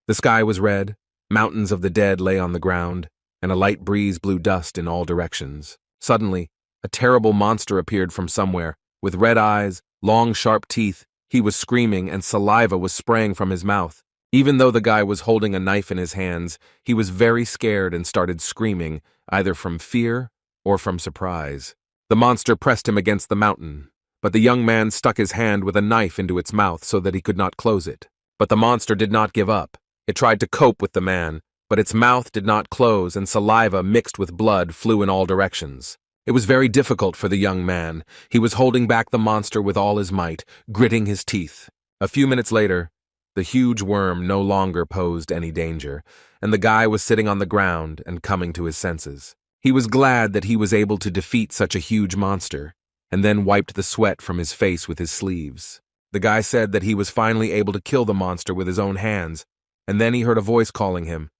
The sky was red, mountains of the dead lay on the ground, and a light breeze blew dust in all directions. Suddenly, a terrible monster appeared from somewhere. With red eyes, long sharp teeth, he was screaming and saliva was spraying from his mouth. Even though the guy was holding a knife in his hands, he was very scared and started screaming, either from fear or from surprise. The monster pressed him against the mountain, but the young man stuck his hand with a knife into its mouth so that he could not close it. But the monster did not give up. It tried to cope with the man, but its mouth did not close and saliva mixed with blood flew in all directions. It was very difficult for the young man. He was holding back the monster with all his might, gritting his teeth. A few minutes later, the huge worm no longer posed any danger, and the guy was sitting on the ground and coming to his senses. He was glad that he was able to defeat such a huge monster, and then wiped the sweat from his face with his sleeves. The guy said that he was finally able to kill the monster with his own hands, and then he heard a voice calling him,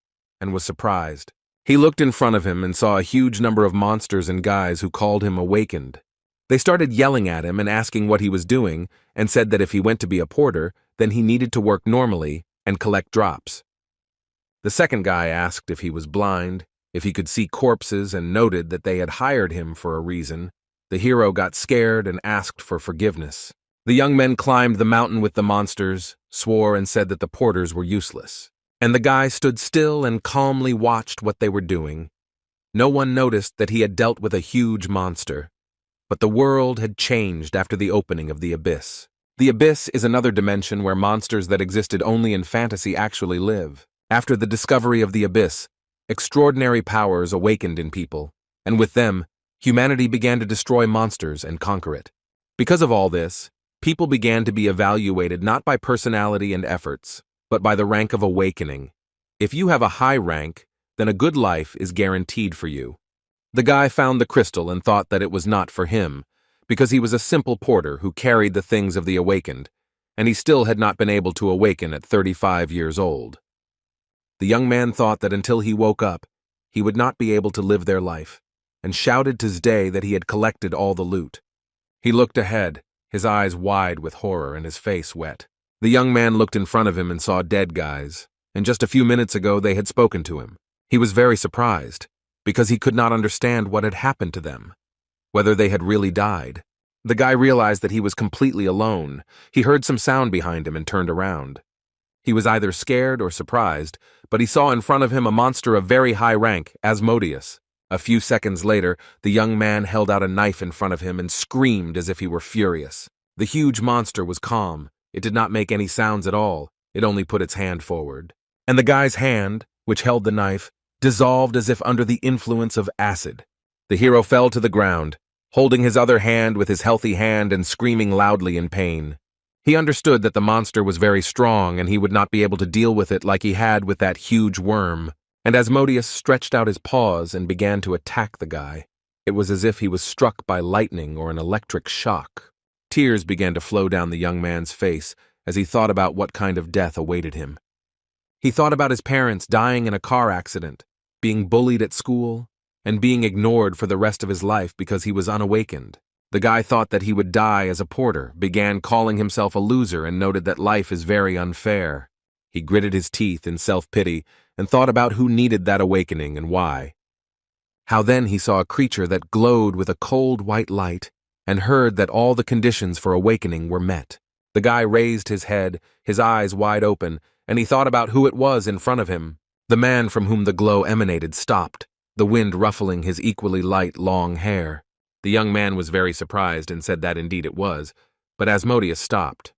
and was surprised. He looked in front of him and saw a huge number of monsters and guys who called him awakened. They started yelling at him and asking what he was doing, and said that if he went to be a porter, then he needed to work normally and collect drops. The second guy asked if he was blind, if he could see corpses, and noted that they had hired him for a reason. The hero got scared and asked for forgiveness. The young men climbed the mountain with the monsters, swore and said that the porters were useless. And the guy stood still and calmly watched what they were doing. No one noticed that he had dealt with a huge monster. But the world had changed after the opening of the Abyss. The Abyss is another dimension where monsters that existed only in fantasy actually live. After the discovery of the Abyss, extraordinary powers awakened in people, and with them, humanity began to destroy monsters and conquer it. Because of all this, people began to be evaluated not by personality and efforts, but by the rank of awakening. If you have a high rank, then a good life is guaranteed for you. The guy found the crystal and thought that it was not for him, because he was a simple porter who carried the things of the awakened, and he still had not been able to awaken at 35 years old. The young man thought that until he woke up, he would not be able to live their life, and shouted to Zday that he had collected all the loot. He looked ahead, his eyes wide with horror and his face wet. The young man looked in front of him and saw dead guys, and just a few minutes ago they had spoken to him. He was very surprised, because he could not understand what had happened to them, whether they had really died. The guy realized that he was completely alone. He heard some sound behind him and turned around. He was either scared or surprised, but he saw in front of him a monster of very high rank, Asodius. A few seconds later, the young man held out a knife in front of him and screamed as if he were furious. The huge monster was calm. It did not make any sounds at all. It only put its hand forward. And the guy's hand, which held the knife, dissolved as if under the influence of acid. The hero fell to the ground, holding his other hand with his healthy hand and screaming loudly in pain. He understood that the monster was very strong and he would not be able to deal with it like he had with that huge worm. And Asodius stretched out his paws and began to attack the guy. It was as if he was struck by lightning or an electric shock. Tears began to flow down the young man's face as he thought about what kind of death awaited him. He thought about his parents dying in a car accident, being bullied at school, and being ignored for the rest of his life because he was unawakened. The guy thought that he would die as a porter, began calling himself a loser, and noted that life is very unfair. He gritted his teeth in self-pity and thought about who needed that awakening and why. How then he saw a creature that glowed with a cold white light and heard that all the conditions for awakening were met. The guy raised his head, his eyes wide open, and he thought about who it was in front of him. The man from whom the glow emanated stopped, the wind ruffling his equally light, long hair. The young man was very surprised and said that indeed it was, but Asodius stopped.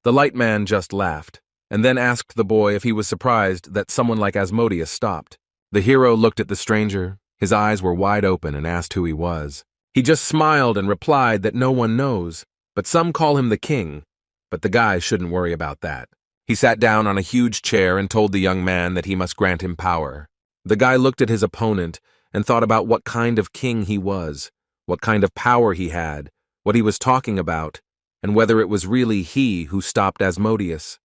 The light man just laughed, and then asked the boy if he was surprised that someone like Asodius stopped. The hero looked at the stranger, his eyes were wide open, and asked who he was. He just smiled and replied that no one knows, but some call him the king, but the guy shouldn't worry about that. He sat down on a huge chair and told the young man that he must grant him power. The guy looked at his opponent and thought about what kind of king he was, what kind of power he had, what he was talking about, and whether it was really he who stopped Asodius.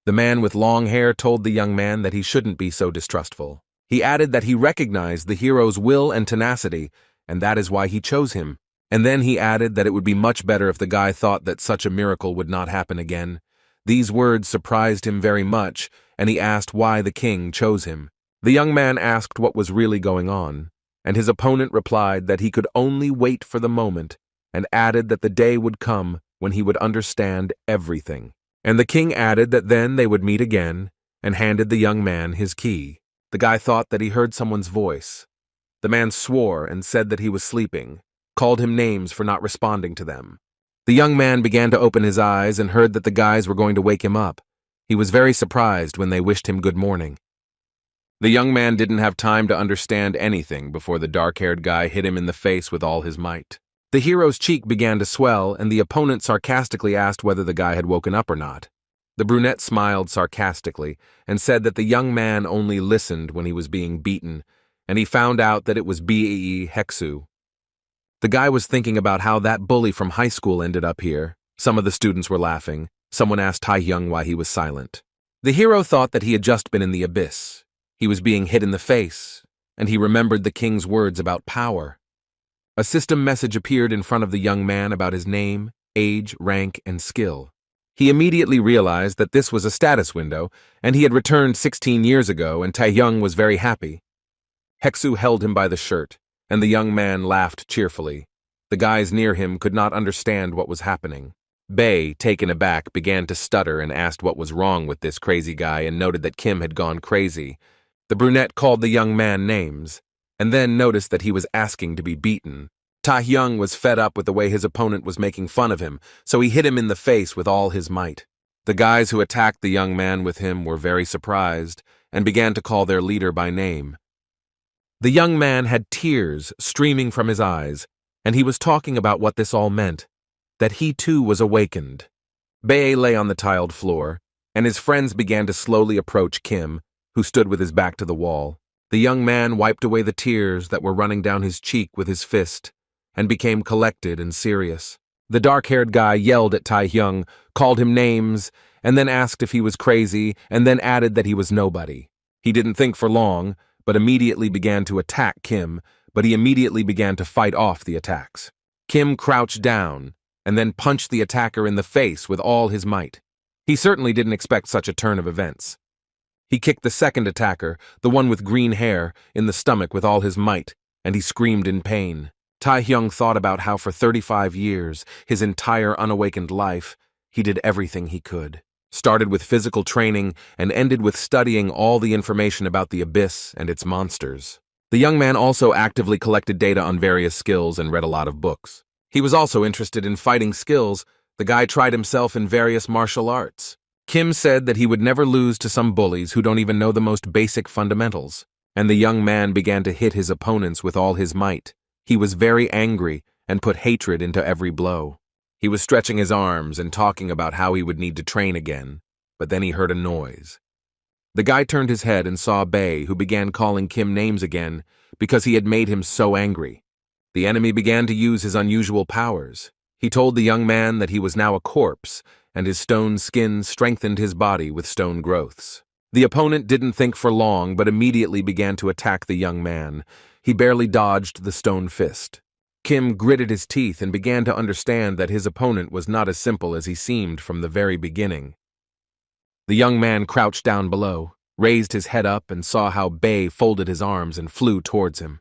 The man with long hair told the young man that he shouldn't be so distrustful. He added that he recognized the hero's will and tenacity, and that is why he chose him. And then he added that it would be much better if the guy thought that such a miracle would not happen again. These words surprised him very much, and he asked why the king chose him. The young man asked what was really going on, and his opponent replied that he could only wait for the moment, and added that the day would come when he would understand everything. And the king added that then they would meet again, and handed the young man his key. The guy thought that he heard someone's voice. The man swore and said that he was sleeping, called him names for not responding to them. The young man began to open his eyes and heard that the guys were going to wake him up. He was very surprised when they wished him good morning. The young man didn't have time to understand anything before the dark-haired guy hit him in the face with all his might. The hero's cheek began to swell, and the opponent sarcastically asked whether the guy had woken up or not. The brunette smiled sarcastically and said that the young man only listened when he was being beaten, and he found out that it was Bee Hexu. The guy was thinking about how that bully from high school ended up here. Some of the students were laughing. Someone asked Taehyung why he was silent. The hero thought that he had just been in the abyss. He was being hit in the face, and he remembered the king's words about power. A system message appeared in front of the young man about his name, age, rank, and skill. He immediately realized that this was a status window, and he had returned 16 years ago, and Taehyung was very happy. Hexu held him by the shirt, and the young man laughed cheerfully. The guys near him could not understand what was happening. Bae, taken aback, began to stutter and asked what was wrong with this crazy guy and noted that Kim had gone crazy. The brunette called the young man names, and then noticed that he was asking to be beaten. Taehyung was fed up with the way his opponent was making fun of him, so he hit him in the face with all his might. The guys who attacked the young man with him were very surprised and began to call their leader by name. The young man had tears streaming from his eyes, and he was talking about what this all meant, that he too was awakened. Bae lay on the tiled floor, and his friends began to slowly approach Kim, who stood with his back to the wall. The young man wiped away the tears that were running down his cheek with his fist, and became collected and serious. The dark-haired guy yelled at Taehyung, called him names, and then asked if he was crazy, and then added that he was nobody. He didn't think for long, but immediately began to attack Kim, but he immediately began to fight off the attacks. Kim crouched down, and then punched the attacker in the face with all his might. He certainly didn't expect such a turn of events. He kicked the second attacker, the one with green hair, in the stomach with all his might, and he screamed in pain. Taehyung thought about how for 35 years, his entire unawakened life, he did everything he could. Started with physical training and ended with studying all the information about the abyss and its monsters. The young man also actively collected data on various skills and read a lot of books. He was also interested in fighting skills. The guy tried himself in various martial arts. Kim said that he would never lose to some bullies who don't even know the most basic fundamentals. And the young man began to hit his opponents with all his might. He was very angry and put hatred into every blow. He was stretching his arms and talking about how he would need to train again, but then he heard a noise. The guy turned his head and saw Bae, who began calling Kim names again because he had made him so angry. The enemy began to use his unusual powers. He told the young man that he was now a corpse, and his stone skin strengthened his body with stone growths. The opponent didn't think for long, but immediately began to attack the young man. He barely dodged the stone fist. Kim gritted his teeth and began to understand that his opponent was not as simple as he seemed from the very beginning. The young man crouched down below, raised his head up, and saw how Bae folded his arms and flew towards him.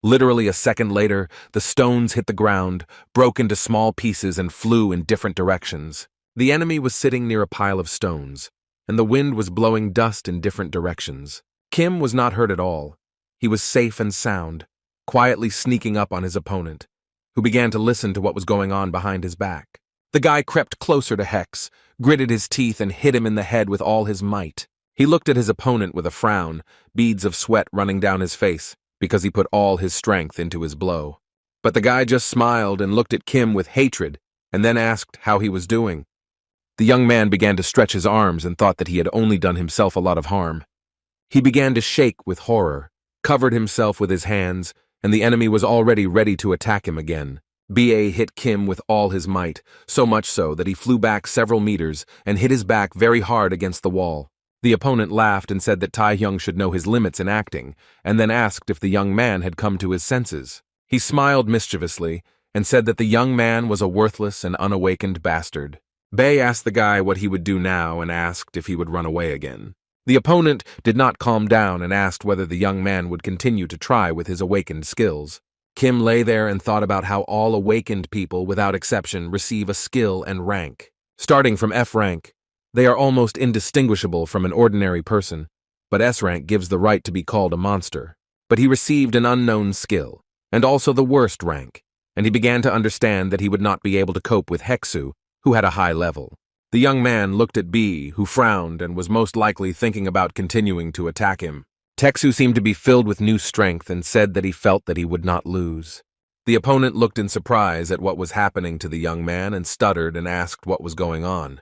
Literally a second later, the stones hit the ground, broke into small pieces, and flew in different directions. The enemy was sitting near a pile of stones, and the wind was blowing dust in different directions. Kim was not hurt at all. He was safe and sound, quietly sneaking up on his opponent, who began to listen to what was going on behind his back. The guy crept closer to Hex, gritted his teeth, and hit him in the head with all his might. He looked at his opponent with a frown, beads of sweat running down his face, because he put all his strength into his blow. But the guy just smiled and looked at Kim with hatred, and then asked how he was doing. The young man began to stretch his arms and thought that he had only done himself a lot of harm. He began to shake with horror, covered himself with his hands, and the enemy was already ready to attack him again. B.A. hit Kim with all his might, so much so that he flew back several meters and hit his back very hard against the wall. The opponent laughed and said that Taehyung should know his limits in acting, and then asked if the young man had come to his senses. He smiled mischievously and said that the young man was a worthless and unawakened bastard. Bei asked the guy what he would do now and asked if he would run away again. The opponent did not calm down and asked whether the young man would continue to try with his awakened skills. Kim lay there and thought about how all awakened people, without exception, receive a skill and rank. Starting from F rank, they are almost indistinguishable from an ordinary person, but S rank gives the right to be called a monster. But he received an unknown skill, and also the worst rank, and he began to understand that he would not be able to cope with Hexu, who had a high level. The young man looked at B, who frowned and was most likely thinking about continuing to attack him. Texu seemed to be filled with new strength and said that he felt that he would not lose. The opponent looked in surprise at what was happening to the young man and stuttered and asked what was going on.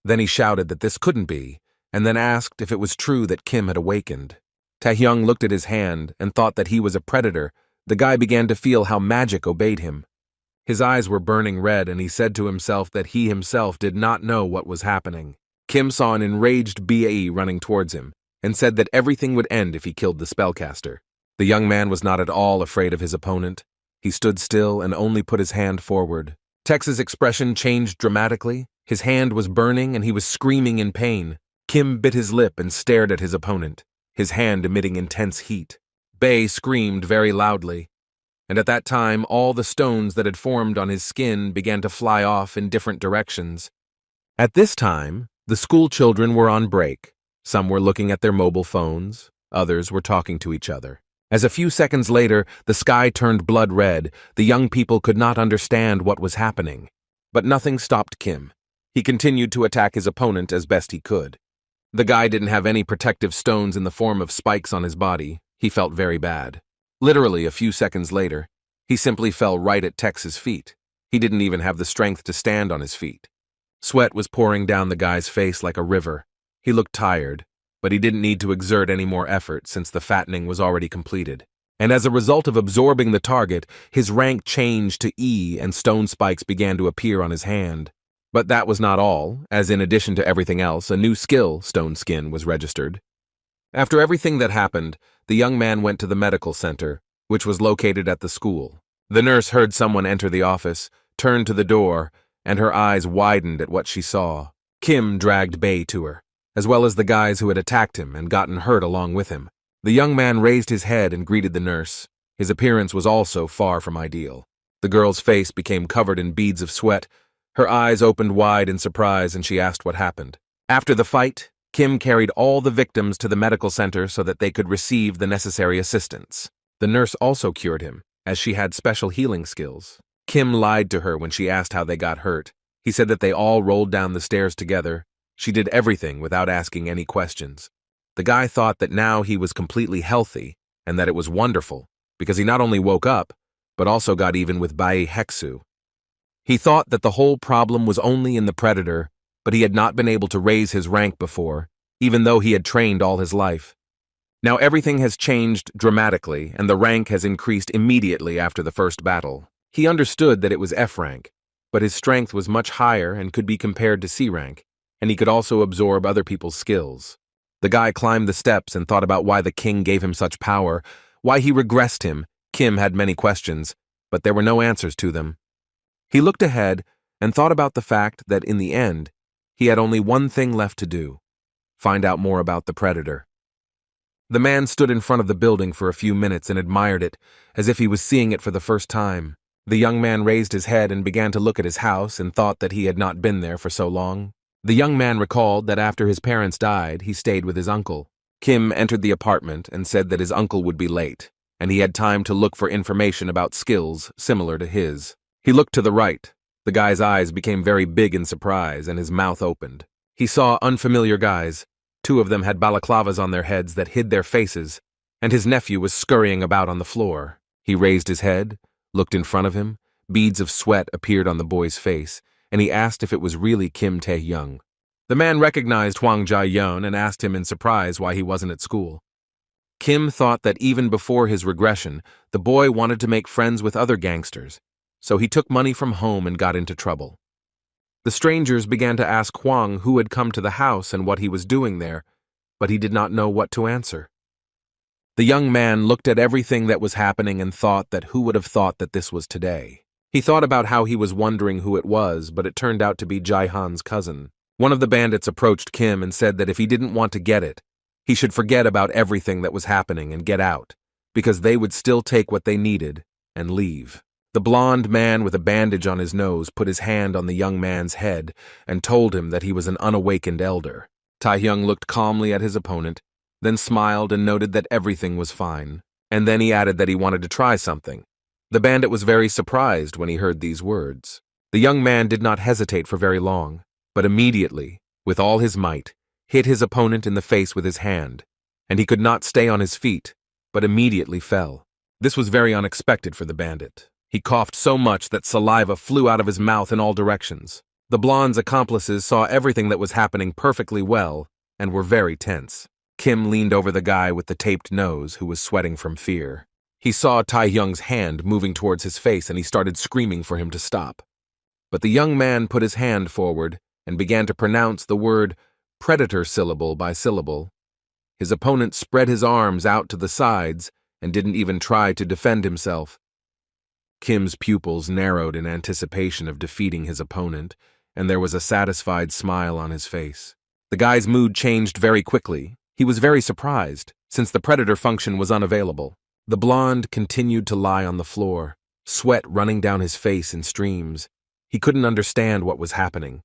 Then he shouted that this couldn't be, and then asked if it was true that Kim had awakened. Taehyung looked at his hand and thought that he was a predator. The guy began to feel how magic obeyed him. His eyes were burning red and he said to himself that he himself did not know what was happening. Kim saw an enraged BAE running towards him and said that everything would end if he killed the spellcaster. The young man was not at all afraid of his opponent. He stood still and only put his hand forward. Tex's expression changed dramatically. His hand was burning and he was screaming in pain. Kim bit his lip and stared at his opponent, his hand emitting intense heat. Bei screamed very loudly, and at that time all the stones that had formed on his skin began to fly off in different directions. At this time, the school children were on break. Some were looking at their mobile phones, others were talking to each other. As a few seconds later, the sky turned blood red, the young people could not understand what was happening. But nothing stopped Kim. He continued to attack his opponent as best he could. The guy didn't have any protective stones in the form of spikes on his body. He felt very bad. Literally a few seconds later, he simply fell right at Tex's feet. He didn't even have the strength to stand on his feet. Sweat was pouring down the guy's face like a river. He looked tired, but he didn't need to exert any more effort since the fattening was already completed. And as a result of absorbing the target, his rank changed to E and stone spikes began to appear on his hand. But that was not all, as in addition to everything else, a new skill, Stone Skin, was registered. After everything that happened, the young man went to the medical center, which was located at the school. The nurse heard someone enter the office, turned to the door, and her eyes widened at what she saw. Kim dragged Bei to her, as well as the guys who had attacked him and gotten hurt along with him. The young man raised his head and greeted the nurse. His appearance was also far from ideal. The girl's face became covered in beads of sweat. Her eyes opened wide in surprise and she asked what happened. After the fight, Kim carried all the victims to the medical center so that they could receive the necessary assistance. The nurse also cured him, as she had special healing skills. Kim lied to her when she asked how they got hurt. He said that they all rolled down the stairs together. She did everything without asking any questions. The guy thought that now he was completely healthy and that it was wonderful because he not only woke up, but also got even with Bai Hexu. He thought that the whole problem was only in the predator, but he had not been able to raise his rank before, even though he had trained all his life. Now everything has changed dramatically, and the rank has increased immediately after the first battle. He understood that it was F rank, but his strength was much higher and could be compared to C rank, and he could also absorb other people's skills. The guy climbed the steps and thought about why the king gave him such power, why he regressed him. Kim had many questions, but there were no answers to them. He looked ahead and thought about the fact that in the end, he had only one thing left to do: find out more about the predator. The man stood in front of the building for a few minutes and admired it, as if he was seeing it for the first time. The young man raised his head and began to look at his house and thought that he had not been there for so long. The young man recalled that after his parents died, he stayed with his uncle. Kim entered the apartment and said that his uncle would be late, and he had time to look for information about skills similar to his. He looked to the right. The guy's eyes became very big in surprise and his mouth opened. He saw unfamiliar guys. 2 of them had balaclavas on their heads that hid their faces, and his nephew was scurrying about on the floor. He raised his head, looked in front of him. Beads of sweat appeared on the boy's face, and he asked if it was really Kim Tae-young. The man recognized Hwang Jae-yeon and asked him in surprise why he wasn't at school. Kim thought that even before his regression, the boy wanted to make friends with other gangsters, so he took money from home and got into trouble. The strangers began to ask Hwang who had come to the house and what he was doing there, but he did not know what to answer. The young man looked at everything that was happening and thought that who would have thought that this was today. He thought about how he was wondering who it was, but it turned out to be Jai-han's cousin. One of the bandits approached Kim and said that if he didn't want to get it, he should forget about everything that was happening and get out, because they would still take what they needed and leave. The blond man with a bandage on his nose put his hand on the young man's head and told him that he was an unawakened elder. Tae-hyung looked calmly at his opponent, then smiled and noted that everything was fine. And then he added that he wanted to try something. The bandit was very surprised when he heard these words. The young man did not hesitate for very long, but immediately, with all his might, hit his opponent in the face with his hand, and he could not stay on his feet, but immediately fell. This was very unexpected for the bandit. He coughed so much that saliva flew out of his mouth in all directions. The blonde's accomplices saw everything that was happening perfectly well and were very tense. Kim leaned over the guy with the taped nose who was sweating from fear. He saw Tae-hyung's hand moving towards his face and he started screaming for him to stop. But the young man put his hand forward and began to pronounce the word predator syllable by syllable. His opponent spread his arms out to the sides and didn't even try to defend himself. Kim's pupils narrowed in anticipation of defeating his opponent, and there was a satisfied smile on his face. The guy's mood changed very quickly. He was very surprised, since the predator function was unavailable. The blonde continued to lie on the floor, sweat running down his face in streams. He couldn't understand what was happening.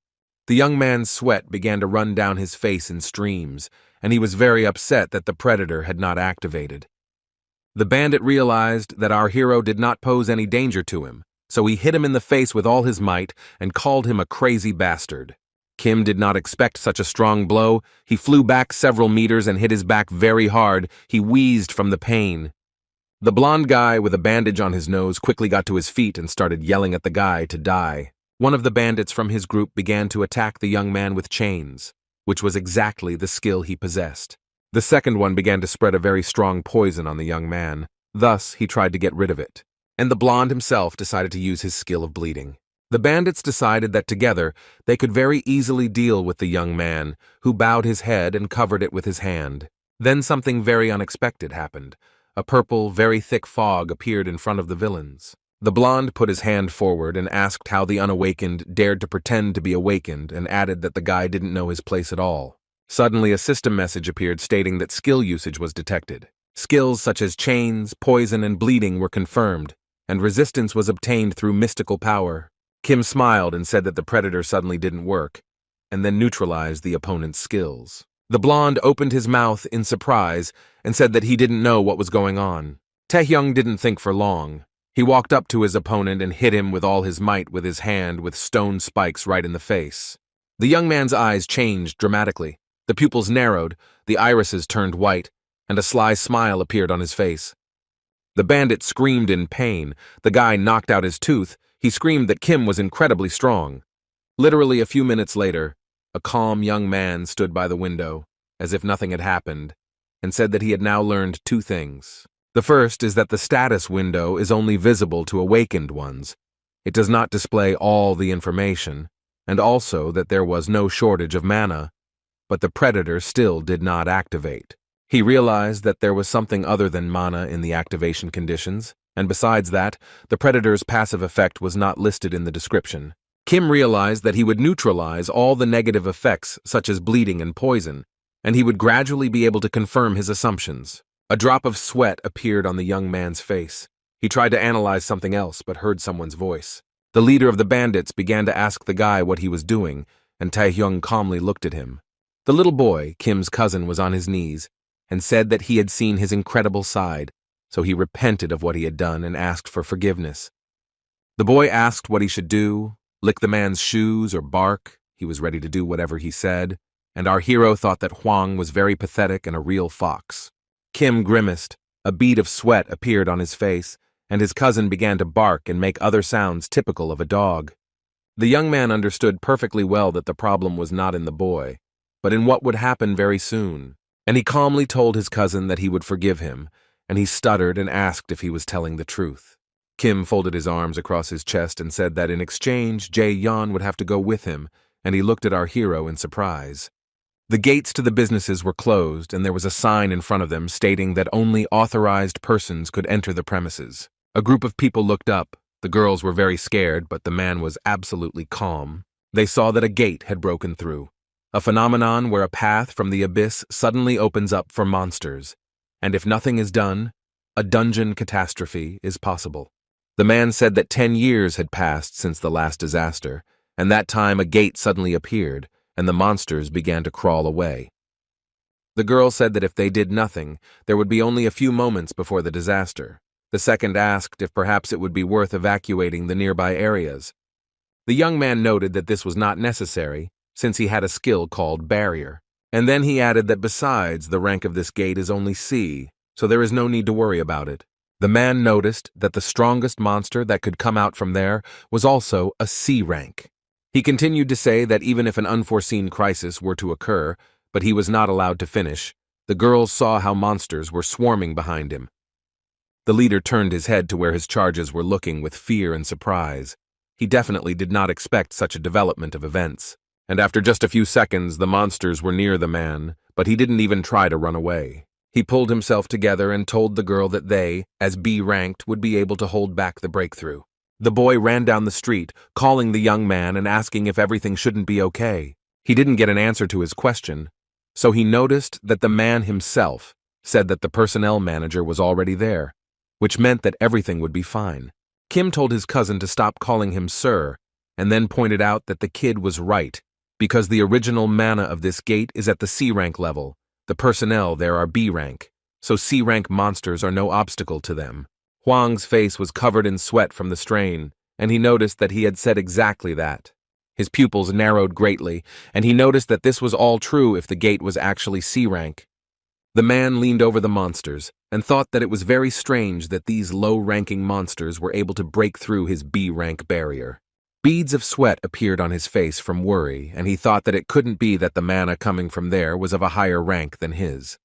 The young man's sweat began to run down his face in streams, and he was very upset that the predator had not activated. The bandit realized that our hero did not pose any danger to him, so he hit him in the face with all his might and called him a crazy bastard. Kim did not expect such a strong blow. He flew back several meters and hit his back very hard. He wheezed from the pain. The blond guy with a bandage on his nose quickly got to his feet and started yelling at the guy to die. One of the bandits from his group began to attack the young man with chains, which was exactly the skill he possessed. The second one began to spread a very strong poison on the young man. Thus, he tried to get rid of it. And the blonde himself decided to use his skill of bleeding. The bandits decided that together they could very easily deal with the young man, who bowed his head and covered it with his hand. Then something very unexpected happened. A purple, very thick fog appeared in front of the villains. The blonde put his hand forward and asked how the unawakened dared to pretend to be awakened and added that the guy didn't know his place at all. Suddenly, a system message appeared stating that skill usage was detected. Skills such as chains, poison, and bleeding were confirmed, and resistance was obtained through mystical power. Kim smiled and said that the predator suddenly didn't work, and then neutralized the opponent's skills. The blonde opened his mouth in surprise and said that he didn't know what was going on. Tae-hyung didn't think for long. He walked up to his opponent and hit him with all his might with his hand with stone spikes right in the face. The young man's eyes changed dramatically. The pupils narrowed, the irises turned white, and a sly smile appeared on his face. The bandit screamed in pain. The guy knocked out his tooth. He screamed that Kim was incredibly strong. Literally a few minutes later, a calm young man stood by the window, as if nothing had happened, and said that he had now learned two things. The first is that the status window is only visible to awakened ones. It does not display all the information, and also that there was no shortage of mana, but the predator still did not activate. He realized that there was something other than mana in the activation conditions, and besides that, the predator's passive effect was not listed in the description. Kim realized that he would neutralize all the negative effects such as bleeding and poison, and he would gradually be able to confirm his assumptions. A drop of sweat appeared on the young man's face. He tried to analyze something else but heard someone's voice. The leader of the bandits began to ask the guy what he was doing, and Tae-hyung calmly looked at him. The little boy, Kim's cousin, was on his knees and said that he had seen his incredible side, so he repented of what he had done and asked for forgiveness. The boy asked what he should do, lick the man's shoes or bark. He was ready to do whatever he said, and our hero thought that Hwang was very pathetic and a real fox. Kim grimaced. A bead of sweat appeared on his face, and his cousin began to bark and make other sounds typical of a dog. The young man understood perfectly well that the problem was not in the boy, but in what would happen very soon, and he calmly told his cousin that he would forgive him, and he stuttered and asked if he was telling the truth. Kim folded his arms across his chest and said that in exchange, Jae-yeon would have to go with him, and he looked at our hero in surprise. The gates to the businesses were closed, and there was a sign in front of them stating that only authorized persons could enter the premises. A group of people looked up. The girls were very scared, but the man was absolutely calm. They saw that a gate had broken through, a phenomenon where a path from the abyss suddenly opens up for monsters, and if nothing is done, a dungeon catastrophe is possible. The man said that 10 years had passed since the last disaster, and that time a gate suddenly appeared, and the monsters began to crawl away. The girl said that if they did nothing, there would be only a few moments before the disaster. The second asked if perhaps it would be worth evacuating the nearby areas. The young man noted that this was not necessary, since he had a skill called barrier. And then he added that besides, the rank of this gate is only C, so there is no need to worry about it. The man noticed that the strongest monster that could come out from there was also a C rank. He continued to say that even if an unforeseen crisis were to occur, but he was not allowed to finish, the girls saw how monsters were swarming behind him. The leader turned his head to where his charges were looking with fear and surprise. He definitely did not expect such a development of events. And after just a few seconds, the monsters were near the man, but he didn't even try to run away. He pulled himself together and told the girl that they, as B-ranked, would be able to hold back the breakthrough. The boy ran down the street, calling the young man and asking if everything shouldn't be okay. He didn't get an answer to his question, so he noticed that the man himself said that the personnel manager was already there, which meant that everything would be fine. Kim told his cousin to stop calling him sir, and then pointed out that the kid was right, because the original mana of this gate is at the C-rank level. The personnel there are B-rank, so C-rank monsters are no obstacle to them. Huang's face was covered in sweat from the strain, and he noticed that he had said exactly that. His pupils narrowed greatly, and he noticed that this was all true if the gate was actually C-rank. The man leaned over the monsters and thought that it was very strange that these low-ranking monsters were able to break through his B-rank barrier. Beads of sweat appeared on his face from worry, and he thought that it couldn't be that the mana coming from there was of a higher rank than his.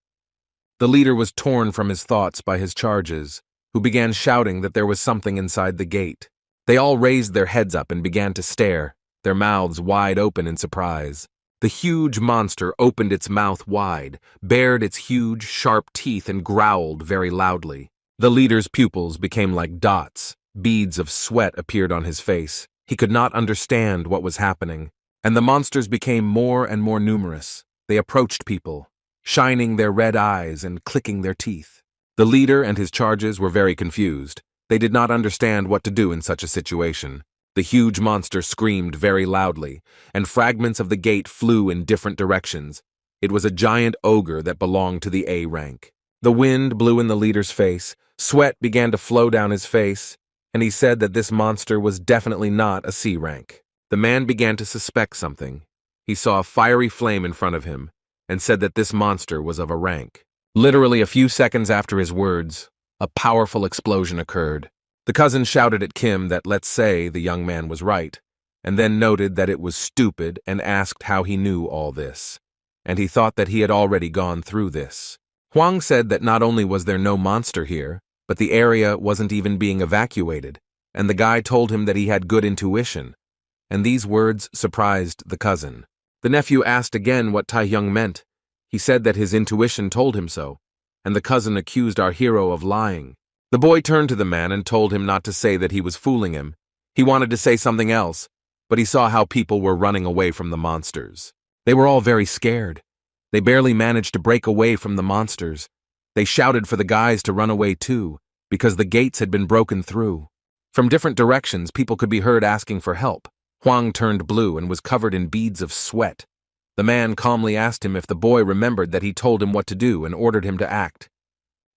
The leader was torn from his thoughts by his charges, who began shouting that there was something inside the gate. They all raised their heads up and began to stare, their mouths wide open in surprise. The huge monster opened its mouth wide, bared its huge, sharp teeth, and growled very loudly. The leader's pupils became like dots. Beads of sweat appeared on his face. He could not understand what was happening, and the monsters became more and more numerous. They approached people, shining their red eyes and clicking their teeth. The leader and his charges were very confused. They did not understand what to do in such a situation. The huge monster screamed very loudly, and fragments of the gate flew in different directions. It was a giant ogre that belonged to the A rank. The wind blew in the leader's face, sweat began to flow down his face, and he said that this monster was definitely not a C rank. The man began to suspect something. He saw a fiery flame in front of him, and said that this monster was of a rank. Literally a few seconds after his words, a powerful explosion occurred. The cousin shouted at Kim that let's say the young man was right, and then noted that it was stupid and asked how he knew all this. And he thought that he had already gone through this. Huang said that not only was there no monster here, but the area wasn't even being evacuated, and the guy told him that he had good intuition, and these words surprised the cousin. The nephew asked again what Taehyung meant. He said that his intuition told him so, and the cousin accused our hero of lying. The boy turned to the man and told him not to say that he was fooling him. He wanted to say something else, but he saw how people were running away from the monsters. They were all very scared. They barely managed to break away from the monsters. They shouted for the guys to run away too, because the gates had been broken through. From different directions, people could be heard asking for help. Huang turned blue and was covered in beads of sweat. The man calmly asked him if the boy remembered that he told him what to do and ordered him to act.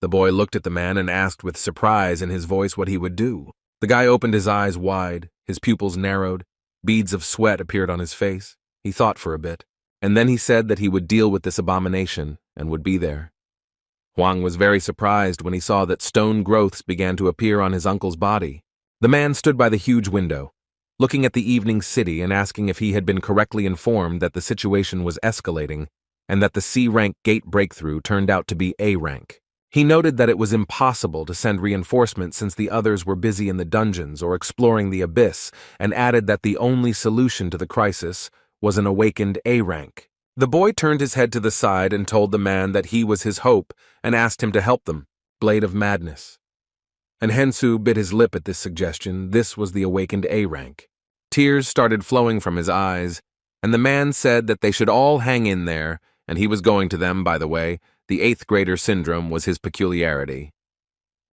The boy looked at the man and asked with surprise in his voice what he would do. The guy opened his eyes wide, his pupils narrowed, beads of sweat appeared on his face. He thought for a bit, and then he said that he would deal with this abomination and would be there. Huang was very surprised when he saw that stone growths began to appear on his uncle's body. The man stood by the huge window, looking at the evening city and asking if he had been correctly informed that the situation was escalating and that the C-rank gate breakthrough turned out to be A rank. He noted that it was impossible to send reinforcements since the others were busy in the dungeons or exploring the abyss, and added that the only solution to the crisis was an awakened A rank. The boy turned his head to the side and told the man that he was his hope and asked him to help them. Blade of Madness. And Hensu bit his lip at this suggestion. This was the awakened A rank. Tears started flowing from his eyes, and the man said that they should all hang in there, and he was going to them, by the way. The 8th grader syndrome was his peculiarity.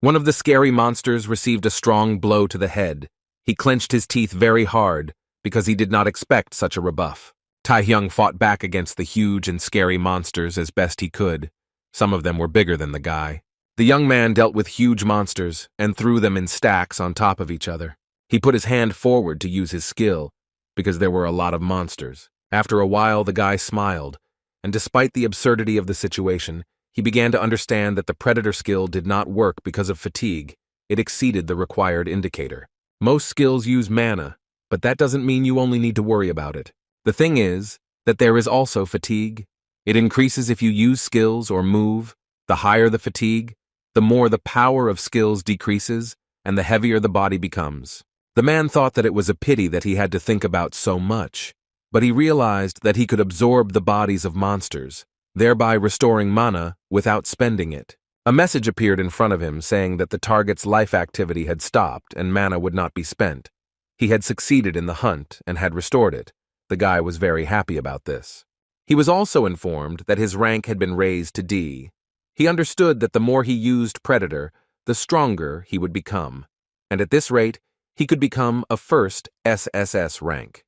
One of the scary monsters received a strong blow to the head. He clenched his teeth very hard, because he did not expect such a rebuff. Taehyung fought back against the huge and scary monsters as best he could. Some of them were bigger than the guy. The young man dealt with huge monsters and threw them in stacks on top of each other. He put his hand forward to use his skill, because there were a lot of monsters. After a while, the guy smiled, and despite the absurdity of the situation, he began to understand that the predator skill did not work because of fatigue. It exceeded the required indicator. Most skills use mana, but that doesn't mean you only need to worry about it. The thing is that there is also fatigue. It increases if you use skills or move. The higher the fatigue, the more the power of skills decreases, and the heavier the body becomes. The man thought that it was a pity that he had to think about so much, but he realized that he could absorb the bodies of monsters, thereby restoring mana without spending it. A message appeared in front of him saying that the target's life activity had stopped and mana would not be spent. He had succeeded in the hunt and had restored it. The guy was very happy about this. He was also informed that his rank had been raised to D. He understood that the more he used Predator, the stronger he would become, and at this rate, he could become a first SSS rank.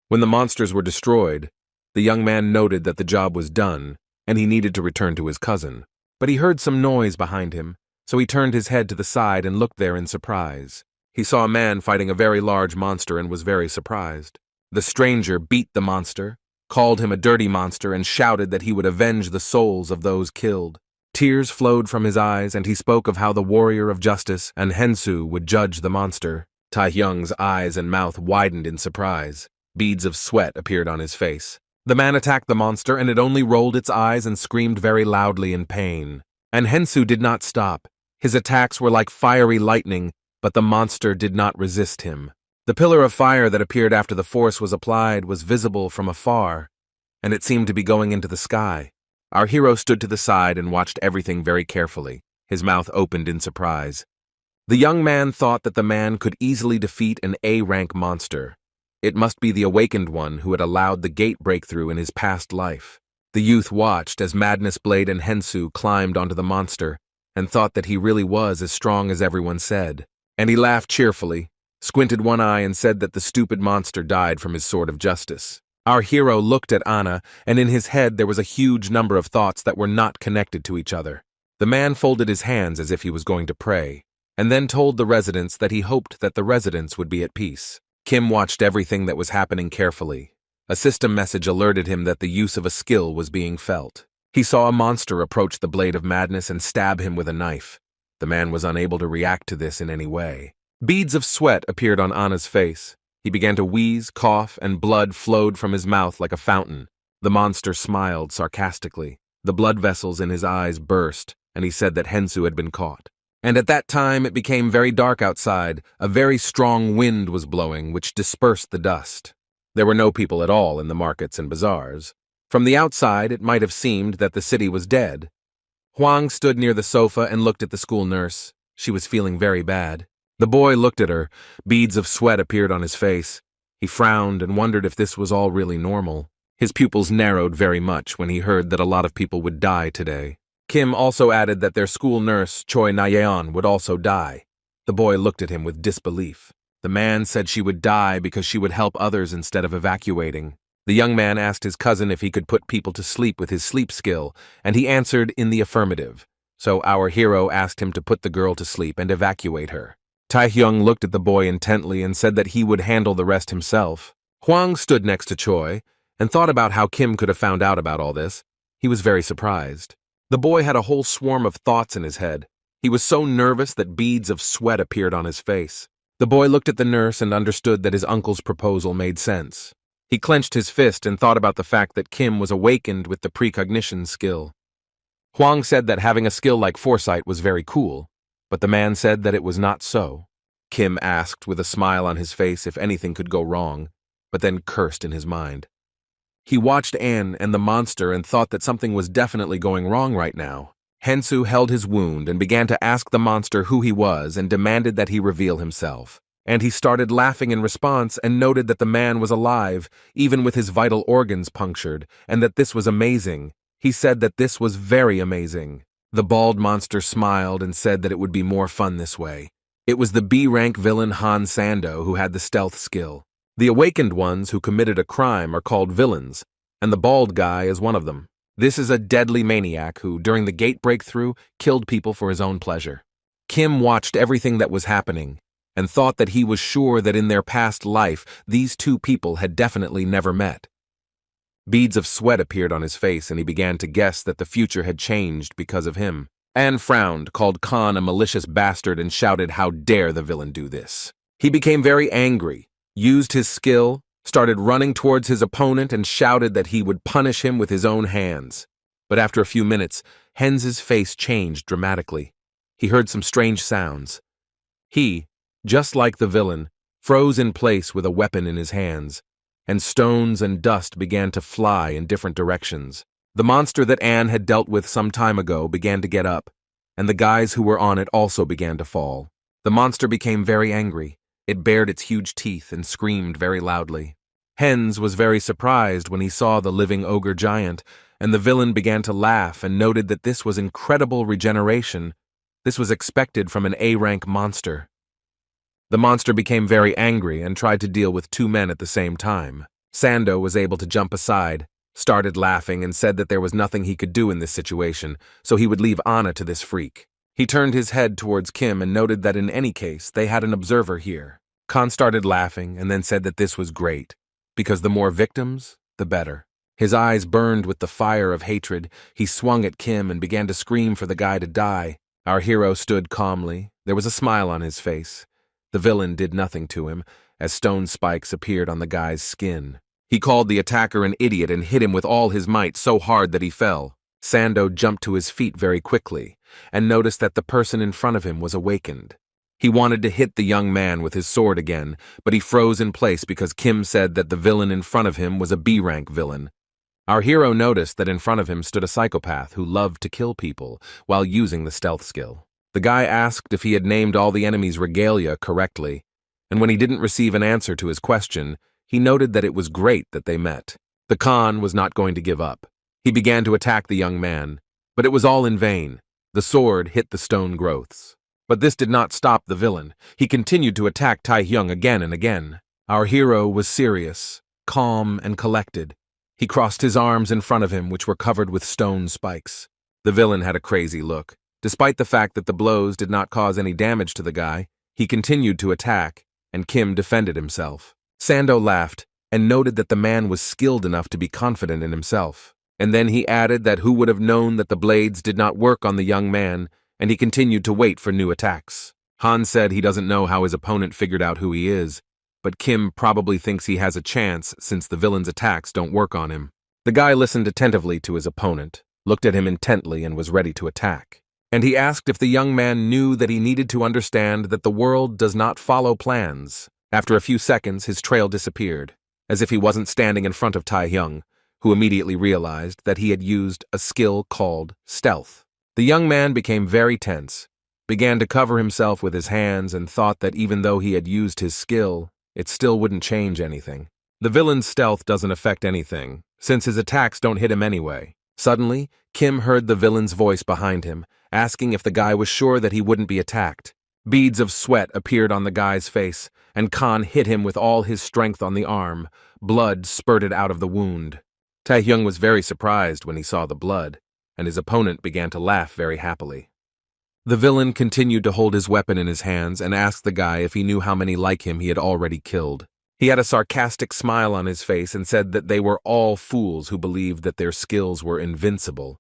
When the monsters were destroyed, the young man noted that the job was done, and he needed to return to his cousin. But he heard some noise behind him, so he turned his head to the side and looked there in surprise. He saw a man fighting a very large monster and was very surprised. The stranger beat the monster, called him a dirty monster, and shouted that he would avenge the souls of those killed. Tears flowed from his eyes, and he spoke of how the warrior of justice and Hensu would judge the monster. Taehyung's eyes and mouth widened in surprise. Beads of sweat appeared on his face. The man attacked the monster, and it only rolled its eyes and screamed very loudly in pain. And Hensu did not stop. His attacks were like fiery lightning, but the monster did not resist him. The pillar of fire that appeared after the force was applied was visible from afar, and it seemed to be going into the sky. Our hero stood to the side and watched everything very carefully. His mouth opened in surprise. The young man thought that the man could easily defeat an A-rank monster. It must be the awakened one who had allowed the gate breakthrough in his past life. The youth watched as Madness Blade and Hensu climbed onto the monster and thought that he really was as strong as everyone said. And he laughed cheerfully, squinted one eye, and said that the stupid monster died from his sword of justice. Our hero looked at Anna, and in his head there was a huge number of thoughts that were not connected to each other. The man folded his hands as if he was going to pray, and then told the residents that he hoped that the residents would be at peace. Kim watched everything that was happening carefully. A system message alerted him that the use of a skill was being felt. He saw a monster approach the Blade of Madness and stab him with a knife. The man was unable to react to this in any way. Beads of sweat appeared on Anna's face. He began to wheeze, cough, and blood flowed from his mouth like a fountain. The monster smiled sarcastically. The blood vessels in his eyes burst, and he said that Hensu had been caught. And at that time it became very dark outside. A very strong wind was blowing, which dispersed the dust. There were no people at all in the markets and bazaars. From the outside, it might have seemed that the city was dead. Huang stood near the sofa and looked at the school nurse. She was feeling very bad. The boy looked at her. Beads of sweat appeared on his face. He frowned and wondered if this was all really normal. His pupils narrowed very much when he heard that a lot of people would die today. Kim also added that their school nurse, Choi Na-yeon, would also die. The boy looked at him with disbelief. The man said she would die because she would help others instead of evacuating. The young man asked his cousin if he could put people to sleep with his sleep skill, and he answered in the affirmative. So our hero asked him to put the girl to sleep and evacuate her. Taehyung looked at the boy intently and said that he would handle the rest himself. Huang stood next to Choi and thought about how Kim could have found out about all this. He was very surprised. The boy had a whole swarm of thoughts in his head. He was so nervous that beads of sweat appeared on his face. The boy looked at the nurse and understood that his uncle's proposal made sense. He clenched his fist and thought about the fact that Kim was awakened with the precognition skill. Huang said that having a skill like foresight was very cool, but the man said that it was not so. Kim asked with a smile on his face if anything could go wrong, but then cursed in his mind. He watched Anne and the monster and thought that something was definitely going wrong right now. Hensu held his wound and began to ask the monster who he was and demanded that he reveal himself. And he started laughing in response and noted that the man was alive, even with his vital organs punctured, and that this was amazing. He said that this was very amazing. The bald monster smiled and said that it would be more fun this way. It was the B-rank villain Han Sando who had the stealth skill. The awakened ones who committed a crime are called villains, and the bald guy is one of them. This is a deadly maniac who, during the gate breakthrough, killed people for his own pleasure. Kim watched everything that was happening and thought that he was sure that in their past life these two people had definitely never met. Beads of sweat appeared on his face and he began to guess that the future had changed because of him. Anne frowned, called Khan a malicious bastard and shouted, "How dare the villain do this?" He became very angry, used his skill, started running towards his opponent and shouted that he would punish him with his own hands. But after a few minutes, Hens's face changed dramatically. He heard some strange sounds. He, just like the villain, froze in place with a weapon in his hands, and stones and dust began to fly in different directions. The monster that Anne had dealt with some time ago began to get up, and the guys who were on it also began to fall. The monster became very angry. It bared its huge teeth and screamed very loudly. Hens was very surprised when he saw the living ogre giant, and the villain began to laugh and noted that this was incredible regeneration. This was expected from an A-rank monster. The monster became very angry and tried to deal with two men at the same time. Sando was able to jump aside, started laughing and said that there was nothing he could do in this situation, so he would leave Anna to this freak. He turned his head towards Kim and noted that in any case, they had an observer here. Khan started laughing and then said that this was great, because the more victims, the better. His eyes burned with the fire of hatred. He swung at Kim and began to scream for the guy to die. Our hero stood calmly. There was a smile on his face. The villain did nothing to him, as stone spikes appeared on the guy's skin. He called the attacker an idiot and hit him with all his might so hard that he fell. Sando jumped to his feet very quickly and noticed that the person in front of him was awakened. He wanted to hit the young man with his sword again, but he froze in place because Kim said that the villain in front of him was a B-rank villain. Our hero noticed that in front of him stood a psychopath who loved to kill people while using the stealth skill. The guy asked if he had named all the enemy's regalia correctly, and when he didn't receive an answer to his question, he noted that it was great that they met. The Khan was not going to give up. He began to attack the young man, but it was all in vain. The sword hit the stone growths. But this did not stop the villain. He continued to attack Tai-hyung again and again. Our hero was serious, calm, and collected. He crossed his arms in front of him, which were covered with stone spikes. The villain had a crazy look. Despite the fact that the blows did not cause any damage to the guy, he continued to attack, and Kim defended himself. Sando laughed and noted that the man was skilled enough to be confident in himself. And then he added that who would have known that the blades did not work on the young man, and he continued to wait for new attacks. Han said he doesn't know how his opponent figured out who he is, but Kim probably thinks he has a chance since the villain's attacks don't work on him. The guy listened attentively to his opponent, looked at him intently, and was ready to attack. And he asked if the young man knew that he needed to understand that the world does not follow plans. After a few seconds, his trail disappeared, as if he wasn't standing in front of Tai-hyung, who immediately realized that he had used a skill called stealth. The young man became very tense, began to cover himself with his hands, and thought that even though he had used his skill, it still wouldn't change anything. The villain's stealth doesn't affect anything, since his attacks don't hit him anyway. Suddenly, Kim heard the villain's voice behind him, asking if the guy was sure that he wouldn't be attacked. Beads of sweat appeared on the guy's face, and Khan hit him with all his strength on the arm. Blood spurted out of the wound. Tai-hyung was very surprised when he saw the blood, and his opponent began to laugh very happily. The villain continued to hold his weapon in his hands and asked the guy if he knew how many like him he had already killed. He had a sarcastic smile on his face and said that they were all fools who believed that their skills were invincible.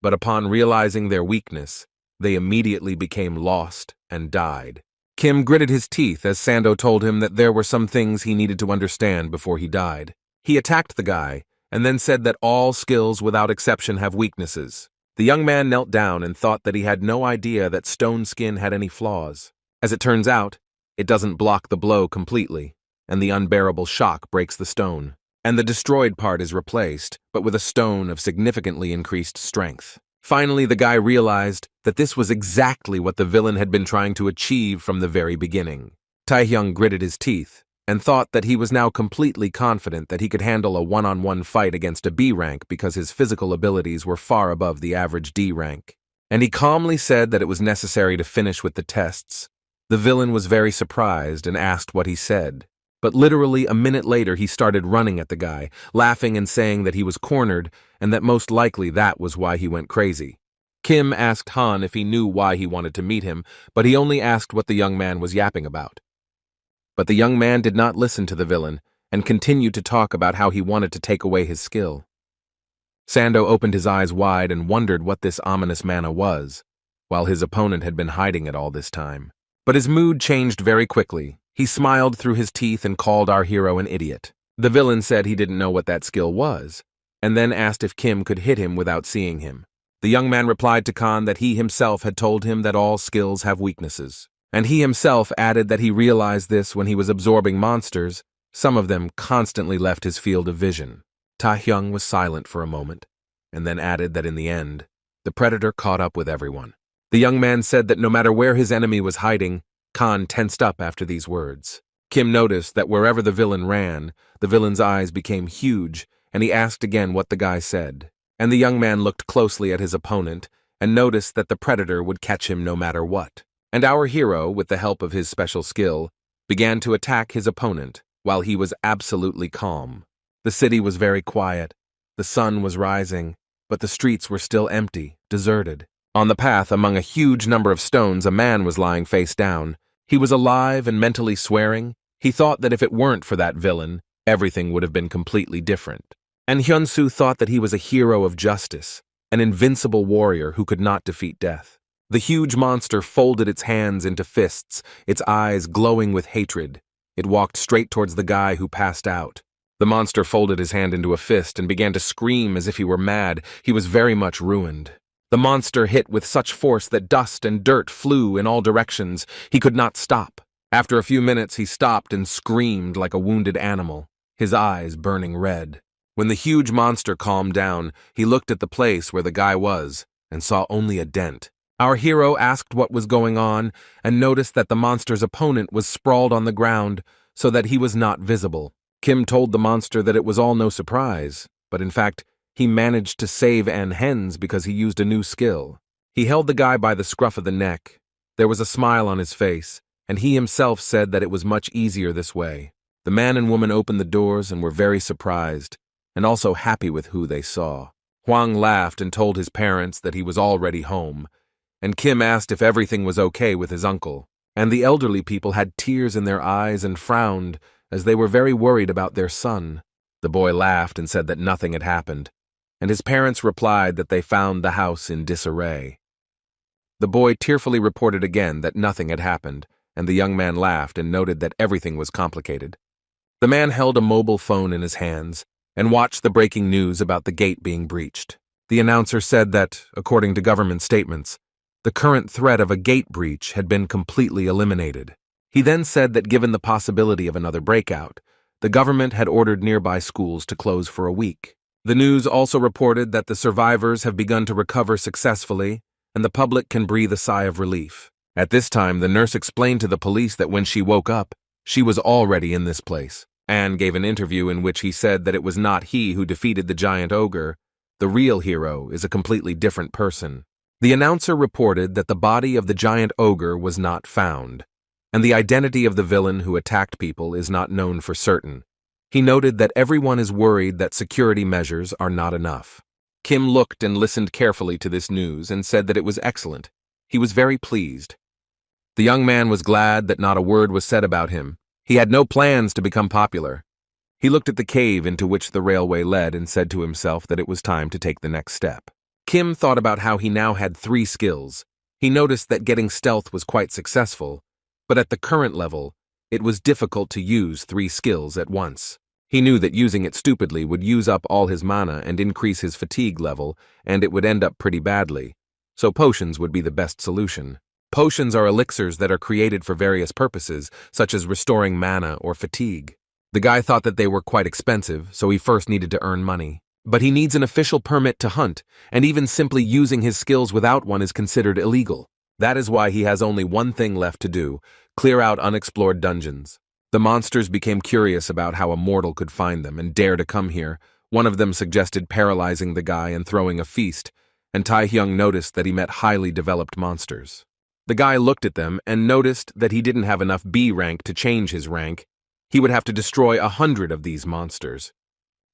But upon realizing their weakness, they immediately became lost and died. Kim gritted his teeth as Sando told him that there were some things he needed to understand before he died. He attacked the guy, and then said that all skills without exception have weaknesses. The young man knelt down and thought that he had no idea that stone skin had any flaws. As it turns out, it doesn't block the blow completely, and the unbearable shock breaks the stone. And the destroyed part is replaced, but with a stone of significantly increased strength. Finally, the guy realized that this was exactly what the villain had been trying to achieve from the very beginning. Taehyung gritted his teeth and thought that he was now completely confident that he could handle a one-on-one fight against a B rank because his physical abilities were far above the average D rank. And he calmly said that it was necessary to finish with the tests. The villain was very surprised and asked what he said. But literally a minute later he started running at the guy, laughing and saying that he was cornered and that most likely that was why he went crazy. Kim asked Han if he knew why he wanted to meet him, but he only asked what the young man was yapping about. But the young man did not listen to the villain and continued to talk about how he wanted to take away his skill. Sando opened his eyes wide and wondered what this ominous manhwa was, while his opponent had been hiding it all this time. But his mood changed very quickly. He smiled through his teeth and called our hero an idiot. The villain said he didn't know what that skill was, and then asked if Kim could hit him without seeing him. The young man replied to Khan that he himself had told him that all skills have weaknesses. And he himself added that he realized this when he was absorbing monsters. Some of them constantly left his field of vision. Taehyung was silent for a moment, and then added that in the end, the predator caught up with everyone. The young man said that no matter where his enemy was hiding, Khan tensed up after these words. Kim noticed that wherever the villain ran, the villain's eyes became huge, and he asked again what the guy said. And the young man looked closely at his opponent and noticed that the predator would catch him no matter what. And our hero, with the help of his special skill, began to attack his opponent while he was absolutely calm. The city was very quiet. The sun was rising, but the streets were still empty, deserted. On the path, among a huge number of stones, a man was lying face down. He was alive and mentally swearing. He thought that if it weren't for that villain, everything would have been completely different. And Hyun-soo thought that he was a hero of justice, an invincible warrior who could not defeat death. The huge monster folded its hands into fists, its eyes glowing with hatred. It walked straight towards the guy who passed out. The monster folded his hand into a fist and began to scream as if he were mad. He was very much ruined. The monster hit with such force that dust and dirt flew in all directions. He could not stop. After a few minutes, he stopped and screamed like a wounded animal, his eyes burning red. When the huge monster calmed down, he looked at the place where the guy was and saw only a dent. Our hero asked what was going on and noticed that the monster's opponent was sprawled on the ground so that he was not visible. Kim told the monster that it was all no surprise, but in fact, he managed to save An Hens because he used a new skill. He held the guy by the scruff of the neck. There was a smile on his face, and he himself said that it was much easier this way. The man and woman opened the doors and were very surprised, and also happy with who they saw. Hwang laughed and told his parents that he was already home, and Kim asked if everything was okay with his uncle. And the elderly people had tears in their eyes and frowned as they were very worried about their son. The boy laughed and said that nothing had happened, and his parents replied that they found the house in disarray. The boy tearfully reported again that nothing had happened, and the young man laughed and noted that everything was complicated. The man held a mobile phone in his hands and watched the breaking news about the gate being breached. The announcer said that, according to government statements, the current threat of a gate breach had been completely eliminated. He then said that given the possibility of another breakout, the government had ordered nearby schools to close for a week. The news also reported that the survivors have begun to recover successfully, and the public can breathe a sigh of relief. At this time, the nurse explained to the police that when she woke up, she was already in this place. Anne gave an interview in which he said that it was not he who defeated the giant ogre. The real hero is a completely different person. The announcer reported that the body of the giant ogre was not found, and the identity of the villain who attacked people is not known for certain. He noted that everyone is worried that security measures are not enough. Kim looked and listened carefully to this news and said that it was excellent. He was very pleased. The young man was glad that not a word was said about him. He had no plans to become popular. He looked at the cave into which the railway led and said to himself that it was time to take the next step. Kim thought about how he now had 3 skills. He noticed that getting stealth was quite successful, but at the current level, it was difficult to use 3 skills at once. He knew that using it stupidly would use up all his mana and increase his fatigue level, and it would end up pretty badly. So potions would be the best solution. Potions are elixirs that are created for various purposes, such as restoring mana or fatigue. The guy thought that they were quite expensive, so he first needed to earn money. But he needs an official permit to hunt, and even simply using his skills without one is considered illegal. That is why he has only one thing left to do: clear out unexplored dungeons. The monsters became curious about how a mortal could find them and dare to come here. One of them suggested paralyzing the guy and throwing a feast, and Tai-hyung noticed that he met highly developed monsters. The guy looked at them and noticed that he didn't have enough B rank to change his rank. He would have to destroy 100 of these monsters.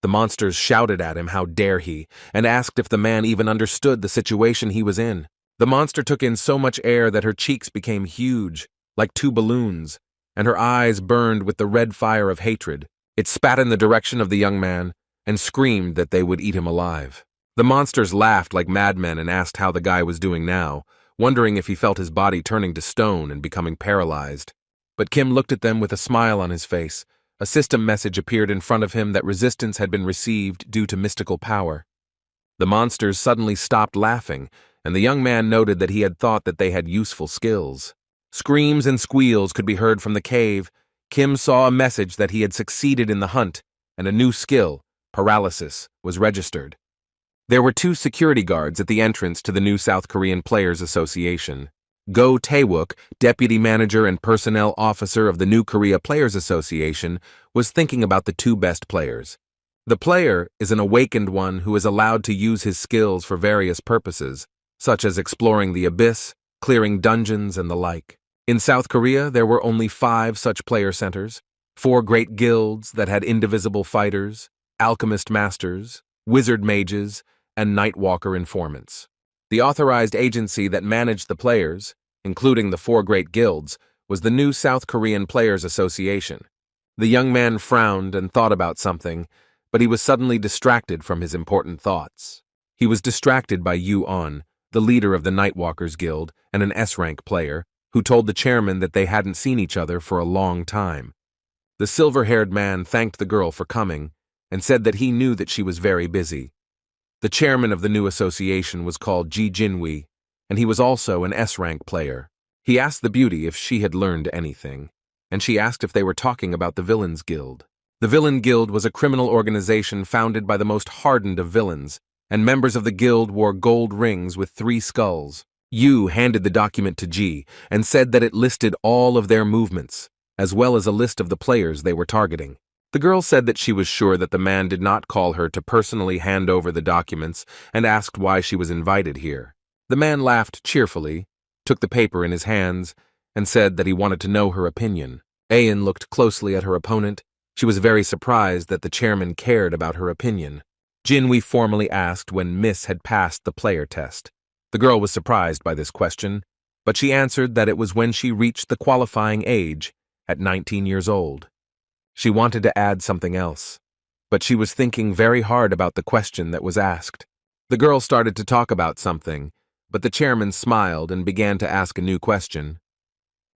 The monsters shouted at him how dare he, and asked if the man even understood the situation he was in. The monster took in so much air that her cheeks became huge, like two balloons, and her eyes burned with the red fire of hatred. It spat in the direction of the young man and screamed that they would eat him alive. The monsters laughed like madmen and asked how the guy was doing now, wondering if he felt his body turning to stone and becoming paralyzed. But Kim looked at them with a smile on his face. A system message appeared in front of him that resistance had been received due to mystical power. The monsters suddenly stopped laughing, and the young man noted that he had thought that they had useful skills. Screams and squeals could be heard from the cave. Kim saw a message that he had succeeded in the hunt, and a new skill, paralysis, was registered. There were 2 security guards at the entrance to the new South Korean Players Association. Go Tae-wook, deputy manager and personnel officer of the New Korea Players Association, was thinking about the 2 best players. The player is an awakened one who is allowed to use his skills for various purposes, such as exploring the abyss, clearing dungeons, and the like. In South Korea, there were only 5 such player centers, 4 great guilds that had indivisible fighters, alchemist masters, wizard mages, and nightwalker informants. The authorized agency that managed the players, including the 4 great guilds, was the new South Korean Players Association. The young man frowned and thought about something, but he was suddenly distracted from his important thoughts. He was distracted by Yu-on, the leader of the Nightwalkers Guild and an S-rank player, who told the chairman that they hadn't seen each other for a long time. The silver-haired man thanked the girl for coming and said that he knew that she was very busy. The chairman of the new association was called Ji Jinwi, and he was also an S-rank player. He asked the beauty if she had learned anything, and she asked if they were talking about the Villains Guild. The Villain Guild was a criminal organization founded by the most hardened of villains, and members of the guild wore gold rings with 3 skulls. Yu handed the document to Ji and said that it listed all of their movements, as well as a list of the players they were targeting. The girl said that she was sure that the man did not call her to personally hand over the documents and asked why she was invited here. The man laughed cheerfully, took the paper in his hands, and said that he wanted to know her opinion. Ayan looked closely at her opponent. She was very surprised that the chairman cared about her opinion. Jinwi formally asked when Miss had passed the player test. The girl was surprised by this question, but she answered that it was when she reached the qualifying age, at 19 years old. She wanted to add something else, but she was thinking very hard about the question that was asked. The girl started to talk about something, but the chairman smiled and began to ask a new question.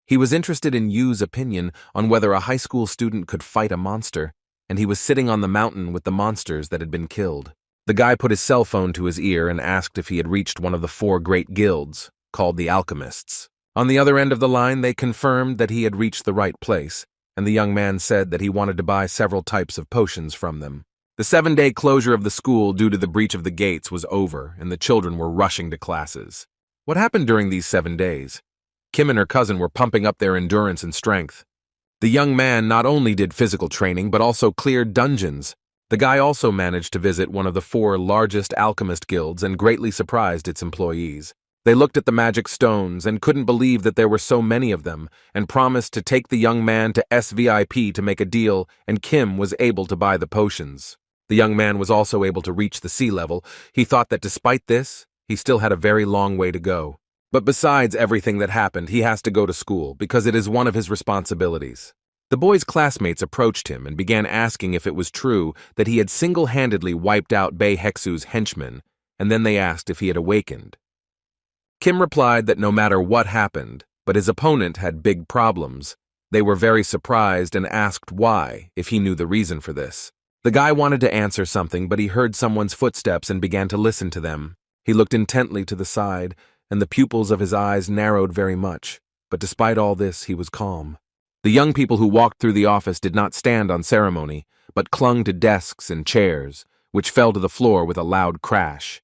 He was interested in Yu's opinion on whether a high school student could fight a monster, and he was sitting on the mountain with the monsters that had been killed. The guy put his cell phone to his ear and asked if he had reached one of the 4 great guilds, called the Alchemists. On the other end of the line, they confirmed that he had reached the right place, and the young man said that he wanted to buy several types of potions from them. The 7-day closure of the school due to the breach of the gates was over, and the children were rushing to classes. What happened during these 7 days? Kim and her cousin were pumping up their endurance and strength. The young man not only did physical training, but also cleared dungeons. The guy also managed to visit one of the 4 largest alchemist guilds and greatly surprised its employees. They looked at the magic stones and couldn't believe that there were so many of them, and promised to take the young man to SVIP to make a deal, and Kim was able to buy the potions. The young man was also able to reach the sea level. He thought that despite this, he still had a very long way to go. But besides everything that happened, he has to go to school because it is one of his responsibilities. The boy's classmates approached him and began asking if it was true that he had single-handedly wiped out Bae Heksu's henchmen, and then they asked if he had awakened. Kim replied that no matter what happened, but his opponent had big problems. They were very surprised and asked why, if he knew the reason for this. The guy wanted to answer something, but he heard someone's footsteps and began to listen to them. He looked intently to the side, and the pupils of his eyes narrowed very much, but despite all this, he was calm. The young people who walked through the office did not stand on ceremony, but clung to desks and chairs, which fell to the floor with a loud crash.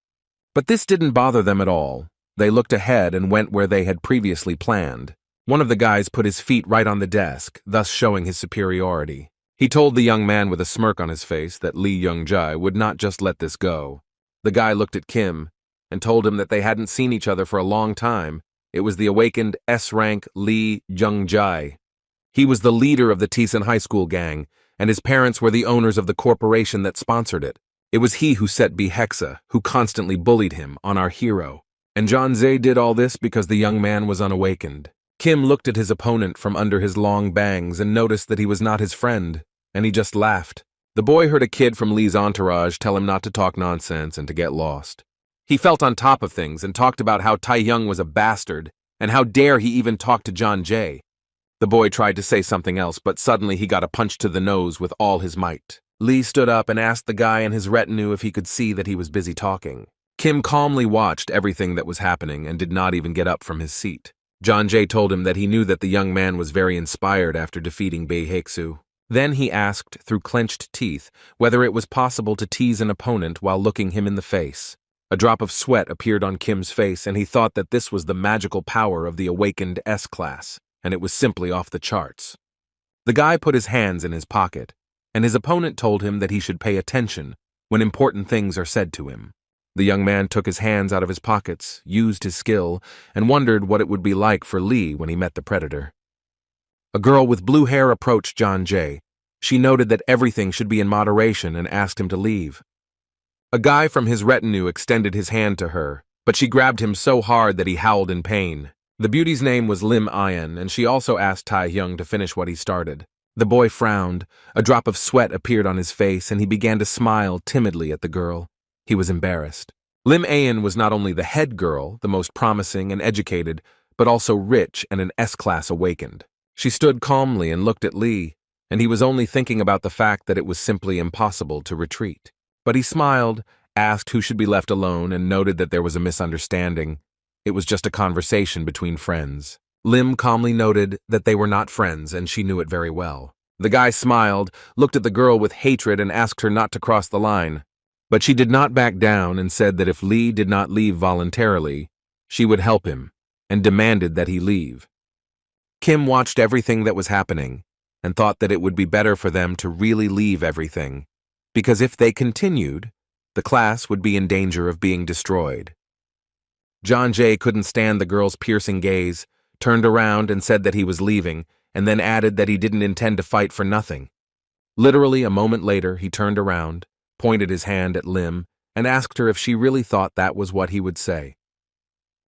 But this didn't bother them at all. They looked ahead and went where they had previously planned. One of the guys put his feet right on the desk, thus showing his superiority. He told the young man with a smirk on his face that Lee Young-jae would not just let this go. The guy looked at Kim and told him that they hadn't seen each other for a long time. It was the awakened S-Rank Lee Young-jae. He was the leader of the Tisan High School gang, and his parents were the owners of the corporation that sponsored it. It was he who set B Hexa, who constantly bullied him, on our hero. And John Zay did all this because the young man was unawakened. Kim looked at his opponent from under his long bangs and noticed that he was not his friend, and he just laughed. The boy heard a kid from Lee's entourage tell him not to talk nonsense and to get lost. He felt on top of things and talked about how Tae-hyung was a bastard, and how dare he even talk to John Jae. The boy tried to say something else, but suddenly he got a punch to the nose with all his might. Lee stood up and asked the guy and his retinue if he could see that he was busy talking. Kim calmly watched everything that was happening and did not even get up from his seat. John Jae told him that he knew that the young man was very inspired after defeating Bae Heksu. Then he asked, through clenched teeth, whether it was possible to tease an opponent while looking him in the face. A drop of sweat appeared on Kim's face, and he thought that this was the magical power of the awakened S-class, and it was simply off the charts. The guy put his hands in his pocket, and his opponent told him that he should pay attention when important things are said to him. The young man took his hands out of his pockets, used his skill, and wondered what it would be like for Lee when he met the predator. A girl with blue hair approached John Jae. She noted that everything should be in moderation and asked him to leave. A guy from his retinue extended his hand to her, but she grabbed him so hard that he howled in pain. The beauty's name was Lim Ayan, and she also asked Tae-hyung to finish what he started. The boy frowned. A drop of sweat appeared on his face, and he began to smile timidly at the girl. He was embarrassed. Lim Ayan was not only the head girl, the most promising and educated, but also rich and an S-class awakened. She stood calmly and looked at Lee, and he was only thinking about the fact that it was simply impossible to retreat. But he smiled, asked who should be left alone, and noted that there was a misunderstanding. It was just a conversation between friends. Lim calmly noted that they were not friends, and she knew it very well. The guy smiled, looked at the girl with hatred, and asked her not to cross the line. But she did not back down and said that if Lee did not leave voluntarily, she would help him, and demanded that he leave. Kim watched everything that was happening, and thought that it would be better for them to really leave everything, because if they continued, the class would be in danger of being destroyed. John Jae couldn't stand the girl's piercing gaze, turned around and said that he was leaving, and then added that he didn't intend to fight for nothing. Literally a moment later, he turned around, pointed his hand at Lim, and asked her if she really thought that was what he would say.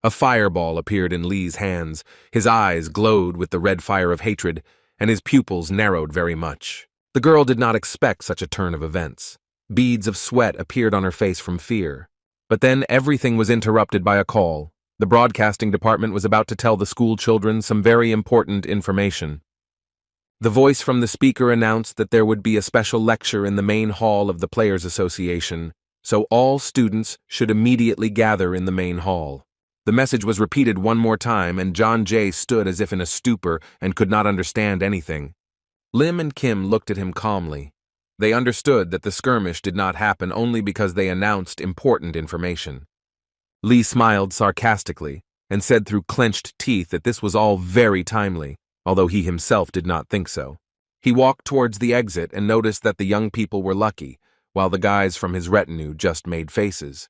A fireball appeared in Lee's hands. His eyes glowed with the red fire of hatred, and his pupils narrowed very much. The girl did not expect such a turn of events. Beads of sweat appeared on her face from fear. But then everything was interrupted by a call. The broadcasting department was about to tell the school children some very important information. The voice from the speaker announced that there would be a special lecture in the main hall of the Players Association, so all students should immediately gather in the main hall. The message was repeated one more time, and John Jae stood as if in a stupor and could not understand anything. Lim and Kim looked at him calmly. They understood that the skirmish did not happen only because they announced important information. Lee smiled sarcastically and said through clenched teeth that this was all very timely, although he himself did not think so. He walked towards the exit and noticed that the young people were lucky, while the guys from his retinue just made faces.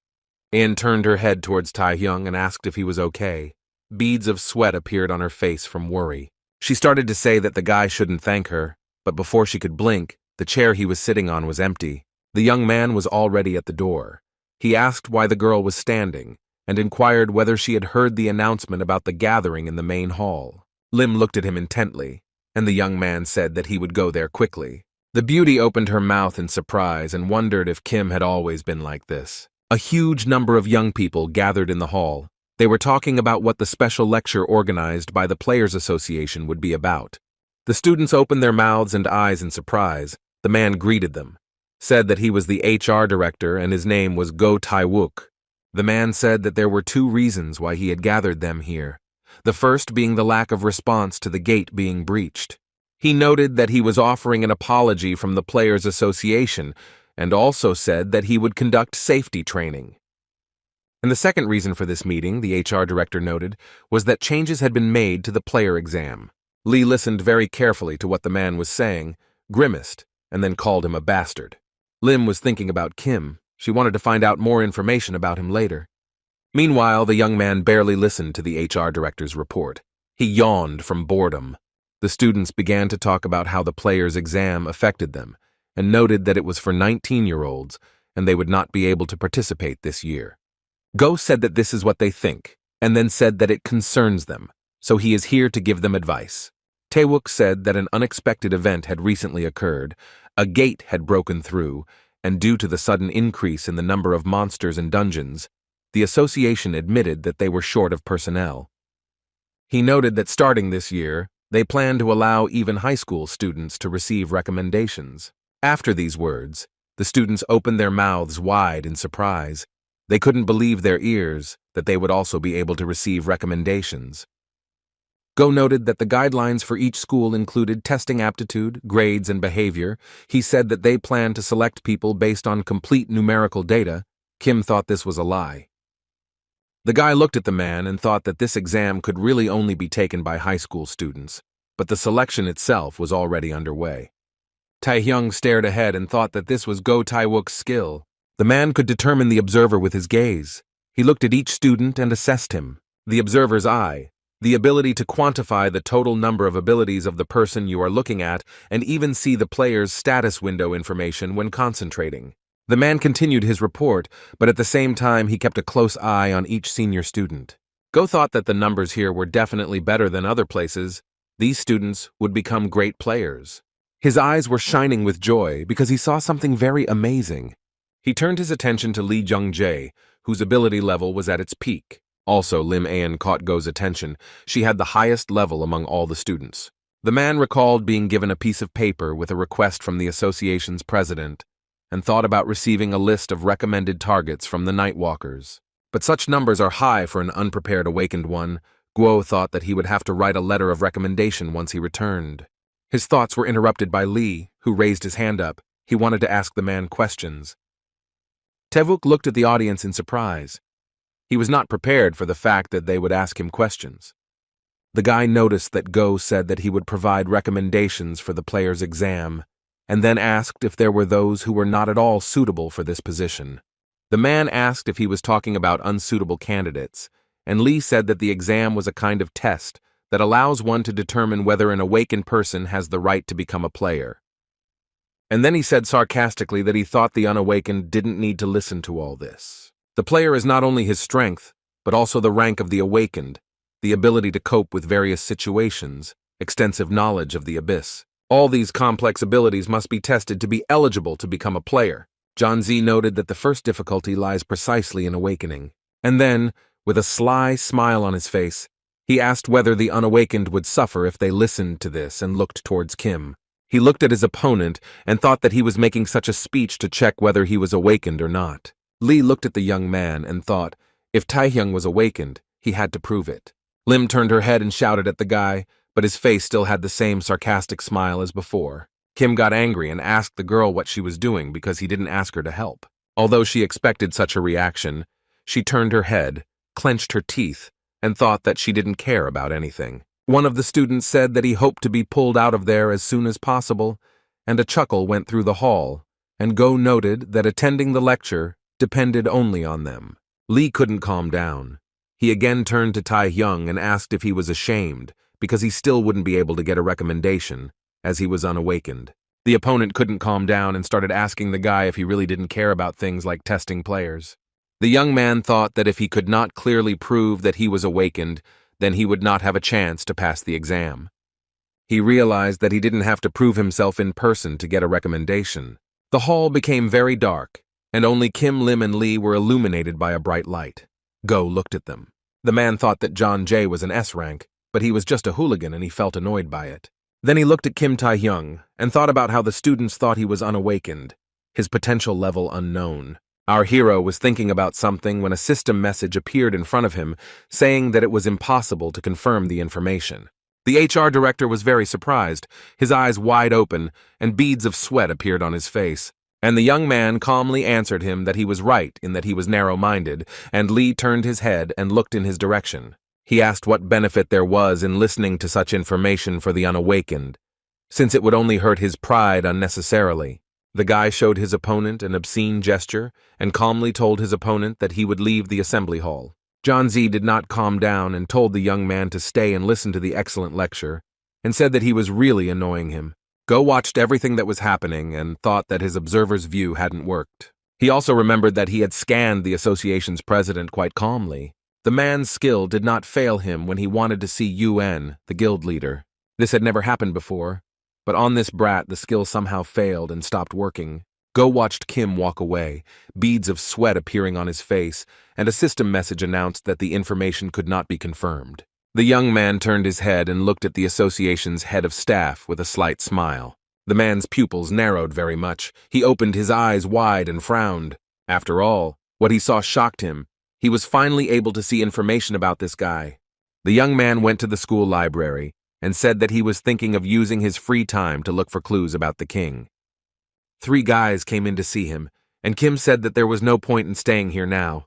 Anne turned her head towards Tae-hyung and asked if he was okay. Beads of sweat appeared on her face from worry. She started to say that the guy shouldn't thank her, but before she could blink, the chair he was sitting on was empty. The young man was already at the door. He asked why the girl was standing, and inquired whether she had heard the announcement about the gathering in the main hall. Lim looked at him intently, and the young man said that he would go there quickly. The beauty opened her mouth in surprise and wondered if Kim had always been like this. A huge number of young people gathered in the hall. They were talking about what the special lecture organized by the Players Association would be about. The students opened their mouths and eyes in surprise. The man greeted them, said that he was the HR director and his name was Go Tai-wook. The man said that there were 2 reasons why he had gathered them here, the first being the lack of response to the gate being breached. He noted that he was offering an apology from the Players Association and also said that he would conduct safety training. And the second reason for this meeting, the HR director noted, was that changes had been made to the player exam. Lee listened very carefully to what the man was saying, grimaced, and then called him a bastard. Lim was thinking about Kim. She wanted to find out more information about him later. Meanwhile, the young man barely listened to the HR director's report. He yawned from boredom. The students began to talk about how the player's exam affected them, and noted that it was for 19-year-olds, and they would not be able to participate this year. Go said that this is what they think, and then said that it concerns them, so he is here to give them advice. Taewook said that an unexpected event had recently occurred, a gate had broken through, and due to the sudden increase in the number of monsters and dungeons, the association admitted that they were short of personnel. He noted that starting this year, they plan to allow even high school students to receive recommendations. After these words, the students opened their mouths wide in surprise. They couldn't believe their ears that they would also be able to receive recommendations. Go noted that the guidelines for each school included testing aptitude, grades, and behavior. He said that they planned to select people based on complete numerical data. Kim thought this was a lie. The guy looked at the man and thought that this exam could really only be taken by high school students, but the selection itself was already underway. Taehyung stared ahead and thought that this was Go Taewook's skill. The man could determine the observer with his gaze. He looked at each student and assessed him. The observer's eye, the ability to quantify the total number of abilities of the person you are looking at and even see the player's status window information when concentrating. The man continued his report, but at the same time he kept a close eye on each senior student. Go thought that the numbers here were definitely better than other places. These students would become great players. His eyes were shining with joy because he saw something very amazing. He turned his attention to Lee Jung-jae, whose ability level was at its peak. Also, Lim Aeun caught Go's attention. She had the highest level among all the students. The man recalled being given a piece of paper with a request from the association's president, and thought about receiving a list of recommended targets from the Nightwalkers. But such numbers are high for an unprepared awakened one. Guo thought that he would have to write a letter of recommendation once he returned. His thoughts were interrupted by Lee, who raised his hand up. He wanted to ask the man questions. Taewook looked at the audience in surprise. He was not prepared for the fact that they would ask him questions. The guy noticed that Go said that he would provide recommendations for the player's exam, and then asked if there were those who were not at all suitable for this position. The man asked if he was talking about unsuitable candidates, and Lee said that the exam was a kind of test that allows one to determine whether an awakened person has the right to become a player. And then he said sarcastically that he thought the unawakened didn't need to listen to all this. The player is not only his strength, but also the rank of the awakened, the ability to cope with various situations, extensive knowledge of the abyss. All these complex abilities must be tested to be eligible to become a player. John Z noted that the first difficulty lies precisely in awakening. And then, with a sly smile on his face, he asked whether the unawakened would suffer if they listened to this and looked towards Kim. He looked at his opponent and thought that he was making such a speech to check whether he was awakened or not. Lee looked at the young man and thought, if Taehyung was awakened, he had to prove it. Lim turned her head and shouted at the guy, but his face still had the same sarcastic smile as before. Kim got angry and asked the girl what she was doing because he didn't ask her to help. Although she expected such a reaction, she turned her head, clenched her teeth, and thought that she didn't care about anything. One of the students said that he hoped to be pulled out of there as soon as possible, and a chuckle went through the hall, and Go noted that attending the lecture depended only on them. Lee couldn't calm down. He again turned to Taehyung and asked if he was ashamed, because he still wouldn't be able to get a recommendation, as he was unawakened. The opponent couldn't calm down and started asking the guy if he really didn't care about things like testing players. The young man thought that if he could not clearly prove that he was awakened, then he would not have a chance to pass the exam. He realized that he didn't have to prove himself in person to get a recommendation. The hall became very dark, and only Kim, Lim, and Lee were illuminated by a bright light. Go looked at them. The man thought that John Jay was an S-Rank, but he was just a hooligan and he felt annoyed by it. Then he looked at Kim Taehyung and thought about how the students thought he was unawakened, his potential level unknown. Our hero was thinking about something when a system message appeared in front of him saying that it was impossible to confirm the information. The HR director was very surprised, his eyes wide open, and beads of sweat appeared on his face. And the young man calmly answered him that he was right in that he was narrow-minded, and Lee turned his head and looked in his direction. He asked what benefit there was in listening to such information for the unawakened, since it would only hurt his pride unnecessarily. The guy showed his opponent an obscene gesture and calmly told his opponent that he would leave the assembly hall. John Z did not calm down and told the young man to stay and listen to the excellent lecture, and said that he was really annoying him. Go watched everything that was happening and thought that his observer's view hadn't worked. He also remembered that he had scanned the association's president quite calmly. The man's skill did not fail him when he wanted to see UN, the guild leader. This had never happened before, but on this brat the skill somehow failed and stopped working. Go watched Kim walk away, beads of sweat appearing on his face, and a system message announced that the information could not be confirmed. The young man turned his head and looked at the association's head of staff with a slight smile. The man's pupils narrowed very much. He opened his eyes wide and frowned. After all, what he saw shocked him. He was finally able to see information about this guy. The young man went to the school library and said that he was thinking of using his free time to look for clues about the king. 3 guys came in to see him, and Kim said that there was no point in staying here now.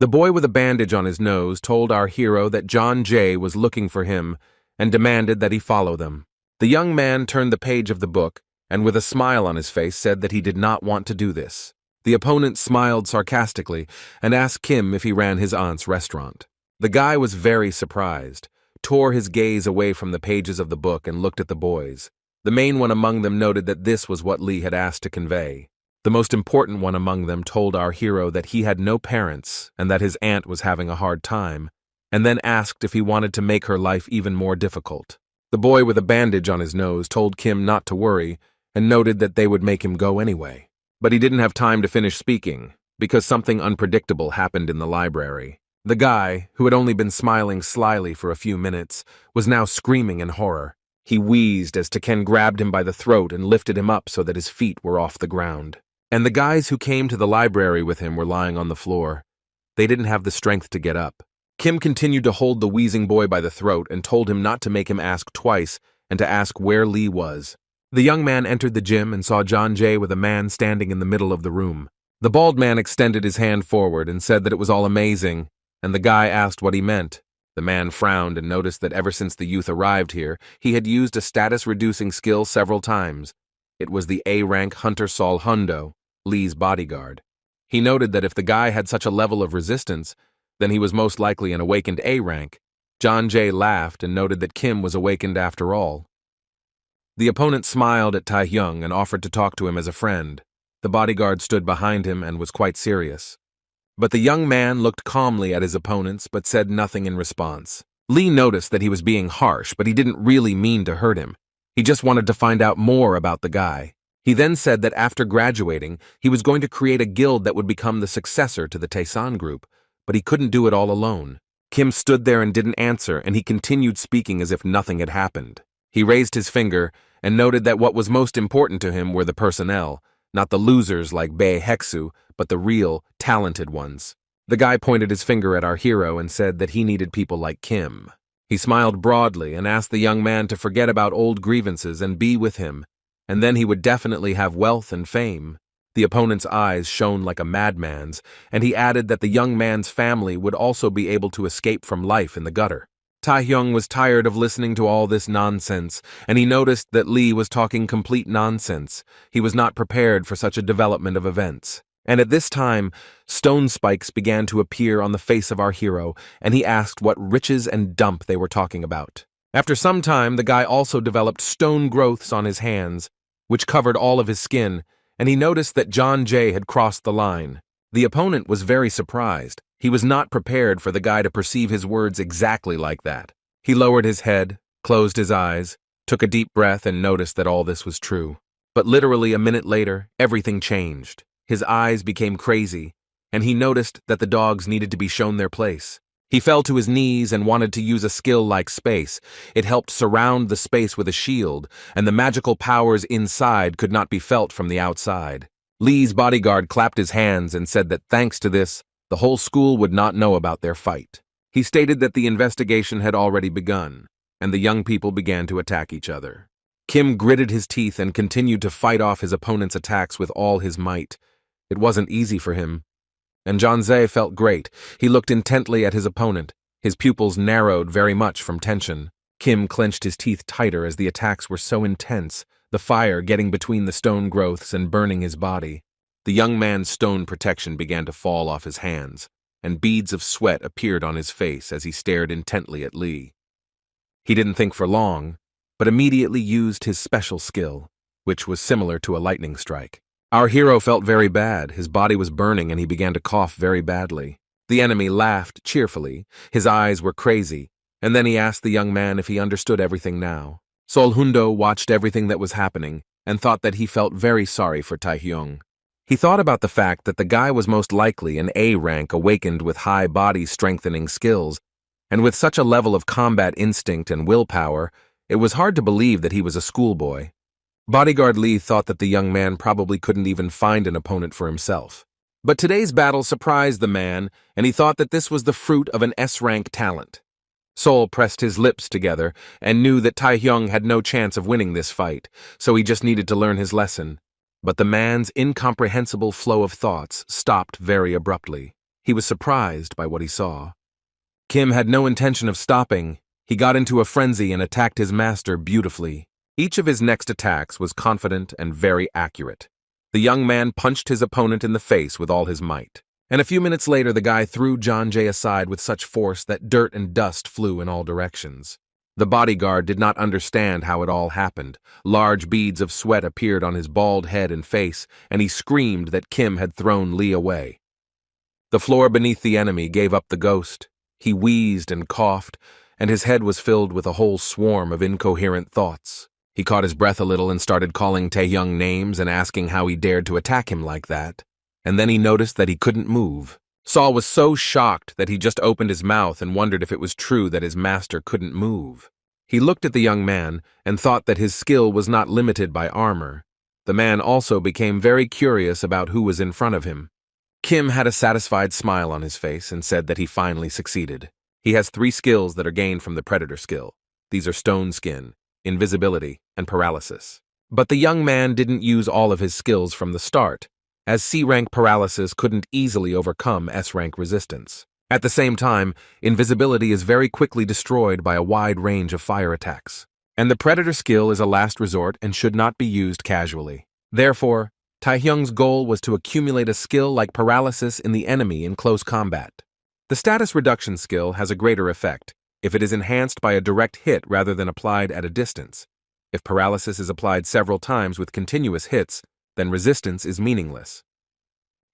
The boy with a bandage on his nose told our hero that John J. was looking for him and demanded that he follow them. The young man turned the page of the book and with a smile on his face said that he did not want to do this. The opponent smiled sarcastically and asked Kim if he ran his aunt's restaurant. The guy was very surprised, tore his gaze away from the pages of the book and looked at the boys. The main one among them noted that this was what Lee had asked to convey. The most important one among them told our hero that he had no parents and that his aunt was having a hard time, and then asked if he wanted to make her life even more difficult. The boy with a bandage on his nose told Kim not to worry and noted that they would make him go anyway. But he didn't have time to finish speaking because something unpredictable happened in the library. The guy, who had only been smiling slyly for a few minutes, was now screaming in horror. He wheezed as Taken grabbed him by the throat and lifted him up so that his feet were off the ground. And the guys who came to the library with him were lying on the floor. They didn't have the strength to get up. Kim continued to hold the wheezing boy by the throat and told him not to make him ask twice and to ask where Lee was. The young man entered the gym and saw John J. with a man standing in the middle of the room. The bald man extended his hand forward and said that it was all amazing, and the guy asked what he meant. The man frowned and noticed that ever since the youth arrived here, he had used a status-reducing skill several times. It was the A-rank Hunter Sol Hundo, Lee's bodyguard. He noted that if the guy had such a level of resistance, then he was most likely an awakened A-rank. John J. laughed and noted that Kim was awakened after all. The opponent smiled at Tae-hyung and offered to talk to him as a friend. The bodyguard stood behind him and was quite serious. But the young man looked calmly at his opponents but said nothing in response. Lee noticed that he was being harsh, but he didn't really mean to hurt him. He just wanted to find out more about the guy. He then said that after graduating, he was going to create a guild that would become the successor to the Taesan group, but he couldn't do it all alone. Kim stood there and didn't answer, and he continued speaking as if nothing had happened. He raised his finger and noted that what was most important to him were the personnel, not the losers like Bae Heksu, but the real, talented ones. The guy pointed his finger at our hero and said that he needed people like Kim. He smiled broadly and asked the young man to forget about old grievances and be with him, and then he would definitely have wealth and fame. The opponent's eyes shone like a madman's, and he added that the young man's family would also be able to escape from life in the gutter. Tae-hyung was tired of listening to all this nonsense, and he noticed that Lee was talking complete nonsense. He was not prepared for such a development of events. And at this time, stone spikes began to appear on the face of our hero, and he asked what riches and dump they were talking about. After some time, the guy also developed stone growths on his hands, which covered all of his skin, and he noticed that John J. had crossed the line. The opponent was very surprised. He was not prepared for the guy to perceive his words exactly like that. He lowered his head, closed his eyes, took a deep breath, and noticed that all this was true. But literally a minute later, everything changed. His eyes became crazy, and he noticed that the dogs needed to be shown their place. He fell to his knees and wanted to use a skill like space. It helped surround the space with a shield, and the magical powers inside could not be felt from the outside. Lee's bodyguard clapped his hands and said that thanks to this, the whole school would not know about their fight. He stated that the investigation had already begun, and the young people began to attack each other. Kim gritted his teeth and continued to fight off his opponent's attacks with all his might. It wasn't easy for him. And Janze felt great. He looked intently at his opponent. His pupils narrowed very much from tension. Kim clenched his teeth tighter as the attacks were so intense, the fire getting between the stone growths and burning his body. The young man's stone protection began to fall off his hands, and beads of sweat appeared on his face as he stared intently at Lee. He didn't think for long, but immediately used his special skill, which was similar to a lightning strike. Our hero felt very bad. His body was burning and he began to cough very badly. The enemy laughed cheerfully. His eyes were crazy, and then he asked the young man if he understood everything now. Solhundo watched everything that was happening and thought that he felt very sorry for Taehyung. He thought about the fact that the guy was most likely an A rank awakened with high body strengthening skills, and with such a level of combat instinct and willpower, it was hard to believe that he was a schoolboy. Bodyguard Lee thought that the young man probably couldn't even find an opponent for himself. But today's battle surprised the man, and he thought that this was the fruit of an S-rank talent. Sol pressed his lips together and knew that Taehyung had no chance of winning this fight, so he just needed to learn his lesson. But the man's incomprehensible flow of thoughts stopped very abruptly. He was surprised by what he saw. Kim had no intention of stopping. He got into a frenzy and attacked his master beautifully. Each of his next attacks was confident and very accurate. The young man punched his opponent in the face with all his might. And a few minutes later, the guy threw John Jay aside with such force that dirt and dust flew in all directions. The bodyguard did not understand how it all happened. Large beads of sweat appeared on his bald head and face, and he screamed that Kim had thrown Lee away. The floor beneath the enemy gave up the ghost. He wheezed and coughed, and his head was filled with a whole swarm of incoherent thoughts. He caught his breath a little and started calling Taehyung names and asking how he dared to attack him like that. And then he noticed that he couldn't move. Saul was so shocked that he just opened his mouth and wondered if it was true that his master couldn't move. He looked at the young man and thought that his skill was not limited by armor. The man also became very curious about who was in front of him. Kim had a satisfied smile on his face and said that he finally succeeded. He has 3 skills that are gained from the predator skill. These are stone skin, invisibility, and paralysis. But the young man didn't use all of his skills from the start, as C-rank paralysis couldn't easily overcome S-rank resistance. At the same time, invisibility is very quickly destroyed by a wide range of fire attacks. And the predator skill is a last resort and should not be used casually. Therefore, Taehyung's goal was to accumulate a skill like paralysis in the enemy in close combat. The status reduction skill has a greater effect if it is enhanced by a direct hit rather than applied at a distance. If paralysis is applied several times with continuous hits, then resistance is meaningless.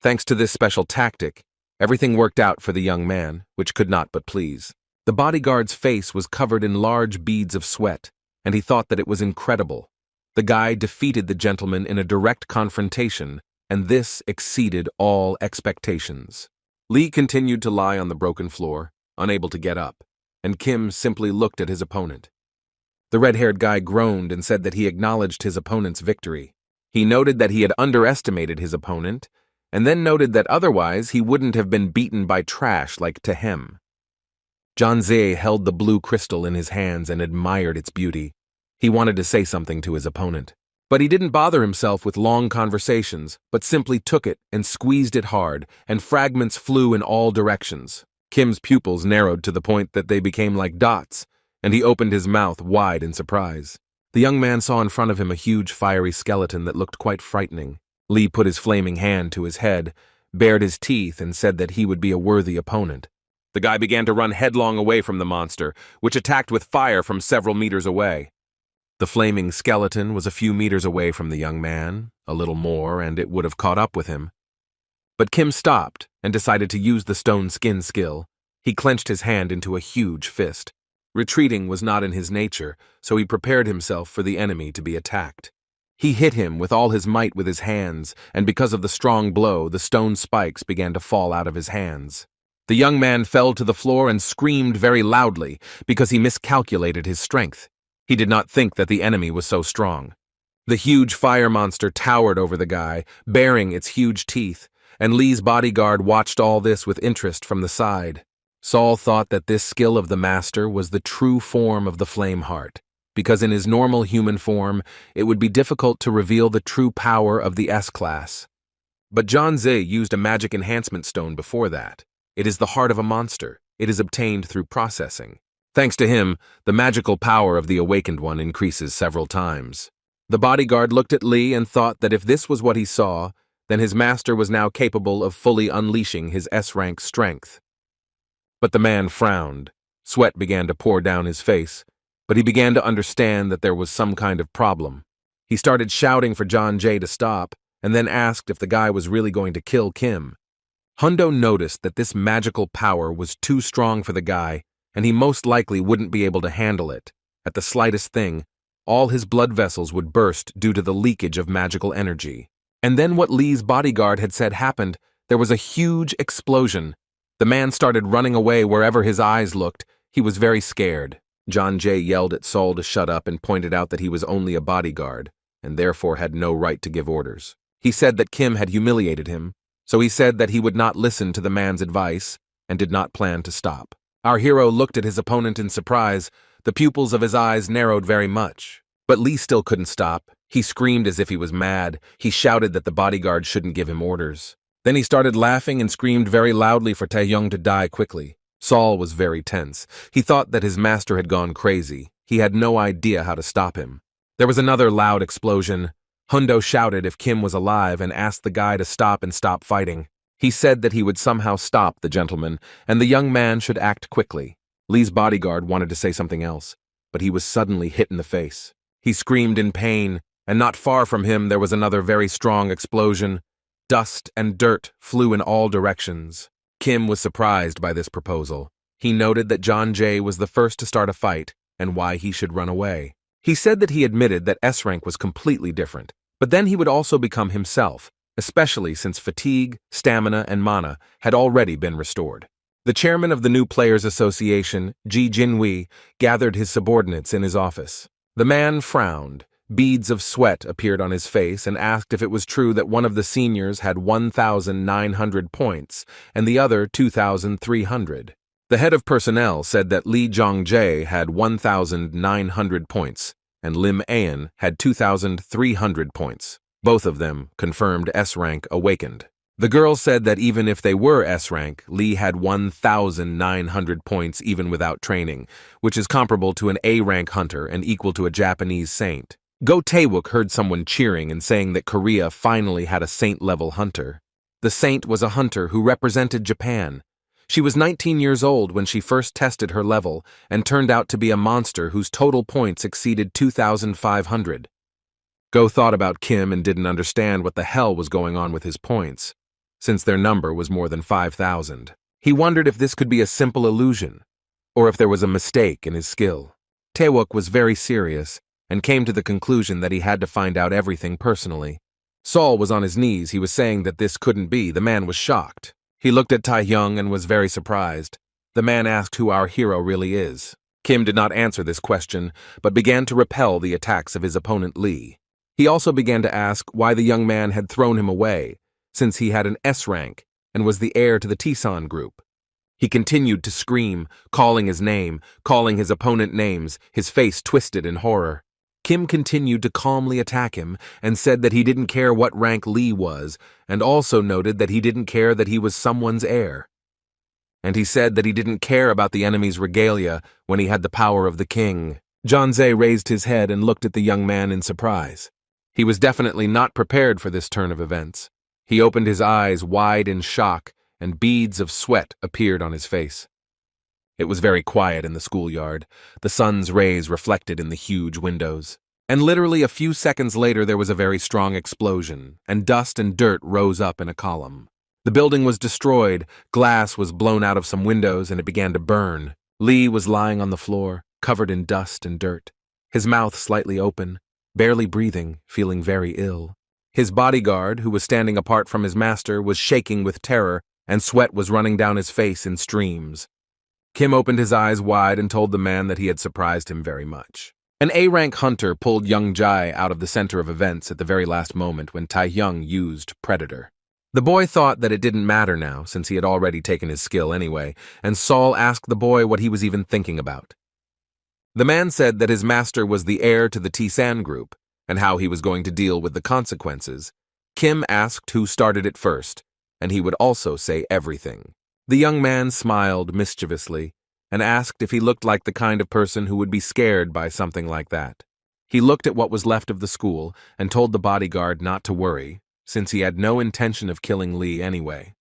Thanks to this special tactic, everything worked out for the young man, which could not but please. The bodyguard's face was covered in large beads of sweat, and he thought that it was incredible. The guy defeated the gentleman in a direct confrontation, and this exceeded all expectations. Lee continued to lie on the broken floor, unable to get up, and Kim simply looked at his opponent. The red-haired guy groaned and said that he acknowledged his opponent's victory. He noted that he had underestimated his opponent, and then noted that otherwise he wouldn't have been beaten by trash like Tehem. Janze held the blue crystal in his hands and admired its beauty. He wanted to say something to his opponent, but he didn't bother himself with long conversations, but simply took it and squeezed it hard, and fragments flew in all directions. Kim's pupils narrowed to the point that they became like dots, and he opened his mouth wide in surprise. The young man saw in front of him a huge fiery skeleton that looked quite frightening. Lee put his flaming hand to his head, bared his teeth, and said that he would be a worthy opponent. The guy began to run headlong away from the monster, which attacked with fire from several meters away. The flaming skeleton was a few meters away from the young man, a little more, and it would have caught up with him. But Kim stopped and decided to use the stone skin skill. He clenched his hand into a huge fist. Retreating was not in his nature, so he prepared himself for the enemy to be attacked. He hit him with all his might with his hands, and because of the strong blow, the stone spikes began to fall out of his hands. The young man fell to the floor and screamed very loudly because he miscalculated his strength. He did not think that the enemy was so strong. The huge fire monster towered over the guy, baring its huge teeth, and Lee's bodyguard watched all this with interest from the side. Saul thought that this skill of the master was the true form of the flame heart. because in his normal human form, it would be difficult to reveal the true power of the S-class. But Zhe used a magic enhancement stone before that. It is the heart of a monster. It is obtained through processing. Thanks to him, the magical power of the awakened one increases several times. The bodyguard looked at Li and thought that if this was what he saw, then his master was now capable of fully unleashing his S-rank strength. But the man frowned. Sweat began to pour down his face, but he began to understand that there was some kind of problem. He started shouting for Jay to stop, and then asked if the guy was really going to kill Kim. Hundo noticed that this magical power was too strong for the guy, and he most likely wouldn't be able to handle it. At the slightest thing, all his blood vessels would burst due to the leakage of magical energy. And then what Li's bodyguard had said happened. There was a huge explosion. The man started running away wherever his eyes looked. He was very scared. Jay yelled at Saul to shut up and pointed out that he was only a bodyguard, and therefore had no right to give orders. He said that Kim had humiliated him, so he said that he would not listen to the man's advice and did not plan to stop. Our hero looked at his opponent in surprise. The pupils of his eyes narrowed very much. But Li still couldn't stop. He screamed as if he was mad. He shouted that the bodyguard shouldn't give him orders. Then he started laughing and screamed very loudly for Taeyong to die quickly. Saul was very tense. He thought that his master had gone crazy. He had no idea how to stop him. There was another loud explosion. Hundo shouted if Kim was alive and asked the guy to stop and stop fighting. He said that he would somehow stop the gentleman, and the young man should act quickly. Li's bodyguard wanted to say something else, but he was suddenly hit in the face. He screamed in pain, and not far from him there was another very strong explosion. Dust and dirt flew in all directions. Kim was surprised by this proposal. He noted that Jay was the first to start a fight, and why he should run away. He said that he admitted that S-rank was completely different, but then he would also become himself, especially since fatigue, stamina, and mana had already been restored. The chairman of the New Players Association, Ji Jinhui, gathered his subordinates in his office. The man frowned. Beads of sweat appeared on his face and asked if it was true that one of the seniors had 1,900 points and the other 2,300. The head of personnel said that Li Zhongjae had 1,900 points and Lim Ayan had 2,300 points. Both of them confirmed S-rank awakened. The girl said that even if they were S-rank, Li had 1,900 points even without training, which is comparable to an A-rank hunter and equal to a Japanese saint. Go Taewook heard someone cheering and saying that Korea finally had a saint-level hunter. The saint was a hunter who represented Japan. She was 19 years old when she first tested her level and turned out to be a monster whose total points exceeded 2,500. Go thought about Kim and didn't understand what the hell was going on with his points, since their number was more than 5,000. He wondered if this could be a simple illusion, or if there was a mistake in his skill. Taewook was very serious and came to the conclusion that he had to find out everything personally. Saul was on his knees. He was saying that this couldn't be. The man was shocked. He looked at Taehyung and was very surprised. The man asked who our hero really is. Kim did not answer this question, but began to repel the attacks of his opponent Li. He also began to ask why the young man had thrown him away, since he had an S-rank and was the heir to the Tisan group. He continued to scream, calling his name, calling his opponent names, his face twisted in horror. Kim continued to calmly attack him and said that he didn't care what rank Li was, and also noted that he didn't care that he was someone's heir. And he said that he didn't care about the enemy's regalia when he had the power of the king. Zhe raised his head and looked at the young man in surprise. He was definitely not prepared for this turn of events. He opened his eyes wide in shock, and beads of sweat appeared on his face. It was very quiet in the schoolyard. The sun's rays reflected in the huge windows. And literally a few seconds later there was a very strong explosion, and dust and dirt rose up in a column. The building was destroyed, glass was blown out of some windows, and it began to burn. Li was lying on the floor, covered in dust and dirt, his mouth slightly open, barely breathing, feeling very ill. His bodyguard, who was standing apart from his master, was shaking with terror, and sweat was running down his face in streams. Kim opened his eyes wide and told the man that he had surprised him very much. An A-rank hunter pulled young Jai out of the center of events at the very last moment when Taehyung used Predator. The boy thought that it didn't matter now, since he had already taken his skill anyway, and Saul asked the boy what he was even thinking about. The man said that his master was the heir to the Tisan group, and how he was going to deal with the consequences. Kim asked who started it first, and he would also say everything. The young man smiled mischievously and asked if he looked like the kind of person who would be scared by something like that. He looked at what was left of the school and told the bodyguard not to worry, since he had no intention of killing Lee anyway.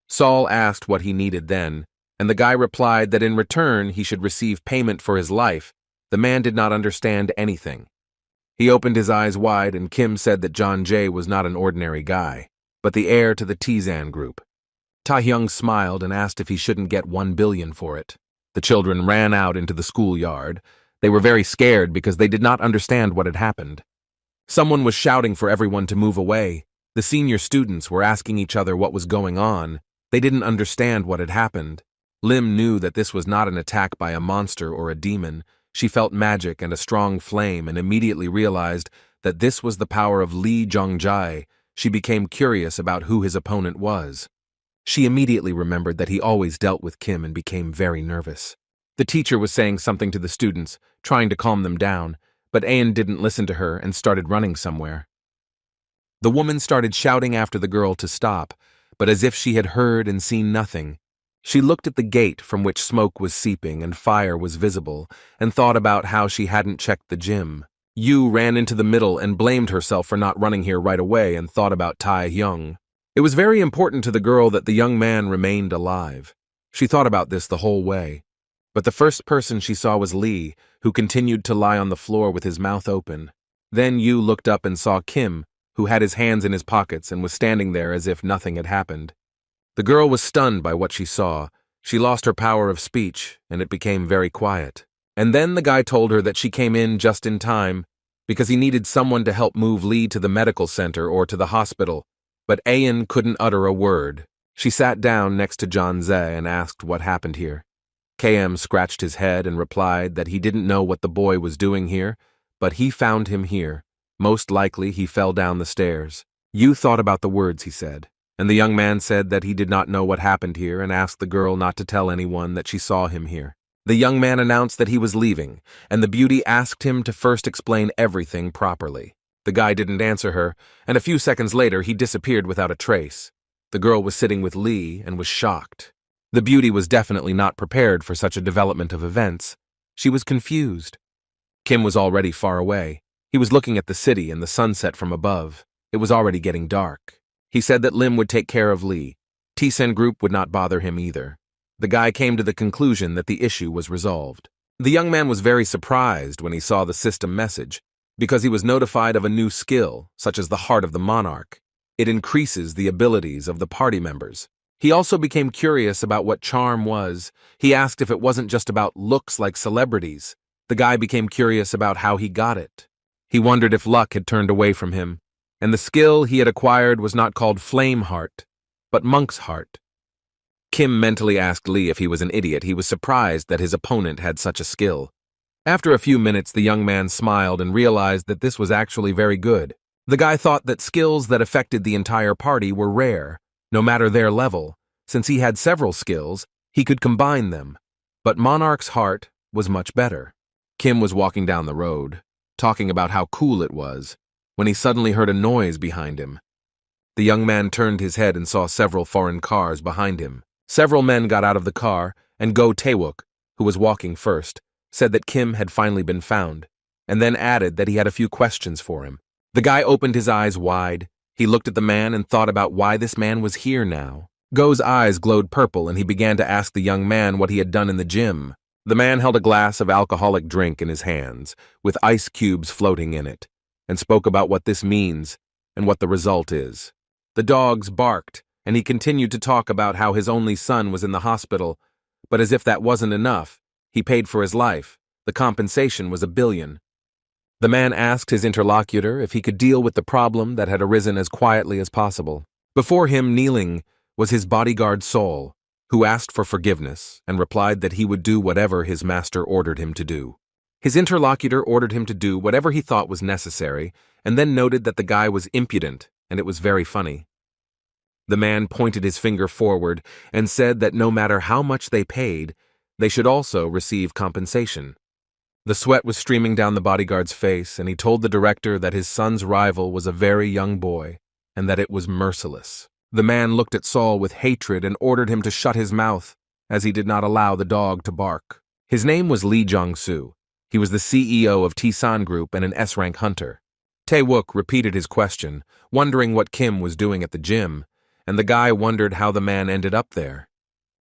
Saul asked what he needed then, and the guy replied that in return he should receive payment for his life. The man did not understand anything. He opened his eyes wide, and Kim said that John Jay was not an ordinary guy, but the heir to the Tisan group. Taehyung smiled and asked if he shouldn't get 1 billion for it. The children ran out into the schoolyard. They were very scared because they did not understand what had happened. Someone was shouting for everyone to move away. The senior students were asking each other what was going on. They didn't understand what had happened. Lim knew that this was not an attack by a monster or a demon. She felt magic and a strong flame and immediately realized that this was the power of Lee Jongjai. She became curious about who his opponent was. She immediately remembered that he always dealt with Kim and became very nervous. The teacher was saying something to the students, trying to calm them down, but Ayan didn't listen to her and started running somewhere. The woman started shouting after the girl to stop, but as if she had heard and seen nothing. She looked at the gate from which smoke was seeping and fire was visible, and thought about how she hadn't checked the gym. Yu ran into the middle and blamed herself for not running here right away and thought about Taehyung. It was very important to the girl that the young man remained alive. She thought about this the whole way. But the first person she saw was Lee, who continued to lie on the floor with his mouth open. Then Yu looked up and saw Kim, who had his hands in his pockets and was standing there as if nothing had happened. The girl was stunned by what she saw. She lost her power of speech, and it became very quiet. And then the guy told her that she came in just in time because he needed someone to help move Lee to the medical center or to the hospital. But Ayan couldn't utter a word. She sat down next to John Ze and asked what happened here. KM scratched his head and replied that he didn't know what the boy was doing here, but he found him here. Most likely he fell down the stairs. You thought about the words, he said. And the young man said that he did not know what happened here and asked the girl not to tell anyone that she saw him here. The young man announced that he was leaving, and the beauty asked him to first explain everything properly. The guy didn't answer her, and a few seconds later he disappeared without a trace. The girl was sitting with Lee and was shocked. The beauty was definitely not prepared for such a development of events. She was confused. Kim was already far away. He was looking at the city and the sunset from above. It was already getting dark. He said that Lim would take care of Lee. Tsen Group would not bother him either. The guy came to the conclusion that the issue was resolved. The young man was very surprised when he saw the system message, because he was notified of a new skill, such as the Heart of the Monarch. It increases the abilities of the party members. He also became curious about what charm was. He asked if it wasn't just about looks like celebrities. The guy became curious about how he got it. He wondered if luck had turned away from him, and the skill he had acquired was not called Flame Heart, but Monk's Heart. Kim mentally asked Lee if he was an idiot. He was surprised that his opponent had such a skill. After a few minutes, the young man smiled and realized that this was actually very good. The guy thought that skills that affected the entire party were rare, no matter their level. Since he had several skills, he could combine them. But Monarch's Heart was much better. Kim was walking down the road, talking about how cool it was, when he suddenly heard a noise behind him. The young man turned his head and saw several foreign cars behind him. Several men got out of the car, and Go Taewook, who was walking first, said that Kim had finally been found, and then added that he had a few questions for him. The guy opened his eyes wide. He looked at the man and thought about why this man was here now. Go's eyes glowed purple, and he began to ask the young man what he had done in the gym. The man held a glass of alcoholic drink in his hands, with ice cubes floating in it, and spoke about what this means and what the result is. The dogs barked, and he continued to talk about how his only son was in the hospital, but as if that wasn't enough, he paid for his life. The compensation was 1 billion. The man asked his interlocutor if he could deal with the problem that had arisen as quietly as possible. Before him, kneeling, was his bodyguard Saul, who asked for forgiveness and replied that he would do whatever his master ordered him to do. His interlocutor ordered him to do whatever he thought was necessary, and then noted that the guy was impudent, and it was very funny. The man pointed his finger forward and said that no matter how much they paid, they should also receive compensation. The sweat was streaming down the bodyguard's face, and he told the director that his son's rival was a very young boy, and that it was merciless. The man looked at Saul with hatred and ordered him to shut his mouth, as he did not allow the dog to bark. His name was Lee Jong-soo. He was the CEO of T-San Group and an S-Rank hunter. Tae-wook repeated his question, wondering what Kim was doing at the gym, and the guy wondered how the man ended up there.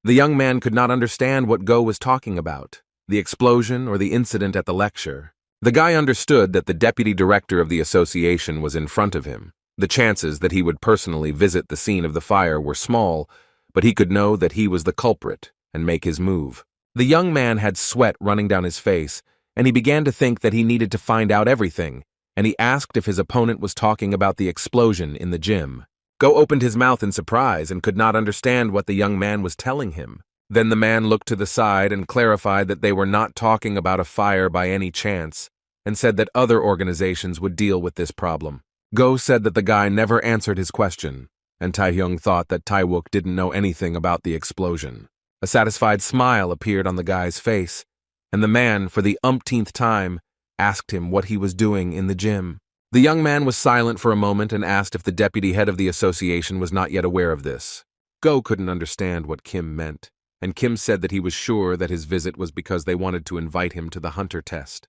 The young man could not understand what Go was talking about, the explosion or the incident at the lecture. The guy understood that the deputy director of the association was in front of him. The chances that he would personally visit the scene of the fire were small, but he could know that he was the culprit and make his move. The young man had sweat running down his face, and he began to think that he needed to find out everything, and he asked if his opponent was talking about the explosion in the gym. Go opened his mouth in surprise and could not understand what the young man was telling him. Then the man looked to the side and clarified that they were not talking about a fire by any chance, and said that other organizations would deal with this problem. Go said that the guy never answered his question, and Tae-hyung thought that Tae-wook didn't know anything about the explosion. A satisfied smile appeared on the guy's face, and the man, for the umpteenth time, asked him what he was doing in the gym. The young man was silent for a moment and asked if the deputy head of the association was not yet aware of this. Go couldn't understand what Kim meant, and Kim said that he was sure that his visit was because they wanted to invite him to the hunter test.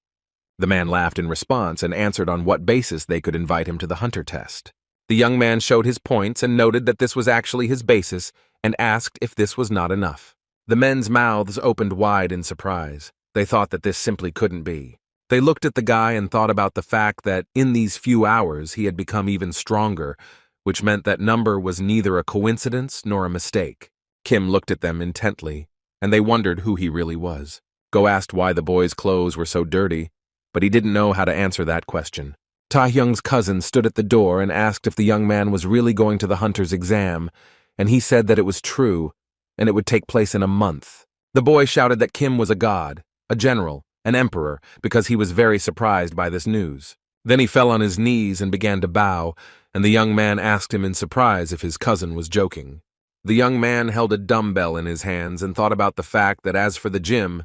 The man laughed in response and answered on what basis they could invite him to the hunter test. The young man showed his points and noted that this was actually his basis and asked if this was not enough. The men's mouths opened wide in surprise. They thought that this simply couldn't be. They looked at the guy and thought about the fact that in these few hours he had become even stronger, which meant that number was neither a coincidence nor a mistake. Kim looked at them intently, and they wondered who he really was. Go asked why the boy's clothes were so dirty, but he didn't know how to answer that question. Tae-hyung's cousin stood at the door and asked if the young man was really going to the hunter's exam, and he said that it was true, and it would take place in a month. The boy shouted that Kim was a god, a general, an emperor, because he was very surprised by this news. Then he fell on his knees and began to bow, and the young man asked him in surprise if his cousin was joking. The young man held a dumbbell in his hands and thought about the fact that as for the gym,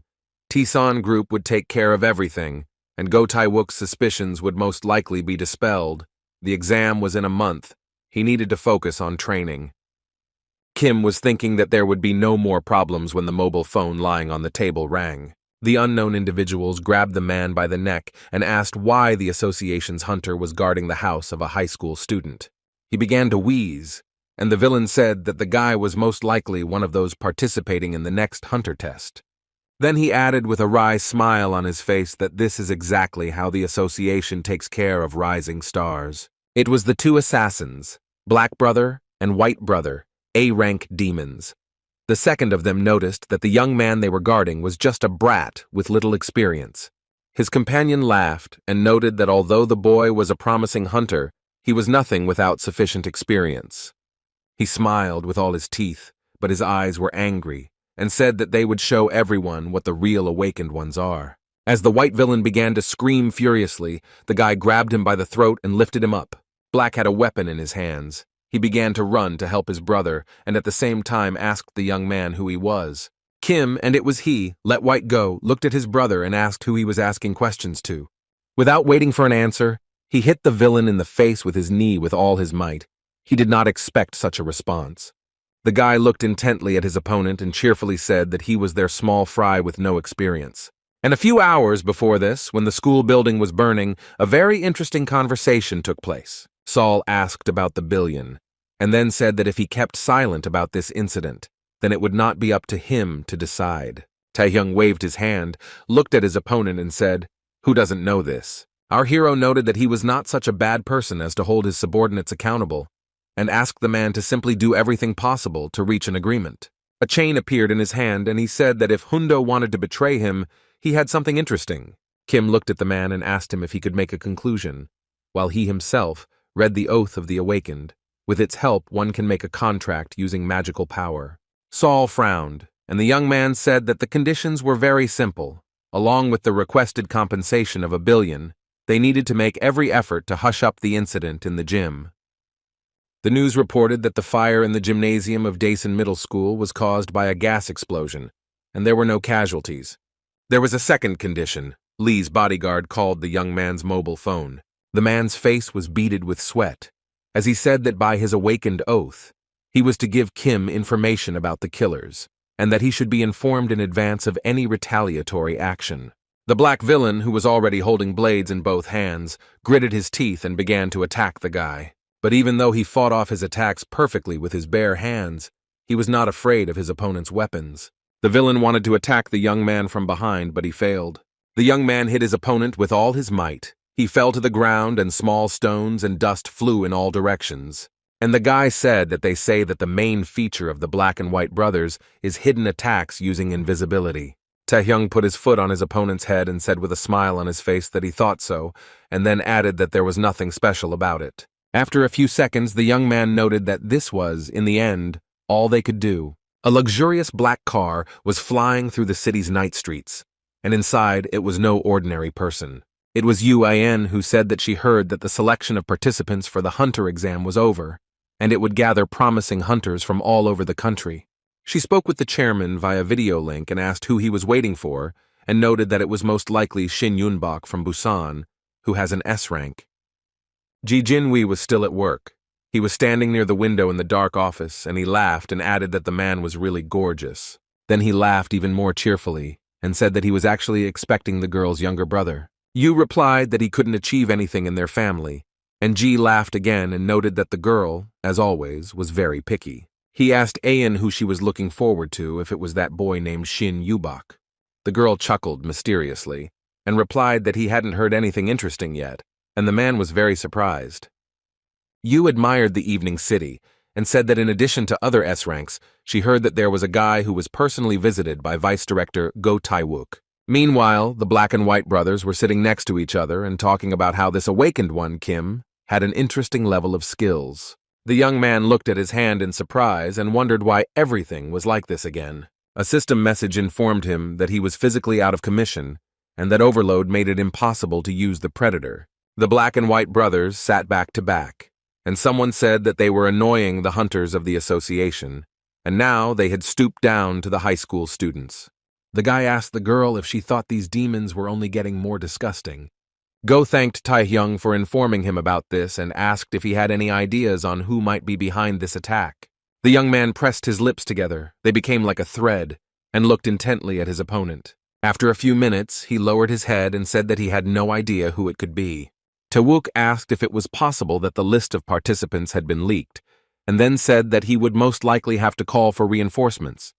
T-San Group would take care of everything, and Go Tae-wook's suspicions would most likely be dispelled. The exam was in a month. He needed to focus on training. Kim was thinking that there would be no more problems when the mobile phone lying on the table rang. The unknown individuals grabbed the man by the neck and asked why the association's hunter was guarding the house of a high school student. He began to wheeze, and the villain said that the guy was most likely one of those participating in the next hunter test. Then he added with a wry smile on his face that this is exactly how the association takes care of rising stars. It was the two assassins, Black Brother and White Brother, A-rank demons. The second of them noticed that the young man they were guarding was just a brat with little experience. His companion laughed and noted that although the boy was a promising hunter, he was nothing without sufficient experience. He smiled with all his teeth, but his eyes were angry, and said that they would show everyone what the real awakened ones are. As the white villain began to scream furiously, the guy grabbed him by the throat and lifted him up. Black had a weapon in his hands. He began to run to help his brother, and at the same time asked the young man who he was. Kim, and it was he, let White go, looked at his brother and asked who he was asking questions to. Without waiting for an answer, he hit the villain in the face with his knee with all his might. He did not expect such a response. The guy looked intently at his opponent and cheerfully said that he was their small fry with no experience. And a few hours before this, when the school building was burning, a very interesting conversation took place. Saul asked about the billion, and then said that if he kept silent about this incident, then it would not be up to him to decide. Tae-hyung waved his hand, looked at his opponent and said, "Who doesn't know this?" Our hero noted that he was not such a bad person as to hold his subordinates accountable, and asked the man to simply do everything possible to reach an agreement. A chain appeared in his hand, and he said that if Hundo wanted to betray him, he had something interesting. Kim looked at the man and asked him if he could make a conclusion, while he himself read the Oath of the Awakened. With its help, one can make a contract using magical power. Saul frowned, and the young man said that the conditions were very simple. Along with the requested compensation of $1 billion, they needed to make every effort to hush up the incident in the gym. The news reported that the fire in the gymnasium of Daesan Middle School was caused by a gas explosion, and there were no casualties. There was a second condition. Lee's bodyguard called the young man's mobile phone. The man's face was beaded with sweat, as he said that by his awakened oath, he was to give Kim information about the killers, and that he should be informed in advance of any retaliatory action. The black villain, who was already holding blades in both hands, gritted his teeth and began to attack the guy. But even though he fought off his attacks perfectly with his bare hands, he was not afraid of his opponent's weapons. The villain wanted to attack the young man from behind, but he failed. The young man hit his opponent with all his might. He fell to the ground, and small stones and dust flew in all directions. And the guy said that they say that the main feature of the Black and White Brothers is hidden attacks using invisibility. Taehyung put his foot on his opponent's head and said with a smile on his face that he thought so, and then added that there was nothing special about it. After a few seconds, the young man noted that this was, in the end, all they could do. A luxurious black car was flying through the city's night streets, and inside it was no ordinary person. It was Yu In who said that she heard that the selection of participants for the hunter exam was over, and it would gather promising hunters from all over the country. She spoke with the chairman via video link and asked who he was waiting for, and noted that it was most likely Shin Yunbok from Busan, who has an S rank. Ji Jinwei was still at work. He was standing near the window in the dark office, and he laughed and added that the man was really gorgeous. Then he laughed even more cheerfully and said that he was actually expecting the girl's younger brother. Yu replied that he couldn't achieve anything in their family, and Ji laughed again and noted that the girl, as always, was very picky. He asked Ayan who she was looking forward to if it was that boy named Shin Yubok. The girl chuckled mysteriously and replied that he hadn't heard anything interesting yet, and the man was very surprised. Yu admired the evening city and said that in addition to other S ranks, she heard that there was a guy who was personally visited by Vice Director Go Taewook. Meanwhile, the Black and White Brothers were sitting next to each other and talking about how this awakened one, Kim, had an interesting level of skills. The young man looked at his hand in surprise and wondered why everything was like this again. A system message informed him that he was physically out of commission and that overload made it impossible to use the Predator. The Black and White Brothers sat back to back, and someone said that they were annoying the hunters of the association, and now they had stooped down to the high school students. The guy asked the girl if she thought these demons were only getting more disgusting. Go thanked Taehyung for informing him about this and asked if he had any ideas on who might be behind this attack. The young man pressed his lips together, they became like a thread, and looked intently at his opponent. After a few minutes, he lowered his head and said that he had no idea who it could be. Taewook asked if it was possible that the list of participants had been leaked, and then said that he would most likely have to call for reinforcements.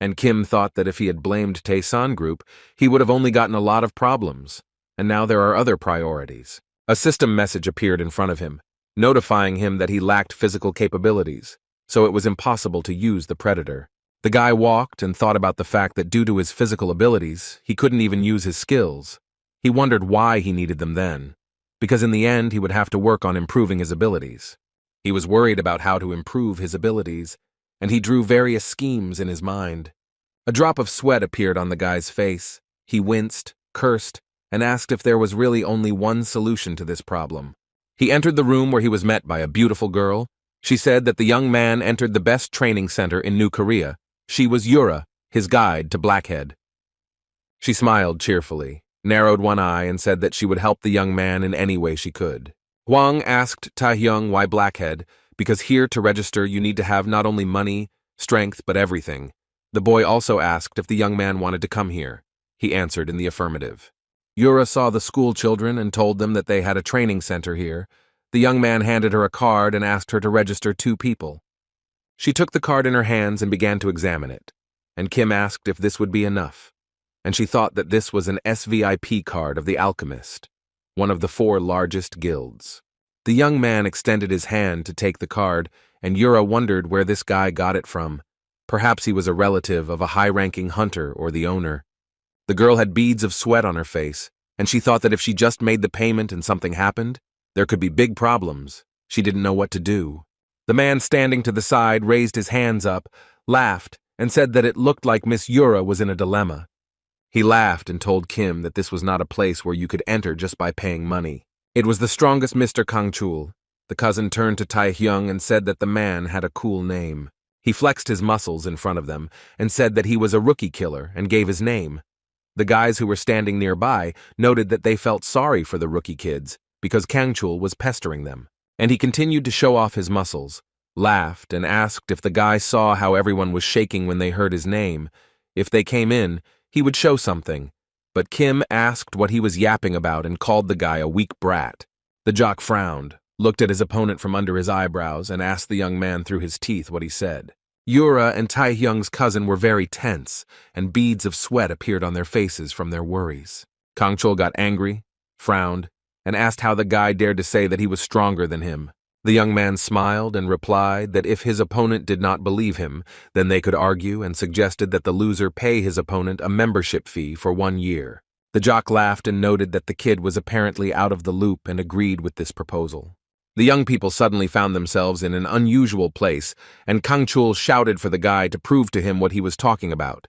And Kim thought that if he had blamed Taesan Group, he would have only gotten a lot of problems, and now there are other priorities. A system message appeared in front of him, notifying him that he lacked physical capabilities, so it was impossible to use the Predator. The guy walked and thought about the fact that due to his physical abilities, he couldn't even use his skills. He wondered why he needed them then, because in the end he would have to work on improving his abilities. He was worried about how to improve his abilities, and he drew various schemes in his mind. A drop of sweat appeared on the guy's face. He winced, cursed, and asked if there was really only one solution to this problem. He entered the room where he was met by a beautiful girl. She said that the young man entered the best training center in New Korea. She was Yura, his guide to Blackhead. She smiled cheerfully, narrowed one eye, and said that she would help the young man in any way she could. Hwang asked Taehyung why Blackhead, because here to register you need to have not only money, strength, but everything. The boy also asked if the young man wanted to come here. He answered in the affirmative. Yura saw the school children and told them that they had a training center here. The young man handed her a card and asked her to register 2 people. She took the card in her hands and began to examine it, and Kim asked if this would be enough, and she thought that this was an SVIP card of the Alchemist, one of the 4 largest guilds. The young man extended his hand to take the card, and Yura wondered where this guy got it from. Perhaps he was a relative of a high-ranking hunter or the owner. The girl had beads of sweat on her face, and she thought that if she just made the payment and something happened, there could be big problems. She didn't know what to do. The man standing to the side raised his hands up, laughed, and said that it looked like Miss Yura was in a dilemma. He laughed and told Kim that this was not a place where you could enter just by paying money. It was the strongest Mr. Kangchul. The cousin turned to Taehyung and said that the man had a cool name. He flexed his muscles in front of them and said that he was a rookie killer and gave his name. The guys who were standing nearby noted that they felt sorry for the rookie kids because Kangchul was pestering them, and he continued to show off his muscles, laughed, and asked if the guy saw how everyone was shaking when they heard his name. If they came in, he would show something, but Kim asked what he was yapping about and called the guy a weak brat. The jock frowned, looked at his opponent from under his eyebrows, and asked the young man through his teeth what he said. Yura and Taehyung's cousin were very tense, and beads of sweat appeared on their faces from their worries. Kangchul got angry, frowned, and asked how the guy dared to say that he was stronger than him. The young man smiled and replied that if his opponent did not believe him, then they could argue, and suggested that the loser pay his opponent a membership fee for 1 year. The jock laughed and noted that the kid was apparently out of the loop and agreed with this proposal. The young people suddenly found themselves in an unusual place, and Kangchul shouted for the guy to prove to him what he was talking about.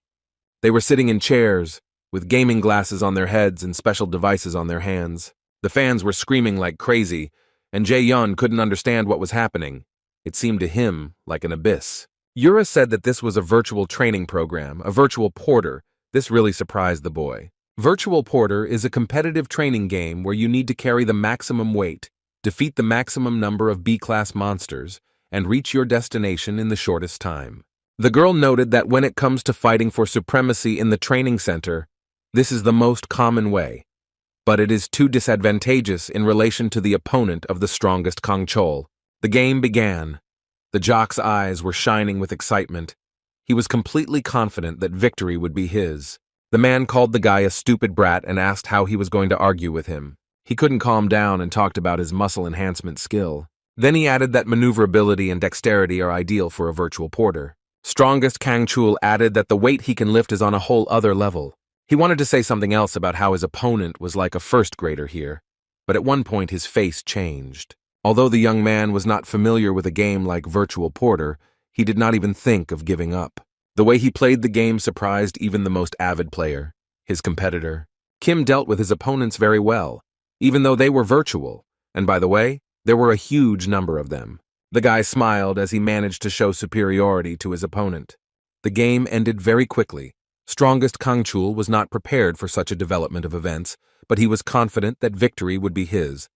They were sitting in chairs, with gaming glasses on their heads and special devices on their hands. The fans were screaming like crazy, and Jae-yeon couldn't understand what was happening. It seemed to him like an abyss. Yura said that this was a virtual training program, a virtual porter. This really surprised the boy. Virtual Porter is a competitive training game where you need to carry the maximum weight, defeat the maximum number of B-class monsters, and reach your destination in the shortest time. The girl noted that when it comes to fighting for supremacy in the training center, this is the most common way, but it is too disadvantageous in relation to the opponent of the strongest Kangchul. The game began. The jock's eyes were shining with excitement. He was completely confident that victory would be his. The man called the guy a stupid brat and asked how he was going to argue with him. He couldn't calm down and talked about his muscle enhancement skill. Then he added that maneuverability and dexterity are ideal for a virtual porter. Strongest Kangchul added that the weight he can lift is on a whole other level. He wanted to say something else about how his opponent was like a first grader here, but at one point his face changed. Although the young man was not familiar with a game like Virtual Porter, he did not even think of giving up. The way he played the game surprised even the most avid player, his competitor. Kim dealt with his opponents very well, even though they were virtual, and by the way, there were a huge number of them. The guy smiled as he managed to show superiority to his opponent. The game ended very quickly. Strongest Kangchul was not prepared for such a development of events, but he was confident that victory would be his.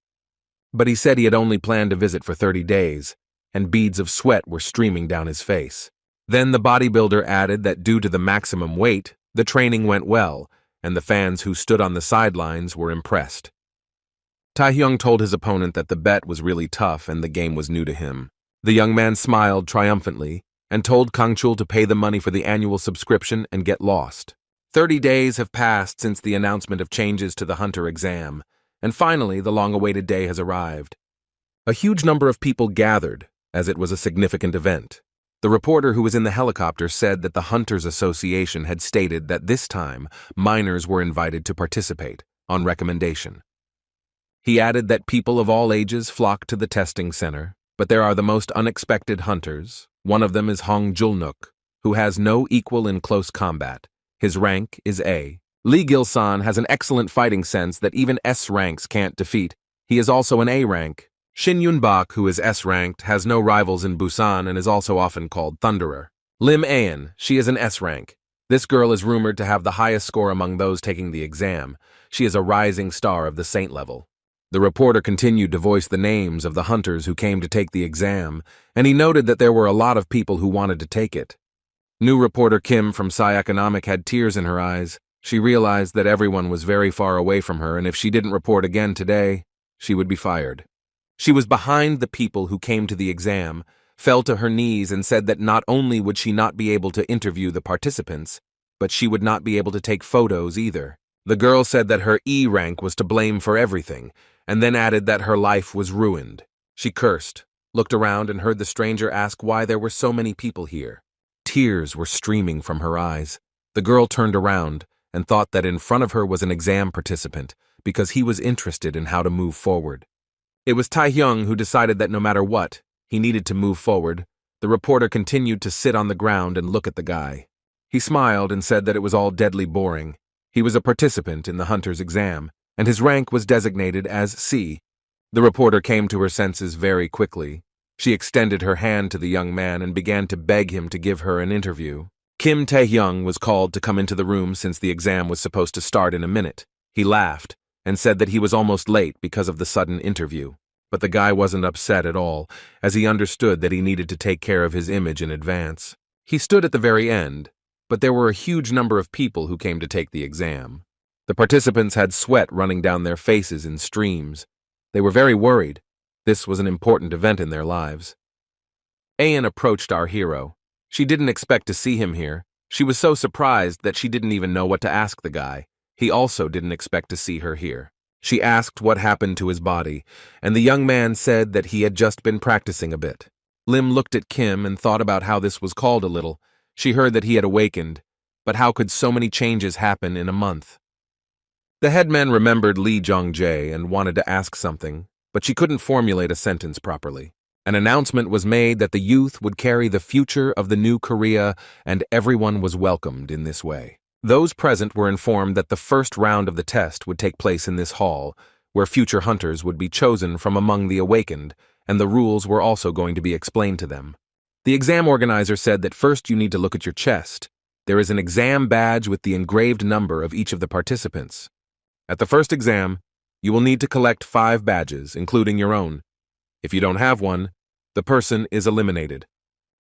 But he said he had only planned to visit for 30 days, and beads of sweat were streaming down his face. Then the bodybuilder added that due to the maximum weight, the training went well, and the fans who stood on the sidelines were impressed. Taehyung told his opponent that the bet was really tough and the game was new to him. The young man smiled triumphantly and told Kangchul to pay the money for the annual subscription and get lost. 30 days have passed since the announcement of changes to the Hunter exam, and finally the long-awaited day has arrived. A huge number of people gathered, as it was a significant event. The reporter who was in the helicopter said that the Hunters Association had stated that this time minors were invited to participate, on recommendation. He added that people of all ages flock to the testing center, but there are the most unexpected hunters. One of them is Hong Julnuk, who has no equal in close combat. His rank is A. Lee Gil-san has an excellent fighting sense that even S ranks can't defeat. He is also an A rank. Shin Yun-bak, who is S ranked, has no rivals in Busan and is also often called Thunderer. Lim Ayan, she is an S rank. This girl is rumored to have the highest score among those taking the exam. She is a rising star of the Saint level. The reporter continued to voice the names of the hunters who came to take the exam, and he noted that there were a lot of people who wanted to take it. New reporter Kim from Psy Economic had tears in her eyes. She realized that everyone was very far away from her, and if she didn't report again today, she would be fired. She was behind the people who came to the exam, fell to her knees and said that not only would she not be able to interview the participants, but she would not be able to take photos either. The girl said that her E rank was to blame for everything, and then added that her life was ruined. She cursed, looked around and heard the stranger ask why there were so many people here. Tears were streaming from her eyes. The girl turned around and thought that in front of her was an exam participant because he was interested in how to move forward. It was Taehyung who decided that no matter what, he needed to move forward. The reporter continued to sit on the ground and look at the guy. He smiled and said that it was all deadly boring. He was a participant in the Hunter's exam, and his rank was designated as C. The reporter came to her senses very quickly. She extended her hand to the young man and began to beg him to give her an interview. Kim Tae-hyung was called to come into the room since the exam was supposed to start in a minute. He laughed and said that he was almost late because of the sudden interview. But the guy wasn't upset at all, as he understood that he needed to take care of his image in advance. He stood at the very end, but there were a huge number of people who came to take the exam. The participants had sweat running down their faces in streams. They were very worried. This was an important event in their lives. Ayan approached our hero. She didn't expect to see him here. She was so surprised that she didn't even know what to ask the guy. He also didn't expect to see her here. She asked what happened to his body, and the young man said that he had just been practicing a bit. Lim looked at Kim and thought about how this was called a little. She heard that he had awakened, but how could so many changes happen in a month? The headman remembered Lee Jong-jae and wanted to ask something, but she couldn't formulate a sentence properly. An announcement was made that the youth would carry the future of the new Korea, and everyone was welcomed in this way. Those present were informed that the first round of the test would take place in this hall, where future hunters would be chosen from among the awakened, and the rules were also going to be explained to them. The exam organizer said that first you need to look at your chest. There is an exam badge with the engraved number of each of the participants. At the first exam, you will need to collect 5 badges, including your own. If you don't have one, the person is eliminated.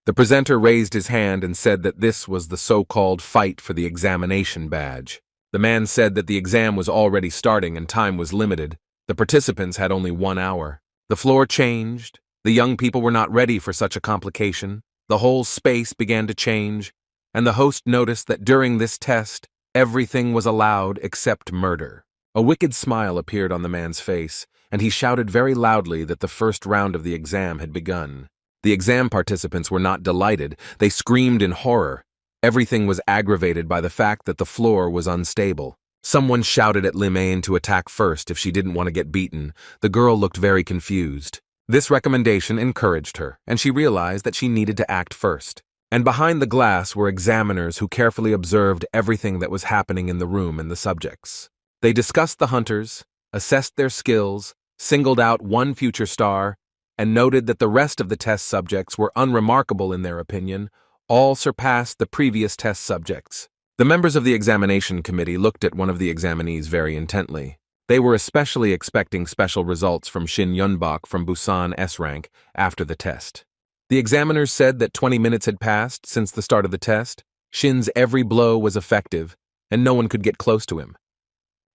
The presenter raised his hand and said that this was the so-called fight for the examination badge. The man said that the exam was already starting and time was limited. The participants had only 1 hour. The floor changed. The young people were not ready for such a complication. The whole space began to change, and the host noticed that during this test, everything was allowed except murder. A wicked smile appeared on the man's face, and he shouted very loudly that the first round of the exam had begun. The exam participants were not delighted. They screamed in horror. Everything was aggravated by the fact that the floor was unstable. Someone shouted at Lim Ayan to attack first if she didn't want to get beaten. The girl looked very confused. This recommendation encouraged her, and she realized that she needed to act first. And behind the glass were examiners who carefully observed everything that was happening in the room and the subjects. They discussed the hunters, assessed their skills, singled out one future star, and noted that the rest of the test subjects were unremarkable in their opinion, all surpassed the previous test subjects. The members of the examination committee looked at one of the examinees very intently. They were especially expecting special results from Shin Yunbok from Busan S-Rank after the test. The examiners said that 20 minutes had passed since the start of the test. Shin's every blow was effective, and no one could get close to him.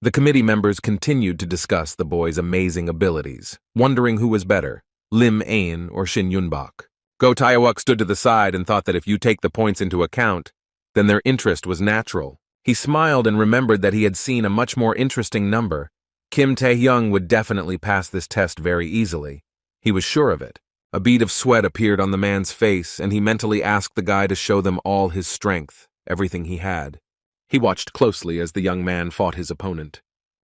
The committee members continued to discuss the boy's amazing abilities, wondering who was better, Lim Ayan or Shin Yunbok. Go Taewok stood to the side and thought that if you take the points into account, then their interest was natural. He smiled and remembered that he had seen a much more interesting number. Kim Tae-hyung would definitely pass this test very easily. He was sure of it. A bead of sweat appeared on the man's face, and he mentally asked the guy to show them all his strength, everything he had. He watched closely as the young man fought his opponent.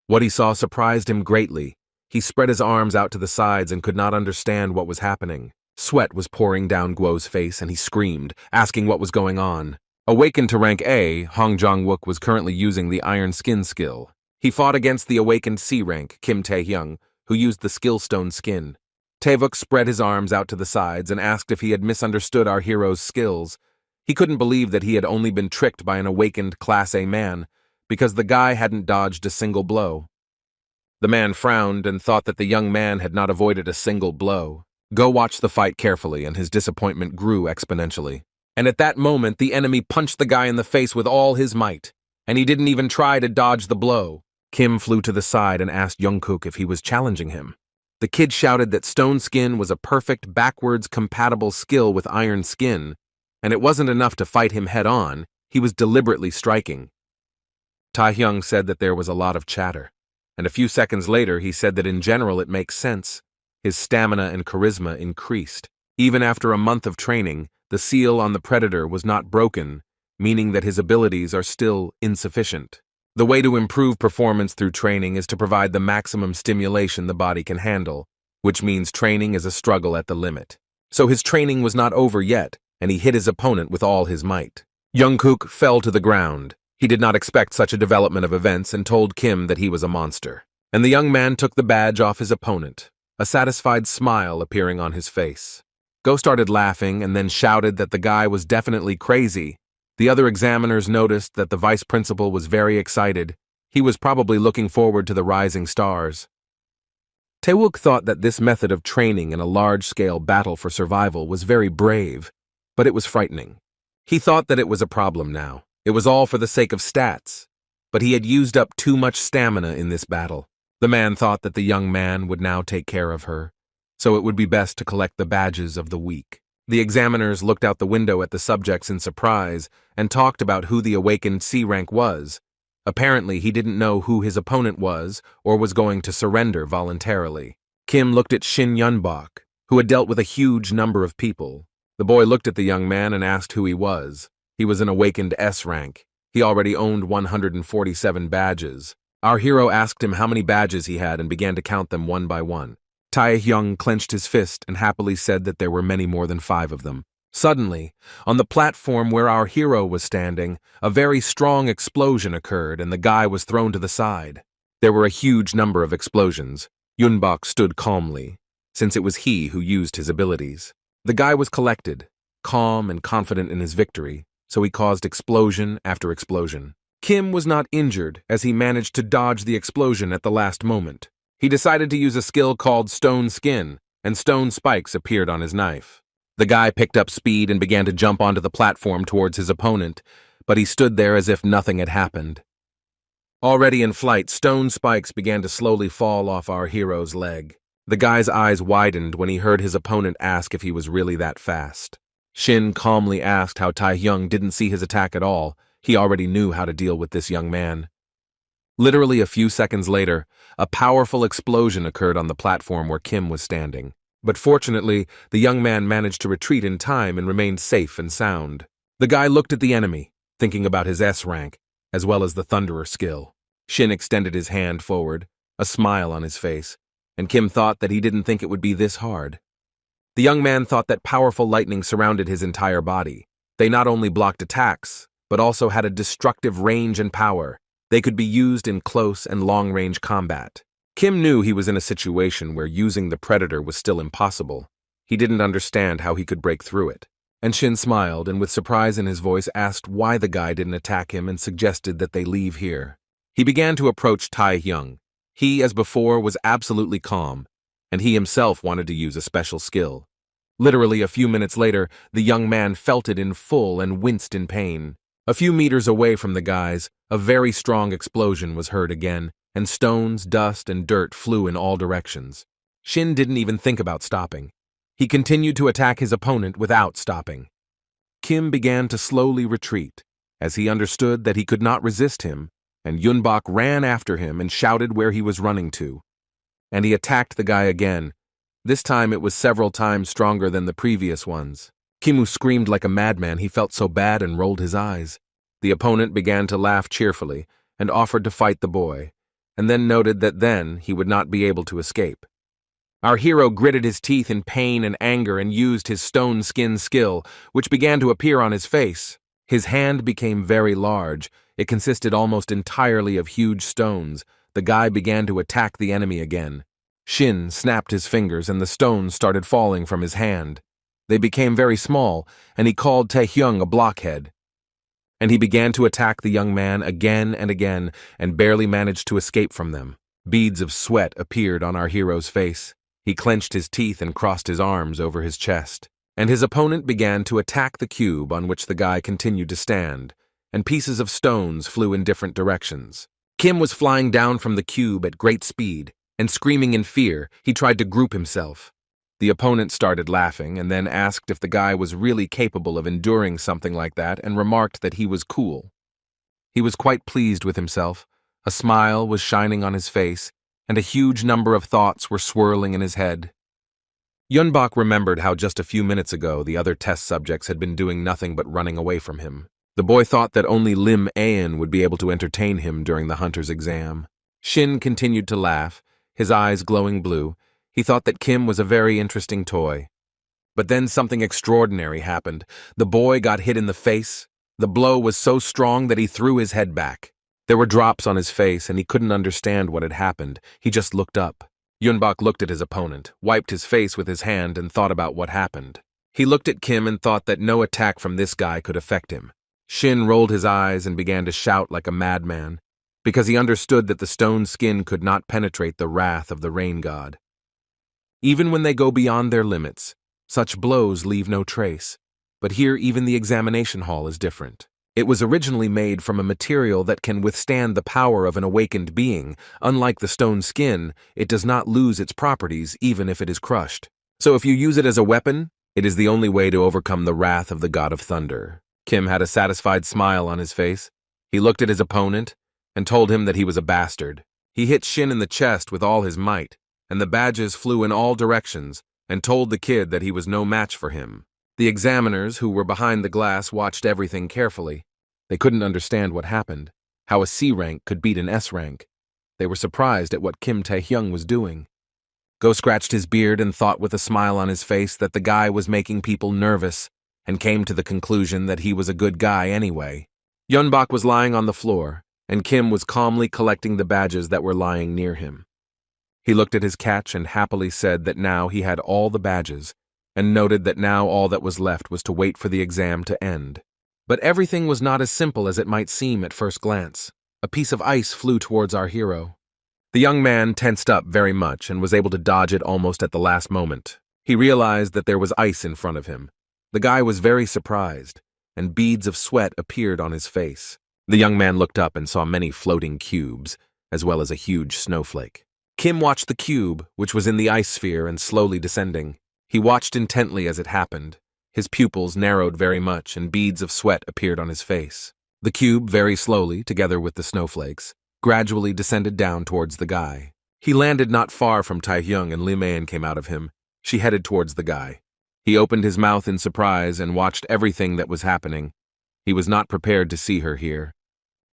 What he saw surprised him greatly. He spread his arms out to the sides and could not understand what was happening. Sweat was pouring down Guo's face, and he screamed, asking what was going on. Awakened to rank A, Hong Jong-wook was currently using the Iron Skin skill. He fought against the awakened C rank, Kim Tae-hyung, who used the skill stone skin. Taevuk spread his arms out to the sides and asked if he had misunderstood our hero's skills. He couldn't believe that he had only been tricked by an awakened Class A man, because the guy hadn't dodged a single blow. The man frowned and thought that the young man had not avoided a single blow. Go watched the fight carefully, and his disappointment grew exponentially. And at that moment, the enemy punched the guy in the face with all his might, and he didn't even try to dodge the blow. Kim flew to the side and asked Jungkook if he was challenging him. The kid shouted that Stone Skin was a perfect backwards compatible skill with Iron Skin, and it wasn't enough to fight him head-on, he was deliberately striking. Tae-hyung said that there was a lot of chatter, and a few seconds later he said that in general it makes sense. His stamina and charisma increased. Even after a month of training, the seal on the Predator was not broken, meaning that his abilities are still insufficient. The way to improve performance through training is to provide the maximum stimulation the body can handle, which means training is a struggle at the limit. So his training was not over yet, and he hit his opponent with all his might. Jungkook fell to the ground. He did not expect such a development of events and told Kim that he was a monster. And the young man took the badge off his opponent, a satisfied smile appearing on his face. Go started laughing and then shouted that the guy was definitely crazy. The other examiners noticed that the vice principal was very excited. He was probably looking forward to the rising stars. Taewook thought that this method of training in a large-scale battle for survival was very brave, but it was frightening. He thought that it was a problem now. It was all for the sake of stats, but he had used up too much stamina in this battle. The man thought that the young man would now take care of her, so it would be best to collect the badges of the weak. The examiners looked out the window at the subjects in surprise and talked about who the awakened C-rank was. Apparently, he didn't know who his opponent was or was going to surrender voluntarily. Kim looked at Shin Yunbok, who had dealt with a huge number of people. The boy looked at the young man and asked who he was. He was an awakened S-rank. He already owned 147 badges. Our hero asked him how many badges he had and began to count them one by one. Tae-hyung clenched his fist and happily said that there were many more than 5 of them. Suddenly, on the platform where our hero was standing, a very strong explosion occurred and the guy was thrown to the side. There were a huge number of explosions. Yunbok stood calmly, since it was he who used his abilities. The guy was collected, calm and confident in his victory, so he caused explosion after explosion. Kim was not injured as he managed to dodge the explosion at the last moment. He decided to use a skill called stone skin, and stone spikes appeared on his knife. The guy picked up speed and began to jump onto the platform towards his opponent, but he stood there as if nothing had happened. Already in flight, stone spikes began to slowly fall off our hero's leg. The guy's eyes widened when he heard his opponent ask if he was really that fast. Shin calmly asked how Tae-hyung didn't see his attack at all. He already knew how to deal with this young man. Literally a few seconds later, a powerful explosion occurred on the platform where Kim was standing. But fortunately, the young man managed to retreat in time and remained safe and sound. The guy looked at the enemy, thinking about his S-rank, as well as the Thunderer skill. Shin extended his hand forward, a smile on his face, and Kim thought that he didn't think it would be this hard. The young man thought that powerful lightning surrounded his entire body. They not only blocked attacks, but also had a destructive range and power. They could be used in close and long-range combat. Kim knew he was in a situation where using the Predator was still impossible. He didn't understand how he could break through it. And Shin smiled and with surprise in his voice asked why the guy didn't attack him and suggested that they leave here. He began to approach Tae-hyung. He, as before, was absolutely calm, and he himself wanted to use a special skill. Literally a few minutes later, the young man felt it in full and winced in pain. A few meters away from the guys, a very strong explosion was heard again, and stones, dust, and dirt flew in all directions. Shin didn't even think about stopping. He continued to attack his opponent without stopping. Kim began to slowly retreat, as he understood that he could not resist him, and Yunbok ran after him and shouted where he was running to. And he attacked the guy again. This time it was several times stronger than the previous ones. Kimu screamed like a madman. He felt so bad and rolled his eyes. The opponent began to laugh cheerfully and offered to fight the boy, and then noted that then he would not be able to escape. Our hero gritted his teeth in pain and anger and used his stone skin skill, which began to appear on his face. His hand became very large. It consisted almost entirely of huge stones. The guy began to attack the enemy again. Shin snapped his fingers and the stones started falling from his hand. They became very small, and he called Tae-hyung a blockhead. And he began to attack the young man again and barely managed to escape from them. Beads of sweat appeared on our hero's face. He clenched his teeth and crossed his arms over his chest. And his opponent began to attack the cube on which the guy continued to stand, and pieces of stones flew in different directions. Kim was flying down from the cube at great speed, and screaming in fear, he tried to group himself. The opponent started laughing and then asked if the guy was really capable of enduring something like that and remarked that he was cool. He was quite pleased with himself. A smile was shining on his face, and a huge number of thoughts were swirling in his head. Yunbok remembered how just a few minutes ago the other test subjects had been doing nothing but running away from him. The boy thought that only Lim Aeon would be able to entertain him during the hunter's exam. Shin continued to laugh, his eyes glowing blue. He thought that Kim was a very interesting toy. But then something extraordinary happened. The boy got hit in the face. The blow was so strong that he threw his head back. There were drops on his face, and he couldn't understand what had happened. He just looked up. Yunbok looked at his opponent, wiped his face with his hand, and thought about what happened. He looked at Kim and thought that no attack from this guy could affect him. Shin rolled his eyes and began to shout like a madman, because he understood that the stone skin could not penetrate the wrath of the rain god. Even when they go beyond their limits, such blows leave no trace, but here even the examination hall is different. It was originally made from a material that can withstand the power of an awakened being. Unlike the stone skin, it does not lose its properties even if it is crushed. So if you use it as a weapon, it is the only way to overcome the wrath of the god of thunder. Kim had a satisfied smile on his face. He looked at his opponent and told him that he was a bastard. He hit Shin in the chest with all his might, and the badges flew in all directions and told the kid that he was no match for him. The examiners, who were behind the glass, watched everything carefully. They couldn't understand what happened, how a C rank could beat an S rank. They were surprised at what Kim Tae-hyung was doing. Go scratched his beard and thought with a smile on his face that the guy was making people nervous, and came to the conclusion that he was a good guy anyway. Yeonbok was lying on the floor, and Kim was calmly collecting the badges that were lying near him. He looked at his catch and happily said that now he had all the badges, and noted that now all that was left was to wait for the exam to end. But everything was not as simple as it might seem at first glance. A piece of ice flew towards our hero. The young man tensed up very much and was able to dodge it almost at the last moment. He realized that there was ice in front of him. The guy was very surprised, and beads of sweat appeared on his face. The young man looked up and saw many floating cubes, as well as a huge snowflake. Kim watched the cube, which was in the ice sphere and slowly descending. He watched intently as it happened. His pupils narrowed very much, and beads of sweat appeared on his face. The cube, very slowly, together with the snowflakes, gradually descended down towards the guy. He landed not far from Tae-hyung, and Lee Mayan came out of him. She headed towards the guy. He opened his mouth in surprise and watched everything that was happening. He was not prepared to see her here.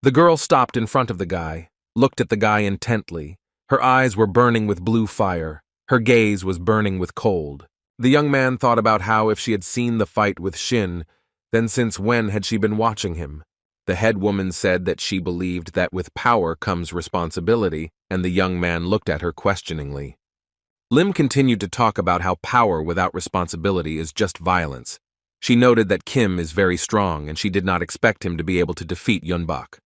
The girl stopped in front of the guy, looked at the guy intently. Her eyes were burning with blue fire. Her gaze was burning with cold. The young man thought about how if she had seen the fight with Shin, then since when had she been watching him? The head woman said that she believed that with power comes responsibility, and the young man looked at her questioningly. Lim continued to talk about how power without responsibility is just violence. She noted that Kim is very strong, and she did not expect him to be able to defeat Yeonbok.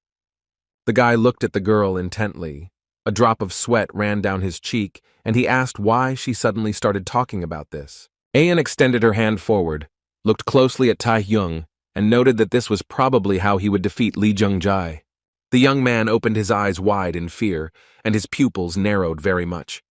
The guy looked at the girl intently. A drop of sweat ran down his cheek, and he asked why she suddenly started talking about this. Ayan extended her hand forward, looked closely at Tae-hyung, and noted that this was probably how he would defeat Lee Jung-jae. The young man opened his eyes wide in fear, and his pupils narrowed very much.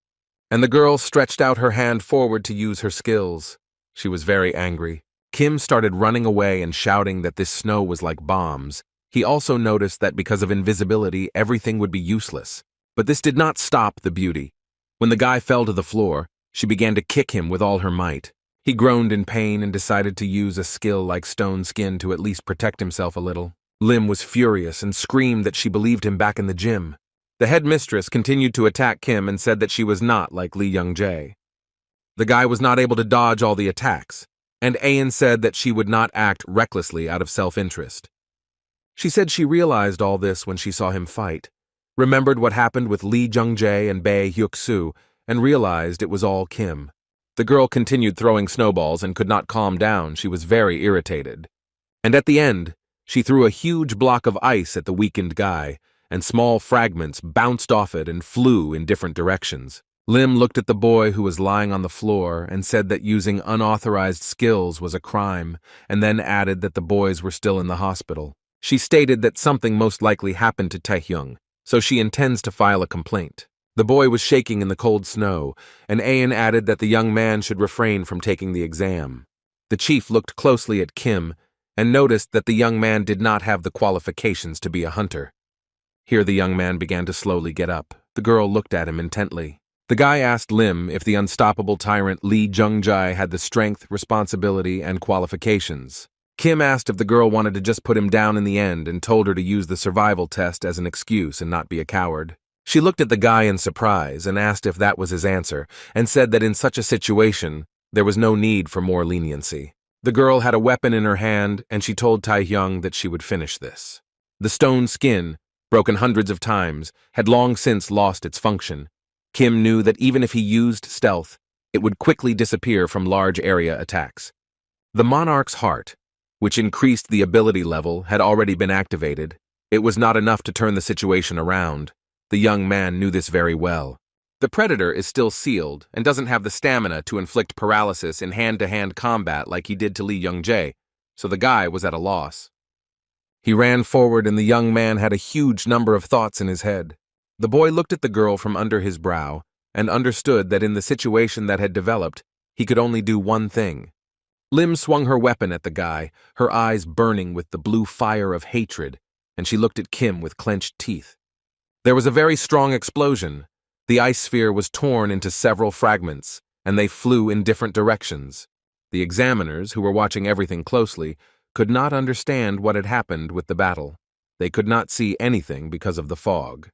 And the girl stretched out her hand forward to use her skills. She was very angry. Kim started running away and shouting that this snow was like bombs. He also noticed that because of invisibility, everything would be useless. But this did not stop the beauty. When the guy fell to the floor, she began to kick him with all her might. He groaned in pain and decided to use a skill like stone skin to at least protect himself a little. Lim was furious and screamed that she believed him back in the gym. The headmistress continued to attack Kim and said that she was not like Lee Young-jae. The guy was not able to dodge all the attacks, and Ayan said that she would not act recklessly out of self-interest. She said she realized all this when she saw him fight, remembered what happened with Lee Jung-jae and Bae Hyuk-soo, and realized it was all Kim. The girl continued throwing snowballs and could not calm down. She was very irritated. And at the end, she threw a huge block of ice at the weakened guy, and small fragments bounced off it and flew in different directions. Lim looked at the boy who was lying on the floor and said that using unauthorized skills was a crime, and then added that the boys were still in the hospital. She stated that something most likely happened to Tae-hyung, so she intends to file a complaint. The boy was shaking in the cold snow, and Ayan added that the young man should refrain from taking the exam. The chief looked closely at Kim and noticed that the young man did not have the qualifications to be a hunter. Here the young man began to slowly get up. The girl looked at him intently. The guy asked Lim if the unstoppable tyrant Lee Jung-jae had the strength, responsibility, and qualifications. Kim asked if the girl wanted to just put him down in the end and told her to use the survival test as an excuse and not be a coward. She looked at the guy in surprise and asked if that was his answer, and said that in such a situation, there was no need for more leniency. The girl had a weapon in her hand, and she told Tae-hyung that she would finish this. The stone skin, broken hundreds of times, had long since lost its function. Kim knew that even if he used stealth, it would quickly disappear from large area attacks. The monarch's heart, which increased the ability level, had already been activated. It was not enough to turn the situation around. The young man knew this very well. The predator is still sealed and doesn't have the stamina to inflict paralysis in hand-to-hand combat like he did to Lee Young-jae, so the guy was at a loss. He ran forward and the young man had a huge number of thoughts in his head. The boy looked at the girl from under his brow and understood that in the situation that had developed, he could only do one thing. Lim swung her weapon at the guy, her eyes burning with the blue fire of hatred, and she looked at Kim with clenched teeth. There was a very strong explosion. The ice sphere was torn into several fragments, and they flew in different directions. The examiners, who were watching everything closely, could not understand what had happened with the battle. They could not see anything because of the fog.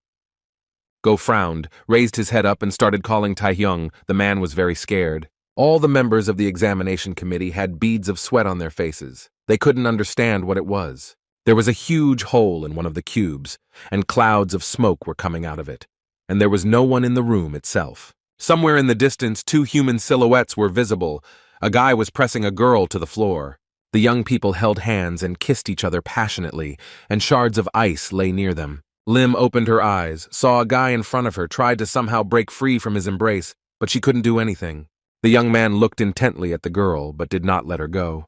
Go frowned, raised his head up and started calling Taehyung. The man was very scared. All the members of the examination committee had beads of sweat on their faces. They couldn't understand what it was. There was a huge hole in one of the cubes, and clouds of smoke were coming out of it. And there was no one in the room itself. Somewhere in the distance, two human silhouettes were visible. A guy was pressing a girl to the floor. The young people held hands and kissed each other passionately, and shards of ice lay near them. Lim opened her eyes, saw a guy in front of her, tried to somehow break free from his embrace, but she couldn't do anything. The young man looked intently at the girl, but did not let her go.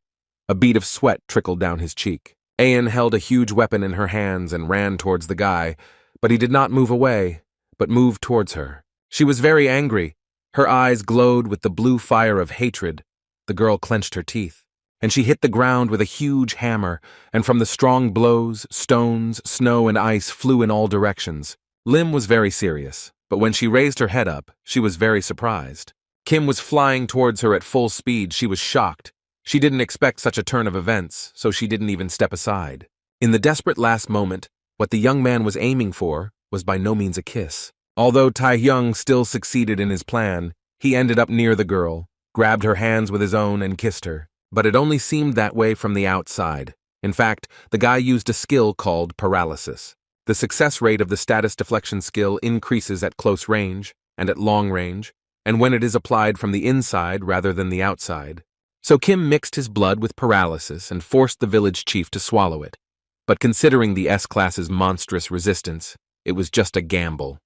A bead of sweat trickled down his cheek. Ayan held a huge weapon in her hands and ran towards the guy, but he did not move away, but moved towards her. She was very angry. Her eyes glowed with the blue fire of hatred. The girl clenched her teeth, and she hit the ground with a huge hammer, and from the strong blows, stones, snow, and ice flew in all directions. Lim was very serious, but when she raised her head up, she was very surprised. Kim was flying towards her at full speed. She was shocked. She didn't expect such a turn of events, so she didn't even step aside. In the desperate last moment, what the young man was aiming for was by no means a kiss. Although Taehyung still succeeded in his plan, he ended up near the girl, grabbed her hands with his own and kissed her. But it only seemed that way from the outside. In fact, the guy used a skill called paralysis. The success rate of the status deflection skill increases at close range and at long range, and when it is applied from the inside rather than the outside. So Kim mixed his blood with paralysis and forced the village chief to swallow it. But considering the S-class's monstrous resistance, it was just a gamble.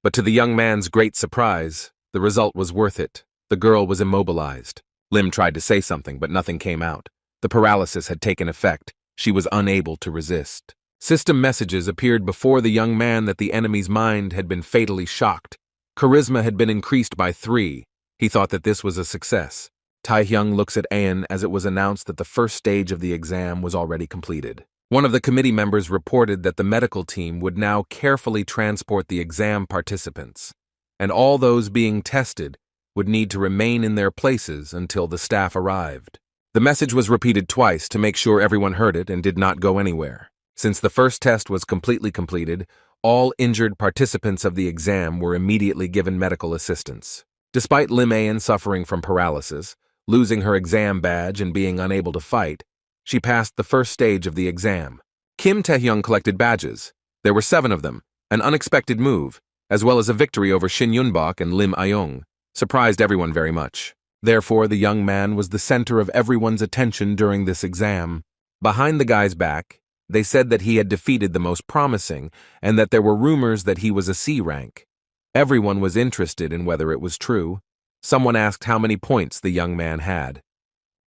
But to the young man's great surprise, the result was worth it. The girl was immobilized. Lim tried to say something, but nothing came out. The paralysis had taken effect. She was unable to resist. System messages appeared before the young man that the enemy's mind had been fatally shocked. Charisma had been increased by 3. He thought that this was a success. Taehyung looks at Ayan as it was announced that the first stage of the exam was already completed. One of the committee members reported that the medical team would now carefully transport the exam participants, and all those being tested would need to remain in their places until the staff arrived. The message was repeated twice to make sure everyone heard it and did not go anywhere. Since the first test was completely completed, all injured participants of the exam were immediately given medical assistance. Despite Lim Ayan suffering from paralysis, losing her exam badge and being unable to fight, she passed the first stage of the exam. Kim Taehyung collected badges. There were 7 of them, an unexpected move, as well as a victory over Shin Yunbok and Lim Ayong, surprised everyone very much. Therefore, the young man was the center of everyone's attention during this exam. Behind the guy's back, they said that he had defeated the most promising and that there were rumors that he was a C rank. Everyone was interested in whether it was true. Someone asked how many points the young man had.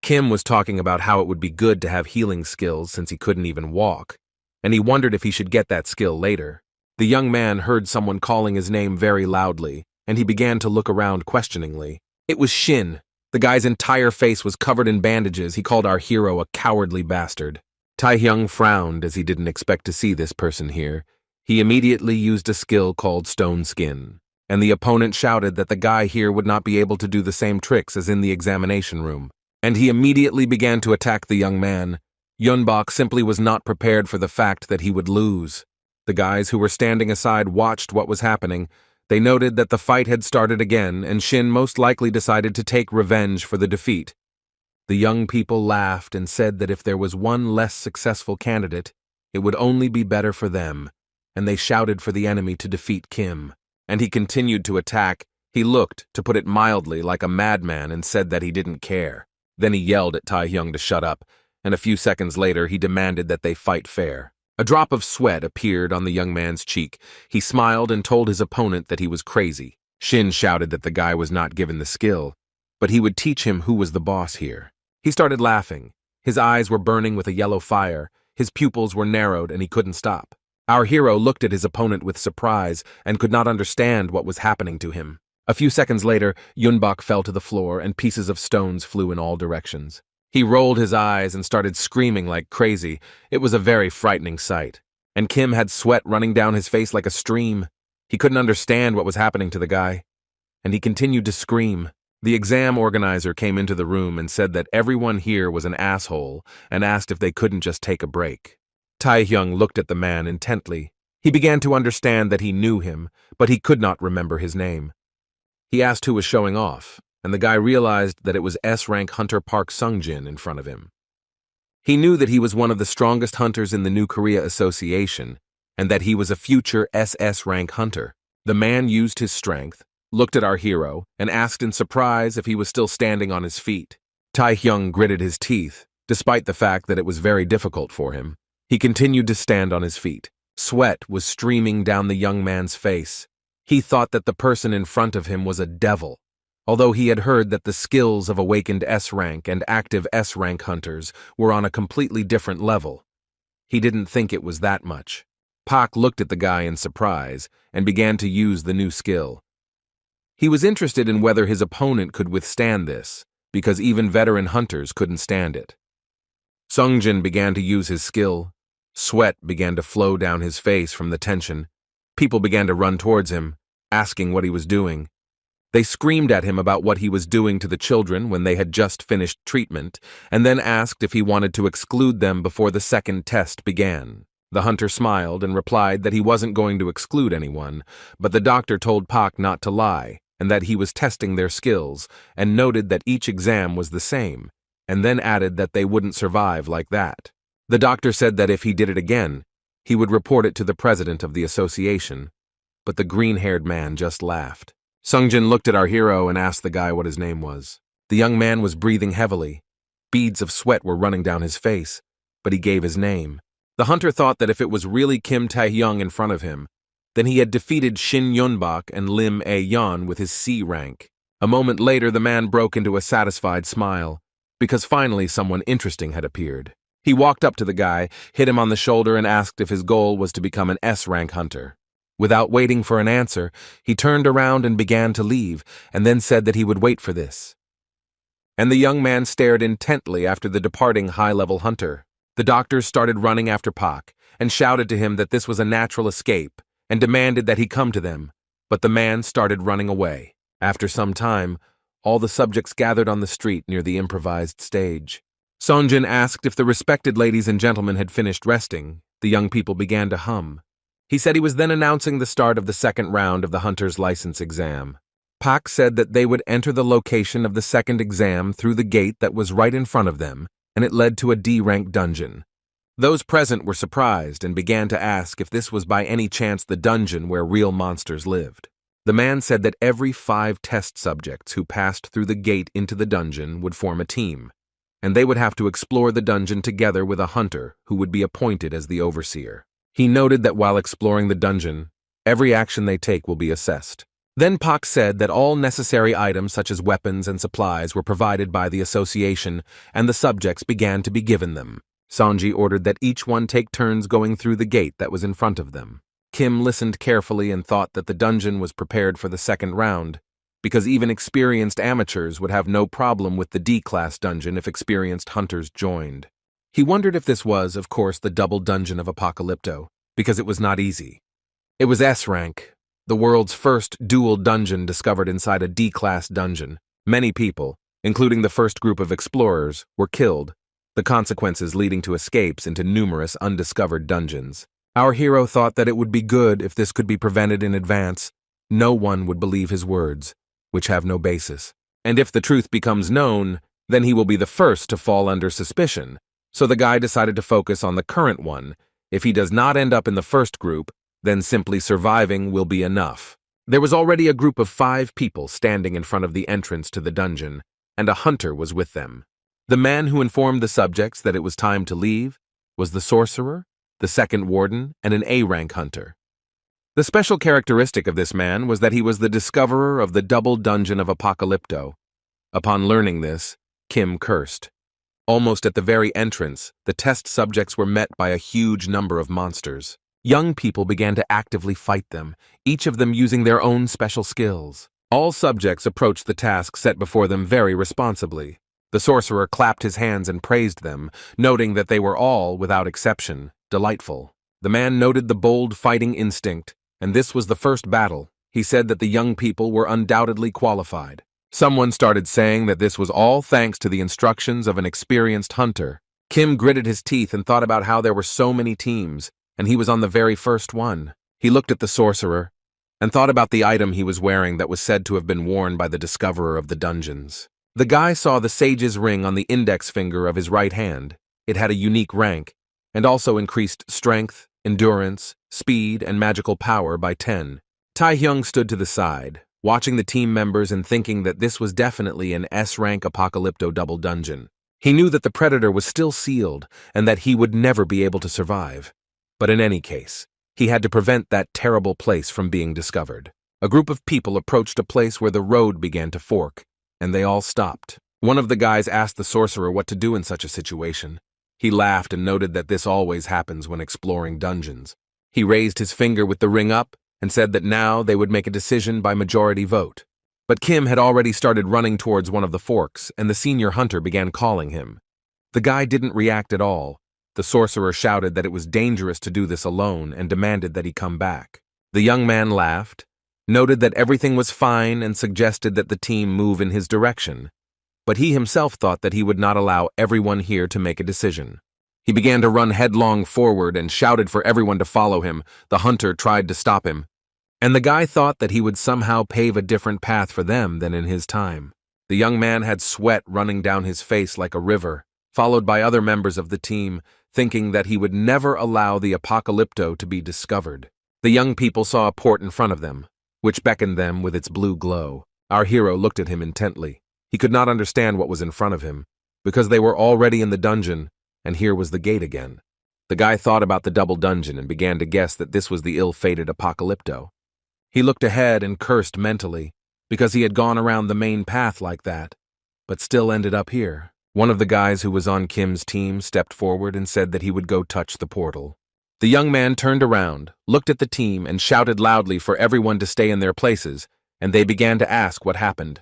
Kim was talking about how it would be good to have healing skills since he couldn't even walk, and he wondered if he should get that skill later. The young man heard someone calling his name very loudly, and he began to look around questioningly. It was Shin. The guy's entire face was covered in bandages. He called our hero a cowardly bastard. Taehyung frowned as he didn't expect to see this person here. He immediately used a skill called Stone Skin, and the opponent shouted that the guy here would not be able to do the same tricks as in the examination room. And he immediately began to attack the young man. Yunbok simply was not prepared for the fact that he would lose. The guys who were standing aside watched what was happening. They noted that the fight had started again, and Shin most likely decided to take revenge for the defeat. The young people laughed and said that if there was one less successful candidate, it would only be better for them, and they shouted for the enemy to defeat Kim. And he continued to attack. He looked, to put it mildly, like a madman and said that he didn't care. Then he yelled at Taehyung to shut up, and a few seconds later he demanded that they fight fair. A drop of sweat appeared on the young man's cheek. He smiled and told his opponent that he was crazy. Shin shouted that the guy was not given the skill, but he would teach him who was the boss here. He started laughing. His eyes were burning with a yellow fire, his pupils were narrowed, and he couldn't stop. Our hero looked at his opponent with surprise and could not understand what was happening to him. A few seconds later, Yunbok fell to the floor and pieces of stones flew in all directions. He rolled his eyes and started screaming like crazy. It was a very frightening sight. And Kim had sweat running down his face like a stream. He couldn't understand what was happening to the guy. And he continued to scream. The exam organizer came into the room and said that everyone here was an asshole and asked if they couldn't just take a break. Tae-hyung looked at the man intently. He began to understand that he knew him, but he could not remember his name. He asked who was showing off, and the guy realized that it was S-Rank hunter Park Sungjin in front of him. He knew that he was one of the strongest hunters in the New Korea Association, and that he was a future SS-Rank hunter. The man used his strength, looked at our hero, and asked in surprise if he was still standing on his feet. Tae-hyung gritted his teeth, despite the fact that it was very difficult for him. He continued to stand on his feet. Sweat was streaming down the young man's face. He thought that the person in front of him was a devil, although he had heard that the skills of awakened S-Rank and active S-Rank hunters were on a completely different level. He didn't think it was that much. Pak looked at the guy in surprise and began to use the new skill. He was interested in whether his opponent could withstand this, because even veteran hunters couldn't stand it. Sungjin began to use his skill. Sweat began to flow down his face from the tension. People began to run towards him, asking what he was doing. They screamed at him about what he was doing to the children when they had just finished treatment, and then asked if he wanted to exclude them before the second test began. The hunter smiled and replied that he wasn't going to exclude anyone, but the doctor told Pak not to lie, and that he was testing their skills, and noted that each exam was the same, and then added that they wouldn't survive like that. The doctor said that if he did it again, he would report it to the president of the association, but the green-haired man just laughed. Sungjin looked at our hero and asked the guy what his name was. The young man was breathing heavily. Beads of sweat were running down his face, but he gave his name. The hunter thought that if it was really Kim Tae-hyung in front of him, then he had defeated Shin Yunbok and Lim A-yeon with his C rank. A moment later, the man broke into a satisfied smile, because finally someone interesting had appeared. He walked up to the guy, hit him on the shoulder, and asked if his goal was to become an S-rank hunter. Without waiting for an answer, he turned around and began to leave, and then said that he would wait for this. And the young man stared intently after the departing high-level hunter. The doctors started running after Pak, and shouted to him that this was a natural escape, and demanded that he come to them, but the man started running away. After some time, all the subjects gathered on the street near the improvised stage. Sungjin asked if the respected ladies and gentlemen had finished resting. The young people began to hum. He said he was then announcing the start of the second round of the hunter's license exam. Pak said that they would enter the location of the second exam through the gate that was right in front of them, and it led to a D-rank dungeon. Those present were surprised and began to ask if this was by any chance the dungeon where real monsters lived. The man said that every 5 test subjects who passed through the gate into the dungeon would form a team, and they would have to explore the dungeon together with a hunter who would be appointed as the overseer. He noted that while exploring the dungeon, every action they take will be assessed. Then Pak said that all necessary items such as weapons and supplies were provided by the association, and the subjects began to be given them. Sanji ordered that each one take turns going through the gate that was in front of them. Kim listened carefully and thought that the dungeon was prepared for the second round, because even experienced amateurs would have no problem with the D-class dungeon if experienced hunters joined. He wondered if this was, of course, the double dungeon of Apocalypto, because it was not easy. It was S-Rank, the world's first dual dungeon discovered inside a D-class dungeon. Many people, including the first group of explorers, were killed, the consequences leading to escapes into numerous undiscovered dungeons. Our hero thought that it would be good if this could be prevented in advance. No one would believe his words, which have no basis. And if the truth becomes known, then he will be the first to fall under suspicion. So the guy decided to focus on the current one. If he does not end up in the first group, then simply surviving will be enough. There was already a group of 5 people standing in front of the entrance to the dungeon, and a hunter was with them. The man who informed the subjects that it was time to leave was the sorcerer, the second warden, and an A-rank hunter. The special characteristic of this man was that he was the discoverer of the double dungeon of Apocalypto. Upon learning this, Kim cursed. Almost at the very entrance, the test subjects were met by a huge number of monsters. Young people began to actively fight them, each of them using their own special skills. All subjects approached the task set before them very responsibly. The sorcerer clapped his hands and praised them, noting that they were all, without exception, delightful. The man noted the bold fighting instinct, and this was the first battle. He said that the young people were undoubtedly qualified. Someone started saying that this was all thanks to the instructions of an experienced hunter. Kim gritted his teeth and thought about how there were so many teams, and he was on the very first one. He looked at the sorcerer and thought about the item he was wearing that was said to have been worn by the discoverer of the dungeons. The guy saw the sage's ring on the index finger of his right hand. It had a unique rank, and also increased strength, endurance, speed, and magical power by 10. Taehyung stood to the side, watching the team members and thinking that this was definitely an S-rank Apocalypto double dungeon. He knew that the predator was still sealed and that he would never be able to survive. But in any case, he had to prevent that terrible place from being discovered. A group of people approached a place where the road began to fork, and they all stopped. One of the guys asked the sorcerer what to do in such a situation. He laughed and noted that this always happens when exploring dungeons. He raised his finger with the ring up and said that now they would make a decision by majority vote. But Kim had already started running towards one of the forks, and the senior hunter began calling him. The guy didn't react at all. The sorcerer shouted that it was dangerous to do this alone and demanded that he come back. The young man laughed, noted that everything was fine, and suggested that the team move in his direction. But he himself thought that he would not allow everyone here to make a decision. He began to run headlong forward and shouted for everyone to follow him. The hunter tried to stop him, and the guy thought that he would somehow pave a different path for them than in his time. The young man had sweat running down his face like a river, followed by other members of the team, thinking that he would never allow the Apocalypto to be discovered. The young people saw a port in front of them, which beckoned them with its blue glow. Our hero looked at him intently. He could not understand what was in front of him, because they were already in the dungeon, and here was the gate again. The guy thought about the double dungeon and began to guess that this was the ill-fated Apocalypto. He looked ahead and cursed mentally, because he had gone around the main path like that, but still ended up here. One of the guys who was on Kim's team stepped forward and said that he would go touch the portal. The young man turned around, looked at the team, and shouted loudly for everyone to stay in their places, and they began to ask what happened.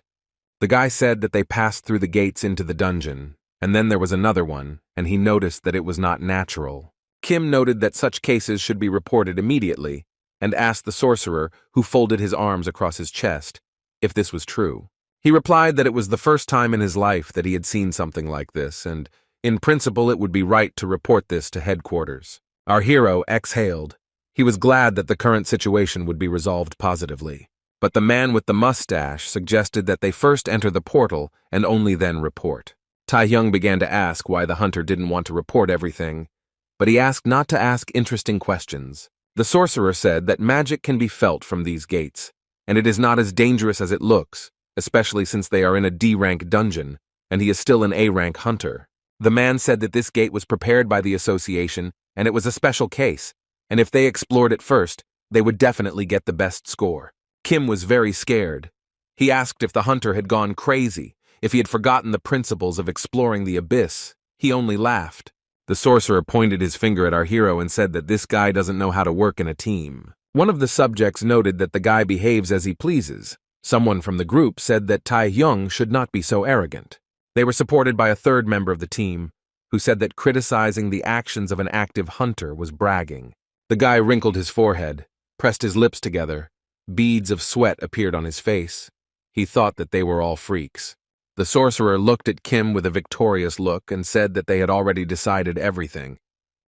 The guy said that they passed through the gates into the dungeon, and then there was another one, and he noticed that it was not natural. Kim noted that such cases should be reported immediately, and asked the sorcerer, who folded his arms across his chest, if this was true. He replied that it was the first time in his life that he had seen something like this, and in principle it would be right to report this to headquarters. Our hero exhaled. He was glad that the current situation would be resolved positively. But the man with the mustache suggested that they first enter the portal and only then report. Taehyung began to ask why the hunter didn't want to report everything, but he asked not to ask interesting questions. The sorcerer said that magic can be felt from these gates, and it is not as dangerous as it looks, especially since they are in a D-rank dungeon, and he is still an A-rank hunter. The man said that this gate was prepared by the association, and it was a special case, and if they explored it first, they would definitely get the best score. Kim was very scared. He asked if the hunter had gone crazy, if he had forgotten the principles of exploring the abyss. He only laughed. The sorcerer pointed his finger at our hero and said that this guy doesn't know how to work in a team. One of the subjects noted that the guy behaves as he pleases. Someone from the group said that Taehyung should not be so arrogant. They were supported by a third member of the team, who said that criticizing the actions of an active hunter was bragging. The guy wrinkled his forehead, pressed his lips together. Beads of sweat appeared on his face. He thought that they were all freaks. The sorcerer looked at Kim with a victorious look and said that they had already decided everything.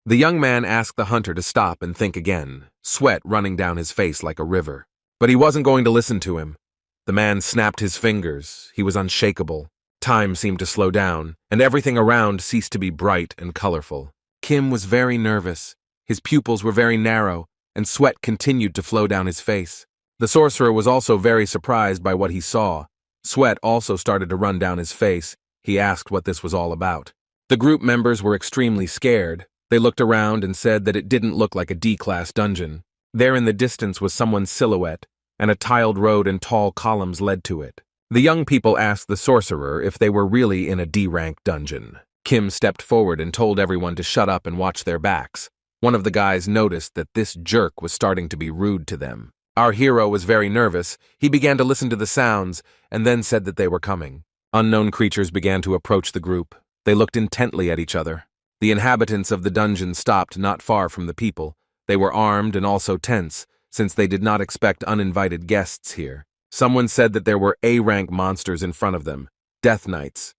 The young man asked the hunter to stop and think again, sweat running down his face like a river. But he wasn't going to listen to him. The man snapped his fingers. He was unshakable. Time seemed to slow down, and everything around ceased to be bright and colorful. Kim was very nervous. His pupils were very narrow, and sweat continued to flow down his face. The sorcerer was also very surprised by what he saw. Sweat also started to run down his face. He asked what this was all about. The group members were extremely scared. They looked around and said that it didn't look like a D-class dungeon. There in the distance was someone's silhouette, and a tiled road and tall columns led to it. The young people asked the sorcerer if they were really in a D-rank dungeon. Kim stepped forward and told everyone to shut up and watch their backs. One of the guys noticed that this jerk was starting to be rude to them. Our hero was very nervous. He began to listen to the sounds and then said that they were coming. Unknown creatures began to approach the group. They looked intently at each other. The inhabitants of the dungeon stopped not far from the people. They were armed and also tense, since they did not expect uninvited guests here. Someone said that there were A-rank monsters in front of them, death knights.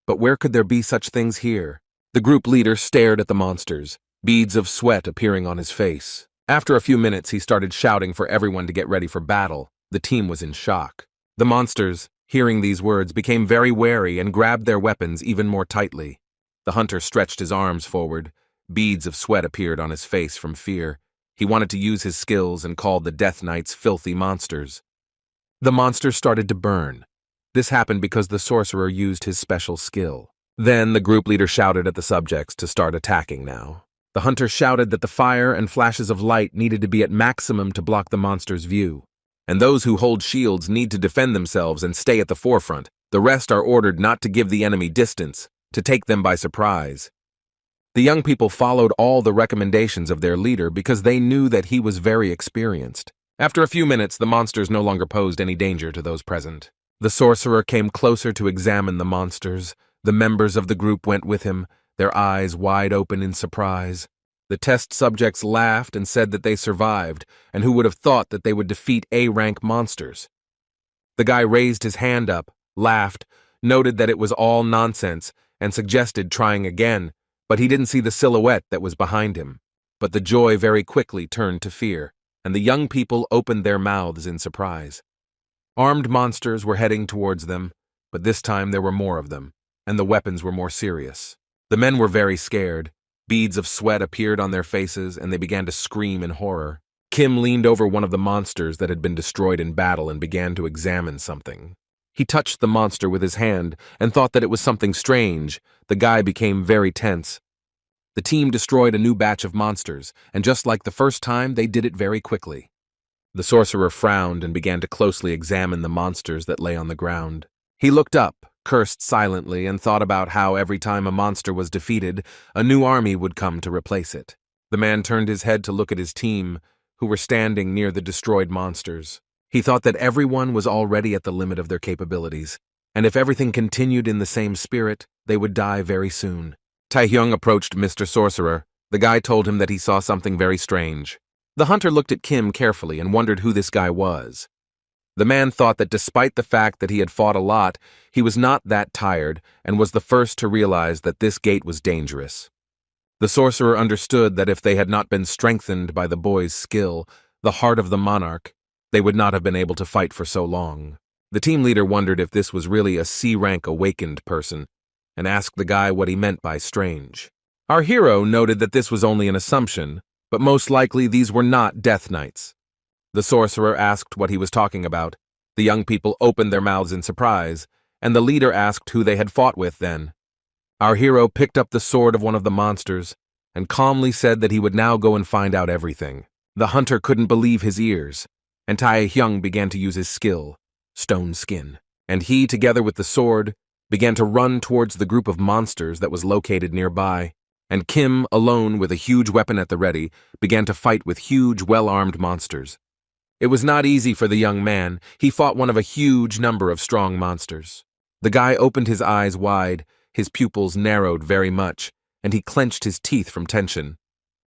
But where could there be such things here? The group leader stared at the monsters, beads of sweat appearing on his face. After a few minutes, he started shouting for everyone to get ready for battle. The team was in shock. The monsters, hearing these words, became very wary and grabbed their weapons even more tightly. The hunter stretched his arms forward. Beads of sweat appeared on his face from fear. He wanted to use his skills and called the Death Knights filthy monsters. The monsters started to burn. This happened because the sorcerer used his special skill. Then the group leader shouted at the subjects to start attacking now. The hunter shouted that the fire and flashes of light needed to be at maximum to block the monster's view. And those who hold shields need to defend themselves and stay at the forefront. The rest are ordered not to give the enemy distance, to take them by surprise. The young people followed all the recommendations of their leader because they knew that he was very experienced. After a few minutes, the monsters no longer posed any danger to those present. The sorcerer came closer to examine the monsters. The members of the group went with him, their eyes wide open in surprise. The test subjects laughed and said that they survived, and who would have thought that they would defeat A-rank monsters? The guy raised his hand up, laughed, noted that it was all nonsense, and suggested trying again, but he didn't see the silhouette that was behind him. But the joy very quickly turned to fear, and the young people opened their mouths in surprise. Armed monsters were heading towards them, but this time there were more of them, and the weapons were more serious. The men were very scared. Beads of sweat appeared on their faces, and they began to scream in horror. Kim leaned over one of the monsters that had been destroyed in battle and began to examine something. He touched the monster with his hand and thought that it was something strange. The guy became very tense. The team destroyed a new batch of monsters, and just like the first time, they did it very quickly. The sorcerer frowned and began to closely examine the monsters that lay on the ground. He looked up, cursed silently, and thought about how every time a monster was defeated, a new army would come to replace it. The man turned his head to look at his team, who were standing near the destroyed monsters. He thought that everyone was already at the limit of their capabilities, and if everything continued in the same spirit, they would die very soon. Taehyung approached Mr. Sorcerer. The guy told him that he saw something very strange. The hunter looked at Kim carefully and wondered who this guy was. The man thought that despite the fact that he had fought a lot, he was not that tired and was the first to realize that this gate was dangerous. The sorcerer understood that if they had not been strengthened by the boy's skill, the heart of the monarch, they would not have been able to fight for so long. The team leader wondered if this was really a C-rank awakened person, and asked the guy what he meant by strange. Our hero noted that this was only an assumption, but most likely these were not Death Knights. The sorcerer asked what he was talking about. The young people opened their mouths in surprise, and the leader asked who they had fought with then. Our hero picked up the sword of one of the monsters and calmly said that he would now go and find out everything. The hunter couldn't believe his ears, and Taehyung began to use his skill, Stone Skin, and he, together with the sword, began to run towards the group of monsters that was located nearby, and Kim, alone with a huge weapon at the ready, began to fight with huge, well-armed monsters. It was not easy for the young man. He fought one of a huge number of strong monsters. The guy opened his eyes wide, his pupils narrowed very much, and he clenched his teeth from tension.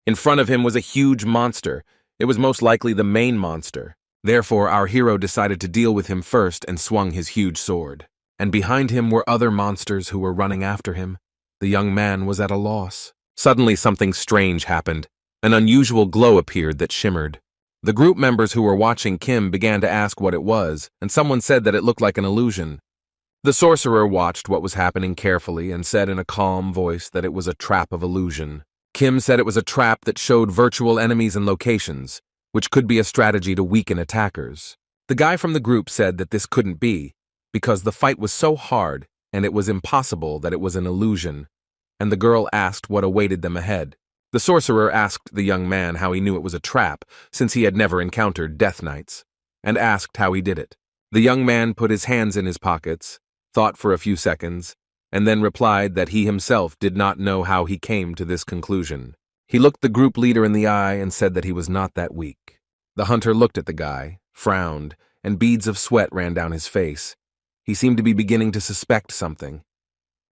In front of him was a huge monster. It was most likely the main monster. Therefore, our hero decided to deal with him first and swung his huge sword. And behind him were other monsters who were running after him. The young man was at a loss. Suddenly something strange happened. An unusual glow appeared that shimmered. The group members who were watching Kim began to ask what it was, and someone said that it looked like an illusion. The sorcerer watched what was happening carefully and said in a calm voice that it was a trap of illusion. Kim said it was a trap that showed virtual enemies and locations, which could be a strategy to weaken attackers. The guy from the group said that this couldn't be, because the fight was so hard, and it was impossible that it was an illusion, and the girl asked what awaited them ahead. The sorcerer asked the young man how he knew it was a trap, since he had never encountered death knights, and asked how he did it. The young man put his hands in his pockets, thought for a few seconds, and then replied that he himself did not know how he came to this conclusion. He looked the group leader in the eye and said that he was not that weak. The hunter looked at the guy, frowned, and beads of sweat ran down his face. He seemed to be beginning to suspect something.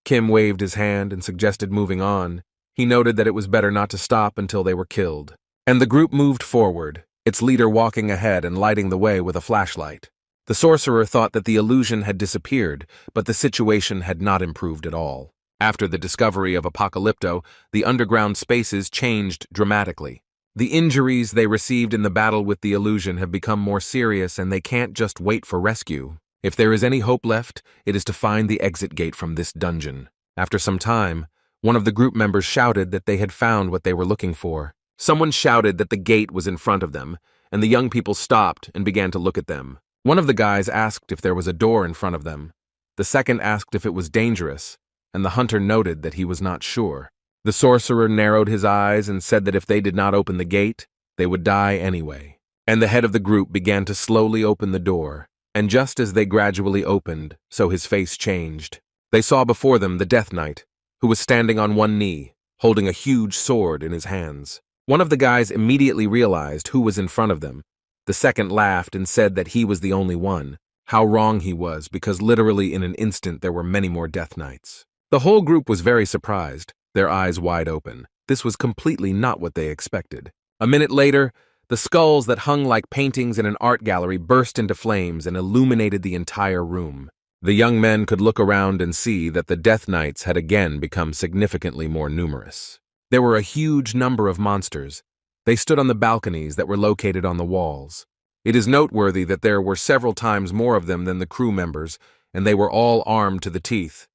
Kim waved his hand and suggested moving on. He noted that it was better not to stop until they were killed. And the group moved forward, its leader walking ahead and lighting the way with a flashlight. The sorcerer thought that the illusion had disappeared, but the situation had not improved at all. After the discovery of Apocalypto, the underground spaces changed dramatically. The injuries they received in the battle with the illusion have become more serious, and they can't just wait for rescue. If there is any hope left, it is to find the exit gate from this dungeon. After some time, one of the group members shouted that they had found what they were looking for. Someone shouted that the gate was in front of them, and the young people stopped and began to look at them. One of the guys asked if there was a door in front of them. The second asked if it was dangerous, and the hunter noted that he was not sure. The sorcerer narrowed his eyes and said that if they did not open the gate, they would die anyway. And the head of the group began to slowly open the door, and just as they gradually opened, so his face changed. They saw before them the Death Knight, who was standing on one knee, holding a huge sword in his hands. One of the guys immediately realized who was in front of them. The second laughed and said that he was the only one. How wrong he was, because literally in an instant there were many more Death Knights. The whole group was very surprised, their eyes wide open. This was completely not what they expected. A minute later, the skulls that hung like paintings in an art gallery burst into flames and illuminated the entire room. The young men could look around and see that the Death Knights had again become significantly more numerous. There were a huge number of monsters. They stood on the balconies that were located on the walls. It is noteworthy that there were several times more of them than the crew members, and they were all armed to the teeth.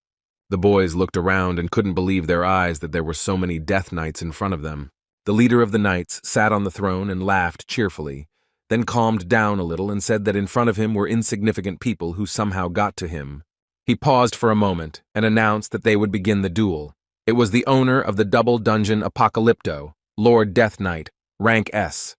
The boys looked around and couldn't believe their eyes that there were so many Death Knights in front of them. The leader of the knights sat on the throne and laughed cheerfully, then calmed down a little and said that in front of him were insignificant people who somehow got to him. He paused for a moment and announced that they would begin the duel. It was the owner of the double dungeon Apocalypto, Lord Death Knight, rank S.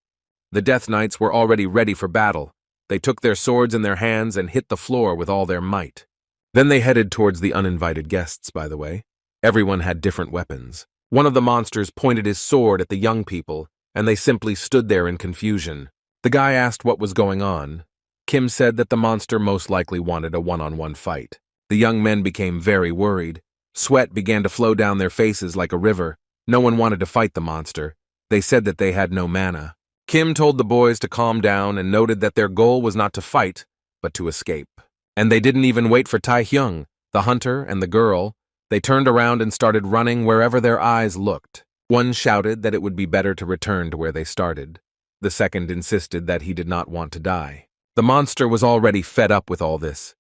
The Death Knights were already ready for battle. They took their swords in their hands and hit the floor with all their might. Then they headed towards the uninvited guests, by the way. Everyone had different weapons. One of the monsters pointed his sword at the young people, and they simply stood there in confusion. The guy asked what was going on. Kim said that the monster most likely wanted a one-on-one fight. The young men became very worried. Sweat began to flow down their faces like a river. No one wanted to fight the monster. They said that they had no mana. Kim told the boys to calm down and noted that their goal was not to fight, but to escape. And they didn't even wait for Tai-hyung, the hunter, and the girl. They turned around and started running wherever their eyes looked. One shouted that it would be better to return to where they started. The second insisted that he did not want to die. The monster was already fed up with all this.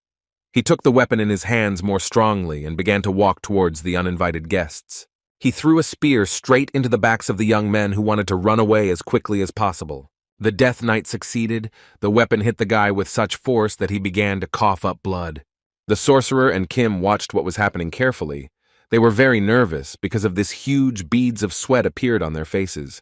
He took the weapon in his hands more strongly and began to walk towards the uninvited guests. He threw a spear straight into the backs of the young men who wanted to run away as quickly as possible. The Death Knight succeeded. The weapon hit the guy with such force that he began to cough up blood. The sorcerer and Kim watched what was happening carefully. They were very nervous because of this huge beads of sweat appeared on their faces.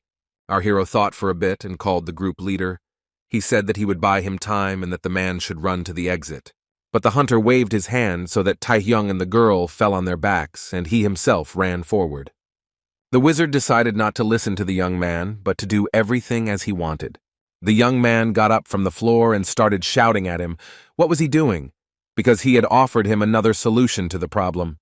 Our hero thought for a bit and called the group leader. He said that he would buy him time and that the man should run to the exit. But the hunter waved his hand so that Tai-hyung and the girl fell on their backs, and he himself ran forward. The wizard decided not to listen to the young man, but to do everything as he wanted. The young man got up from the floor and started shouting at him. What was he doing? Because he had offered him another solution to the problem.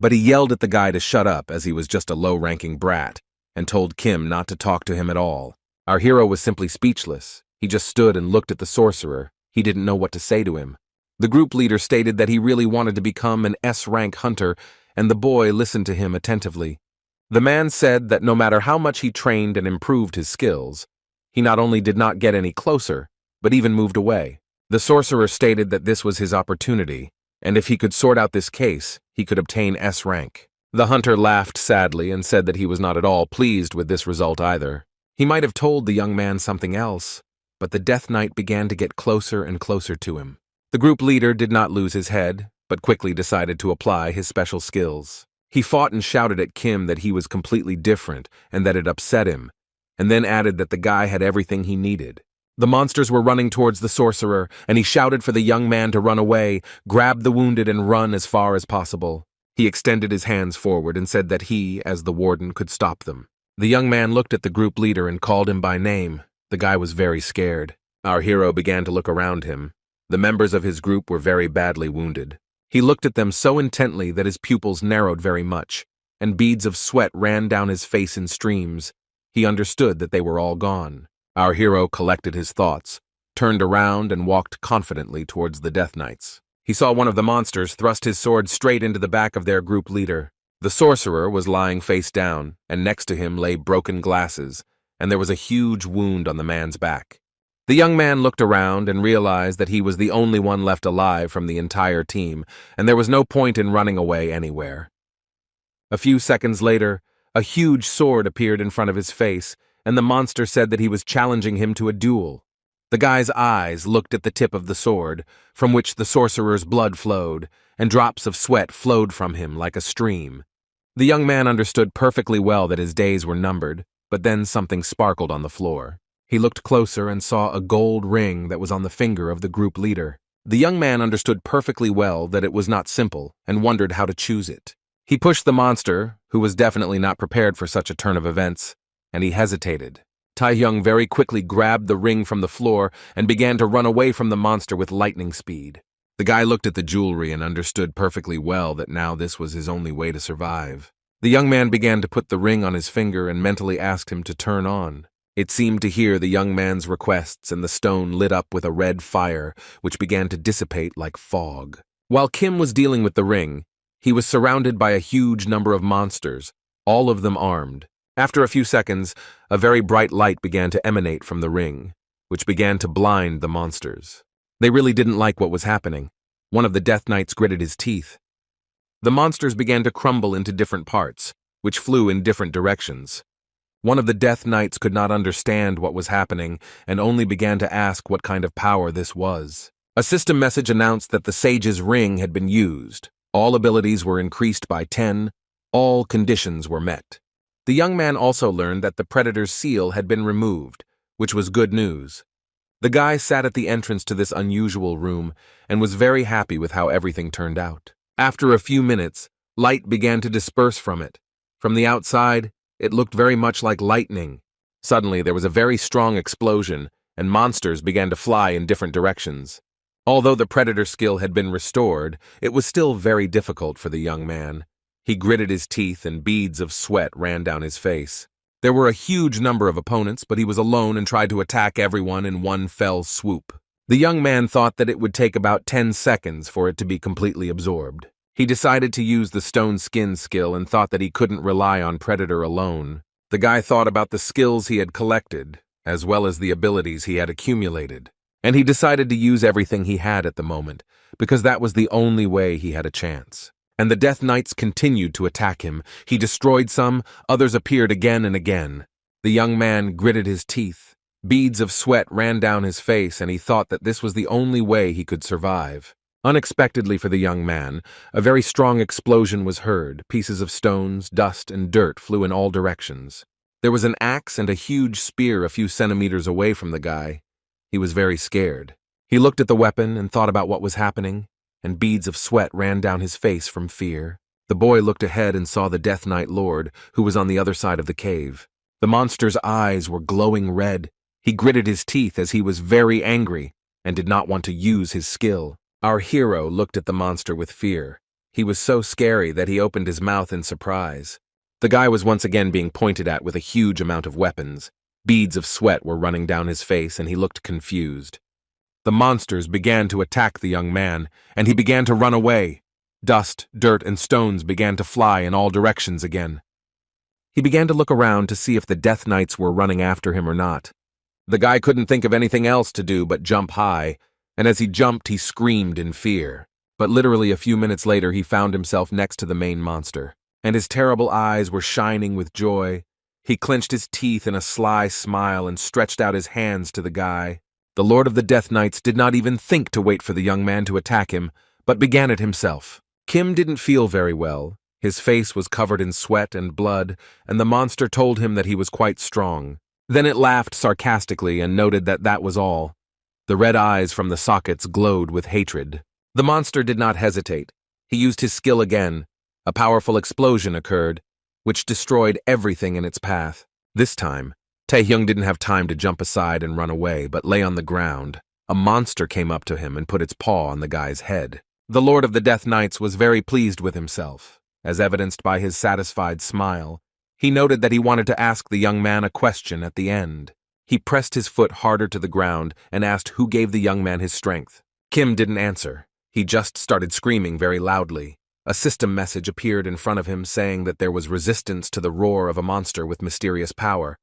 But he yelled at the guy to shut up as he was just a low-ranking brat, and told Kim not to talk to him at all. Our hero was simply speechless. He just stood and looked at the sorcerer. He didn't know what to say to him. The group leader stated that he really wanted to become an S-rank hunter, and the boy listened to him attentively. The man said that no matter how much he trained and improved his skills, he not only did not get any closer, but even moved away. The sorcerer stated that this was his opportunity, and if he could sort out this case, he could obtain S-rank. The hunter laughed sadly and said that he was not at all pleased with this result either. He might have told the young man something else, but the Death Knight began to get closer and closer to him. The group leader did not lose his head. but quickly decided to apply his special skills. He fought and shouted at Kim that he was completely different and that it upset him, and then added that the guy had everything he needed. The monsters were running towards the sorcerer, and he shouted for the young man to run away, grab the wounded, and run as far as possible. He extended his hands forward and said that he, as the warden, could stop them. The young man looked at the group leader and called him by name. The guy was very scared. Our hero began to look around him. The members of his group were very badly wounded. He looked at them so intently that his pupils narrowed very much, and beads of sweat ran down his face in streams. He understood that they were all gone. Our hero collected his thoughts, turned around, and walked confidently towards the Death Knights. He saw one of the monsters thrust his sword straight into the back of their group leader. The sorcerer was lying face down, and next to him lay broken glasses, and there was a huge wound on the man's back. The young man looked around and realized that he was the only one left alive from the entire team, and there was no point in running away anywhere. A few seconds later, a huge sword appeared in front of his face, and the monster said that he was challenging him to a duel. The guy's eyes looked at the tip of the sword, from which the sorcerer's blood flowed, and drops of sweat flowed from him like a stream. The young man understood perfectly well that his days were numbered, but then something sparkled on the floor. He looked closer and saw a gold ring that was on the finger of the group leader. The young man understood perfectly well that it was not simple and wondered how to choose it. He pushed the monster, who was definitely not prepared for such a turn of events, and he hesitated. Taehyung very quickly grabbed the ring from the floor and began to run away from the monster with lightning speed. The guy looked at the jewelry and understood perfectly well that now this was his only way to survive. The young man began to put the ring on his finger and mentally asked him to turn on. It seemed to hear the young man's requests, and the stone lit up with a red fire, which began to dissipate like fog. While Kim was dealing with the ring, he was surrounded by a huge number of monsters, all of them armed. After a few seconds, a very bright light began to emanate from the ring, which began to blind the monsters. They really didn't like what was happening. One of the Death Knights gritted his teeth. The monsters began to crumble into different parts, which flew in different directions. One of the Death Knights could not understand what was happening and only began to ask what kind of power this was. A system message announced that the Sage's ring had been used. All abilities were increased by 10. All conditions were met. The young man also learned that the Predator's seal had been removed, which was good news. The guy sat at the entrance to this unusual room and was very happy with how everything turned out. After a few minutes, light began to disperse from it. From the outside, it looked very much like lightning. Suddenly, there was a very strong explosion, and monsters began to fly in different directions. Although the Predator skill had been restored, it was still very difficult for the young man. He gritted his teeth and beads of sweat ran down his face. There were a huge number of opponents, but he was alone and tried to attack everyone in one fell swoop. The young man thought that it would take about 10 seconds for it to be completely absorbed. He decided to use the stone skin skill and thought that he couldn't rely on Predator alone. The guy thought about the skills he had collected, as well as the abilities he had accumulated, and he decided to use everything he had at the moment, because that was the only way he had a chance. And the Death Knights continued to attack him. He destroyed some, others appeared again and again. The young man gritted his teeth. Beads of sweat ran down his face, and he thought that this was the only way he could survive. Unexpectedly for the young man, a very strong explosion was heard. Pieces of stones, dust, and dirt flew in all directions. There was an axe and a huge spear a few centimeters away from the guy. He was very scared. He looked at the weapon and thought about what was happening, and beads of sweat ran down his face from fear. The boy looked ahead and saw the Death Knight Lord, who was on the other side of the cave. The monster's eyes were glowing red. He gritted his teeth as he was very angry and did not want to use his skill. Our hero looked at the monster with fear. He was so scary that he opened his mouth in surprise. The guy was once again being pointed at with a huge amount of weapons. Beads of sweat were running down his face, and he looked confused. The monsters began to attack the young man, and he began to run away. Dust, dirt, and stones began to fly in all directions again. He began to look around to see if the Death Knights were running after him or not. The guy couldn't think of anything else to do but jump high, and as he jumped, he screamed in fear. But literally a few minutes later, he found himself next to the main monster, and his terrible eyes were shining with joy. He clenched his teeth in a sly smile and stretched out his hands to the guy. The Lord of the Death Knights did not even think to wait for the young man to attack him, but began it himself. Kim didn't feel very well. His face was covered in sweat and blood, and the monster told him that he was quite strong. Then it laughed sarcastically and noted that that was all. The red eyes from the sockets glowed with hatred. The monster did not hesitate. He used his skill again. A powerful explosion occurred, which destroyed everything in its path. This time, Taehyung didn't have time to jump aside and run away, but lay on the ground. A monster came up to him and put its paw on the guy's head. The Lord of the Death Knights was very pleased with himself, as evidenced by his satisfied smile. He noted that he wanted to ask the young man a question at the end. He pressed his foot harder to the ground and asked who gave the young man his strength. Kim didn't answer. He just started screaming very loudly. A system message appeared in front of him saying that there was resistance to the roar of a monster with mysterious power.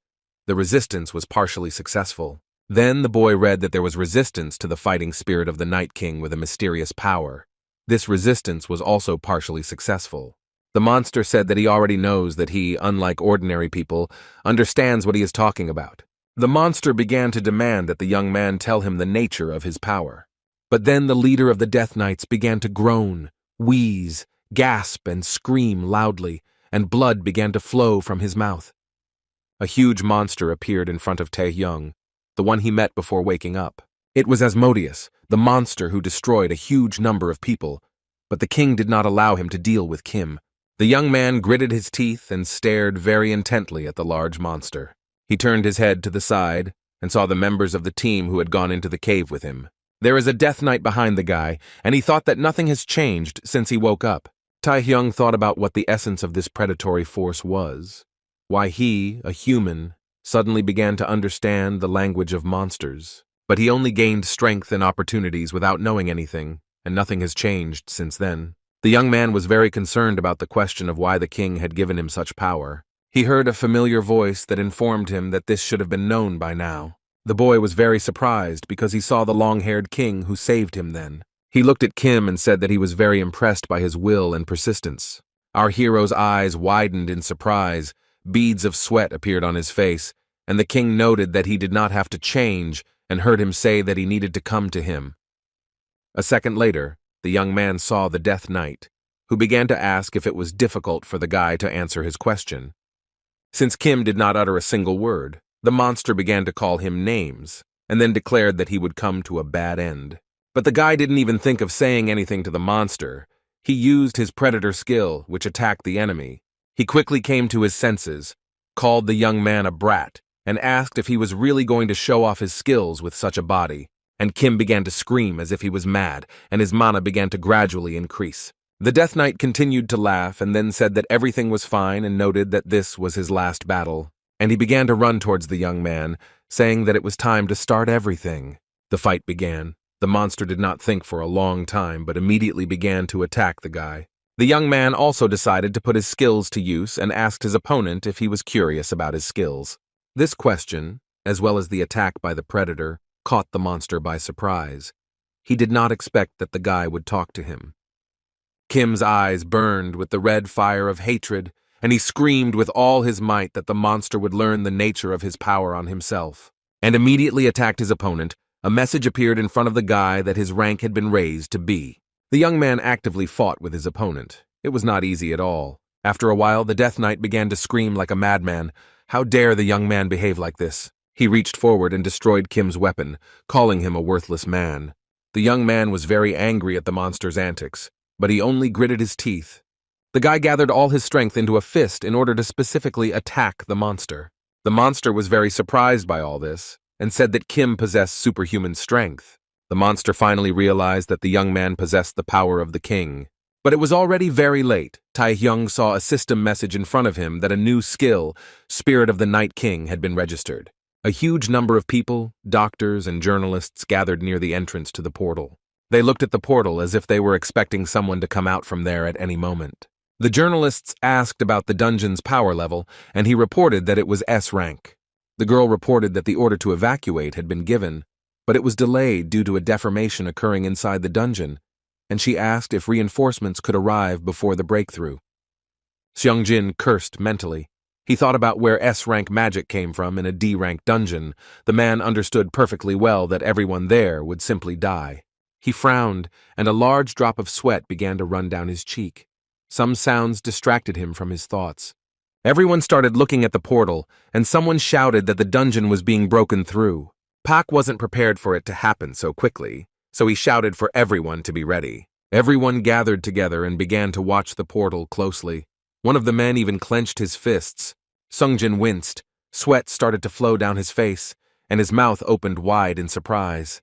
The resistance was partially successful. Then the boy read that there was resistance to the fighting spirit of the Night King with a mysterious power. This resistance was also partially successful. The monster said that he already knows that he, unlike ordinary people, understands what he is talking about. The monster began to demand that the young man tell him the nature of his power. But then the leader of the Death Knights began to groan, wheeze, gasp, and scream loudly, and blood began to flow from his mouth. A huge monster appeared in front of Taehyung, the one he met before waking up. It was Asodius, the monster who destroyed a huge number of people, but the king did not allow him to deal with Kim. The young man gritted his teeth and stared very intently at the large monster. He turned his head to the side and saw the members of the team who had gone into the cave with him. There is a Death Knight behind the guy, and he thought that nothing has changed since he woke up. Taehyung thought about what the essence of this predatory force was. Why he, a human, suddenly began to understand the language of monsters. But he only gained strength and opportunities without knowing anything, and nothing has changed since then. The young man was very concerned about the question of why the king had given him such power. He heard a familiar voice that informed him that this should have been known by now. The boy was very surprised because he saw the long-haired king who saved him then. He looked at Kim and said that he was very impressed by his will and persistence. Our hero's eyes widened in surprise, beads of sweat appeared on his face, and the king noted that he did not have to change and heard him say that he needed to come to him. A second later, the young man saw the Death Knight, who began to ask if it was difficult for the guy to answer his question. Since Kim did not utter a single word, the monster began to call him names, and then declared that he would come to a bad end. But the guy didn't even think of saying anything to the monster. He used his predator skill, which attacked the enemy. He quickly came to his senses, called the young man a brat, and asked if he was really going to show off his skills with such a body. And Kim began to scream as if he was mad, and his mana began to gradually increase. The Death Knight continued to laugh and then said that everything was fine and noted that this was his last battle. And he began to run towards the young man, saying that it was time to start everything. The fight began. The monster did not think for a long time, but immediately began to attack the guy. The young man also decided to put his skills to use and asked his opponent if he was curious about his skills. This question, as well as the attack by the predator, caught the monster by surprise. He did not expect that the guy would talk to him. Kim's eyes burned with the red fire of hatred, and he screamed with all his might that the monster would learn the nature of his power on himself, and immediately attacked his opponent. A message appeared in front of the guy that his rank had been raised to B. The young man actively fought with his opponent. It was not easy at all. After a while, the Death Knight began to scream like a madman. How dare the young man behave like this? He reached forward and destroyed Kim's weapon, calling him a worthless man. The young man was very angry at the monster's antics, but he only gritted his teeth. The guy gathered all his strength into a fist in order to specifically attack the monster. The monster was very surprised by all this, and said that Kim possessed superhuman strength. The monster finally realized that the young man possessed the power of the king. But it was already very late. Taehyung saw a system message in front of him that a new skill, Spirit of the Night King, had been registered. A huge number of people, doctors, and journalists gathered near the entrance to the portal. They looked at the portal as if they were expecting someone to come out from there at any moment. The journalists asked about the dungeon's power level, and he reported that it was S-Rank. The girl reported that the order to evacuate had been given, but it was delayed due to a deformation occurring inside the dungeon, and she asked if reinforcements could arrive before the breakthrough. Seongjin cursed mentally. He thought about where S-Rank magic came from in a D-Rank dungeon. The man understood perfectly well that everyone there would simply die. He frowned, and a large drop of sweat began to run down his cheek. Some sounds distracted him from his thoughts. Everyone started looking at the portal, and someone shouted that the dungeon was being broken through. Pak wasn't prepared for it to happen so quickly, so he shouted for everyone to be ready. Everyone gathered together and began to watch the portal closely. One of the men even clenched his fists. Sungjin winced, sweat started to flow down his face, and his mouth opened wide in surprise.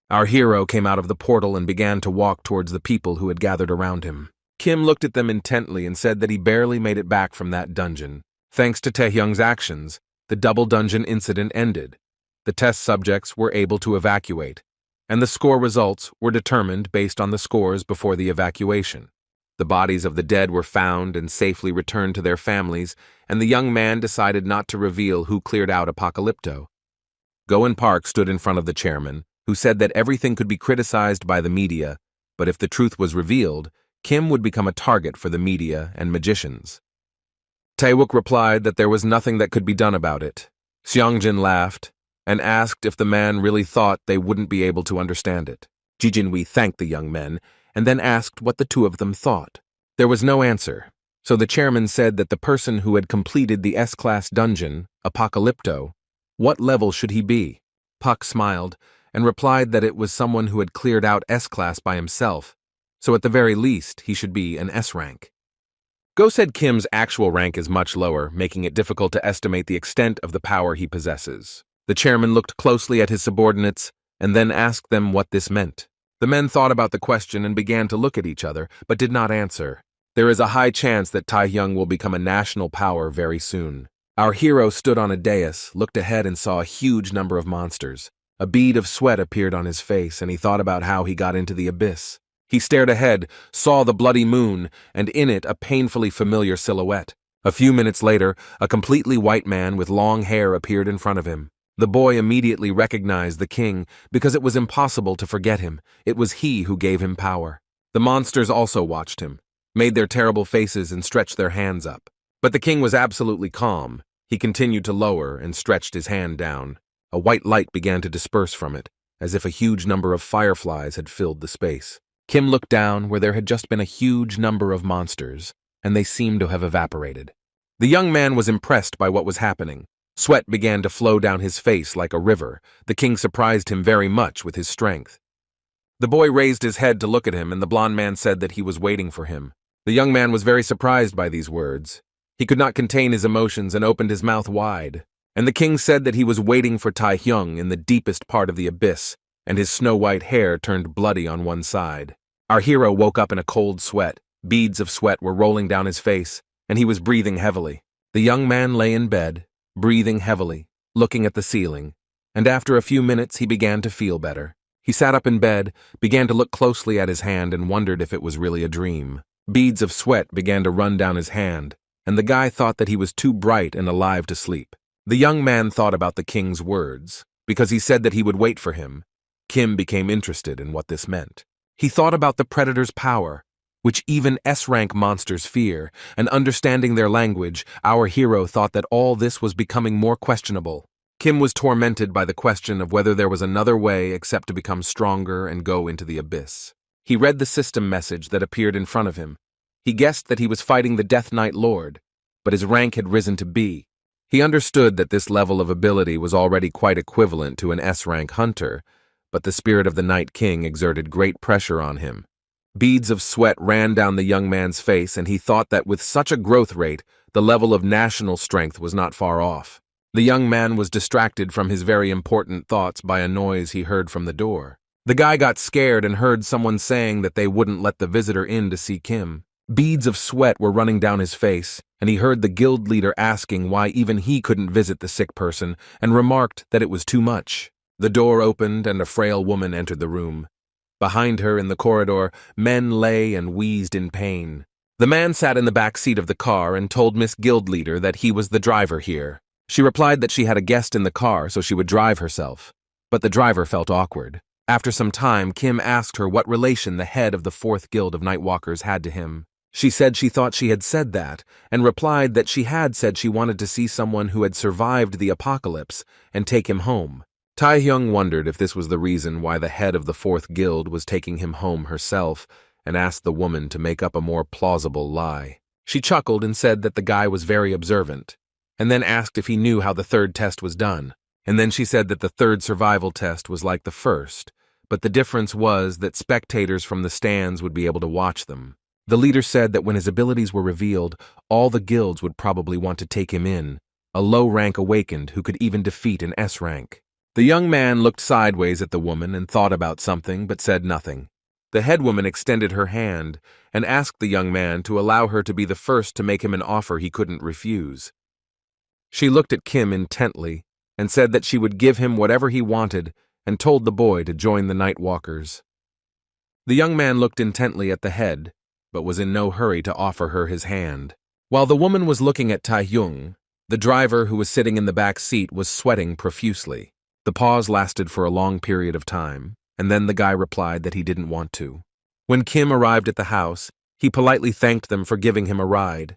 Our hero came out of the portal and began to walk towards the people who had gathered around him. Kim looked at them intently and said that he barely made it back from that dungeon. Thanks to Taehyung's actions, the double dungeon incident ended. The test subjects were able to evacuate, and the score results were determined based on the scores before the evacuation. The bodies of the dead were found and safely returned to their families, and the young man decided not to reveal who cleared out Apocalypto. Goen Park stood in front of the chairman, who said that everything could be criticized by the media, but if the truth was revealed, Kim would become a target for the media and magicians. Taewook replied that there was nothing that could be done about it. Seongjin laughed and asked if the man really thought they wouldn't be able to understand it. Ji Jinwoo thanked the young men and then asked what the two of them thought. There was no answer, so the chairman said that the person who had completed the S-class dungeon, Apocalypto, what level should he be? Puck smiled and replied that it was someone who had cleared out S-class by himself, so at the very least he should be an S-rank. Go said Kim's actual rank is much lower, making it difficult to estimate the extent of the power he possesses. The chairman looked closely at his subordinates and then asked them what this meant. The men thought about the question and began to look at each other, but did not answer. There is a high chance that Taehyung will become a national power very soon. Our hero stood on a dais, looked ahead and saw a huge number of monsters. A bead of sweat appeared on his face, and he thought about how he got into the abyss. He stared ahead, saw the bloody moon, and in it a painfully familiar silhouette. A few minutes later, a completely white man with long hair appeared in front of him. The boy immediately recognized the king because it was impossible to forget him. It was he who gave him power. The monsters also watched him, made their terrible faces and stretched their hands up. But the king was absolutely calm. He continued to lower and stretched his hand down. A white light began to disperse from it, as if a huge number of fireflies had filled the space. Kim looked down where there had just been a huge number of monsters, and they seemed to have evaporated. The young man was impressed by what was happening. Sweat began to flow down his face like a river. The king surprised him very much with his strength. The boy raised his head to look at him, and the blond man said that he was waiting for him. The young man was very surprised by these words. He could not contain his emotions and opened his mouth wide. And the king said that he was waiting for Taehyung in the deepest part of the abyss, and his snow-white hair turned bloody on one side. Our hero woke up in a cold sweat. Beads of sweat were rolling down his face, and he was breathing heavily. The young man lay in bed, breathing heavily, looking at the ceiling, and after a few minutes he began to feel better. He sat up in bed, began to look closely at his hand and wondered if it was really a dream. Beads of sweat began to run down his hand, and the guy thought that he was too bright and alive to sleep. The young man thought about the king's words. Because he said that he would wait for him, Kim became interested in what this meant. He thought about the predator's power, which even S-rank monsters fear, and understanding their language, our hero thought that all this was becoming more questionable. Kim was tormented by the question of whether there was another way except to become stronger and go into the abyss. He read the system message that appeared in front of him. He guessed that he was fighting the Death Knight Lord, but his rank had risen to B. He understood that this level of ability was already quite equivalent to an S-rank hunter, but the spirit of the Night King exerted great pressure on him. Beads of sweat ran down the young man's face, and he thought that with such a growth rate, the level of national strength was not far off. The young man was distracted from his very important thoughts by a noise he heard from the door. The guy got scared and heard someone saying that they wouldn't let the visitor in to see Kim. Beads of sweat were running down his face, and he heard the guild leader asking why even he couldn't visit the sick person, and remarked that it was too much. The door opened and a frail woman entered the room. Behind her in the corridor, men lay and wheezed in pain. The man sat in the back seat of the car and told Miss Guild Leader that he was the driver here. She replied that she had a guest in the car so she would drive herself, but the driver felt awkward. After some time, Kim asked her what relation the head of the 4th Guild of Nightwalkers had to him. She said she thought she had said that, and replied that she had said she wanted to see someone who had survived the apocalypse and take him home. Taehyung wondered if this was the reason why the head of the fourth guild was taking him home herself and asked the woman to make up a more plausible lie. She chuckled and said that the guy was very observant, and then asked if he knew how the third test was done. And then she said that the third survival test was like the first, but the difference was that spectators from the stands would be able to watch them. The leader said that when his abilities were revealed, all the guilds would probably want to take him in, a low rank awakened who could even defeat an S rank. The young man looked sideways at the woman and thought about something but said nothing. The head woman extended her hand and asked the young man to allow her to be the first to make him an offer he couldn't refuse. She looked at Kim intently and said that she would give him whatever he wanted and told the boy to join the Night Walkers. The young man looked intently at the head, but was in no hurry to offer her his hand. While the woman was looking at Taehyung, the driver who was sitting in the back seat was sweating profusely. The pause lasted for a long period of time, and then the guy replied that he didn't want to. When Kim arrived at the house, he politely thanked them for giving him a ride.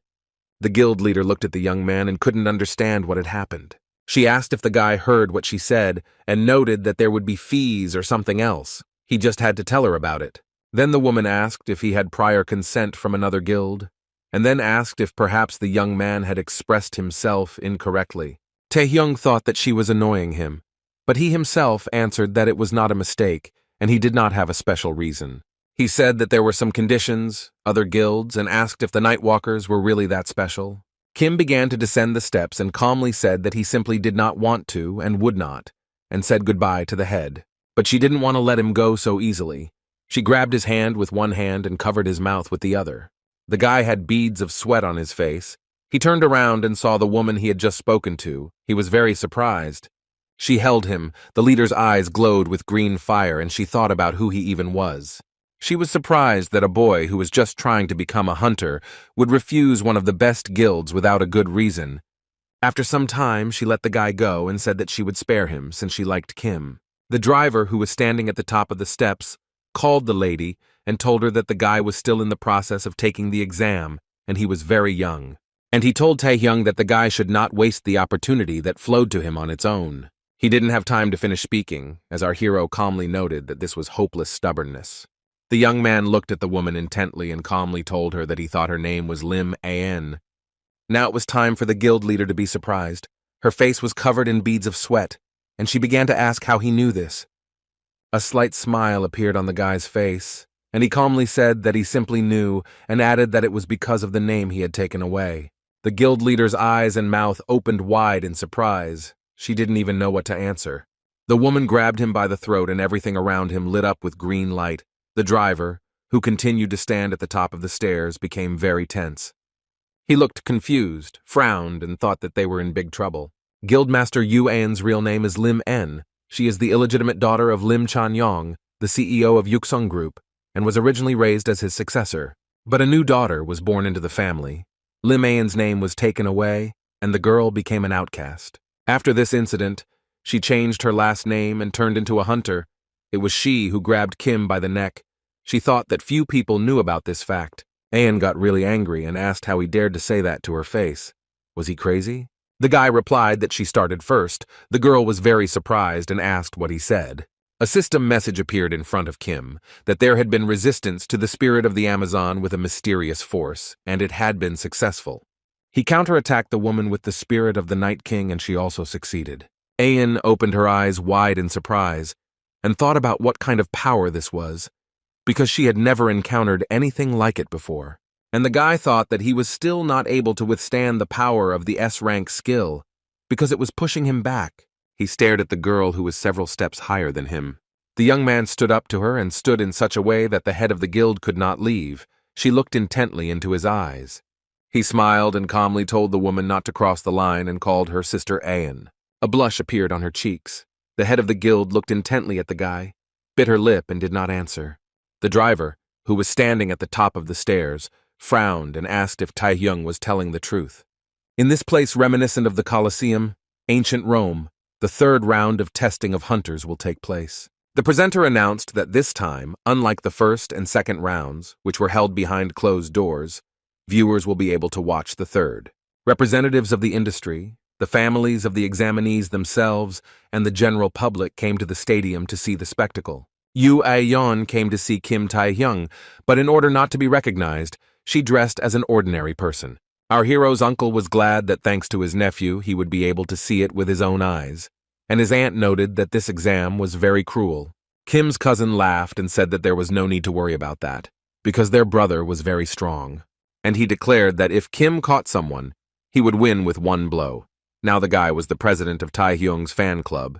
The guild leader looked at the young man and couldn't understand what had happened. She asked if the guy heard what she said and noted that there would be fees or something else. He just had to tell her about it. Then the woman asked if he had prior consent from another guild, and then asked if perhaps the young man had expressed himself incorrectly. Taehyung thought that she was annoying him, but he himself answered that it was not a mistake, and he did not have a special reason. He said that there were some conditions, other guilds, and asked if the Nightwalkers were really that special. Kim began to descend the steps and calmly said that he simply did not want to and would not, and said goodbye to the head. But she didn't want to let him go so easily. She grabbed his hand with one hand and covered his mouth with the other. The guy had beads of sweat on his face. He turned around and saw the woman he had just spoken to. He was very surprised. She held him. The leader's eyes glowed with green fire, and she thought about who he even was. She was surprised that a boy who was just trying to become a hunter would refuse one of the best guilds without a good reason. After some time, she let the guy go and said that she would spare him since she liked Kim. The driver, who was standing at the top of the steps, called the lady and told her that the guy was still in the process of taking the exam, and he was very young. And he told Taehyung that the guy should not waste the opportunity that flowed to him on its own. He didn't have time to finish speaking, as our hero calmly noted that this was hopeless stubbornness. The young man looked at the woman intently and calmly told her that he thought her name was Lim An. Now it was time for the guild leader to be surprised. Her face was covered in beads of sweat, and she began to ask how he knew this. A slight smile appeared on the guy's face, and he calmly said that he simply knew and added that it was because of the name he had taken away. The guild leader's eyes and mouth opened wide in surprise. She didn't even know what to answer. The woman grabbed him by the throat and everything around him lit up with green light. The driver, who continued to stand at the top of the stairs, became very tense. He looked confused, frowned, and thought that they were in big trouble. Guildmaster Yu An's real name is Lim En. She is the illegitimate daughter of Lim Chan-yong, the CEO of Yuksung Group, and was originally raised as his successor. But a new daughter was born into the family. Lim An's name was taken away, and the girl became an outcast. After this incident, she changed her last name and turned into a hunter. It was she who grabbed Kim by the neck. She thought that few people knew about this fact. An got really angry and asked how he dared to say that to her face. Was he crazy? The guy replied that she started first. The girl was very surprised and asked what he said. A system message appeared in front of Kim, that there had been resistance to the spirit of the Amazon with a mysterious force, and it had been successful. He counterattacked the woman with the spirit of the Night King, and she also succeeded. An opened her eyes wide in surprise, and thought about what kind of power this was, because she had never encountered anything like it before. And the guy thought that he was still not able to withstand the power of the S-rank skill, because it was pushing him back. He stared at the girl who was several steps higher than him. The young man stood up to her and stood in such a way that the head of the guild could not leave. She looked intently into his eyes. He smiled and calmly told the woman not to cross the line and called her Sister An. A blush appeared on her cheeks. The head of the guild looked intently at the guy, bit her lip and did not answer. The driver, who was standing at the top of the stairs, frowned and asked if Taehyung was telling the truth. In this place reminiscent of the Colosseum, ancient Rome, the third round of testing of hunters will take place. The presenter announced that this time, unlike the first and second rounds, which were held behind closed doors, viewers will be able to watch the third. Representatives of the industry, The families of the examinees themselves and the general public came to the stadium to see the spectacle. Yu Aeon came to see Kim Tae-hyung, but in order not to be recognized, she dressed as an ordinary person. Our hero's uncle was glad that thanks to his nephew, he would be able to see it with his own eyes, and his aunt noted that this exam was very cruel. Kim's cousin laughed and said that there was no need to worry about that, because their brother was very strong, and he declared that if Kim caught someone, he would win with one blow. Now the guy was the president of Tae-hyung's fan club.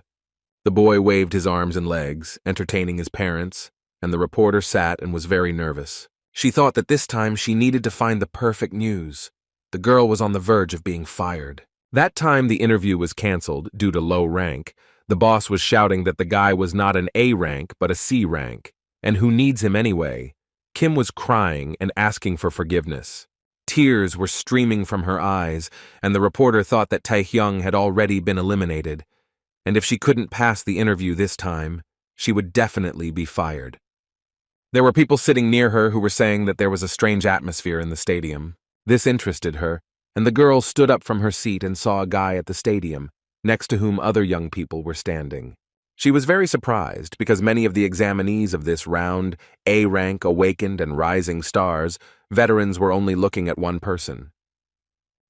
The boy waved his arms and legs, entertaining his parents, and the reporter sat and was very nervous. She thought that this time she needed to find the perfect news. The girl was on the verge of being fired. That time the interview was canceled due to low rank. The boss was shouting that the guy was not an A rank but a C rank, and who needs him anyway? Kim was crying and asking for forgiveness. Tears were streaming from her eyes, and the reporter thought that Tae-hyung had already been eliminated, and if she couldn't pass the interview this time, she would definitely be fired. There were people sitting near her who were saying that there was a strange atmosphere in the stadium. This interested her, and the girl stood up from her seat and saw a guy at the stadium, next to whom other young people were standing. She was very surprised because many of the examinees of this round, A-rank, awakened, and rising stars, veterans were only looking at one person.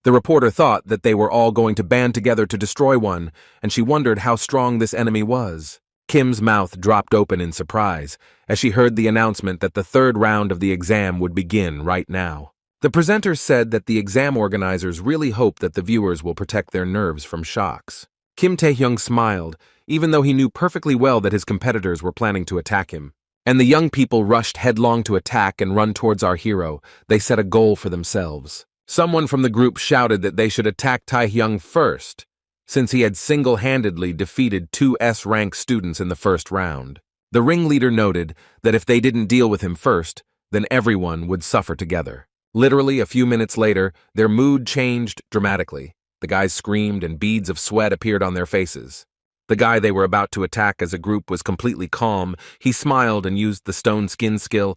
The reporter thought that they were all going to band together to destroy one, and she wondered how strong this enemy was. Kim's mouth dropped open in surprise as she heard the announcement that the third round of the exam would begin right now. The presenter said that the exam organizers really hope that the viewers will protect their nerves from shocks. Kim Tae-hyung smiled, even though he knew perfectly well that his competitors were planning to attack him. And the young people rushed headlong to attack and run towards our hero. They set a goal for themselves. Someone from the group shouted that they should attack Tae-hyung first, since he had single-handedly defeated 2 S-rank students in the first round. The ringleader noted that if they didn't deal with him first, then everyone would suffer together. Literally, a few minutes later, their mood changed dramatically. The guys screamed and beads of sweat appeared on their faces. The guy they were about to attack as a group was completely calm. He smiled and used the stone skin skill.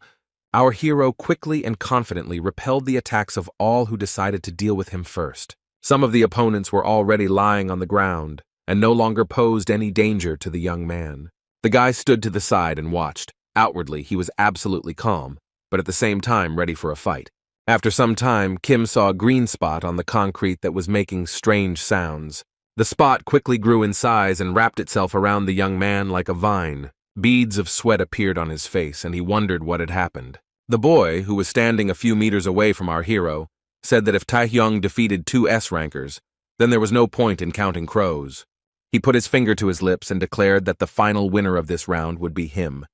Our hero quickly and confidently repelled the attacks of all who decided to deal with him first. Some of the opponents were already lying on the ground and no longer posed any danger to the young man. The guy stood to the side and watched. Outwardly, he was absolutely calm, but at the same time ready for a fight. After some time, Kim saw a green spot on the concrete that was making strange sounds. The spot quickly grew in size and wrapped itself around the young man like a vine. Beads of sweat appeared on his face, and he wondered what had happened. The boy, who was standing a few meters away from our hero, said that if Tae-hyung defeated 2 S-rankers, then there was no point in counting crows. He put his finger to his lips and declared that the final winner of this round would be him,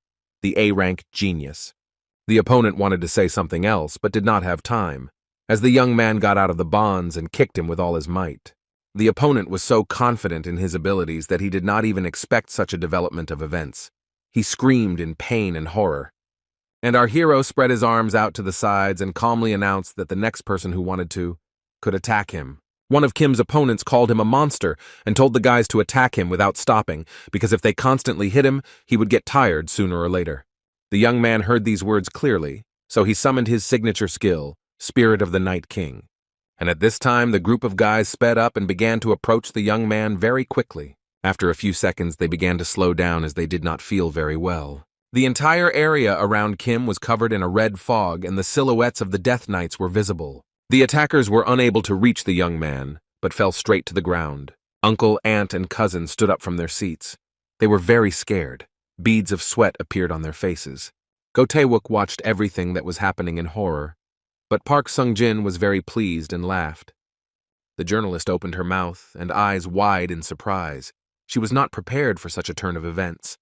the A-rank genius. The opponent wanted to say something else, but did not have time, as the young man got out of the bonds and kicked him with all his might. The opponent was so confident in his abilities that he did not even expect such a development of events. He screamed in pain and horror. And our hero spread his arms out to the sides and calmly announced that the next person who wanted to could attack him. One of Kim's opponents called him a monster and told the guys to attack him without stopping, because if they constantly hit him, he would get tired sooner or later. The young man heard these words clearly, so he summoned his signature skill, Spirit of the Night King. And at this time, the group of guys sped up and began to approach the young man very quickly. After a few seconds, they began to slow down as they did not feel very well. The entire area around Kim was covered in a red fog, and the silhouettes of the Death Knights were visible. The attackers were unable to reach the young man, but fell straight to the ground. Uncle, aunt, and cousin stood up from their seats. They were very scared. Beads of sweat appeared on their faces. Go Tae-wook watched everything that was happening in horror, but Park Sung-jin was very pleased and laughed. The journalist opened her mouth and eyes wide in surprise. She was not prepared for such a turn of events.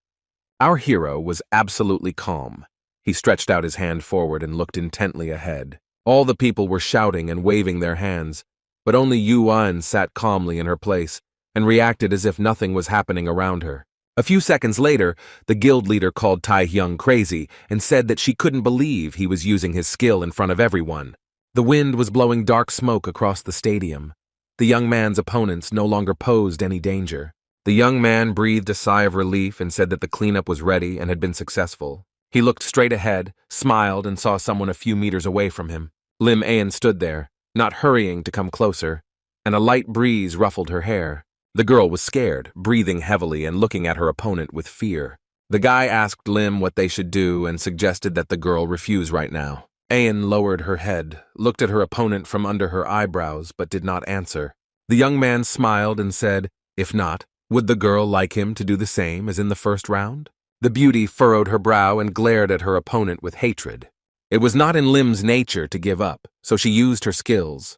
Our hero was absolutely calm. He stretched out his hand forward and looked intently ahead. All the people were shouting and waving their hands, but only Yu-an sat calmly in her place and reacted as if nothing was happening around her. A few seconds later, the guild leader called Tae-hyung crazy and said that she couldn't believe he was using his skill in front of everyone. The wind was blowing dark smoke across the stadium. The young man's opponents no longer posed any danger. The young man breathed a sigh of relief and said that the cleanup was ready and had been successful. He looked straight ahead, smiled, and saw someone a few meters away from him. Lim Aeon stood there, not hurrying to come closer, and a light breeze ruffled her hair. The girl was scared, breathing heavily and looking at her opponent with fear. The guy asked Lim what they should do and suggested that the girl refuse right now. Ayan lowered her head, looked at her opponent from under her eyebrows, but did not answer. The young man smiled and said, if not, would the girl like him to do the same as in the first round? The beauty furrowed her brow and glared at her opponent with hatred. It was not in Lim's nature to give up, so she used her skills.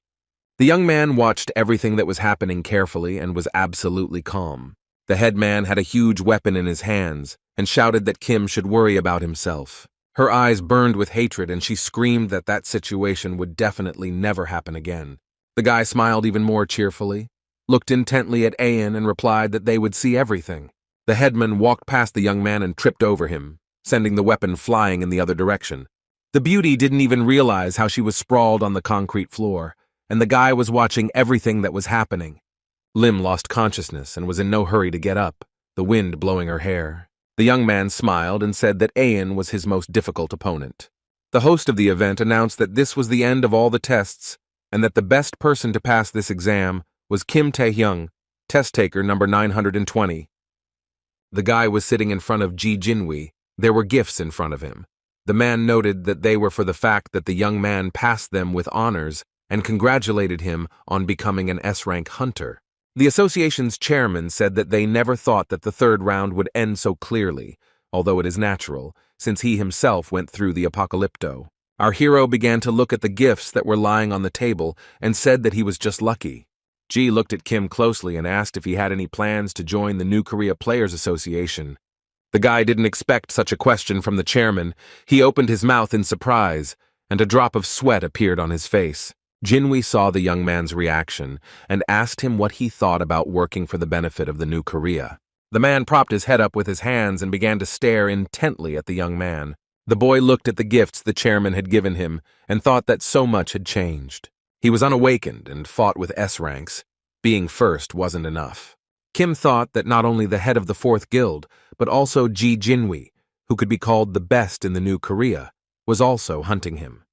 The young man watched everything that was happening carefully and was absolutely calm. The headman had a huge weapon in his hands and shouted that Kim should worry about himself. Her eyes burned with hatred and she screamed that that situation would definitely never happen again. The guy smiled even more cheerfully, looked intently at Ayan and replied that they would see everything. The headman walked past the young man and tripped over him, sending the weapon flying in the other direction. The beauty didn't even realize how she was sprawled on the concrete floor, and the guy was watching everything that was happening. Lim lost consciousness and was in no hurry to get up, the wind blowing her hair. The young man smiled and said that Ayan was his most difficult opponent. The host of the event announced that this was the end of all the tests and that the best person to pass this exam was Kim Tae-hyung, test taker number 920. The guy was sitting in front of Ji Jinwi. There were gifts in front of him. The man noted that they were for the fact that the young man passed them with honors and congratulated him on becoming an S-rank hunter. The association's chairman said that they never thought that the third round would end so clearly, although it is natural, since he himself went through the apocalypto. Our hero began to look at the gifts that were lying on the table and said that he was just lucky. Ji looked at Kim closely and asked if he had any plans to join the New Korea Players Association. The guy didn't expect such a question from the chairman. He opened his mouth in surprise, and a drop of sweat appeared on his face. Jinwi saw the young man's reaction and asked him what he thought about working for the benefit of the New Korea. The man propped his head up with his hands and began to stare intently at the young man. The boy looked at the gifts the chairman had given him and thought that so much had changed. He was unawakened and fought with S-ranks. Being first wasn't enough. Kim thought that not only the head of the fourth guild, but also Ji Jinwi, who could be called the best in the New Korea, was also hunting him.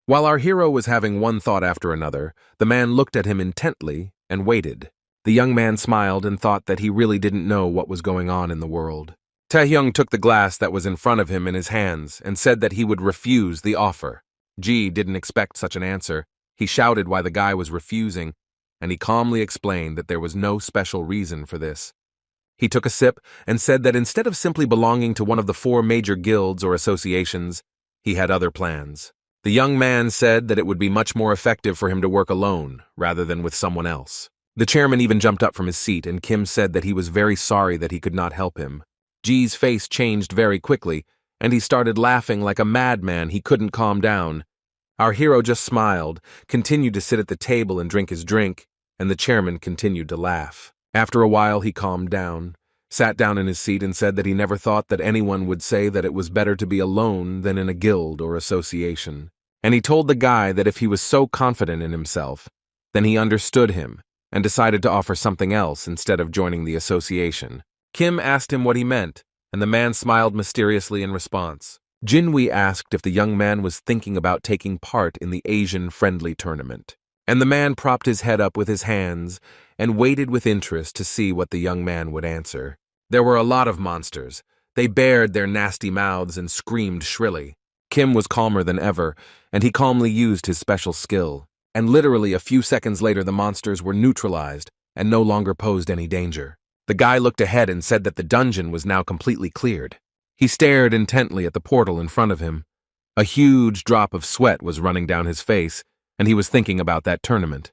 While our hero was having one thought after another, the man looked at him intently and waited. The young man smiled and thought that he really didn't know what was going on in the world. Taehyung took the glass that was in front of him in his hands and said that he would refuse the offer. Ji didn't expect such an answer. He shouted why the guy was refusing, and he calmly explained that there was no special reason for this. He took a sip and said that instead of simply belonging to one of the 4 major guilds or associations, he had other plans. The young man said that it would be much more effective for him to work alone rather than with someone else. The chairman even jumped up from his seat, and Kim said that he was very sorry that he could not help him. Ji's face changed very quickly, and he started laughing like a madman. He couldn't calm down. Our hero just smiled, continued to sit at the table and drink his drink, and the chairman continued to laugh. After a while, he calmed down, sat down in his seat and said that he never thought that anyone would say that it was better to be alone than in a guild or association. And he told the guy that if he was so confident in himself, then he understood him and decided to offer something else instead of joining the association. Kim asked him what he meant, and the man smiled mysteriously in response. Jinwi asked if the young man was thinking about taking part in the Asian-friendly tournament, and the man propped his head up with his hands and waited with interest to see what the young man would answer. There were a lot of monsters. They bared their nasty mouths and screamed shrilly. Kim was calmer than ever, and he calmly used his special skill. And literally a few seconds later, the monsters were neutralized and no longer posed any danger. The guy looked ahead and said that the dungeon was now completely cleared. He stared intently at the portal in front of him. A huge drop of sweat was running down his face, and he was thinking about that tournament.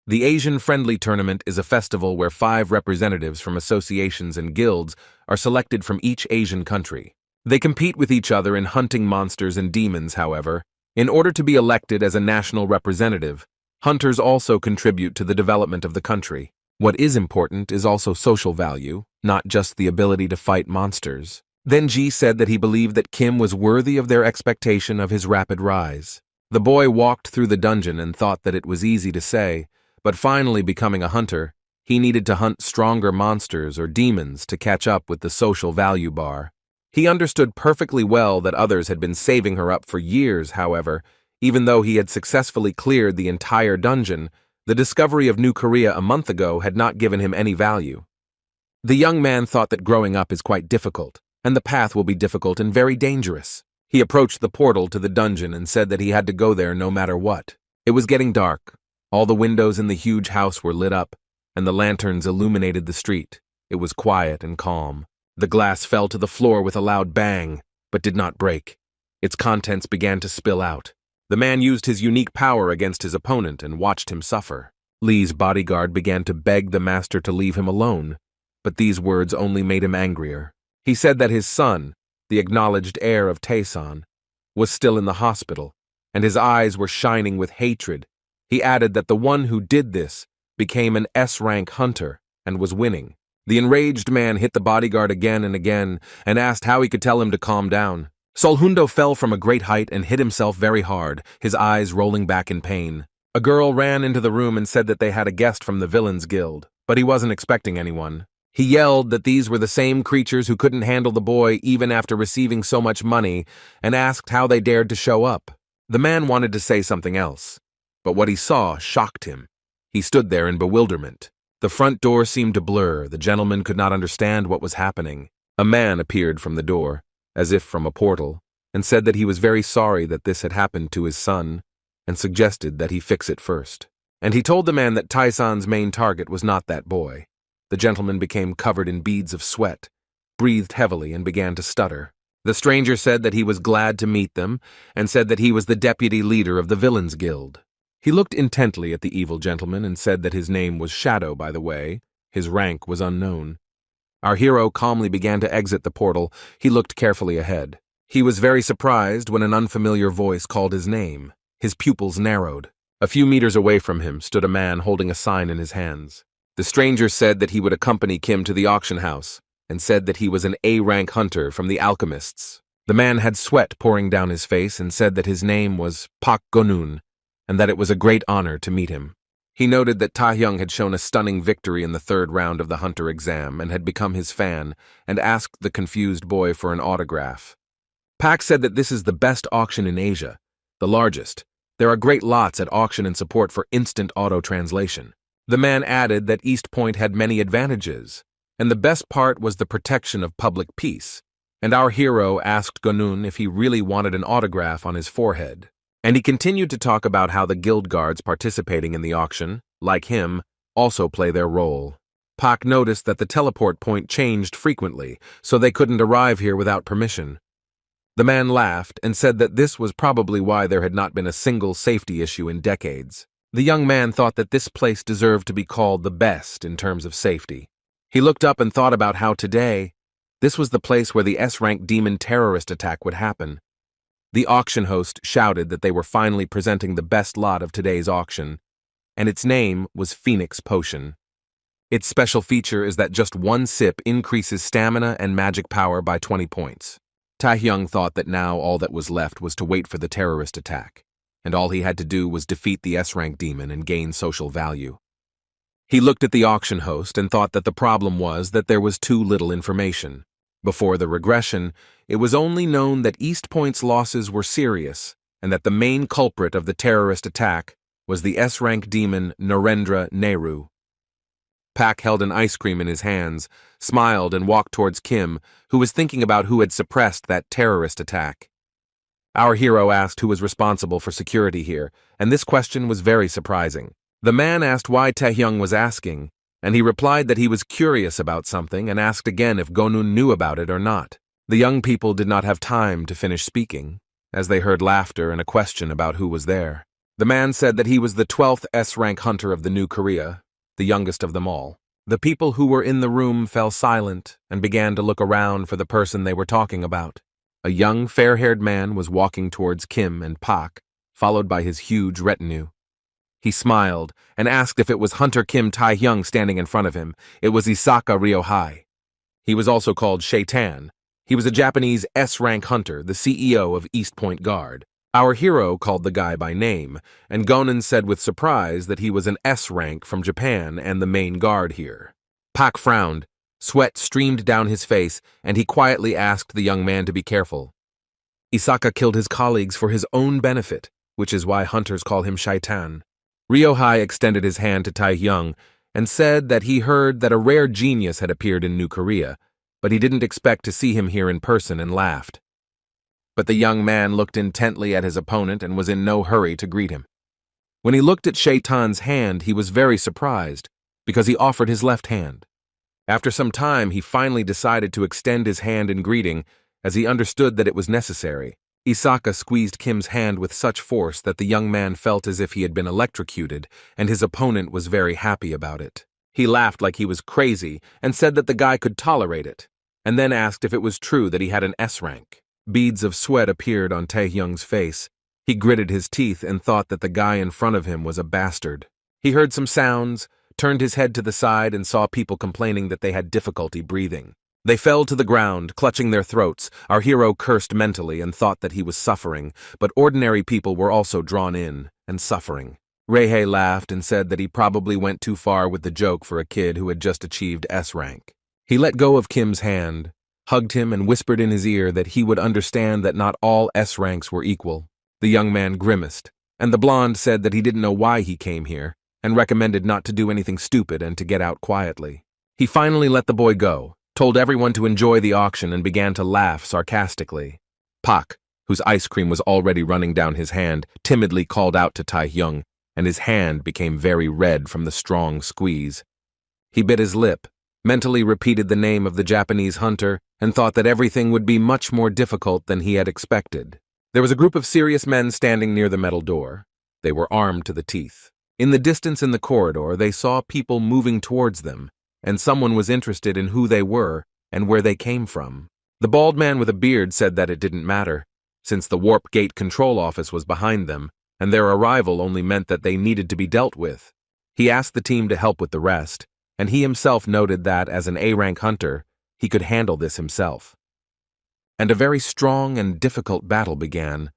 The Asian-friendly tournament is a festival where 5 representatives from associations and guilds are selected from each Asian country. They compete with each other in hunting monsters and demons, however. In order to be elected as a national representative, hunters also contribute to the development of the country. What is important is also social value, not just the ability to fight monsters. Then Ji said that he believed that Kim was worthy of their expectation of his rapid rise. The boy walked through the dungeon and thought that it was easy to say, but finally becoming a hunter, he needed to hunt stronger monsters or demons to catch up with the social value bar. He understood perfectly well that others had been saving her up for years, however. Even though he had successfully cleared the entire dungeon, The discovery of New Korea a month ago had not given him any value. The young man thought that growing up is quite difficult, and the path will be difficult and very dangerous. He approached the portal to the dungeon and said that he had to go there no matter what. It was getting dark. All the windows in the huge house were lit up, and the lanterns illuminated the street. It was quiet and calm. The glass fell to the floor with a loud bang, but did not break. Its contents began to spill out. The man used his unique power against his opponent and watched him suffer. Lee's bodyguard began to beg the master to leave him alone, but these words only made him angrier. He said that his son, the acknowledged heir of Taesan, was still in the hospital, and his eyes were shining with hatred. He added that the one who did this became an S-rank hunter and was winning. The enraged man hit the bodyguard again and again and asked how he could tell him to calm down. Solhundo fell from a great height and hit himself very hard, his eyes rolling back in pain. A girl ran into the room and said that they had a guest from the Villains Guild, but he wasn't expecting anyone. He yelled that these were the same creatures who couldn't handle the boy even after receiving so much money and asked how they dared to show up. The man wanted to say something else, but what he saw shocked him. He stood there in bewilderment. The front door seemed to blur. The gentleman could not understand what was happening. A man appeared from the door, as if from a portal, and said that he was very sorry that this had happened to his son, and suggested that he fix it first. And he told the man that Taesan's main target was not that boy. The gentleman became covered in beads of sweat, breathed heavily, and began to stutter. The stranger said that he was glad to meet them, and said that he was the deputy leader of the Villains Guild. He looked intently at the evil gentleman and said that his name was Shadow, by the way. His rank was unknown. Our hero calmly began to exit the portal. He looked carefully ahead. He was very surprised when an unfamiliar voice called his name. His pupils narrowed. A few meters away from him stood a man holding a sign in his hands. The stranger said that he would accompany Kim to the auction house, and said that he was an A-rank hunter from the alchemists. The man had sweat pouring down his face and said that his name was Pak Gonun, and that it was a great honor to meet him. He noted that Taehyung had shown a stunning victory in the third round of the hunter exam and had become his fan, and asked the confused boy for an autograph. Pak said that this is the best auction in Asia, the largest. There are great lots at auction and support for instant auto-translation. The man added that East Point had many advantages, and the best part was the protection of public peace. And our hero asked Gonun if he really wanted an autograph on his forehead. And he continued to talk about how the guild guards participating in the auction, like him, also play their role. Pak noticed that the teleport point changed frequently, so they couldn't arrive here without permission. The man laughed and said that this was probably why there had not been a single safety issue in decades. The young man thought that this place deserved to be called the best in terms of safety. He looked up and thought about how today, this was the place where the S-rank demon terrorist attack would happen. The auction host shouted that they were finally presenting the best lot of today's auction, and its name was Phoenix Potion. Its special feature is that just one sip increases stamina and magic power by 20 points. Taehyung thought that now all that was left was to wait for the terrorist attack, and all he had to do was defeat the S-rank demon and gain social value. He looked at the auction host and thought that the problem was that there was too little information. Before the regression, it was only known that East Point's losses were serious, and that the main culprit of the terrorist attack was the S-rank demon Narendra Nehru. Pak held an ice cream in his hands, smiled, and walked towards Kim, who was thinking about who had suppressed that terrorist attack. Our hero asked who was responsible for security here, and this question was very surprising. The man asked why Taehyung was asking, and he replied that he was curious about something and asked again if Gonun knew about it or not. The young people did not have time to finish speaking, as they heard laughter and a question about who was there. The man said that he was the 12th S-rank hunter of the New Korea, the youngest of them all. The people who were in the room fell silent and began to look around for the person they were talking about. A young, fair-haired man was walking towards Kim and Pak, followed by his huge retinue. He smiled and asked if it was Hunter Kim Taehyung standing in front of him. It was Isaka Ryohei. He was also called Shaitan. He was a Japanese S-rank hunter, the CEO of East Point Guard. Our hero called the guy by name, and Gonun said with surprise that he was an S-rank from Japan and the main guard here. Pak frowned. Sweat streamed down his face, and he quietly asked the young man to be careful. Isaka killed his colleagues for his own benefit, which is why hunters call him Shaitan. Ryohei extended his hand to Taehyung and said that he heard that a rare genius had appeared in New Korea, but he didn't expect to see him here in person, and laughed. But the young man looked intently at his opponent and was in no hurry to greet him. When he looked at Shaitan's hand, he was very surprised, because he offered his left hand. After some time, he finally decided to extend his hand in greeting, as he understood that it was necessary. Isaka squeezed Kim's hand with such force that the young man felt as if he had been electrocuted, and his opponent was very happy about it. He laughed like he was crazy and said that the guy could tolerate it, and then asked if it was true that he had an S rank. Beads of sweat appeared on Taehyung's face. He gritted his teeth and thought that the guy in front of him was a bastard. He heard some sounds, turned his head to the side, and saw people complaining that they had difficulty breathing. They fell to the ground, clutching their throats. Our hero cursed mentally and thought that he was suffering, but ordinary people were also drawn in and suffering. Reihei laughed and said that he probably went too far with the joke for a kid who had just achieved S rank. He let go of Kim's hand, hugged him, and whispered in his ear that he would understand that not all S ranks were equal. The young man grimaced, and the blonde said that he didn't know why he came here, and recommended not to do anything stupid and to get out quietly. He finally let the boy go, told everyone to enjoy the auction, and began to laugh sarcastically. Pak, whose ice cream was already running down his hand, timidly called out to Taehyung, and his hand became very red from the strong squeeze. He bit his lip, mentally repeated the name of the Japanese hunter, and thought that everything would be much more difficult than he had expected. There was a group of serious men standing near the metal door. They were armed to the teeth. In the distance in the corridor, they saw people moving towards them, and someone was interested in who they were and where they came from. The bald man with a beard said that it didn't matter, since the warp gate control office was behind them, and their arrival only meant that they needed to be dealt with. He asked the team to help with the rest, and he himself noted that, as an A-rank hunter, he could handle this himself. And a very strong and difficult battle began.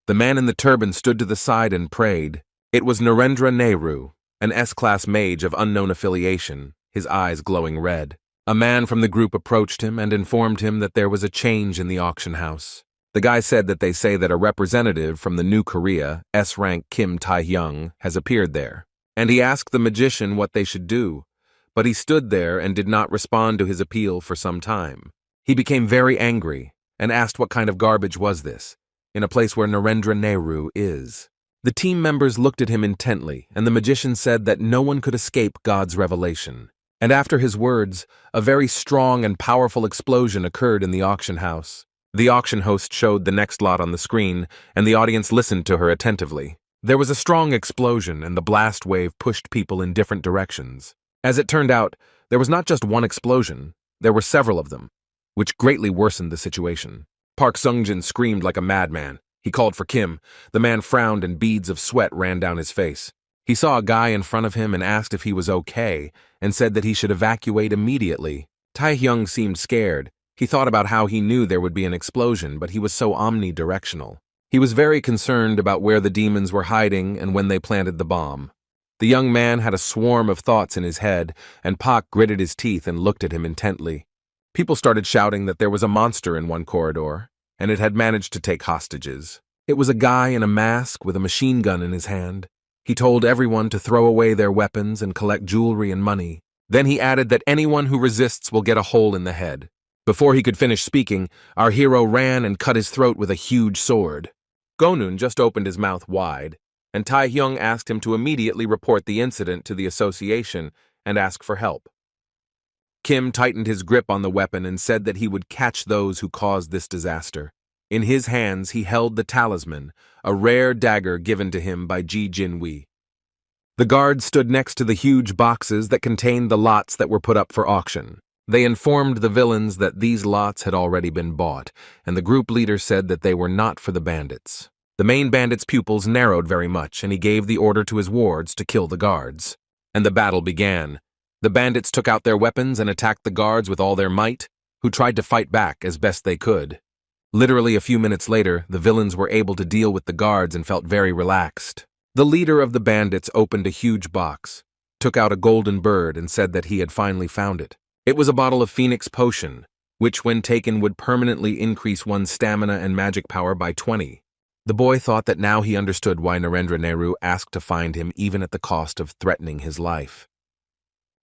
The man in the turban stood to the side and prayed. It was Narendra Nehru, an S-class mage of unknown affiliation, his eyes glowing red. A man from the group approached him and informed him that there was a change in the auction house. The guy said that they say that a representative from the New Korea, S-rank Kim Taehyung, has appeared there, and he asked the magician what they should do, but he stood there and did not respond to his appeal for some time. He became very angry and asked what kind of garbage was this, in a place where Narendra Nehru is. The team members looked at him intently, and the magician said that no one could escape God's revelation. And after his words, a very strong and powerful explosion occurred in the auction house. The auction host showed the next lot on the screen, and the audience listened to her attentively. There was a strong explosion, and the blast wave pushed people in different directions. As it turned out, there was not just one explosion, there were several of them, which greatly worsened the situation. Park Sungjin screamed like a madman. He called for Kim. The man frowned and beads of sweat ran down his face. He saw a guy in front of him and asked if he was okay, and said that he should evacuate immediately. Taehyung seemed scared. He thought about how he knew there would be an explosion, but he was so omnidirectional. He was very concerned about where the demons were hiding and when they planted the bomb. The young man had a swarm of thoughts in his head, and Pak gritted his teeth and looked at him intently. People started shouting that there was a monster in one corridor, and it had managed to take hostages. It was a guy in a mask with a machine gun in his hand. He told everyone to throw away their weapons and collect jewelry and money. Then he added that anyone who resists will get a hole in the head. Before he could finish speaking, our hero ran and cut his throat with a huge sword. Gonun just opened his mouth wide, and Taehyung asked him to immediately report the incident to the association and ask for help. Kim tightened his grip on the weapon and said that he would catch those who caused this disaster. In his hands he held the talisman, a rare dagger given to him by Ji Jinwei. The guards stood next to the huge boxes that contained the lots that were put up for auction. They informed the villains that these lots had already been bought, and the group leader said that they were not for the bandits. The main bandit's pupils narrowed very much, and he gave the order to his wards to kill the guards. And the battle began. The bandits took out their weapons and attacked the guards with all their might, who tried to fight back as best they could. Literally a few minutes later, the villains were able to deal with the guards and felt very relaxed. The leader of the bandits opened a huge box, took out a golden bird, and said that he had finally found it. It was a bottle of Phoenix Potion, which when taken would permanently increase one's stamina and magic power by 20. The boy thought that now he understood why Narendra Nehru asked to find him even at the cost of threatening his life.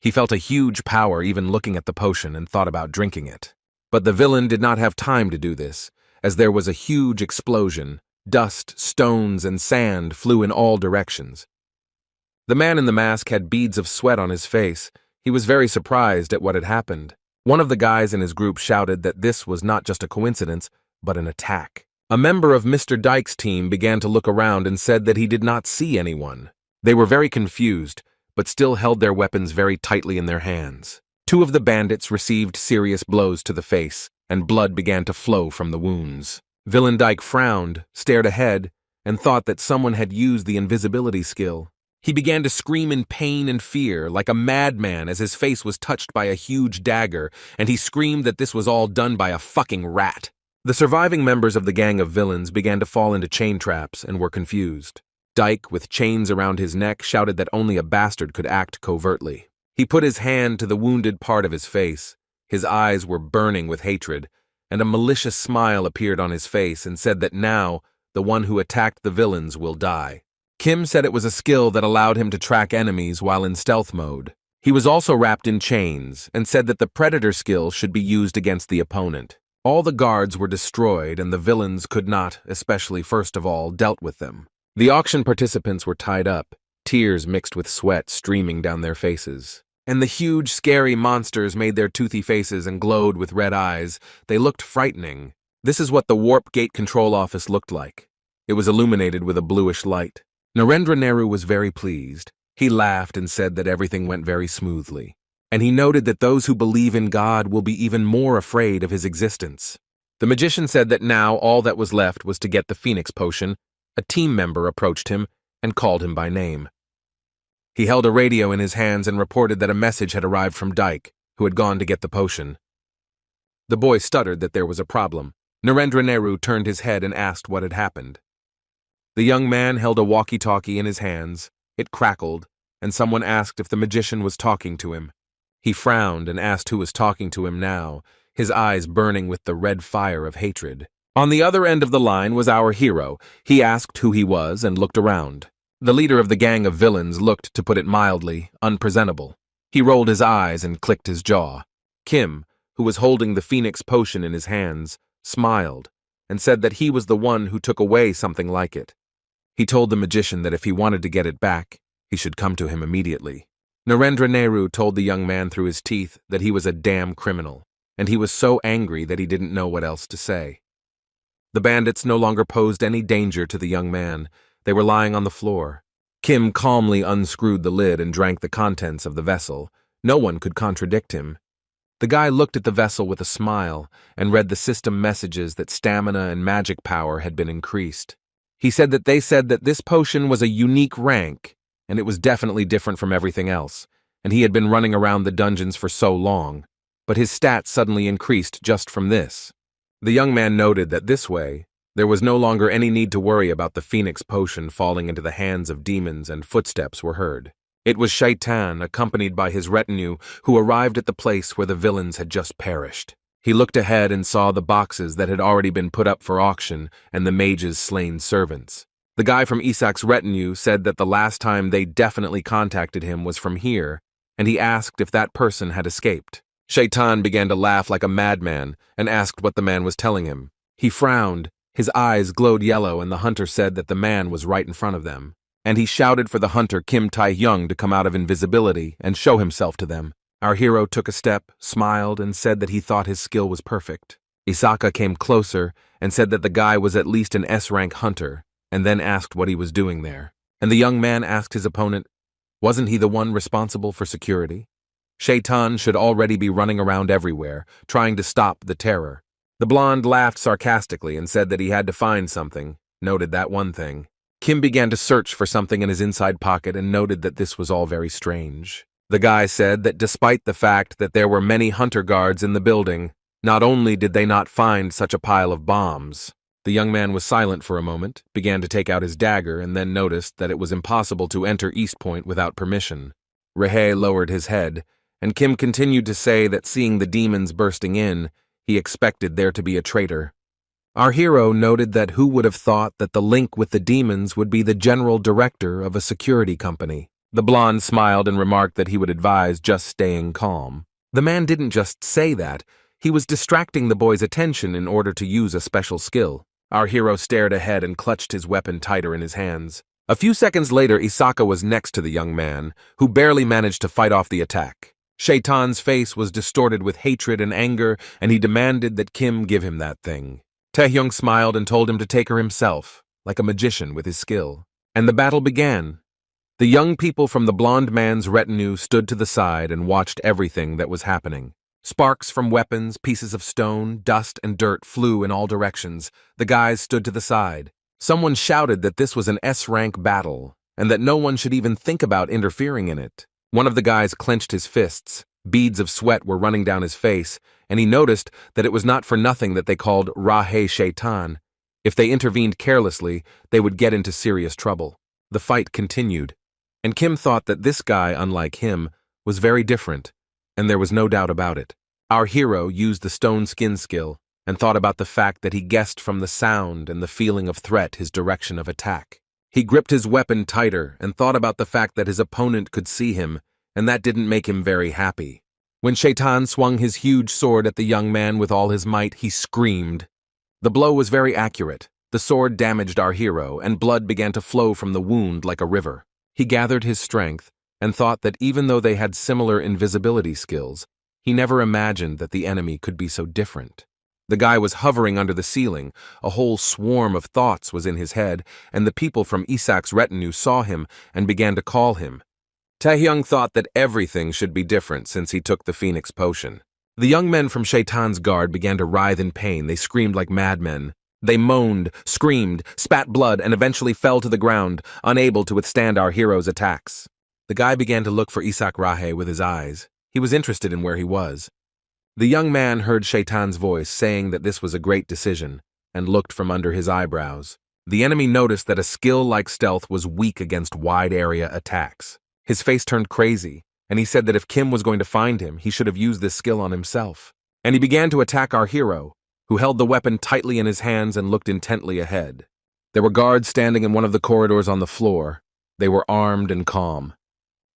He felt a huge power even looking at the potion and thought about drinking it. But the villain did not have time to do this, as there was a huge explosion. Dust, stones, and sand flew in all directions. The man in the mask had beads of sweat on his face. He was very surprised at what had happened. One of the guys in his group shouted that this was not just a coincidence, but an attack. A member of Mr. Dyke's team began to look around and said that he did not see anyone. They were very confused, but still held their weapons very tightly in their hands. Two of the bandits received serious blows to the face, and blood began to flow from the wounds. Villain Dyke frowned, stared ahead, and thought that someone had used the invisibility skill. He began to scream in pain and fear, like a madman, as his face was touched by a huge dagger, and he screamed that this was all done by a fucking rat. The surviving members of the gang of villains began to fall into chain traps and were confused. Dyke, with chains around his neck, shouted that only a bastard could act covertly. He put his hand to the wounded part of his face. His eyes were burning with hatred, and a malicious smile appeared on his face and said that now the one who attacked the villains will die. Kim said it was a skill that allowed him to track enemies while in stealth mode. He was also wrapped in chains and said that the predator skill should be used against the opponent. All the guards were destroyed and the villains could not, especially first of all, dealt with them. The auction participants were tied up, tears mixed with sweat streaming down their faces. And the huge, scary monsters made their toothy faces and glowed with red eyes. They looked frightening. This is what the warp gate control office looked like. It was illuminated with a bluish light. Narendra Nehru was very pleased. He laughed and said that everything went very smoothly. And he noted that those who believe in God will be even more afraid of his existence. The magician said that now all that was left was to get the Phoenix potion. A team member approached him and called him by name. He held a radio in his hands and reported that a message had arrived from Dyke, who had gone to get the potion. The boy stuttered that there was a problem. Narendra Nehru turned his head and asked what had happened. The young man held a walkie-talkie in his hands. It crackled, and someone asked if the magician was talking to him. He frowned and asked who was talking to him now, his eyes burning with the red fire of hatred. On the other end of the line was our hero. He asked who he was and looked around. The leader of the gang of villains looked, to put it mildly, unpresentable. He rolled his eyes and clicked his jaw. Kim, who was holding the Phoenix potion in his hands, smiled and said that he was the one who took away something like it. He told the magician that if he wanted to get it back, he should come to him immediately. Narendra Nehru told the young man through his teeth that he was a damn criminal, and he was so angry that he didn't know what else to say. The bandits no longer posed any danger to the young man. They were lying on the floor. Kim calmly unscrewed the lid and drank the contents of the vessel. No one could contradict him. The guy looked at the vessel with a smile and read the system messages that stamina and magic power had been increased. He said that they said that this potion was a unique rank, and it was definitely different from everything else, and he had been running around the dungeons for so long, but his stats suddenly increased just from this. The young man noted that this way, there was no longer any need to worry about the Phoenix potion falling into the hands of demons, and footsteps were heard. It was Shaitan, accompanied by his retinue, who arrived at the place where the villains had just perished. He looked ahead and saw the boxes that had already been put up for auction and the mage's slain servants. The guy from Isak's retinue said that the last time they definitely contacted him was from here, and he asked if that person had escaped. Shaitan began to laugh like a madman and asked what the man was telling him. He frowned, his eyes glowed yellow, and the hunter said that the man was right in front of them. And he shouted for the hunter Kim Tai-hyung to come out of invisibility and show himself to them. Our hero took a step, smiled, and said that he thought his skill was perfect. Isaka came closer and said that the guy was at least an S-rank hunter, and then asked what he was doing there. And the young man asked his opponent, wasn't he the one responsible for security? Shaitan should already be running around everywhere, trying to stop the terror. The blonde laughed sarcastically and said that he had to find something, noted that one thing. Kim began to search for something in his inside pocket and noted that this was all very strange. The guy said that despite the fact that there were many hunter guards in the building, not only did they not find such a pile of bombs. The young man was silent for a moment, began to take out his dagger, and then noticed that it was impossible to enter East Point without permission. Rehe lowered his head, and Kim continued to say that seeing the demons bursting in, he expected there to be a traitor. Our hero noted that who would have thought that the link with the demons would be the general director of a security company. The blonde smiled and remarked that he would advise just staying calm. The man didn't just say that, he was distracting the boy's attention in order to use a special skill. Our hero stared ahead and clutched his weapon tighter in his hands. A few seconds later, Isaka was next to the young man, who barely managed to fight off the attack. Shaitan's face was distorted with hatred and anger, and he demanded that Kim give him that thing. Taehyung smiled and told him to take her himself, like a magician with his skill. And the battle began. The young people from the blonde man's retinue stood to the side and watched everything that was happening. Sparks from weapons, pieces of stone, dust, and dirt flew in all directions. The guys stood to the side. Someone shouted that this was an S-rank battle, and that no one should even think about interfering in it. One of the guys clenched his fists. Beads of sweat were running down his face, and he noticed that it was not for nothing that they called Rahe Shaitan. If they intervened carelessly, they would get into serious trouble. The fight continued, and Kim thought that this guy, unlike him, was very different, and there was no doubt about it. Our hero used the stone skin skill and thought about the fact that he guessed from the sound and the feeling of threat his direction of attack. He gripped his weapon tighter and thought about the fact that his opponent could see him, and that didn't make him very happy. When Shaitan swung his huge sword at the young man with all his might, he screamed. The blow was very accurate. The sword damaged our hero, and blood began to flow from the wound like a river. He gathered his strength and thought that even though they had similar invisibility skills, he never imagined that the enemy could be so different. The guy was hovering under the ceiling. A whole swarm of thoughts was in his head, and the people from Isak's retinue saw him and began to call him. Taehyung thought that everything should be different since he took the Phoenix potion. The young men from Shaitan's guard began to writhe in pain. They screamed like madmen. They moaned, screamed, spat blood, and eventually fell to the ground, unable to withstand our hero's attacks. The guy began to look for Isak Rahe with his eyes. He was interested in where he was. The young man heard Shaitan's voice saying that this was a great decision, and looked from under his eyebrows. The enemy noticed that a skill like stealth was weak against wide-area attacks. His face turned crazy, and he said that if Kim was going to find him, he should have used this skill on himself. And he began to attack our hero, who held the weapon tightly in his hands and looked intently ahead. There were guards standing in one of the corridors on the floor. They were armed and calm.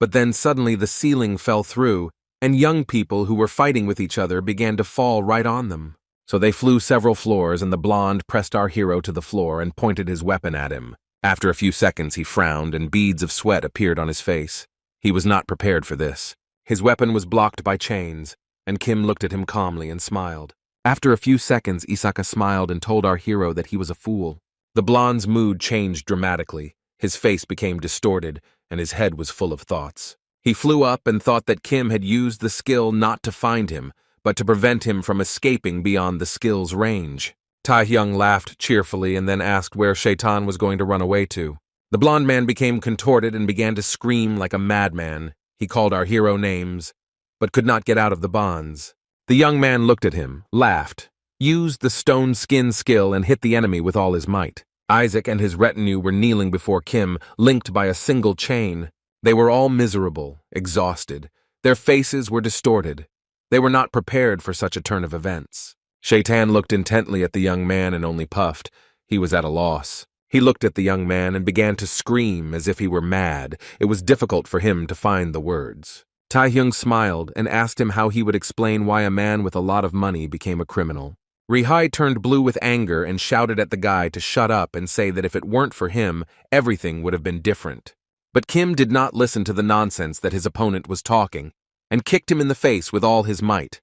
But then suddenly the ceiling fell through, and young people who were fighting with each other began to fall right on them. So they flew several floors, and the blonde pressed our hero to the floor and pointed his weapon at him. After a few seconds, he frowned, and beads of sweat appeared on his face. He was not prepared for this. His weapon was blocked by chains, and Kim looked at him calmly and smiled. After a few seconds, Isaka smiled and told our hero that he was a fool. The blonde's mood changed dramatically. His face became distorted, and his head was full of thoughts. He flew up and thought that Kim had used the skill not to find him, but to prevent him from escaping beyond the skill's range. Taehyung laughed cheerfully and then asked where Shaitan was going to run away to. The blonde man became contorted and began to scream like a madman. He called our hero names, but could not get out of the bonds. The young man looked at him, laughed, used the stone skin skill and hit the enemy with all his might. Isaac and his retinue were kneeling before Kim, linked by a single chain. They were all miserable, exhausted. Their faces were distorted. They were not prepared for such a turn of events. Shaitan looked intently at the young man and only puffed. He was at a loss. He looked at the young man and began to scream as if he were mad. It was difficult for him to find the words. Taehyung smiled and asked him how he would explain why a man with a lot of money became a criminal. Rihai turned blue with anger and shouted at the guy to shut up and say that if it weren't for him, everything would have been different. But Kim did not listen to the nonsense that his opponent was talking and kicked him in the face with all his might.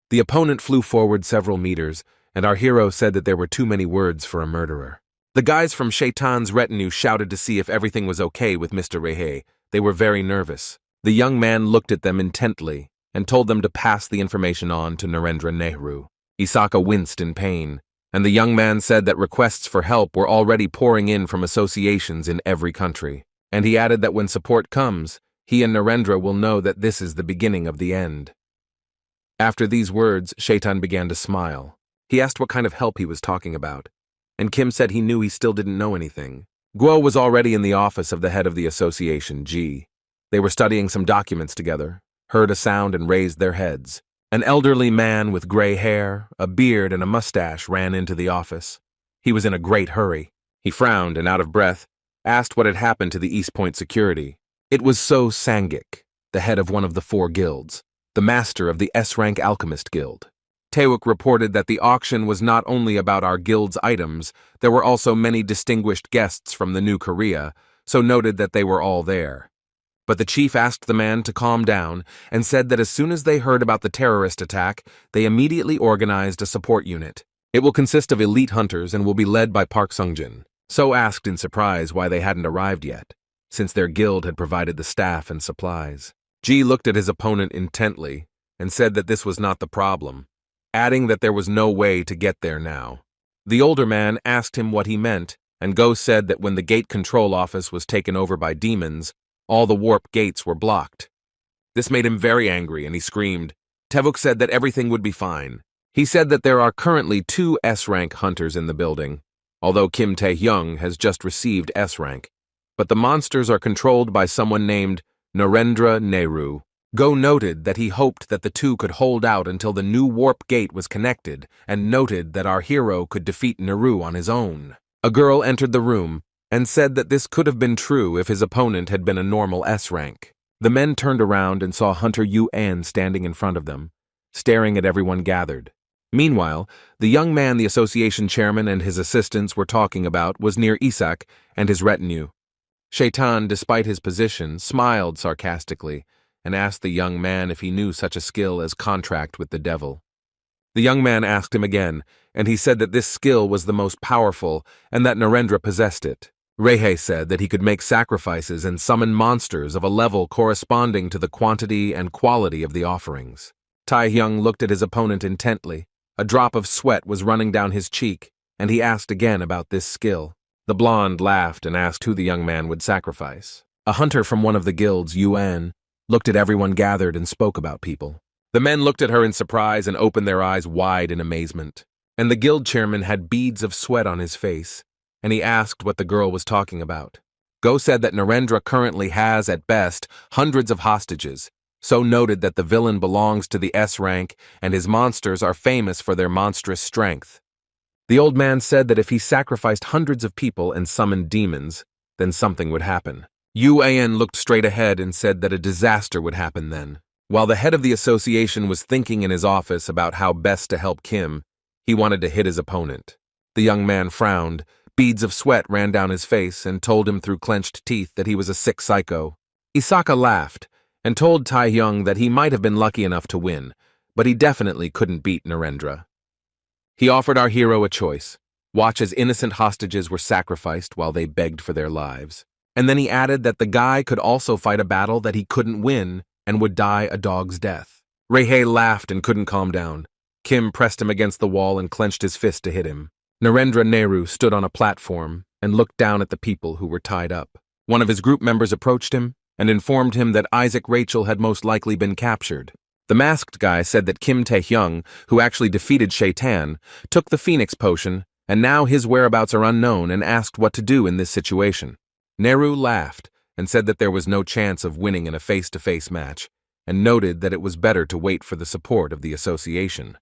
The opponent flew forward several meters, and our hero said that there were too many words for a murderer. The guys from Shaitan's retinue shouted to see if everything was okay with Mr. Rehe. They were very nervous. The young man looked at them intently and told them to pass the information on to Narendra Nehru. Isaka winced in pain, and the young man said that requests for help were already pouring in from associations in every country. And he added that when support comes, he and Narendra will know that this is the beginning of the end. After these words, Shaitan began to smile. He asked what kind of help he was talking about, and Kim said he knew he still didn't know anything. Guo was already in the office of the head of the association, G. They were studying some documents together, heard a sound and raised their heads. An elderly man with gray hair, a beard, and a mustache ran into the office. He was in a great hurry. He frowned and, out of breath, asked what had happened to the East Point security. It was So Sangik, the head of one of the 4 guilds, the master of the S-Rank Alchemist Guild. Taewuk reported that the auction was not only about our guild's items, there were also many distinguished guests from the New Korea, so noted that they were all there. But the chief asked the man to calm down and said that as soon as they heard about the terrorist attack, they immediately organized a support unit. It will consist of elite hunters and will be led by Park Sungjin. So asked in surprise why they hadn't arrived yet, since their guild had provided the staff and supplies. Ji looked at his opponent intently and said that this was not the problem, adding that there was no way to get there now. The older man asked him what he meant, and Go said that when the gate control office was taken over by demons, all the warp gates were blocked. This made him very angry, and he screamed. Taewuk said that everything would be fine. He said that there are currently 2 S-Rank hunters in the building, although Kim Tae-hyung has just received S-Rank. But the monsters are controlled by someone named Narendra Nehru. Go noted that he hoped that the 2 could hold out until the new warp gate was connected, and noted that our hero could defeat Nehru on his own. A girl entered the room and said that this could have been true if his opponent had been a normal S-Rank. The men turned around and saw Hunter Yu-an standing in front of them, staring at everyone gathered. Meanwhile, the young man the association chairman and his assistants were talking about was near Isak and his retinue. Shaitan, despite his position, smiled sarcastically and asked the young man if he knew such a skill as contract with the devil. The young man asked him again, and he said that this skill was the most powerful and that Narendra possessed it. Rehe said that he could make sacrifices and summon monsters of a level corresponding to the quantity and quality of the offerings. Tae-hyung looked at his opponent intently. A drop of sweat was running down his cheek, and he asked again about this skill. The blonde laughed and asked who the young man would sacrifice. A hunter from one of the guilds, Yuan, looked at everyone gathered and spoke about people. The men looked at her in surprise and opened their eyes wide in amazement. And the guild chairman had beads of sweat on his face, and he asked what the girl was talking about. Go said that Narendra currently has, at best, hundreds of hostages, so noted that the villain belongs to the S-Rank and his monsters are famous for their monstrous strength. The old man said that if he sacrificed hundreds of people and summoned demons, then something would happen. Yuan looked straight ahead and said that a disaster would happen then. While the head of the association was thinking in his office about how best to help Kim, he wanted to hit his opponent. The young man frowned. Beads of sweat ran down his face and told him through clenched teeth that he was a sick psycho. Isaka laughed and told Tae-hyung that he might have been lucky enough to win, but he definitely couldn't beat Narendra. He offered our hero a choice: watch as innocent hostages were sacrificed while they begged for their lives. And then he added that the guy could also fight a battle that he couldn't win and would die a dog's death. Rehe laughed and couldn't calm down. Kim pressed him against the wall and clenched his fist to hit him. Narendra Nehru stood on a platform and looked down at the people who were tied up. One of his group members approached him and informed him that Isaac Rachel had most likely been captured. The masked guy said that Kim Tae-hyung, who actually defeated Shaitan, took the Phoenix potion, and now his whereabouts are unknown, and asked what to do in this situation. Nehru laughed and said that there was no chance of winning in a face-to-face match, and noted that it was better to wait for the support of the association.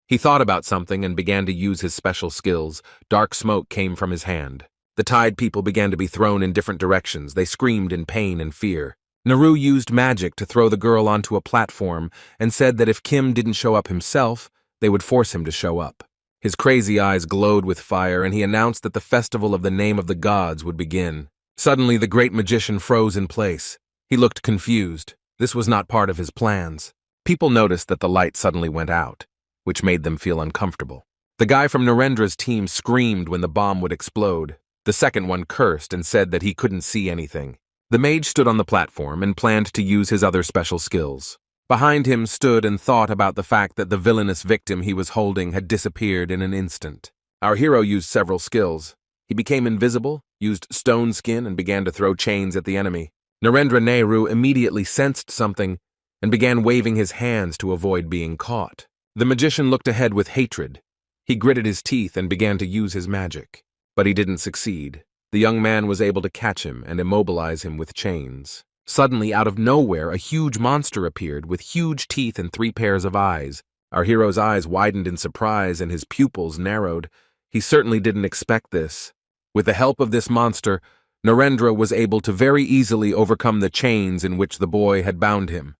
He thought about something and began to use his special skills. Dark smoke came from his hand. The tied people began to be thrown in different directions. They screamed in pain and fear. Nehru used magic to throw the girl onto a platform and said that if Kim didn't show up himself, they would force him to show up. His crazy eyes glowed with fire, and he announced that the festival of the name of the gods would begin. Suddenly, the great magician froze in place. He looked confused. This was not part of his plans. People noticed that the light suddenly went out, which made them feel uncomfortable. The guy from Narendra's team screamed when the bomb would explode. The second one cursed and said that he couldn't see anything. The mage stood on the platform and planned to use his other special skills. Behind him stood and thought about the fact that the villainous victim he was holding had disappeared in an instant. Our hero used several skills. He became invisible, used stone skin, and began to throw chains at the enemy. Narendra Nehru immediately sensed something and began waving his hands to avoid being caught. The magician looked ahead with hatred. He gritted his teeth and began to use his magic. But he didn't succeed. The young man was able to catch him and immobilize him with chains. Suddenly, out of nowhere, a huge monster appeared with huge teeth and 3 pairs of eyes. Our hero's eyes widened in surprise and his pupils narrowed. He certainly didn't expect this. With the help of this monster, Narendra was able to very easily overcome the chains in which the boy had bound him.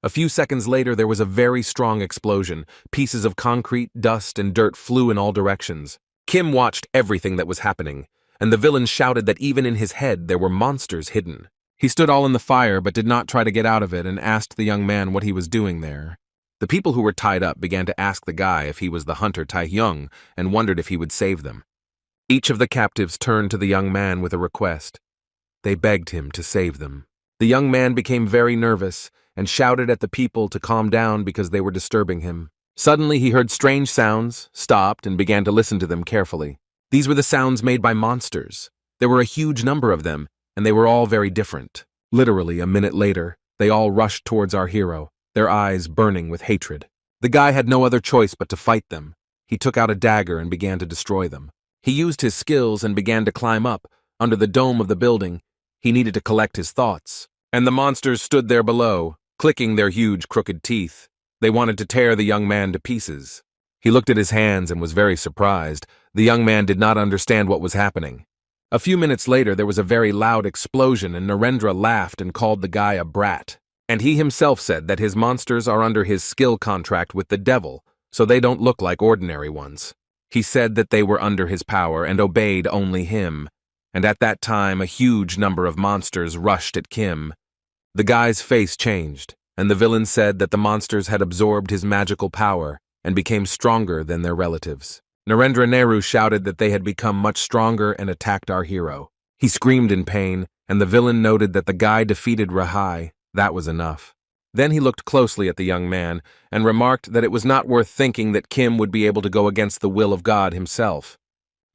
A few seconds later, there was a very strong explosion. Pieces of concrete, dust, and dirt flew in all directions. Kim watched everything that was happening, and the villain shouted that even in his head there were monsters hidden. He stood all in the fire but did not try to get out of it and asked the young man what he was doing there. The people who were tied up began to ask the guy if he was the hunter Taehyung and wondered if he would save them. Each of the captives turned to the young man with a request. They begged him to save them. The young man became very nervous and shouted at the people to calm down because they were disturbing him. Suddenly he heard strange sounds, stopped, and began to listen to them carefully. These were the sounds made by monsters. There were a huge number of them, and they were all very different. Literally, a minute later, they all rushed towards our hero, their eyes burning with hatred. The guy had no other choice but to fight them. He took out a dagger and began to destroy them. He used his skills and began to climb up. Under the dome of the building, he needed to collect his thoughts. And the monsters stood there below, clicking their huge crooked teeth. They wanted to tear the young man to pieces. He looked at his hands and was very surprised. The young man did not understand what was happening. A few minutes later, there was a very loud explosion and Narendra laughed and called the guy a brat. And he himself said that his monsters are under his skill contract with the devil, so they don't look like ordinary ones. He said that they were under his power and obeyed only him. And at that time, a huge number of monsters rushed at Kim. The guy's face changed, and the villain said that the monsters had absorbed his magical power and became stronger than their relatives. Narendra Nehru shouted that they had become much stronger and attacked our hero. He screamed in pain, and the villain noted that the guy defeated Rahai. That was enough. Then he looked closely at the young man and remarked that it was not worth thinking that Kim would be able to go against the will of God himself.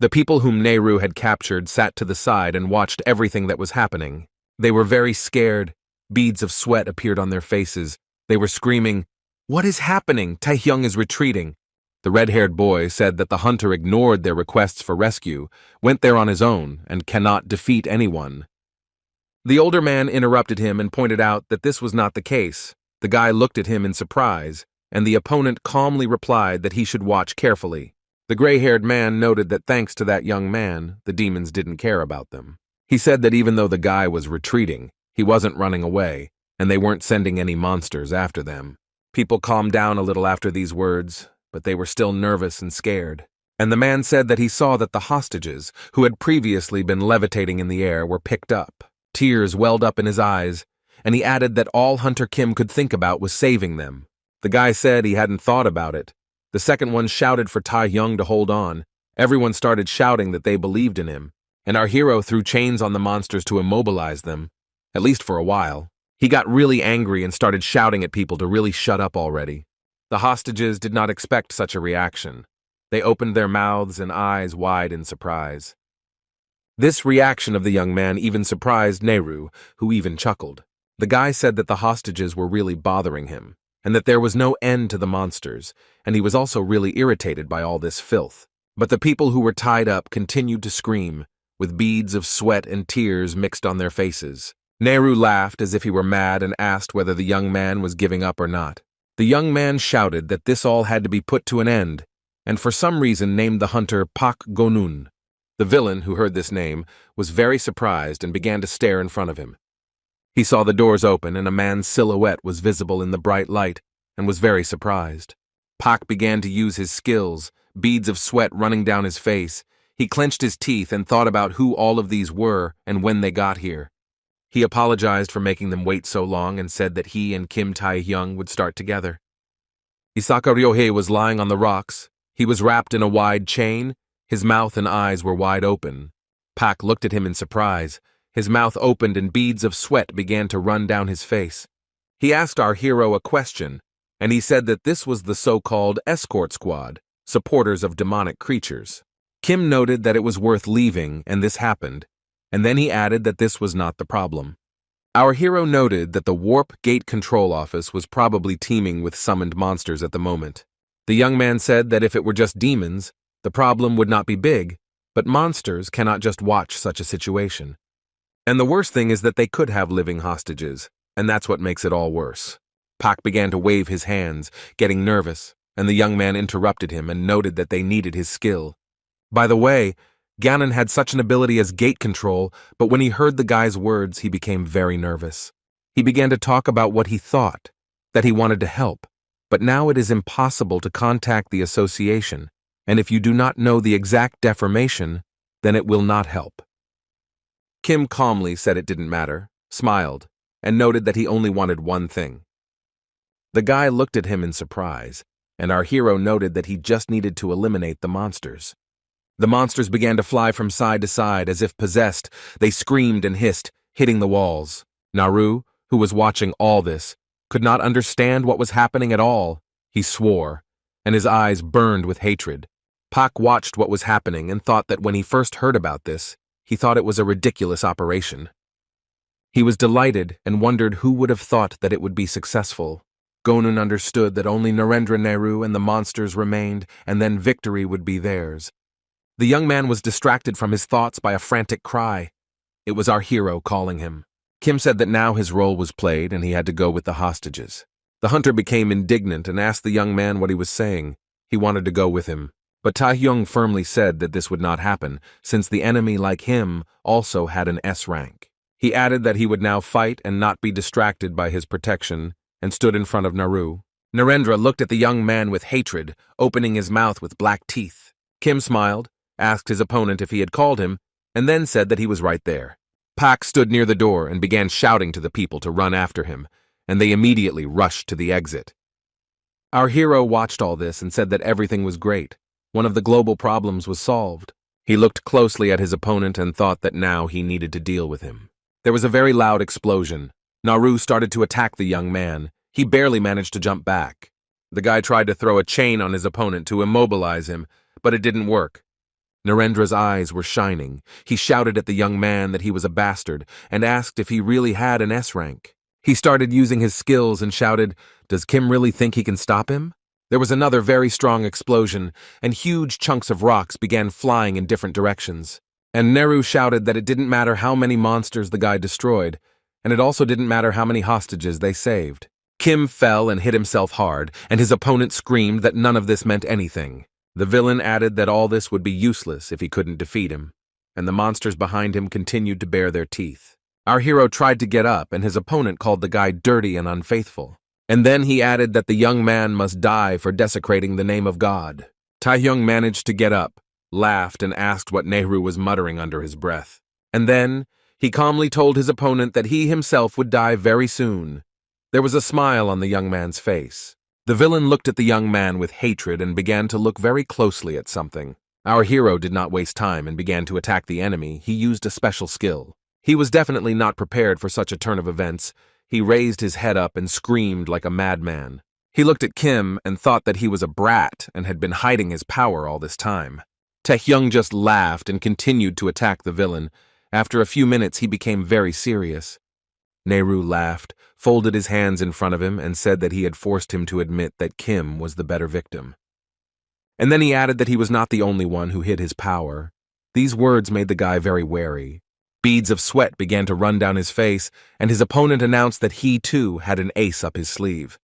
The people whom Nehru had captured sat to the side and watched everything that was happening. They were very scared. Beads of sweat appeared on their faces. They were screaming, "What is happening? Taehyung is retreating." The red-haired boy said that the hunter ignored their requests for rescue, went there on his own, and cannot defeat anyone. The older man interrupted him and pointed out that this was not the case. The guy looked at him in surprise, and the opponent calmly replied that he should watch carefully. The gray-haired man noted that thanks to that young man, the demons didn't care about them. He said that even though the guy was retreating, he wasn't running away, and they weren't sending any monsters after them. People calmed down a little after these words, but they were still nervous and scared. And the man said that he saw that the hostages, who had previously been levitating in the air, were picked up. Tears welled up in his eyes, and he added that all Hunter Kim could think about was saving them. The guy said he hadn't thought about it. The second one shouted for Taehyung to hold on. Everyone started shouting that they believed in him, and our hero threw chains on the monsters to immobilize them, at least for a while. He got really angry and started shouting at people to really shut up already. The hostages did not expect such a reaction. They opened their mouths and eyes wide in surprise. This reaction of the young man even surprised Nehru, who even chuckled. The guy said that the hostages were really bothering him, and that there was no end to the monsters, and he was also really irritated by all this filth. But the people who were tied up continued to scream, with beads of sweat and tears mixed on their faces. Nehru laughed as if he were mad and asked whether the young man was giving up or not. The young man shouted that this all had to be put to an end, and for some reason named the hunter Pak Gonun. The villain, who heard this name, was very surprised and began to stare in front of him. He saw the doors open and a man's silhouette was visible in the bright light and was very surprised. Pak began to use his skills, beads of sweat running down his face. He clenched his teeth and thought about who all of these were and when they got here. He apologized for making them wait so long and said that he and Kim Taehyung would start together. Isaka Ryohei was lying on the rocks. He was wrapped in a wide chain. His mouth and eyes were wide open. Pak looked at him in surprise. His mouth opened and beads of sweat began to run down his face. He asked our hero a question, and he said that this was the so-called escort squad, supporters of demonic creatures. Kim noted that it was worth leaving, and this happened, and then he added that this was not the problem. Our hero noted that the Warp Gate Control Office was probably teeming with summoned monsters at the moment. The young man said that if it were just demons, the problem would not be big, but monsters cannot just watch such a situation. And the worst thing is that they could have living hostages, and that's what makes it all worse. Pak began to wave his hands, getting nervous, and the young man interrupted him and noted that they needed his skill. By the way, Gannon had such an ability as gate control, but when he heard the guy's words, he became very nervous. He began to talk about what he thought, that he wanted to help, but now it is impossible to contact the association, and if you do not know the exact deformation, then it will not help. Kim calmly said it didn't matter, smiled, and noted that he only wanted one thing. The guy looked at him in surprise, and our hero noted that he just needed to eliminate the monsters. The monsters began to fly from side to side as if possessed. They screamed and hissed, hitting the walls. Naru, who was watching all this, could not understand what was happening at all. He swore, and his eyes burned with hatred. Pak watched what was happening and thought that when he first heard about this, he thought it was a ridiculous operation. He was delighted and wondered who would have thought that it would be successful. Gonun understood that only Narendra Nehru and the monsters remained, and then victory would be theirs. The young man was distracted from his thoughts by a frantic cry. It was our hero calling him. Kim said that now his role was played and he had to go with the hostages. The hunter became indignant and asked the young man what he was saying. He wanted to go with him. But Taehyung firmly said that this would not happen, since the enemy, like him, also had an S rank. He added that he would now fight and not be distracted by his protection, and stood in front of Naru. Narendra looked at the young man with hatred, opening his mouth with black teeth. Kim smiled, asked his opponent if he had called him, and then said that he was right there. Pak stood near the door and began shouting to the people to run after him, and they immediately rushed to the exit. Our hero watched all this and said that everything was great. One of the global problems was solved. He looked closely at his opponent and thought that now he needed to deal with him. There was a very loud explosion. Naru started to attack the young man. He barely managed to jump back. The guy tried to throw a chain on his opponent to immobilize him, but it didn't work. Narendra's eyes were shining. He shouted at the young man that he was a bastard and asked if he really had an S rank. He started using his skills and shouted, "Does Kim really think he can stop him?" There was another very strong explosion, and huge chunks of rocks began flying in different directions. And Nehru shouted that it didn't matter how many monsters the guy destroyed, and it also didn't matter how many hostages they saved. Kim fell and hit himself hard, and his opponent screamed that none of this meant anything. The villain added that all this would be useless if he couldn't defeat him, and the monsters behind him continued to bare their teeth. Our hero tried to get up, and his opponent called the guy dirty and unfaithful. And then he added that the young man must die for desecrating the name of God. Taehyung managed to get up, laughed, and asked what Nehru was muttering under his breath. And then he calmly told his opponent that he himself would die very soon. There was a smile on the young man's face. The villain looked at the young man with hatred and began to look very closely at something. Our hero did not waste time and began to attack the enemy. He used a special skill. He was definitely not prepared for such a turn of events. He raised his head up and screamed like a madman. He looked at Kim and thought that he was a brat and had been hiding his power all this time. Taehyung just laughed and continued to attack the villain. After a few minutes, he became very serious. Nehru laughed, folded his hands in front of him, and said that he had forced him to admit that Kim was the better victim. And then he added that he was not the only one who hid his power. These words made the guy very wary. Beads of sweat began to run down his face, and his opponent announced that he, too, had an ace up his sleeve.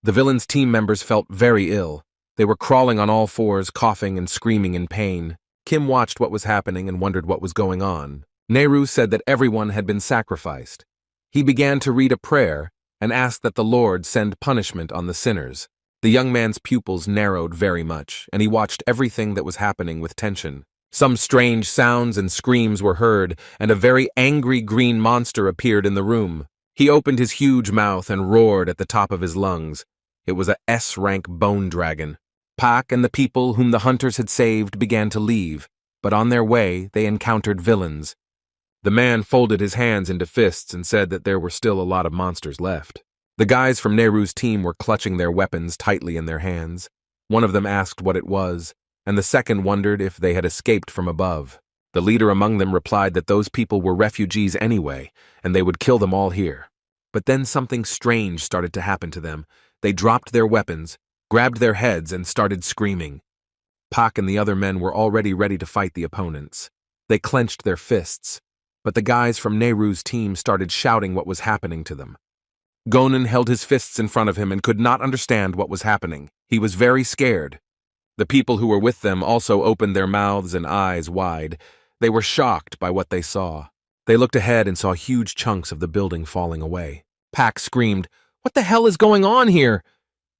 The villain's team members felt very ill. They were crawling on all fours, coughing and screaming in pain. Kim watched what was happening and wondered what was going on. Nehru said that everyone had been sacrificed. He began to read a prayer and asked that the Lord send punishment on the sinners. The young man's pupils narrowed very much, and he watched everything that was happening with tension. Some strange sounds and screams were heard, and a very angry green monster appeared in the room. He opened his huge mouth and roared at the top of his lungs. It was a S-rank bone dragon. Pak and the people whom the hunters had saved began to leave, but on their way they encountered villains. The man folded his hands into fists and said that there were still a lot of monsters left. The guys from Nehru's team were clutching their weapons tightly in their hands. One of them asked what it was, and the second wondered if they had escaped from above. The leader among them replied that those people were refugees anyway, and they would kill them all here. But then something strange started to happen to them. They dropped their weapons, grabbed their heads, and started screaming. Pak and the other men were already ready to fight the opponents. They clenched their fists, but the guys from Nehru's team started shouting what was happening to them. Gonan held his fists in front of him and could not understand what was happening. He was very scared. The people who were with them also opened their mouths and eyes wide. They were shocked by what they saw. They looked ahead and saw huge chunks of the building falling away. Pak screamed, "What the hell is going on here?"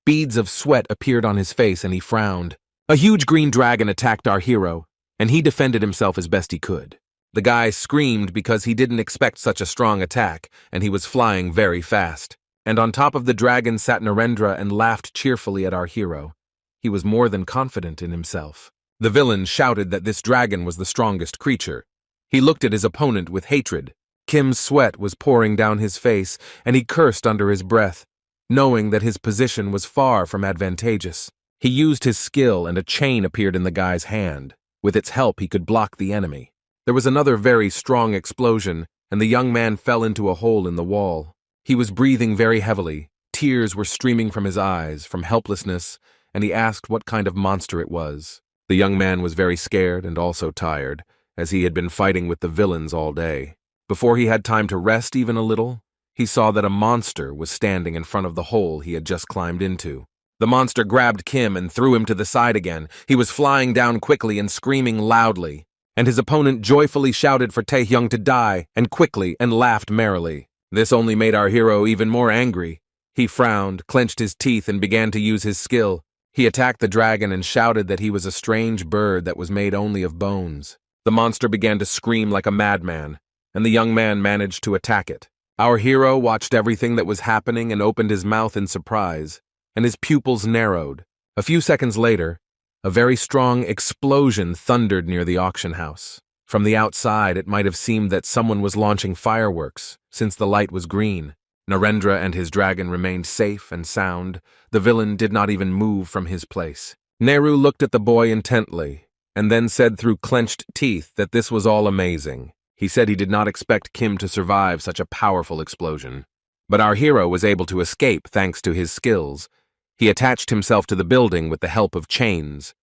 Beads of sweat appeared on his face and he frowned. A huge green dragon attacked our hero, and he defended himself as best he could. The guy screamed because he didn't expect such a strong attack, and he was flying very fast. And on top of the dragon sat Narendra and laughed cheerfully at our hero. He was more than confident in himself. The villain shouted that this dragon was the strongest creature. He looked at his opponent with hatred. Kim's sweat was pouring down his face, and he cursed under his breath, knowing that his position was far from advantageous. He used his skill, and a chain appeared in the guy's hand. With its help, he could block the enemy. There was another very strong explosion, and the young man fell into a hole in the wall. He was breathing very heavily. Tears were streaming from his eyes, from helplessness, and he asked what kind of monster it was. The young man was very scared and also tired, as he had been fighting with the villains all day. Before he had time to rest even a little, he saw that a monster was standing in front of the hole he had just climbed into. The monster grabbed Kim and threw him to the side again. He was flying down quickly and screaming loudly, and his opponent joyfully shouted for Taehyung to die, and quickly, and laughed merrily. This only made our hero even more angry. He frowned, clenched his teeth, and began to use his skill. He attacked the dragon and shouted that he was a strange bird that was made only of bones. The monster began to scream like a madman, and the young man managed to attack it. Our hero watched everything that was happening and opened his mouth in surprise, and his pupils narrowed. A few seconds later, a very strong explosion thundered near the auction house. From the outside, it might have seemed that someone was launching fireworks, since the light was green. Narendra and his dragon remained safe and sound. The villain did not even move from his place. Nehru looked at the boy intently, and then said through clenched teeth that this was all amazing. He said he did not expect Kim to survive such a powerful explosion. But our hero was able to escape thanks to his skills. He attached himself to the building with the help of chains.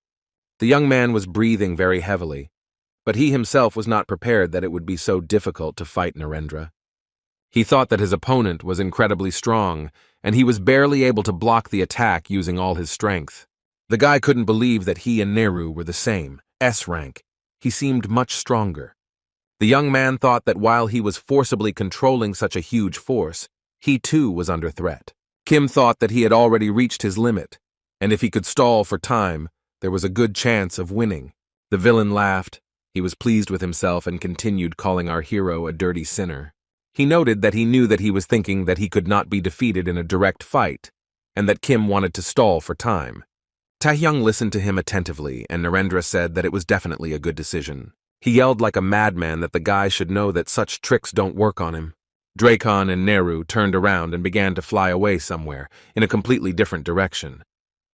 The young man was breathing very heavily, but he himself was not prepared that it would be so difficult to fight Narendra. He thought that his opponent was incredibly strong, and he was barely able to block the attack using all his strength. The guy couldn't believe that he and Nehru were the same, S-Rank. He seemed much stronger. The young man thought that while he was forcibly controlling such a huge force, he too was under threat. Kim thought that he had already reached his limit, and if he could stall for time, there was a good chance of winning. The villain laughed. He was pleased with himself and continued calling our hero a dirty sinner. He noted that he knew that he was thinking that he could not be defeated in a direct fight, and that Kim wanted to stall for time. Taehyung listened to him attentively, and Narendra said that it was definitely a good decision. He yelled like a madman that the guy should know that such tricks don't work on him. Dracon and Nehru turned around and began to fly away somewhere, in a completely different direction.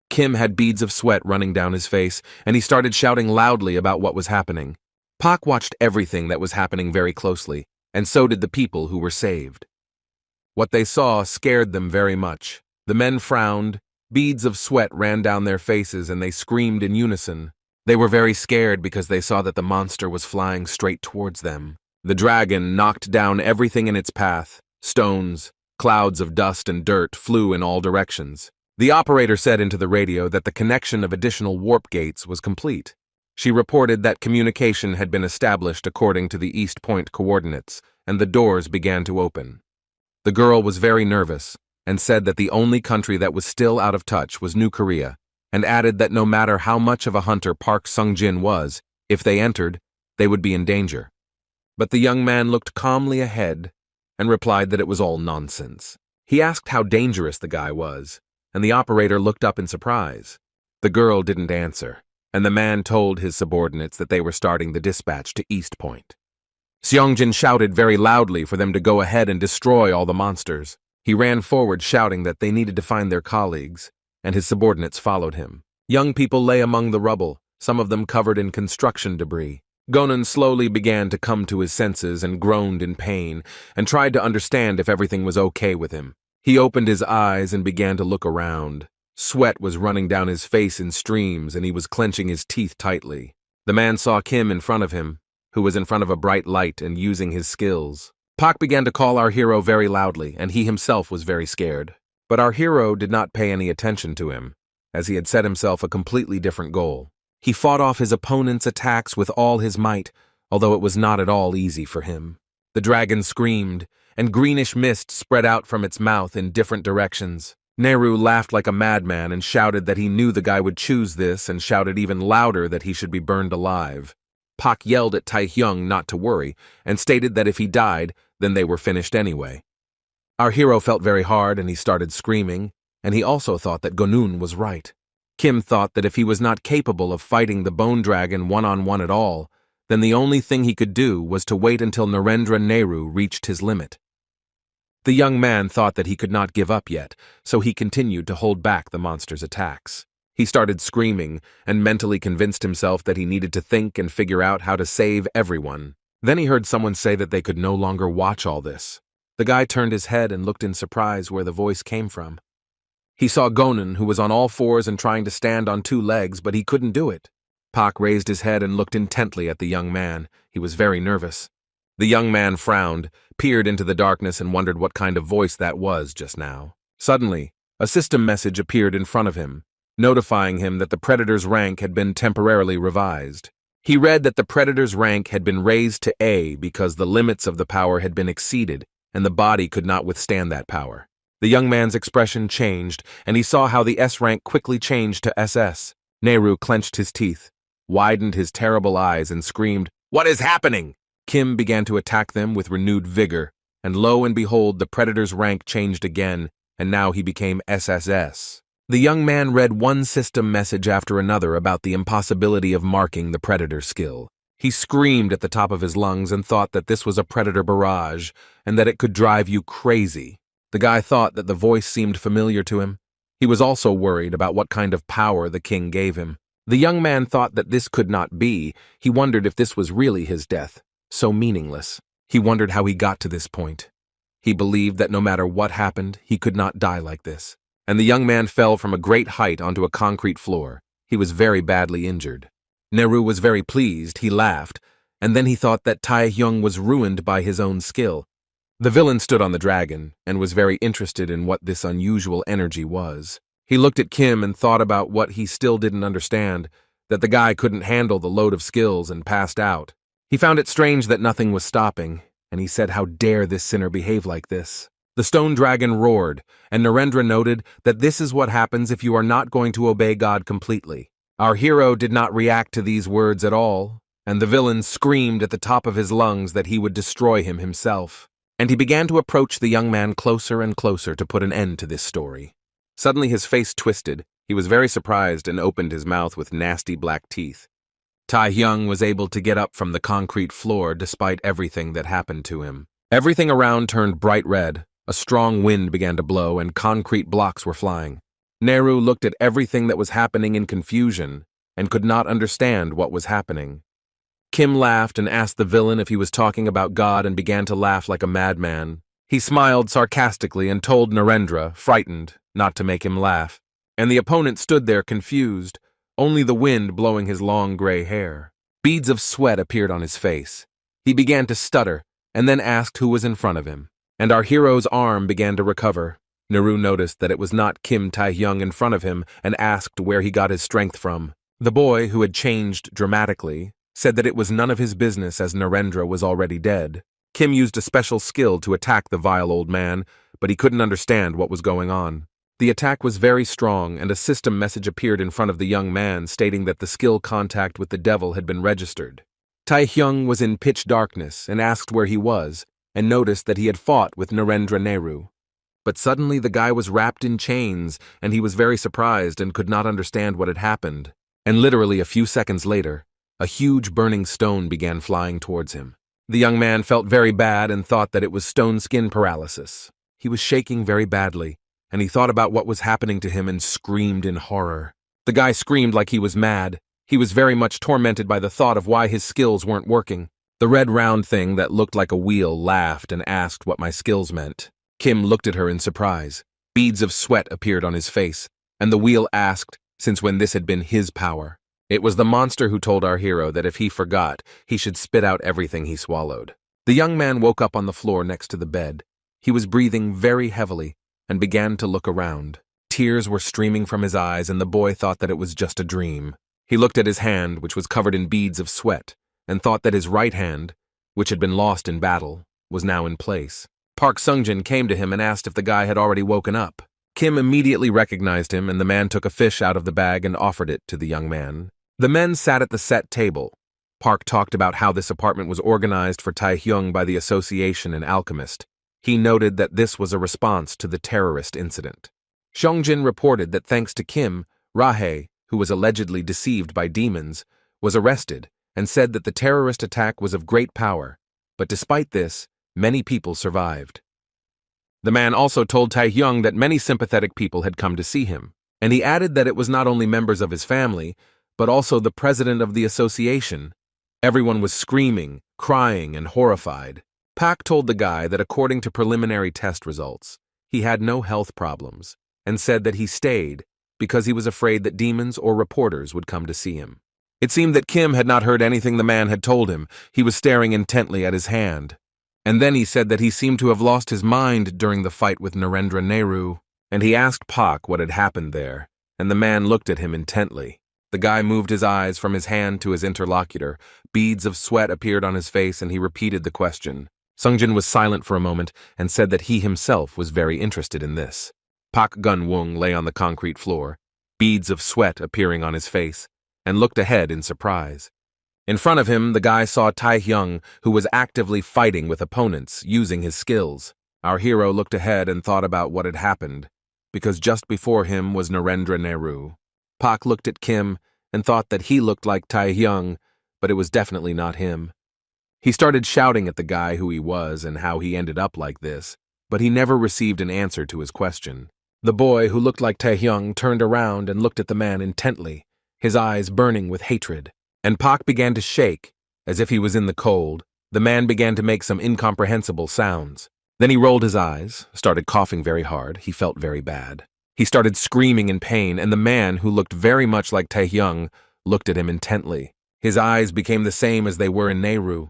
Kim had beads of sweat running down his face, and he started shouting loudly about what was happening. Pak watched everything that was happening very closely, and so did the people who were saved. What they saw scared them very much. The men frowned, beads of sweat ran down their faces, and they screamed in unison. They were very scared because they saw that the monster was flying straight towards them. The dragon knocked down everything in its path. Stones, clouds of dust and dirt flew in all directions. The operator said into the radio that the connection of additional warp gates was complete. She reported that communication had been established according to the East Point coordinates, and the doors began to open. The girl was very nervous, and said that the only country that was still out of touch was New Korea, and added that no matter how much of a hunter Park Sung-jin was, if they entered, they would be in danger. But the young man looked calmly ahead, and replied that it was all nonsense. He asked how dangerous the guy was, and the operator looked up in surprise. The girl didn't answer, and the man told his subordinates that they were starting the dispatch to East Point. Seongjin shouted very loudly for them to go ahead and destroy all the monsters. He ran forward shouting that they needed to find their colleagues, and his subordinates followed him. Young people lay among the rubble, some of them covered in construction debris. Gonan slowly began to come to his senses and groaned in pain, and tried to understand if everything was okay with him. He opened his eyes and began to look around. Sweat was running down his face in streams, and he was clenching his teeth tightly. The man saw Kim in front of him, who was in front of a bright light and using his skills. Pak began to call our hero very loudly, and he himself was very scared. But our hero did not pay any attention to him, as he had set himself a completely different goal. He fought off his opponent's attacks with all his might, although it was not at all easy for him. The dragon screamed, and greenish mist spread out from its mouth in different directions. Nehru laughed like a madman and shouted that he knew the guy would choose this, and shouted even louder that he should be burned alive. Pak yelled at Taehyung not to worry, and stated that if he died, then they were finished anyway. Our hero felt very hard and he started screaming, and he also thought that Gonun was right. Kim thought that if he was not capable of fighting the bone dragon one-on-one at all, then the only thing he could do was to wait until Narendra Nehru reached his limit. The young man thought that he could not give up yet, so he continued to hold back the monster's attacks. He started screaming and mentally convinced himself that he needed to think and figure out how to save everyone. Then he heard someone say that they could no longer watch all this. The guy turned his head and looked in surprise where the voice came from. He saw Gonun, who was on all fours and trying to stand on two legs, but he couldn't do it. Pak raised his head and looked intently at the young man. He was very nervous. The young man frowned, peered into the darkness, and wondered what kind of voice that was just now. Suddenly, a system message appeared in front of him, notifying him that the Predator's rank had been temporarily revised. He read that the Predator's rank had been raised to A because the limits of the power had been exceeded, and the body could not withstand that power. The young man's expression changed, and he saw how the S rank quickly changed to SS. Nehru clenched his teeth, widened his terrible eyes, and screamed, "What is happening?" Kim began to attack them with renewed vigor, and lo and behold, the Predator's rank changed again, and now he became SSS. The young man read one system message after another about the impossibility of marking the Predator skill. He screamed at the top of his lungs and thought that this was a Predator barrage, and that it could drive you crazy. The guy thought that the voice seemed familiar to him. He was also worried about what kind of power the king gave him. The young man thought that this could not be. He wondered if this was really his death. So meaningless. He wondered how he got to this point. He believed that no matter what happened, he could not die like this. And the young man fell from a great height onto a concrete floor. He was very badly injured. Nehru was very pleased. He laughed, and then he thought that Taehyung was ruined by his own skill. The villain stood on the dragon and was very interested in what this unusual energy was. He looked at Kim and thought about what he still didn't understand, that the guy couldn't handle the load of skills and passed out. He found it strange that nothing was stopping, and he said, "How dare this sinner behave like this?" The stone dragon roared, and Narendra noted that this is what happens if you are not going to obey God completely. Our hero did not react to these words at all, and the villain screamed at the top of his lungs that he would destroy him himself. And he began to approach the young man closer and closer to put an end to this story. Suddenly his face twisted. He was very surprised and opened his mouth with nasty black teeth. Taehyung was able to get up from the concrete floor despite everything that happened to him. Everything around turned bright red. A strong wind began to blow and concrete blocks were flying. Nehru looked at everything that was happening in confusion and could not understand what was happening. Kim laughed and asked the villain if he was talking about God and began to laugh like a madman. He smiled sarcastically and told Narendra, frightened, not to make him laugh. And the opponent stood there confused, only the wind blowing his long gray hair. Beads of sweat appeared on his face. He began to stutter and then asked who was in front of him. And our hero's arm began to recover. Nehru noticed that it was not Kim Taehyung in front of him and asked where he got his strength from. The boy, who had changed dramatically, said that it was none of his business as Narendra was already dead. Kim used a special skill to attack the vile old man, but he couldn't understand what was going on. The attack was very strong, and a system message appeared in front of the young man stating that the skill contact with the devil had been registered. Taehyung was in pitch darkness and asked where he was, and noticed that he had fought with Narendra Nehru. But suddenly the guy was wrapped in chains, and he was very surprised and could not understand what had happened. And literally a few seconds later, a huge burning stone began flying towards him. The young man felt very bad and thought that it was stone skin paralysis. He was shaking very badly, and he thought about what was happening to him and screamed in horror. The guy screamed like he was mad. He was very much tormented by the thought of why his skills weren't working. The red round thing that looked like a wheel laughed and asked what my skills meant. Kim looked at her in surprise. Beads of sweat appeared on his face, and the wheel asked since when this had been his power. It was the monster who told our hero that if he forgot, he should spit out everything he swallowed. The young man woke up on the floor next to the bed. He was breathing very heavily and began to look around. Tears were streaming from his eyes, and the boy thought that it was just a dream. He looked at his hand, which was covered in beads of sweat, and thought that his right hand, which had been lost in battle, was now in place. Park Sungjin came to him and asked if the guy had already woken up. Kim immediately recognized him, and the man took a fish out of the bag and offered it to the young man. The men sat at the set table. Park talked about how this apartment was organized for Taehyung by the Association and Alchemist. He noted that this was a response to the terrorist incident. Sungjin reported that thanks to Kim, Rahe, who was allegedly deceived by demons, was arrested and said that the terrorist attack was of great power, but despite this, many people survived. The man also told Taehyung that many sympathetic people had come to see him, and he added that it was not only members of his family, but also the president of the association. Everyone was screaming, crying, and horrified. Pak told the guy that according to preliminary test results, he had no health problems, and said that he stayed because he was afraid that demons or reporters would come to see him. It seemed that Kim had not heard anything the man had told him. He was staring intently at his hand. And then he said that he seemed to have lost his mind during the fight with Narendra Nehru, and he asked Pak what had happened there, and the man looked at him intently. The guy moved his eyes from his hand to his interlocutor. Beads of sweat appeared on his face, and he repeated the question. Sungjin was silent for a moment and said that he himself was very interested in this. Pak Gun-woong lay on the concrete floor, beads of sweat appearing on his face, and looked ahead in surprise. In front of him, the guy saw Taehyung, who was actively fighting with opponents, using his skills. Our hero looked ahead and thought about what had happened, because just before him was Narendra Nehru. Pak looked at Kim and thought that he looked like Taehyung, but it was definitely not him. He started shouting at the guy who he was and how he ended up like this, but he never received an answer to his question. The boy, who looked like Taehyung, turned around and looked at the man intently, his eyes burning with hatred. And Pak began to shake, as if he was in the cold. The man began to make some incomprehensible sounds. Then he rolled his eyes, started coughing very hard. He felt very bad. He started screaming in pain, and the man, who looked very much like Taehyung, looked at him intently. His eyes became the same as they were in Nehru.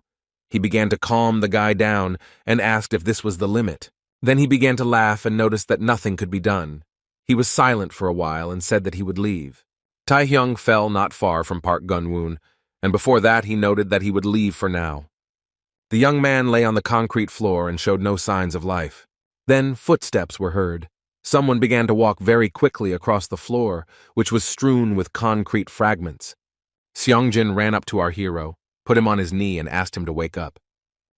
He began to calm the guy down and asked if this was the limit. Then he began to laugh and noticed that nothing could be done. He was silent for a while and said that he would leave. Taehyung fell not far from Park Gun-woon, and before that he noted that he would leave for now. The young man lay on the concrete floor and showed no signs of life. Then footsteps were heard. Someone began to walk very quickly across the floor, which was strewn with concrete fragments. Seongjin ran up to our hero, put him on his knee, and asked him to wake up.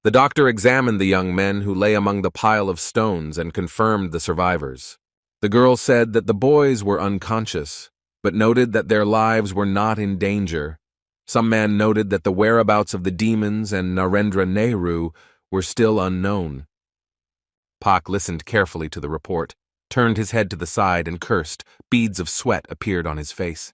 The doctor examined the young men who lay among the pile of stones and confirmed the survivors. The girl said that the boys were unconscious, but noted that their lives were not in danger. Some man noted that the whereabouts of the demons and Narendra Nehru were still unknown. Pak listened carefully to the report, turned his head to the side and cursed. Beads of sweat appeared on his face.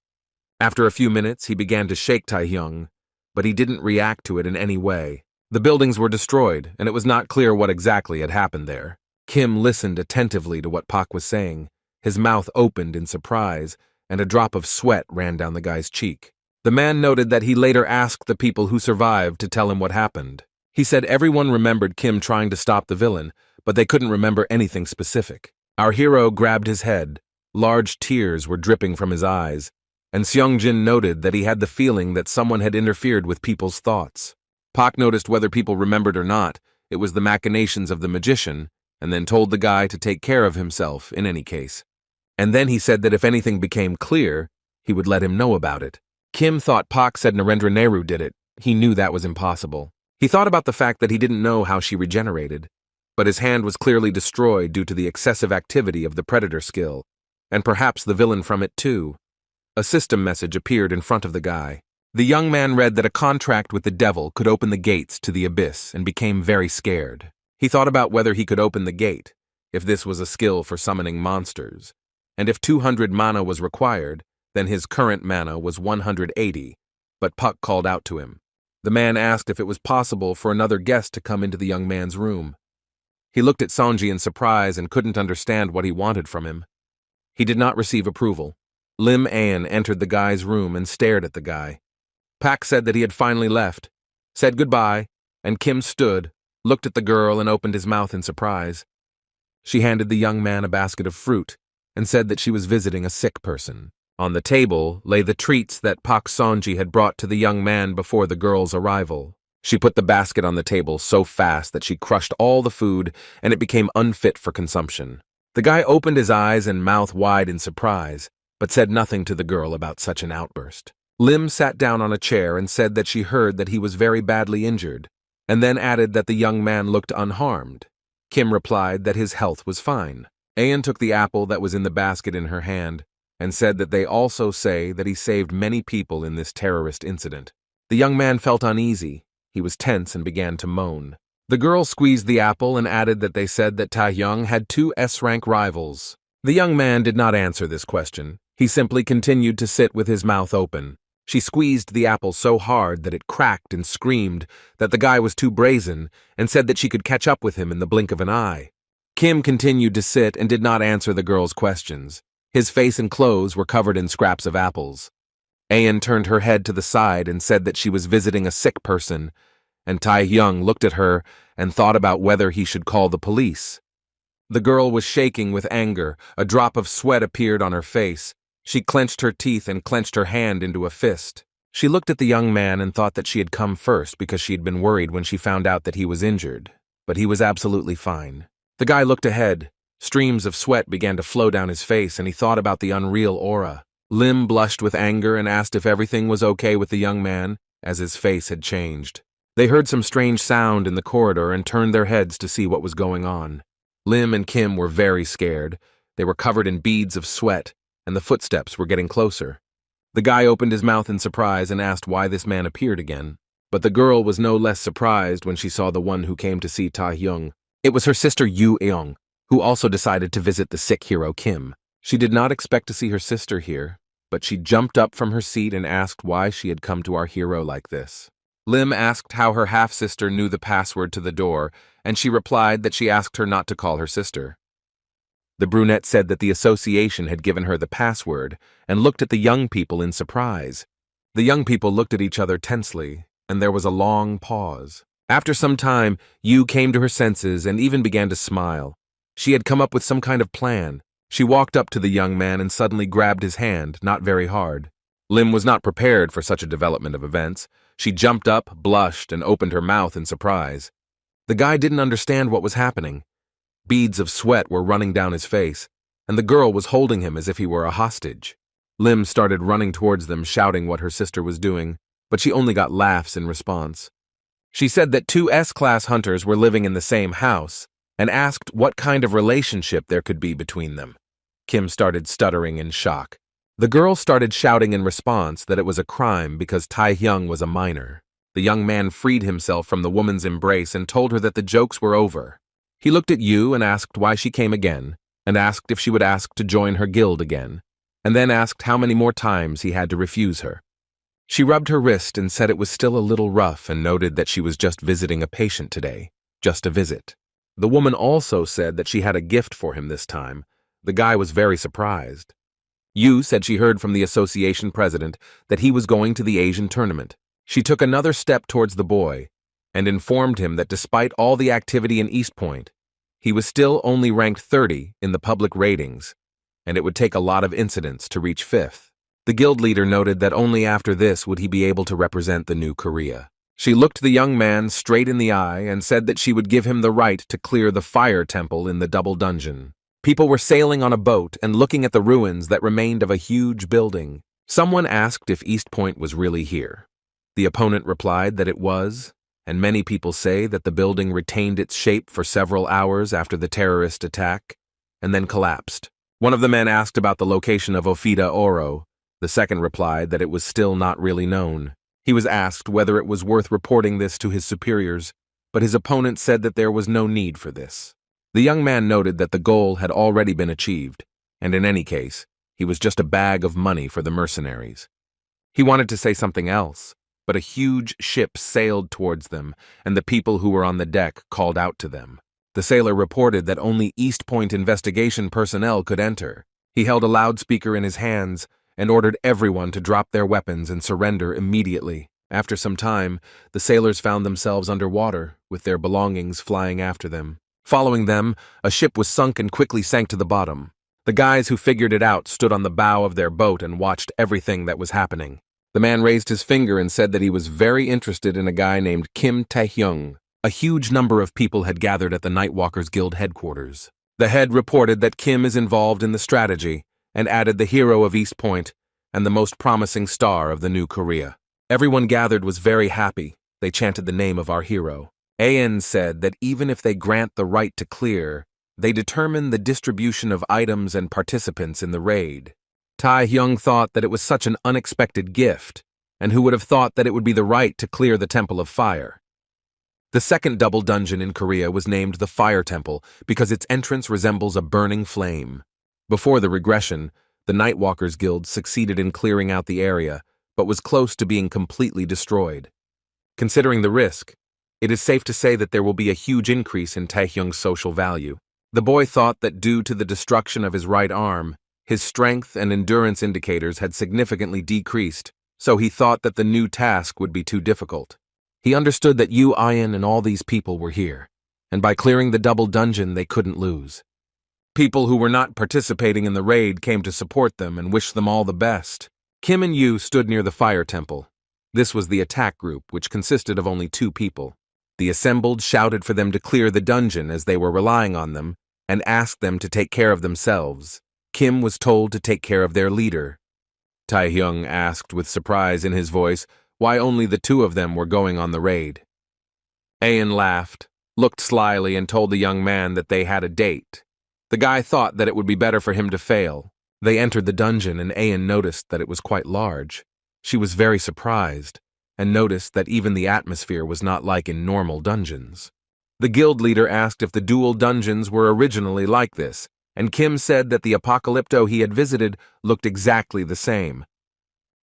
After a few minutes, he began to shake Taehyung, but he didn't react to it in any way. The buildings were destroyed, and it was not clear what exactly had happened there. Kim listened attentively to what Pak was saying. His mouth opened in surprise, and a drop of sweat ran down the guy's cheek. The man noted that he later asked the people who survived to tell him what happened. He said everyone remembered Kim trying to stop the villain, but they couldn't remember anything specific. Our hero grabbed his head. Large tears were dripping from his eyes, and Seongjin noted that he had the feeling that someone had interfered with people's thoughts. Pak noticed whether people remembered or not, it was the machinations of the magician, and then told the guy to take care of himself in any case. And then he said that if anything became clear, he would let him know about it. Kim thought Pak said Narendra Nehru did it. He knew that was impossible. He thought about the fact that he didn't know how she regenerated, but his hand was clearly destroyed due to the excessive activity of the predator skill, and perhaps the villain from it too. A system message appeared in front of the guy. The young man read that a contract with the devil could open the gates to the abyss and became very scared. He thought about whether he could open the gate, if this was a skill for summoning monsters, and if 200 mana was required, then his current mana was 180, but Puck called out to him. The man asked if it was possible for another guest to come into the young man's room. He looked at Sonji in surprise and couldn't understand what he wanted from him. He did not receive approval. Lim An entered the guy's room and stared at the guy. Pak said that he had finally left, said goodbye, and Kim stood, looked at the girl, and opened his mouth in surprise. She handed the young man a basket of fruit and said that she was visiting a sick person. On the table lay the treats that Pak Sonji had brought to the young man before the girl's arrival. She put the basket on the table so fast that she crushed all the food and it became unfit for consumption. The guy opened his eyes and mouth wide in surprise, but said nothing to the girl about such an outburst. Lim sat down on a chair and said that she heard that he was very badly injured, and then added that the young man looked unharmed. Kim replied that his health was fine. Ayan took the apple that was in the basket in her hand and said that they also say that he saved many people in this terrorist incident. The young man felt uneasy. He was tense and began to moan. The girl squeezed the apple and added that they said that Taehyung had 2 S-rank rivals. The young man did not answer this question. He simply continued to sit with his mouth open. She squeezed the apple so hard that it cracked and screamed that the guy was too brazen and said that she could catch up with him in the blink of an eye. Kim continued to sit and did not answer the girl's questions. His face and clothes were covered in scraps of apples. Ayan turned her head to the side and said that she was visiting a sick person, and Taehyung looked at her and thought about whether he should call the police. The girl was shaking with anger. A drop of sweat appeared on her face. She clenched her teeth and clenched her hand into a fist. She looked at the young man and thought that she had come first because she had been worried when she found out that he was injured. But he was absolutely fine. The guy looked ahead. Streams of sweat began to flow down his face, and he thought about the unreal aura. Lim blushed with anger and asked if everything was okay with the young man, as his face had changed. They heard some strange sound in the corridor and turned their heads to see what was going on. Lim and Kim were very scared. They were covered in beads of sweat, and the footsteps were getting closer. The guy opened his mouth in surprise and asked why this man appeared again. But the girl was no less surprised when she saw the one who came to see Taehyung. It was her sister Yoo Eung, who also decided to visit the sick hero Kim. She did not expect to see her sister here, but she jumped up from her seat and asked why she had come to our hero like this. Lim asked how her half-sister knew the password to the door, and she replied that she asked her not to call her sister. The brunette said that the association had given her the password and looked at the young people in surprise. The young people looked at each other tensely, and there was a long pause. After some time, Yu came to her senses and even began to smile. She had come up with some kind of plan. She walked up to the young man and suddenly grabbed his hand, not very hard. Lim was not prepared for such a development of events. She jumped up, blushed, and opened her mouth in surprise. The guy didn't understand what was happening. Beads of sweat were running down his face, and the girl was holding him as if he were a hostage. Lim started running towards them, shouting what her sister was doing, but she only got laughs in response. She said that 2 S-class hunters were living in the same house, and asked what kind of relationship there could be between them. Kim started stuttering in shock. The girl started shouting in response that it was a crime because Taehyung was a minor. The young man freed himself from the woman's embrace and told her that the jokes were over. He looked at Yu and asked why she came again, and asked if she would ask to join her guild again, and then asked how many more times he had to refuse her. She rubbed her wrist and said it was still a little rough and noted that she was just visiting a patient today, just a visit. The woman also said that she had a gift for him this time. The guy was very surprised. Yu said she heard from the association president that he was going to the Asian tournament. She took another step towards the boy and informed him that despite all the activity in East Point, he was still only ranked 30 in the public ratings, and it would take a lot of incidents to reach 5th. The guild leader noted that only after this would he be able to represent the new Korea. She looked the young man straight in the eye and said that she would give him the right to clear the fire temple in the double dungeon. People were sailing on a boat and looking at the ruins that remained of a huge building. Someone asked if East Point was really here. The opponent replied that it was, and many people say that the building retained its shape for several hours after the terrorist attack, and then collapsed. One of the men asked about the location of Ofida Oro. The second replied that it was still not really known. He was asked whether it was worth reporting this to his superiors, but his opponent said that there was no need for this. The young man noted that the goal had already been achieved, and in any case, he was just a bag of money for the mercenaries. He wanted to say something else, but a huge ship sailed towards them, and the people who were on the deck called out to them. The sailor reported that only East Point investigation personnel could enter. He held a loudspeaker in his hands and ordered everyone to drop their weapons and surrender immediately. After some time, the sailors found themselves underwater, with their belongings flying after them. Following them, a ship was sunk and quickly sank to the bottom. The guys who figured it out stood on the bow of their boat and watched everything that was happening. The man raised his finger and said that he was very interested in a guy named Kim Tae-hyung. A huge number of people had gathered at the Nightwalkers Guild headquarters. The head reported that Kim is involved in the strategy, and added the hero of East Point and the most promising star of the new Korea. Everyone gathered was very happy. They chanted the name of our hero. An said that even if they grant the right to clear, they determine the distribution of items and participants in the raid. Tae-hyung thought that it was such an unexpected gift, and who would have thought that it would be the right to clear the Temple of Fire. The second double dungeon in Korea was named the Fire Temple because its entrance resembles a burning flame. Before the regression, the Nightwalkers Guild succeeded in clearing out the area, but was close to being completely destroyed. Considering the risk, it is safe to say that there will be a huge increase in Tae-hyung's social value. The boy thought that due to the destruction of his right arm, his strength and endurance indicators had significantly decreased, so he thought that the new task would be too difficult. He understood that Yu Ian and all these people were here, and by clearing the double dungeon they couldn't lose. People who were not participating in the raid came to support them and wish them all the best. Kim and Yu stood near the Fire Temple. This was the attack group, which consisted of only 2 people. The assembled shouted for them to clear the dungeon as they were relying on them, and asked them to take care of themselves. Kim was told to take care of their leader. Tae-hyung asked with surprise in his voice why only the 2 of them were going on the raid. An laughed, looked slyly, and told the young man that they had a date. The guy thought that it would be better for him to fail. They entered the dungeon and An noticed that it was quite large. She was very surprised, and noticed that even the atmosphere was not like in normal dungeons. The guild leader asked if the dual dungeons were originally like this, and Kim said that the Apocalypto he had visited looked exactly the same.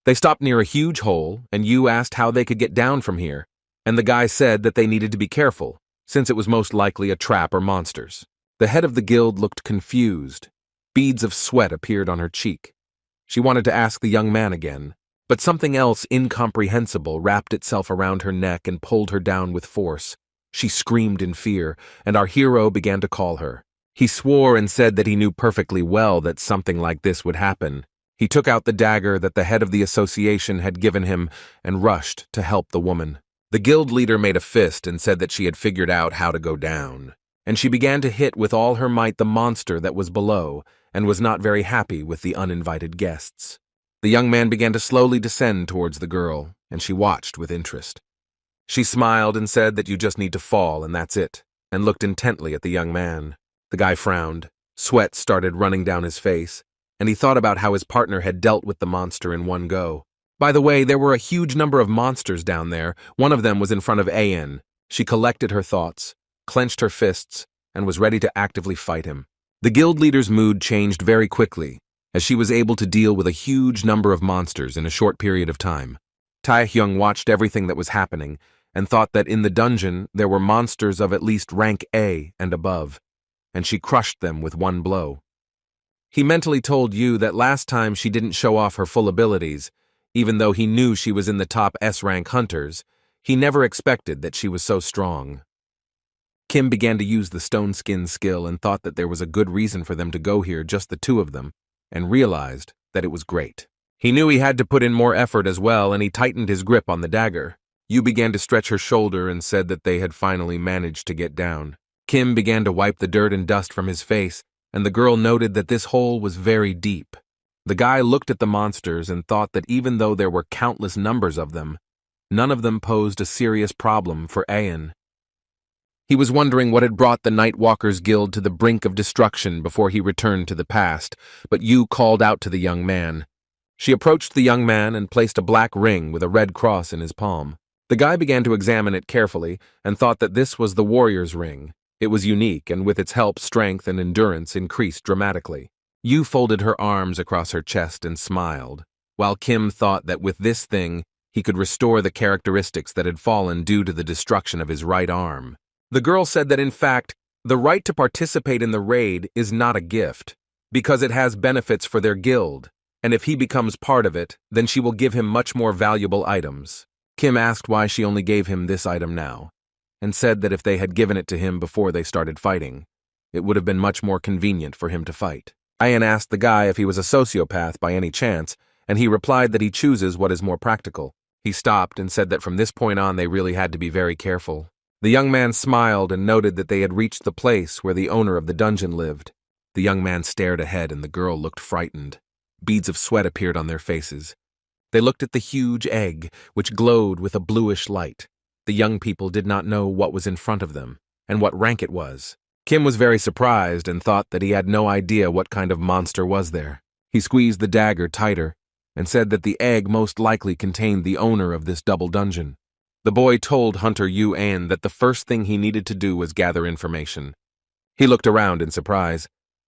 They stopped near a huge hole, and Yu asked how they could get down from here, and the guy said that they needed to be careful, since it was most likely a trap or monsters. The head of the guild looked confused. Beads of sweat appeared on her cheek. She wanted to ask the young man again, but something else incomprehensible wrapped itself around her neck and pulled her down with force. She screamed in fear, and our hero began to call her. He swore and said that he knew perfectly well that something like this would happen. He took out the dagger that the head of the association had given him and rushed to help the woman. The guild leader made a fist and said that she had figured out how to go down, and she began to hit with all her might the monster that was below and was not very happy with the uninvited guests. The young man began to slowly descend towards the girl, and she watched with interest. She smiled and said that you just need to fall and that's it, and looked intently at the young man. The guy frowned. Sweat started running down his face, and he thought about how his partner had dealt with the monster in one go. By the way, there were a huge number of monsters down there. One of them was in front of An. She collected her thoughts, clenched her fists, and was ready to actively fight him. The guild leader's mood changed very quickly, as she was able to deal with a huge number of monsters in a short period of time. Tae-hyung watched everything that was happening, and thought that in the dungeon there were monsters of at least rank A and above, and she crushed them with one blow. He mentally told Yu that last time she didn't show off her full abilities, even though he knew she was in the top S-rank hunters. He never expected that she was so strong. Kim began to use the stone skin skill and thought that there was a good reason for them to go here, just the 2 of them, and realized that it was great. He knew he had to put in more effort as well, and he tightened his grip on the dagger. Yu began to stretch her shoulder and said that they had finally managed to get down. Kim began to wipe the dirt and dust from his face, and the girl noted that this hole was very deep. The guy looked at the monsters and thought that even though there were countless numbers of them, none of them posed a serious problem for An. He was wondering what had brought the Nightwalkers Guild to the brink of destruction before he returned to the past, but Yu called out to the young man. She approached the young man and placed a black ring with a red cross in his palm. The guy began to examine it carefully and thought that this was the warrior's ring. It was unique, and with its help, strength and endurance increased dramatically. Yu folded her arms across her chest and smiled, while Kim thought that with this thing, he could restore the characteristics that had fallen due to the destruction of his right arm. The girl said that in fact, the right to participate in the raid is not a gift, because it has benefits for their guild, and if he becomes part of it, then she will give him much more valuable items. Kim asked why she only gave him this item now, and said that if they had given it to him before they started fighting, it would have been much more convenient for him to fight. Ayan asked the guy if he was a sociopath by any chance, and he replied that he chooses what is more practical. He stopped and said that from this point on they really had to be very careful. The young man smiled and noted that they had reached the place where the owner of the dungeon lived. The young man stared ahead and the girl looked frightened. Beads of sweat appeared on their faces. They looked at the huge egg, which glowed with a bluish light. The young people did not know what was in front of them and what rank it was. Kim was very surprised and thought that he had no idea what kind of monster was there. He squeezed the dagger tighter and said that the egg most likely contained the owner of this double dungeon. The boy told Hunter Yu-An that the first thing he needed to do was gather information. He looked around in surprise.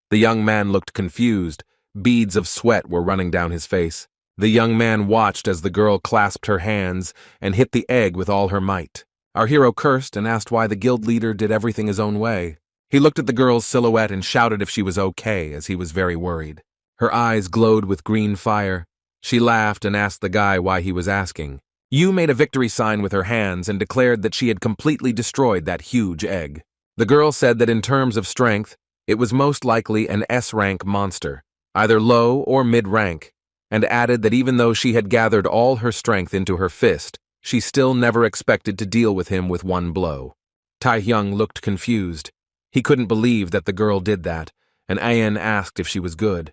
The young man looked confused. Beads of sweat were running down his face. The young man watched as the girl clasped her hands and hit the egg with all her might. Our hero cursed and asked why the guild leader did everything his own way. He looked at the girl's silhouette and shouted if she was okay, as he was very worried. Her eyes glowed with green fire. She laughed and asked the guy why he was asking. Yu made a victory sign with her hands and declared that she had completely destroyed that huge egg. The girl said that in terms of strength, it was most likely an S-rank monster, either low or mid-rank, and added that even though she had gathered all her strength into her fist, she still never expected to deal with him with one blow. Tai-hyung looked confused. He couldn't believe that the girl did that, and Ayan asked if she was good.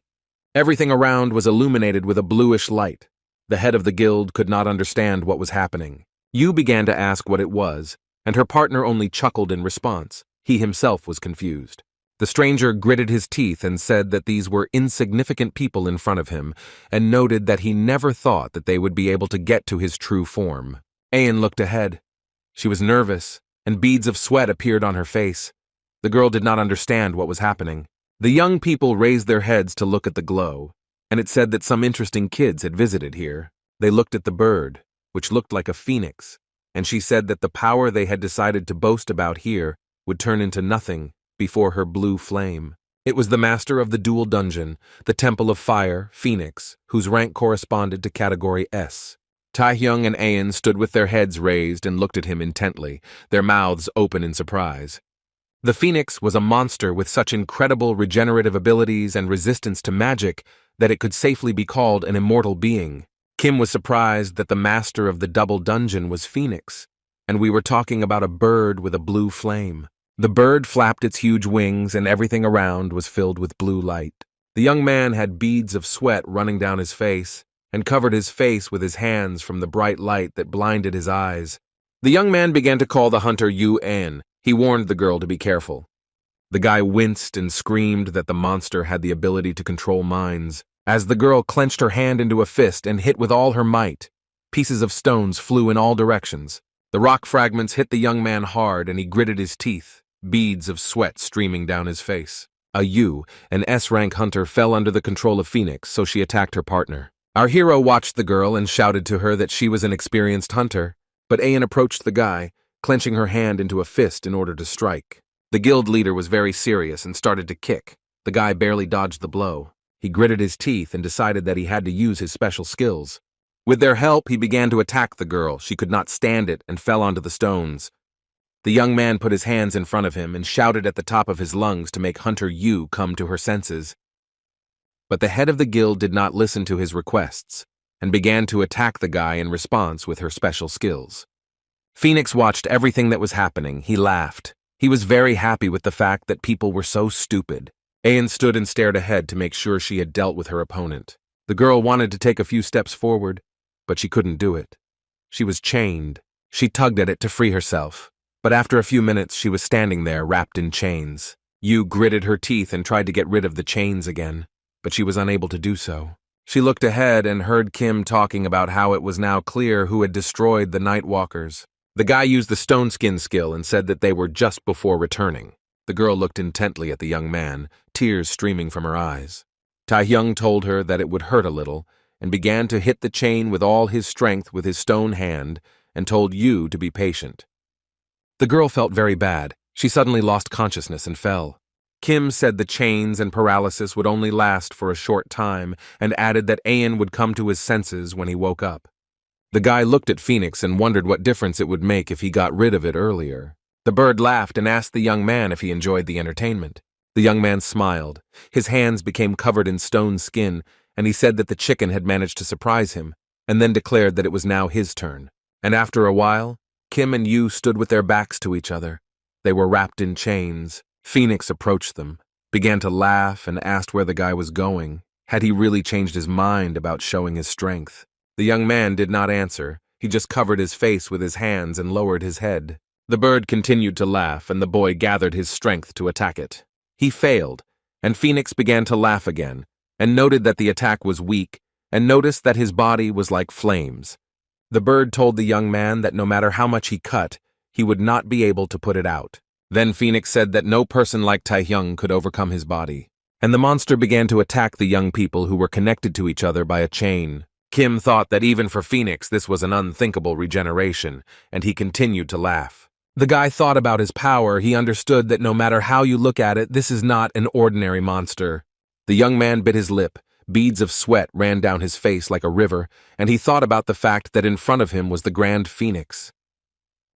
Everything around was illuminated with a bluish light. The head of the guild could not understand what was happening. Yu began to ask what it was, and her partner only chuckled in response. He himself was confused. The stranger gritted his teeth and said that these were insignificant people in front of him, and noted that he never thought that they would be able to get to his true form. Ayan looked ahead. She was nervous, and beads of sweat appeared on her face. The girl did not understand what was happening. The young people raised their heads to look at the glow, and it said that some interesting kids had visited here. They looked at the bird, which looked like a phoenix, and she said that the power they had decided to boast about here would turn into nothing before her blue flame. It was the master of the dual dungeon, the Temple of Fire, Phoenix, whose rank corresponded to Category S. Tai-hyung and Ayan stood with their heads raised and looked at him intently, their mouths open in surprise. The Phoenix was a monster with such incredible regenerative abilities and resistance to magic that it could safely be called an immortal being. Kim was surprised that the master of the double dungeon was Phoenix, and we were talking about a bird with a blue flame. The bird flapped its huge wings and everything around was filled with blue light. The young man had beads of sweat running down his face and covered his face with his hands from the bright light that blinded his eyes. The young man began to call the hunter Yu-An. He warned the girl to be careful. The guy winced and screamed that the monster had the ability to control minds. As the girl clenched her hand into a fist and hit with all her might, pieces of stones flew in all directions. The rock fragments hit the young man hard and he gritted his teeth, beads of sweat streaming down his face. An S-rank hunter, fell under the control of Phoenix, so she attacked her partner. Our hero watched the girl and shouted to her that she was an experienced hunter, but Ayan approached the guy, clenching her hand into a fist in order to strike. The guild leader was very serious and started to kick. The guy barely dodged the blow. He gritted his teeth and decided that he had to use his special skills. With their help, he began to attack the girl. She could not stand it and fell onto the stones. The young man put his hands in front of him and shouted at the top of his lungs to make Hunter Yu come to her senses. But the head of the guild did not listen to his requests and began to attack the guy in response with her special skills. Phoenix watched everything that was happening. He laughed. He was very happy with the fact that people were so stupid. Ayan stood and stared ahead to make sure she had dealt with her opponent. The girl wanted to take a few steps forward, but she couldn't do it. She was chained. She tugged at it to free herself, but after a few minutes she was standing there wrapped in chains. Yu gritted her teeth and tried to get rid of the chains again, but she was unable to do so. She looked ahead and heard Kim talking about how it was now clear who had destroyed the Night Walkers. The guy used the stone skin skill and said that they were just before returning. The girl looked intently at the young man, tears streaming from her eyes. Tai-hyung told her that it would hurt a little, and began to hit the chain with all his strength with his stone hand, and told Yu to be patient. The girl felt very bad. She suddenly lost consciousness and fell. Kim said the chains and paralysis would only last for a short time and added that Ayan would come to his senses when he woke up. The guy looked at Phoenix and wondered what difference it would make if he got rid of it earlier. The bird laughed and asked the young man if he enjoyed the entertainment. The young man smiled. His hands became covered in stone skin, and he said that the chicken had managed to surprise him, and then declared that it was now his turn. And after a while, Kim and Yu stood with their backs to each other. They were wrapped in chains. Phoenix approached them, began to laugh, and asked where the guy was going. Had he really changed his mind about showing his strength? The young man did not answer. He just covered his face with his hands and lowered his head. The bird continued to laugh, and the boy gathered his strength to attack it. He failed, and Phoenix began to laugh again, and noted that the attack was weak, and noticed that his body was like flames. The bird told the young man that no matter how much he cut, he would not be able to put it out. Then Phoenix said that no person like Taehyung could overcome his body, and the monster began to attack the young people who were connected to each other by a chain. Kim thought that even for Phoenix this was an unthinkable regeneration, and he continued to laugh. The guy thought about his power. He understood that no matter how you look at it, this is not an ordinary monster. The young man bit his lip. Beads of sweat ran down his face like a river, and he thought about the fact that in front of him was the Grand Phoenix.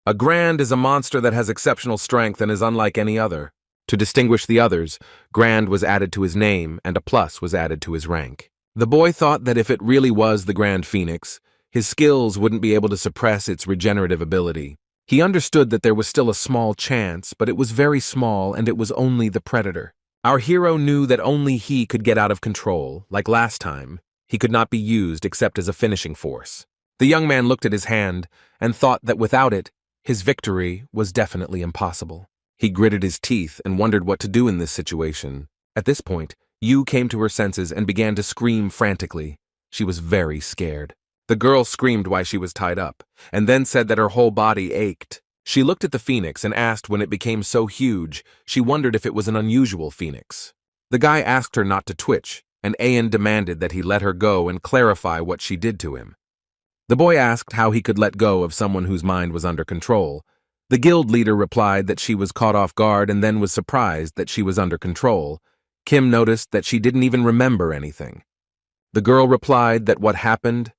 A Grand is a monster that has exceptional strength and is unlike any other. To distinguish the others, Grand was added to his name and a plus was added to his rank. The boy thought that if it really was the Grand Phoenix, his skills wouldn't be able to suppress its regenerative ability. He understood that there was still a small chance, but it was very small and it was only the predator. Our hero knew that only he could get out of control. Like last time, he could not be used except as a finishing force. The young man looked at his hand and thought that without it, his victory was definitely impossible. He gritted his teeth and wondered what to do in this situation. At this point, Yu came to her senses and began to scream frantically. She was very scared. The girl screamed while she was tied up, and then said that her whole body ached. She looked at the phoenix and asked when it became so huge. She wondered if it was an unusual phoenix. The guy asked her not to twitch, and Ayan demanded that he let her go and clarify what she did to him. The boy asked how he could let go of someone whose mind was under control. The guild leader replied that she was caught off guard and then was surprised that she was under control. Kim noticed that she didn't even remember anything. The girl replied that what happened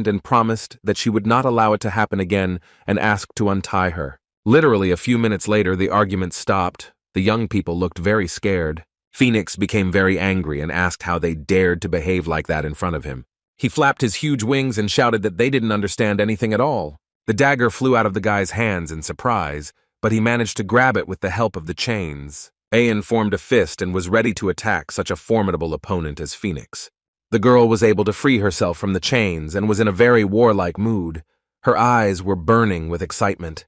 and promised that she would not allow it to happen again and asked to untie her. Literally a few minutes later, the argument stopped. The young people looked very scared. Phoenix became very angry and asked how they dared to behave like that in front of him. He flapped his huge wings and shouted that they didn't understand anything at all. The dagger flew out of the guy's hands in surprise, but he managed to grab it with the help of the chains. Ayan formed a fist and was ready to attack such a formidable opponent as Phoenix. The girl was able to free herself from the chains and was in a very warlike mood. Her eyes were burning with excitement.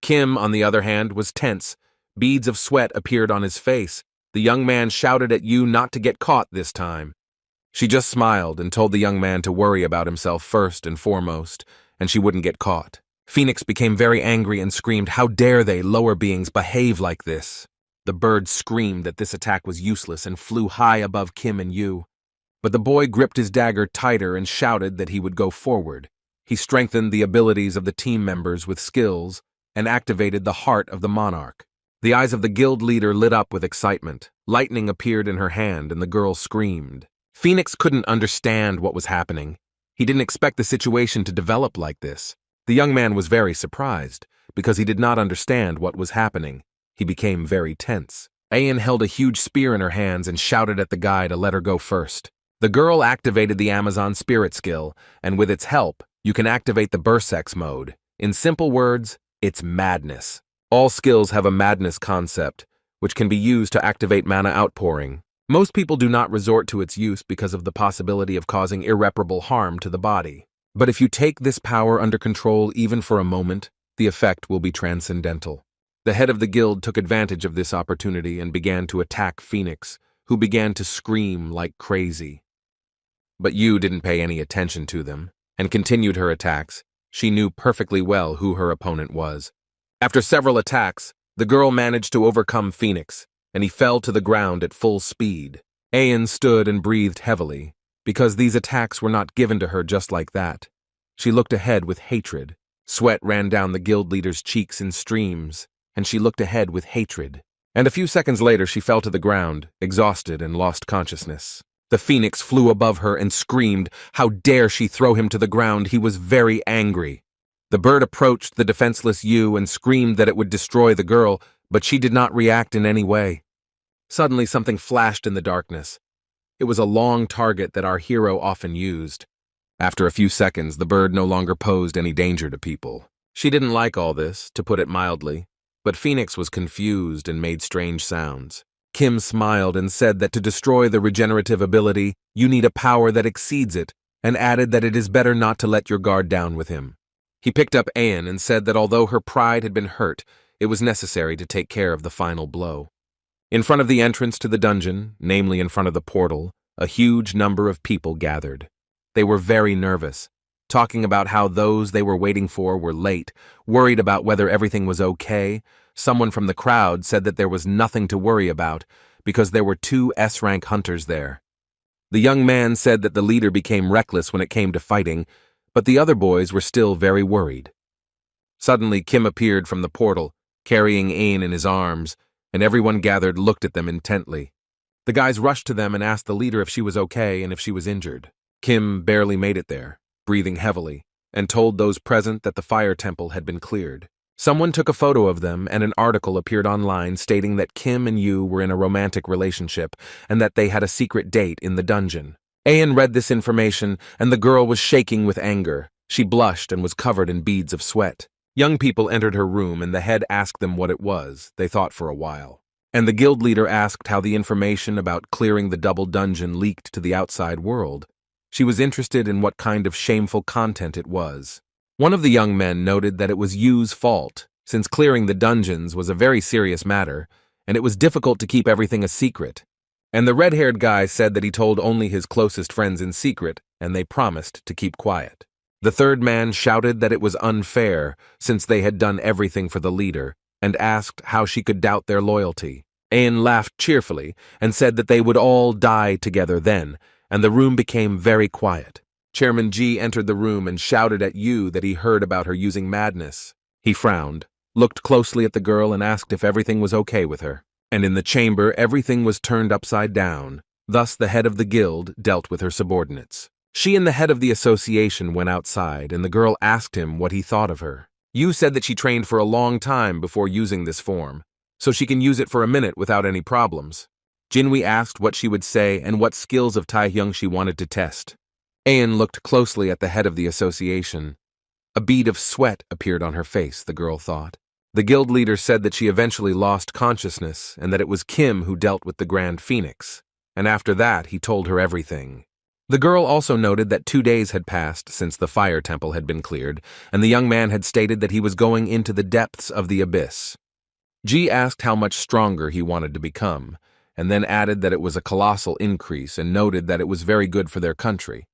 Kim, on the other hand, was tense. Beads of sweat appeared on his face. The young man shouted at Yu not to get caught this time. She just smiled and told the young man to worry about himself first and foremost, and she wouldn't get caught. Phoenix became very angry and screamed, "How dare they, lower beings, behave like this?" The bird screamed that this attack was useless and flew high above Kim and Yu. But the boy gripped his dagger tighter and shouted that he would go forward. He strengthened the abilities of the team members with skills and activated the heart of the monarch. The eyes of the guild leader lit up with excitement. Lightning appeared in her hand and the girl screamed. Phoenix couldn't understand what was happening. He didn't expect the situation to develop like this. The young man was very surprised because he did not understand what was happening. He became very tense. Ayan held a huge spear in her hands and shouted at the guy to let her go first. The girl activated the Amazon spirit skill, and with its help, you can activate the Berserk mode. In simple words, it's madness. All skills have a madness concept, which can be used to activate mana outpouring. Most people do not resort to its use because of the possibility of causing irreparable harm to the body. But if you take this power under control even for a moment, the effect will be transcendental. The head of the guild took advantage of this opportunity and began to attack Phoenix, who began to scream like crazy. But Yu didn't pay any attention to them and continued her attacks. She knew perfectly well who her opponent was. After several attacks, the girl managed to overcome Phoenix, and he fell to the ground at full speed. Ayan stood and breathed heavily, because these attacks were not given to her just like that. She looked ahead with hatred. Sweat ran down the guild leader's cheeks in streams, and she looked ahead with hatred. And a few seconds later she fell to the ground, exhausted and lost consciousness. The phoenix flew above her and screamed, "How dare she throw him to the ground?" He was very angry. The bird approached the defenseless Yu and screamed that it would destroy the girl, but she did not react in any way. Suddenly something flashed in the darkness. It was a long target that our hero often used. After a few seconds, the bird no longer posed any danger to people. She didn't like all this, to put it mildly, but Phoenix was confused and made strange sounds. Kim smiled and said that to destroy the regenerative ability, you need a power that exceeds it, and added that it is better not to let your guard down with him. He picked up Anne and said that although her pride had been hurt, it was necessary to take care of the final blow. In front of the entrance to the dungeon, namely in front of the portal, a huge number of people gathered. They were very nervous, talking about how those they were waiting for were late, worried about whether everything was okay. Someone from the crowd said that there was nothing to worry about because there were 2 S-rank hunters there. The young man said that the leader became reckless when it came to fighting, but the other boys were still very worried. Suddenly Kim appeared from the portal, carrying Ain in his arms, and everyone gathered looked at them intently. The guys rushed to them and asked the leader if she was okay and if she was injured. Kim barely made it there, breathing heavily, and told those present that the fire temple had been cleared. Someone took a photo of them and an article appeared online stating that Kim and Yu were in a romantic relationship and that they had a secret date in the dungeon. Ayan read this information and the girl was shaking with anger. She blushed and was covered in beads of sweat. Young people entered her room and the head asked them what it was. They thought for a while. And the guild leader asked how the information about clearing the double dungeon leaked to the outside world. She was interested in what kind of shameful content it was. One of the young men noted that it was Yu's fault, since clearing the dungeons was a very serious matter, and it was difficult to keep everything a secret. And the red-haired guy said that he told only his closest friends in secret, and they promised to keep quiet. The third man shouted that it was unfair, since they had done everything for the leader, and asked how she could doubt their loyalty. Ayan laughed cheerfully and said that they would all die together then, and the room became very quiet. Chairman G entered the room and shouted at Yu that he heard about her using madness. He frowned, looked closely at the girl and asked if everything was okay with her. And in the chamber, everything was turned upside down. Thus the head of the guild dealt with her subordinates. She and the head of the association went outside, and the girl asked him what he thought of her. Yu said that she trained for a long time before using this form, so she can use it for a minute without any problems. Jinwei asked what she would say and what skills of Taehyung she wanted to test. Ayan looked closely at the head of the association. A bead of sweat appeared on her face, the girl thought. The guild leader said that she eventually lost consciousness and that it was Kim who dealt with the Grand Phoenix, and after that he told her everything. The girl also noted that 2 days had passed since the fire temple had been cleared, and the young man had stated that he was going into the depths of the abyss. G asked how much stronger he wanted to become, and then added that it was a colossal increase and noted that it was very good for their country.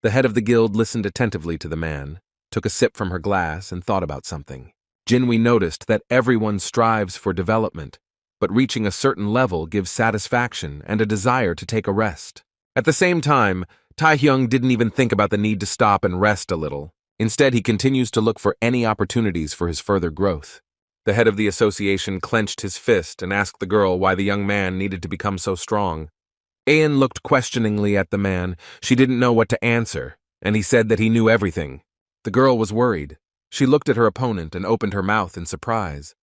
The head of the guild listened attentively to the man, took a sip from her glass, and thought about something. Jinwei noticed that everyone strives for development, but reaching a certain level gives satisfaction and a desire to take a rest. At the same time, Taehyung didn't even think about the need to stop and rest a little. Instead, he continues to look for any opportunities for his further growth. The head of the association clenched his fist and asked the girl why the young man needed to become so strong. Ayan looked questioningly at the man. She didn't know what to answer, and he said that he knew everything. The girl was worried. She looked at her opponent and opened her mouth in surprise.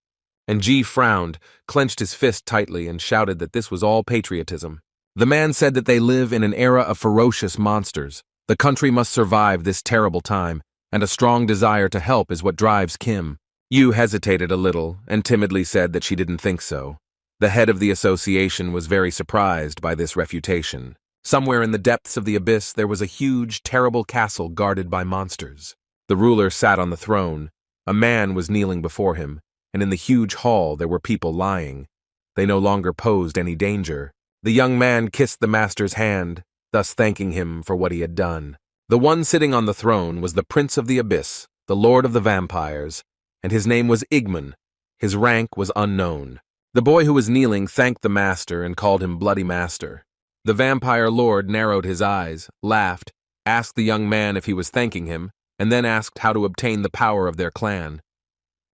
And G frowned, clenched his fist tightly, and shouted that this was all patriotism. The man said that they live in an era of ferocious monsters. The country must survive this terrible time, and a strong desire to help is what drives Kim. Yu hesitated a little and timidly said that she didn't think so. The head of the association was very surprised by this refutation. Somewhere in the depths of the abyss there was a huge, terrible castle guarded by monsters. The ruler sat on the throne. A man was kneeling before him, and in the huge hall there were people lying. They no longer posed any danger. The young man kissed the master's hand, thus thanking him for what he had done. The one sitting on the throne was the Prince of the Abyss, the Lord of the Vampires, and his name was Igman. His rank was unknown. The boy who was kneeling thanked the master and called him Bloody Master. The vampire lord narrowed his eyes, laughed, asked the young man if he was thanking him, and then asked how to obtain the power of their clan.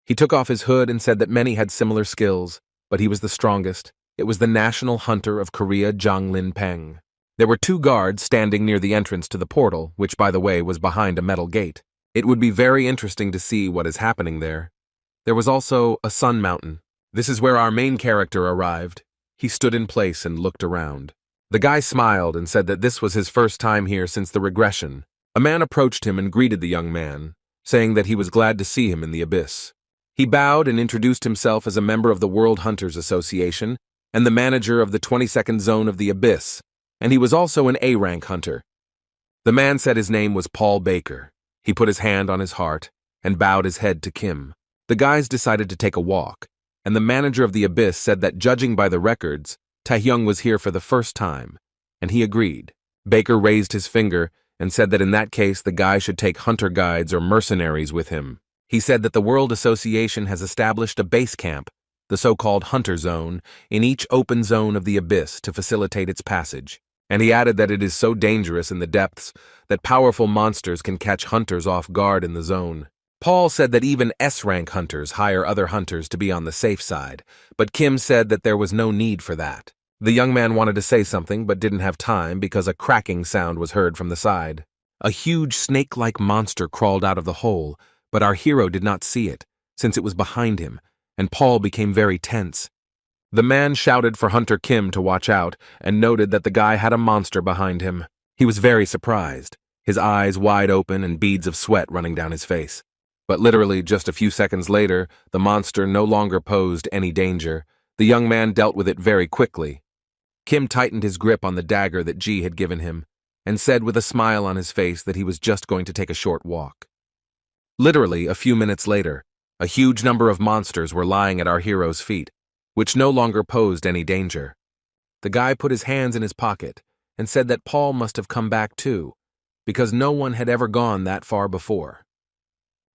He took off his hood and said that many had similar skills, but he was the strongest. It was the national hunter of Korea, Zhang Linpeng. There were 2 guards standing near the entrance to the portal, which, by the way, was behind a metal gate. It would be very interesting to see what is happening there. There was also a sun mountain. This is where our main character arrived. He stood in place and looked around. The guy smiled and said that this was his first time here since the regression. A man approached him and greeted the young man, saying that he was glad to see him in the abyss. He bowed and introduced himself as a member of the World Hunters Association and the manager of the 22nd Zone of the Abyss, and he was also an A-rank hunter. The man said his name was Paul Baker. He put his hand on his heart and bowed his head to Kim. The guys decided to take a walk, and the manager of the Abyss said that judging by the records, Taehyung was here for the first time, and he agreed. Baker raised his finger and said that in that case the guy should take hunter guides or mercenaries with him. He said that the World Association has established a base camp, the so-called Hunter Zone, in each open zone of the Abyss to facilitate its passage. And he added that it is so dangerous in the depths that powerful monsters can catch hunters off guard in the zone. Paul said that even S-rank hunters hire other hunters to be on the safe side, but Kim said that there was no need for that. The young man wanted to say something but didn't have time because a cracking sound was heard from the side. A huge snake-like monster crawled out of the hole, but our hero did not see it, since it was behind him, and Paul became very tense. The man shouted for Hunter Kim to watch out and noted that the guy had a monster behind him. He was very surprised, his eyes wide open and beads of sweat running down his face. But literally just a few seconds later, the monster no longer posed any danger. The young man dealt with it very quickly. Kim tightened his grip on the dagger that G had given him and said with a smile on his face that he was just going to take a short walk. Literally, a few minutes later, a huge number of monsters were lying at our hero's feet, which no longer posed any danger. The guy put his hands in his pocket and said that Paul must have come back too, because no one had ever gone that far before.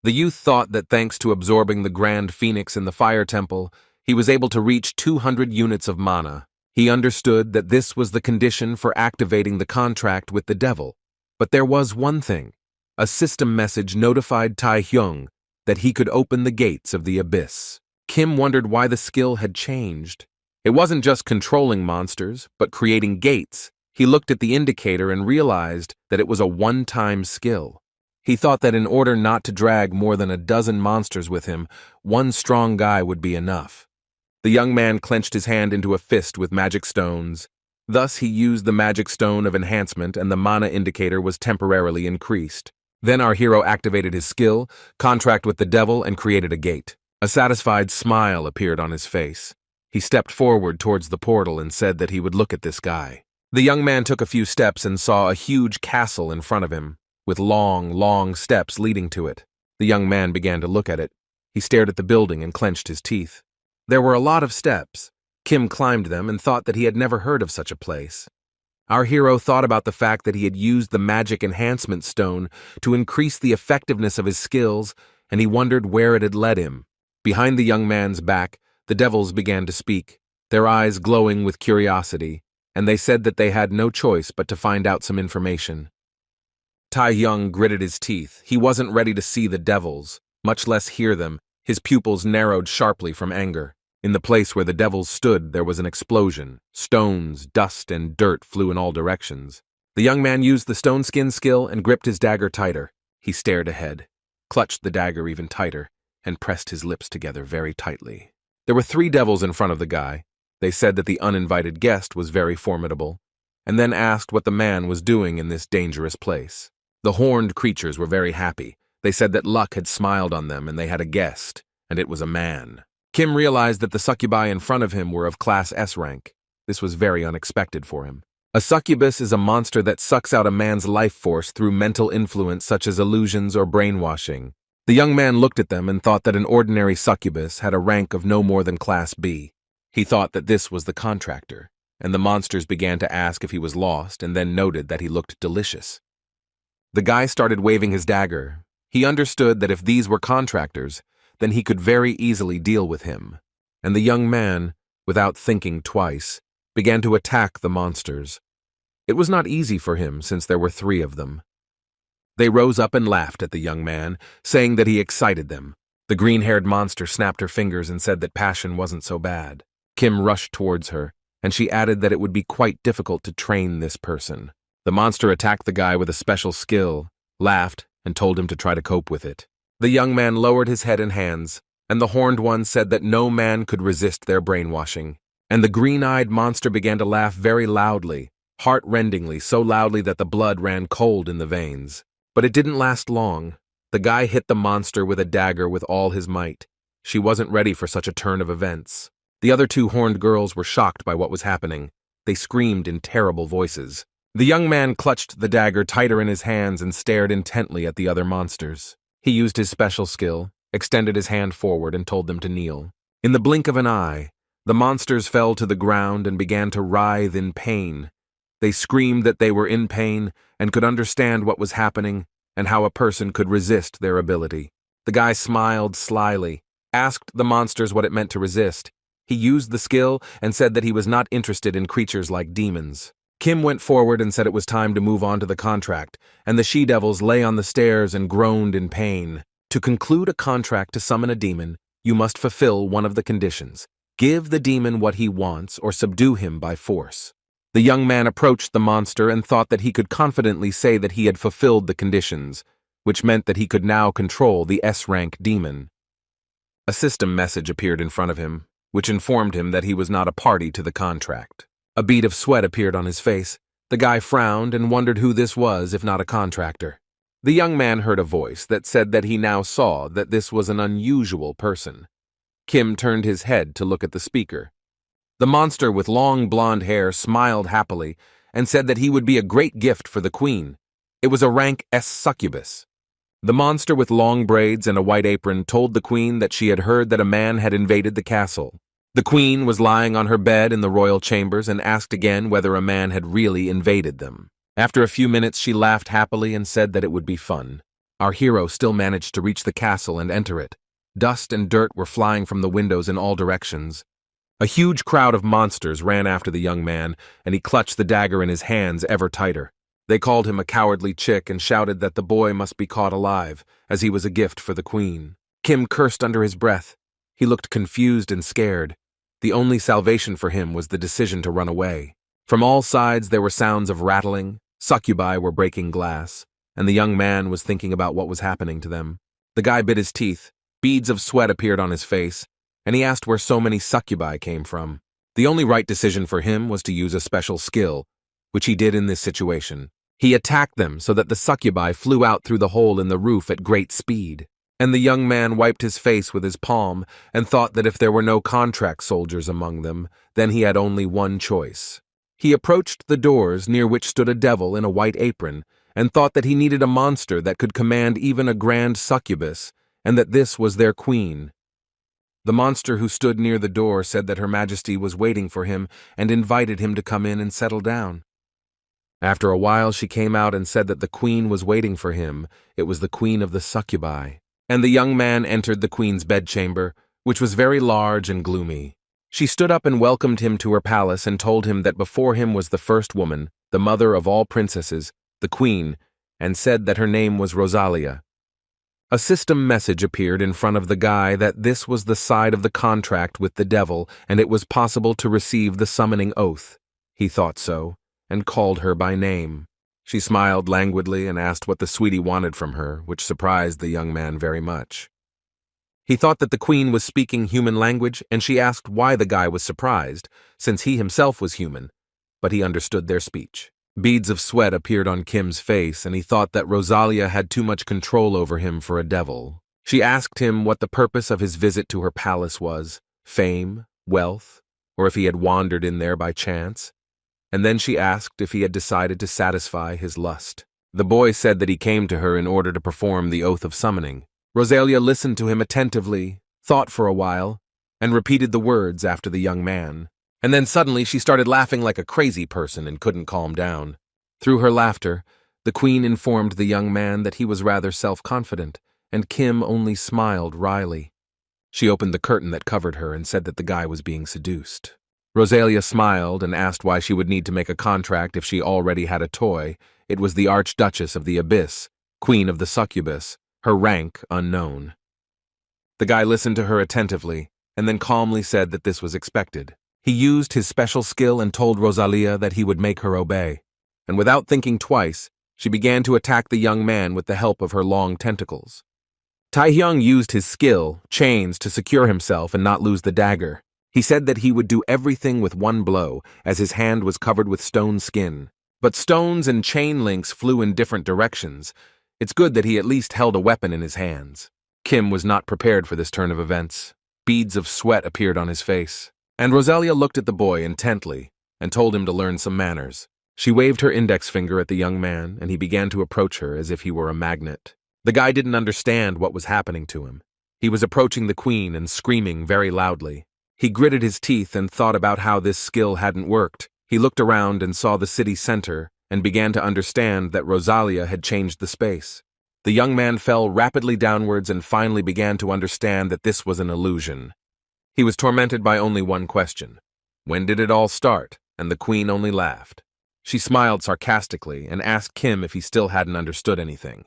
The youth thought that thanks to absorbing the Grand Phoenix in the Fire Temple, he was able to reach 200 units of mana. He understood that this was the condition for activating the contract with the devil. But there was one thing. A system message notified Taehyung that he could open the gates of the abyss. Kim wondered why the skill had changed. It wasn't just controlling monsters, but creating gates. He looked at the indicator and realized that it was a one-time skill. He thought that in order not to drag more than a dozen monsters with him, one strong guy would be enough. The young man clenched his hand into a fist with magic stones. Thus he used the magic stone of enhancement and the mana indicator was temporarily increased. Then our hero activated his skill, contract with the devil, and created a gate. A satisfied smile appeared on his face. He stepped forward towards the portal and said that he would look at this guy. The young man took a few steps and saw a huge castle in front of him, with long steps leading to it. The young man began to look at it. He stared at the building and clenched his teeth. There were a lot of steps. Kim climbed them and thought that he had never heard of such a place. Our hero thought about the fact that he had used the magic enhancement stone to increase the effectiveness of his skills, and he wondered where it had led him. Behind the young man's back, the devils began to speak, their eyes glowing with curiosity, and they said that they had no choice but to find out some information. Taehyung gritted his teeth. He wasn't ready to see the devils, much less hear them. His pupils narrowed sharply from anger. In the place where the devils stood, there was an explosion. Stones, dust, and dirt flew in all directions. The young man used the stone skin skill and gripped his dagger tighter. He stared ahead, clutched the dagger even tighter, and pressed his lips together very tightly. There were 3 devils in front of the guy. They said that the uninvited guest was very formidable, and then asked what the man was doing in this dangerous place. The horned creatures were very happy. They said that luck had smiled on them and they had a guest, and it was a man. Kim realized that the succubi in front of him were of class S rank. This was very unexpected for him. A succubus is a monster that sucks out a man's life force through mental influence such as illusions or brainwashing. The young man looked at them and thought that an ordinary succubus had a rank of no more than class B. He thought that this was the contractor, and the monsters began to ask if he was lost and then noted that he looked delicious. The guy started waving his dagger. He understood that if these were contractors, then he could very easily deal with him. And the young man, without thinking twice, began to attack the monsters. It was not easy for him since there were 3 of them. They rose up and laughed at the young man, saying that he excited them. The green-haired monster snapped her fingers and said that passion wasn't so bad. Kim rushed towards her, and she added that it would be quite difficult to train this person. The monster attacked the guy with a special skill, laughed, and told him to try to cope with it. The young man lowered his head and hands, and the horned one said that no man could resist their brainwashing. And the green-eyed monster began to laugh very loudly, heart-rendingly, so loudly that the blood ran cold in the veins. But it didn't last long. The guy hit the monster with a dagger with all his might. She wasn't ready for such a turn of events. The other two horned girls were shocked by what was happening. They screamed in terrible voices. The young man clutched the dagger tighter in his hands and stared intently at the other monsters. He used his special skill, extended his hand forward, and told them to kneel. In the blink of an eye, the monsters fell to the ground and began to writhe in pain. They screamed that they were in pain and could understand what was happening and how a person could resist their ability. The guy smiled slyly, asked the monsters what it meant to resist. He used the skill and said that he was not interested in creatures like demons. Kim went forward and said it was time to move on to the contract, and the she-devils lay on the stairs and groaned in pain. To conclude a contract to summon a demon, you must fulfill one of the conditions. Give the demon what he wants or subdue him by force. The young man approached the monster and thought that he could confidently say that he had fulfilled the conditions, which meant that he could now control the S-Rank demon. A system message appeared in front of him, which informed him that he was not a party to the contract. A bead of sweat appeared on his face. The guy frowned and wondered who this was if not a contractor. The young man heard a voice that said that he now saw that this was an unusual person. Kim turned his head to look at the speaker. The monster with long blonde hair smiled happily and said that he would be a great gift for the queen. It was a rank S succubus. The monster with long braids and a white apron told the queen that she had heard that a man had invaded the castle. The queen was lying on her bed in the royal chambers and asked again whether a man had really invaded them. After a few minutes, she laughed happily and said that it would be fun. Our hero still managed to reach the castle and enter it. Dust and dirt were flying from the windows in all directions. A huge crowd of monsters ran after the young man, and he clutched the dagger in his hands ever tighter. They called him a cowardly chick and shouted that the boy must be caught alive, as he was a gift for the queen. Kim cursed under his breath. He looked confused and scared. The only salvation for him was the decision to run away. From all sides there were sounds of rattling, succubi were breaking glass, and the young man was thinking about what was happening to them. The guy bit his teeth, beads of sweat appeared on his face, and he asked where so many succubi came from. The only right decision for him was to use a special skill, which he did in this situation. He attacked them so that the succubi flew out through the hole in the roof at great speed. And the young man wiped his face with his palm and thought that if there were no contract soldiers among them, then he had only one choice. He approached the doors near which stood a devil in a white apron and thought that he needed a monster that could command even a grand succubus, and that this was their queen. The monster who stood near the door said that Her Majesty was waiting for him and invited him to come in and settle down. After a while she came out and said that the queen was waiting for him. It was the queen of the succubi. And the young man entered the queen's bedchamber, which was very large and gloomy. She stood up and welcomed him to her palace and told him that before him was the first woman, the mother of all princesses, the queen, and said that her name was Rosalia. A system message appeared in front of the guy that this was the side of the contract with the devil and it was possible to receive the summoning oath. He thought so, and called her by name. She smiled languidly and asked what the sweetie wanted from her, which surprised the young man very much. He thought that the queen was speaking human language, and she asked why the guy was surprised, since he himself was human, but he understood their speech. Beads of sweat appeared on Kim's face, and he thought that Rosalia had too much control over him for a devil. She asked him what the purpose of his visit to her palace was, fame, wealth, or if he had wandered in there by chance. And then she asked if he had decided to satisfy his lust. The boy said that he came to her in order to perform the oath of summoning. Rosalia listened to him attentively, thought for a while, and repeated the words after the young man. And then suddenly she started laughing like a crazy person and couldn't calm down. Through her laughter, the queen informed the young man that he was rather self-confident, and Kim only smiled wryly. She opened the curtain that covered her and said that the guy was being seduced. Rosalia smiled and asked why she would need to make a contract if she already had a toy. It was the Archduchess of the Abyss, Queen of the Succubus, her rank unknown. The guy listened to her attentively, and then calmly said that this was expected. He used his special skill and told Rosalia that he would make her obey. And without thinking twice, she began to attack the young man with the help of her long tentacles. Taehyung used his skill, chains, to secure himself and not lose the dagger. He said that he would do everything with one blow, as his hand was covered with stone skin. But stones and chain links flew in different directions. It's good that he at least held a weapon in his hands. Kim was not prepared for this turn of events. Beads of sweat appeared on his face. And Rosalia looked at the boy intently and told him to learn some manners. She waved her index finger at the young man, and he began to approach her as if he were a magnet. The guy didn't understand what was happening to him. He was approaching the queen and screaming very loudly. He gritted his teeth and thought about how this skill hadn't worked. He looked around and saw the city center and began to understand that Rosalia had changed the space. The young man fell rapidly downwards and finally began to understand that this was an illusion. He was tormented by only one question. When did it all start? And the queen only laughed. She smiled sarcastically and asked Kim if he still hadn't understood anything.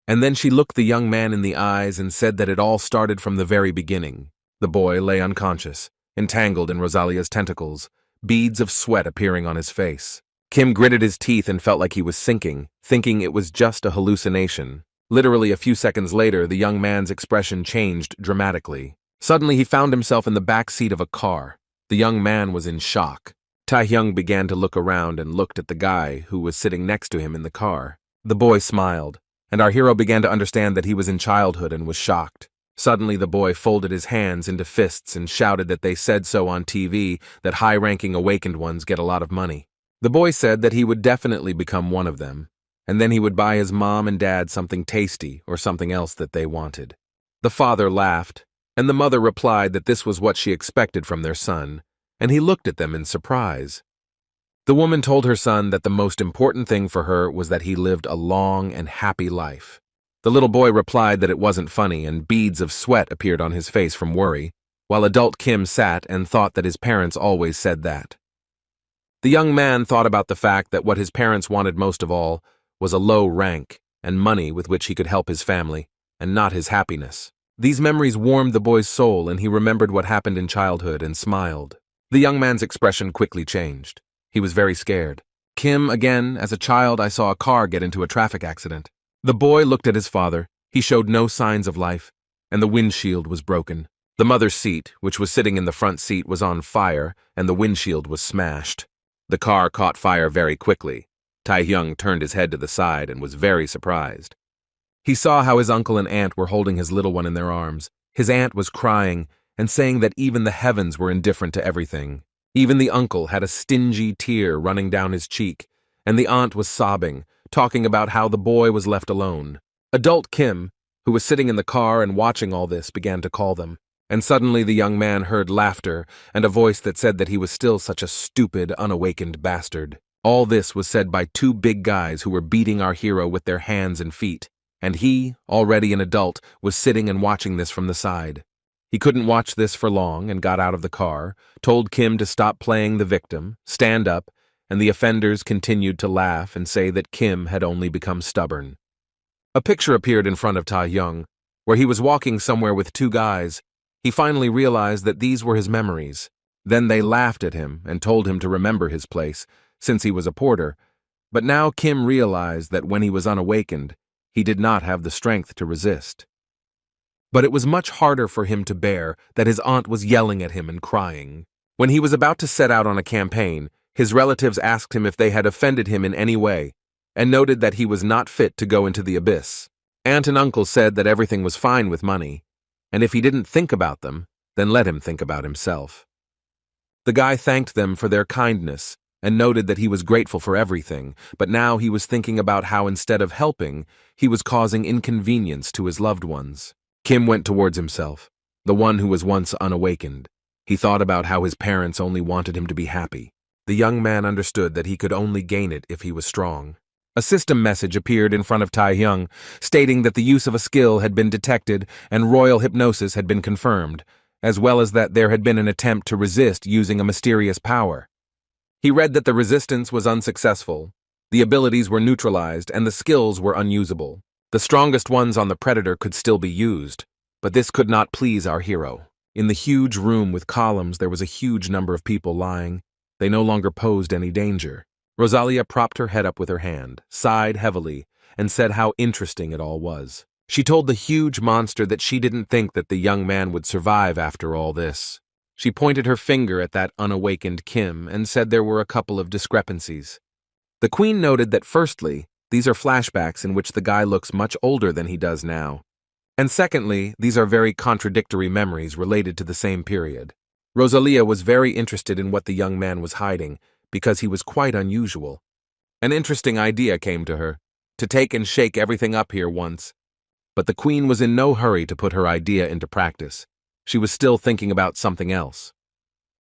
And then she looked the young man in the eyes and said that it all started from the very beginning. The boy lay unconscious, entangled in Rosalia's tentacles, beads of sweat appearing on his face. Kim gritted his teeth and felt like he was sinking, thinking it was just a hallucination. Literally a few seconds later, the young man's expression changed dramatically. Suddenly, he found himself in the back seat of a car. The young man was in shock. Taehyung began to look around and looked at the guy who was sitting next to him in the car. The boy smiled, and our hero began to understand that he was in childhood and was shocked. Suddenly, the boy folded his hands into fists and shouted that they said so on TV, that high-ranking awakened ones get a lot of money. The boy said that he would definitely become one of them, and then he would buy his mom and dad something tasty or something else that they wanted. The father laughed, and the mother replied that this was what she expected from their son, and he looked at them in surprise. The woman told her son that the most important thing for her was that he lived a long and happy life. The little boy replied that it wasn't funny, and beads of sweat appeared on his face from worry, while adult Kim sat and thought that his parents always said that. The young man thought about the fact that what his parents wanted most of all was a low rank and money with which he could help his family, and not his happiness. These memories warmed the boy's soul, and he remembered what happened in childhood and smiled. The young man's expression quickly changed. He was very scared. Kim, again, as a child, I saw a car get into a traffic accident. The boy looked at his father. He showed no signs of life, and the windshield was broken. The mother's seat, which was sitting in the front seat, was on fire, and the windshield was smashed. The car caught fire very quickly. Taehyung turned his head to the side and was very surprised. He saw how his uncle and aunt were holding his little one in their arms. His aunt was crying and saying that even the heavens were indifferent to everything. Even the uncle had a stingy tear running down his cheek, and the aunt was sobbing, talking about how the boy was left alone. Adult Kim, who was sitting in the car and watching all this, began to call them. And suddenly the young man heard laughter and a voice that said that he was still such a stupid, unawakened bastard. All this was said by two big guys who were beating our hero with their hands and feet, and he, already an adult, was sitting and watching this from the side. He couldn't watch this for long and got out of the car, told Kim to stop playing the victim, stand up, and the offenders continued to laugh and say that Kim had only become stubborn. A picture appeared in front of Taehyung, where he was walking somewhere with two guys. He finally realized that these were his memories. Then they laughed at him and told him to remember his place, since he was a porter. But now Kim realized that when he was unawakened, he did not have the strength to resist. But it was much harder for him to bear that his aunt was yelling at him and crying. When he was about to set out on a campaign, his relatives asked him if they had offended him in any way, and noted that he was not fit to go into the abyss. Aunt and uncle said that everything was fine with money, and if he didn't think about them, then let him think about himself. The guy thanked them for their kindness and noted that he was grateful for everything, but now he was thinking about how instead of helping, he was causing inconvenience to his loved ones. Kim went towards himself, the one who was once unawakened. He thought about how his parents only wanted him to be happy. The young man understood that he could only gain it if he was strong. A system message appeared in front of Taehyung, stating that the use of a skill had been detected and royal hypnosis had been confirmed, as well as that there had been an attempt to resist using a mysterious power. He read that the resistance was unsuccessful, the abilities were neutralized, and the skills were unusable. The strongest ones on the predator could still be used, but this could not please our hero. In the huge room with columns, there was a huge number of people lying. They no longer posed any danger. Rosalia propped her head up with her hand, sighed heavily, and said how interesting it all was. She told the huge monster that she didn't think that the young man would survive after all this. She pointed her finger at that unawakened Kim and said there were a couple of discrepancies. The queen noted that firstly, these are flashbacks in which the guy looks much older than he does now. And secondly, these are very contradictory memories related to the same period. Rosalia was very interested in what the young man was hiding, because he was quite unusual. An interesting idea came to her, to take and shake everything up here once. But the queen was in no hurry to put her idea into practice. She was still thinking about something else.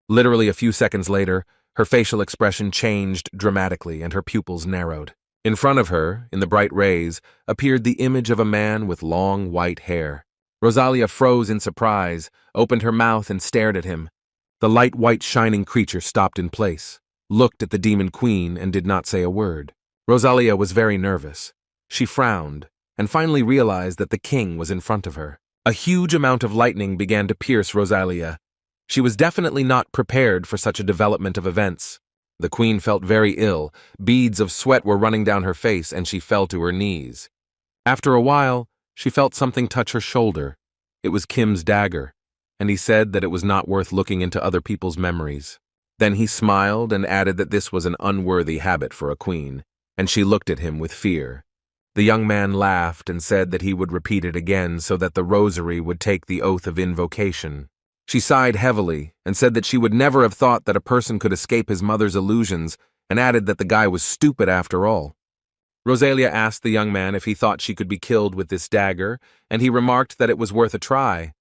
Literally a few seconds later, her facial expression changed dramatically and her pupils narrowed. In front of her, in the bright rays, appeared the image of a man with long white hair. Rosalia froze in surprise, opened her mouth and stared at him. The light white shining creature stopped in place, looked at the demon queen and did not say a word. Rosalia was very nervous. She frowned, and finally realized that the king was in front of her. A huge amount of lightning began to pierce Rosalia. She was definitely not prepared for such a development of events. The queen felt very ill, beads of sweat were running down her face and she fell to her knees. After a while, she felt something touch her shoulder. It was Kim's dagger, and he said that it was not worth looking into other people's memories. Then he smiled and added that this was an unworthy habit for a queen, and she looked at him with fear. The young man laughed and said that he would repeat it again so that the rosary would take the oath of invocation. She sighed heavily and said that she would never have thought that a person could escape his mother's illusions, and added that the guy was stupid after all. Rosalia asked the young man if he thought she could be killed with this dagger, and he remarked that it was worth a try.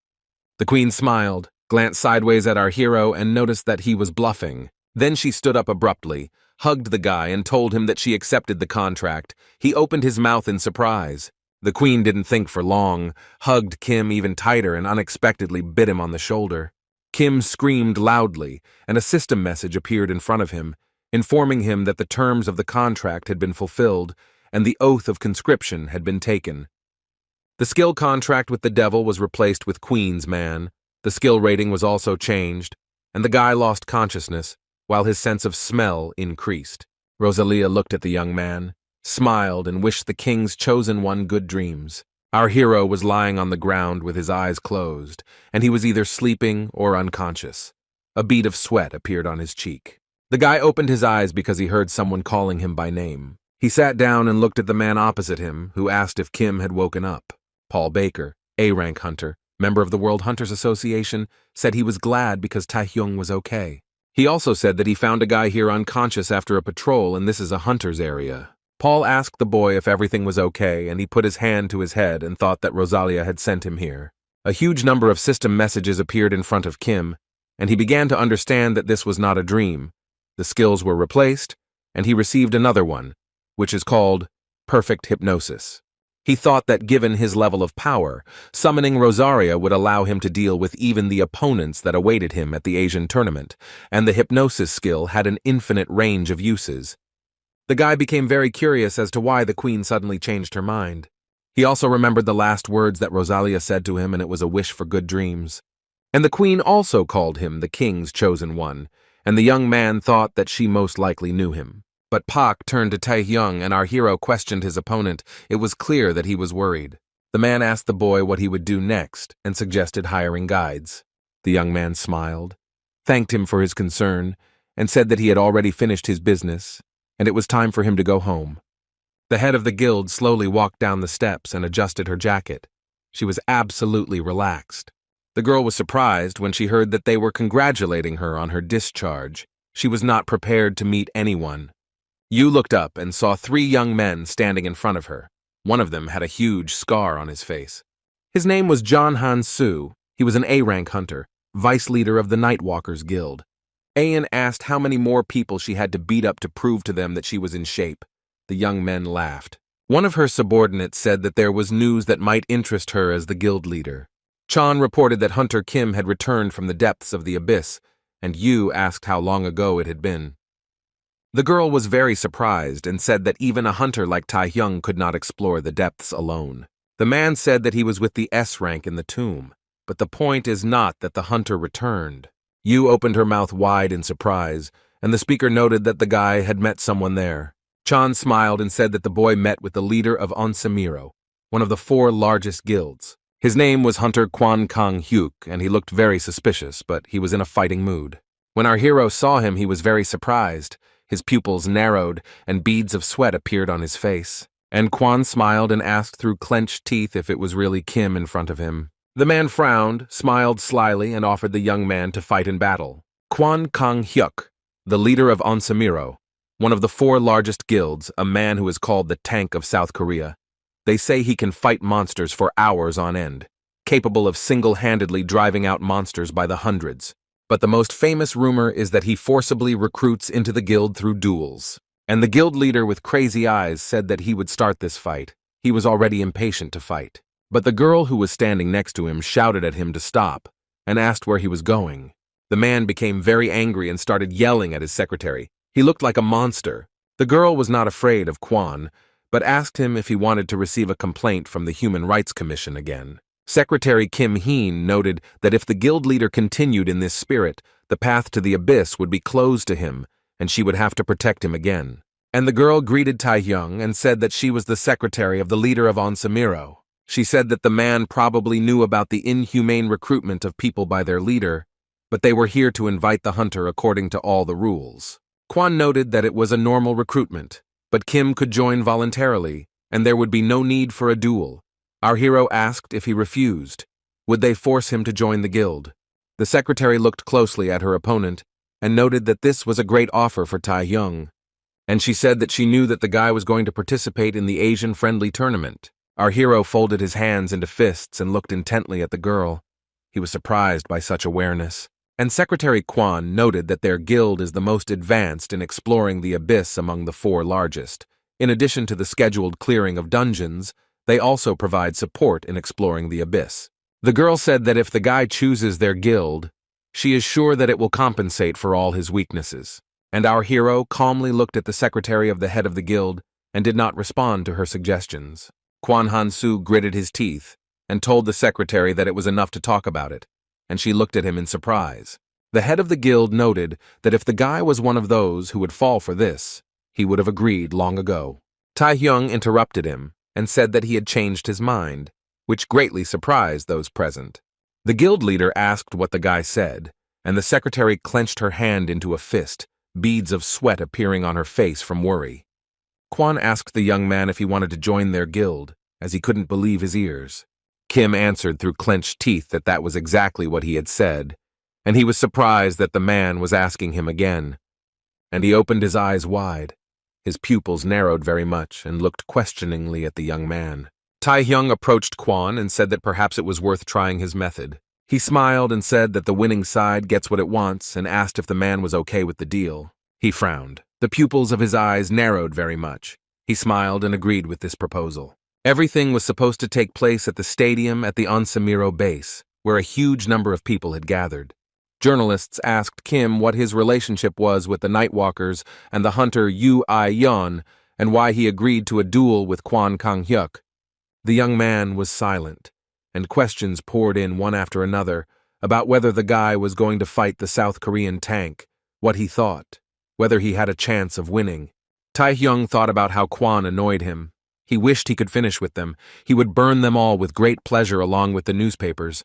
The queen smiled, glanced sideways at our hero, and noticed that he was bluffing. Then she stood up abruptly, hugged the guy, and told him that she accepted the contract. He opened his mouth in surprise. The queen didn't think for long, hugged Kim even tighter, and unexpectedly bit him on the shoulder. Kim screamed loudly, and a system message appeared in front of him, informing him that the terms of the contract had been fulfilled and the oath of conscription had been taken. The skill contract with the devil was replaced with Queen's Man. The skill rating was also changed, and the guy lost consciousness, while his sense of smell increased. Rosalia looked at the young man, smiled, and wished the king's chosen one good dreams. Our hero was lying on the ground with his eyes closed, and he was either sleeping or unconscious. A bead of sweat appeared on his cheek. The guy opened his eyes because he heard someone calling him by name. He sat down and looked at the man opposite him, who asked if Kim had woken up. Paul Baker, A-rank hunter, member of the World Hunters Association, said he was glad because Taehyung was okay. He also said that he found a guy here unconscious after a patrol, and this is a hunter's area. Paul asked the boy if everything was okay, and he put his hand to his head and thought that Rosalia had sent him here. A huge number of system messages appeared in front of Kim, and he began to understand that this was not a dream. The skills were replaced, and he received another one, which is called perfect hypnosis. He thought that given his level of power, summoning Rosalia would allow him to deal with even the opponents that awaited him at the Asian tournament, and the hypnosis skill had an infinite range of uses. The guy became very curious as to why the queen suddenly changed her mind. He also remembered the last words that Rosalia said to him, and it was a wish for good dreams. And the queen also called him the king's chosen one, and the young man thought that she most likely knew him. But Pak turned to Taehyung, and our hero questioned his opponent. It was clear that he was worried. The man asked the boy what he would do next and suggested hiring guides. The young man smiled, thanked him for his concern, and said that he had already finished his business, and it was time for him to go home. The head of the guild slowly walked down the steps and adjusted her jacket. She was absolutely relaxed. The girl was surprised when she heard that they were congratulating her on her discharge. She was not prepared to meet anyone. Yu looked up and saw 3 young men standing in front of her. One of them had a huge scar on his face. His name was Han Sando. He was an A-rank hunter, vice leader of the Nightwalkers Guild. Ayan asked how many more people she had to beat up to prove to them that she was in shape. The young men laughed. One of her subordinates said that there was news that might interest her as the guild leader. Chan reported that Hunter Kim had returned from the depths of the abyss, and Yu asked how long ago it had been. The girl was very surprised and said that even a hunter like Taehyung could not explore the depths alone. The man said that he was with the S rank in the tomb. But the point is not that the hunter returned. Yu opened her mouth wide in surprise, and the speaker noted that the guy had met someone there. Chan smiled and said that the boy met with the leader of Onsamiro, one of the 4 largest guilds. His name was Hunter Quan Kang Hyuk, and he looked very suspicious, but he was in a fighting mood. When our hero saw him, he was very surprised. His pupils narrowed, and beads of sweat appeared on his face. And Quan smiled and asked through clenched teeth if it was really Kim in front of him. The man frowned, smiled slyly, and offered the young man to fight in battle. Quan Kang Hyuk, the leader of Onsamiro, one of the 4 largest guilds, a man who is called the Tank of South Korea. They say he can fight monsters for hours on end, capable of single-handedly driving out monsters by the hundreds. But the most famous rumor is that he forcibly recruits into the guild through duels. And the guild leader with crazy eyes said that he would start this fight. He was already impatient to fight. But the girl who was standing next to him shouted at him to stop and asked where he was going. The man became very angry and started yelling at his secretary. He looked like a monster. The girl was not afraid of Quan, but asked him if he wanted to receive a complaint from the Human Rights Commission again. Secretary Kim Heen noted that if the guild leader continued in this spirit, the path to the abyss would be closed to him, and she would have to protect him again. And the girl greeted Taehyung and said that she was the secretary of the leader of Onsamiro. She said that the man probably knew about the inhumane recruitment of people by their leader, but they were here to invite the hunter according to all the rules. Quan noted that it was a normal recruitment, but Kim could join voluntarily, and there would be no need for a duel. Our hero asked if he refused. Would they force him to join the guild? The secretary looked closely at her opponent and noted that this was a great offer for Taehyung, and she said that she knew that the guy was going to participate in the Asian-friendly tournament. Our hero folded his hands into fists and looked intently at the girl. He was surprised by such awareness. And Secretary Quan noted that their guild is the most advanced in exploring the abyss among the 4 largest. In addition to the scheduled clearing of dungeons, they also provide support in exploring the abyss. The girl said that if the guy chooses their guild, she is sure that it will compensate for all his weaknesses. And our hero calmly looked at the secretary of the head of the guild and did not respond to her suggestions. Quan Han-soo gritted his teeth and told the secretary that it was enough to talk about it, and she looked at him in surprise. The head of the guild noted that if the guy was one of those who would fall for this, he would have agreed long ago. Taehyung interrupted him and said that he had changed his mind, which greatly surprised those present. The guild leader asked what the guy said, and the secretary clenched her hand into a fist, beads of sweat appearing on her face from worry. Quan asked the young man if he wanted to join their guild, as he couldn't believe his ears. Kim answered through clenched teeth that that was exactly what he had said, and he was surprised that the man was asking him again. And he opened his eyes wide. His pupils narrowed very much and looked questioningly at the young man. Taehyung approached Quan and said that perhaps it was worth trying his method. He smiled and said that the winning side gets what it wants and asked if the man was okay with the deal. He frowned. The pupils of his eyes narrowed very much. He smiled and agreed with this proposal. Everything was supposed to take place at the stadium at the Onsamiro base, where a huge number of people had gathered. Journalists asked Kim what his relationship was with the Nightwalkers and the hunter Yu Ai-yeon, and why he agreed to a duel with Quan Kang-hyuk. The young man was silent, and questions poured in one after another about whether the guy was going to fight the South Korean tank, what he thought, whether he had a chance of winning. Taehyung thought about how Quan annoyed him. He wished he could finish with them. He would burn them all with great pleasure along with the newspapers.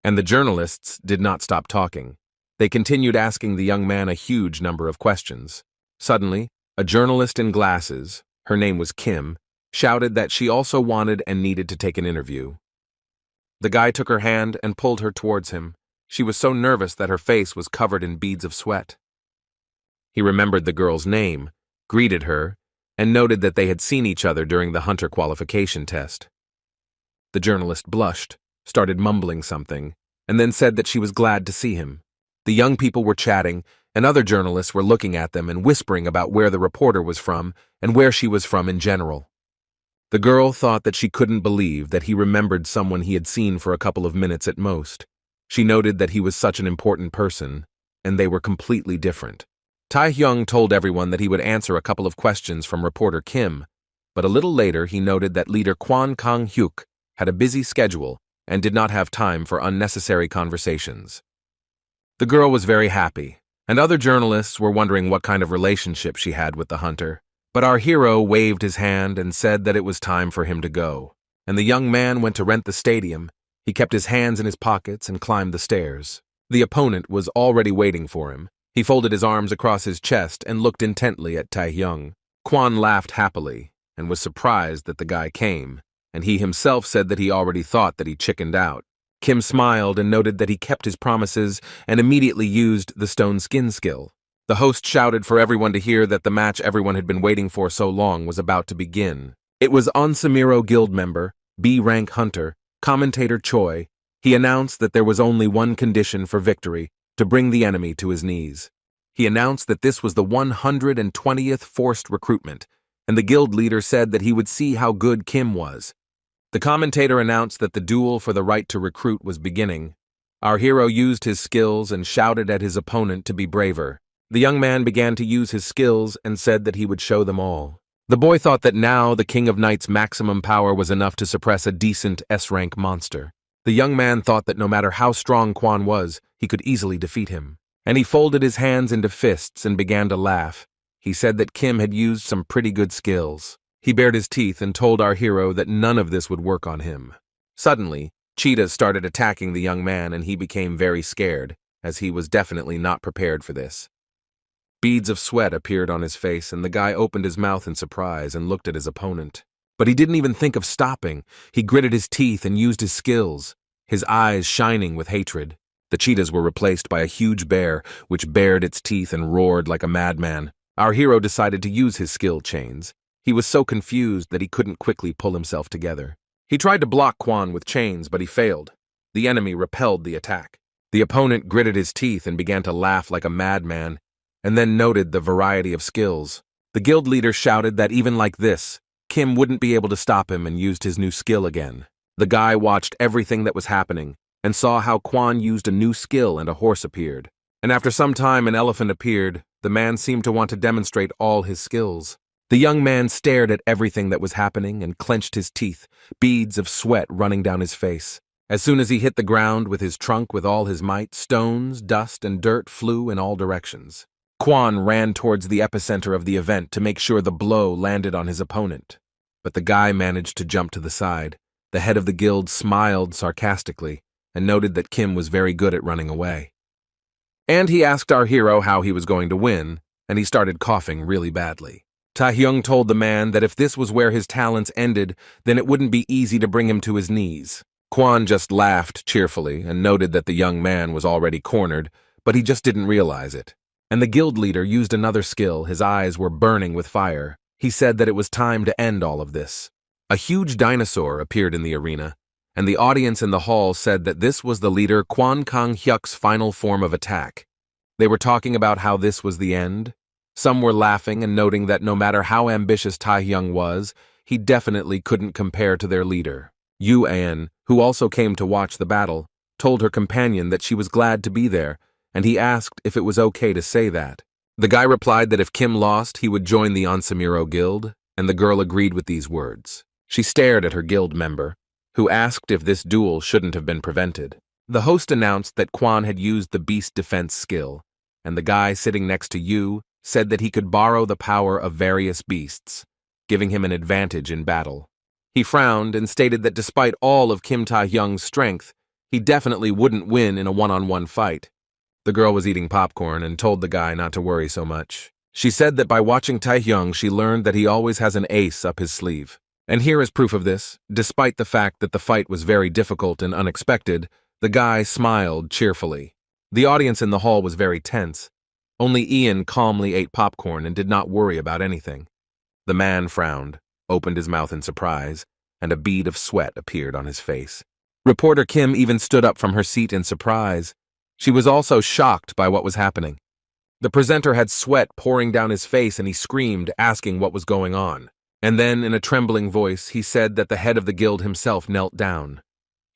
And the journalists did not stop talking. They continued asking the young man a huge number of questions. Suddenly, a journalist in glasses, her name was Kim, shouted that she also wanted and needed to take an interview. The guy took her hand and pulled her towards him. She was so nervous that her face was covered in beads of sweat. He remembered the girl's name, greeted her, and noted that they had seen each other during the hunter qualification test. The journalist blushed, started mumbling something, and then said that she was glad to see him. The young people were chatting, and other journalists were looking at them and whispering about where the reporter was from and where she was from in general. The girl thought that she couldn't believe that he remembered someone he had seen for a couple of minutes at most. She noted that he was such an important person, and they were completely different. Taehyung told everyone that he would answer a couple of questions from reporter Kim, but a little later he noted that leader Quan Kang-hyuk had a busy schedule and did not have time for unnecessary conversations. The girl was very happy, and other journalists were wondering what kind of relationship she had with the hunter. But our hero waved his hand and said that it was time for him to go, and the young man went to rent the stadium. He kept his hands in his pockets and climbed the stairs. The opponent was already waiting for him. He folded his arms across his chest and looked intently at Taehyung. Kwon laughed happily and was surprised that the guy came, and he himself said that he already thought that he chickened out. Kim smiled and noted that he kept his promises and immediately used the stone skin skill. The host shouted for everyone to hear that the match everyone had been waiting for so long was about to begin. It was Onsamiro Guild member, B-rank hunter, commentator Choi. He announced that there was only one condition for victory, to bring the enemy to his knees. He announced that this was the 120th forced recruitment, and the guild leader said that he would see how good Kim was. The commentator announced that the duel for the right to recruit was beginning. Our hero used his skills and shouted at his opponent to be braver. The young man began to use his skills and said that he would show them all. The boy thought that now the King of Knight's maximum power was enough to suppress a decent S-rank monster. The young man thought that no matter how strong Kwon was, he could easily defeat him. And he folded his hands into fists and began to laugh. He said that Kim had used some pretty good skills. He bared his teeth and told our hero that none of this would work on him. Suddenly, cheetahs started attacking the young man and he became very scared, as he was definitely not prepared for this. Beads of sweat appeared on his face and the guy opened his mouth in surprise and looked at his opponent. But he didn't even think of stopping. He gritted his teeth and used his skills, his eyes shining with hatred. The cheetahs were replaced by a huge bear, which bared its teeth and roared like a madman. Our hero decided to use his skill chains. He was so confused that he couldn't quickly pull himself together. He tried to block Kwon with chains, but he failed. The enemy repelled the attack. The opponent gritted his teeth and began to laugh like a madman, and then noted the variety of skills. The guild leader shouted that even like this, Kim wouldn't be able to stop him and used his new skill again. The guy watched everything that was happening and saw how Kwon used a new skill and a horse appeared. And after some time an elephant appeared. The man seemed to want to demonstrate all his skills. The young man stared at everything that was happening and clenched his teeth, beads of sweat running down his face. As soon as he hit the ground with his trunk with all his might, stones, dust, and dirt flew in all directions. Kwon ran towards the epicenter of the event to make sure the blow landed on his opponent. But the guy managed to jump to the side. The head of the guild smiled sarcastically and noted that Kim was very good at running away. And he asked our hero how he was going to win, and he started coughing really badly. Taehyung told the man that if this was where his talents ended, then it wouldn't be easy to bring him to his knees. Kwon just laughed cheerfully and noted that the young man was already cornered, but he just didn't realize it. And the guild leader used another skill. His eyes were burning with fire. He said that it was time to end all of this. A huge dinosaur appeared in the arena, and the audience in the hall said that this was the leader Kwon Kang-hyuk's final form of attack. They were talking about how this was the end. Some were laughing and noting that no matter how ambitious Taehyung was, he definitely couldn't compare to their leader. Yu An, who also came to watch the battle, told her companion that she was glad to be there, and he asked if it was okay to say that. The guy replied that if Kim lost, he would join the Onsamiro Guild, and the girl agreed with these words. She stared at her guild member, who asked if this duel shouldn't have been prevented. The host announced that Kwon had used the beast defense skill, and the guy sitting next to Yu said that he could borrow the power of various beasts, giving him an advantage in battle. He frowned and stated that despite all of Kim Taehyung's strength, he definitely wouldn't win in a one-on-one fight. The girl was eating popcorn and told the guy not to worry so much. She said that by watching Taehyung, she learned that he always has an ace up his sleeve. And here is proof of this. Despite the fact that the fight was very difficult and unexpected, the guy smiled cheerfully. The audience in the hall was very tense. Only Ian calmly ate popcorn and did not worry about anything. The man frowned, opened his mouth in surprise, and a bead of sweat appeared on his face. Reporter Kim even stood up from her seat in surprise. She was also shocked by what was happening. The presenter had sweat pouring down his face and he screamed, asking what was going on. And then, in a trembling voice, he said that the head of the guild himself knelt down.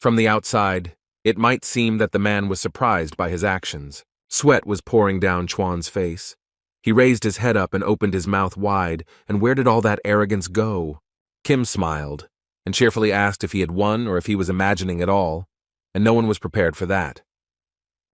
From the outside, it might seem that the man was surprised by his actions. Sweat was pouring down Chuan's face. He raised his head up and opened his mouth wide, and where did all that arrogance go? Kim smiled. and cheerfully asked if he had won or if he was imagining it all, and no one was prepared for that.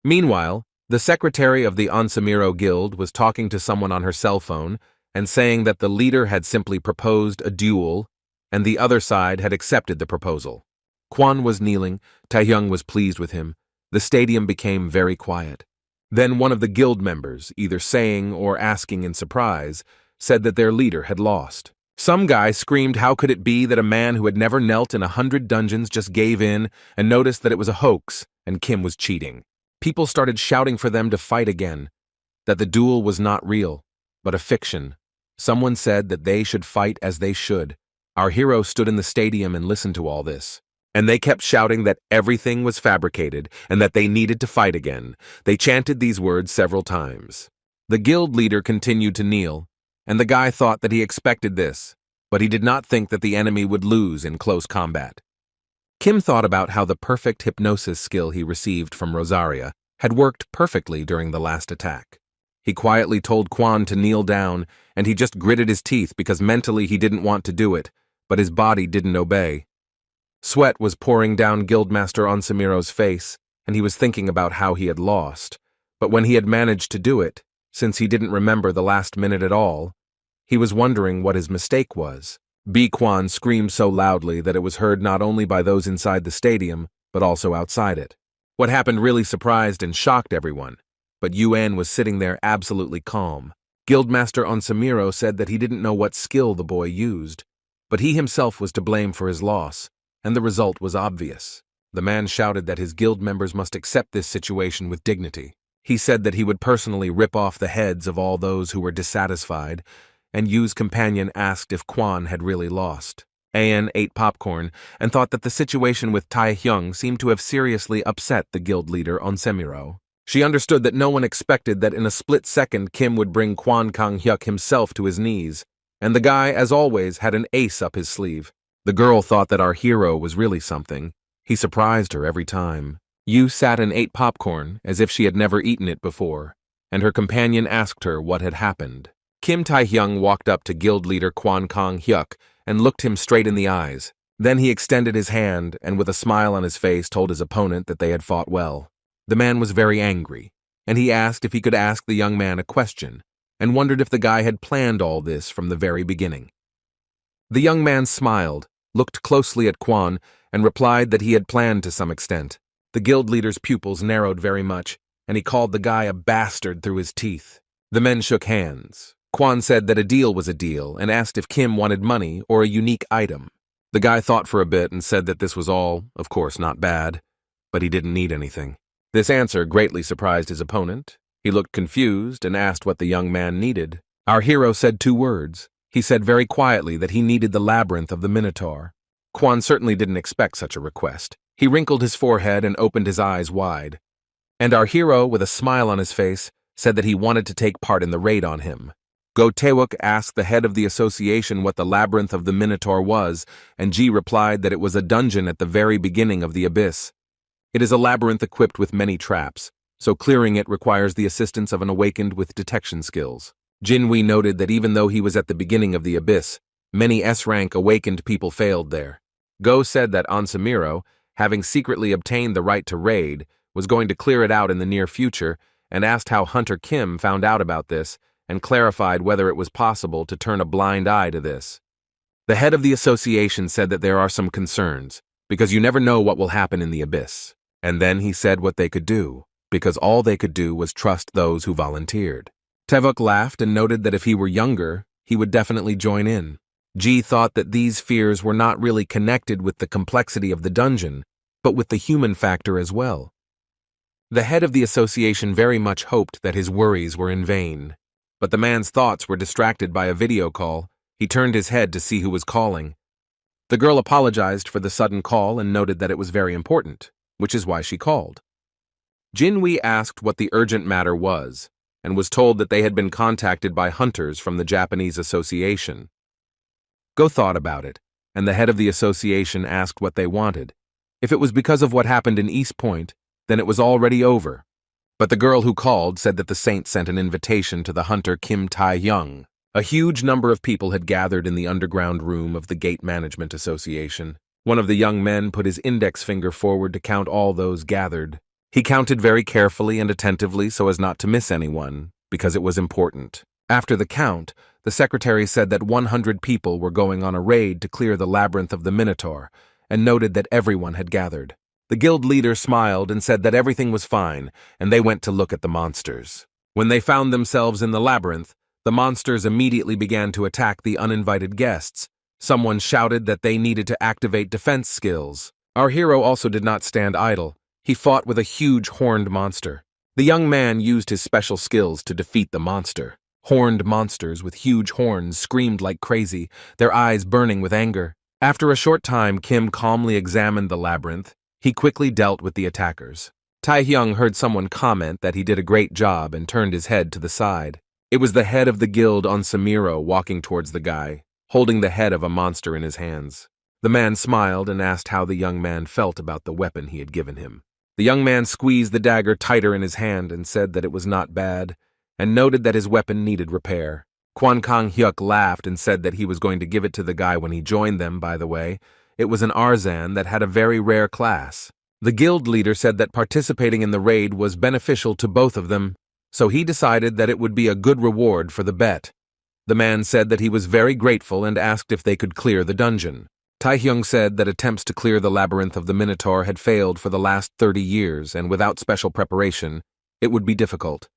Meanwhile, the secretary of the Onsamiro Guild was talking to someone on her cell phone and saying that the leader had simply proposed a duel and the other side had accepted the proposal. Kwon was kneeling, Taehyung was pleased with him. The stadium became very quiet. Then one of the guild members, either saying or asking in surprise, said that their leader had lost. Some guy screamed how could it be that a man who had never knelt in 100 dungeons just gave in and noticed that it was a hoax and Kim was cheating. People started shouting for them to fight again, that the duel was not real, but a fiction. Someone said that they should fight as they should. Our hero stood in the stadium and listened to all this. And they kept shouting that everything was fabricated and that they needed to fight again. They chanted these words several times. The guild leader continued to kneel, and the guy thought that he expected this, but he did not think that the enemy would lose in close combat. Kim thought about how the perfect hypnosis skill he received from Rosalia had worked perfectly during the last attack. He quietly told Kwon to kneel down, and he just gritted his teeth because mentally he didn't want to do it, but his body didn't obey. Sweat was pouring down Guildmaster Onsamiro's face, and he was thinking about how he had lost. But when he had managed to do it, since he didn't remember the last minute at all, he was wondering what his mistake was. Kwon screamed so loudly that it was heard not only by those inside the stadium, but also outside it. What happened really surprised and shocked everyone, but Yuan was sitting there absolutely calm. Guildmaster Onsamiro said that he didn't know what skill the boy used, but he himself was to blame for his loss, and the result was obvious. The man shouted that his guild members must accept this situation with dignity. He said that he would personally rip off the heads of all those who were dissatisfied, and Yu's companion asked if Kwon had really lost. An ate popcorn and thought that the situation with Taehyung seemed to have seriously upset the guild leader Onsamiro. She understood that no one expected that in a split second Kim would bring Kwon Kang-hyuk himself to his knees, and the guy, as always, had an ace up his sleeve. The girl thought that our hero was really something. He surprised her every time. Yu sat and ate popcorn as if she had never eaten it before, and her companion asked her what had happened. Kim Taehyung walked up to guild leader Kwon Kang-hyuk and looked him straight in the eyes. Then he extended his hand and with a smile on his face told his opponent that they had fought well. The man was very angry, and he asked if he could ask the young man a question, and wondered if the guy had planned all this from the very beginning. The young man smiled, looked closely at Kwon, and replied that he had planned to some extent. The guild leader's pupils narrowed very much, and he called the guy a bastard through his teeth. The men shook hands. Kwon said that a deal was a deal and asked if Kim wanted money or a unique item. The guy thought for a bit and said that this was all, of course, not bad, but he didn't need anything. This answer greatly surprised his opponent. He looked confused and asked what the young man needed. Our hero said 2 words. He said very quietly that he needed the labyrinth of the Minotaur. Kwon certainly didn't expect such a request. He wrinkled his forehead and opened his eyes wide. And our hero, with a smile on his face, said that he wanted to take part in the raid on him. Go Taewook asked the head of the association what the labyrinth of the Minotaur was, and Ji replied that it was a dungeon at the very beginning of the abyss. It is a labyrinth equipped with many traps, so clearing it requires the assistance of an awakened with detection skills. Jinwei noted that even though he was at the beginning of the abyss, many S-rank awakened people failed there. Go said that Onsamiro, having secretly obtained the right to raid, was going to clear it out in the near future, and asked how Hunter Kim found out about this, and clarified whether it was possible to turn a blind eye to this. The head of the association said that there are some concerns, because you never know what will happen in the abyss. And then he said what they could do, because all they could do was trust those who volunteered. Taewook laughed and noted that if he were younger, he would definitely join in. Ji thought that these fears were not really connected with the complexity of the dungeon, but with the human factor as well. The head of the association very much hoped that his worries were in vain. But the man's thoughts were distracted by a video call. He turned his head to see who was calling. The girl apologized for the sudden call and noted that it was very important, which is why she called. Jinwei asked what the urgent matter was, and was told that they had been contacted by hunters from the Japanese association. Go thought about it, and the head of the association asked what they wanted. If it was because of what happened in East Point, then it was already over. But the girl who called said that the saint sent an invitation to the hunter Kim Taehyung. A huge number of people had gathered in the underground room of the Gate Management Association. One of the young men put his index finger forward to count all those gathered. He counted very carefully and attentively so as not to miss anyone, because it was important. After the count, the secretary said that 100 people were going on a raid to clear the labyrinth of the Minotaur, and noted that everyone had gathered. The guild leader smiled and said that everything was fine, and they went to look at the monsters. When they found themselves in the labyrinth, the monsters immediately began to attack the uninvited guests. Someone shouted that they needed to activate defense skills. Our hero also did not stand idle. He fought with a huge horned monster. The young man used his special skills to defeat the monster. Horned monsters with huge horns screamed like crazy, their eyes burning with anger. After a short time, Kim calmly examined the labyrinth. He quickly dealt with the attackers. Taehyung heard someone comment that he did a great job and turned his head to the side. It was the head of the guild on Samiro walking towards the guy, holding the head of a monster in his hands. The man smiled and asked how the young man felt about the weapon he had given him. The young man squeezed the dagger tighter in his hand and said that it was not bad, and noted that his weapon needed repair. Kwan Kang Hyuk laughed and said that he was going to give it to the guy when he joined them, by the way. It was an Arzan that had a very rare class. The guild leader said that participating in the raid was beneficial to both of them, so he decided that it would be a good reward for the bet. The man said that he was very grateful and asked if they could clear the dungeon. Taehyung said that attempts to clear the labyrinth of the Minotaur had failed for the last 30 years, and without special preparation, it would be difficult.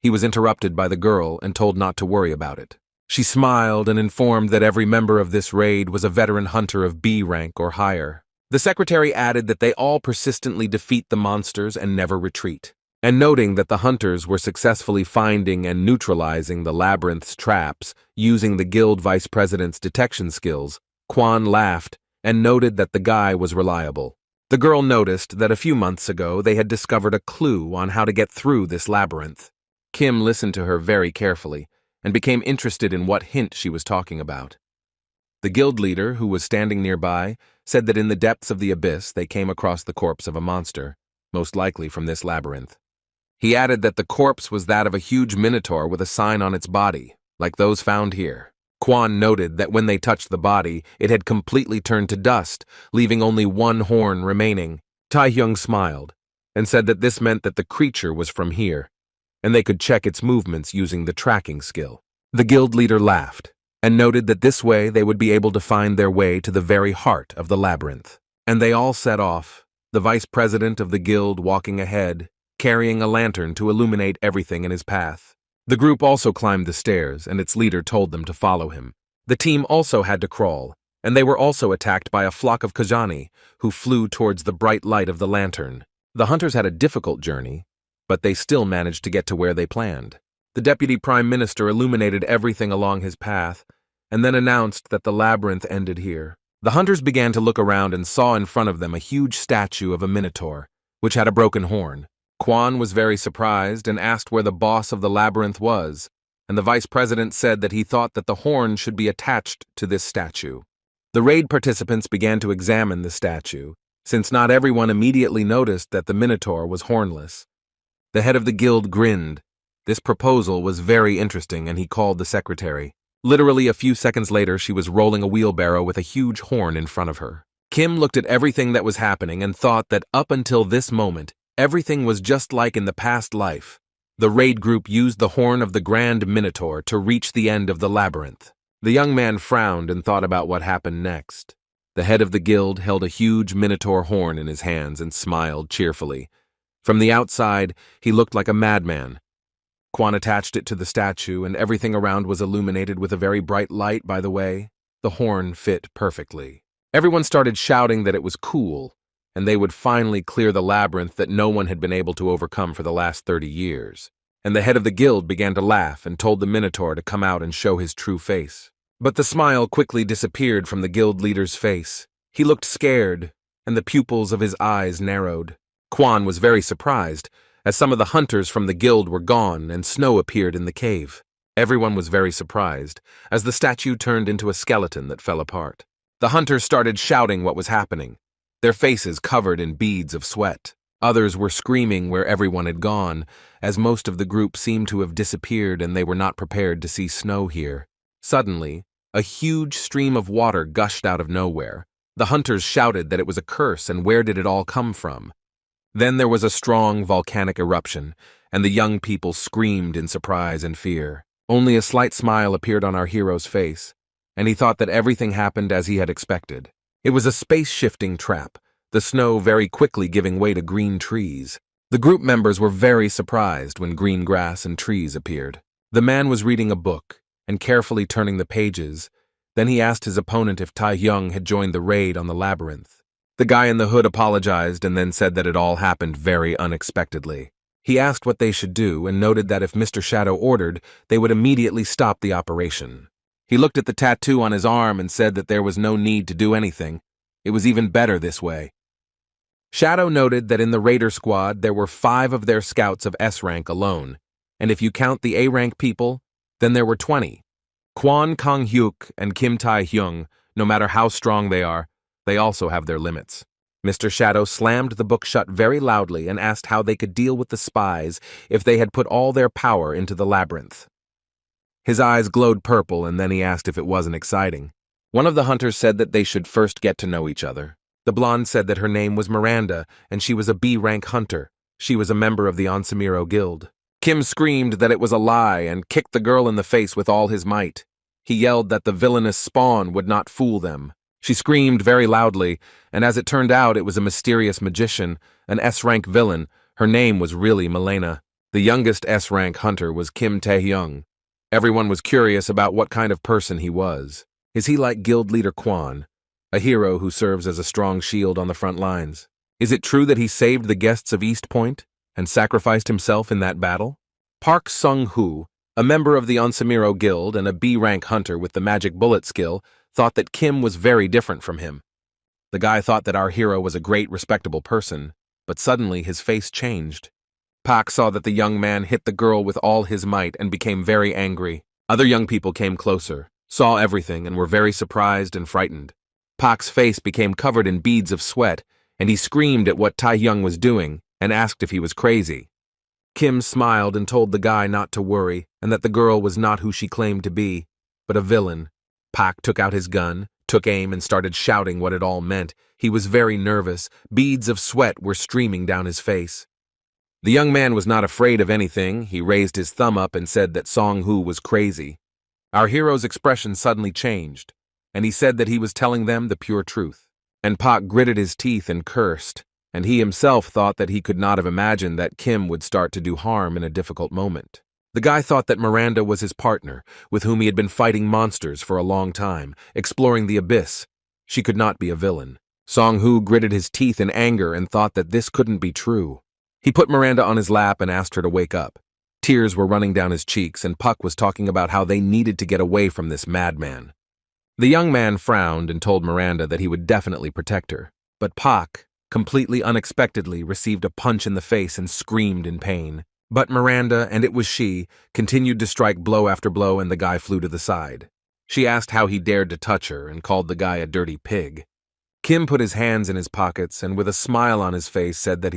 He was interrupted by the girl and told not to worry about it. She smiled and informed that every member of this raid was a veteran hunter of B rank or higher. The secretary added that they all persistently defeat the monsters and never retreat. And noting that the hunters were successfully finding and neutralizing the labyrinth's traps using the guild vice president's detection skills, Kwan laughed and noted that the guy was reliable. The girl noticed that a few months ago they had discovered a clue on how to get through this labyrinth. Kim listened to her very carefully and became interested in what hint she was talking about. The guild leader, who was standing nearby, said that in the depths of the abyss they came across the corpse of a monster, most likely from this labyrinth. He added that the corpse was that of a huge minotaur with a sign on its body, like those found here. Kwan noted that when they touched the body, it had completely turned to dust, leaving only one horn remaining. Taehyung smiled and said that this meant that the creature was from here, and they could check its movements using the tracking skill. The guild leader laughed and noted that this way they would be able to find their way to the very heart of the labyrinth. And they all set off, the vice president of the guild walking ahead, carrying a lantern to illuminate everything in his path. The group also climbed the stairs, and its leader told them to follow him. The team also had to crawl, and they were also attacked by a flock of Kajani, who flew towards the bright light of the lantern. The hunters had a difficult journey, but they still managed to get to where they planned. The deputy prime minister illuminated everything along his path, and then announced that the labyrinth ended here. The hunters began to look around and saw in front of them a huge statue of a minotaur, which had a broken horn. Kwan was very surprised and asked where the boss of the labyrinth was, and the vice president said that he thought that the horn should be attached to this statue. The raid participants began to examine the statue, since not everyone immediately noticed that the minotaur was hornless. The head of the guild grinned. This proposal was very interesting, and he called the secretary. Literally a few seconds later, she was rolling a wheelbarrow with a huge horn in front of her. Kim looked at everything that was happening and thought that up until this moment, everything was just like in the past life. The raid group used the horn of the Grand Minotaur to reach the end of the labyrinth. The young man frowned and thought about what happened next. The head of the guild held a huge Minotaur horn in his hands and smiled cheerfully. From the outside, he looked like a madman. Kwan attached it to the statue, and everything around was illuminated with a very bright light, by the way. The horn fit perfectly. Everyone started shouting that it was cool, and they would finally clear the labyrinth that no one had been able to overcome for the last 30 years. And the head of the guild began to laugh and told the Minotaur to come out and show his true face. But the smile quickly disappeared from the guild leader's face. He looked scared, and the pupils of his eyes narrowed. Kwan was very surprised, as some of the hunters from the guild were gone and snow appeared in the cave. Everyone was very surprised, as the statue turned into a skeleton that fell apart. The hunters started shouting what was happening, their faces covered in beads of sweat. Others were screaming where everyone had gone, as most of the group seemed to have disappeared and they were not prepared to see snow here. Suddenly, a huge stream of water gushed out of nowhere. The hunters shouted that it was a curse and where did it all come from. Then there was a strong volcanic eruption, and the young people screamed in surprise and fear. Only a slight smile appeared on our hero's face, and he thought that everything happened as he had expected. It was a space-shifting trap, the snow very quickly giving way to green trees. The group members were very surprised when green grass and trees appeared. The man was reading a book and carefully turning the pages. Then he asked his opponent if Tae-hyung had joined the raid on the labyrinth. The guy in the hood apologized and then said that it all happened very unexpectedly. He asked what they should do and noted that if Mr. Shadow ordered, they would immediately stop the operation. He looked at the tattoo on his arm and said that there was no need to do anything. It was even better this way. Shadow noted that in the Raider squad there were 5 of their scouts of S-Rank alone, and if you count the A-Rank people, then there were 20. Kwon Kang-hyuk and Kim Tae-hyung, no matter how strong they also have their limits. Mr. Shadow slammed the book shut very loudly and asked how they could deal with the spies if they had put all their power into the labyrinth. His eyes glowed purple, and then he asked if it wasn't exciting. One of the hunters said that they should first get to know each other. The blonde said that her name was Miranda, and she was a B-rank hunter. She was a member of the Onsamiro Guild. Kim screamed that it was a lie and kicked the girl in the face with all his might. He yelled that the villainous spawn would not fool them. She screamed very loudly, and as it turned out, it was a mysterious magician, an S-rank villain. Her name was really Milena. The youngest S-rank hunter was Kim Tae-hyung. Everyone was curious about what kind of person he was. Is he like guild leader Kwon, a hero who serves as a strong shield on the front lines? Is it true that he saved the guests of East Point and sacrificed himself in that battle? Park Sung-hoo, a member of the Onsamiro Guild and a B-rank hunter with the magic bullet skill, thought that Kim was very different from him. The guy thought that our hero was a great, respectable person, but suddenly his face changed. Park saw that the young man hit the girl with all his might and became very angry. Other young people came closer, saw everything, and were very surprised and frightened. Park's face became covered in beads of sweat, and he screamed at what Tae-hyung was doing and asked if he was crazy. Kim smiled and told the guy not to worry and that the girl was not who she claimed to be, but a villain. Park took out his gun, took aim, and started shouting what it all meant. He was very nervous. Beads of sweat were streaming down his face. The young man was not afraid of anything. He raised his thumb up and said that Song-hoo was crazy. Our hero's expression suddenly changed, and he said that he was telling them the pure truth. And Park gritted his teeth and cursed, and he himself thought that he could not have imagined that Kim would start to do harm in a difficult moment. The guy thought that Miranda was his partner, with whom he had been fighting monsters for a long time, exploring the abyss. She could not be a villain. Song-hoo gritted his teeth in anger and thought that this couldn't be true. He put Miranda on his lap and asked her to wake up. Tears were running down his cheeks, and Puck was talking about how they needed to get away from this madman. The young man frowned and told Miranda that he would definitely protect her. But Puck, completely unexpectedly, received a punch in the face and screamed in pain. But Miranda, and it was she, continued to strike blow after blow, and the guy flew to the side. She asked how he dared to touch her and called the guy a dirty pig. Kim put his hands in his pockets and with a smile on his face said that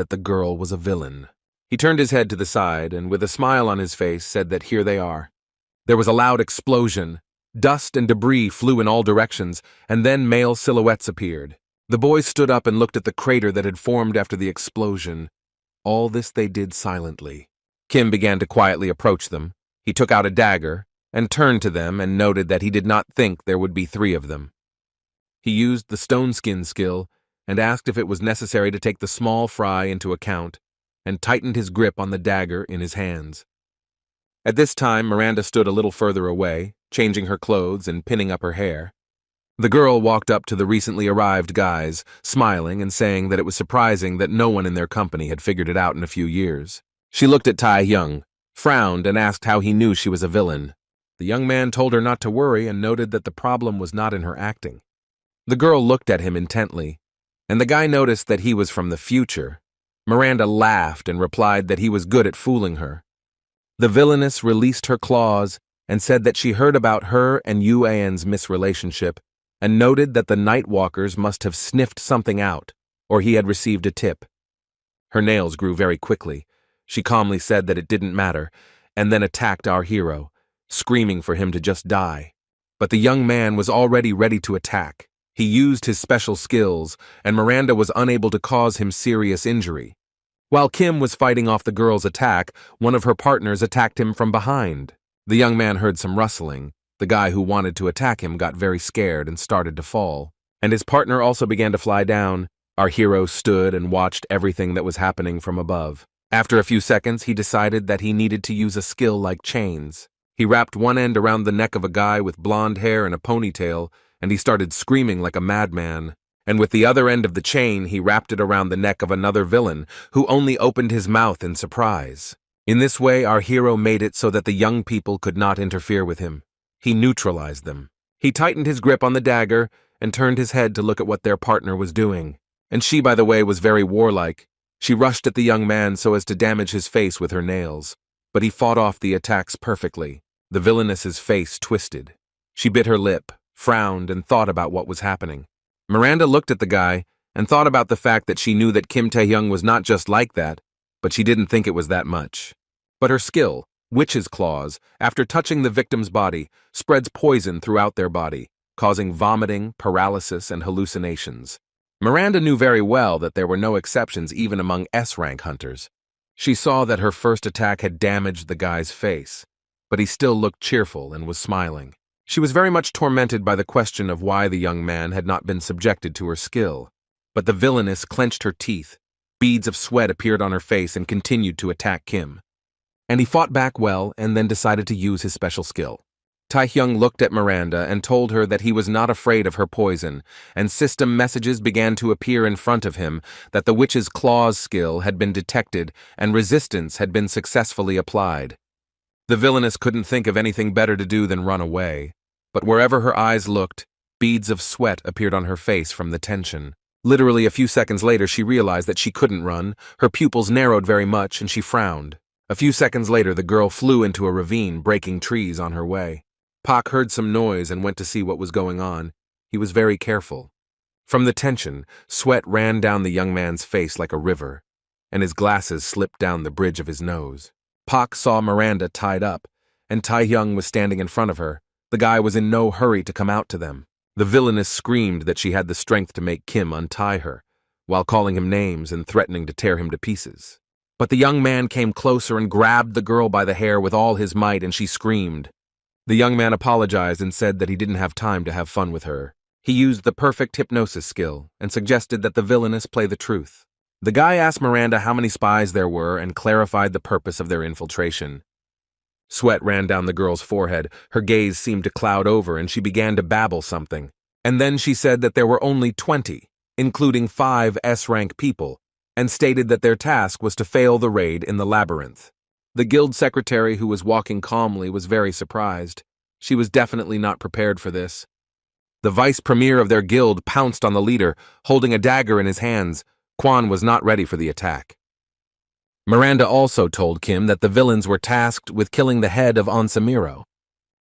the girl was a villain. He turned his head to the side and with a smile on his face said that here they are. There was a loud explosion. Dust and debris flew in all directions, and then male silhouettes appeared. The boys stood up and looked at the crater that had formed after the explosion. All this they did silently. Kim began to quietly approach them. He took out a dagger and turned to them and noted that he did not think there would be 3 of them. He used the stone skin skill and asked if it was necessary to take the small fry into account and tightened his grip on the dagger in his hands. At this time, Miranda stood a little further away, changing her clothes and pinning up her hair. The girl walked up to the recently arrived guys, smiling and saying that it was surprising that no one in their company had figured it out in a few years. She looked at Tae-hyung, frowned, and asked how he knew she was a villain. The young man told her not to worry and noted that the problem was not in her acting. The girl looked at him intently, and the guy noticed that he was from the future. Miranda laughed and replied that he was good at fooling her. The villainess released her claws and said that she heard about her and Yu An's misrelationship and noted that the Nightwalkers must have sniffed something out, or he had received a tip. Her nails grew very quickly. She calmly said that it didn't matter, and then attacked our hero. screaming for him to just die. But the young man was already ready to attack. He used his special skills, and Miranda was unable to cause him serious injury. While Kim was fighting off the girl's attack, one of her partners attacked him from behind. The young man heard some rustling. The guy who wanted to attack him got very scared and started to fall. And his partner also began to fly down. Our hero stood and watched everything that was happening from above. After a few seconds, he decided that he needed to use a skill like chains. He wrapped one end around the neck of a guy with blonde hair and a ponytail, and he started screaming like a madman. And with the other end of the chain, he wrapped it around the neck of another villain, who only opened his mouth in surprise. In this way, our hero made it so that the young people could not interfere with him. He neutralized them. He tightened his grip on the dagger and turned his head to look at what their partner was doing. And she, by the way, was very warlike. She rushed at the young man so as to damage his face with her nails. But he fought off the attacks perfectly. The villainess's face twisted. She bit her lip, frowned, and thought about what was happening. Miranda looked at the guy and thought about the fact that she knew that Kim Tae-hyung was not just like that, but she didn't think it was that much. But her skill, Witch's Claws, after touching the victim's body, spreads poison throughout their body, causing vomiting, paralysis, and hallucinations. Miranda knew very well that there were no exceptions even among S-rank hunters. She saw that her first attack had damaged the guy's face, but he still looked cheerful and was smiling. She was very much tormented by the question of why the young man had not been subjected to her skill. But the villainess clenched her teeth. Beads of sweat appeared on her face and continued to attack Kim. And he fought back well and then decided to use his special skill. Tae-hyung looked at Miranda and told her that he was not afraid of her poison, and system messages began to appear in front of him that the Witch's Claws skill had been detected and resistance had been successfully applied. The villainess couldn't think of anything better to do than run away, but wherever her eyes looked, beads of sweat appeared on her face from the tension. Literally a few seconds later, she realized that she couldn't run. Her pupils narrowed very much and she frowned. A few seconds later, the girl flew into a ravine, breaking trees on her way. Pak heard some noise and went to see what was going on. He was very careful. From the tension, sweat ran down the young man's face like a river, and his glasses slipped down the bridge of his nose. Pak saw Miranda tied up, and Tae-hyung was standing in front of her. The guy was in no hurry to come out to them. The villainess screamed that she had the strength to make Kim untie her, while calling him names and threatening to tear him to pieces. But the young man came closer and grabbed the girl by the hair with all his might, and she screamed. The young man apologized and said that he didn't have time to have fun with her. He used the perfect hypnosis skill and suggested that the villainess play the truth. The guy asked Miranda how many spies there were and clarified the purpose of their infiltration. Sweat ran down the girl's forehead, her gaze seemed to cloud over, and she began to babble something. And then she said that there were only 20, including 5 S-rank people, and stated that their task was to fail the raid in the labyrinth. The guild secretary, who was walking calmly, was very surprised. She was definitely not prepared for this. The vice premier of their guild pounced on the leader, holding a dagger in his hands. Kwan was not ready for the attack. Miranda also told Kim that the villains were tasked with killing the head of Onsamiro.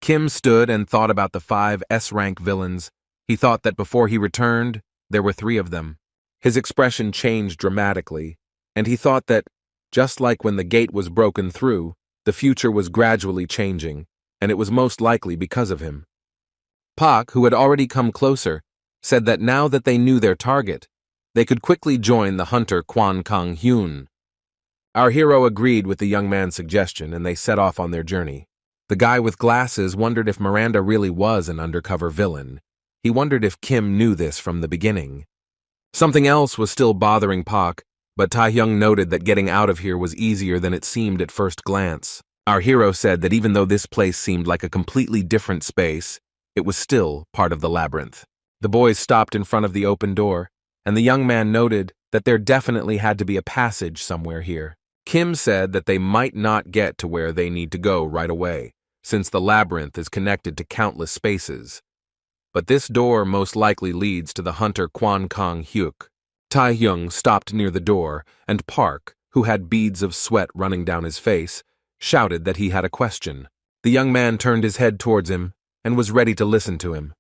Kim stood and thought about the 5 S-rank villains. He thought that before he returned, there were 3 of them. His expression changed dramatically, and he thought that, just like when the gate was broken through, the future was gradually changing, and it was most likely because of him. Pak, who had already come closer, said that now that they knew their target, they could quickly join the hunter Kwan Kang-hyun. Our hero agreed with the young man's suggestion, and they set off on their journey. The guy with glasses wondered if Miranda really was an undercover villain. He wondered if Kim knew this from the beginning. Something else was still bothering Pak, but Tae-hyung noted that getting out of here was easier than it seemed at first glance. Our hero said that even though this place seemed like a completely different space, it was still part of the labyrinth. The boys stopped in front of the open door, and the young man noted that there definitely had to be a passage somewhere here. Kim said that they might not get to where they need to go right away, since the labyrinth is connected to countless spaces. But this door most likely leads to the hunter Kwan Kang-hyuk. Tae-hyung stopped near the door, and Park, who had beads of sweat running down his face, shouted that he had a question. The young man turned his head towards him and was ready to listen to him.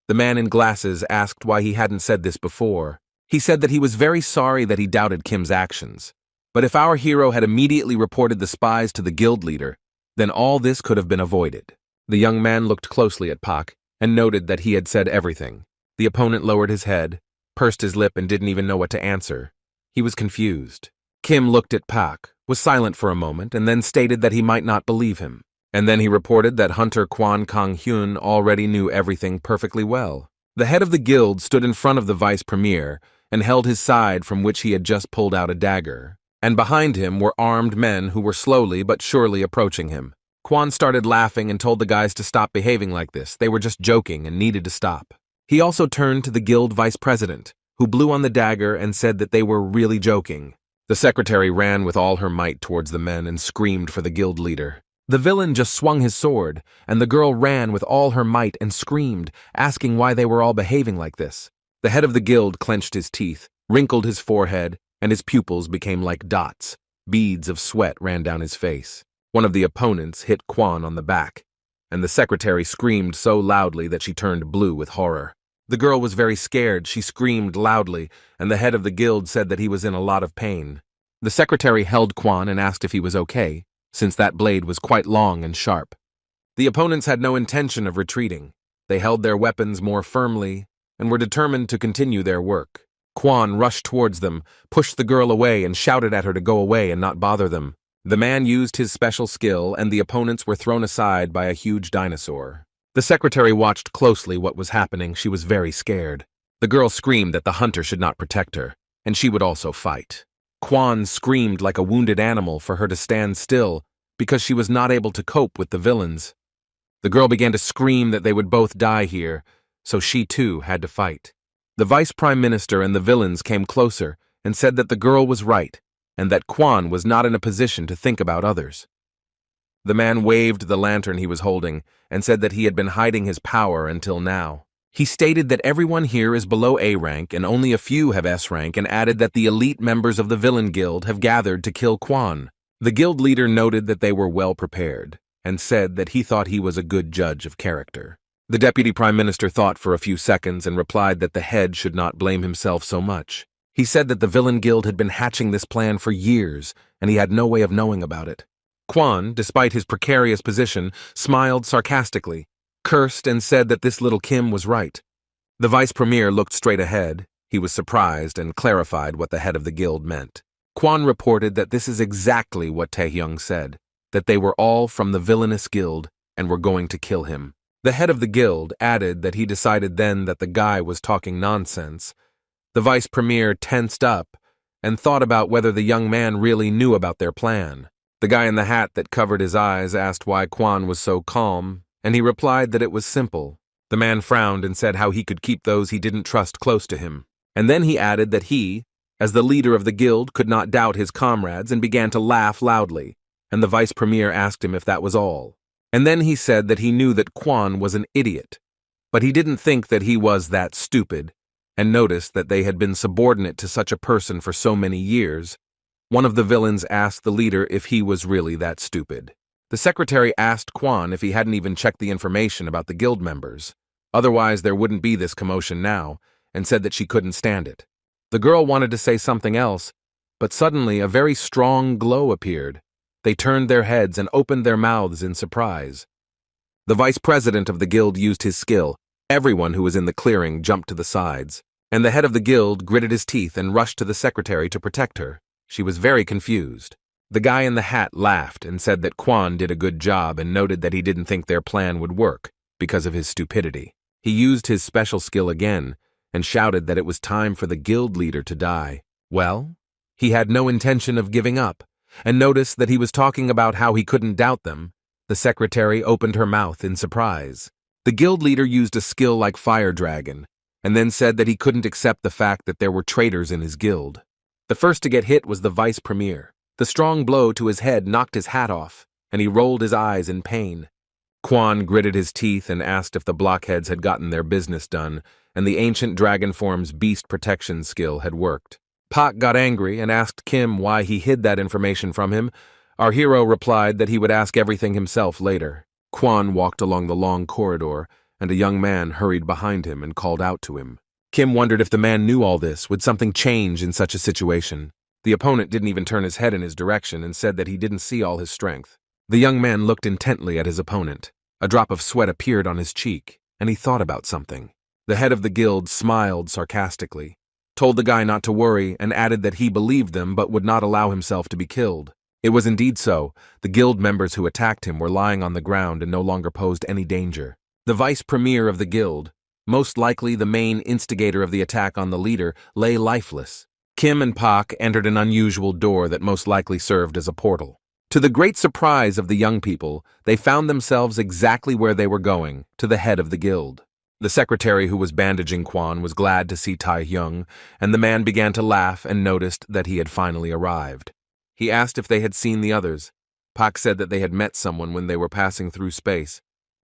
The man in glasses asked why he hadn't said this before. He said that he was very sorry that he doubted Kim's actions, but if our hero had immediately reported the spies to the guild leader, then all this could have been avoided. The young man looked closely at Pak and noted that he had said everything. The opponent lowered his head, pursed his lip, and didn't even know what to answer. He was confused. Kim looked at Pak, was silent for a moment, and then stated that he might not believe him. And then he reported that Hunter Kwan Kang-hyun already knew everything perfectly well. The head of the guild stood in front of the vice premier and held his side, from which he had just pulled out a dagger. And behind him were armed men who were slowly but surely approaching him. Kwan started laughing and told the guys to stop behaving like this. They were just joking and needed to stop. He also turned to the guild vice president, who blew on the dagger and said that they were really joking. The secretary ran with all her might towards the men and screamed for the guild leader. The villain just swung his sword, and the girl ran with all her might and screamed, asking why they were all behaving like this. The head of the guild clenched his teeth, wrinkled his forehead, and his pupils became like dots. Beads of sweat ran down his face. One of the opponents hit Kwan on the back, and the secretary screamed so loudly that she turned blue with horror. The girl was very scared. She screamed loudly, and the head of the guild said that he was in a lot of pain. The secretary held Kwan and asked if he was okay, since that blade was quite long and sharp. The opponents had no intention of retreating. They held their weapons more firmly and were determined to continue their work. Kwan rushed towards them, pushed the girl away, and shouted at her to go away and not bother them. The man used his special skill, and the opponents were thrown aside by a huge dinosaur. The secretary watched closely what was happening. She was very scared. The girl screamed that the hunter should not protect her, and she would also fight. Kwan screamed like a wounded animal for her to stand still, because she was not able to cope with the villains. The girl began to scream that they would both die here, so she too had to fight. The vice prime minister and the villains came closer and said that the girl was right, and that Kwan was not in a position to think about others. The man waved the lantern he was holding and said that he had been hiding his power until now. He stated that everyone here is below A rank and only a few have S rank, and added that the elite members of the villain guild have gathered to kill Kwan. The guild leader noted that they were well prepared and said that he thought he was a good judge of character. The deputy prime minister thought for a few seconds and replied that the head should not blame himself so much. He said that the villain guild had been hatching this plan for years, and he had no way of knowing about it. Kwan, despite his precarious position, smiled sarcastically, cursed, and said that this little Kim was right. The vice premier looked straight ahead. He was surprised and clarified what the head of the guild meant. Kwan reported that this is exactly what Taehyung said, that they were all from the villainous guild and were going to kill him. The head of the guild added that he decided then that the guy was talking nonsense. The vice premier tensed up and thought about whether the young man really knew about their plan. The guy in the hat that covered his eyes asked why Kwan was so calm, and he replied that it was simple. The man frowned and said how he could keep those he didn't trust close to him. And then he added that he, as the leader of the guild, could not doubt his comrades, and began to laugh loudly, and the vice premier asked him if that was all. And then he said that he knew that Kwan was an idiot, but he didn't think that he was that stupid, and noticed that they had been subordinate to such a person for so many years. One of the villains asked the leader if he was really that stupid. The secretary asked Kwan if he hadn't even checked the information about the guild members. Otherwise, there wouldn't be this commotion now, and said that she couldn't stand it. The girl wanted to say something else, but suddenly a very strong glow appeared. They turned their heads and opened their mouths in surprise. The vice president of the guild used his skill. Everyone who was in the clearing jumped to the sides, and the head of the guild gritted his teeth and rushed to the secretary to protect her. She was very confused. The guy in the hat laughed and said that Kwan did a good job, and noted that he didn't think their plan would work because of his stupidity. He used his special skill again and shouted that it was time for the guild leader to die. Well, he had no intention of giving up, and noticed that he was talking about how he couldn't doubt them. The secretary opened her mouth in surprise. The guild leader used a skill like Fire Dragon, and then said that he couldn't accept the fact that there were traitors in his guild. The first to get hit was the vice premier. The strong blow to his head knocked his hat off, and he rolled his eyes in pain. Kwan gritted his teeth and asked if the blockheads had gotten their business done, and the ancient dragon form's beast protection skill had worked. Pak got angry and asked Kim why he hid that information from him. Our hero replied that he would ask everything himself later. Kwan walked along the long corridor, and a young man hurried behind him and called out to him. Kim wondered if the man knew all this. Would something change in such a situation? The opponent didn't even turn his head in his direction and said that he didn't see all his strength. The young man looked intently at his opponent. A drop of sweat appeared on his cheek, and he thought about something. The head of the guild smiled sarcastically, told the guy not to worry, and added that he believed them but would not allow himself to be killed. It was indeed so. The guild members who attacked him were lying on the ground and no longer posed any danger. The vice premier of the guild, most likely the main instigator of the attack on the leader, lay lifeless. Kim and Pak entered an unusual door that most likely served as a portal. To the great surprise of the young people, they found themselves exactly where they were going, to the head of the guild. The secretary who was bandaging Quan was glad to see Tai Hyung, and the man began to laugh and noticed that he had finally arrived. He asked if they had seen the others. Pak said that they had met someone when they were passing through space,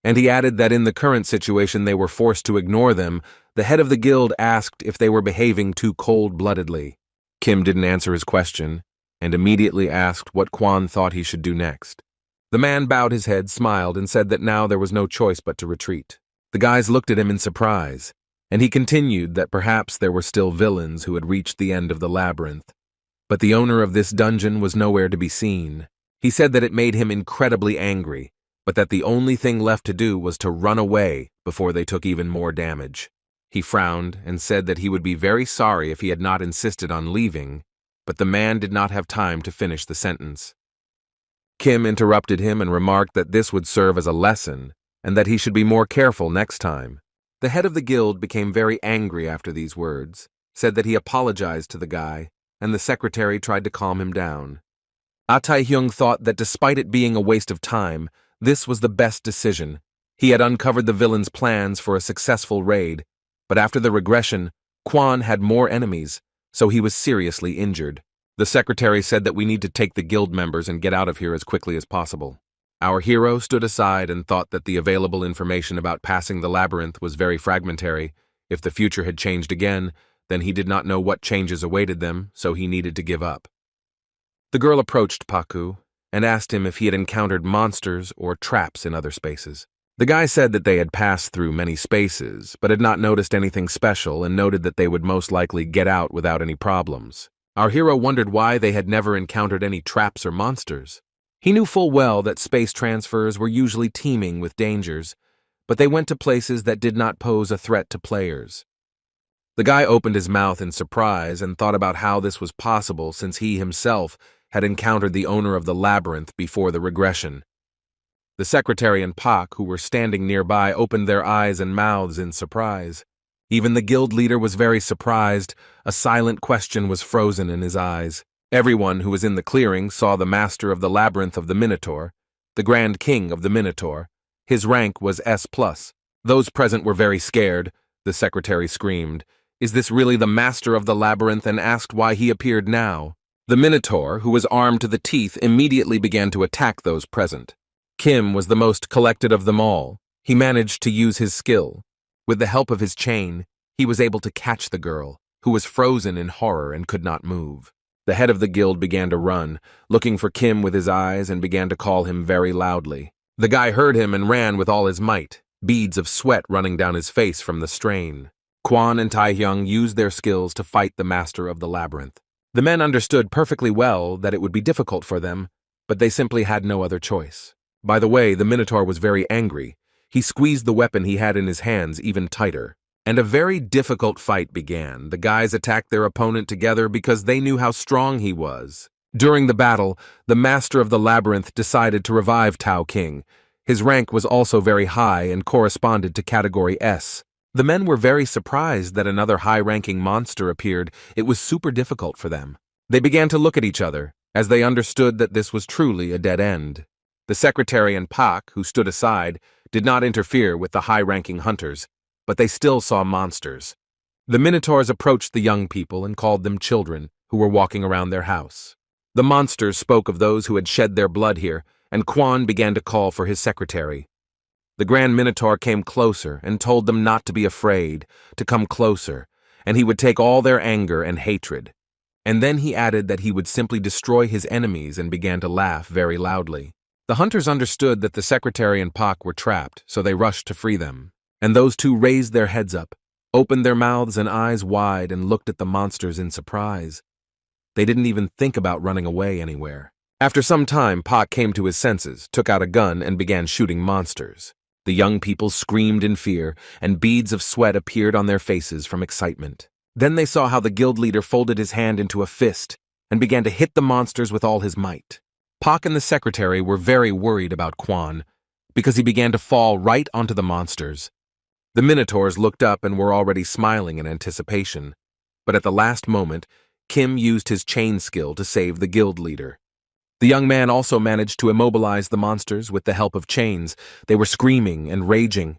and he added that in the current situation they were forced to ignore them. The head of the guild asked if they were behaving too cold-bloodedly. Kim didn't answer his question, and immediately asked what Quan thought he should do next. The man bowed his head, smiled, and said that now there was no choice but to retreat. The guys looked at him in surprise, and he continued that perhaps there were still villains who had reached the end of the labyrinth. But the owner of this dungeon was nowhere to be seen. He said that it made him incredibly angry, but that the only thing left to do was to run away before they took even more damage. He frowned and said that he would be very sorry if he had not insisted on leaving, but the man did not have time to finish the sentence. Kim interrupted him and remarked that this would serve as a lesson, and that he should be more careful next time. The head of the guild became very angry after these words, said that he apologized to the guy, and the secretary tried to calm him down. Tai Hyung thought that despite it being a waste of time, this was the best decision. He had uncovered the villain's plans for a successful raid, but after the regression, Quan had more enemies, so he was seriously injured. The secretary said that we need to take the guild members and get out of here as quickly as possible. Our hero stood aside and thought that the available information about passing the labyrinth was very fragmentary. If the future had changed again, then he did not know what changes awaited them, so he needed to give up. The girl approached Paku and asked him if he had encountered monsters or traps in other spaces. The guy said that they had passed through many spaces, but had not noticed anything special and noted that they would most likely get out without any problems. Our hero wondered why they had never encountered any traps or monsters. He knew full well that space transfers were usually teeming with dangers, but they went to places that did not pose a threat to players. The guy opened his mouth in surprise and thought about how this was possible since he himself had encountered the owner of the labyrinth before the regression. The secretary and Pak, who were standing nearby, opened their eyes and mouths in surprise. Even the guild leader was very surprised. A silent question was frozen in his eyes. Everyone who was in the clearing saw the master of the labyrinth of the Minotaur, the Grand King of the Minotaur. His rank was S+. Those present were very scared. The secretary screamed, "Is this really the master of the labyrinth?" and asked why he appeared now. The Minotaur, who was armed to the teeth, immediately began to attack those present. Kim was the most collected of them all. He managed to use his skill. With the help of his chain, he was able to catch the girl, who was frozen in horror and could not move. The head of the guild began to run, looking for Kim with his eyes, and began to call him very loudly. The guy heard him and ran with all his might, beads of sweat running down his face from the strain. Quan and Tai Hyung used their skills to fight the master of the labyrinth. The men understood perfectly well that it would be difficult for them, but they simply had no other choice. By the way, the Minotaur was very angry. He squeezed the weapon he had in his hands even tighter. And a very difficult fight began. The guys attacked their opponent together because they knew how strong he was. During the battle, the master of the labyrinth decided to revive Tao King. His rank was also very high and corresponded to category S. The men were very surprised that another high-ranking monster appeared. It was super difficult for them. They began to look at each other, as they understood that this was truly a dead end. The secretary and Pak, who stood aside, did not interfere with the high-ranking hunters, but they still saw monsters. The Minotaurs approached the young people and called them children who were walking around their house. The monsters spoke of those who had shed their blood here, and Quan began to call for his secretary. The Grand Minotaur came closer and told them not to be afraid, to come closer, and he would take all their anger and hatred. And then he added that he would simply destroy his enemies and began to laugh very loudly. The hunters understood that the secretary and Pak were trapped, so they rushed to free them. And those two raised their heads up, opened their mouths and eyes wide, and looked at the monsters in surprise. They didn't even think about running away anywhere. After some time, Pak came to his senses, took out a gun, and began shooting monsters. The young people screamed in fear, and beads of sweat appeared on their faces from excitement. Then they saw how the guild leader folded his hand into a fist and began to hit the monsters with all his might. Pak and the secretary were very worried about Quan, because he began to fall right onto the monsters. The Minotaurs looked up and were already smiling in anticipation, but at the last moment, Kim used his chain skill to save the guild leader. The young man also managed to immobilize the monsters with the help of chains. They were screaming and raging.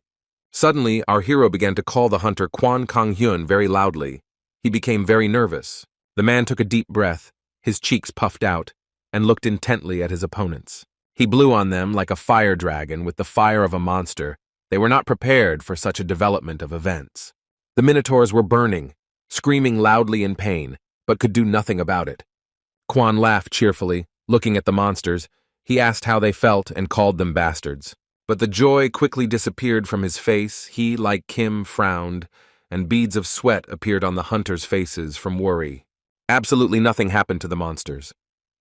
Suddenly, our hero began to call the hunter Quan Kang-hyun very loudly. He became very nervous. The man took a deep breath, his cheeks puffed out, and looked intently at his opponents. He blew on them like a fire dragon with the fire of a monster. They were not prepared for such a development of events. The Minotaurs were burning, screaming loudly in pain, but could do nothing about it. Quan laughed cheerfully. Looking at the monsters, he asked how they felt and called them bastards. But the joy quickly disappeared from his face. He, like Kim, frowned, and beads of sweat appeared on the hunters' faces from worry. Absolutely nothing happened to the monsters.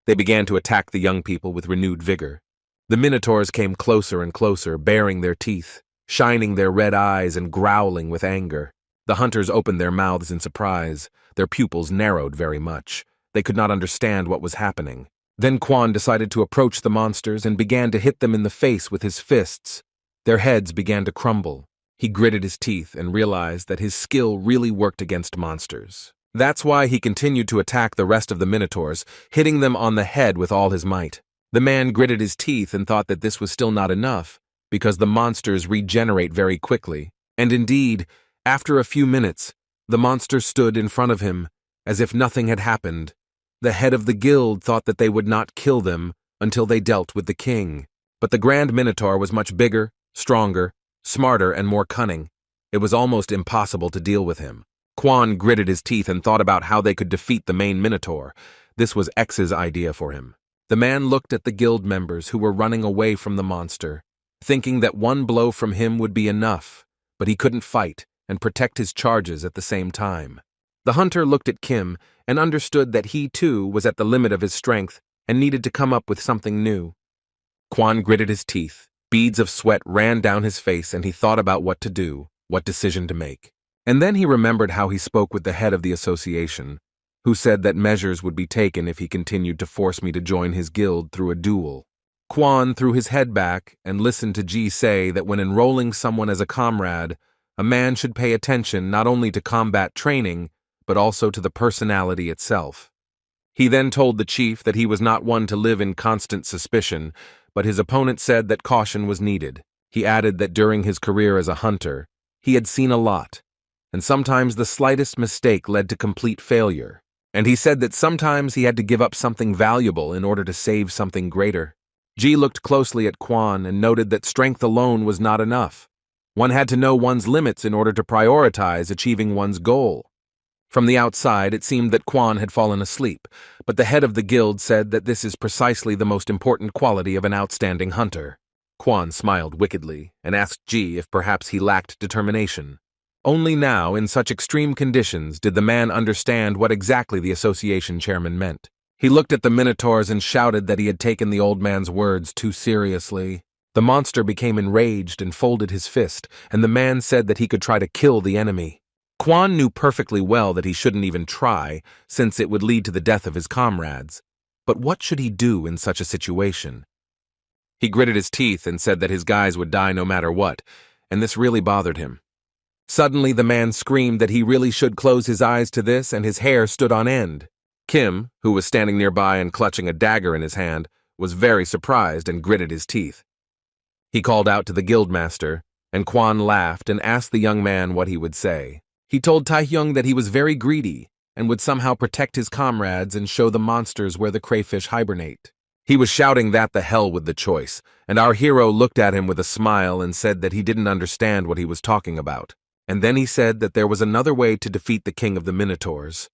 They began to attack the young people with renewed vigor. The Minotaurs came closer and closer, baring their teeth, shining their red eyes and growling with anger. The hunters opened their mouths in surprise. Their pupils narrowed very much. They could not understand what was happening. Then Quan decided to approach the monsters and began to hit them in the face with his fists. Their heads began to crumble. He gritted his teeth and realized that his skill really worked against monsters. That's why he continued to attack the rest of the Minotaurs, hitting them on the head with all his might. The man gritted his teeth and thought that this was still not enough, because the monsters regenerate very quickly. And indeed, after a few minutes, the monster stood in front of him, as if nothing had happened. The head of the guild thought that they would not kill them until they dealt with the king. But the Grand Minotaur was much bigger, stronger, smarter, and more cunning. It was almost impossible to deal with him. Quan gritted his teeth and thought about how they could defeat the main Minotaur. This was X's idea for him. The man looked at the guild members who were running away from the monster, thinking that one blow from him would be enough, but he couldn't fight and protect his charges at the same time. The hunter looked at Kim and understood that he too was at the limit of his strength and needed to come up with something new. Quan gritted his teeth. Beads of sweat ran down his face and he thought about what to do, what decision to make. And then he remembered how he spoke with the head of the association, who said that measures would be taken if he continued to force me to join his guild through a duel. Quan threw his head back and listened to Ji say that when enrolling someone as a comrade, a man should pay attention not only to combat training, but also to the personality itself. He then told the chief that he was not one to live in constant suspicion, but his opponent said that caution was needed. He added that during his career as a hunter, he had seen a lot, and sometimes the slightest mistake led to complete failure. And he said that sometimes he had to give up something valuable in order to save something greater. Ji looked closely at Quan and noted that strength alone was not enough. One had to know one's limits in order to prioritize achieving one's goal. From the outside, it seemed that Quan had fallen asleep, but the head of the guild said that this is precisely the most important quality of an outstanding hunter. Quan smiled wickedly and asked Ji if perhaps he lacked determination. Only now, in such extreme conditions, did the man understand what exactly the association chairman meant. He looked at the Minotaurs and shouted that he had taken the old man's words too seriously. The monster became enraged and folded his fist, and the man said that he could try to kill the enemy. Quan knew perfectly well that he shouldn't even try, since it would lead to the death of his comrades. But what should he do in such a situation? He gritted his teeth and said that his guys would die no matter what, and this really bothered him. Suddenly the man screamed that he really should close his eyes to this, and his hair stood on end. Kim, who was standing nearby and clutching a dagger in his hand, was very surprised and gritted his teeth. He called out to the guildmaster, and Quan laughed and asked the young man what he would say. He told Taehyung that he was very greedy and would somehow protect his comrades and show the monsters where the crayfish hibernate. He was shouting that the hell with the choice, and our hero looked at him with a smile and said that he didn't understand what he was talking about. And then he said that there was another way to defeat the king of the Minotaurs.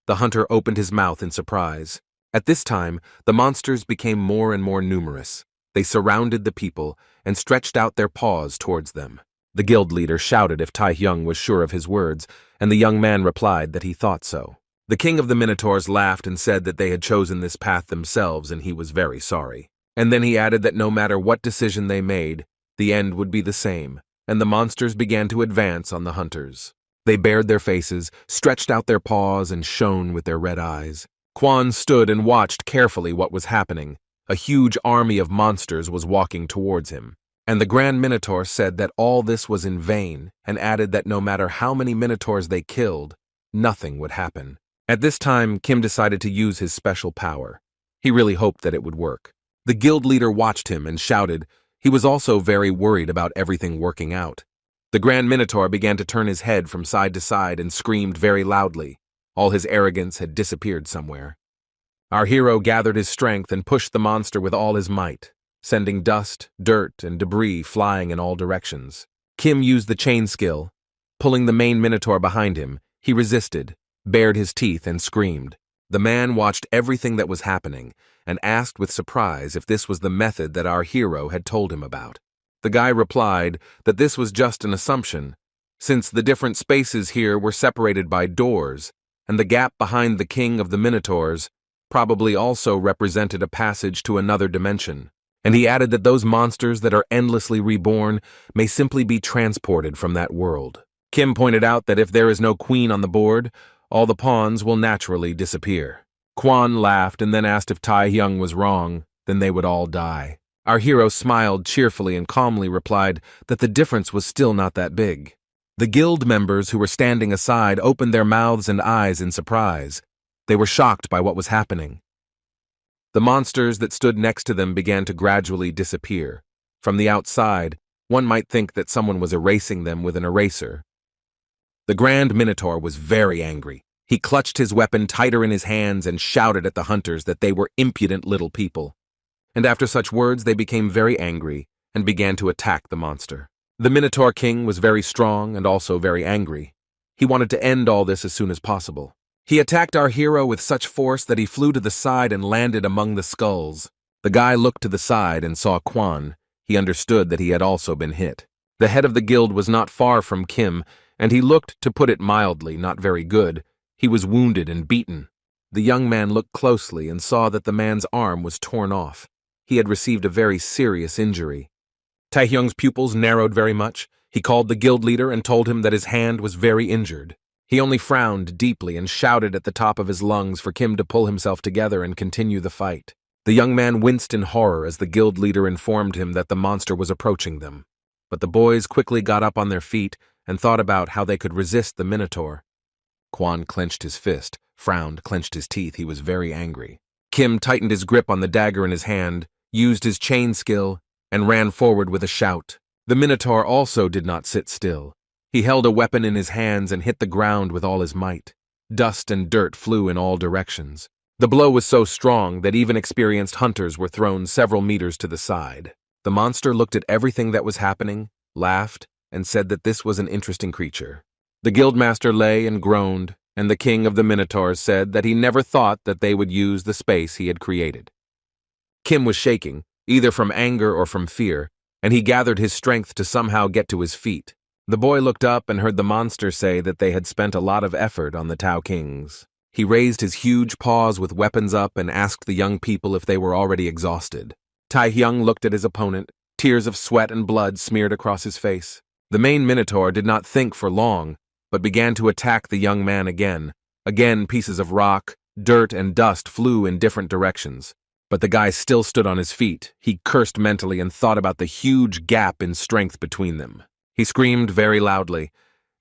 The hunter opened his mouth in surprise. At this time, the monsters became more and more numerous. They surrounded the people and stretched out their paws towards them. The guild leader shouted if Taehyung was sure of his words, and the young man replied that he thought so. The king of the Minotaurs laughed and said that they had chosen this path themselves and he was very sorry. And then he added that no matter what decision they made, the end would be the same, and the monsters began to advance on the hunters. They bared their faces, stretched out their paws, and shone with their red eyes. Quan stood and watched carefully what was happening. A huge army of monsters was walking towards him. And the Grand Minotaur said that all this was in vain, and added that no matter how many Minotaurs they killed, nothing would happen. At this time, Kim decided to use his special power. He really hoped that it would work. The guild leader watched him and shouted. He was also very worried about everything working out. The Grand Minotaur began to turn his head from side to side and screamed very loudly. All his arrogance had disappeared somewhere. Our hero gathered his strength and pushed the monster with all his might, sending dust, dirt, and debris flying in all directions. Kim used the chain skill. Pulling the main Minotaur behind him, he resisted, bared his teeth, and screamed. The man watched everything that was happening and asked with surprise if this was the method that our hero had told him about. The guy replied that this was just an assumption, since the different spaces here were separated by doors, and the gap behind the king of the Minotaurs probably also represented a passage to another dimension. And he added that those monsters that are endlessly reborn may simply be transported from that world. Kim pointed out that if there is no queen on the board, all the pawns will naturally disappear. Quan laughed and then asked if Tai Hyung was wrong, then they would all die. Our hero smiled cheerfully and calmly replied that the difference was still not that big. The guild members who were standing aside opened their mouths and eyes in surprise. They were shocked by what was happening. The monsters that stood next to them began to gradually disappear. From the outside, one might think that someone was erasing them with an eraser. The Grand Minotaur was very angry. He clutched his weapon tighter in his hands and shouted at the hunters that they were impudent little people. And after such words, they became very angry and began to attack the monster. The Minotaur King was very strong and also very angry. He wanted to end all this as soon as possible. He attacked our hero with such force that he flew to the side and landed among the skulls. The guy looked to the side and saw Quan. He understood that he had also been hit. The head of the guild was not far from Kim, and he looked, to put it mildly, not very good. He was wounded and beaten. The young man looked closely and saw that the man's arm was torn off. He had received a very serious injury. Tai Hyung's pupils narrowed very much. He called the guild leader and told him that his hand was very injured. He only frowned deeply and shouted at the top of his lungs for Kim to pull himself together and continue the fight. The young man winced in horror as the guild leader informed him that the monster was approaching them. But the boys quickly got up on their feet and thought about how they could resist the Minotaur. Quan clenched his fist, frowned, clenched his teeth. He was very angry. Kim tightened his grip on the dagger in his hand, used his chain skill, and ran forward with a shout. The Minotaur also did not sit still. He held a weapon in his hands and hit the ground with all his might. Dust and dirt flew in all directions. The blow was so strong that even experienced hunters were thrown several meters to the side. The monster looked at everything that was happening, laughed, and said that this was an interesting creature. The guildmaster lay and groaned, and the king of the Minotaurs said that he never thought that they would use the space he had created. Kim was shaking, either from anger or from fear, and he gathered his strength to somehow get to his feet. The boy looked up and heard the monster say that they had spent a lot of effort on the Tao Kings. He raised his huge paws with weapons up and asked the young people if they were already exhausted. Tai Hyung looked at his opponent. Tears of sweat and blood smeared across his face. The main Minotaur did not think for long, but began to attack the young man again. Again, pieces of rock, dirt, and dust flew in different directions. But the guy still stood on his feet. He cursed mentally and thought about the huge gap in strength between them. He screamed very loudly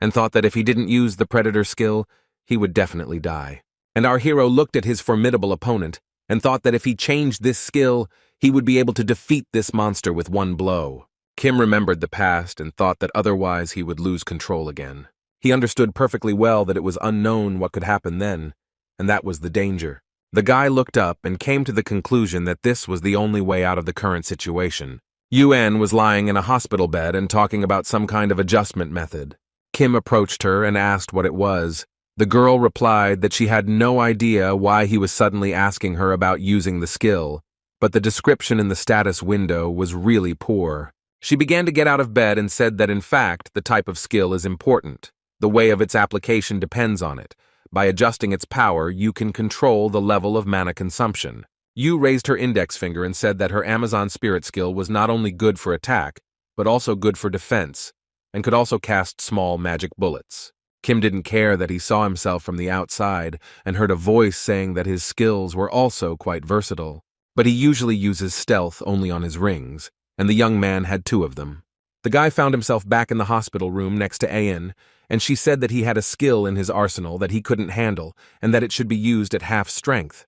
and thought that if he didn't use the predator skill, he would definitely die. And our hero looked at his formidable opponent and thought that if he changed this skill, he would be able to defeat this monster with one blow. Kim remembered the past and thought that otherwise he would lose control again. He understood perfectly well that it was unknown what could happen then, and that was the danger. The guy looked up and came to the conclusion that this was the only way out of the current situation. Yuan was lying in a hospital bed and talking about some kind of adjustment method. Kim approached her and asked what it was. The girl replied that she had no idea why he was suddenly asking her about using the skill, but the description in the status window was really poor. She began to get out of bed and said that in fact the type of skill is important. The way of its application depends on it, By adjusting its power, you can control the level of mana consumption. Yu raised her index finger and said that her Amazon Spirit skill was not only good for attack, but also good for defense, and could also cast small magic bullets. Kim didn't care that he saw himself from the outside and heard a voice saying that his skills were also quite versatile. But he usually uses stealth only on his rings, and the young man had 2 of them. The guy found himself back in the hospital room next to Ayan, and she said that he had a skill in his arsenal that he couldn't handle and that it should be used at half strength.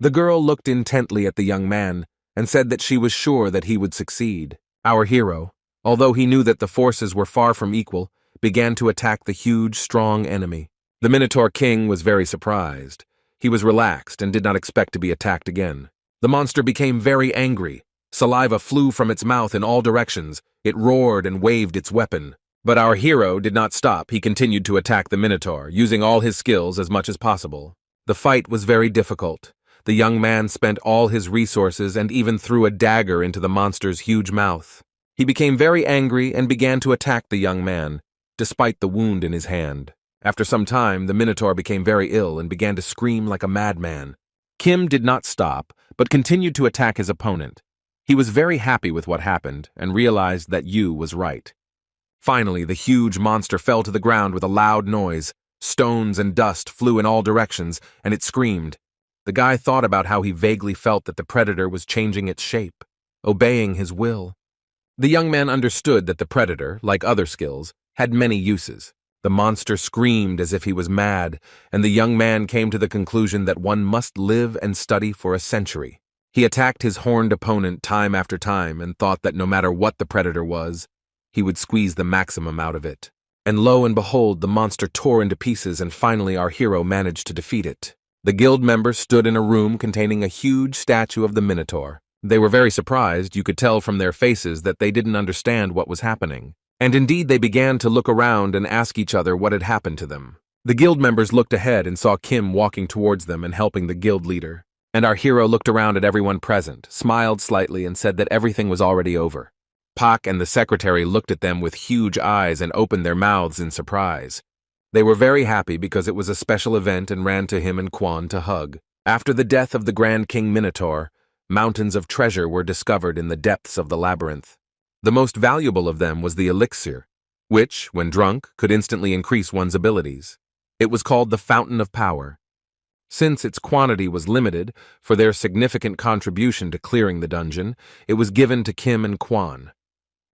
The girl looked intently at the young man and said that she was sure that he would succeed. Our hero, although he knew that the forces were far from equal, began to attack the huge, strong enemy. The Minotaur King was very surprised. He was relaxed and did not expect to be attacked again. The monster became very angry. Saliva flew from its mouth in all directions. It roared and waved its weapon. But our hero did not stop. He continued to attack the Minotaur, using all his skills as much as possible. The fight was very difficult. The young man spent all his resources and even threw a dagger into the monster's huge mouth. He became very angry and began to attack the young man, despite the wound in his hand. After some time, the Minotaur became very ill and began to scream like a madman. Kim did not stop, but continued to attack his opponent. He was very happy with what happened and realized that Yu was right. Finally, the huge monster fell to the ground with a loud noise. Stones and dust flew in all directions, and it screamed. The guy thought about how he vaguely felt that the predator was changing its shape, obeying his will. The young man understood that the predator, like other skills, had many uses. The monster screamed as if he was mad, and the young man came to the conclusion that one must live and study for a century. He attacked his horned opponent time after time and thought that no matter what the predator was, he would squeeze the maximum out of it. And lo and behold, the monster tore into pieces, and finally our hero managed to defeat it. The guild members stood in a room containing a huge statue of the Minotaur. They were very surprised. You could tell from their faces that they didn't understand what was happening. And indeed, they began to look around and ask each other what had happened to them. The guild members looked ahead and saw Kim walking towards them and helping the guild leader. And our hero looked around at everyone present, smiled slightly, and said that everything was already over. Pak and the secretary looked at them with huge eyes and opened their mouths in surprise. They were very happy because it was a special event and ran to him and Quan to hug. After the death of the Grand King Minotaur, mountains of treasure were discovered in the depths of the labyrinth. The most valuable of them was the elixir, which, when drunk, could instantly increase one's abilities. It was called the Fountain of Power. Since its quantity was limited, for their significant contribution to clearing the dungeon, it was given to Kim and Quan.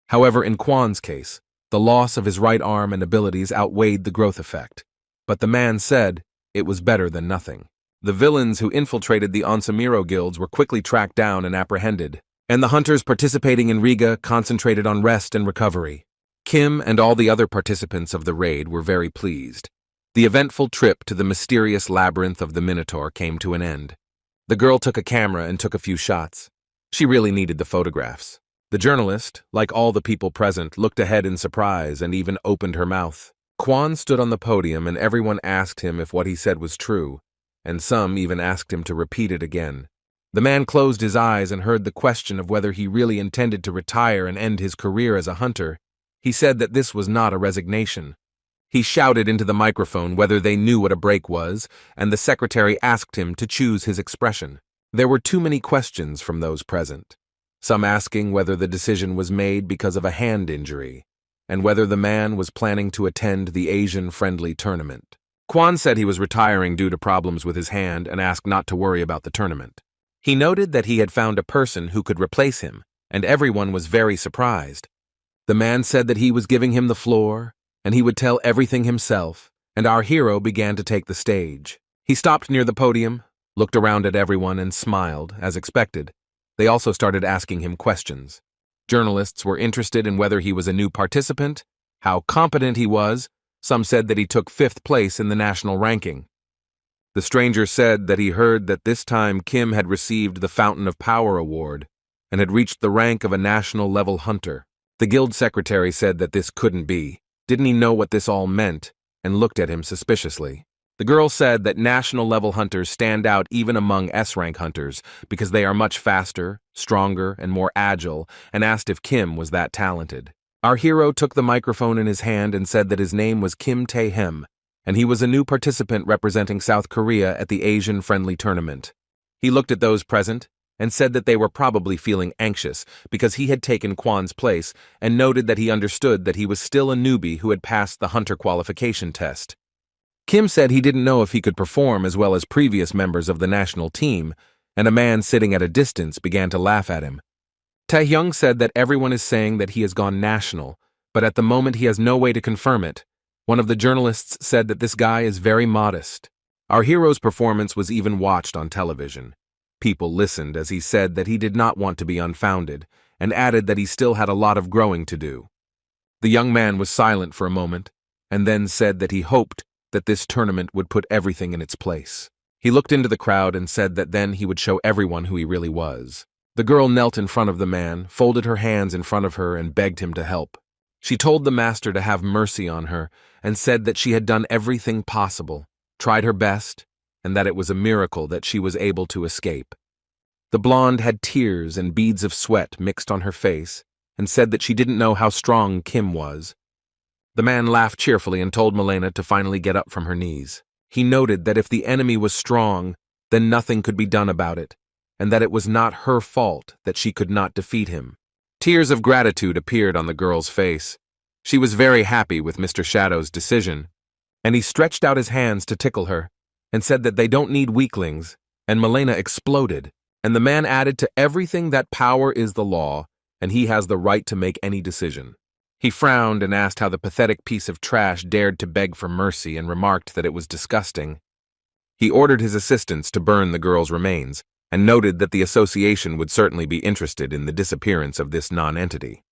However, in Quan's case, the loss of his right arm and abilities outweighed the growth effect. But the man said it was better than nothing. The villains who infiltrated the Onsamiro guilds were quickly tracked down and apprehended, and the hunters participating in Riga concentrated on rest and recovery. Kim and all the other participants of the raid were very pleased. The eventful trip to the mysterious labyrinth of the Minotaur came to an end. The girl took a camera and took a few shots. She really needed the photographs. The journalist, like all the people present, looked ahead in surprise and even opened her mouth. Quan stood on the podium and everyone asked him if what he said was true, and some even asked him to repeat it again. The man closed his eyes and heard the question of whether he really intended to retire and end his career as a hunter. He said that this was not a resignation. He shouted into the microphone whether they knew what a break was, and the secretary asked him to choose his expression. There were too many questions from those present. Some asking whether the decision was made because of a hand injury, and whether the man was planning to attend the Asian-friendly tournament. Quan said he was retiring due to problems with his hand and asked not to worry about the tournament. He noted that he had found a person who could replace him, and everyone was very surprised. The man said that he was giving him the floor, and he would tell everything himself, and our hero began to take the stage. He stopped near the podium, looked around at everyone, and smiled, as expected. They also started asking him questions. Journalists were interested in whether he was a new participant, how competent he was. Some said that he took 5th place in the national ranking. The stranger said that he heard that this time Kim had received the Fountain of Power award and had reached the rank of a national-level hunter. The guild secretary said that this couldn't be. Didn't he know what this all meant? And looked at him suspiciously. The girl said that national-level hunters stand out even among S-rank hunters because they are much faster, stronger, and more agile, and asked if Kim was that talented. Our hero took the microphone in his hand and said that his name was Kim Tae-hem, and he was a new participant representing South Korea at the Asian-friendly tournament. He looked at those present and said that they were probably feeling anxious because he had taken Kwan's place, and noted that he understood that he was still a newbie who had passed the hunter qualification test. Kim said he didn't know if he could perform as well as previous members of the national team, and a man sitting at a distance began to laugh at him. Taehyung said that everyone is saying that he has gone national, but at the moment he has no way to confirm it. One of the journalists said that this guy is very modest. Our hero's performance was even watched on television. People listened as he said that he did not want to be unfounded, and added that he still had a lot of growing to do. The young man was silent for a moment, and then said that he hoped that this tournament would put everything in its place. He looked into the crowd and said that then he would show everyone who he really was. The girl knelt in front of the man, folded her hands in front of her, and begged him to help. She told the master to have mercy on her, and said that she had done everything possible, tried her best, and that it was a miracle that she was able to escape. The blonde had tears and beads of sweat mixed on her face, and said that she didn't know how strong Kim was. The man laughed cheerfully and told Milena to finally get up from her knees. He noted that if the enemy was strong, then nothing could be done about it, and that it was not her fault that she could not defeat him. Tears of gratitude appeared on the girl's face. She was very happy with Mr. Shadow's decision, and he stretched out his hands to tickle her, and said that they don't need weaklings, and Milena exploded, and the man added to everything that power is the law, and he has the right to make any decision. He frowned and asked how the pathetic piece of trash dared to beg for mercy, and remarked that it was disgusting. He ordered his assistants to burn the girl's remains, and noted that the association would certainly be interested in the disappearance of this non-entity.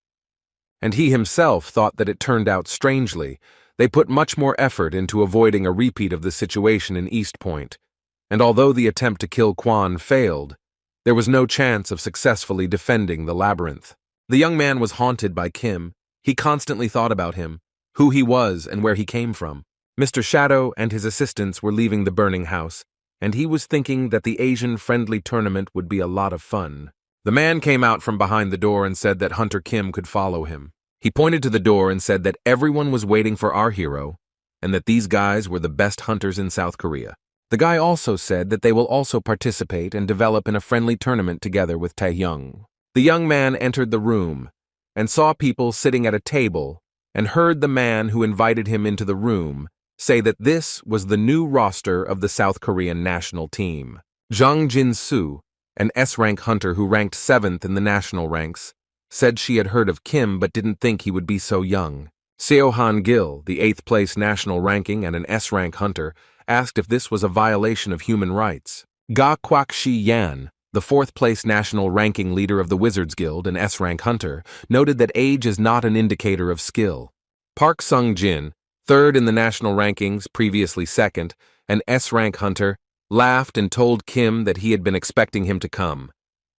And he himself thought that it turned out strangely. They put much more effort into avoiding a repeat of the situation in East Point, and although the attempt to kill Kwan failed, there was no chance of successfully defending the labyrinth. The young man was haunted by Kim. He constantly thought about him, who he was and where he came from. Mr. Shadow and his assistants were leaving the burning house, and he was thinking that the Asian-friendly tournament would be a lot of fun. The man came out from behind the door and said that Hunter Kim could follow him. He pointed to the door and said that everyone was waiting for our hero, and that these guys were the best hunters in South Korea. The guy also said that they will also participate and develop in a friendly tournament together with Taehyung. The young man entered the room and saw people sitting at a table, and heard the man who invited him into the room say that this was the new roster of the South Korean national team. Jung Jin-soo, an S-rank hunter who ranked 7th in the national ranks, said she had heard of Kim but didn't think he would be so young. Seo Han-gil, the 8th place national ranking and an S-rank hunter, asked if this was a violation of human rights. Ga Kwak-shi-yan, the 4th place national ranking leader of the Wizards Guild, an S-rank hunter, noted that age is not an indicator of skill. Park Sung-jin, 3rd in the national rankings, previously 2nd, an S-rank hunter, laughed and told Kim that he had been expecting him to come,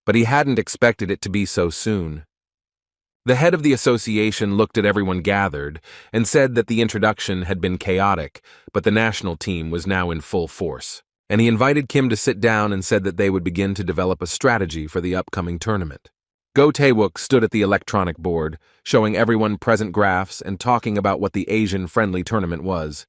but he hadn't expected it to be so soon. The head of the association looked at everyone gathered and said that the introduction had been chaotic, but the national team was now in full force. And he invited Kim to sit down and said that they would begin to develop a strategy for the upcoming tournament. Go Tae-wook stood at the electronic board, showing everyone present graphs and talking about what the Asian-friendly tournament was.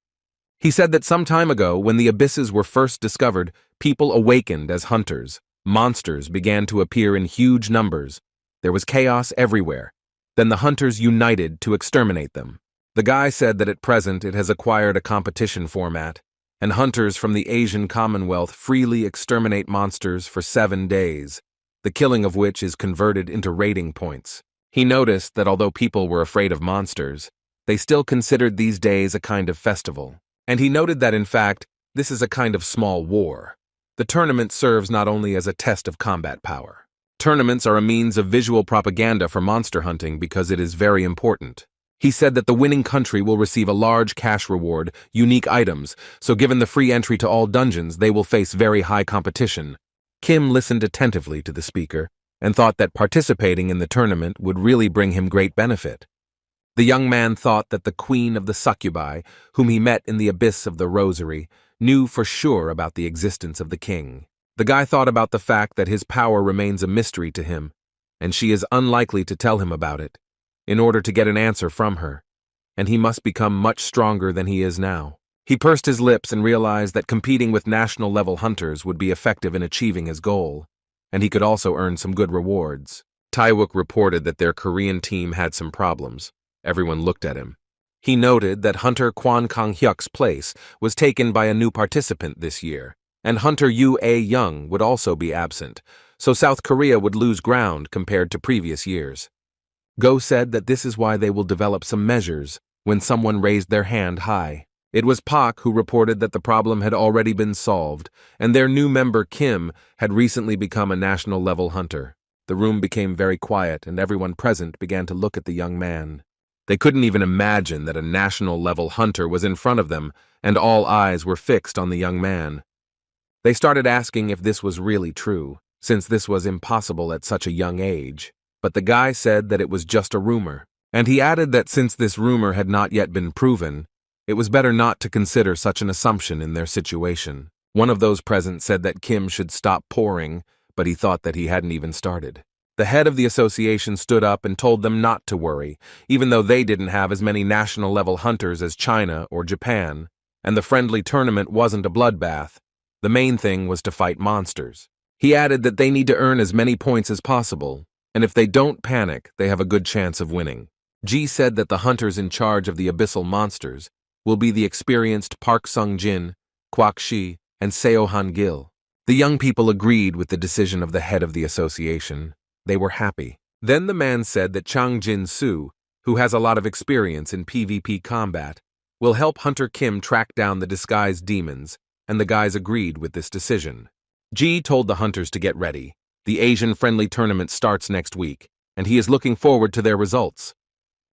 He said that some time ago, when the abysses were first discovered, people awakened as hunters. Monsters began to appear in huge numbers. There was chaos everywhere. Then the hunters united to exterminate them. The guy said that at present it has acquired a competition format, and hunters from the Asian Commonwealth freely exterminate monsters for 7 days, the killing of which is converted into rating points. He noticed that although people were afraid of monsters, they still considered these days a kind of festival. And he noted that, in fact, this is a kind of small war. The tournament serves not only as a test of combat power. Tournaments are a means of visual propaganda for monster hunting because it is very important. He said that the winning country will receive a large cash reward, unique items, so given the free entry to all dungeons, they will face very high competition. Kim listened attentively to the speaker and thought that participating in the tournament would really bring him great benefit. The young man thought that the queen of the succubi, whom he met in the abyss of the rosary, knew for sure about the existence of the king. The guy thought about the fact that his power remains a mystery to him, and she is unlikely to tell him about it, in order to get an answer from her, and he must become much stronger than he is now. He pursed his lips and realized that competing with national-level hunters would be effective in achieving his goal, and he could also earn some good rewards. Taewook reported that their Korean team had some problems. Everyone looked at him. He noted that Hunter Kwon Kang-hyuk's place was taken by a new participant this year, and Hunter Yoo-A Young would also be absent, so South Korea would lose ground compared to previous years. Go said that this is why they will develop some measures when someone raised their hand high. It was Pak who reported that the problem had already been solved, and their new member Kim had recently become a national-level hunter. The room became very quiet, and everyone present began to look at the young man. They couldn't even imagine that a national-level hunter was in front of them, and all eyes were fixed on the young man. They started asking if this was really true, since this was impossible at such a young age. But the guy said that it was just a rumor, and he added that since this rumor had not yet been proven, it was better not to consider such an assumption in their situation. One of those present said that Kim should stop pouring, but he thought that he hadn't even started. The head of the association stood up and told them not to worry, even though they didn't have as many national-level hunters as China or Japan, and the friendly tournament wasn't a bloodbath. The main thing was to fight monsters. He added that they need to earn as many points as possible, and if they don't panic, they have a good chance of winning. Ji said that the hunters in charge of the abyssal monsters will be the experienced Park Sung-jin, Kwak Shi, and Seo Han-gil. The young people agreed with the decision of the head of the association. They were happy. Then the man said that Chang Jin-soo, who has a lot of experience in PvP combat, will help Hunter Kim track down the disguised demons, and the guys agreed with this decision. Ji told the hunters to get ready. The Asian-friendly tournament starts next week, and he is looking forward to their results.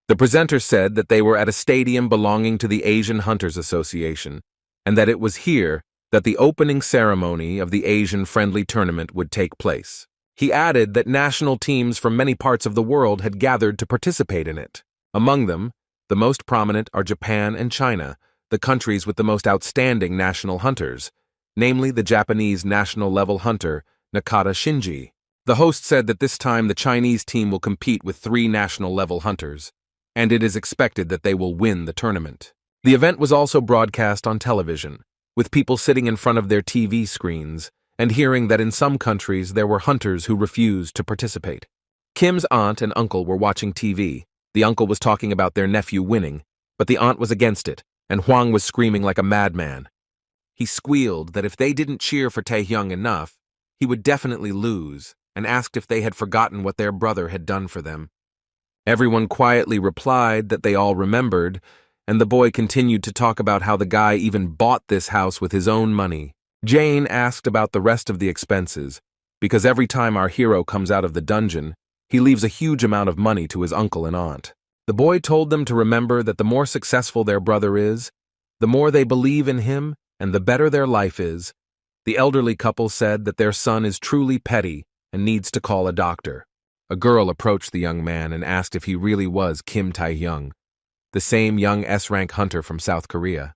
The presenter said that they were at a stadium belonging to the Asian Hunters Association, and that it was here that the opening ceremony of the Asian-friendly tournament would take place. He added that national teams from many parts of the world had gathered to participate in it. Among them, the most prominent are Japan and China, the countries with the most outstanding national hunters, namely the Japanese national-level hunter, Nakata Shinji. The host said that this time the Chinese team will compete with 3 national-level hunters, and it is expected that they will win the tournament. The event was also broadcast on television, with people sitting in front of their TV screens and hearing that in some countries there were hunters who refused to participate. Kim's aunt and uncle were watching TV. The uncle was talking about their nephew winning, but the aunt was against it, and Huang was screaming like a madman. He squealed that if they didn't cheer for Taehyung enough, he would definitely lose, and asked if they had forgotten what their brother had done for them. Everyone quietly replied that they all remembered, and the boy continued to talk about how the guy even bought this house with his own money. Jane asked about the rest of the expenses, because every time our hero comes out of the dungeon, he leaves a huge amount of money to his uncle and aunt. The boy told them to remember that the more successful their brother is, the more they believe in him and the better their life is. The elderly couple said that their son is truly petty and needs to call a doctor. A girl approached the young man and asked if he really was Kim Taehyung, the same young S-rank hunter from South Korea.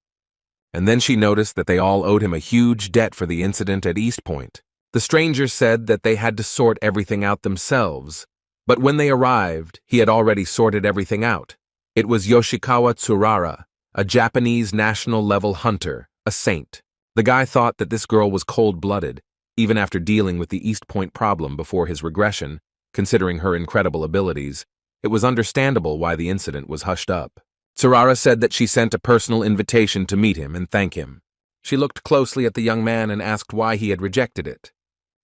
And then she noticed that they all owed him a huge debt for the incident at East Point. The stranger said that they had to sort everything out themselves, but when they arrived, he had already sorted everything out. It was Yoshikawa Tsurara, a Japanese national-level hunter, a saint. The guy thought that this girl was cold-blooded, even after dealing with the East Point problem before his regression, considering her incredible abilities. It was understandable why the incident was hushed up. Tsurara said that she sent a personal invitation to meet him and thank him. She looked closely at the young man and asked why he had rejected it.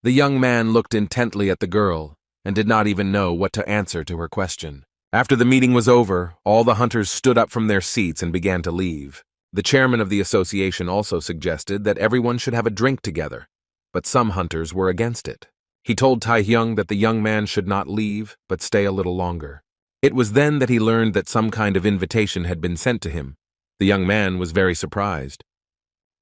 The young man looked intently at the girl and did not even know what to answer to her question. After the meeting was over, all the hunters stood up from their seats and began to leave. The chairman of the association also suggested that everyone should have a drink together, but some hunters were against it. He told Taehyung that the young man should not leave, but stay a little longer. It was then that he learned that some kind of invitation had been sent to him. The young man was very surprised.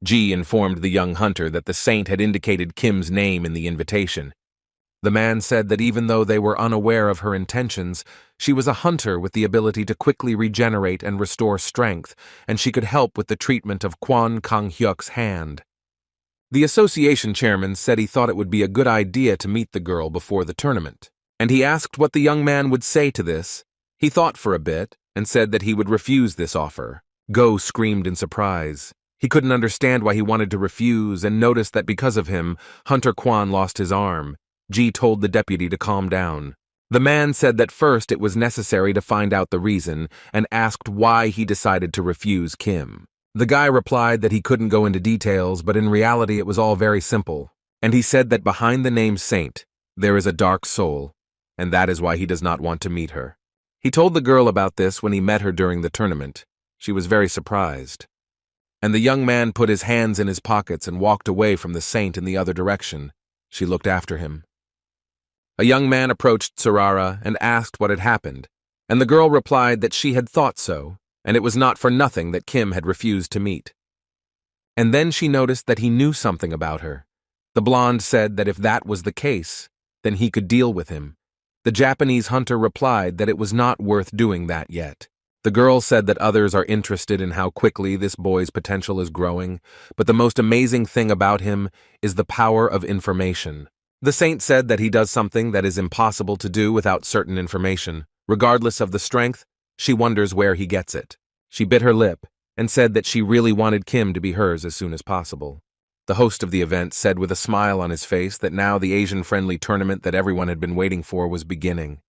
Ji informed the young hunter that the saint had indicated Kim's name in the invitation. The man said that even though they were unaware of her intentions, she was a hunter with the ability to quickly regenerate and restore strength, and she could help with the treatment of Kwon Kang-hyuk's hand. The association chairman said he thought it would be a good idea to meet the girl before the tournament, and he asked what the young man would say to this. He thought for a bit and said that he would refuse this offer. Go screamed in surprise. He couldn't understand why he wanted to refuse and noticed that because of him, Hunter Quan lost his arm. Ji told the deputy to calm down. The man said that first it was necessary to find out the reason and asked why he decided to refuse Kim. The guy replied that he couldn't go into details, but in reality it was all very simple. And he said that behind the name Saint, there is a dark soul, and that is why he does not want to meet her. He told the girl about this when he met her during the tournament. She was very surprised. And the young man put his hands in his pockets and walked away from the Saint in the other direction. She looked after him. A young man approached Sarara and asked what had happened, and the girl replied that she had thought so, and it was not for nothing that Kim had refused to meet. And then she noticed that he knew something about her. The blonde said that if that was the case, then he could deal with him. The Japanese hunter replied that it was not worth doing that yet. The girl said that others are interested in how quickly this boy's potential is growing, but the most amazing thing about him is the power of information. The Saint said that he does something that is impossible to do without certain information. Regardless of the strength, she wonders where he gets it. She bit her lip and said that she really wanted Kim to be hers as soon as possible. The host of the event said with a smile on his face that now the Asian-friendly tournament that everyone had been waiting for was beginning.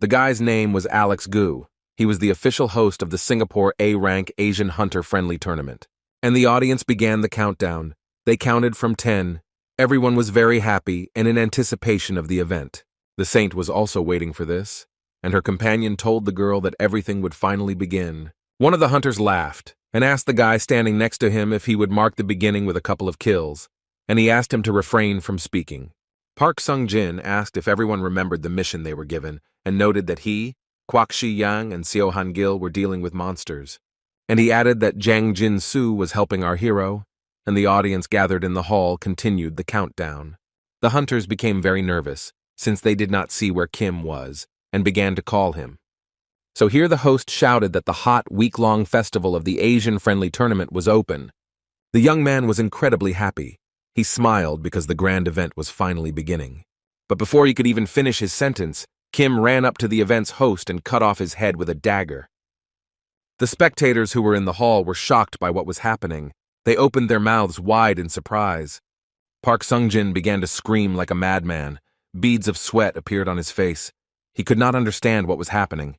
The guy's name was Alex Gu. He was the official host of the Singapore A-Rank Asian Hunter-friendly tournament. And the audience began the countdown. They counted from 10. Everyone was very happy and in anticipation of the event. The Saint was also waiting for this, and her companion told the girl that everything would finally begin. One of the hunters laughed and asked the guy standing next to him if he would mark the beginning with a couple of kills, and he asked him to refrain from speaking. Park Sung-jin asked if everyone remembered the mission they were given, and noted that he, Kwak Shi-yang, and Seo Han-gil were dealing with monsters. And he added that Jang Jin-soo was helping our hero, and the audience gathered in the hall continued the countdown. The hunters became very nervous, since they did not see where Kim was, and began to call him. So here the host shouted that the hot, week-long festival of the Asian-friendly tournament was open. The young man was incredibly happy. He smiled because the grand event was finally beginning. But before he could even finish his sentence, Kim ran up to the event's host and cut off his head with a dagger. The spectators who were in the hall were shocked by what was happening. They opened their mouths wide in surprise. Park Sung-jin began to scream like a madman. Beads of sweat appeared on his face. He could not understand what was happening.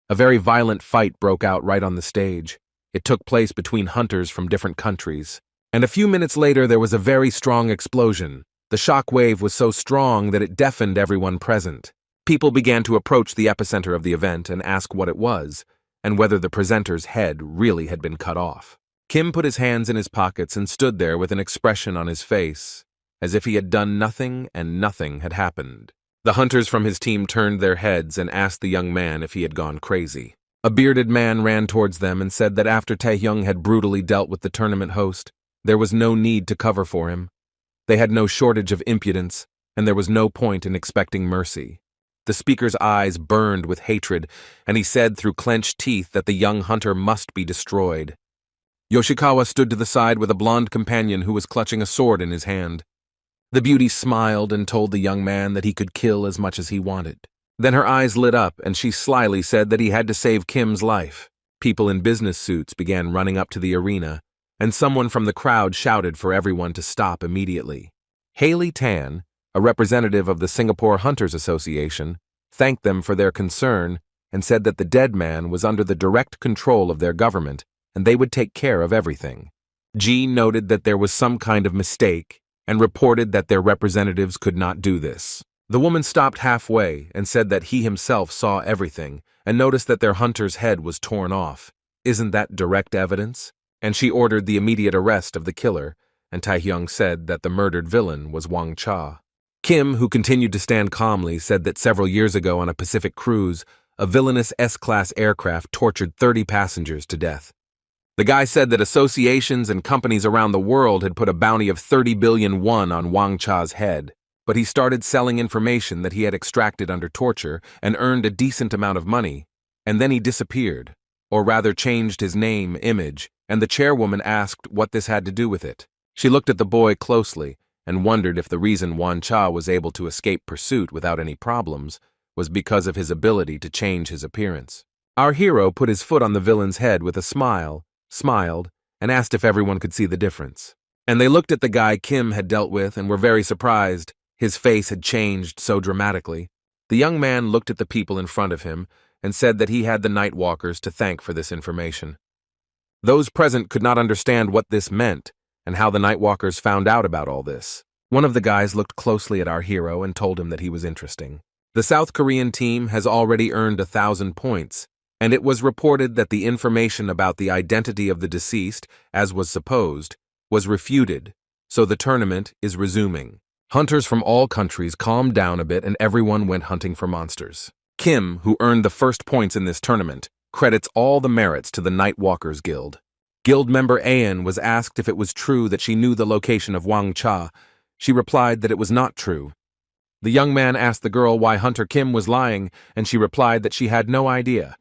A very violent fight broke out right on the stage. It took place between hunters from different countries. And a few minutes later there was a very strong explosion. The shock wave was so strong that it deafened everyone present. People began to approach the epicenter of the event and ask what it was, and whether the presenter's head really had been cut off. Kim put his hands in his pockets and stood there with an expression on his face, as if he had done nothing and nothing had happened. The hunters from his team turned their heads and asked the young man if he had gone crazy. A bearded man ran towards them and said that after Taehyung had brutally dealt with the tournament host, there was no need to cover for him. They had no shortage of impudence, and there was no point in expecting mercy. The speaker's eyes burned with hatred, and he said through clenched teeth that the young hunter must be destroyed. Yoshikawa stood to the side with a blonde companion who was clutching a sword in his hand. The beauty smiled and told the young man that he could kill as much as he wanted. Then her eyes lit up and she slyly said that he had to save Kim's life. People in business suits began running up to the arena, and someone from the crowd shouted for everyone to stop immediately. Haley Tan, a representative of the Singapore Hunters Association, thanked them for their concern and said that the dead man was under the direct control of their government and they would take care of everything. Ji noted that there was some kind of mistake and reported that their representatives could not do this. The woman stopped halfway and said that he himself saw everything and noticed that their hunter's head was torn off. Isn't that direct evidence? And she ordered the immediate arrest of the killer, and Taehyung said that the murdered villain was Wang Cha. Kim, who continued to stand calmly, said that several years ago on a Pacific cruise, a villainous S-class aircraft tortured 30 passengers to death. The guy said that associations and companies around the world had put a bounty of 30 billion won on Wang Cha's head, but he started selling information that he had extracted under torture and earned a decent amount of money, and then he disappeared, or rather changed his name, image, and the chairwoman asked what this had to do with it. She looked at the boy closely and wondered if the reason Wang Cha was able to escape pursuit without any problems was because of his ability to change his appearance. Our hero put his foot on the villain's head with a smile, smiled, and asked if everyone could see the difference. And they looked at the guy Kim had dealt with and were very surprised. His face had changed so dramatically. The young man looked at the people in front of him and said that he had the Night Walkers to thank for this information. Those present could not understand what this meant and how the Night Walkers found out about all this. One of the guys looked closely at our hero and told him that he was interesting. The South Korean team has already earned 1,000 points, and it was reported that the information about the identity of the deceased, as was supposed, was refuted, so the tournament is resuming. Hunters from all countries calmed down a bit and everyone went hunting for monsters. Kim, who earned the first points in this tournament, credits all the merits to the Night Walkers Guild. Guild member Ayan was asked if it was true that she knew the location of Wang Cha. She replied that it was not true. The young man asked the girl why Hunter Kim was lying, and she replied that she had no idea.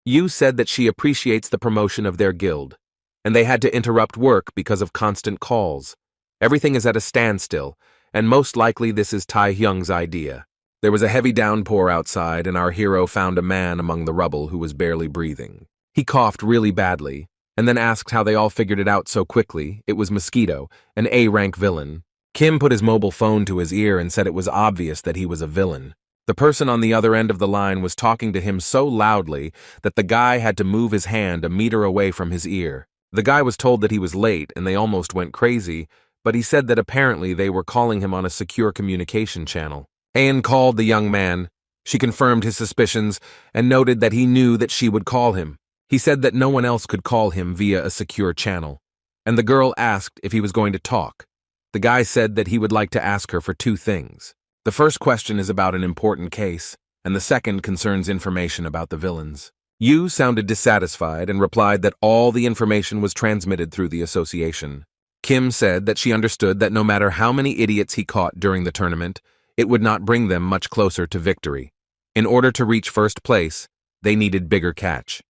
Yu said that she appreciates the promotion of their guild, and they had to interrupt work because of constant calls. Everything is at a standstill, and most likely this is Tai Hyung's idea. There was a heavy downpour outside, and our hero found a man among the rubble who was barely breathing. He coughed really badly, and then asked how they all figured it out so quickly. It was Mosquito, an A-rank villain. Kim put his mobile phone to his ear and said it was obvious that he was a villain. The person on the other end of the line was talking to him so loudly that the guy had to move his hand a meter away from his ear. The guy was told that he was late and they almost went crazy, but he said that apparently they were calling him on a secure communication channel. Ayan called the young man. She confirmed his suspicions and noted that he knew that she would call him. He said that no one else could call him via a secure channel, and the girl asked if he was going to talk. The guy said that he would like to ask her for 2 things. The first question is about an important case, and the second concerns information about the villains. Yu sounded dissatisfied and replied that all the information was transmitted through the association. Kim said that she understood that no matter how many idiots he caught during the tournament, it would not bring them much closer to victory. In order to reach first place, they needed bigger catch.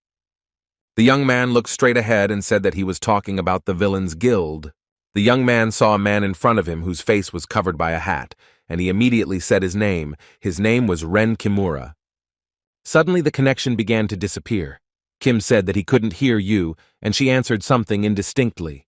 The young man looked straight ahead and said that he was talking about the villains' guild. The young man saw a man in front of him whose face was covered by a hat, and he immediately said his name. His name was Ren Kimura. Suddenly the connection began to disappear. Kim said that he couldn't hear Yu, and she answered something indistinctly.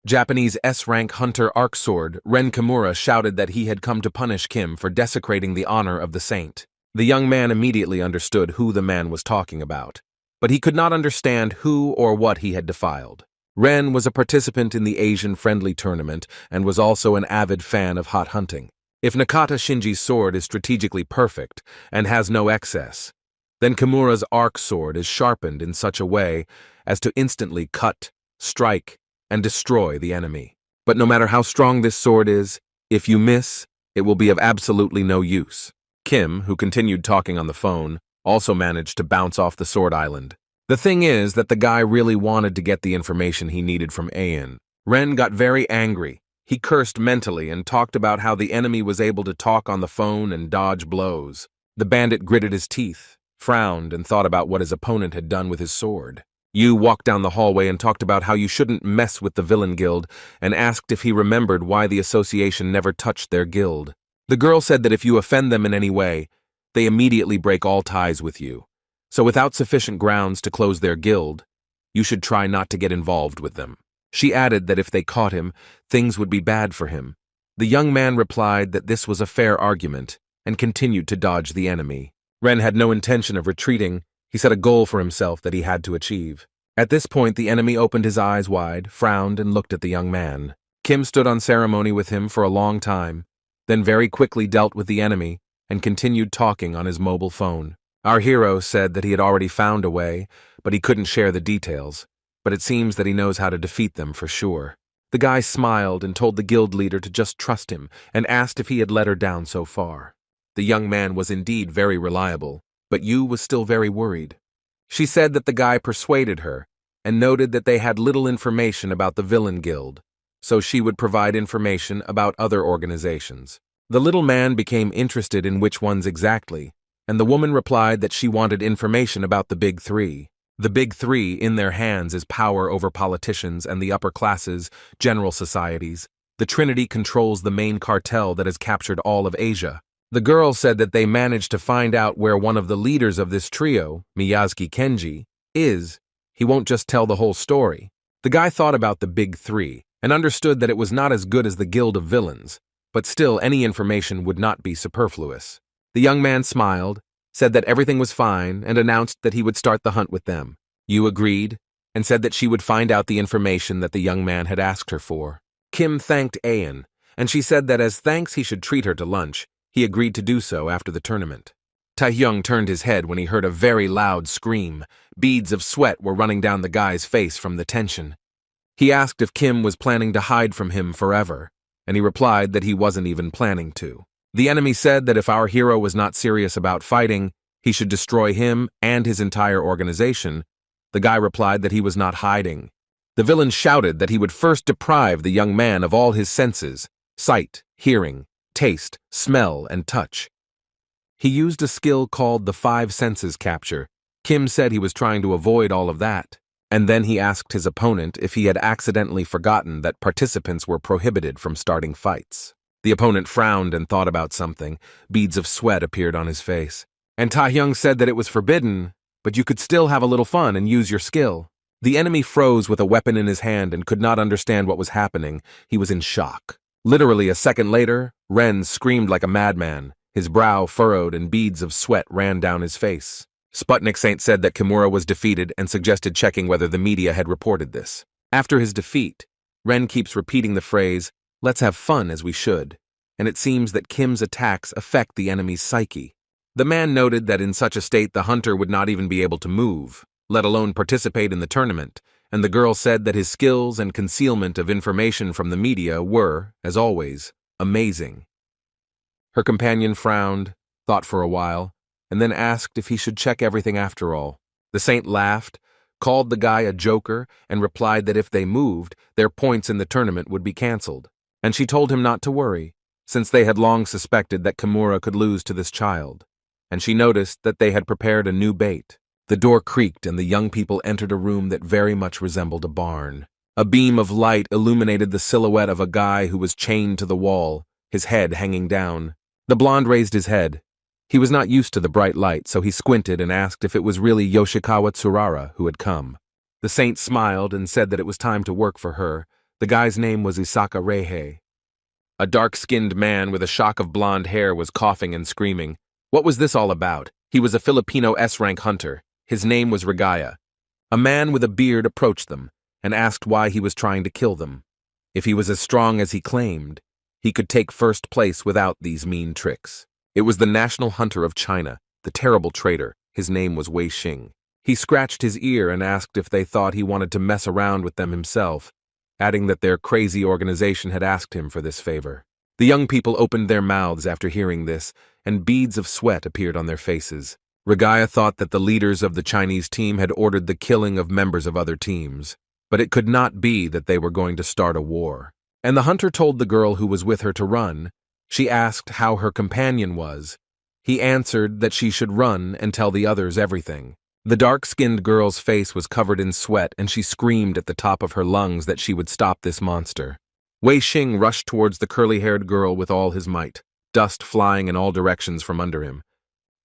Japanese S-rank hunter arc sword Ren Kimura shouted that he had come to punish Kim for desecrating the honor of the saint. The young man immediately understood who the man was talking about, but he could not understand who or what he had defiled. Ren was a participant in the Asian-friendly tournament and was also an avid fan of hot hunting. If Nakata Shinji's sword is strategically perfect and has no excess, then Kimura's arc sword is sharpened in such a way as to instantly cut, strike, and destroy the enemy. But no matter how strong this sword is, if you miss, it will be of absolutely no use. Kim, who continued talking on the phone, also managed to bounce off the sword island. The thing is that the guy really wanted to get the information he needed from Ayan. Ren got very angry. He cursed mentally and talked about how the enemy was able to talk on the phone and dodge blows. The bandit gritted his teeth, frowned, and thought about what his opponent had done with his sword. Yu walked down the hallway and talked about how you shouldn't mess with the villain guild and asked if he remembered why the association never touched their guild. The girl said that if you offend them in any way, they immediately break all ties with you. So without sufficient grounds to close their guild, you should try not to get involved with them. She added that if they caught him, things would be bad for him. The young man replied that this was a fair argument and continued to dodge the enemy. Ren had no intention of retreating. He set a goal for himself that he had to achieve. At this point, the enemy opened his eyes wide, frowned, and looked at the young man. Kim stood on ceremony with him for a long time, then very quickly dealt with the enemy and continued talking on his mobile phone. Our hero said that he had already found a way, but he couldn't share the details. But it seems that he knows how to defeat them for sure. The guy smiled and told the guild leader to just trust him and asked if he had let her down so far. The young man was indeed very reliable, but Yu was still very worried. She said that the guy persuaded her and noted that they had little information about the villain guild, so she would provide information about other organizations. The little man became interested in which ones exactly, and the woman replied that she wanted information about the Big Three. The Big Three in their hands is power over politicians and the upper classes, general societies. The Trinity controls the main cartel that has captured all of Asia. The girl said that they managed to find out where one of the leaders of this trio, Miyazaki Kenji, is. He won't just tell the whole story. The The guy thought about the big three and understood that it was not as good as the Guild of Villains, but still any information would not be superfluous. The young man smiled, said that everything was fine, and announced that he would start the hunt with them. Yu agreed, and said that she would find out the information that the young man had asked her for. Kim thanked Ayan, and she said that as thanks he should treat her to lunch. He agreed to do so after the tournament. Taehyung turned his head when he heard a very loud scream. Beads of sweat were running down the guy's face from the tension. He asked if Kim was planning to hide from him forever, and he replied that he wasn't even planning to. The enemy said that if our hero was not serious about fighting, he should destroy him and his entire organization. The guy replied that he was not hiding. The villain shouted that he would first deprive the young man of all his senses: sight, hearing, taste, smell, and touch. He used a skill called the five senses capture. Kim said he was trying to avoid all of that, and then he asked his opponent if he had accidentally forgotten that participants were prohibited from starting fights. The opponent frowned and thought about something. Beads of sweat appeared on his face. And Taehyung said that it was forbidden, but you could still have a little fun and use your skill. The enemy froze with a weapon in his hand and could not understand what was happening. He was in shock. Literally a second later, Ren screamed like a madman. His brow furrowed and beads of sweat ran down his face. Sputnik Saint said that Kimura was defeated and suggested checking whether the media had reported this. After his defeat, Ren keeps repeating the phrase, "Let's have fun as we should," and it seems that Kim's attacks affect the enemy's psyche. The man noted that in such a state the hunter would not even be able to move, let alone participate in the tournament, and the girl said that his skills and concealment of information from the media were, as always, amazing. Her companion frowned, thought for a while, and then asked if he should check everything after all. The saint laughed, called the guy a joker, and replied that if they moved, their points in the tournament would be cancelled. And she told him not to worry, since they had long suspected that Kimura could lose to this child. And she noticed that they had prepared a new bait. The door creaked and the young people entered a room that very much resembled a barn. A beam of light illuminated the silhouette of a guy who was chained to the wall, his head hanging down. The blonde raised his head. He was not used to the bright light, so he squinted and asked if it was really Yoshikawa Tsurara who had come. The saint smiled and said that it was time to work for her. The guy's name was Isaka Reihei. A dark-skinned man with a shock of blonde hair was coughing and screaming. What was this all about? He was a Filipino S-rank hunter. His name was Regaya. A man with a beard approached them and asked why he was trying to kill them. If he was as strong as he claimed, he could take first place without these mean tricks. It was the national hunter of China, the terrible traitor. His name was Wei Xing. He scratched his ear and asked if they thought he wanted to mess around with them himself, adding that their crazy organization had asked him for this favor. The young people opened their mouths after hearing this, and beads of sweat appeared on their faces. Regaya thought that the leaders of the Chinese team had ordered the killing of members of other teams, but it could not be that they were going to start a war. And the hunter told the girl who was with her to run. She asked how her companion was. He answered that she should run and tell the others everything. The dark-skinned girl's face was covered in sweat, and she screamed at the top of her lungs that she would stop this monster. Wei Xing rushed towards the curly-haired girl with all his might, dust flying in all directions from under him.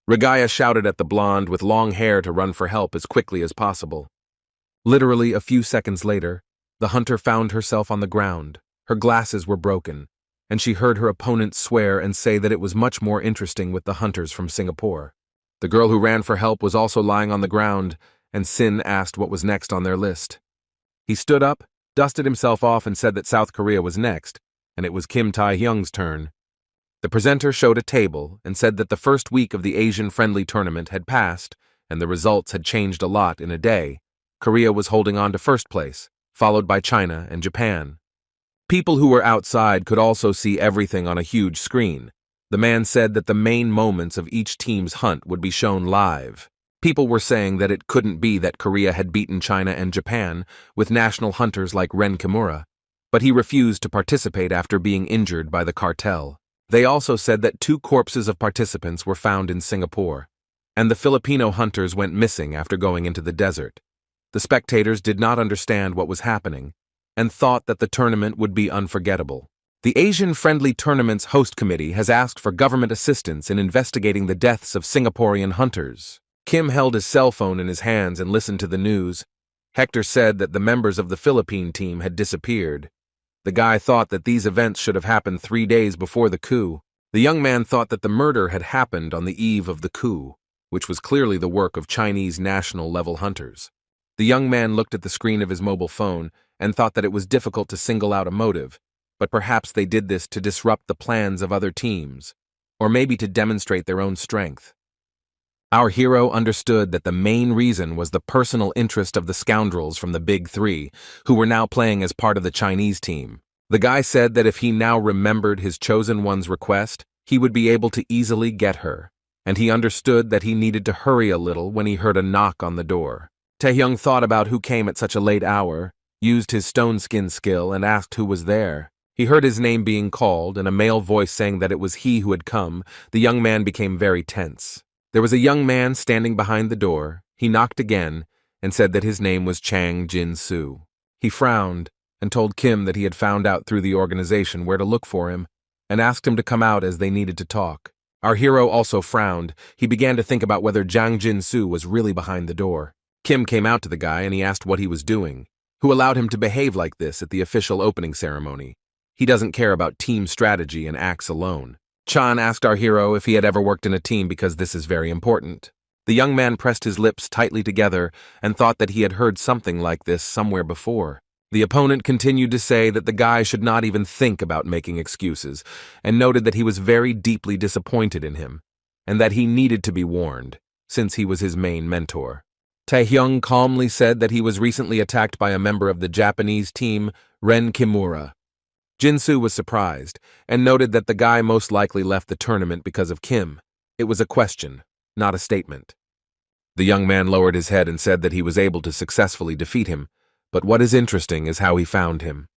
Regaya shouted at the blonde with long hair to run for help as quickly as possible. Literally a few seconds later, the hunter found herself on the ground. Her glasses were broken, and she heard her opponent swear and say that it was much more interesting with the hunters from Singapore. The girl who ran for help was also lying on the ground, and Sin asked what was next on their list. He stood up, dusted himself off, and said that South Korea was next, and it was Kim Tae-hyung's turn. The presenter showed a table and said that the first week of the Asian-friendly tournament had passed, and the results had changed a lot in a day. Korea was holding on to first place, followed by China and Japan. People who were outside could also see everything on a huge screen. The man said that the main moments of each team's hunt would be shown live. People were saying that it couldn't be that Korea had beaten China and Japan with national hunters like Ren Kimura, but he refused to participate after being injured by the cartel. They also said that 2 corpses of participants were found in Singapore, and the Filipino hunters went missing after going into the desert. The spectators did not understand what was happening and thought that the tournament would be unforgettable. The Asian-friendly tournament's host committee has asked for government assistance in investigating the deaths of Singaporean hunters. Kim held his cell phone in his hands and listened to the news. Hector said that the members of the Philippine team had disappeared. The guy thought that these events should have happened 3 days before the coup. The young man thought that the murder had happened on the eve of the coup, which was clearly the work of Chinese national-level hunters. The young man looked at the screen of his mobile phone and thought that it was difficult to single out a motive, but perhaps they did this to disrupt the plans of other teams, or maybe to demonstrate their own strength. Our hero understood that the main reason was the personal interest of the scoundrels from the Big Three, who were now playing as part of the Chinese team. The guy said that if he now remembered his chosen one's request, he would be able to easily get her, and he understood that he needed to hurry a little when he heard a knock on the door. Taehyung thought about who came at such a late hour, used his stone skin skill, and asked who was there. He heard his name being called and a male voice saying that it was he who had come. The young man became very tense. There was a young man standing behind the door. He knocked again and said that his name was Chang Jin-soo. He frowned and told Kim that he had found out through the organization where to look for him and asked him to come out as they needed to talk. Our hero also frowned. He began to think about whether Chang Jin-soo was really behind the door. Kim came out to the guy and he asked what he was doing, who allowed him to behave like this at the official opening ceremony. He doesn't care about team strategy and acts alone. Chan asked our hero if he had ever worked in a team because this is very important. The young man pressed his lips tightly together and thought that he had heard something like this somewhere before. The opponent continued to say that the guy should not even think about making excuses, and noted that he was very deeply disappointed in him, and that he needed to be warned, since he was his main mentor. Taehyung calmly said that he was recently attacked by a member of the Japanese team, Ren Kimura. Jin-soo was surprised, and noted that the guy most likely left the tournament because of Kim. It was a question, not a statement. The young man lowered his head and said that he was able to successfully defeat him, but what is interesting is how he found him.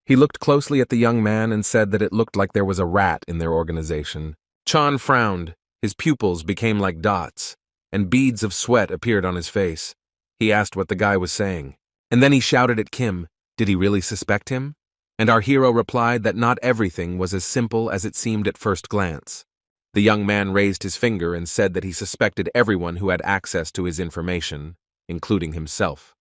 He looked closely at the young man and said that it looked like there was a rat in their organization. Chan frowned, his pupils became like dots, and beads of sweat appeared on his face. He asked what the guy was saying, and then he shouted at Kim, did he really suspect him? And our hero replied that not everything was as simple as it seemed at first glance. The young man raised his finger and said that he suspected everyone who had access to his information, including himself.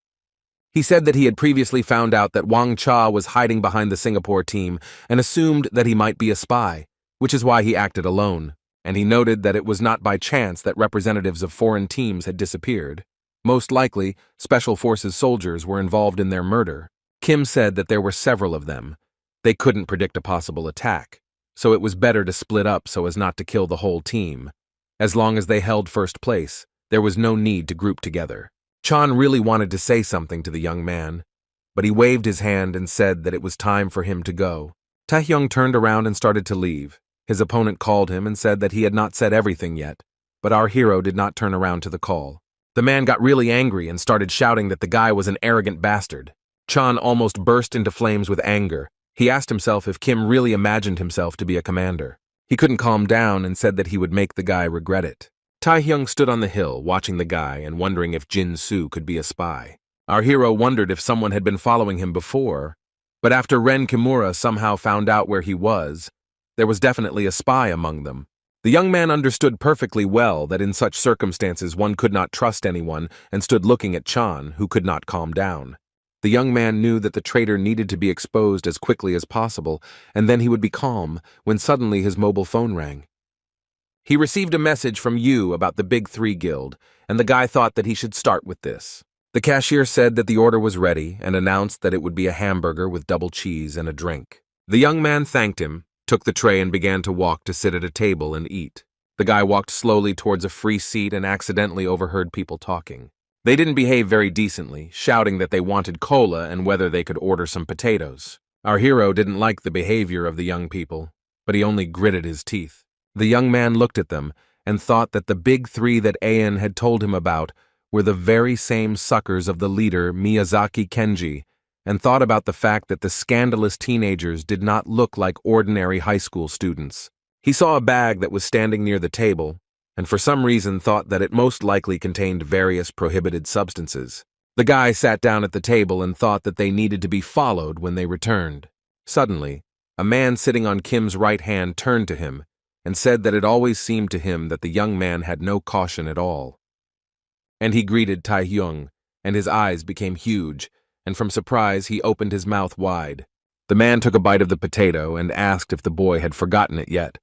He said that he had previously found out that Wang Cha was hiding behind the Singapore team and assumed that he might be a spy, which is why he acted alone, and he noted that it was not by chance that representatives of foreign teams had disappeared. Most likely, Special Forces soldiers were involved in their murder. Kim said that there were several of them. They couldn't predict a possible attack, so it was better to split up so as not to kill the whole team. As long as they held first place, there was no need to group together. Chan really wanted to say something to the young man, but he waved his hand and said that it was time for him to go. Taehyung turned around and started to leave. His opponent called him and said that he had not said everything yet, but our hero did not turn around to the call. The man got really angry and started shouting that the guy was an arrogant bastard. Chan almost burst into flames with anger. He asked himself if Kim really imagined himself to be a commander. He couldn't calm down and said that he would make the guy regret it. Taehyung stood on the hill watching the guy and wondering if Jin-soo could be a spy. Our hero wondered if someone had been following him before, but after Ren Kimura somehow found out where he was, there was definitely a spy among them. The young man understood perfectly well that in such circumstances one could not trust anyone and stood looking at Chan, who could not calm down. The young man knew that the traitor needed to be exposed as quickly as possible, and then he would be calm when suddenly his mobile phone rang. He received a message from Yu about the Big Three Guild, and the guy thought that he should start with this. The cashier said that the order was ready and announced that it would be a hamburger with double cheese and a drink. The young man thanked him, took the tray and began to walk to sit at a table and eat. The guy walked slowly towards a free seat and accidentally overheard people talking. They didn't behave very decently, shouting that they wanted cola and whether they could order some potatoes. Our hero didn't like the behavior of the young people, but he only gritted his teeth. The young man looked at them and thought that the Big Three that Ayan had told him about were the very same suckers of the leader Miyazaki Kenji, and thought about the fact that the scandalous teenagers did not look like ordinary high school students. He saw a bag that was standing near the table, and for some reason thought that it most likely contained various prohibited substances. The guy sat down at the table and thought that they needed to be followed when they returned. Suddenly, a man sitting on Kim's right hand turned to him and said that it always seemed to him that the young man had no caution at all. And he greeted Taehyung and his eyes became huge, and from surprise he opened his mouth wide. The man took a bite of the potato and asked if the boy had forgotten it yet.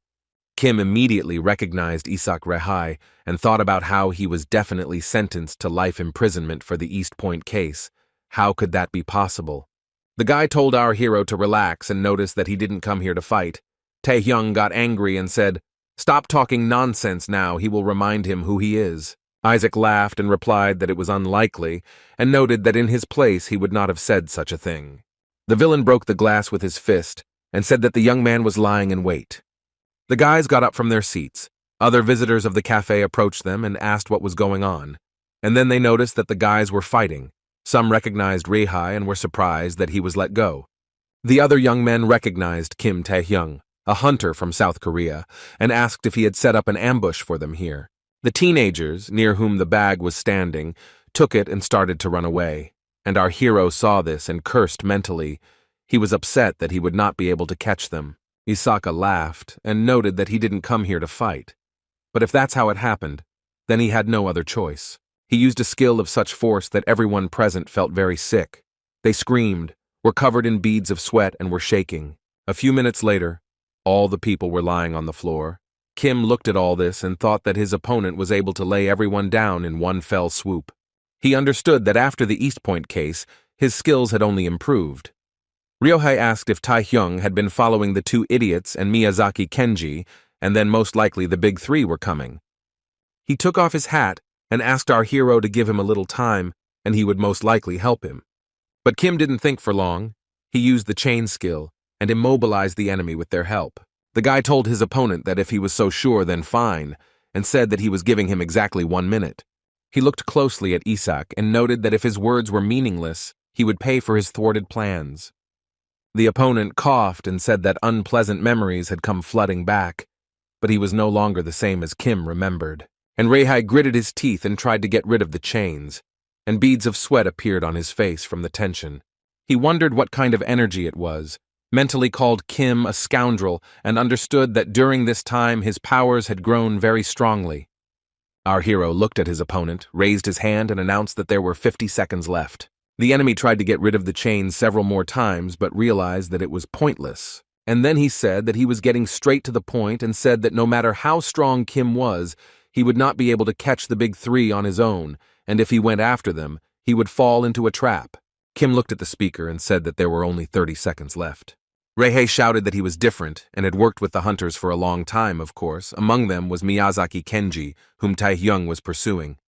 Kim immediately recognized Isak Rehai and thought about how he was definitely sentenced to life imprisonment for the East Point case. How could that be possible? The guy told our hero to relax and noticed that he didn't come here to fight. Taehyung got angry and said, "Stop talking nonsense now, he will remind him who he is." Isaac laughed and replied that it was unlikely, and noted that in his place he would not have said such a thing. The villain broke the glass with his fist and said that the young man was lying in wait. The guys got up from their seats. Other visitors of the cafe approached them and asked what was going on, and then they noticed that the guys were fighting. Some recognized Rehai and were surprised that he was let go. The other young men recognized Kim Taehyung, a hunter from South Korea, and asked if he had set up an ambush for them here. The teenagers, near whom the bag was standing, took it and started to run away, and our hero saw this and cursed mentally. He was upset that he would not be able to catch them. Isaka laughed and noted that he didn't come here to fight. But if that's how it happened, then he had no other choice. He used a skill of such force that everyone present felt very sick. They screamed, were covered in beads of sweat, and were shaking. A few minutes later, all the people were lying on the floor. Kim looked at all this and thought that his opponent was able to lay everyone down in one fell swoop. He understood that after the East Point case, his skills had only improved. Ryohei asked if Taehyung had been following the two idiots and Miyazaki Kenji, and then most likely the big three were coming. He took off his hat and asked our hero to give him a little time, and he would most likely help him. But Kim didn't think for long. He used the chain skill and immobilized the enemy with their help. The guy told his opponent that if he was so sure, then fine, and said that he was giving him exactly 1 minute. He looked closely at Isak and noted that if his words were meaningless, he would pay for his thwarted plans. The opponent coughed and said that unpleasant memories had come flooding back, but he was no longer the same as Kim remembered. And Rehai gritted his teeth and tried to get rid of the chains, and beads of sweat appeared on his face from the tension. He wondered what kind of energy it was, mentally called Kim a scoundrel, and understood that during this time his powers had grown very strongly. Our hero looked at his opponent, raised his hand, and announced that there were 50 seconds left. The enemy tried to get rid of the chains several more times, but realized that it was pointless. And then he said that he was getting straight to the point and said that no matter how strong Kim was, he would not be able to catch the big three on his own, and if he went after them, he would fall into a trap. Kim looked at the speaker and said that there were only 30 seconds left. Rehei shouted that he was different and had worked with the hunters for a long time, of course. Among them was Miyazaki Kenji, whom Taehyung was pursuing.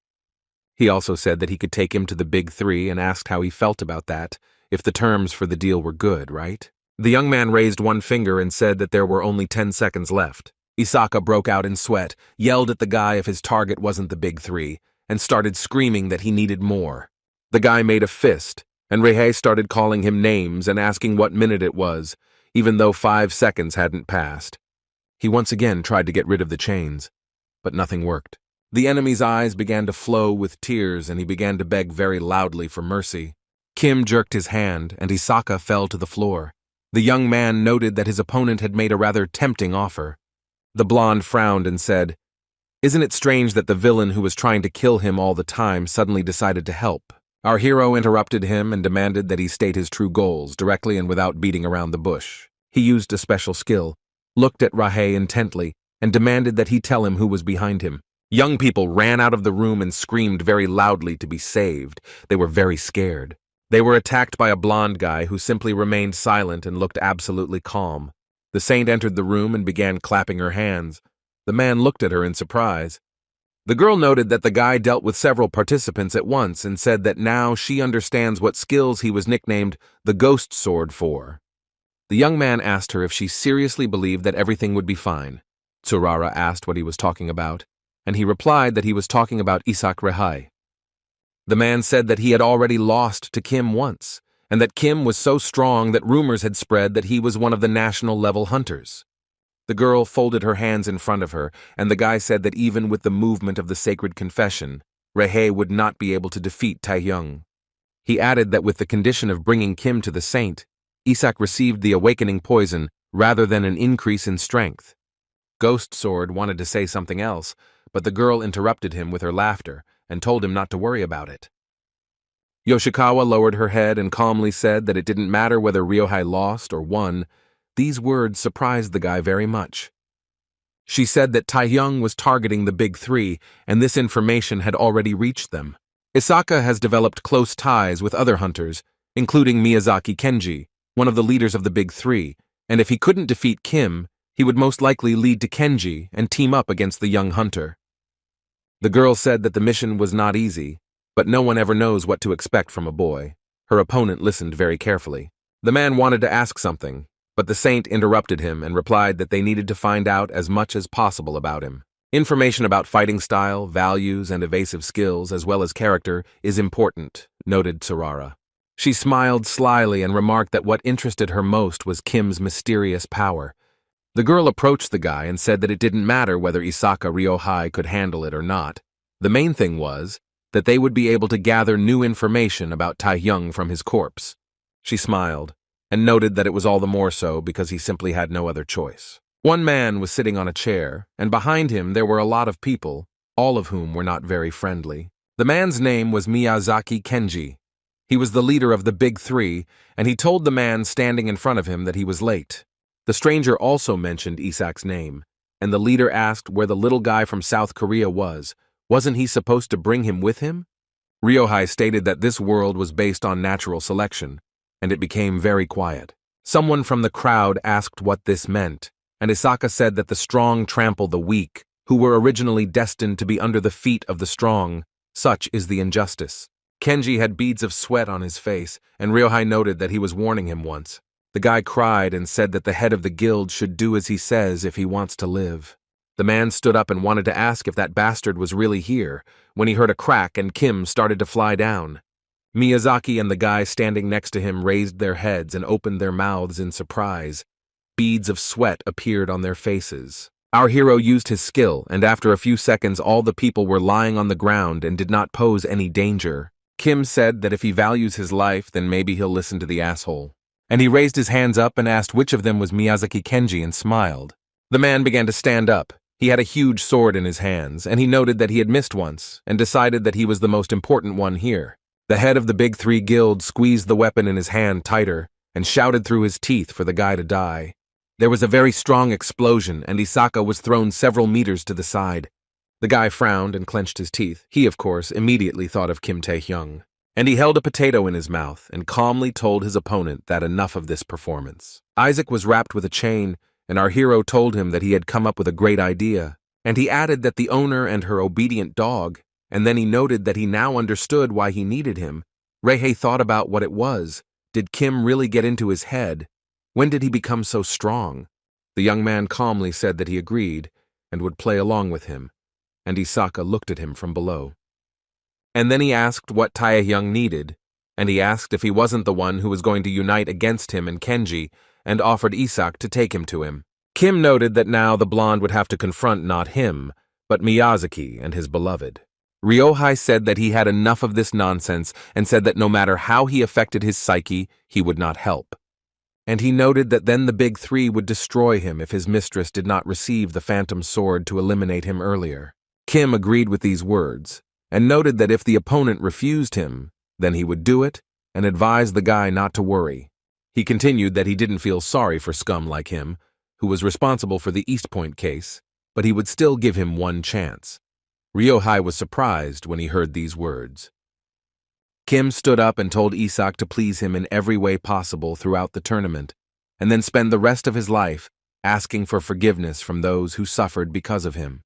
He also said that he could take him to the big three and asked how he felt about that, if the terms for the deal were good, right? The young man raised one finger and said that there were only 10 seconds left. Isaka broke out in sweat, yelled at the guy if his target wasn't the big three, and started screaming that he needed more. The guy made a fist, and Rehei started calling him names and asking what minute it was, even though 5 seconds hadn't passed. He once again tried to get rid of the chains, but nothing worked. The enemy's eyes began to flow with tears, and he began to beg very loudly for mercy. Kim jerked his hand, and Isaka fell to the floor. The young man noted that his opponent had made a rather tempting offer. The blonde frowned and said, "Isn't it strange that the villain who was trying to kill him all the time suddenly decided to help?" Our hero interrupted him and demanded that he state his true goals directly and without beating around the bush. He used a special skill, looked at Rehei intently, and demanded that he tell him who was behind him. Young people ran out of the room and screamed very loudly to be saved. They were very scared. They were attacked by a blonde guy who simply remained silent and looked absolutely calm. The saint entered the room and began clapping her hands. The man looked at her in surprise. The girl noted that the guy dealt with several participants at once and said that now she understands what skills he was nicknamed the Ghost Sword for. The young man asked her if she seriously believed that everything would be fine. Tsurara asked what he was talking about, and he replied that he was talking about Isak Rehai. The man said that he had already lost to Kim once, and that Kim was so strong that rumors had spread that he was one of the national-level hunters. The girl folded her hands in front of her, and the guy said that even with the movement of the sacred confession, Rehei would not be able to defeat Taehyung. He added that with the condition of bringing Kim to the saint, Isak received the awakening poison rather than an increase in strength. Ghost Sword wanted to say something else, but the girl interrupted him with her laughter and told him not to worry about it. Yoshikawa lowered her head and calmly said that it didn't matter whether Ryohei lost or won. These words surprised the guy very much. She said that Taehyung was targeting the Big Three, and this information had already reached them. Isaka has developed close ties with other hunters, including Miyazaki Kenji, one of the leaders of the Big Three, and if he couldn't defeat Kim, he would most likely lead to Kenji and team up against the young hunter. The girl said that the mission was not easy, but no one ever knows what to expect from a boy. Her opponent listened very carefully. The man wanted to ask something, but the saint interrupted him and replied that they needed to find out as much as possible about him. Information about fighting style, values, and evasive skills, as well as character, is important, noted Sarara. She smiled slyly and remarked that what interested her most was Kim's mysterious power. The girl approached the guy and said that it didn't matter whether Isaka Ryohei could handle it or not. The main thing was that they would be able to gather new information about Taehyung from his corpse. She smiled and noted that it was all the more so because he simply had no other choice. One man was sitting on a chair, and behind him there were a lot of people, all of whom were not very friendly. The man's name was Miyazaki Kenji. He was the leader of the Big Three, and he told the man standing in front of him that he was late. The stranger also mentioned Isak's name, and the leader asked where the little guy from South Korea was. Wasn't he supposed to bring him with him? Ryohei stated that this world was based on natural selection, and it became very quiet. Someone from the crowd asked what this meant, and Isaka said that the strong trample the weak, who were originally destined to be under the feet of the strong. Such is the injustice. Kenji had beads of sweat on his face, and Ryohei noted that he was warning him once. The guy cried and said that the head of the guild should do as he says if he wants to live. The man stood up and wanted to ask if that bastard was really here, when he heard a crack and Kim started to fly down. Miyazaki and the guy standing next to him raised their heads and opened their mouths in surprise. Beads of sweat appeared on their faces. Our hero used his skill, and after a few seconds all the people were lying on the ground and did not pose any danger. Kim said that if he values his life, then maybe he'll listen to the asshole. And he raised his hands up and asked which of them was Miyazaki Kenji and smiled. The man began to stand up. He had a huge sword in his hands, and he noted that he had missed once, and decided that he was the most important one here. The head of the Big Three guild squeezed the weapon in his hand tighter, and shouted through his teeth for the guy to die. There was a very strong explosion, and Isaka was thrown several meters to the side. The guy frowned and clenched his teeth. He, of course, immediately thought of Kim Taehyung. And he held a potato in his mouth and calmly told his opponent that enough of this performance. Isaac was wrapped with a chain, and our hero told him that he had come up with a great idea. And he added that the owner and her obedient dog, and then he noted that he now understood why he needed him. Reihei thought about what it was. Did Kim really get into his head? When did he become so strong? The young man calmly said that he agreed and would play along with him, and Isaka looked at him from below. And then he asked what Taehyung needed, and he asked if he wasn't the one who was going to unite against him and Kenji, and offered Isak to take him to him. Kim noted that now the blonde would have to confront not him, but Miyazaki and his beloved. Ryohei said that he had enough of this nonsense and said that no matter how he affected his psyche, he would not help. And he noted that then the Big Three would destroy him if his mistress did not receive the phantom sword to eliminate him earlier. Kim agreed with these words, and noted that if the opponent refused him, then he would do it, and advised the guy not to worry. He continued that he didn't feel sorry for scum like him, who was responsible for the East Point case, but he would still give him one chance. Ryohei was surprised when he heard these words. Kim stood up and told Isak to please him in every way possible throughout the tournament, and then spend the rest of his life asking for forgiveness from those who suffered because of him.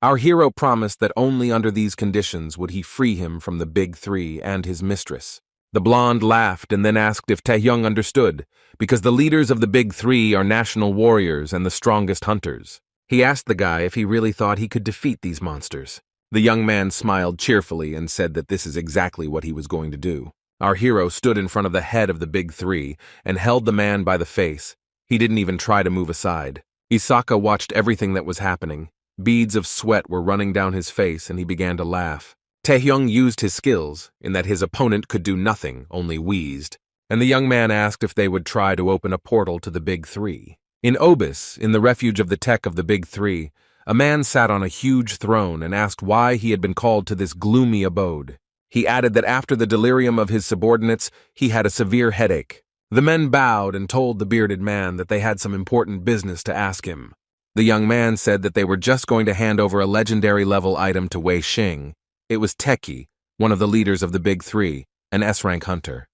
Our hero promised that only under these conditions would he free him from the Big Three and his mistress. The blonde laughed and then asked if Taehyung understood, because the leaders of the Big Three are national warriors and the strongest hunters. He asked the guy if he really thought he could defeat these monsters. The young man smiled cheerfully and said that this is exactly what he was going to do. Our hero stood in front of the head of the Big Three and held the man by the face. He didn't even try to move aside. Isaka watched everything that was happening. Beads of sweat were running down his face and he began to laugh. Taehyung used his skills, in that his opponent could do nothing, only wheezed, and the young man asked if they would try to open a portal to the Big Three. In Obis, in the refuge of the tech of the Big Three, a man sat on a huge throne and asked why he had been called to this gloomy abode. He added that after the delirium of his subordinates, he had a severe headache. The men bowed and told the bearded man that they had some important business to ask him. The young man said that they were just going to hand over a legendary level item to Wei Xing. It was Teki, one of the leaders of the Big Three, an S-rank hunter.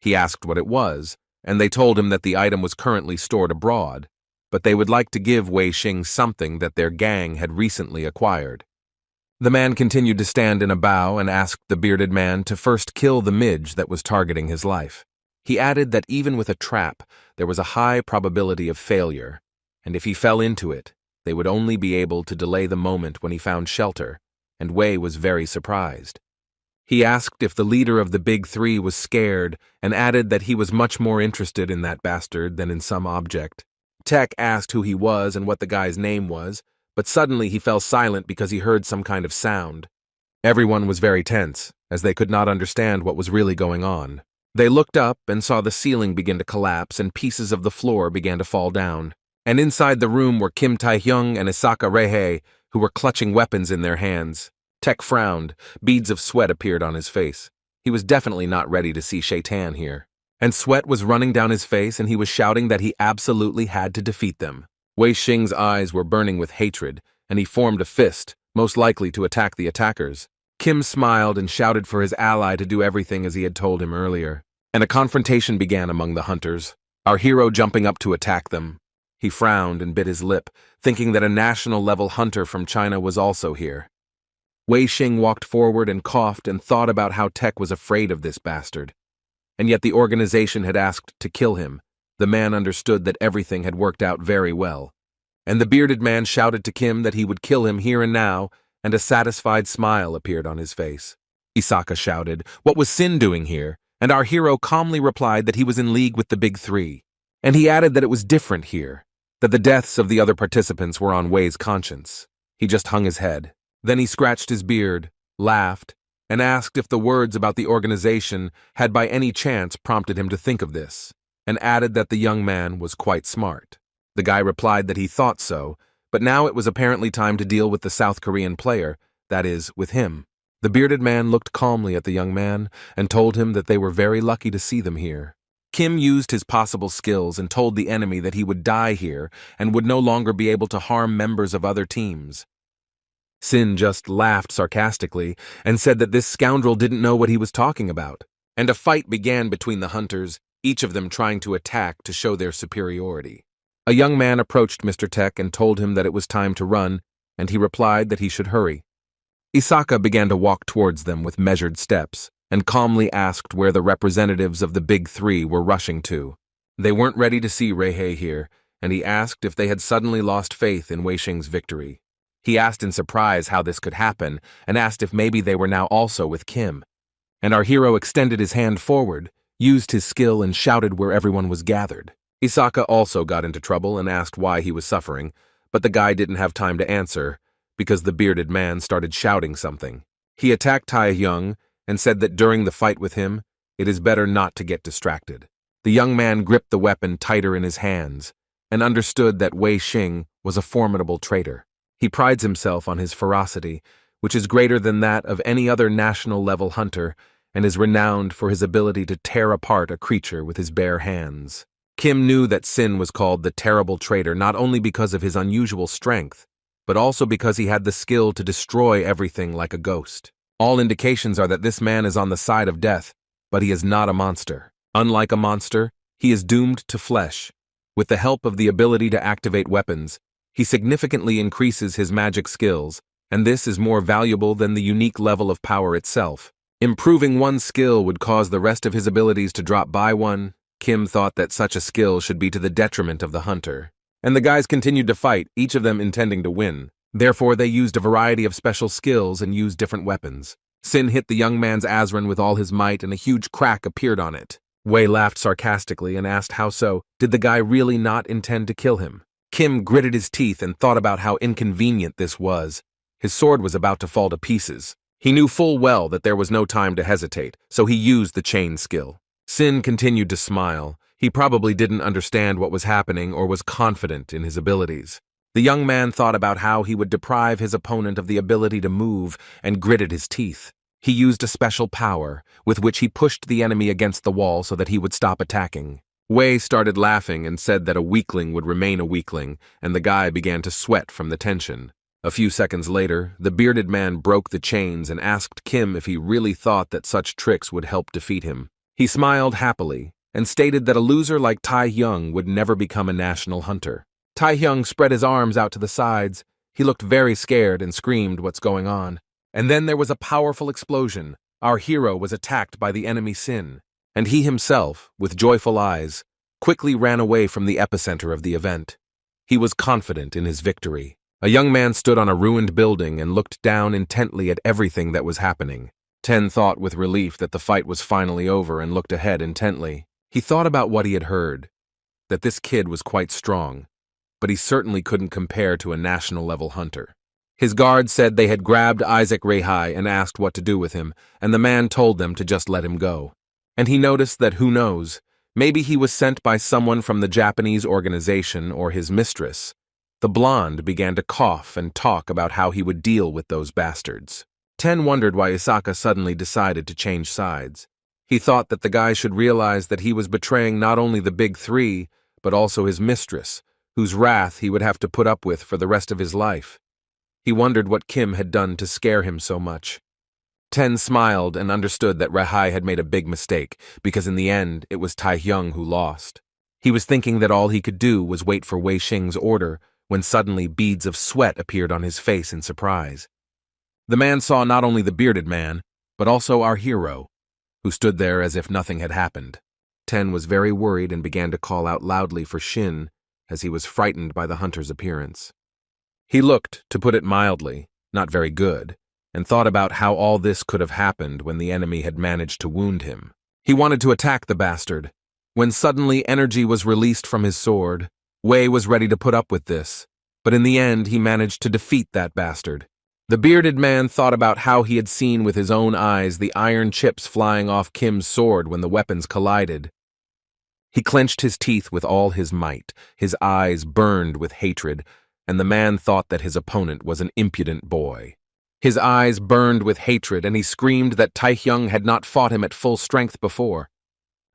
He asked what it was, and they told him that the item was currently stored abroad, but they would like to give Wei Xing something that their gang had recently acquired. The man continued to stand in a bow and asked the bearded man to first kill the midge that was targeting his life. He added that even with a trap, there was a high probability of failure, and if he fell into it, they would only be able to delay the moment when he found shelter, and Wei was very surprised. He asked if the leader of the Big Three was scared and added that he was much more interested in that bastard than in some object. Tech asked who he was and what the guy's name was, but suddenly he fell silent because he heard some kind of sound. Everyone was very tense, as they could not understand what was really going on. They looked up and saw the ceiling begin to collapse and pieces of the floor began to fall down. And inside the room were Kim Tae-hyung and Isaka Reihei, who were clutching weapons in their hands. Tech frowned. Beads of sweat appeared on his face. He was definitely not ready to see Shaitan here. And sweat was running down his face and he was shouting that he absolutely had to defeat them. Wei Xing's eyes were burning with hatred, and he formed a fist, most likely to attack the attackers. Kim smiled and shouted for his ally to do everything as he had told him earlier. And a confrontation began among the hunters, our hero jumping up to attack them. He frowned and bit his lip, thinking that a national-level hunter from China was also here. Wei Xing walked forward and coughed and thought about how Tech was afraid of this bastard. And yet the organization had asked to kill him. The man understood that everything had worked out very well. And the bearded man shouted to Kim that he would kill him here and now, and a satisfied smile appeared on his face. Isaka shouted, "What was Sin doing here?" And our hero calmly replied that he was in league with the Big Three. And he added that it was different here, that the deaths of the other participants were on Wei's conscience. He just hung his head. Then he scratched his beard, laughed, and asked if the words about the organization had by any chance prompted him to think of this, and added that the young man was quite smart. The guy replied that he thought so, but now it was apparently time to deal with the South Korean player, that is, with him. The bearded man looked calmly at the young man and told him that they were very lucky to see them here. Kim used his possible skills and told the enemy that he would die here and would no longer be able to harm members of other teams. Sin just laughed sarcastically and said that this scoundrel didn't know what he was talking about. And a fight began between the hunters, each of them trying to attack to show their superiority. A young man approached Mr. Tech and told him that it was time to run, and he replied that he should hurry. Isaka began to walk towards them with measured steps and calmly asked where the representatives of the Big Three were rushing to. They weren't ready to see Reihei here, and he asked if they had suddenly lost faith in Wei Xing's victory. He asked in surprise how this could happen and asked if maybe they were now also with Kim. And our hero extended his hand forward, used his skill and shouted where everyone was gathered. Isaka also got into trouble and asked why he was suffering, but the guy didn't have time to answer because the bearded man started shouting something. He attacked Tae-hyung and said that during the fight with him, it is better not to get distracted. The young man gripped the weapon tighter in his hands and understood that Wei Xing was a formidable traitor. He prides himself on his ferocity, which is greater than that of any other national-level hunter, and is renowned for his ability to tear apart a creature with his bare hands. Kim knew that Sin was called the Terrible Traitor not only because of his unusual strength, but also because he had the skill to destroy everything like a ghost. All indications are that this man is on the side of death, but he is not a monster. Unlike a monster, he is doomed to flesh. With the help of the ability to activate weapons, he significantly increases his magic skills, and this is more valuable than the unique level of power itself. Improving one skill would cause the rest of his abilities to drop by one. Kim thought that such a skill should be to the detriment of the hunter. And the guys continued to fight, each of them intending to win. Therefore, they used a variety of special skills and used different weapons. Sin hit the young man's Azran with all his might and a huge crack appeared on it. Wei laughed sarcastically and asked how so. Did the guy really not intend to kill him? Kim gritted his teeth and thought about how inconvenient this was. His sword was about to fall to pieces. He knew full well that there was no time to hesitate, so he used the chain skill. Sin continued to smile. He probably didn't understand what was happening or was confident in his abilities. The young man thought about how he would deprive his opponent of the ability to move and gritted his teeth. He used a special power, with which he pushed the enemy against the wall so that he would stop attacking. Wei started laughing and said that a weakling would remain a weakling, and the guy began to sweat from the tension. A few seconds later, the bearded man broke the chains and asked Kim if he really thought that such tricks would help defeat him. He smiled happily and stated that a loser like Tai Hyung would never become a national hunter. Tai Hyung spread his arms out to the sides. He looked very scared and screamed, "What's going on?" And then there was a powerful explosion. Our hero was attacked by the enemy Sin, and he himself, with joyful eyes, quickly ran away from the epicenter of the event. He was confident in his victory. A young man stood on a ruined building and looked down intently at everything that was happening. Ten thought with relief that the fight was finally over and looked ahead intently. He thought about what he had heard, that this kid was quite strong, but he certainly couldn't compare to a national-level hunter. His guard said they had grabbed Isaac Reihai and asked what to do with him, and the man told them to just let him go. And he noticed that, who knows, maybe he was sent by someone from the Japanese organization or his mistress. The blonde began to cough and talk about how he would deal with those bastards. Ten wondered why Isaka suddenly decided to change sides. He thought that the guy should realize that he was betraying not only the big three, but also his mistress, whose wrath he would have to put up with for the rest of his life. He wondered what Kim had done to scare him so much. Ten smiled and understood that Reihai had made a big mistake, because in the end it was Tai Hyung who lost. He was thinking that all he could do was wait for Wei Xing's order, when suddenly beads of sweat appeared on his face in surprise. The man saw not only the bearded man, but also our hero, who stood there as if nothing had happened. Ten was very worried and began to call out loudly for Shin, as he was frightened by the hunter's appearance. He looked, to put it mildly, not very good, and thought about how all this could have happened when the enemy had managed to wound him. He wanted to attack the bastard, when suddenly energy was released from his sword. Wei was ready to put up with this, but in the end he managed to defeat that bastard. The bearded man thought about how he had seen with his own eyes the iron chips flying off Kim's sword when the weapons collided. He clenched his teeth with all his might, his eyes burned with hatred, and the man thought that his opponent was an impudent boy. His eyes burned with hatred, and he screamed that Tai Hyung had not fought him at full strength before.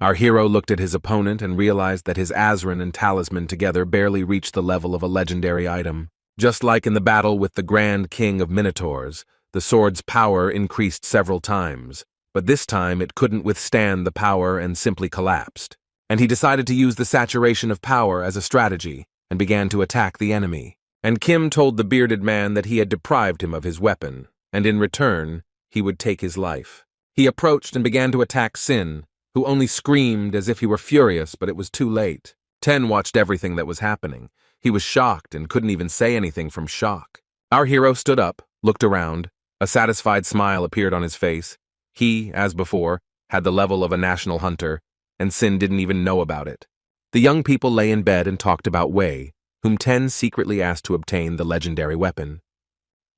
Our hero looked at his opponent and realized that his Azran and talisman together barely reached the level of a legendary item. Just like in the battle with the Grand King of Minotaurs, the sword's power increased several times, but this time it couldn't withstand the power and simply collapsed. And he decided to use the saturation of power as a strategy and began to attack the enemy. And Kim told the bearded man that he had deprived him of his weapon, and in return, he would take his life. He approached and began to attack Sin, who only screamed as if he were furious, but it was too late. Ten watched everything that was happening. He was shocked and couldn't even say anything from shock. Our hero stood up, looked around. A satisfied smile appeared on his face. He, as before, had the level of a national hunter, and Sin didn't even know about it. The young people lay in bed and talked about Wei, whom Ten secretly asked to obtain the legendary weapon.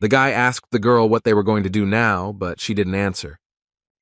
The guy asked the girl what they were going to do now, but she didn't answer.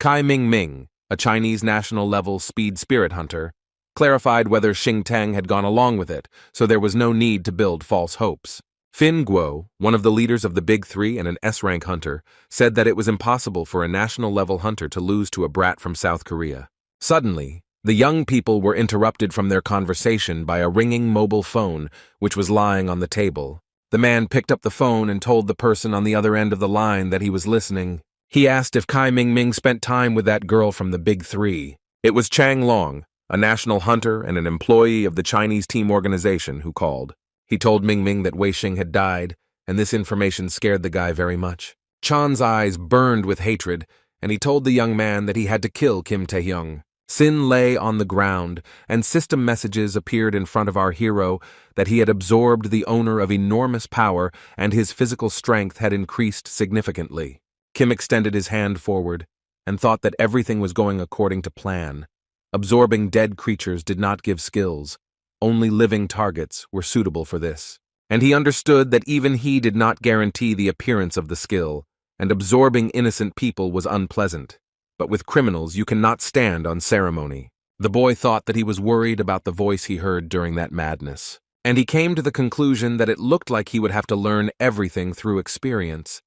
Kai Ming, a Chinese national-level speed spirit hunter, clarified whether Xing Teng had gone along with it, so there was no need to build false hopes. Fin Guo, one of the leaders of the Big Three and an S-rank hunter, said that it was impossible for a national-level hunter to lose to a brat from South Korea. Suddenly, the young people were interrupted from their conversation by a ringing mobile phone, which was lying on the table. The man picked up the phone and told the person on the other end of the line that he was listening. He asked if Kai Ming spent time with that girl from the Big Three. It was Chang Long, a national hunter and an employee of the Chinese team organization, who called. He told Ming that Wei Xing had died, and this information scared the guy very much. Chan's eyes burned with hatred, and he told the young man that he had to kill Kim Tae-hyung. Sin lay on the ground, and system messages appeared in front of our hero that he had absorbed the owner of enormous power and his physical strength had increased significantly. Kim extended his hand forward and thought that everything was going according to plan. Absorbing dead creatures did not give skills. Only living targets were suitable for this. And he understood that even he did not guarantee the appearance of the skill, and absorbing innocent people was unpleasant. But with criminals, you cannot stand on ceremony. The boy thought that he was worried about the voice he heard during that madness. And he came to the conclusion that it looked like he would have to learn everything through experience.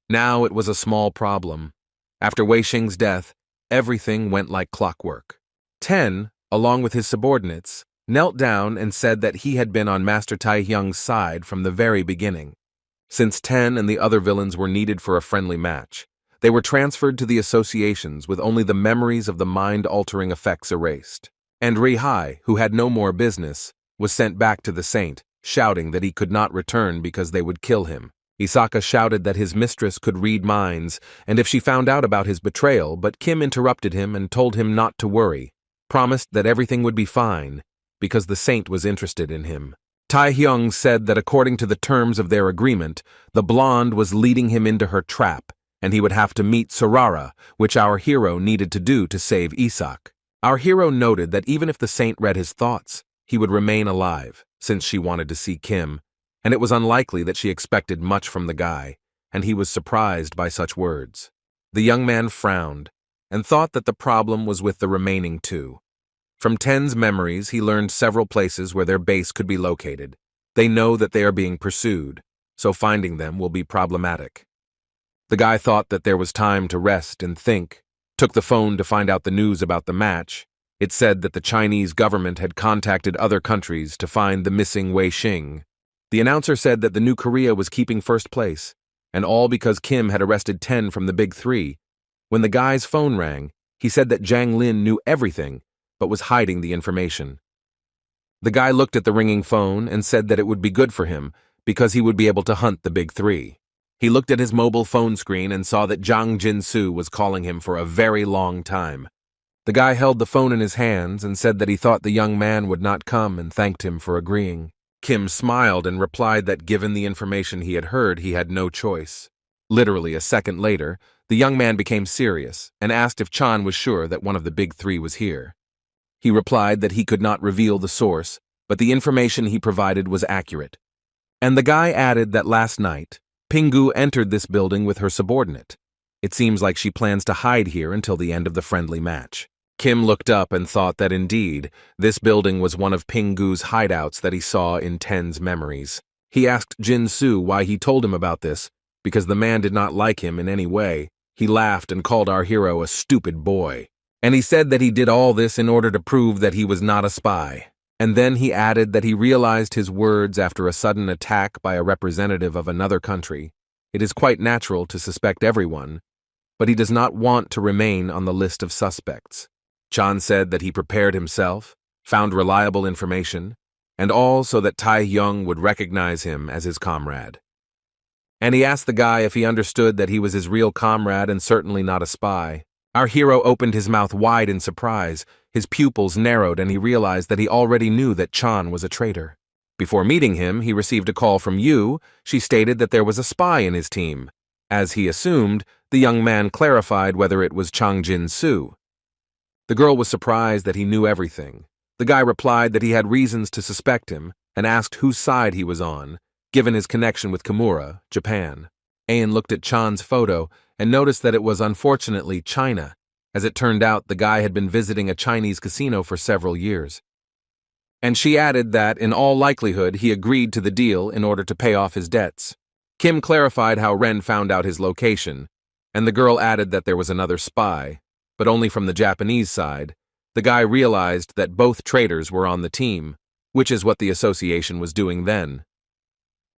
Now it was a small problem. After Wei Xing's death, everything went like clockwork. 10, along with his subordinates, knelt down and said that he had been on Master Tai Hyung's side from the very beginning. Since 10 and the other villains were needed for a friendly match, they were transferred to the associations with only the memories of the mind-altering effects erased. And Rihai, who had no more business, was sent back to the saint, shouting that he could not return because they would kill him. Isaka shouted that his mistress could read minds, and if she found out about his betrayal, but Kim interrupted him and told him not to worry, promised that everything would be fine, because the saint was interested in him. Tai Hyung said that according to the terms of their agreement, the blonde was leading him into her trap, and he would have to meet Sorara, which our hero needed to do to save Isak. Our hero noted that even if the saint read his thoughts, he would remain alive, since she wanted to see Kim, and it was unlikely that she expected much from the guy, and he was surprised by such words. The young man frowned, and thought that the problem was with the remaining two. From Ten's memories, he learned several places where their base could be located. They know that they are being pursued, so finding them will be problematic. The guy thought that there was time to rest and think, took the phone to find out the news about the match. It said that the Chinese government had contacted other countries to find the missing Wei Xing. The announcer said that the new Korea was keeping first place, and all because Kim had arrested 10 from the big three. When the guy's phone rang, he said that Zhang Lin knew everything, but was hiding the information. The guy looked at the ringing phone and said that it would be good for him because he would be able to hunt the big three. He looked at his mobile phone screen and saw that Zhang Jinsu was calling him for a very long time. The guy held the phone in his hands and said that he thought the young man would not come and thanked him for agreeing. Kim smiled and replied that given the information he had heard, he had no choice. Literally a second later, the young man became serious and asked if Chan was sure that one of the big three was here. He replied that he could not reveal the source, but the information he provided was accurate. And the guy added that last night, Pingu entered this building with her subordinate. It seems like she plans to hide here until the end of the friendly match. Kim looked up and thought that indeed, this building was one of Pingu's hideouts that he saw in Ten's memories. He asked Jin Su why he told him about this, because the man did not like him in any way. He laughed and called our hero a stupid boy. And he said that he did all this in order to prove that he was not a spy. And then he added that he realized his words after a sudden attack by a representative of another country. It is quite natural to suspect everyone, but he does not want to remain on the list of suspects. Chan said that he prepared himself, found reliable information, and all so that Tai Hyung would recognize him as his comrade. And he asked the guy if he understood that he was his real comrade and certainly not a spy. Our hero opened his mouth wide in surprise, his pupils narrowed, and he realized that he already knew that Chan was a traitor. Before meeting him, he received a call from Yu. She stated that there was a spy in his team. As he assumed, the young man clarified whether it was Chang Jin-soo. The girl was surprised that he knew everything. The guy replied that he had reasons to suspect him and asked whose side he was on, given his connection with Kimura, Japan. Ayan looked at Chan's photo and noticed that it was unfortunately China. As it turned out, the guy had been visiting a Chinese casino for several years. And she added that, in all likelihood, he agreed to the deal in order to pay off his debts. Kim clarified how Ren found out his location, and the girl added that there was another spy, but only from the Japanese side. The guy realized that both traitors were on the team, which is what the association was doing then.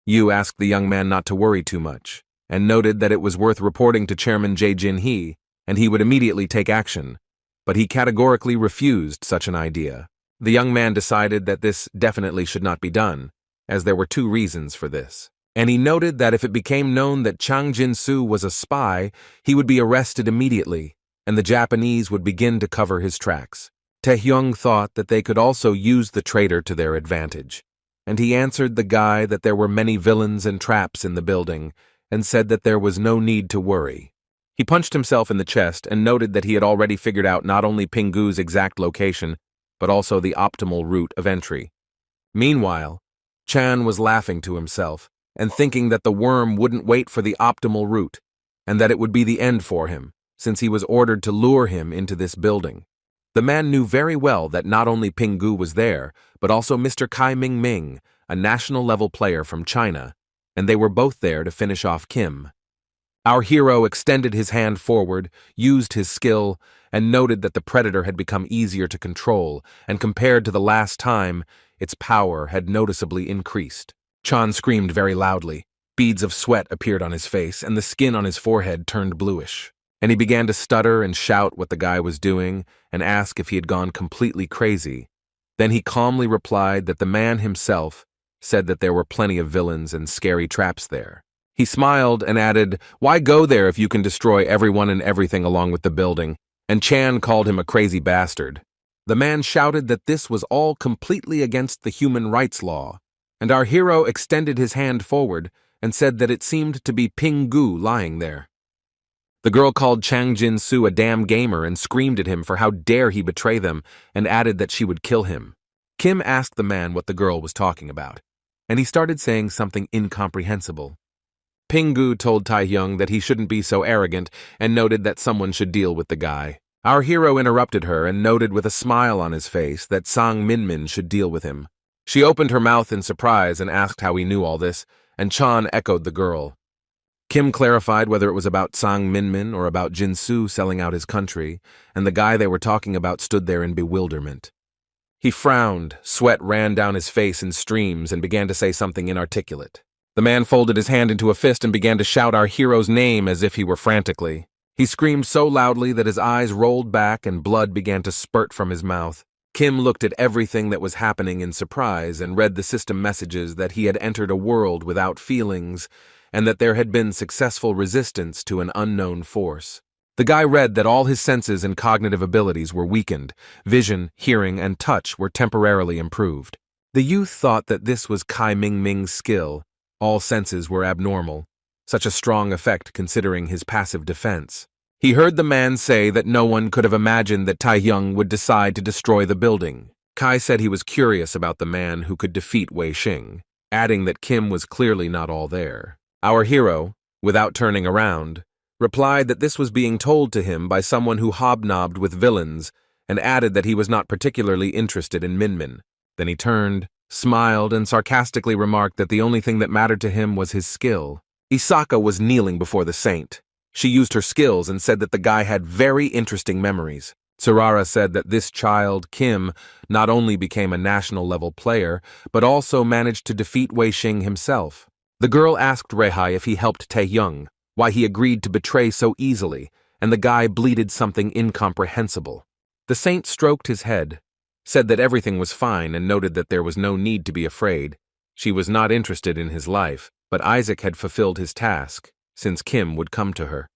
Yu asked the young man not to worry too much, and noted that it was worth reporting to Chairman Jae Jin-hee, and he would immediately take action, but he categorically refused such an idea. The young man decided that this definitely should not be done, as there were two reasons for this. And he noted that if it became known that Chang Jin-soo was a spy, he would be arrested immediately, and the Japanese would begin to cover his tracks. Taehyung thought that they could also use the traitor to their advantage, and he answered the guy that there were many villains and traps in the building, and said that there was no need to worry. He punched himself in the chest and noted that he had already figured out not only Pingu's exact location, but also the optimal route of entry. Meanwhile, Chan was laughing to himself and thinking that the worm wouldn't wait for the optimal route, and that it would be the end for him, since he was ordered to lure him into this building. The man knew very well that not only Pingu was there, but also Mr. Kai Ming-ming, a national-level player from China, and they were both there to finish off Kim. Our hero extended his hand forward, used his skill, and noted that the predator had become easier to control, and compared to the last time, its power had noticeably increased. Chan screamed very loudly. Beads of sweat appeared on his face, and the skin on his forehead turned bluish. And he began to stutter and shout what the guy was doing, and ask if he had gone completely crazy. Then he calmly replied that the man himself said that there were plenty of villains and scary traps there. He smiled and added, "Why go there if you can destroy everyone and everything along with the building?" And Chan called him a crazy bastard. The man shouted that this was all completely against the human rights law, and our hero extended his hand forward and said that it seemed to be Pingu lying there. The girl called Chang Jin-soo a damn gamer and screamed at him for how dare he betray them, and added that she would kill him. Kim asked the man what the girl was talking about, and he started saying something incomprehensible. Pingu told Taehyung that he shouldn't be so arrogant and noted that someone should deal with the guy. Our hero interrupted her and noted with a smile on his face that Sang Minmin should deal with him. She opened her mouth in surprise and asked how he knew all this, and Chan echoed the girl. Kim clarified whether it was about Sang Minmin or about Jin-soo selling out his country, and the guy they were talking about stood there in bewilderment. He frowned, sweat ran down his face in streams, and began to say something inarticulate. The man folded his hand into a fist and began to shout our hero's name as if he were frantically. He screamed so loudly that his eyes rolled back and blood began to spurt from his mouth. Kim looked at everything that was happening in surprise and read the system messages that he had entered a world without feelings and that there had been successful resistance to an unknown force. The guy read that all his senses and cognitive abilities were weakened. Vision, hearing, and touch were temporarily improved. The youth thought that this was Kai Ming-ming's skill. All senses were abnormal, such a strong effect considering his passive defense. He heard the man say that no one could have imagined that Taehyung would decide to destroy the building. Kai said he was curious about the man who could defeat Wei Xing, adding that Kim was clearly not all there. Our hero, without turning around, replied that this was being told to him by someone who hobnobbed with villains, and added that he was not particularly interested in Minmin. Then he turned, smiled, and sarcastically remarked that the only thing that mattered to him was his skill. Isaka was kneeling before the saint. She used her skills and said that the guy had very interesting memories. Tsurara said that this child, Kim, not only became a national-level player, but also managed to defeat Wei Xing himself. The girl asked Rehai if he helped Taehyung, why he agreed to betray so easily, and the guy bleated something incomprehensible. The saint stroked his head, said that everything was fine, and noted that there was no need to be afraid. She was not interested in his life, but Isaac had fulfilled his task, since Kim would come to her.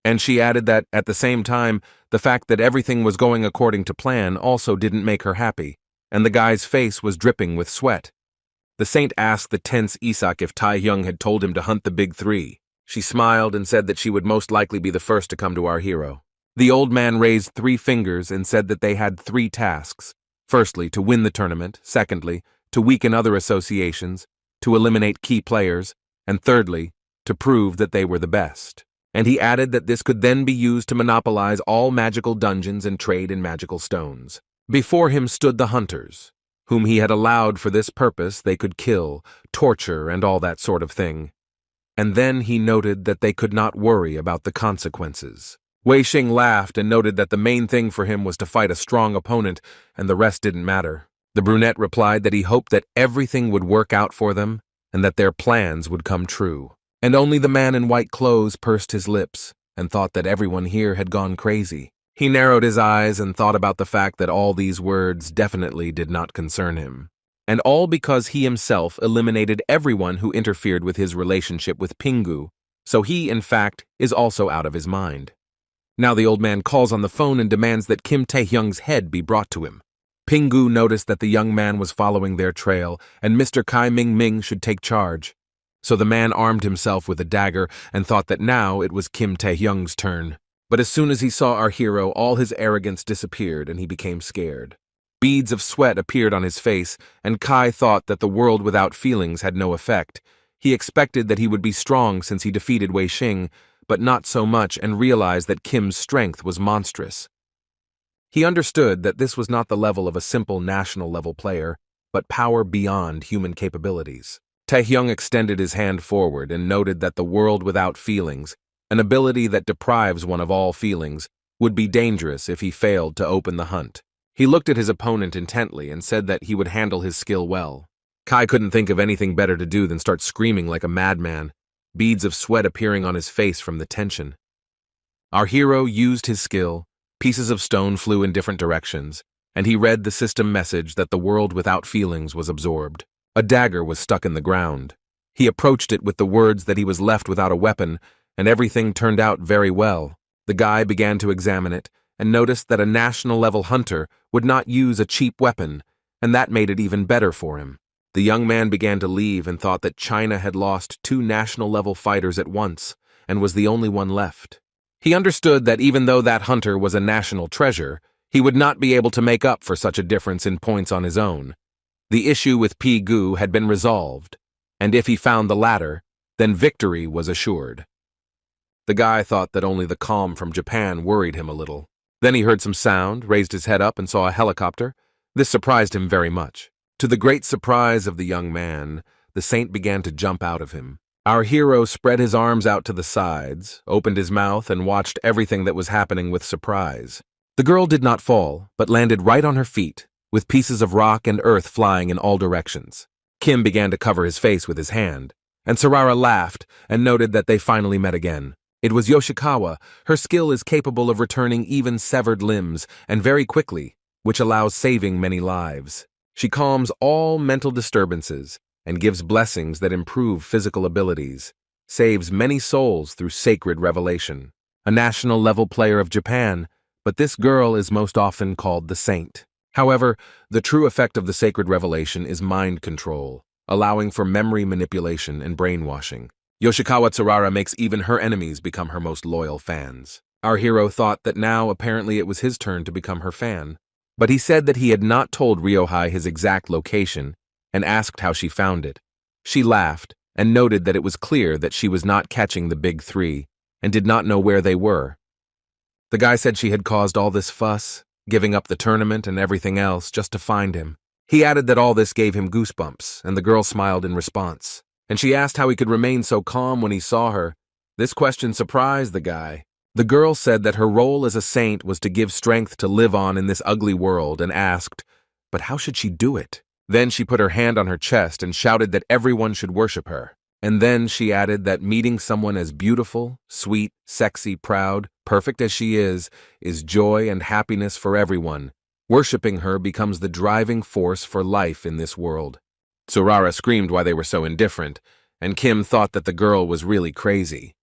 And she added that, at the same time, the fact that everything was going according to plan also didn't make her happy, and the guy's face was dripping with sweat. The saint asked the tense Isak if Taehyung had told him to hunt the big three. She smiled and said that she would most likely be the first to come to our hero. The old man raised 3 fingers and said that they had 3 tasks. Firstly, to win the tournament. Secondly, to weaken other associations, to eliminate key players, and thirdly, to prove that they were the best. And he added that this could then be used to monopolize all magical dungeons and trade in magical stones. Before him stood the hunters, whom he had allowed for this purpose they could kill, torture, and all that sort of thing. And then he noted that they could not worry about the consequences. Wei Xing laughed and noted that the main thing for him was to fight a strong opponent, and the rest didn't matter. The brunette replied that he hoped that everything would work out for them, and that their plans would come true. And only the man in white clothes pursed his lips, and thought that everyone here had gone crazy. He narrowed his eyes and thought about the fact that all these words definitely did not concern him. And all because he himself eliminated everyone who interfered with his relationship with Pingu, so he, in fact, is also out of his mind. Now the old man calls on the phone and demands that Kim Taehyung's head be brought to him. Pingu noticed that the young man was following their trail, and Mr. Kai Ming-ming should take charge. So the man armed himself with a dagger and thought that now it was Kim Taehyung's turn. But as soon as he saw our hero, all his arrogance disappeared and he became scared. Beads of sweat appeared on his face, and Kai thought that the world without feelings had no effect. He expected that he would be strong since he defeated Wei Xing, but not so much, and realized that Kim's strength was monstrous. He understood that this was not the level of a simple national-level player, but power beyond human capabilities. Taehyung extended his hand forward and noted that the world without feelings, an ability that deprives one of all feelings, would be dangerous if he failed to open the hunt. He looked at his opponent intently and said that he would handle his skill well. Kai couldn't think of anything better to do than start screaming like a madman, beads of sweat appearing on his face from the tension. Our hero used his skill, pieces of stone flew in different directions, and he read the system message that the world without feelings was absorbed. A dagger was stuck in the ground. He approached it with the words that he was left without a weapon, and everything turned out very well. The guy began to examine it, and noticed that a national-level hunter would not use a cheap weapon, and that made it even better for him. The young man began to leave and thought that China had lost 2 national-level fighters at once, and was the only one left. He understood that even though that hunter was a national treasure, he would not be able to make up for such a difference in points on his own. The issue with Gu had been resolved, and if he found the latter, then victory was assured. The guy thought that only the calm from Japan worried him a little. Then he heard some sound, raised his head up and saw a helicopter. This surprised him very much. To the great surprise of the young man, the saint began to jump out of him. Our hero spread his arms out to the sides, opened his mouth, and watched everything that was happening with surprise. The girl did not fall, but landed right on her feet, with pieces of rock and earth flying in all directions. Kim began to cover his face with his hand, and Sarara laughed and noted that they finally met again. It was Yoshikawa. Her skill is capable of returning even severed limbs, and very quickly, which allows saving many lives. She calms all mental disturbances and gives blessings that improve physical abilities, saves many souls through sacred revelation. A national-level player of Japan, but this girl is most often called the saint. However, the true effect of the sacred revelation is mind control, allowing for memory manipulation and brainwashing. Yoshikawa Tsurara makes even her enemies become her most loyal fans. Our hero thought that now apparently it was his turn to become her fan, but he said that he had not told Ryohei his exact location and asked how she found it. She laughed and noted that it was clear that she was not catching the big 3 and did not know where they were. The guy said she had caused all this fuss, giving up the tournament and everything else just to find him. He added that all this gave him goosebumps, and the girl smiled in response. And she asked how he could remain so calm when he saw her. This question surprised the guy. The girl said that her role as a saint was to give strength to live on in this ugly world and asked, but how should she do it? Then she put her hand on her chest and shouted that everyone should worship her. And then she added that meeting someone as beautiful, sweet, sexy, proud, perfect as she is joy and happiness for everyone. Worshipping her becomes the driving force for life in this world. Tsurara screamed why they were so indifferent, and Kim thought that the girl was really crazy.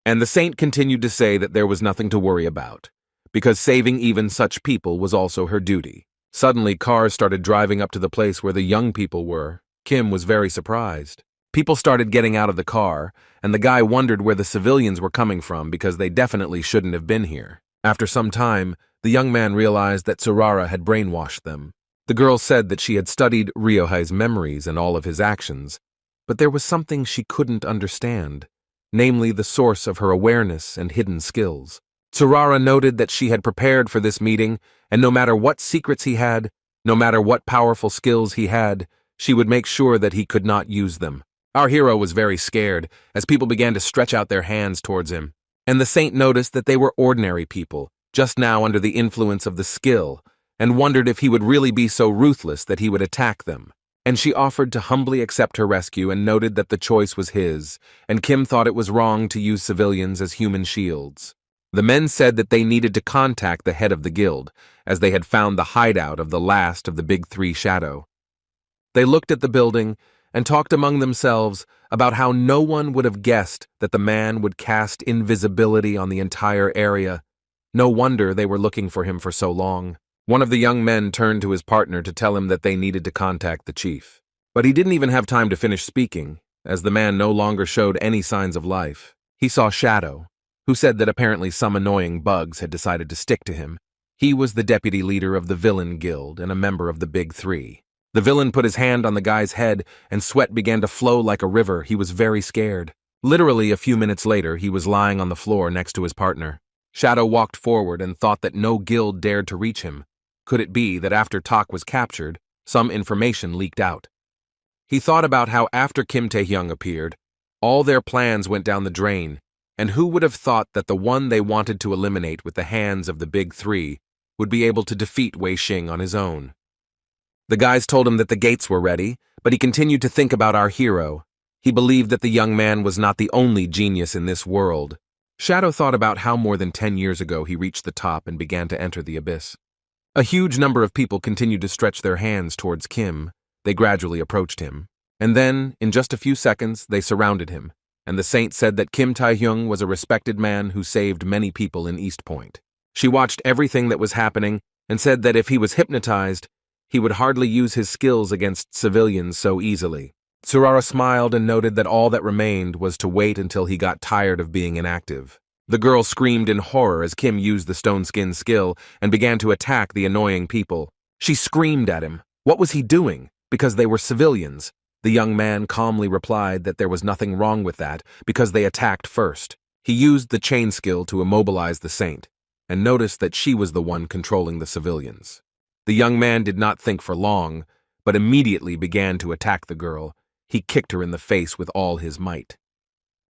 And the saint continued to say that there was nothing to worry about, because saving even such people was also her duty. Suddenly, cars started driving up to the place where the young people were. Kim was very surprised. People started getting out of the car, and the guy wondered where the civilians were coming from because they definitely shouldn't have been here. After some time, the young man realized that Tsurara had brainwashed them. The girl said that she had studied Ryohei's memories and all of his actions, but there was something she couldn't understand, namely the source of her awareness and hidden skills. Tsurara noted that she had prepared for this meeting, and no matter what secrets he had, no matter what powerful skills he had, she would make sure that he could not use them. Our hero was very scared as people began to stretch out their hands towards him, and the saint noticed that they were ordinary people, just now under the influence of the skill, and wondered if he would really be so ruthless that he would attack them. And she offered to humbly accept her rescue and noted that the choice was his, and Kim thought it was wrong to use civilians as human shields. The men said that they needed to contact the head of the guild, as they had found the hideout of the last of the big 3 shadow. They looked at the building and talked among themselves about how no one would have guessed that the man would cast invisibility on the entire area. No wonder they were looking for him for so long. One of the young men turned to his partner to tell him that they needed to contact the chief. But he didn't even have time to finish speaking, as the man no longer showed any signs of life. He saw Shadow, who said that apparently some annoying bugs had decided to stick to him. He was the deputy leader of the villain guild and a member of the Big 3. The villain put his hand on the guy's head, and sweat began to flow like a river. He was very scared. Literally a few minutes later, he was lying on the floor next to his partner. Shadow walked forward and thought that no guild dared to reach him. Could it be that after Tak was captured, some information leaked out? He thought about how after Kim Tae-hyung appeared, all their plans went down the drain, and who would have thought that the one they wanted to eliminate with the hands of the big three would be able to defeat Wei Xing on his own. The guys told him that the gates were ready, but he continued to think about our hero. He believed that the young man was not the only genius in this world. Shadow thought about how more than 10 years ago he reached the top and began to enter the abyss. A huge number of people continued to stretch their hands towards Kim. They gradually approached him. And then, in just a few seconds, they surrounded him, and the saint said that Kim Tae-hyung was a respected man who saved many people in East Point. She watched everything that was happening and said that if he was hypnotized, he would hardly use his skills against civilians so easily. Tsurara smiled and noted that all that remained was to wait until he got tired of being inactive. The girl screamed in horror as Kim used the stone skin skill and began to attack the annoying people. She screamed at him. What was he doing? Because they were civilians. The young man calmly replied that there was nothing wrong with that because they attacked first. He used the chain skill to immobilize the saint and noticed that she was the one controlling the civilians. The young man did not think for long, but immediately began to attack the girl. He kicked her in the face with all his might.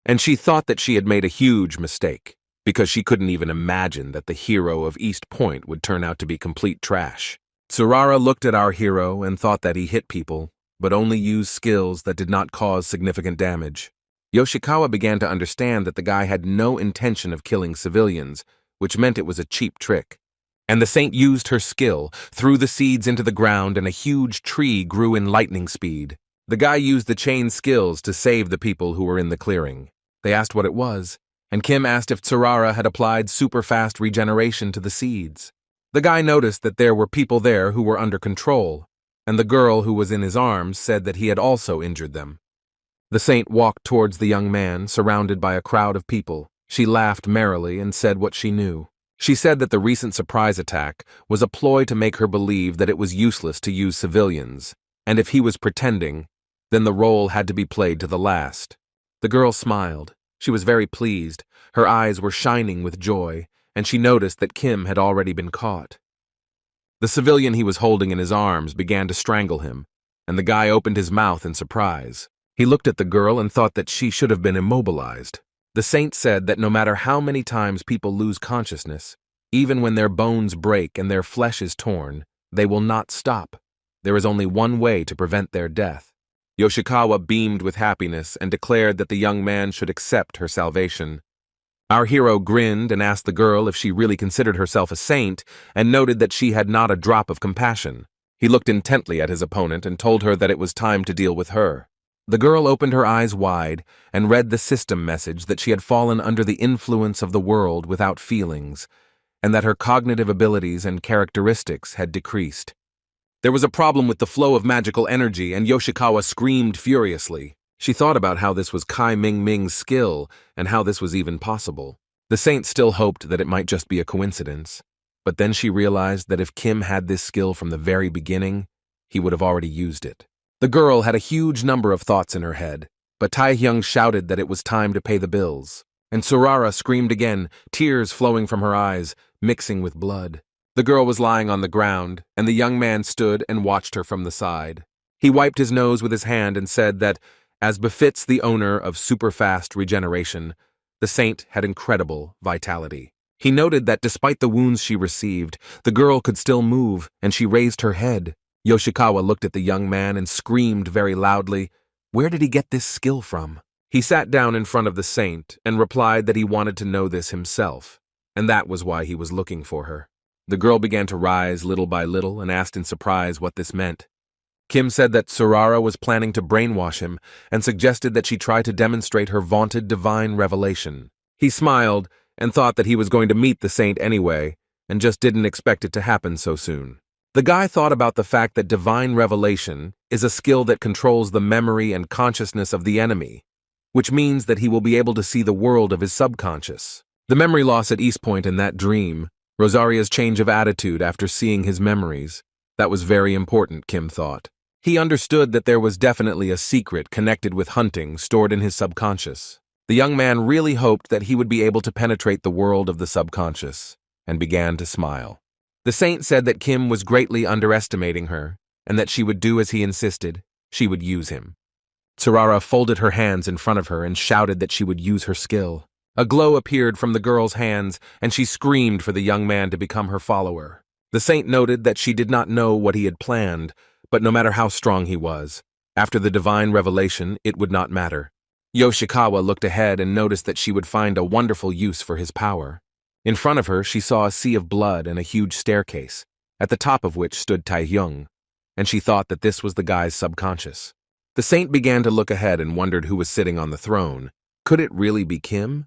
And she thought that she had made a huge mistake because she couldn't even imagine that the hero of East Point would turn out to be complete trash. Tsurara looked at our hero and thought that he hit people, but only used skills that did not cause significant damage. Yoshikawa began to understand that the guy had no intention of killing civilians, which meant it was a cheap trick. And the saint used her skill, threw the seeds into the ground, and a huge tree grew in lightning speed. The guy used the chain skills to save the people who were in the clearing. They asked what it was, and Kim asked if Tsurara had applied super-fast regeneration to the seeds. The guy noticed that there were people there who were under control, and the girl who was in his arms said that he had also injured them. The saint walked towards the young man, surrounded by a crowd of people. She laughed merrily and said what she knew. She said that the recent surprise attack was a ploy to make her believe that it was useless to use civilians, and if he was pretending, then the role had to be played to the last. The girl smiled. She was very pleased. Her eyes were shining with joy, and she noticed that Kim had already been caught. The civilian he was holding in his arms began to strangle him, and the guy opened his mouth in surprise. He looked at the girl and thought that she should have been immobilized. The saint said that no matter how many times people lose consciousness, even when their bones break and their flesh is torn, they will not stop. There is only one way to prevent their death. Yoshikawa beamed with happiness and declared that the young man should accept her salvation. Our hero grinned and asked the girl if she really considered herself a saint and noted that she had not a drop of compassion. He looked intently at his opponent and told her that it was time to deal with her. The girl opened her eyes wide and read the system message that she had fallen under the influence of the world without feelings, and that her cognitive abilities and characteristics had decreased. There was a problem with the flow of magical energy, and Yoshikawa screamed furiously. She thought about how this was Kai Ming Ming's skill and how this was even possible. The saint still hoped that it might just be a coincidence, but then she realized that if Kim had this skill from the very beginning, he would have already used it. The girl had a huge number of thoughts in her head, but Taehyung shouted that it was time to pay the bills, and Tsurara screamed again, tears flowing from her eyes, mixing with blood. The girl was lying on the ground, and the young man stood and watched her from the side. He wiped his nose with his hand and said that, as befits the owner of super-fast regeneration, the saint had incredible vitality. He noted that despite the wounds she received, the girl could still move, and she raised her head. Yoshikawa looked at the young man and screamed very loudly, "Where did he get this skill from?" He sat down in front of the saint and replied that he wanted to know this himself, and that was why he was looking for her. The girl began to rise little by little and asked in surprise what this meant. Kim said that Tsurara was planning to brainwash him and suggested that she try to demonstrate her vaunted divine revelation. He smiled and thought that he was going to meet the saint anyway and just didn't expect it to happen so soon. The guy thought about the fact that divine revelation is a skill that controls the memory and consciousness of the enemy, which means that he will be able to see the world of his subconscious. The memory loss at East Point and that dream, Rosalia's change of attitude after seeing his memories, that was very important, Kim thought. He understood that there was definitely a secret connected with hunting stored in his subconscious. The young man really hoped that he would be able to penetrate the world of the subconscious, and began to smile. The saint said that Kim was greatly underestimating her, and that she would do as he insisted. she would use him. Tsurara folded her hands in front of her and shouted that she would use her skill. A glow appeared from the girl's hands, and she screamed for the young man to become her follower. The saint noted that she did not know what he had planned, but no matter how strong he was, after the divine revelation, it would not matter. Yoshikawa looked ahead and noticed that she would find a wonderful use for his power. In front of her, she saw a sea of blood and a huge staircase, at the top of which stood Taehyung, and she thought that this was the guy's subconscious. The saint began to look ahead and wondered who was sitting on the throne. Could it really be Kim?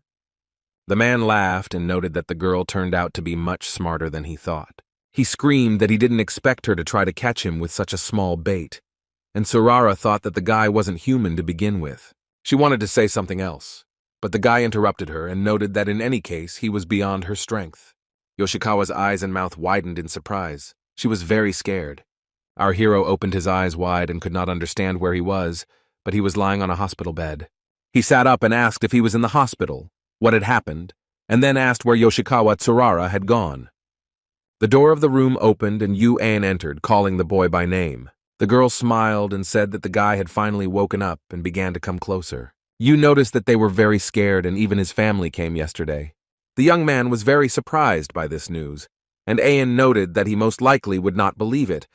The man laughed and noted that the girl turned out to be much smarter than he thought. He screamed that he didn't expect her to try to catch him with such a small bait, and Tsurara thought that the guy wasn't human to begin with. She wanted to say something else, but the guy interrupted her and noted that in any case he was beyond her strength. Yoshikawa's eyes and mouth widened in surprise. She was very scared. Our hero opened his eyes wide and could not understand where he was, but he was lying on a hospital bed. He sat up and asked if he was in the hospital, what had happened, and then asked where Yoshikawa Tsurara had gone. The door of the room opened and Yu-An entered, calling the boy by name. The girl smiled and said that the guy had finally woken up and began to come closer. Yu noticed that they were very scared and even his family came yesterday. The young man was very surprised by this news, and Ayan noted that he most likely would not believe it,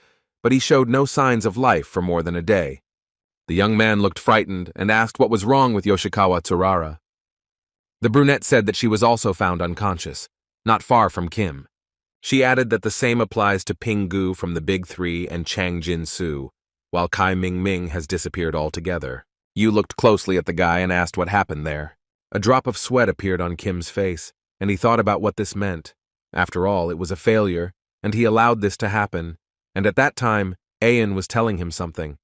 but he showed no signs of life for more than a day. The young man looked frightened and asked what was wrong with Yoshikawa Tsurara. The brunette said that she was also found unconscious, not far from Kim. She added that the same applies to Ping Gu from the Big Three and Chang Jin-Su, while Kai Ming-Ming has disappeared altogether. Yu looked closely at the guy and asked what happened there. A drop of sweat appeared on Kim's face, and he thought about what this meant. After all, it was a failure, and he allowed this to happen, and at that time, Ayan was telling him something.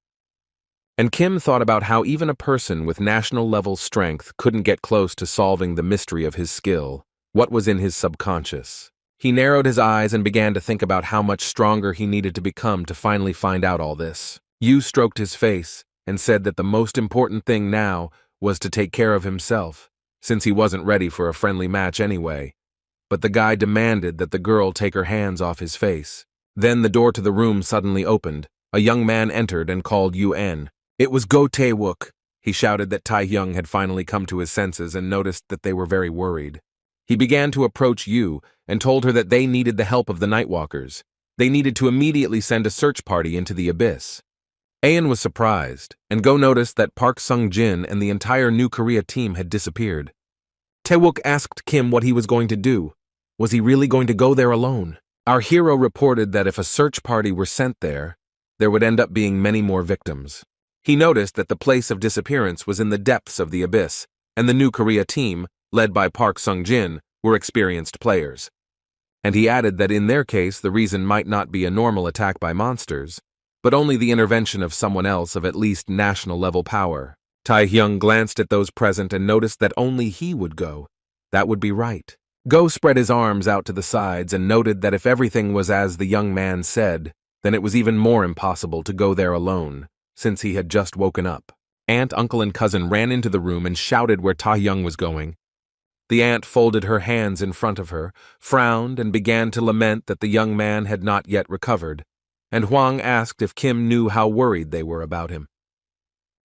And Kim thought about how even a person with national-level strength couldn't get close to solving the mystery of his skill, what was in his subconscious. He narrowed his eyes and began to think about how much stronger he needed to become to finally find out all this. Yu stroked his face and said that the most important thing now was to take care of himself, since he wasn't ready for a friendly match anyway. But the guy demanded that the girl take her hands off his face. Then the door to the room suddenly opened. A young man entered and called Yu-En. It was Go Tae-wook. He shouted that Tae-hyung had finally come to his senses and noticed that they were very worried. He began to approach Yu and told her that they needed the help of the Nightwalkers. They needed to immediately send a search party into the abyss. Ayan was surprised, and Go noticed that Park Sung-jin and the entire New Korea team had disappeared. Tae-wook asked Kim what he was going to do. Was he really going to go there alone? Our hero reported that if a search party were sent there would end up being many more victims. He noticed that the place of disappearance was in the depths of the abyss, and the New Korea team, led by Park Sung-jin, were experienced players. And he added that in their case the reason might not be a normal attack by monsters, but only the intervention of someone else of at least national-level power. Tae-hyung glanced at those present and noticed that only he would go. That would be right. Go spread his arms out to the sides and noted that if everything was as the young man said, then it was even more impossible to go there alone, since he had just woken up. Aunt, uncle, and cousin ran into the room and shouted where Tae-hyung was going. The aunt folded her hands in front of her, frowned, and began to lament that the young man had not yet recovered, and Hwang asked if Kim knew how worried they were about him.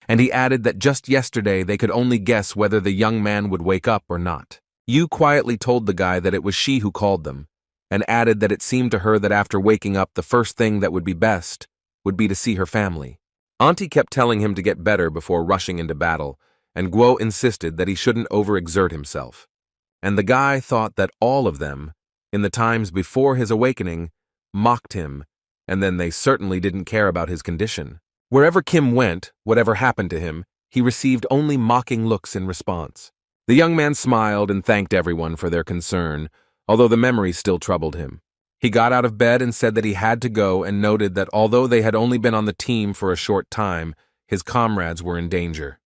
And he added that just yesterday they could only guess whether the young man would wake up or not. Yu quietly told the guy that it was she who called them, and added that it seemed to her that after waking up the first thing that would be best would be to see her family. Auntie kept telling him to get better before rushing into battle, and Guo insisted that he shouldn't overexert himself. And the guy thought that all of them, in the times before his awakening, mocked him, and then they certainly didn't care about his condition. Wherever Kim went, whatever happened to him, he received only mocking looks in response. The young man smiled and thanked everyone for their concern, although the memory still troubled him. He got out of bed and said that he had to go and noted that although they had only been on the team for a short time, his comrades were in danger.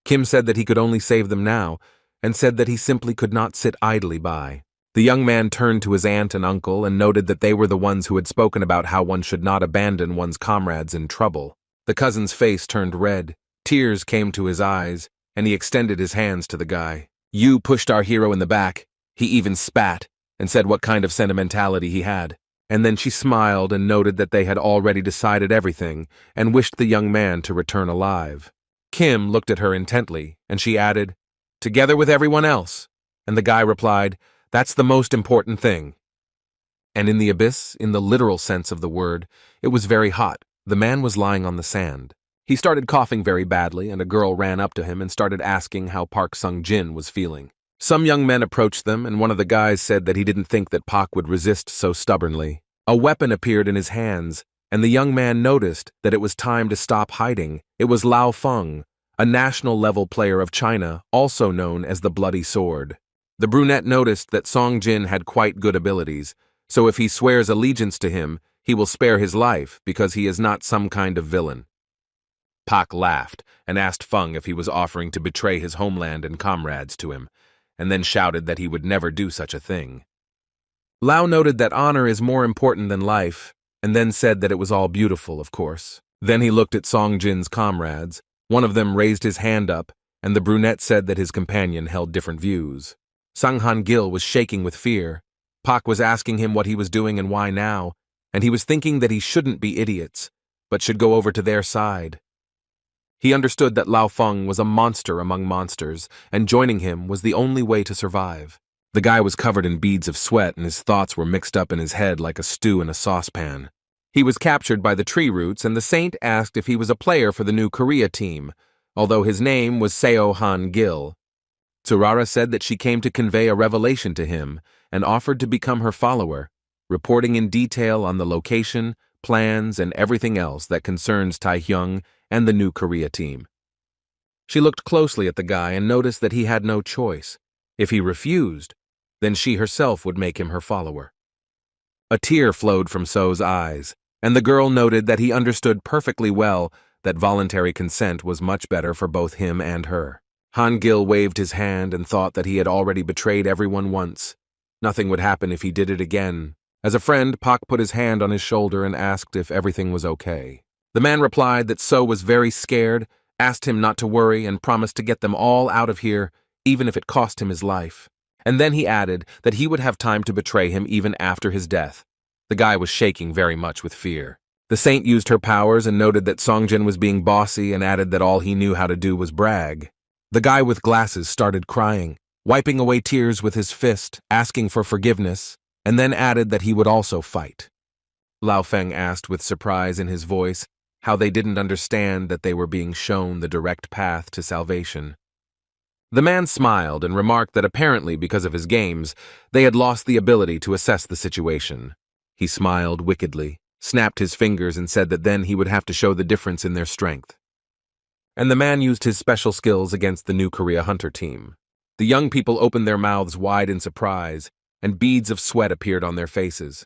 Kim said that he could only save them now, and said that he simply could not sit idly by. The young man turned to his aunt and uncle and noted that they were the ones who had spoken about how one should not abandon one's comrades in trouble. The cousin's face turned red, tears came to his eyes, and he extended his hands to the guy. Yu pushed our hero in the back. He even spat, and said what kind of sentimentality he had. and then she smiled and noted that they had already decided everything and wished the young man to return alive. Kim looked at her intently, and she added, "Together with everyone else." And the guy replied, "That's the most important thing." And in the abyss, in the literal sense of the word, it was very hot. The man was lying on the sand. He started coughing very badly, and a girl ran up to him and started asking how Park Sung-jin was feeling. Some young men approached them, and one of the guys said that he didn't think that Park would resist so stubbornly. A weapon appeared in his hands, and the young man noticed that it was time to stop hiding. It was Lao Feng, a national-level player of China, also known as the Bloody Sword. The brunette noticed that Song-jin had quite good abilities, so if he swears allegiance to him, he will spare his life because he is not some kind of villain. Pak laughed and asked Feng if he was offering to betray his homeland and comrades to him, and then shouted that he would never do such a thing. Lao noted that honor is more important than life, and then said that it was all beautiful, of course. Then he looked at Song-jin's comrades. One of them raised his hand up, and the brunette said that his companion held different views. Sang-han Gil was shaking with fear. Pak was asking him what he was doing and why now, and he was thinking that he shouldn't be idiots, but should go over to their side. He understood that Lao Feng was a monster among monsters, and joining him was the only way to survive. The guy was covered in beads of sweat, and his thoughts were mixed up in his head like a stew in a saucepan. He was captured by the tree roots, and the saint asked if he was a player for the new Korea team, although his name was Seo Han Gil. Tsurara said that she came to convey a revelation to him and offered to become her follower, reporting in detail on the location, plans, and everything else that concerns Taehyung and the new Korea team. She looked closely at the guy and noticed that he had no choice. If he refused, then she herself would make him her follower. A tear flowed from So's eyes, and the girl noted that he understood perfectly well that voluntary consent was much better for both him and her. Han Gil waved his hand and thought that he had already betrayed everyone once. Nothing would happen if he did it again. As a friend, Pak put his hand on his shoulder and asked if everything was okay. The man replied that So was very scared, asked him not to worry, and promised to get them all out of here, even if it cost him his life. And then he added that he would have time to betray him even after his death. The guy was shaking very much with fear. The saint used her powers and noted that Songjin was being bossy and added that all he knew how to do was brag. The guy with glasses started crying, wiping away tears with his fist, asking for forgiveness, and then added that he would also fight. Lao Feng asked with surprise in his voice how they didn't understand that they were being shown the direct path to salvation. The man smiled and remarked that apparently because of his games, they had lost the ability to assess the situation. He smiled wickedly, snapped his fingers, and said that then he would have to show the difference in their strength. And the man used his special skills against the new Korea Hunter team. The young people opened their mouths wide in surprise, and beads of sweat appeared on their faces.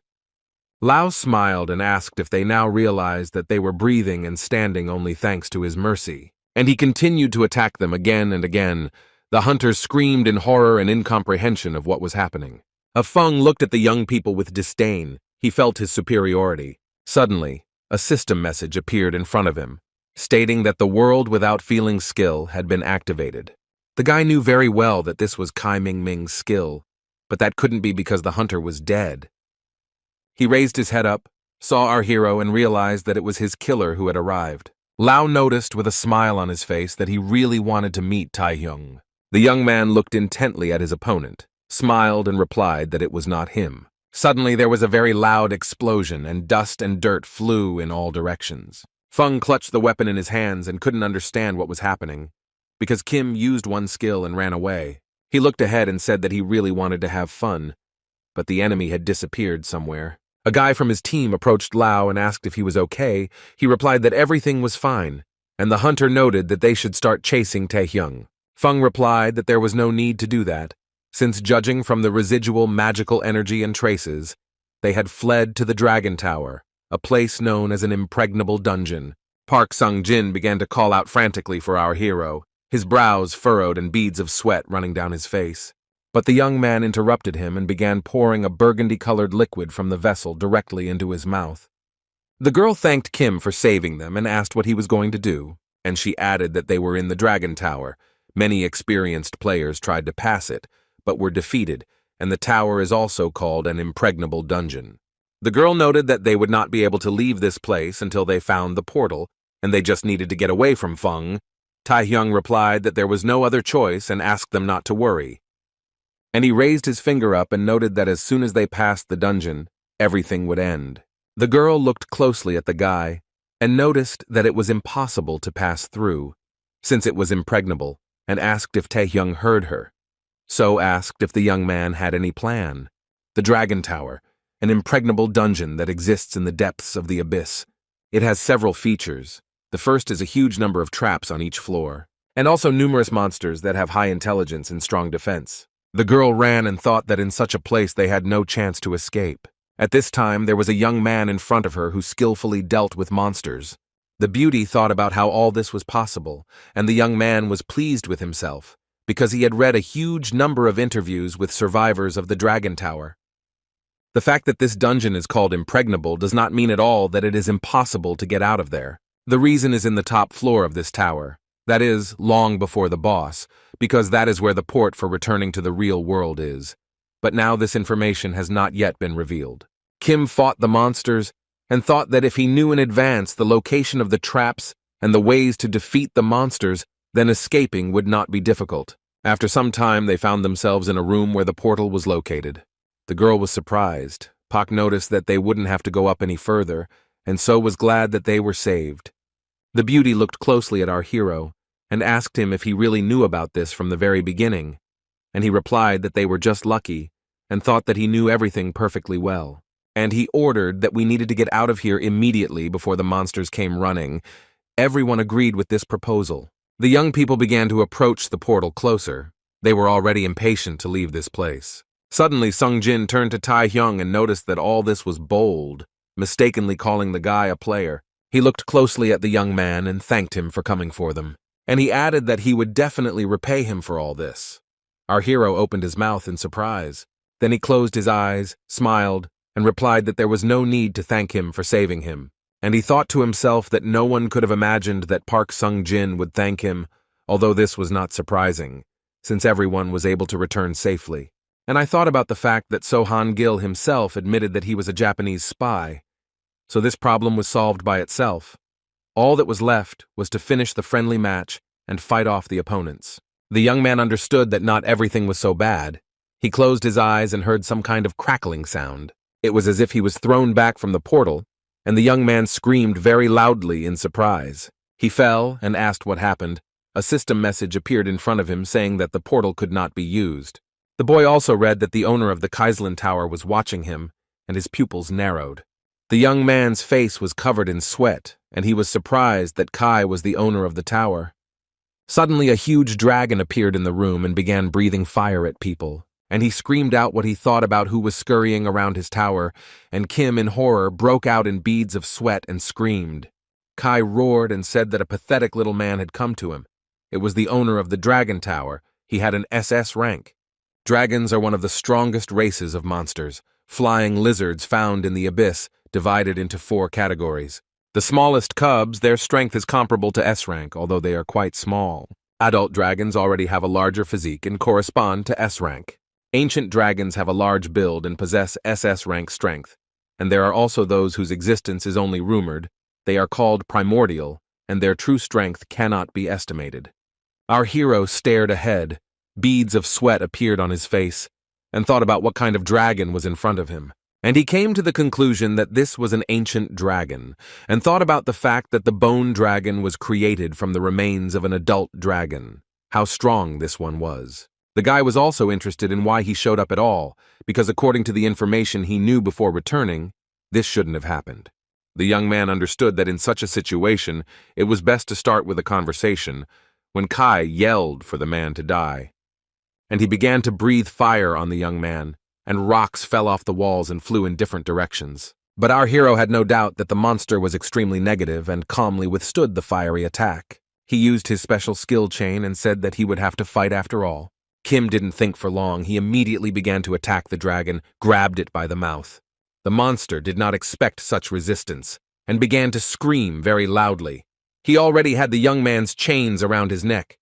Lao smiled and asked if they now realized that they were breathing and standing only thanks to his mercy. And he continued to attack them again and again. The hunters screamed in horror and incomprehension of what was happening. Feng looked at the young people with disdain. He felt his superiority. Suddenly, a system message appeared in front of him, stating that the world without feeling skill had been activated. The guy knew very well that this was Kai Ming-ming's skill, but that couldn't be because the hunter was dead. He raised his head up, saw our hero, and realized that it was his killer who had arrived. Lao noticed with a smile on his face that he really wanted to meet Taehyung. The young man looked intently at his opponent, smiled, and replied that it was not him. Suddenly there was a very loud explosion, and dust and dirt flew in all directions. Feng clutched the weapon in his hands and couldn't understand what was happening, because Kim used one skill and ran away. He looked ahead and said that he really wanted to have fun, but the enemy had disappeared somewhere. A guy from his team approached Lao and asked if he was okay. He replied that everything was fine, and the hunter noted that they should start chasing Taehyung. Feng replied that there was no need to do that, since judging from the residual magical energy and traces, they had fled to the Dragon Tower, a place known as an impregnable dungeon. Park Sung-jin began to call out frantically for our hero, his brows furrowed and beads of sweat running down his face. But the young man interrupted him and began pouring a burgundy-colored liquid from the vessel directly into his mouth. The girl thanked Kim for saving them and asked what he was going to do, and she added that they were in the Dragon Tower. Many experienced players tried to pass it, but were defeated, and the tower is also called an impregnable dungeon. The girl noted that they would not be able to leave this place until they found the portal, and they just needed to get away from Feng. Taehyung replied that there was no other choice and asked them not to worry. And he raised his finger up and noted that as soon as they passed the dungeon, everything would end. The girl looked closely at the guy and noticed that it was impossible to pass through, since it was impregnable, and asked if Taehyung heard her. So asked if the young man had any plan. The Dragon Tower, an impregnable dungeon that exists in the depths of the abyss. It has several features. The first is a huge number of traps on each floor, and also numerous monsters that have high intelligence and strong defense. The girl ran and thought that in such a place they had no chance to escape. At this time, there was a young man in front of her who skillfully dealt with monsters. The beauty thought about how all this was possible, and the young man was pleased with himself, because he had read a huge number of interviews with survivors of the Dragon Tower. The fact that this dungeon is called impregnable does not mean at all that it is impossible to get out of there. The reason is in the top floor of this tower. That is, long before the boss, because that is where the port for returning to the real world is. But now this information has not yet been revealed. Kim fought the monsters and thought that if he knew in advance the location of the traps and the ways to defeat the monsters, then escaping would not be difficult. After some time, they found themselves in a room where the portal was located. The girl was surprised. Pak noticed that they wouldn't have to go up any further, and so was glad that they were saved. The beauty looked closely at our hero and asked him if he really knew about this from the very beginning, and he replied that they were just lucky and thought that he knew everything perfectly well. And he ordered that we needed to get out of here immediately before the monsters came running. Everyone agreed with this proposal. The young people began to approach the portal closer. They were already impatient to leave this place. Suddenly, Sung Jin turned to Taehyung and noticed that all this was bold, mistakenly calling the guy a player. He looked closely at the young man and thanked him for coming for them. And he added that he would definitely repay him for all this. Our hero opened his mouth in surprise. Then he closed his eyes, smiled, and replied that there was no need to thank him for saving him. And he thought to himself that no one could have imagined that Park Sung-jin would thank him, although this was not surprising, since everyone was able to return safely. And I thought about the fact that Sohan Gil himself admitted that he was a Japanese spy, so this problem was solved by itself. All that was left was to finish the friendly match and fight off the opponents. The young man understood that not everything was so bad. He closed his eyes and heard some kind of crackling sound. It was as if he was thrown back from the portal, and the young man screamed very loudly in surprise. He fell and asked what happened. A system message appeared in front of him saying that the portal could not be used. The boy also read that the owner of the Kaislin Tower was watching him, and his pupils narrowed. The young man's face was covered in sweat, and he was surprised that Kai was the owner of the tower. Suddenly, a huge dragon appeared in the room and began breathing fire at people, and he screamed out what he thought about who was scurrying around his tower, and Kim, in horror, broke out in beads of sweat and screamed. Kai roared and said that a pathetic little man had come to him. It was the owner of the Dragon Tower. He had an SS rank. Dragons are one of the strongest races of monsters, flying lizards found in the abyss, divided into 4 categories. The smallest cubs, their strength is comparable to S rank, although they are quite small. Adult dragons already have a larger physique and correspond to S rank. Ancient dragons have a large build and possess SS rank strength, and there are also those whose existence is only rumored. They are called primordial, and their true strength cannot be estimated. Our hero stared ahead. Beads of sweat appeared on his face, and thought about what kind of dragon was in front of him. And he came to the conclusion that this was an ancient dragon, and thought about the fact that the bone dragon was created from the remains of an adult dragon. How strong this one was. The guy was also interested in why he showed up at all, because according to the information he knew before returning, this shouldn't have happened. The young man understood that in such a situation, it was best to start with a conversation, when Kai yelled for the man to die. And he began to breathe fire on the young man, and rocks fell off the walls and flew in different directions. But our hero had no doubt that the monster was extremely negative and calmly withstood the fiery attack. He used his special skill chain and said that he would have to fight after all. Kim didn't think for long. He immediately began to attack the dragon, grabbed it by the mouth. The monster did not expect such resistance, and began to scream very loudly. He already had the young man's chains around his neck.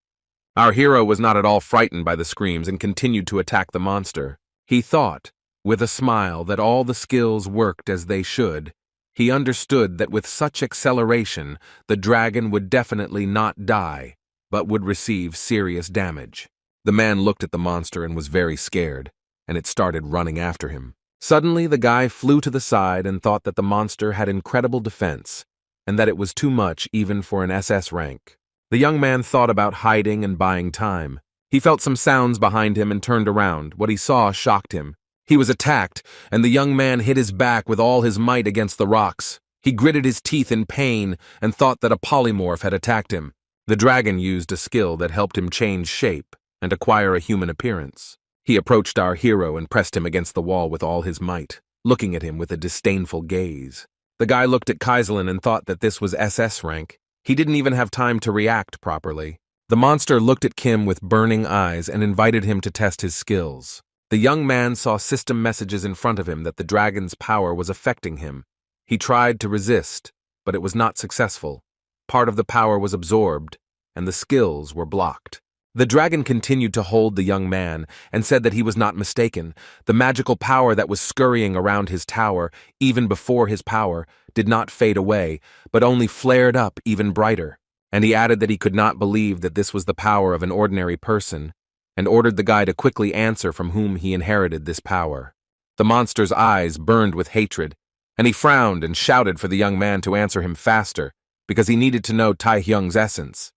Our hero was not at all frightened by the screams and continued to attack the monster. He thought With a smile that all the skills worked as they should, he understood that with such acceleration, the dragon would definitely not die, but would receive serious damage. The man looked at the monster and was very scared, and it started running after him. Suddenly, the guy flew to the side and thought that the monster had incredible defense, and that it was too much even for an SS rank. The young man thought about hiding and buying time. He felt some sounds behind him and turned around. What he saw shocked him. He was attacked, and the young man hit his back with all his might against the rocks. He gritted his teeth in pain and thought that a polymorph had attacked him. The dragon used a skill that helped him change shape and acquire a human appearance. He approached our hero and pressed him against the wall with all his might, looking at him with a disdainful gaze. The guy looked at Kaiserlin and thought that this was SS rank. He didn't even have time to react properly. The monster looked at Kim with burning eyes and invited him to test his skills. The young man saw system messages in front of him that the dragon's power was affecting him. He tried to resist, but it was not successful. Part of the power was absorbed, and the skills were blocked. The dragon continued to hold the young man and said that he was not mistaken. The magical power that was scurrying around his tower, even before his power, did not fade away, but only flared up even brighter. And he added that he could not believe that this was the power of an ordinary person, and ordered the guy to quickly answer from whom he inherited this power. The monster's eyes burned with hatred, and he frowned and shouted for the young man to answer him faster, because he needed to know Tai Hyung's essence.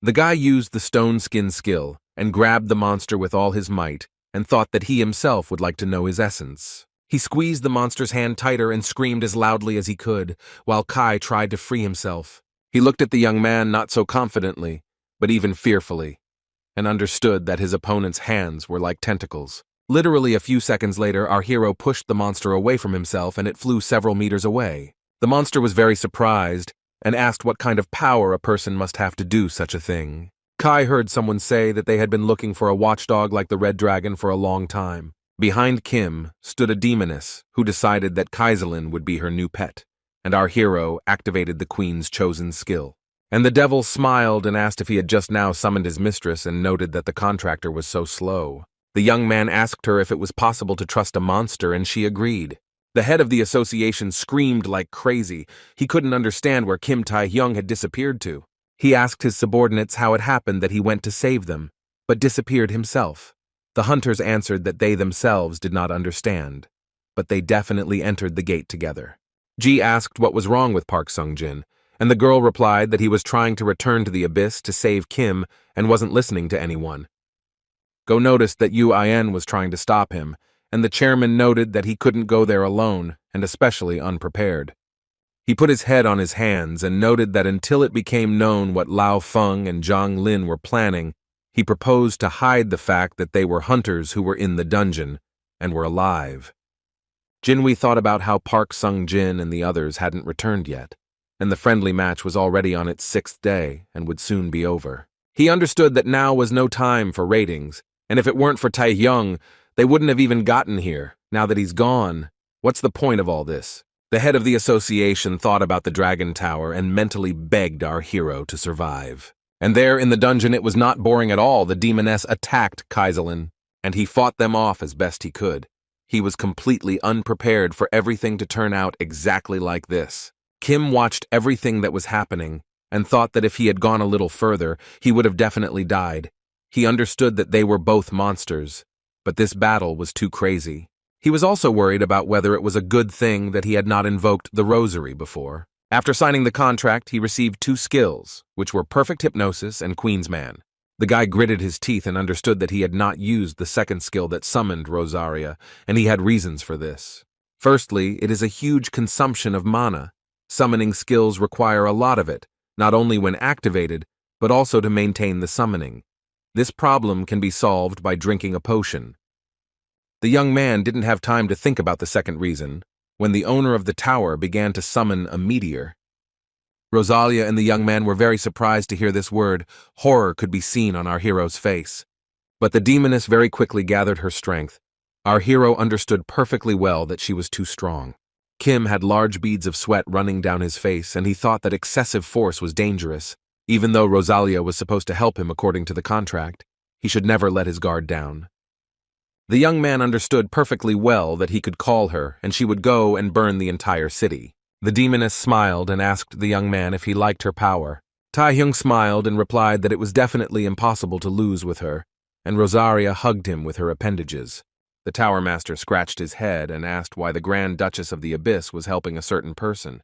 The guy used the stone skin skill and grabbed the monster with all his might and thought that he himself would like to know his essence. He squeezed the monster's hand tighter and screamed as loudly as he could, while Kai tried to free himself. He looked at the young man not so confidently, but even fearfully, and understood that his opponent's hands were like tentacles. Literally a few seconds later, our hero pushed the monster away from himself and it flew several meters away. The monster was very surprised and asked what kind of power a person must have to do such a thing. Kai heard someone say that they had been looking for a watchdog like the Red Dragon for a long time. Behind Kim stood a demoness who decided that Kaiserlin would be her new pet, and our hero activated the queen's chosen skill. And the devil smiled and asked if he had just now summoned his mistress and noted that the contractor was so slow. The young man asked her if it was possible to trust a monster, and she agreed. The head of the association screamed like crazy. He couldn't understand where Kim Tai-hyung had disappeared to. He asked his subordinates how it happened that he went to save them, but disappeared himself. The hunters answered that they themselves did not understand, but they definitely entered the gate together. Ji asked what was wrong with Park Sung-jin, and the girl replied that he was trying to return to the abyss to save Kim and wasn't listening to anyone. Go noticed that Yu In was trying to stop him, and the chairman noted that he couldn't go there alone, and especially unprepared. He put his head on his hands and noted that until it became known what Lao Feng and Zhang Lin were planning, he proposed to hide the fact that they were hunters who were in the dungeon and were alive. Jinwei thought about how Park Sung-jin and the others hadn't returned yet, and the friendly match was already on its 6th day and would soon be over. He understood that now was no time for ratings, and if it weren't for Tai-hyung, they wouldn't have even gotten here. Now that he's gone, what's the point of all this? The head of the association thought about the Dragon Tower and mentally begged our hero to survive. And there in the dungeon it was not boring at all. The demoness attacked Kaiserlin, and he fought them off as best he could. He was completely unprepared for everything to turn out exactly like this. Kim watched everything that was happening and thought that if he had gone a little further, he would have definitely died. He understood that they were both monsters, but this battle was too crazy. He was also worried about whether it was a good thing that he had not invoked the rosary before. After signing the contract, he received 2 skills, which were perfect hypnosis and Queen's Man. The guy gritted his teeth and understood that he had not used the second skill that summoned Rosalia, and he had reasons for this. Firstly, it is a huge consumption of mana. Summoning skills require a lot of it, not only when activated, but also to maintain the summoning. This problem can be solved by drinking a potion. The young man didn't have time to think about the second reason when the owner of the tower began to summon a meteor. Rosalia and the young man were very surprised to hear this word. Horror could be seen on our hero's face. But the demoness very quickly gathered her strength. Our hero understood perfectly well that she was too strong. Kim had large beads of sweat running down his face, and he thought that excessive force was dangerous. Even though Rosalia was supposed to help him according to the contract, he should never let his guard down. The young man understood perfectly well that he could call her and she would go and burn the entire city. The demoness smiled and asked the young man if he liked her power. Taehyung smiled and replied that it was definitely impossible to lose with her, and Rosalia hugged him with her appendages. The Tower Master scratched his head and asked why the Grand Duchess of the Abyss was helping a certain person.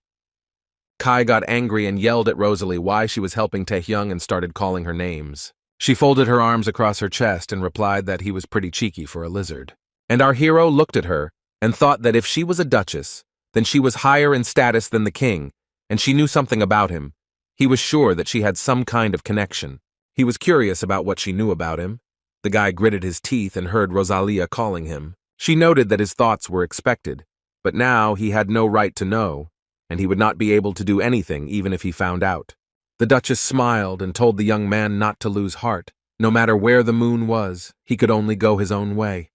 Kai got angry and yelled at Rosalie why she was helping Taehyung and started calling her names. She folded her arms across her chest and replied that he was pretty cheeky for a lizard. And our hero looked at her and thought that if she was a duchess, then she was higher in status than the king, and she knew something about him. He was sure that she had some kind of connection. He was curious about what she knew about him. The guy gritted his teeth and heard Rosalia calling him. She noted that his thoughts were expected, but now he had no right to know, and he would not be able to do anything even if he found out. The Duchess smiled and told the young man not to lose heart. No matter where the moon was, he could only go his own way.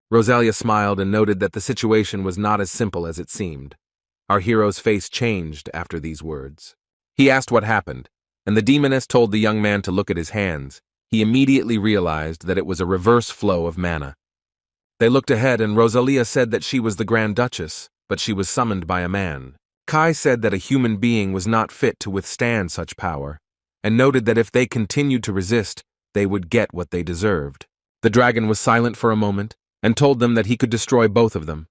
Rosalia smiled and noted that the situation was not as simple as it seemed. Our hero's face changed after these words. He asked what happened, and the demoness told the young man to look at his hands. He immediately realized that it was a reverse flow of mana. They looked ahead and Rosalia said that she was the Grand Duchess, but she was summoned by a man. Kai said that a human being was not fit to withstand such power, and noted that if they continued to resist, they would get what they deserved. The dragon was silent for a moment, and told them that he could destroy both of them.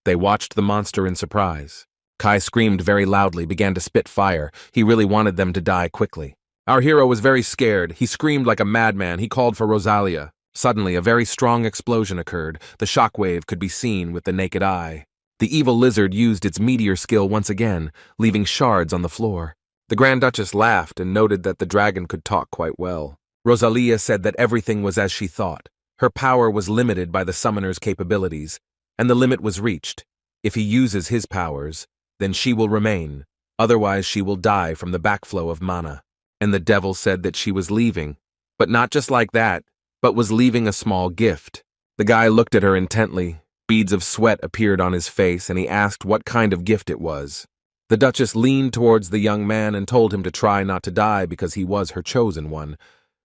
They watched the monster in surprise. Kai screamed very loudly, began to spit fire. He really wanted them to die quickly. Our hero was very scared. He screamed like a madman. He called for Rosalia. Suddenly, a very strong explosion occurred. The shockwave could be seen with the naked eye. The evil lizard used its meteor skill once again, leaving shards on the floor. The Grand Duchess laughed and noted that the dragon could talk quite well. Rosalia said that everything was as she thought. Her power was limited by the summoner's capabilities, and the limit was reached. If he uses his powers, then she will remain. Otherwise, she will die from the backflow of mana. And the devil said that she was leaving, but not just like that, but was leaving a small gift. The guy looked at her intently. Beads of sweat appeared on his face, and he asked what kind of gift it was. The Duchess leaned towards the young man and told him to try not to die because he was her chosen one.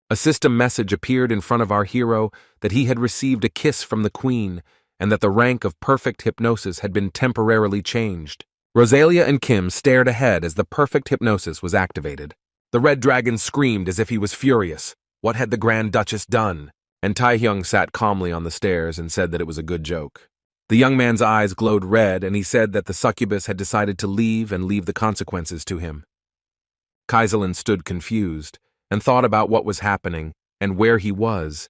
A system message appeared in front of our hero that he had received a kiss from the queen and that the rank of perfect hypnosis had been temporarily changed. Rosalia and Kim stared ahead as the perfect hypnosis was activated. The red dragon screamed as if he was furious. What had the Grand Duchess done? And Taehyung sat calmly on the stairs and said that it was a good joke. The young man's eyes glowed red, and he said that the succubus had decided to leave and leave the consequences to him. Kaiselin stood confused and thought about what was happening and where he was.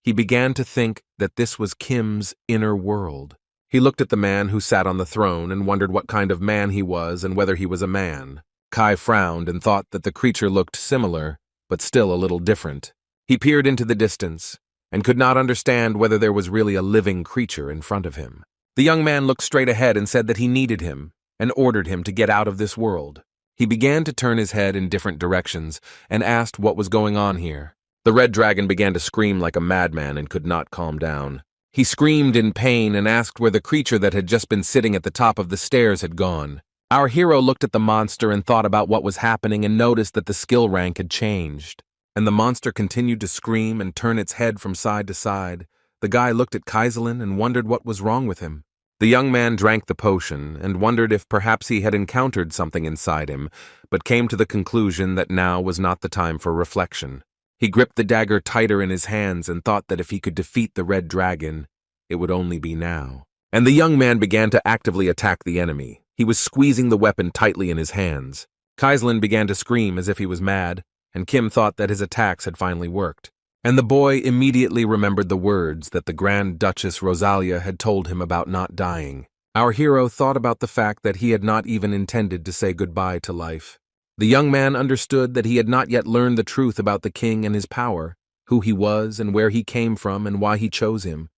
He began to think that this was Kim's inner world. He looked at the man who sat on the throne and wondered what kind of man he was and whether he was a man. Kai frowned and thought that the creature looked similar, but still a little different. He peered into the distance and could not understand whether there was really a living creature in front of him. The young man looked straight ahead and said that he needed him and ordered him to get out of this world. He began to turn his head in different directions and asked what was going on here. The red dragon began to scream like a madman and could not calm down. He screamed in pain and asked where the creature that had just been sitting at the top of the stairs had gone. Our hero looked at the monster and thought about what was happening and noticed that the skill rank had changed. And the monster continued to scream and turn its head from side to side. The guy looked at Kaiselin and wondered what was wrong with him. The young man drank the potion and wondered if perhaps he had encountered something inside him, but came to the conclusion that now was not the time for reflection. He gripped the dagger tighter in his hands and thought that if he could defeat the red dragon, it would only be now. And the young man began to actively attack the enemy. He was squeezing the weapon tightly in his hands. Kaiselin began to scream as if he was mad, and Kim thought that his attacks had finally worked. And the boy immediately remembered the words that the Grand Duchess Rosalia had told him about not dying. Our hero thought about the fact that he had not even intended to say goodbye to life. The young man understood that he had not yet learned the truth about the king and his power, who he was and where he came from and why he chose him.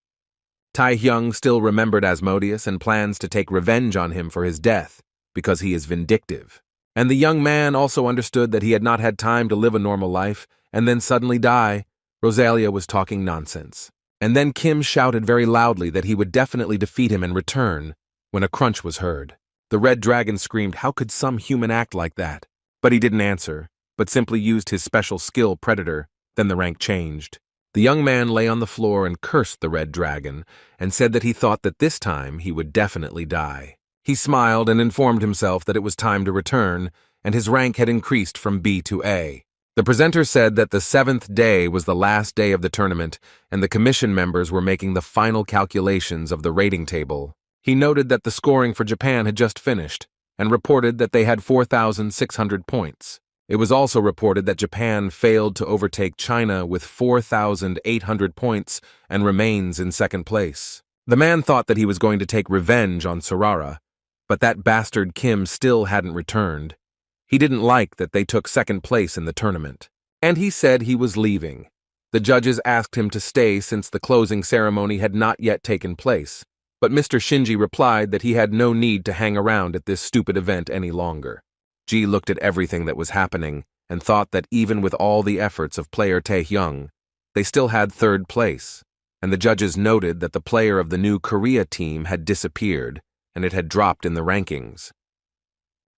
Taehyung still remembered Asodius and plans to take revenge on him for his death, because he is vindictive. And the young man also understood that he had not had time to live a normal life and then suddenly die. Rosalia was talking nonsense. And then Kim shouted very loudly that he would definitely defeat him in return when a crunch was heard. The red dragon screamed, "How could some human act like that?" But he didn't answer, but simply used his special skill Predator. Then the rank changed. The young man lay on the floor and cursed the red dragon, and said that he thought that this time he would definitely die. He smiled and informed himself that it was time to return, and his rank had increased from B to A. The presenter said that the 7th day was the last day of the tournament, and the commission members were making the final calculations of the rating table. He noted that the scoring for Japan had just finished, and reported that they had 4,600 points. It was also reported that Japan failed to overtake China with 4,800 points and remains in second place. The man thought that he was going to take revenge on Sarara, but that bastard Kim still hadn't returned. He didn't like that they took second place in the tournament, and he said he was leaving. The judges asked him to stay since the closing ceremony had not yet taken place, but Mr. Shinji replied that he had no need to hang around at this stupid event any longer. Ji looked at everything that was happening and thought that even with all the efforts of player Taehyung, they still had third place, and the judges noted that the player of the new Korea team had disappeared and it had dropped in the rankings.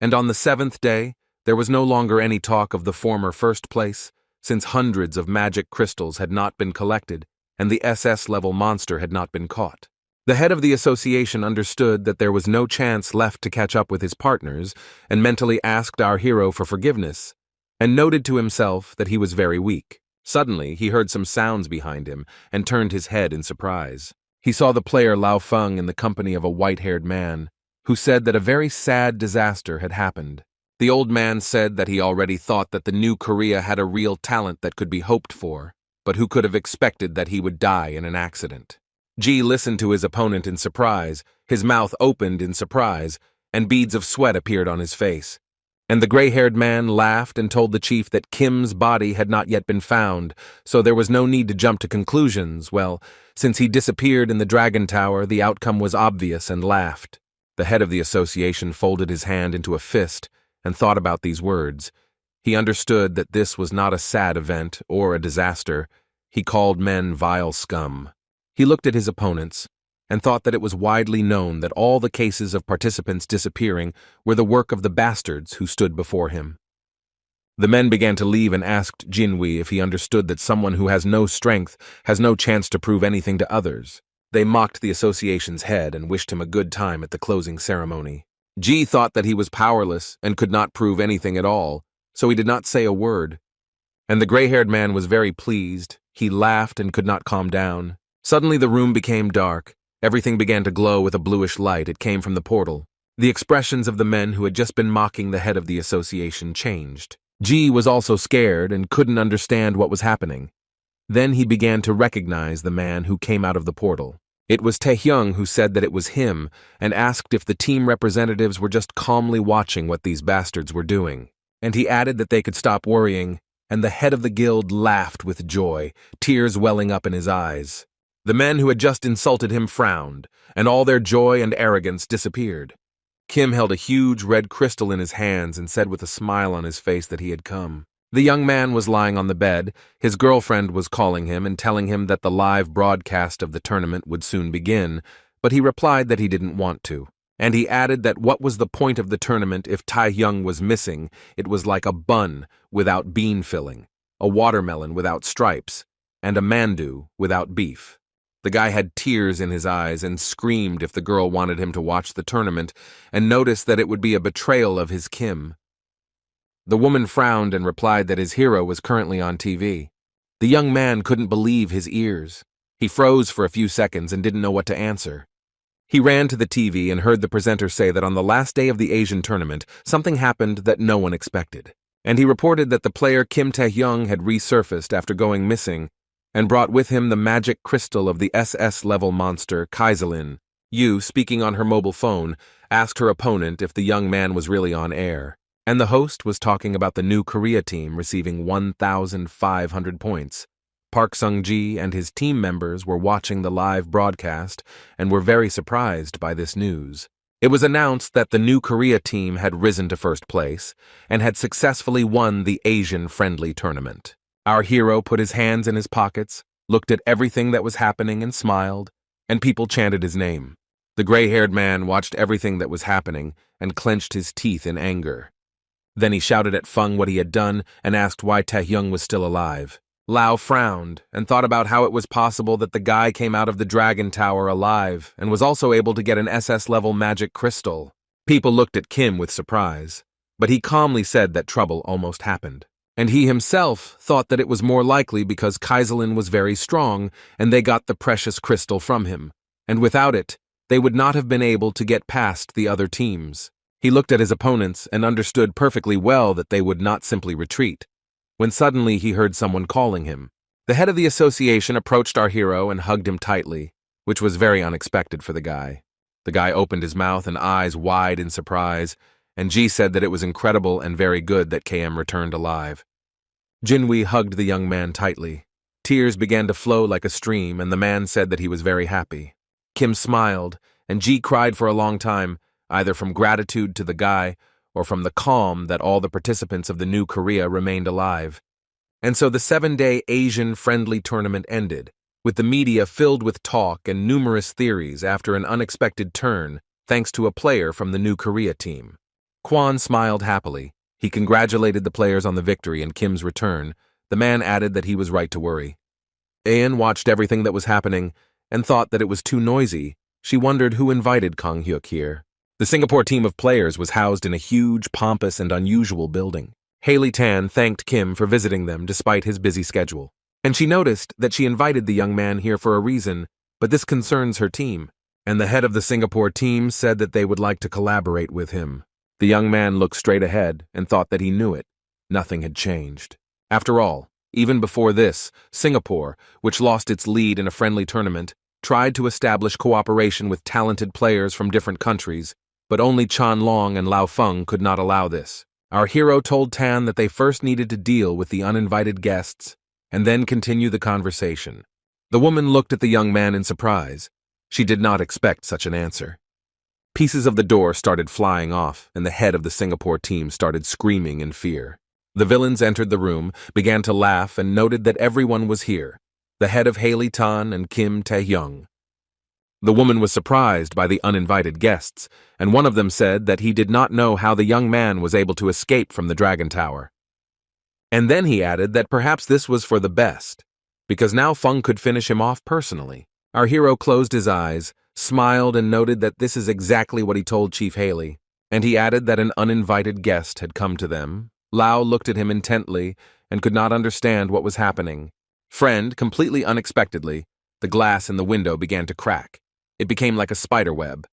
And on the 7th day, there was no longer any talk of the former first place, since hundreds of magic crystals had not been collected and the SS-level monster had not been caught. The head of the association understood that there was no chance left to catch up with his partners and mentally asked our hero for forgiveness, and noted to himself that he was very weak. Suddenly, he heard some sounds behind him and turned his head in surprise. He saw the player Lao Feng in the company of a white-haired man, who said that a very sad disaster had happened. The old man said that he already thought that the new Korea had a real talent that could be hoped for, but who could have expected that he would die in an accident. Ji listened to his opponent in surprise, his mouth opened in surprise, and beads of sweat appeared on his face. And the gray-haired man laughed and told the chief that Kim's body had not yet been found, so there was no need to jump to conclusions. Well, since he disappeared in the Dragon Tower, the outcome was obvious, and laughed. The head of the association folded his hand into a fist and thought about these words. He understood that this was not a sad event or a disaster. He called men vile scum. He looked at his opponents and thought that it was widely known that all the cases of participants disappearing were the work of the bastards who stood before him. The men began to leave and asked Jinwei if he understood that someone who has no strength has no chance to prove anything to others. They mocked the association's head and wished him a good time at the closing ceremony. Ji thought that he was powerless and could not prove anything at all, so he did not say a word. And the gray-haired man was very pleased. He laughed and could not calm down. Suddenly the room became dark. Everything began to glow with a bluish light. It came from the portal. The expressions of the men who had just been mocking the head of the association changed. Ji was also scared and couldn't understand what was happening. Then he began to recognize the man who came out of the portal. It was Taehyung who said that it was him and asked if the team representatives were just calmly watching what these bastards were doing. And he added that they could stop worrying, and the head of the guild laughed with joy, tears welling up in his eyes. The men who had just insulted him frowned, and all their joy and arrogance disappeared. Kim held a huge red crystal in his hands and said with a smile on his face that he had come. The young man was lying on the bed. His girlfriend was calling him and telling him that the live broadcast of the tournament would soon begin, but he replied that he didn't want to. And he added that what was the point of the tournament if Taehyung was missing? It was like a bun without bean filling, a watermelon without stripes, and a mandu without beef. The guy had tears in his eyes and screamed if the girl wanted him to watch the tournament, and noticed that it would be a betrayal of his Kim. The woman frowned and replied that his hero was currently on TV. The young man couldn't believe his ears. He froze for a few seconds and didn't know what to answer. He ran to the TV and heard the presenter say that on the last day of the Asian tournament, something happened that no one expected. And he reported that the player Kim Taehyung had resurfaced after going missing and brought with him the magic crystal of the SS-level monster, Kaiselin. Yu, speaking on her mobile phone, asked her opponent if the young man was really on air. And the host was talking about the new Korea team receiving 1,500 points. Park Sung-ji and his team members were watching the live broadcast and were very surprised by this news. It was announced that the new Korea team had risen to first place and had successfully won the Asian-friendly tournament. Our hero put his hands in his pockets, looked at everything that was happening and smiled, and people chanted his name. The gray-haired man watched everything that was happening and clenched his teeth in anger. Then he shouted at Feng what he had done and asked why Taehyung was still alive. Lao frowned and thought about how it was possible that the guy came out of the Dragon Tower alive and was also able to get an SS-level magic crystal. People looked at Kim with surprise, but he calmly said that trouble almost happened. And he himself thought that it was more likely because Kaiselin was very strong and they got the precious crystal from him, and without it, they would not have been able to get past the other teams. He looked at his opponents and understood perfectly well that they would not simply retreat, when suddenly he heard someone calling him. The head of the association approached our hero and hugged him tightly, which was very unexpected for the guy. The guy opened his mouth and eyes wide in surprise, and Ji said that it was incredible and very good that KM returned alive. Jinwei hugged the young man tightly. Tears began to flow like a stream, and the man said that he was very happy. Kim smiled, and Ji cried for a long time, either from gratitude to the guy or from the calm that all the participants of the new Korea remained alive. And so the 7-day Asian-friendly tournament ended, with the media filled with talk and numerous theories after an unexpected turn, thanks to a player from the new Korea team. Kwon smiled happily. He congratulated the players on the victory and Kim's return. The man added that he was right to worry. Aeon watched everything that was happening and thought that it was too noisy. She wondered who invited Kang Hyuk here. The Singapore team of players was housed in a huge, pompous, and unusual building. Haley Tan thanked Kim for visiting them despite his busy schedule. And she noticed that she invited the young man here for a reason, but this concerns her team. And the head of the Singapore team said that they would like to collaborate with him. The young man looked straight ahead and thought that he knew it. Nothing had changed. After all, even before this, Singapore, which lost its lead in a friendly tournament, tried to establish cooperation with talented players from different countries, but only Chan Long and Lao Feng could not allow this. Our hero told Tan that they first needed to deal with the uninvited guests and then continue the conversation. The woman looked at the young man in surprise. She did not expect such an answer. Pieces of the door started flying off, and the head of the Singapore team started screaming in fear. The villains entered the room, began to laugh, and noted that everyone was here, the head of Haley Tan and Kim Tae-hyung. The woman was surprised by the uninvited guests, and one of them said that he did not know how the young man was able to escape from the Dragon Tower. And then he added that perhaps this was for the best, because now Feng could finish him off personally. Our hero closed his eyes, smiled, and noted that this is exactly what he told Chief Haley, and he added that an uninvited guest had come to them. Lao looked at him intently and could not understand what was happening. Friend, completely unexpectedly, the glass in the window began to crack. It became like a spider web.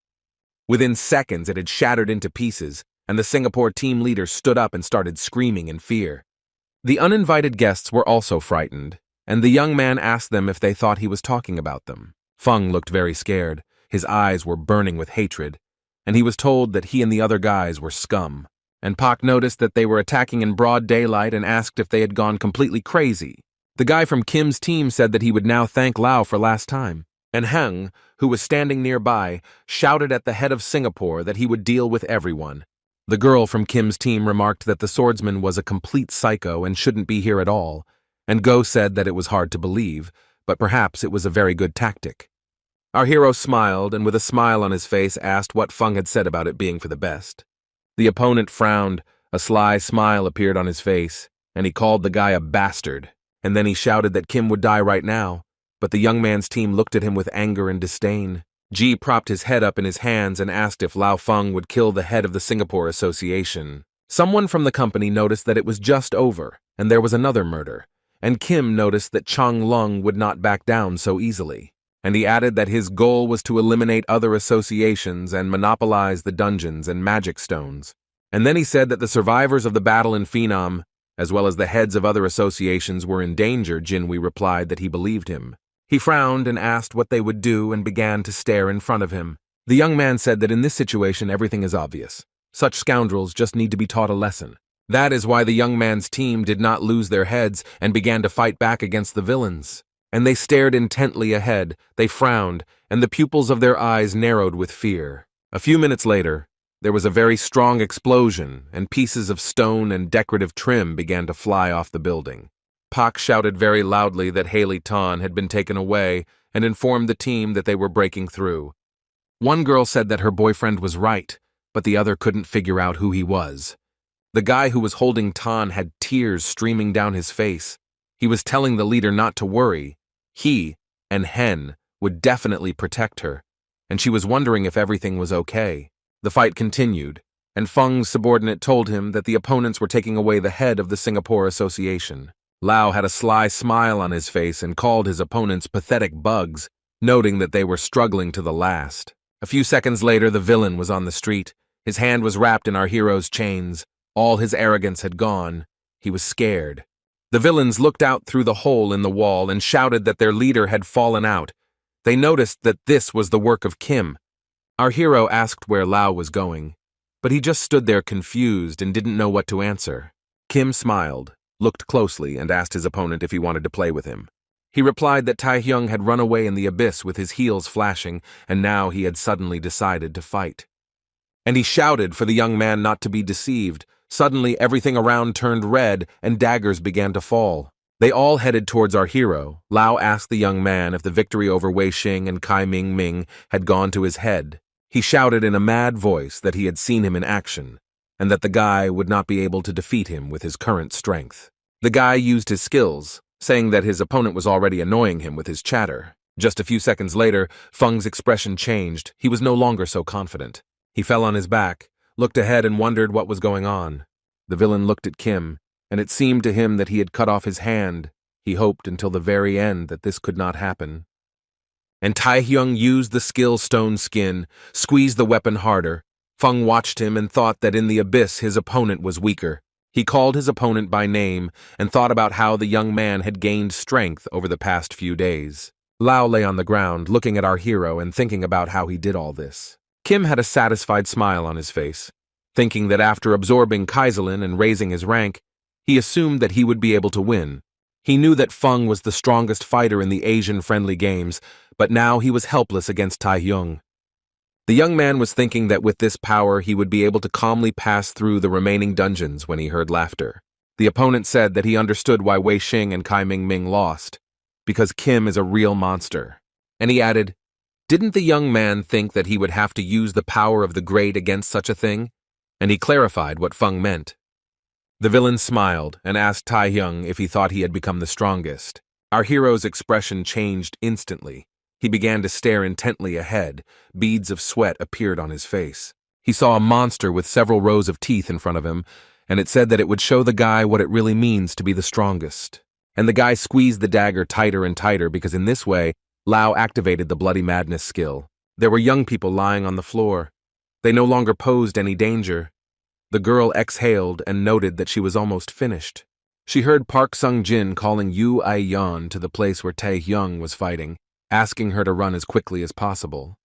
Within seconds, it had shattered into pieces, and the Singapore team leader stood up and started screaming in fear. The uninvited guests were also frightened, and the young man asked them if they thought he was talking about them. Feng looked very scared. His eyes were burning with hatred, and he was told that he and the other guys were scum. And Pak noticed that they were attacking in broad daylight and asked if they had gone completely crazy. The guy from Kim's team said that he would now thank Lao for last time. And Heng, who was standing nearby, shouted at the head of Singapore that he would deal with everyone. The girl from Kim's team remarked that the swordsman was a complete psycho and shouldn't be here at all, and Go said that it was hard to believe, but perhaps it was a very good tactic. Our hero smiled, and with a smile on his face asked what Feng had said about it being for the best. The opponent frowned, a sly smile appeared on his face, and he called the guy a bastard, and then he shouted that Kim would die right now, but the young man's team looked at him with anger and disdain. Ji propped his head up in his hands and asked if Lao Feng would kill the head of the Singapore Association. Someone from the company noticed that it was just over, and there was another murder, and Kim noticed that Chang Lung would not back down so easily. And he added that his goal was to eliminate other associations and monopolize the dungeons and magic stones. And then he said that the survivors of the battle in Phenom, as well as the heads of other associations, were in danger. Jinwei replied that he believed him. He frowned and asked what they would do and began to stare in front of him. The young man said that in this situation everything is obvious. Such scoundrels just need to be taught a lesson. That is why the young man's team did not lose their heads and began to fight back against the villains. And they stared intently ahead, they frowned, and the pupils of their eyes narrowed with fear. A few minutes later, there was a very strong explosion, and pieces of stone and decorative trim began to fly off the building. Pak shouted very loudly that Haley Tan had been taken away and informed the team that they were breaking through. One girl said that her boyfriend was right, but the other couldn't figure out who he was. The guy who was holding Tan had tears streaming down his face. He was telling the leader not to worry. He and Hen would definitely protect her, and she was wondering if everything was okay. The fight continued, and Feng's subordinate told him that the opponents were taking away the head of the Singapore Association. Lao had a sly smile on his face and called his opponents pathetic bugs, noting that they were struggling to the last. A few seconds later, the villain was on the street. His hand was wrapped in our hero's chains. All his arrogance had gone. He was scared. The villains looked out through the hole in the wall and shouted that their leader had fallen out. They noticed that this was the work of Kim. Our hero asked where Lao was going, but he just stood there confused and didn't know what to answer. Kim smiled, looked closely, and asked his opponent if he wanted to play with him. He replied that Taehyung had run away in the abyss with his heels flashing, and now he had suddenly decided to fight. And he shouted for the young man not to be deceived. Suddenly, everything around turned red, and daggers began to fall. They all headed towards our hero. Lao asked the young man if the victory over Wei Xing and Kai Ming Ming had gone to his head. He shouted in a mad voice that he had seen him in action, and that the guy would not be able to defeat him with his current strength. The guy used his skills, saying that his opponent was already annoying him with his chatter. Just a few seconds later, Feng's expression changed. He was no longer so confident. He fell on his back, looked ahead, and wondered what was going on. The villain looked at Kim, and it seemed to him that he had cut off his hand. He hoped until the very end that this could not happen. And Taehyung used the skill stone skin, squeezed the weapon harder. Feng watched him and thought that in the abyss his opponent was weaker. He called his opponent by name and thought about how the young man had gained strength over the past few days. Lao lay on the ground, looking at our hero and thinking about how he did all this. Kim had a satisfied smile on his face, thinking that after absorbing Kaiserlin and raising his rank, he assumed that he would be able to win. He knew that Feng was the strongest fighter in the Asian-friendly games, but now he was helpless against Taehyung. The young man was thinking that with this power he would be able to calmly pass through the remaining dungeons when he heard laughter. The opponent said that he understood why Wei Xing and Kai Ming Ming lost, because Kim is a real monster. And he added, didn't the young man think that he would have to use the power of the great against such a thing? And he clarified what Feng meant. The villain smiled and asked Taehyung if he thought he had become the strongest. Our hero's expression changed instantly. He began to stare intently ahead. Beads of sweat appeared on his face. He saw a monster with several rows of teeth in front of him, and it said that it would show the guy what it really means to be the strongest. And the guy squeezed the dagger tighter and tighter because in this way, Lao activated the Bloody Madness skill. There were young people lying on the floor. They no longer posed any danger. The girl exhaled and noted that she was almost finished. She heard Park Sung-jin calling Yu Ai-yeon to the place where Taehyung was fighting, asking her to run as quickly as possible.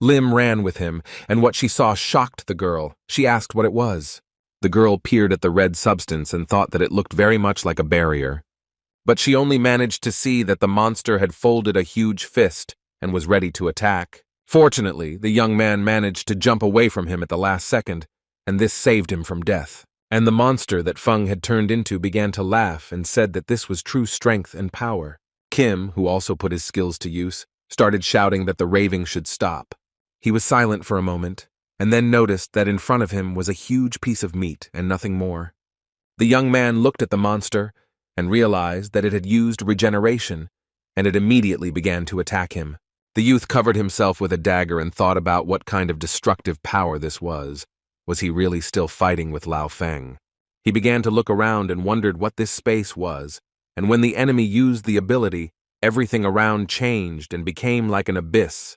Lim ran with him, and what she saw shocked the girl. She asked what it was. The girl peered at the red substance and thought that it looked very much like a barrier. But she only managed to see that the monster had folded a huge fist and was ready to attack. Fortunately, the young man managed to jump away from him at the last second, and this saved him from death. And the monster that Feng had turned into began to laugh and said that this was true strength and power. Kim, who also put his skills to use, started shouting that the raving should stop. He was silent for a moment, and then noticed that in front of him was a huge piece of meat and nothing more. The young man looked at the monster and realized that it had used regeneration, and it immediately began to attack him. The youth covered himself with a dagger and thought about what kind of destructive power this was. Was he really still fighting with Lao Feng? He began to look around and wondered what this space was, and when the enemy used the ability, everything around changed and became like an abyss.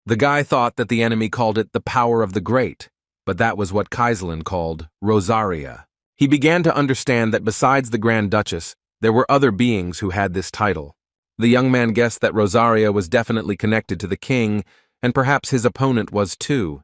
The guy thought that the enemy called it the power of the great, but that was what Kaiserlin called Rosalia. He began to understand that besides the Grand Duchess, there were other beings who had this title. The young man guessed that Rosaria was definitely connected to the king, and perhaps his opponent was too.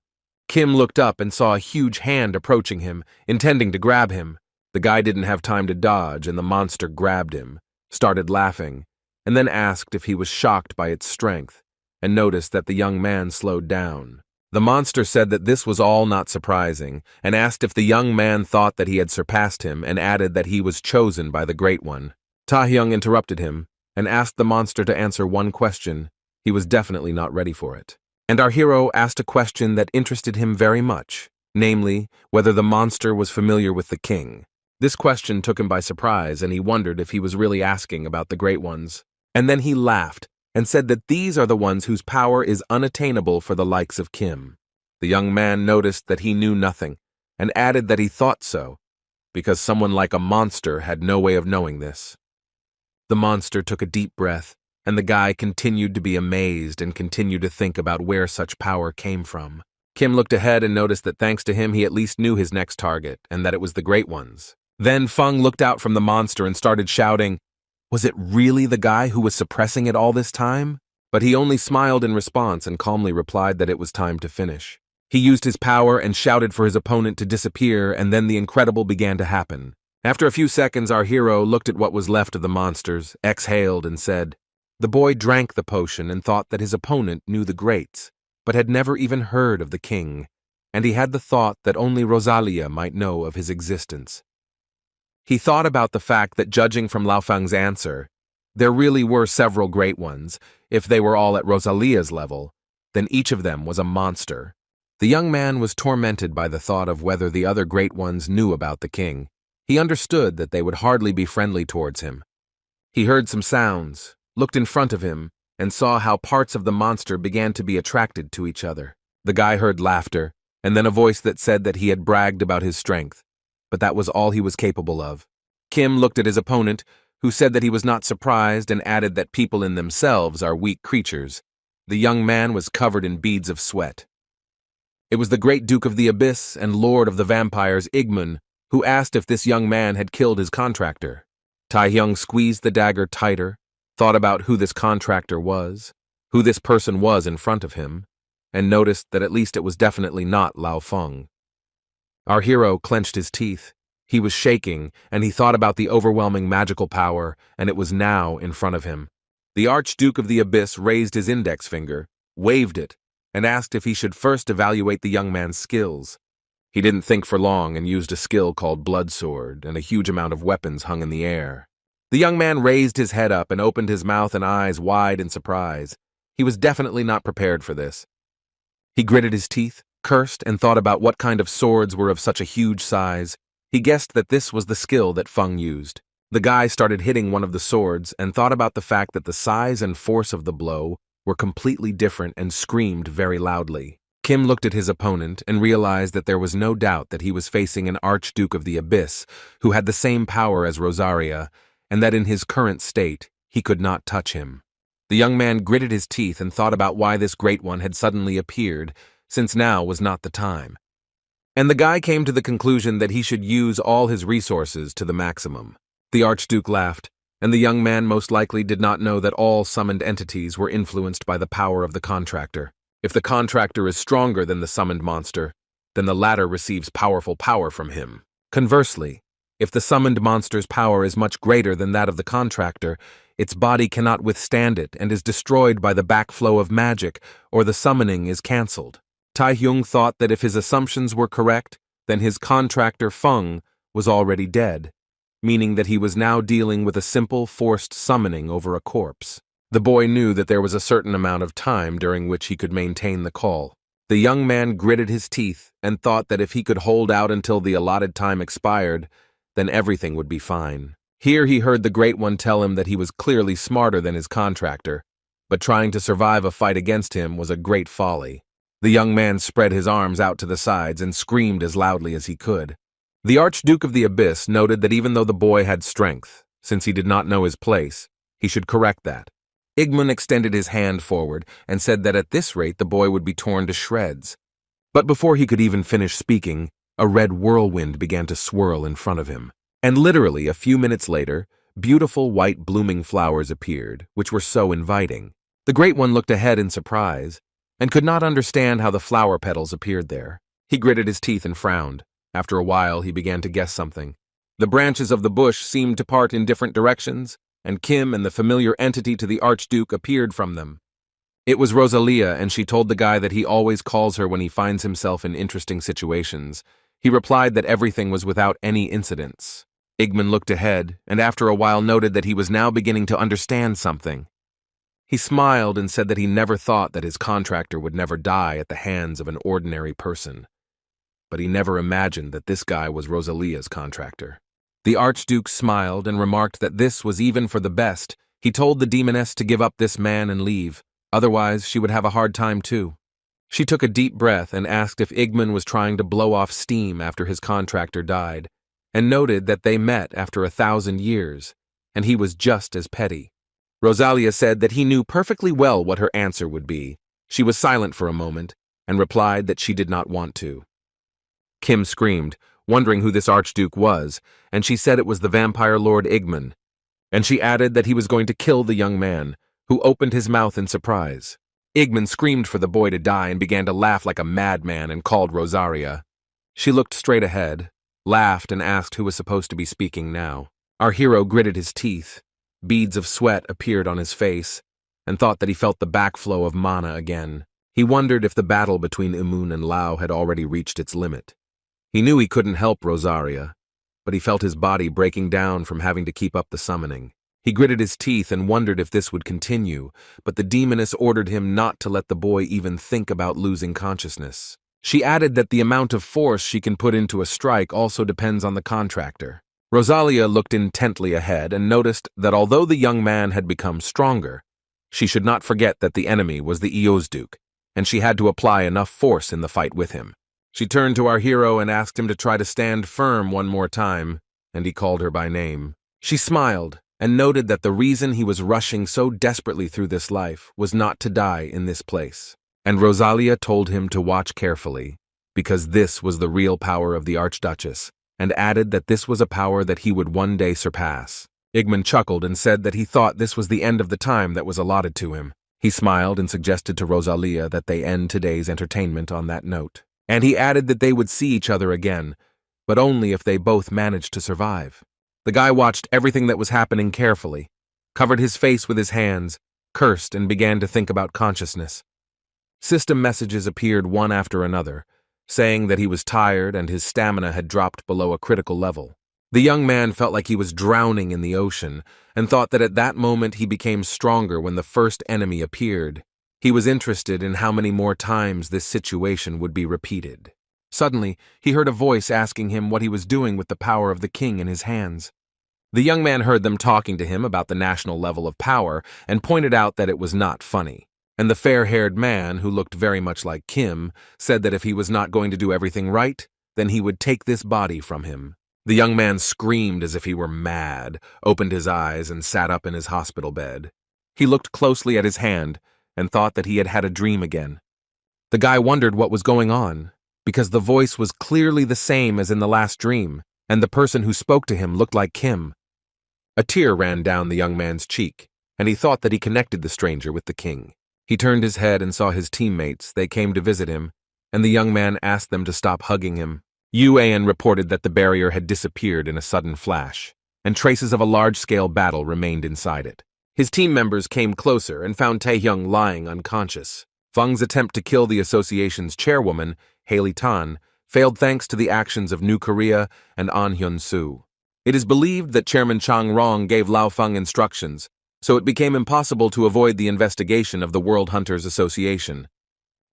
Kim looked up and saw a huge hand approaching him, intending to grab him. The guy didn't have time to dodge, and the monster grabbed him, started laughing, and then asked if he was shocked by its strength, and noticed that the young man slowed down. The monster said that this was all not surprising, and asked if the young man thought that he had surpassed him, and added that he was chosen by the Great One. Taehyung interrupted him, and asked the monster to answer one question. He was definitely not ready for it. And our hero asked a question that interested him very much, namely, whether the monster was familiar with the king. This question took him by surprise, and he wondered if he was really asking about the Great Ones. And then he laughed and said that these are the ones whose power is unattainable for the likes of Kim. The young man noticed that he knew nothing, and added that he thought so, because someone like a monster had no way of knowing this. The monster took a deep breath, and the guy continued to be amazed and continued to think about where such power came from. Kim looked ahead and noticed that thanks to him he at least knew his next target, and that it was the Great Ones. Then Feng looked out from the monster and started shouting, "Was it really the guy who was suppressing it all this time?" But he only smiled in response and calmly replied that it was time to finish. He used his power and shouted for his opponent to disappear, and then the incredible began to happen. After a few seconds, our hero looked at what was left of the monsters, exhaled, and said, "The boy drank the potion and thought that his opponent knew the greats, but had never even heard of the king, and he had the thought that only Rosalia might know of his existence." He thought about the fact that, judging from Lao Feng's answer, there really were several Great Ones. If they were all at Rosalia's level, then each of them was a monster. The young man was tormented by the thought of whether the other Great Ones knew about the king. He understood that they would hardly be friendly towards him. He heard some sounds, looked in front of him, and saw how parts of the monster began to be attracted to each other. The guy heard laughter, and then a voice that said that he had bragged about his strength, but that was all he was capable of. Kim looked at his opponent, who said that he was not surprised, and added that people in themselves are weak creatures. The young man was covered in beads of sweat. It was the great Duke of the Abyss and Lord of the Vampires, Igman, who asked if this young man had killed his contractor. Taehyung squeezed the dagger tighter, thought about who this contractor was, who this person was in front of him, and noticed that at least it was definitely not Lao Feng. Our hero clenched his teeth. He was shaking, and he thought about the overwhelming magical power, and it was now in front of him. The Archduke of the Abyss raised his index finger, waved it, and asked if he should first evaluate the young man's skills. He didn't think for long and used a skill called Blood Sword, and a huge amount of weapons hung in the air. The young man raised his head up and opened his mouth and eyes wide in surprise. He was definitely not prepared for this. He gritted his teeth, cursed, and thought about what kind of swords were of such a huge size. He guessed that this was the skill that Feng used. The guy started hitting one of the swords and thought about the fact that the size and force of the blow were completely different and screamed very loudly. Kim looked at his opponent and realized that there was no doubt that he was facing an Archduke of the Abyss who had the same power as Rosalia, and that in his current state, he could not touch him. The young man gritted his teeth and thought about why this Great One had suddenly appeared, since now was not the time. And the guy came to the conclusion that he should use all his resources to the maximum. The Archduke laughed, and the young man most likely did not know that all summoned entities were influenced by the power of the contractor. If the contractor is stronger than the summoned monster, then the latter receives powerful power from him. Conversely, if the summoned monster's power is much greater than that of the contractor, its body cannot withstand it and is destroyed by the backflow of magic, or the summoning is cancelled. Taehyung thought that if his assumptions were correct, then his contractor Feng was already dead, meaning that he was now dealing with a simple forced summoning over a corpse. The boy knew that there was a certain amount of time during which he could maintain the call. The young man gritted his teeth and thought that if he could hold out until the allotted time expired, then everything would be fine. Here he heard the Great One tell him that he was clearly smarter than his contractor, but trying to survive a fight against him was a great folly. The young man spread his arms out to the sides and screamed as loudly as he could. The Archduke of the Abyss noted that even though the boy had strength, since he did not know his place, he should correct that. Igman extended his hand forward and said that at this rate the boy would be torn to shreds. But before he could even finish speaking, a red whirlwind began to swirl in front of him. And literally a few minutes later, beautiful white blooming flowers appeared, which were so inviting. The Great One looked ahead in surprise, and could not understand how the flower petals appeared there. He gritted his teeth and frowned. After a while, he began to guess something. The branches of the bush seemed to part in different directions, and Kim and the familiar entity to the Archduke appeared from them. It was Rosalia, and she told the guy that he always calls her when he finds himself in interesting situations. He replied that everything was without any incidents. Igman looked ahead, and after a while noted that he was now beginning to understand something. He smiled and said that he never thought that his contractor would never die at the hands of an ordinary person. But he never imagined that this guy was Rosalia's contractor. The Archduke smiled and remarked that this was even for the best. He told the demoness to give up this man and leave, otherwise she would have a hard time too. She took a deep breath and asked if Igman was trying to blow off steam after his contractor died, and noted that they met after 1,000 years, and he was just as petty. Rosalia said that he knew perfectly well what her answer would be. She was silent for a moment, and replied that she did not want to. Kim screamed, wondering who this Archduke was, and she said it was the vampire lord Igman, and she added that he was going to kill the young man, who opened his mouth in surprise. Igman screamed for the boy to die and began to laugh like a madman and called Rosalia. She looked straight ahead, laughed and asked who was supposed to be speaking now. Our hero gritted his teeth. Beads of sweat appeared on his face, and thought that he felt the backflow of mana again. He wondered if the battle between Imun and Lao had already reached its limit. He knew he couldn't help Rosaria, but he felt his body breaking down from having to keep up the summoning. He gritted his teeth and wondered if this would continue, but the demoness ordered him not to let the boy even think about losing consciousness. She added that the amount of force she can put into a strike also depends on the contractor. Rosalia looked intently ahead and noticed that although the young man had become stronger, she should not forget that the enemy was the Eosduke, and she had to apply enough force in the fight with him. She turned to our hero and asked him to try to stand firm one more time, and he called her by name. She smiled and noted that the reason he was rushing so desperately through this life was not to die in this place. And Rosalia told him to watch carefully, because this was the real power of the Archduchess, and added that this was a power that he would one day surpass. Igman chuckled and said that he thought this was the end of the time that was allotted to him. He smiled and suggested to Rosalia that they end today's entertainment on that note. And he added that they would see each other again, but only if they both managed to survive. The guy watched everything that was happening carefully, covered his face with his hands, cursed, and began to think about consciousness. System messages appeared one after another, saying that he was tired and his stamina had dropped below a critical level. The young man felt like he was drowning in the ocean and thought that at that moment he became stronger when the first enemy appeared. He was interested in how many more times this situation would be repeated. Suddenly, he heard a voice asking him what he was doing with the power of the king in his hands. The young man heard them talking to him about the national level of power and pointed out that it was not funny. And the fair-haired man, who looked very much like Kim, said that if he was not going to do everything right, then he would take this body from him. The young man screamed as if he were mad, opened his eyes, and sat up in his hospital bed. He looked closely at his hand and thought that he had had a dream again. The guy wondered what was going on, because the voice was clearly the same as in the last dream, and the person who spoke to him looked like Kim. A tear ran down the young man's cheek, and he thought that he connected the stranger with the king. He turned his head and saw his teammates. They came to visit him, and the young man asked them to stop hugging him. Yuan reported that the barrier had disappeared in a sudden flash, and traces of a large-scale battle remained inside it. His team members came closer and found Taehyung lying unconscious. Feng's attempt to kill the association's chairwoman, Haley Tan, failed thanks to the actions of New Korea and An Hyun-soo. It is believed that Chairman Chang Rong gave Lao Feng instructions, so it became impossible to avoid the investigation of the World Hunters Association.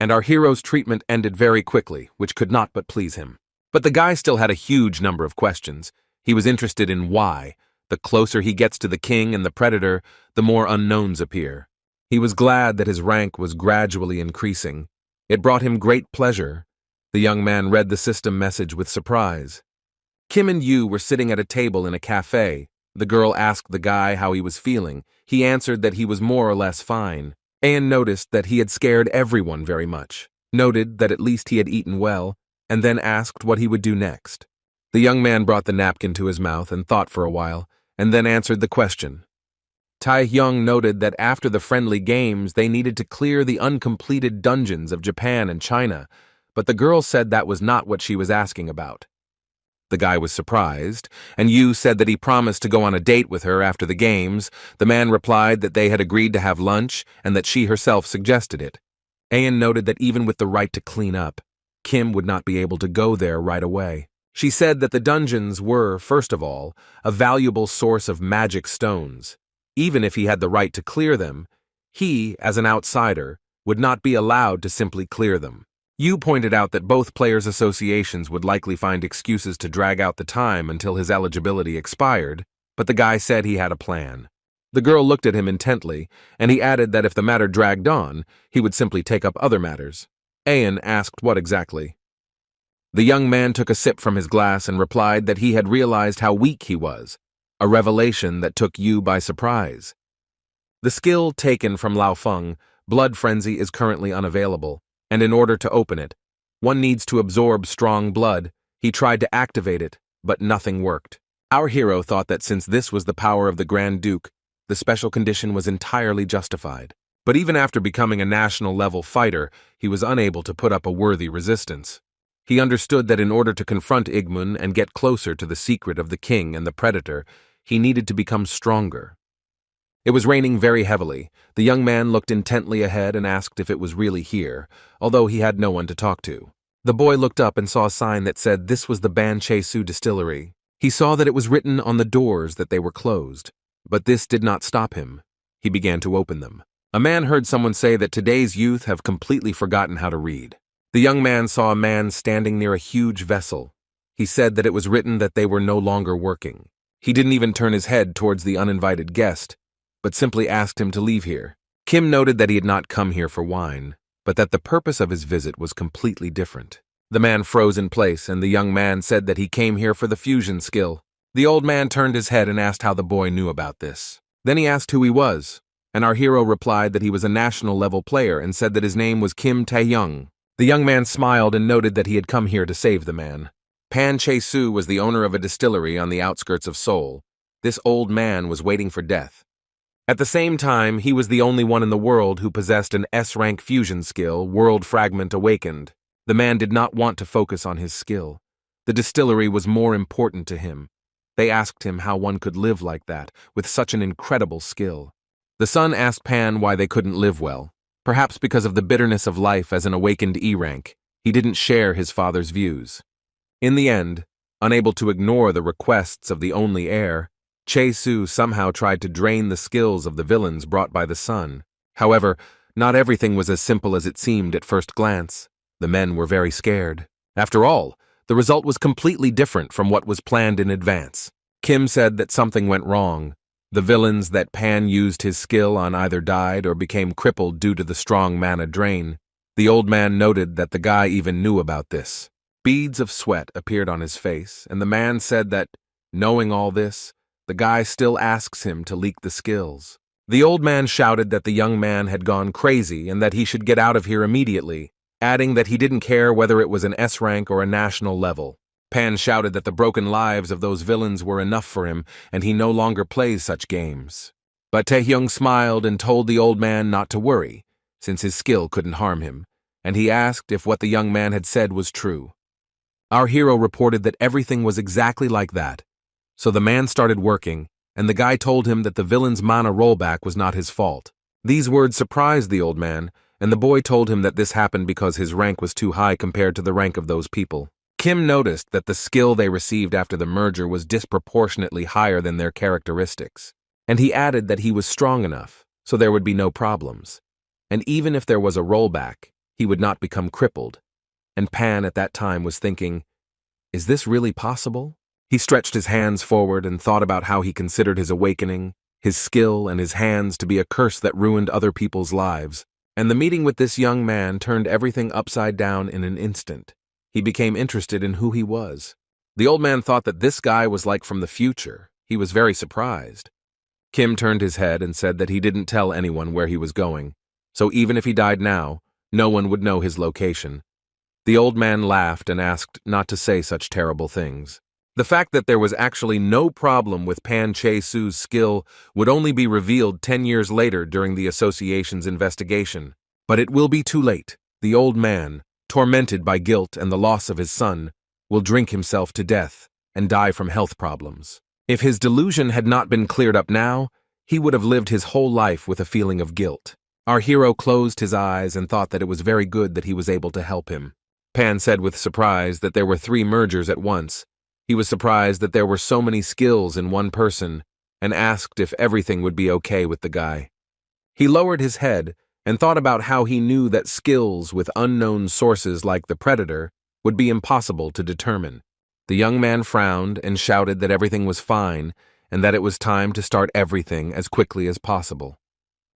And our hero's treatment ended very quickly, which could not but please him. But the guy still had a huge number of questions. He was interested in why. The closer he gets to the king and the predator, the more unknowns appear. He was glad that his rank was gradually increasing. It brought him great pleasure. The young man read the system message with surprise. Kim and Yu were sitting at a table in a cafe. The girl asked the guy how he was feeling. He answered that he was more or less fine. Anne noticed that he had scared everyone very much, noted that at least he had eaten well, and then asked what he would do next. The young man brought the napkin to his mouth and thought for a while, and then answered the question. Taehyung noted that after the friendly games they needed to clear the uncompleted dungeons of Japan and China, but the girl said that was not what she was asking about. The guy was surprised, and Yu said that he promised to go on a date with her after the games. The man replied that they had agreed to have lunch and that she herself suggested it. Ayan noted that even with the right to clean up, Kim would not be able to go there right away. She said that the dungeons were, first of all, a valuable source of magic stones. Even if he had the right to clear them, he, as an outsider, would not be allowed to simply clear them. Yu pointed out that both players' associations would likely find excuses to drag out the time until his eligibility expired, but the guy said he had a plan. The girl looked at him intently, and he added that if the matter dragged on, he would simply take up other matters. Ayan asked what exactly. The young man took a sip from his glass and replied that he had realized how weak he was, a revelation that took Yu by surprise. The skill taken from Lao Feng, Blood Frenzy, is currently unavailable, and in order to open it, one needs to absorb strong blood. He tried to activate it, but nothing worked. Our hero thought that since this was the power of the Grand Duke, the special condition was entirely justified. But even after becoming a national-level fighter, he was unable to put up a worthy resistance. He understood that in order to confront Igmun and get closer to the secret of the king and the predator, he needed to become stronger. It was raining very heavily. The young man looked intently ahead and asked if it was really here, although he had no one to talk to. The boy looked up and saw a sign that said this was the Ban Che Su distillery. He saw that it was written on the doors that they were closed, but this did not stop him. He began to open them. A man heard someone say that today's youth have completely forgotten how to read. The young man saw a man standing near a huge vessel. He said that it was written that they were no longer working. He didn't even turn his head towards the uninvited guest, but simply asked him to leave here. Kim noted that he had not come here for wine, but that the purpose of his visit was completely different. The man froze in place, and the young man said that he came here for the fusion skill. The old man turned his head and asked how the boy knew about this. Then he asked who he was, and our hero replied that he was a national-level player and said that his name was Kim Tae-young. The young man smiled and noted that he had come here to save the man. Pan Che-su was the owner of a distillery on the outskirts of Seoul. This old man was waiting for death. At the same time, he was the only one in the world who possessed an S-rank fusion skill, World Fragment Awakened. The man did not want to focus on his skill. The distillery was more important to him. They asked him how one could live like that, with such an incredible skill. The son asked Pan why they couldn't live well. Perhaps because of the bitterness of life as an awakened E-rank, he didn't share his father's views. In the end, unable to ignore the requests of the only heir, Che-su somehow tried to drain the skills of the villains brought by the son. However, not everything was as simple as it seemed at first glance. The men were very scared. After all, the result was completely different from what was planned in advance. Kim said that something went wrong. The villains that Pan used his skill on either died or became crippled due to the strong mana drain. The old man noted that the guy even knew about this. Beads of sweat appeared on his face, and the man said that, knowing all this, the guy still asks him to leak the skills. The old man shouted that the young man had gone crazy and that he should get out of here immediately, adding that he didn't care whether it was an S-rank or a national level. Pan shouted that the broken lives of those villains were enough for him, and he no longer plays such games. But Taehyung smiled and told the old man not to worry, since his skill couldn't harm him, and he asked if what the young man had said was true. Our hero reported that everything was exactly like that. So the man started working, and the guy told him that the villain's mana rollback was not his fault. These words surprised the old man, and the boy told him that this happened because his rank was too high compared to the rank of those people. Kim noticed that the skill they received after the merger was disproportionately higher than their characteristics, and he added that he was strong enough, so there would be no problems. And even if there was a rollback, he would not become crippled. And Pan at that time was thinking, is this really possible? He stretched his hands forward and thought about how he considered his awakening, his skill, and his hands to be a curse that ruined other people's lives. And the meeting with this young man turned everything upside down in an instant. He became interested in who he was. The old man thought that this guy was like from the future. He was very surprised. Kim turned his head and said that he didn't tell anyone where he was going, so even if he died now, no one would know his location. The old man laughed and asked not to say such terrible things. The fact that there was actually no problem with Pan Che-su's skill would only be revealed 10 years later during the association's investigation. But it will be too late. The old man, tormented by guilt and the loss of his son, will drink himself to death and die from health problems. If his delusion had not been cleared up now, he would have lived his whole life with a feeling of guilt. Our hero closed his eyes and thought that it was very good that he was able to help him. Pan said with surprise that there were 3 mergers at once. He was surprised that there were so many skills in one person, and asked if everything would be okay with the guy. He lowered his head and thought about how he knew that skills with unknown sources like the Predator would be impossible to determine. The young man frowned and shouted that everything was fine and that it was time to start everything as quickly as possible.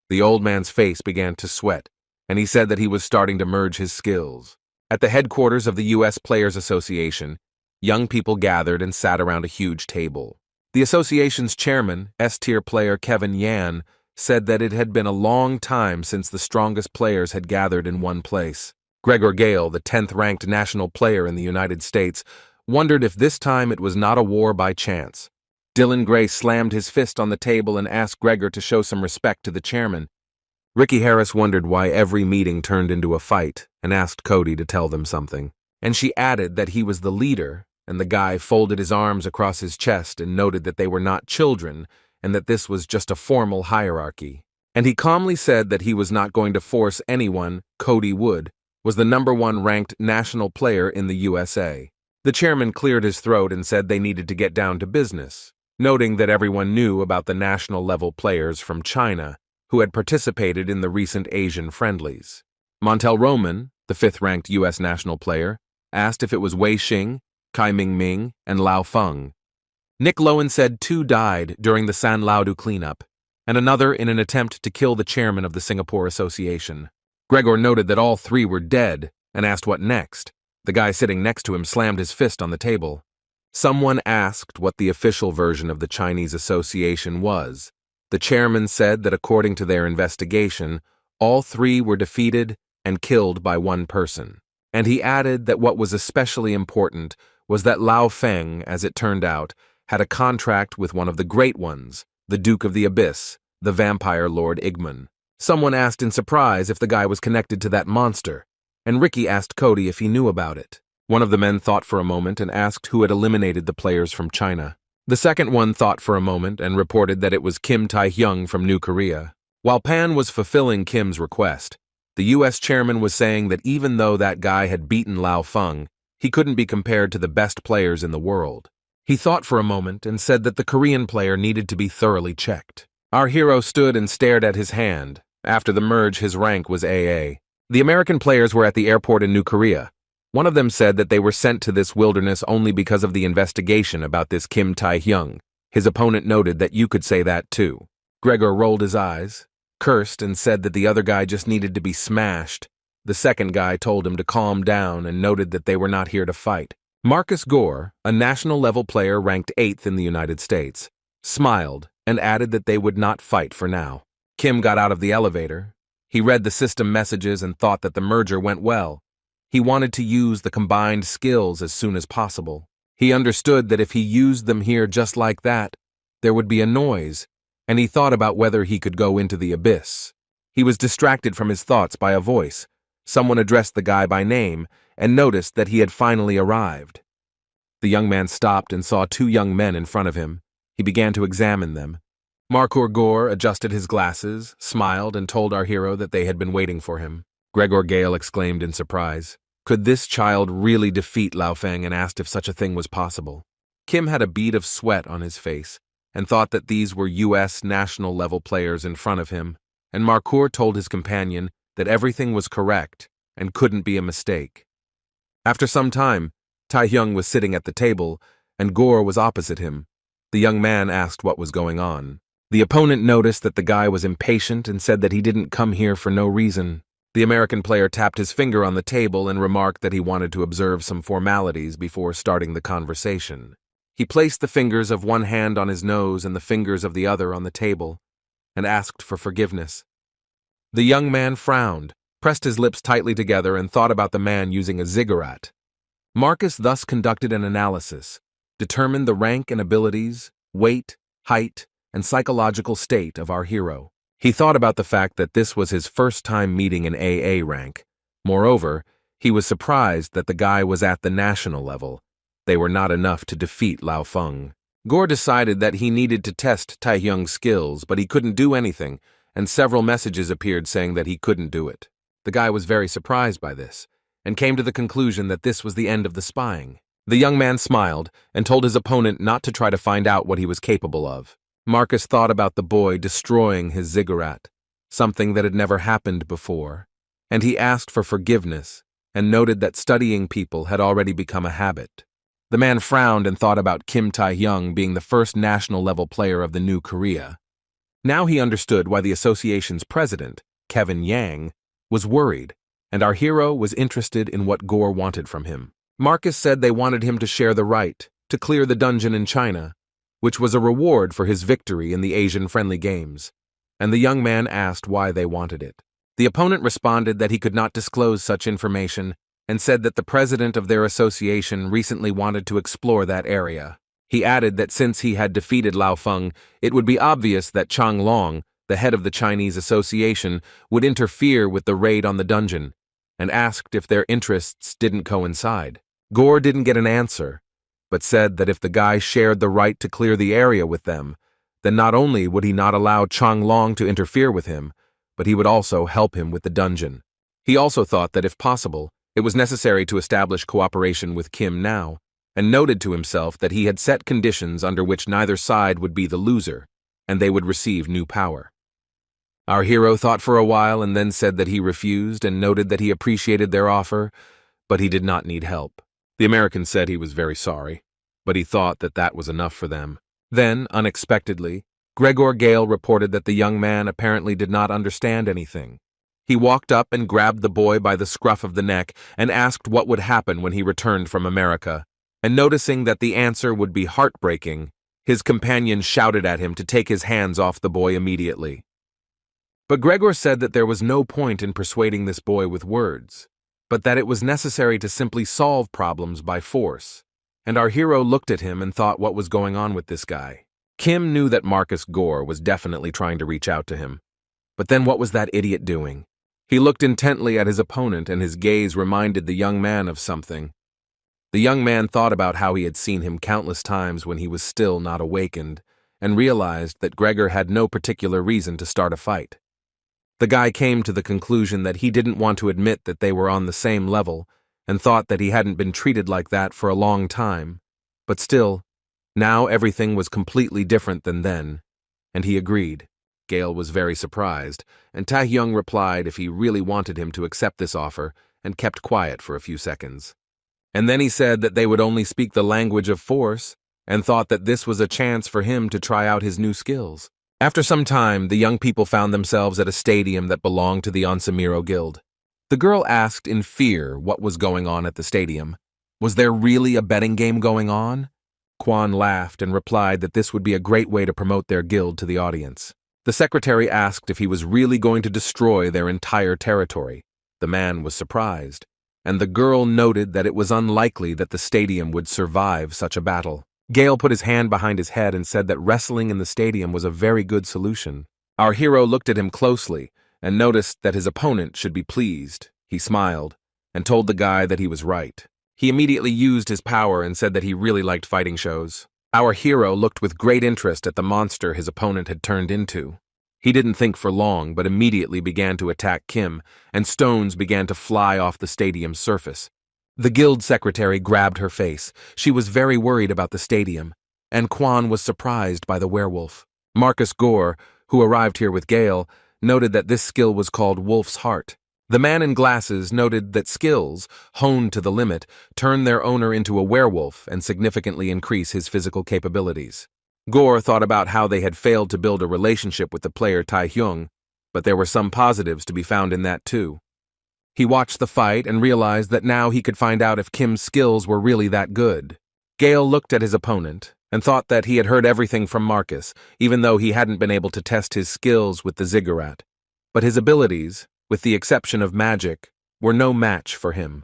The old man's face began to sweat, and he said that he was starting to merge his skills. At the headquarters of the U.S. Players Association, young people gathered and sat around a huge table. The association's chairman, S-tier player Kevin Yan, said that it had been a long time since the strongest players had gathered in one place. Gregor Gale, the 10th-ranked national player in the United States, wondered if this time it was not a war by chance. Dylan Gray slammed his fist on the table and asked Gregor to show some respect to the chairman. Ricky Harris wondered why every meeting turned into a fight and asked Cody to tell them something. And she added that he was the leader, and the guy folded his arms across his chest and noted that they were not children and that this was just a formal hierarchy. And he calmly said that he was not going to force anyone. Cody Wood was the #1 ranked national player in the USA. The chairman cleared his throat and said they needed to get down to business, noting that everyone knew about the national-level players from China who had participated in the recent Asian friendlies. Montel Roman, the 5th-ranked U.S. national player, asked if it was Wei Xing, Kai Ming, and Lao Feng. Nick Lowen said 2 died during the San Laudu cleanup, and another in an attempt to kill the chairman of the Singapore Association. Gregor noted that all 3 were dead and asked what next. The guy sitting next to him slammed his fist on the table. Someone asked what the official version of the Chinese Association was. The chairman said that according to their investigation, all 3 were defeated and killed by one person. And he added that what was especially important was that Lao Feng, as it turned out, had a contract with one of the Great Ones, the Duke of the Abyss, the vampire Lord Igman. Someone asked in surprise if the guy was connected to that monster, and Ricky asked Cody if he knew about it. One of the men thought for a moment and asked who had eliminated the players from China. The second one thought for a moment and reported that it was Kim Tae-hyung from New Korea. While Pan was fulfilling Kim's request, the U.S. chairman was saying that even though that guy had beaten Lao Feng, he couldn't be compared to the best players in the world. He thought for a moment and said that the Korean player needed to be thoroughly checked. Our hero stood and stared at his hand. After the merge, his rank was AA. The American players were at the airport in New Korea. One of them said that they were sent to this wilderness only because of the investigation about this Kim Tae-hyung. His opponent noted that you could say that too. Gregor rolled his eyes, cursed, and said that the other guy just needed to be smashed. The second guy told him to calm down and noted that they were not here to fight. Marcus Gore, a national-level player ranked 8th in the United States, smiled and added that they would not fight for now. Kim got out of the elevator. He read the system messages and thought that the merger went well. He wanted to use the combined skills as soon as possible. He understood that if he used them here just like that, there would be a noise, and he thought about whether he could go into the abyss. He was distracted from his thoughts by a voice. Someone addressed the guy by name and noticed that he had finally arrived. The young man stopped and saw 2 young men in front of him. He began to examine them. Marcus Gore adjusted his glasses, smiled, and told our hero that they had been waiting for him. Gregor Gale exclaimed in surprise. Could this child really defeat Lao Feng, and asked if such a thing was possible? Kim had a bead of sweat on his face and thought that these were U.S. national-level players in front of him, and Marcus told his companion that everything was correct and couldn't be a mistake. After some time, Tae-hyung was sitting at the table, and Gore was opposite him. The young man asked what was going on. The opponent noticed that the guy was impatient and said that he didn't come here for no reason. The American player tapped his finger on the table and remarked that he wanted to observe some formalities before starting the conversation. He placed the fingers of one hand on his nose and the fingers of the other on the table, and asked for forgiveness. The young man frowned, pressed his lips tightly together, and thought about the man using a ziggurat. Marcus thus conducted an analysis, determined the rank and abilities, weight, height, and psychological state of our hero. He thought about the fact that this was his first time meeting an AA rank. Moreover, he was surprised that the guy was at the national level. They were not enough to defeat Lao Feng. Gore decided that he needed to test Tae-hyung's skills, but he couldn't do anything, and several messages appeared saying that he couldn't do it. The guy was very surprised by this, and came to the conclusion that this was the end of the spying. The young man smiled and told his opponent not to try to find out what he was capable of. Marcus thought about the boy destroying his ziggurat. something that had never happened before, and he asked for forgiveness and noted that studying people had already become a habit. The man frowned and thought about Kim Tae-hyung being the first national-level player of the new Korea. Now he understood why the association's president, Kevin Yang, was worried, and our hero was interested in what Gore wanted from him. Marcus said they wanted him to share the right to clear the dungeon in China, which was a reward for his victory in the Asian-friendly games, and the young man asked why they wanted it. The opponent responded that he could not disclose such information and said that the president of their association recently wanted to explore that area. He added that since he had defeated Lao Feng, it would be obvious that Chang Long, the head of the Chinese association, would interfere with the raid on the dungeon, and asked if their interests didn't coincide. Gore didn't get an answer, but said that if the guy shared the right to clear the area with them, then not only would he not allow Chang Long to interfere with him, but he would also help him with the dungeon. He also thought that if possible, it was necessary to establish cooperation with Kim now, and noted to himself that he had set conditions under which neither side would be the loser, and they would receive new power. Our hero thought for a while and then said that he refused and noted that he appreciated their offer, but he did not need help. The American said he was very sorry, but he thought that that was enough for them. Then, unexpectedly, Gregor Gale reported that the young man apparently did not understand anything. He walked up and grabbed the boy by the scruff of the neck and asked what would happen when he returned from America, and noticing that the answer would be heartbreaking, his companion shouted at him to take his hands off the boy immediately. But Gregor said that there was no point in persuading this boy with words, but that it was necessary to simply solve problems by force, and our hero looked at him and thought what was going on with this guy. Kim knew that Marcus Gore was definitely trying to reach out to him, but then what was that idiot doing? He looked intently at his opponent and his gaze reminded the young man of something. The young man thought about how he had seen him countless times when he was still not awakened, and realized that Gregor had no particular reason to start a fight. The guy came to the conclusion that he didn't want to admit that they were on the same level, and thought that he hadn't been treated like that for a long time. But still, now everything was completely different than then, and he agreed. Gale was very surprised, and Tae-hyung replied if he really wanted him to accept this offer, and kept quiet for a few seconds. And then he said that they would only speak the language of force, and thought that this was a chance for him to try out his new skills. After some time, the young people found themselves at a stadium that belonged to the Onsamiro Guild. The girl asked in fear what was going on at the stadium. Was there really a betting game going on? Kwan laughed and replied that this would be a great way to promote their guild to the audience. The secretary asked if he was really going to destroy their entire territory. The man was surprised, and the girl noted that it was unlikely that the stadium would survive such a battle. Gale put his hand behind his head and said that wrestling in the stadium was a very good solution. Our hero looked at him closely and noticed that his opponent should be pleased. He smiled and told the guy that he was right. He immediately used his power and said that he really liked fighting shows. Our hero looked with great interest at the monster his opponent had turned into. He didn't think for long, but immediately began to attack Kim, and stones began to fly off the stadium's surface. The guild secretary grabbed her face. She was very worried about the stadium, and Kwan was surprised by the werewolf. Marcus Gore, who arrived here with Gale, noted that this skill was called Wolf's Heart. The man in glasses noted that skills, honed to the limit, turn their owner into a werewolf and significantly increase his physical capabilities. Gore thought about how they had failed to build a relationship with the player Tae-hyung, but there were some positives to be found in that too. He watched the fight and realized that now he could find out if Kim's skills were really that good. Gale looked at his opponent and thought that he had heard everything from Marcus, even though he hadn't been able to test his skills with the ziggurat. But his abilities, with the exception of magic, were no match for him.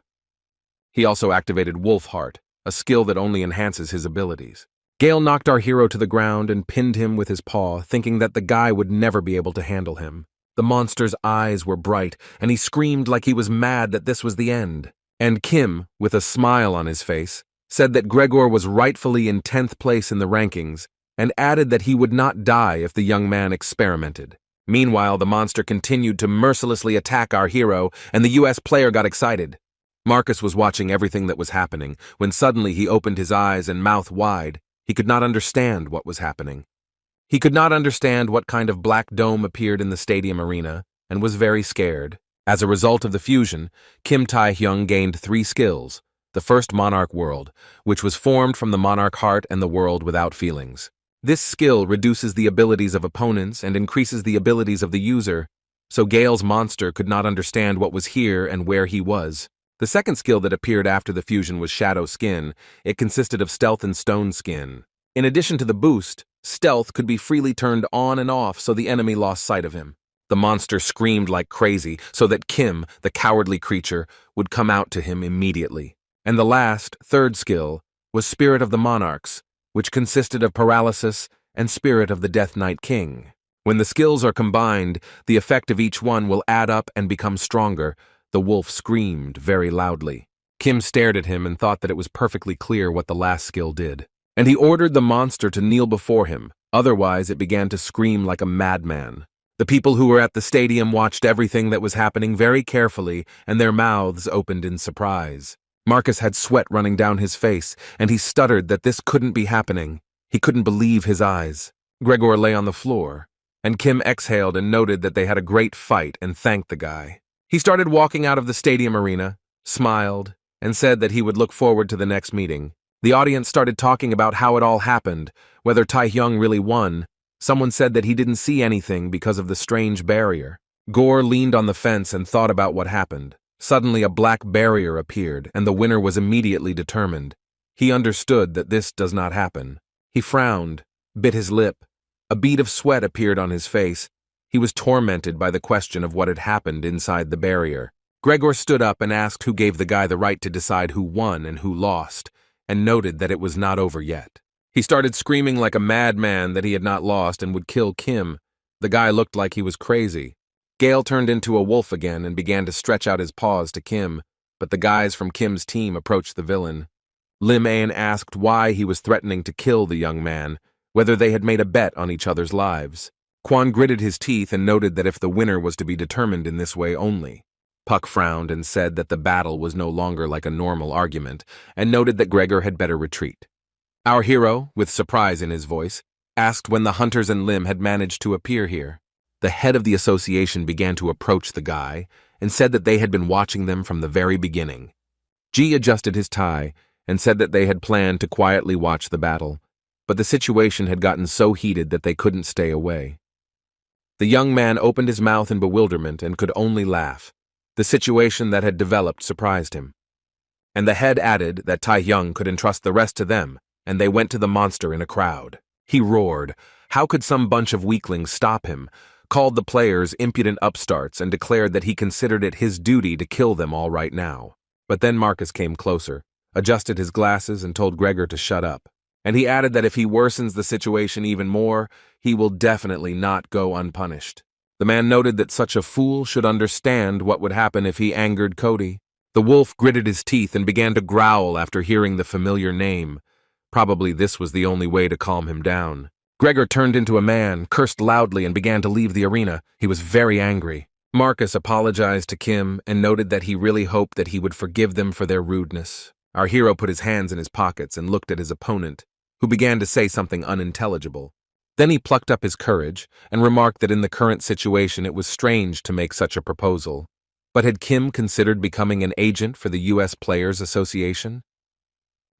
He also activated Wolf Heart, a skill that only enhances his abilities. Gale knocked our hero to the ground and pinned him with his paw, thinking that the guy would never be able to handle him. The monster's eyes were bright, and he screamed like he was mad that this was the end. And Kim, with a smile on his face, said that Gregor was rightfully in 10th place in the rankings, and added that he would not die if the young man experimented. Meanwhile, the monster continued to mercilessly attack our hero, and the US player got excited. Marcus was watching everything that was happening, when suddenly he opened his eyes and mouth wide. He could not understand what was happening. He could not understand what kind of black dome appeared in the stadium arena and was very scared. As a result of the fusion, Kim Tae-hyung gained 3 skills. The first Monarch World, which was formed from the Monarch Heart and the World Without Feelings. This skill reduces the abilities of opponents and increases the abilities of the user, so Gale's monster could not understand what was here and where he was. The second skill that appeared after the fusion was Shadow Skin. It consisted of Stealth and Stone Skin. In addition to the boost, Stealth could be freely turned on and off so the enemy lost sight of him. The monster screamed like crazy so that Kim, the cowardly creature, would come out to him immediately. And the last, third skill, was Spirit of the Monarchs, which consisted of Paralysis and Spirit of the Death Knight King. When the skills are combined, the effect of each one will add up and become stronger. The wolf screamed very loudly. Kim stared at him and thought that it was perfectly clear what the last skill did. And he ordered the monster to kneel before him, otherwise it began to scream like a madman. The people who were at the stadium watched everything that was happening very carefully, and their mouths opened in surprise. Marcus had sweat running down his face, and he stuttered that this couldn't be happening. He couldn't believe his eyes. Gregor lay on the floor, and Kim exhaled and noted that they had a great fight and thanked the guy. He started walking out of the stadium arena, smiled, and said that he would look forward to the next meeting. The audience started talking about how it all happened, whether Tae-hyung really won. Someone said that he didn't see anything because of the strange barrier. Gore leaned on the fence and thought about what happened. Suddenly a black barrier appeared, and the winner was immediately determined. He understood that this does not happen. He frowned, bit his lip. A bead of sweat appeared on his face. He was tormented by the question of what had happened inside the barrier. Gregor stood up and asked who gave the guy the right to decide who won and who lost, and noted that it was not over yet. He started screaming like a madman that he had not lost and would kill Kim. The guy looked like he was crazy. Gale turned into a wolf again and began to stretch out his paws to Kim, but the guys from Kim's team approached the villain. Lim Ain asked why he was threatening to kill the young man, whether they had made a bet on each other's lives. Quan gritted his teeth and noted that if the winner was to be determined in this way only. Puck frowned and said that the battle was no longer like a normal argument, and noted that Gregor had better retreat. Our hero, with surprise in his voice, asked when the hunters and Lim had managed to appear here. The head of the association began to approach the guy and said that they had been watching them from the very beginning. G adjusted his tie and said that they had planned to quietly watch the battle, but the situation had gotten so heated that they couldn't stay away. The young man opened his mouth in bewilderment and could only laugh. The situation that had developed surprised him. And the head added that Tae-hyung could entrust the rest to them, and they went to the monster in a crowd. He roared. How could some bunch of weaklings stop him? Called the players impudent upstarts and declared that he considered it his duty to kill them all right now. But then Marcus came closer, adjusted his glasses and told Gregor to shut up. And he added that if he worsens the situation even more, he will definitely not go unpunished. The man noted that such a fool should understand what would happen if he angered Cody. The wolf gritted his teeth and began to growl after hearing the familiar name. Probably this was the only way to calm him down. Gregor turned into a man, cursed loudly, and began to leave the arena. He was very angry. Marcus apologized to Kim and noted that he really hoped that he would forgive them for their rudeness. Our hero put his hands in his pockets and looked at his opponent, who began to say something unintelligible. Then he plucked up his courage and remarked that in the current situation it was strange to make such a proposal. But had Kim considered becoming an agent for the U.S. Players Association?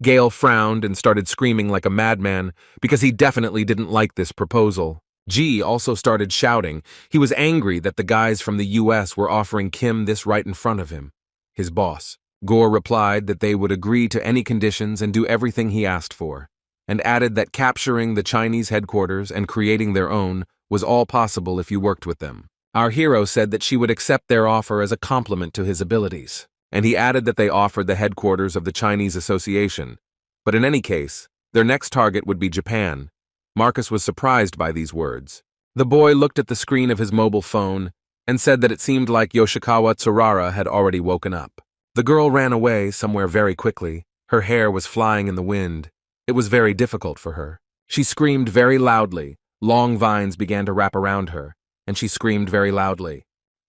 Gale frowned and started screaming like a madman because he definitely didn't like this proposal. G also started shouting. He was angry that the guys from the U.S. were offering Kim this right in front of him, his boss. Gore replied that they would agree to any conditions and do everything he asked for, and added that capturing the Chinese headquarters and creating their own was all possible if you worked with them. Our hero said that she would accept their offer as a compliment to his abilities, and he added that they offered the headquarters of the Chinese Association. But in any case, their next target would be Japan. Marcus was surprised by these words. The boy looked at the screen of his mobile phone and said that it seemed like Yoshikawa Tsurara had already woken up. The girl ran away somewhere very quickly. Her hair was flying in the wind. It was very difficult for her. She screamed very loudly. Long vines began to wrap around her, and she screamed very loudly.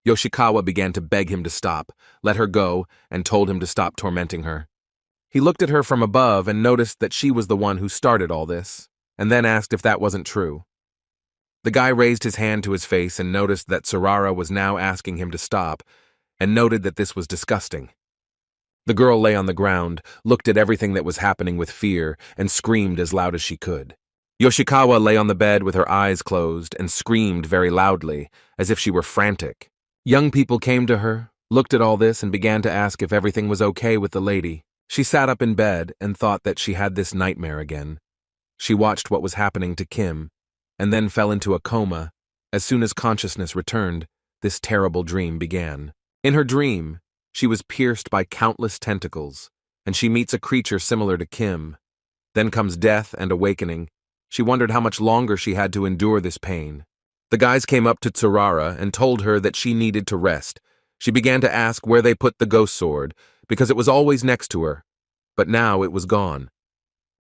Yoshikawa began to beg him to stop, let her go, and told him to stop tormenting her. He looked at her from above and noticed that she was the one who started all this, and then asked if that wasn't true. The guy raised his hand to his face and noticed that Sarara was now asking him to stop, and noted that this was disgusting. The girl lay on the ground, looked at everything that was happening with fear, and screamed as loud as she could. Yoshikawa lay on the bed with her eyes closed and screamed very loudly, as if she were frantic. Young people came to her, looked at all this, and began to ask if everything was okay with the lady. She sat up in bed and thought that she had this nightmare again. She watched what was happening to Kim, and then fell into a coma. As soon as consciousness returned, this terrible dream began. In her dream, she was pierced by countless tentacles, and she meets a creature similar to Kim. Then comes death and awakening. She wondered how much longer she had to endure this pain. The guys came up to Tsurara and told her that she needed to rest. She began to ask where they put the ghost sword, because it was always next to her, but now it was gone.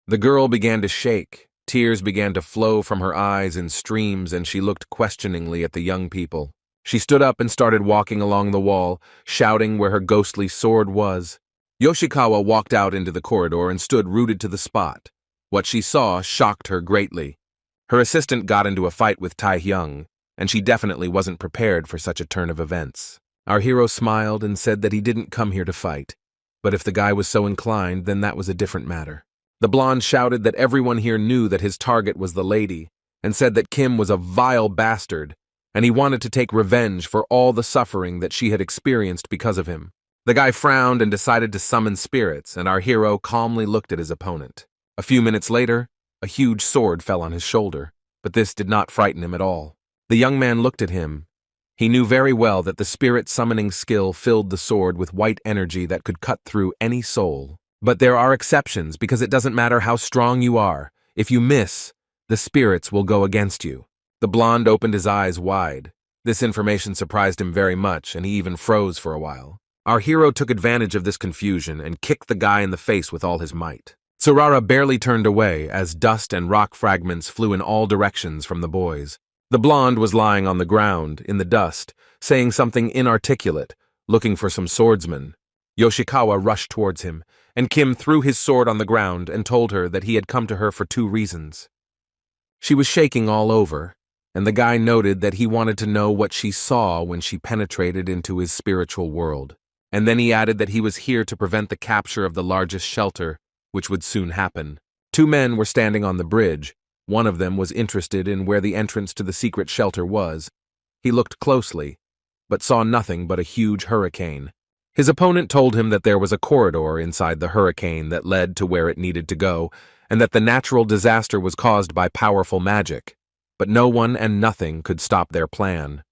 The girl began to shake. Tears began to flow from her eyes in streams, and she looked questioningly at the young people. She stood up and started walking along the wall, shouting where her ghostly sword was. Yoshikawa walked out into the corridor and stood rooted to the spot. What she saw shocked her greatly. Her assistant got into a fight with Tai-hyung, and she definitely wasn't prepared for such a turn of events. Our hero smiled and said that he didn't come here to fight, but if the guy was so inclined, then that was a different matter. The blonde shouted that everyone here knew that his target was the lady, and said that Kim was a vile bastard, and he wanted to take revenge for all the suffering that she had experienced because of him. The guy frowned and decided to summon spirits, and our hero calmly looked at his opponent. A few minutes later, a huge sword fell on his shoulder, but this did not frighten him at all. The young man looked at him. He knew very well that the spirit summoning skill filled the sword with white energy that could cut through any soul. But there are exceptions, because it doesn't matter how strong you are. If you miss, the spirits will go against you. The blonde opened his eyes wide. This information surprised him very much, and he even froze for a while. Our hero took advantage of this confusion and kicked the guy in the face with all his might. Tsurara barely turned away as dust and rock fragments flew in all directions from the boys. The blonde was lying on the ground, in the dust, saying something inarticulate, looking for some swordsmen. Yoshikawa rushed towards him, and Kim threw his sword on the ground and told her that he had come to her for 2 reasons. She was shaking all over, and the guy noted that he wanted to know what she saw when she penetrated into his spiritual world. And then he added that he was here to prevent the capture of the largest shelter, which would soon happen. 2 men were standing on the bridge. One of them was interested in where the entrance to the secret shelter was. He looked closely, but saw nothing but a huge hurricane. His opponent told him that there was a corridor inside the hurricane that led to where it needed to go, and that the natural disaster was caused by powerful magic. But no one and nothing could stop their plan.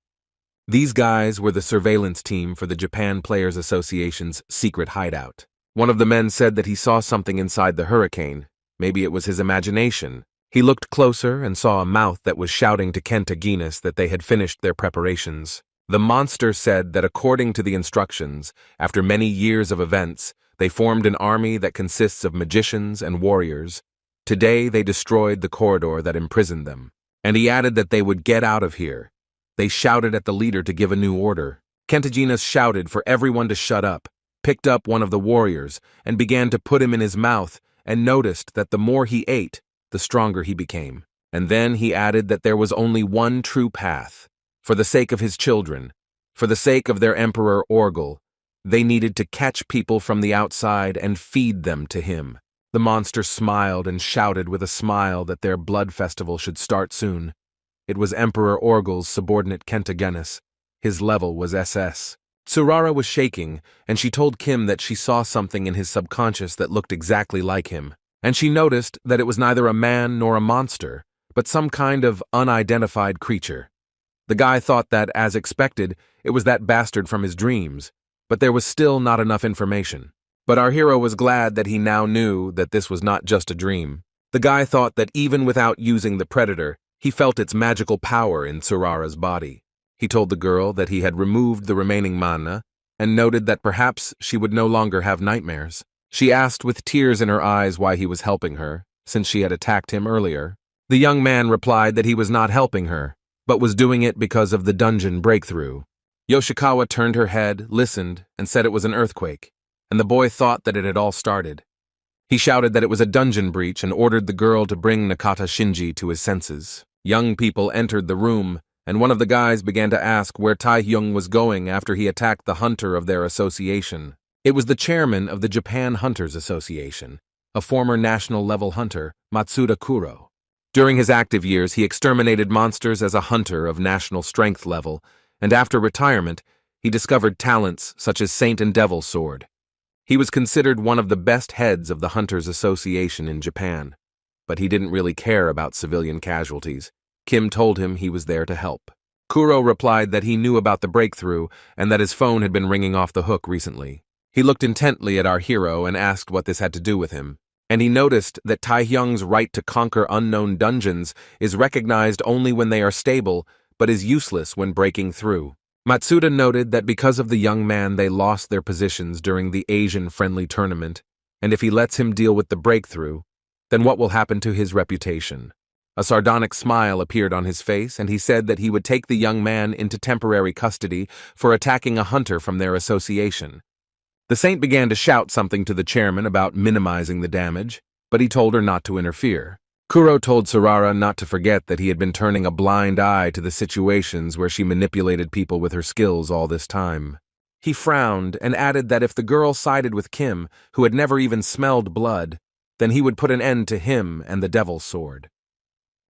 These guys were the surveillance team for the Japan Players Association's secret hideout. One of the men said that he saw something inside the hurricane. Maybe it was his imagination. He looked closer and saw a mouth that was shouting to Kenta Guinness that they had finished their preparations. The monster said that according to the instructions, after many years of events, they formed an army that consists of magicians and warriors. Today they destroyed the corridor that imprisoned them. And he added that they would get out of here. They shouted at the leader to give a new order. Kenta Guinness shouted for everyone to shut up, picked up one of the warriors, and began to put him in his mouth, and noticed that the more he ate, the stronger he became. And then he added that there was only one true path. For the sake of his children, for the sake of their emperor Orgel, they needed to catch people from the outside and feed them to him. The monster smiled and shouted with a smile that their blood festival should start soon. It was Emperor Orgel's subordinate Kenta Guinness. His level was SS. Tsurara was shaking, and she told Kim that she saw something in his subconscious that looked exactly like him. And she noticed that it was neither a man nor a monster, but some kind of unidentified creature. The guy thought that, as expected, it was that bastard from his dreams, but there was still not enough information. But our hero was glad that he now knew that this was not just a dream. The guy thought that even without using the predator, he felt its magical power in Tsurara's body. He told the girl that he had removed the remaining mana, and noted that perhaps she would no longer have nightmares. She asked with tears in her eyes why he was helping her, since she had attacked him earlier. The young man replied that he was not helping her, but was doing it because of the dungeon breakthrough. Yoshikawa turned her head, listened, and said it was an earthquake, and the boy thought that it had all started. He shouted that it was a dungeon breach and ordered the girl to bring Nakata Shinji to his senses. Young people entered the room, and one of the guys began to ask where Taehyung was going after he attacked the hunter of their association. It was the chairman of the Japan Hunters Association, a former national-level hunter, Matsuda Kuro. During his active years, he exterminated monsters as a hunter of national strength level, and after retirement, he discovered talents such as Saint and Devil Sword. He was considered one of the best heads of the Hunters Association in Japan, but he didn't really care about civilian casualties. Kim told him he was there to help. Kuro replied that he knew about the breakthrough and that his phone had been ringing off the hook recently. He looked intently at our hero and asked what this had to do with him, and he noticed that Taehyung's right to conquer unknown dungeons is recognized only when they are stable, but is useless when breaking through. Matsuda noted that because of the young man they lost their positions during the Asian-friendly tournament, and if he lets him deal with the breakthrough, then what will happen to his reputation? A sardonic smile appeared on his face, and he said that he would take the young man into temporary custody for attacking a hunter from their association. The saint began to shout something to the chairman about minimizing the damage, but he told her not to interfere. Kuro told Sarara not to forget that he had been turning a blind eye to the situations where she manipulated people with her skills all this time. He frowned and added that if the girl sided with Kim, who had never even smelled blood, then he would put an end to him and the Devil's Sword.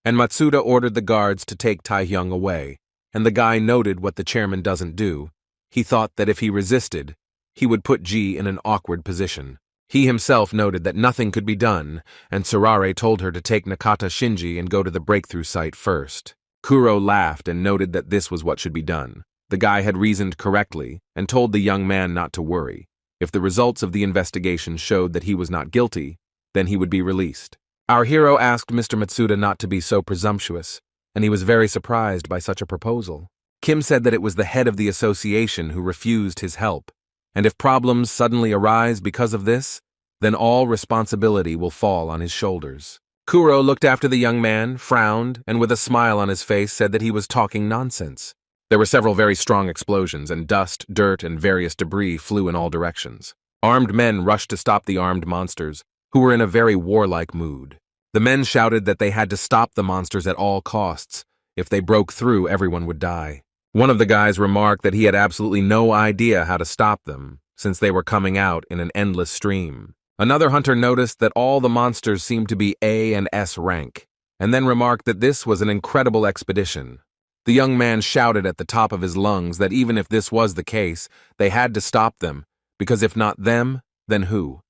And Matsuda ordered the guards to take Taehyung away, and the guy noted what the chairman doesn't do. He thought that if he resisted, he would put Ji in an awkward position. He himself noted that nothing could be done, and Sarare told her to take Nakata Shinji and go to the breakthrough site first. Kuro laughed and noted that this was what should be done. The guy had reasoned correctly and told the young man not to worry. If the results of the investigation showed that he was not guilty, then he would be released. Our hero asked Mr. Matsuda not to be so presumptuous, and he was very surprised by such a proposal. Kim said that it was the head of the association who refused his help, and if problems suddenly arise because of this, then all responsibility will fall on his shoulders. Kuro looked after the young man, frowned, and with a smile on his face said that he was talking nonsense. There were several very strong explosions, and dust, dirt, and various debris flew in all directions. Armed men rushed to stop the armed monsters, who were in a very warlike mood. The men shouted that they had to stop the monsters at all costs. If they broke through, everyone would die. One of the guys remarked that he had absolutely no idea how to stop them, since they were coming out in an endless stream. Another hunter noticed that all the monsters seemed to be A and S rank, and then remarked that this was an incredible expedition. The young man shouted at the top of his lungs that even if this was the case, they had to stop them, because if not them, then who?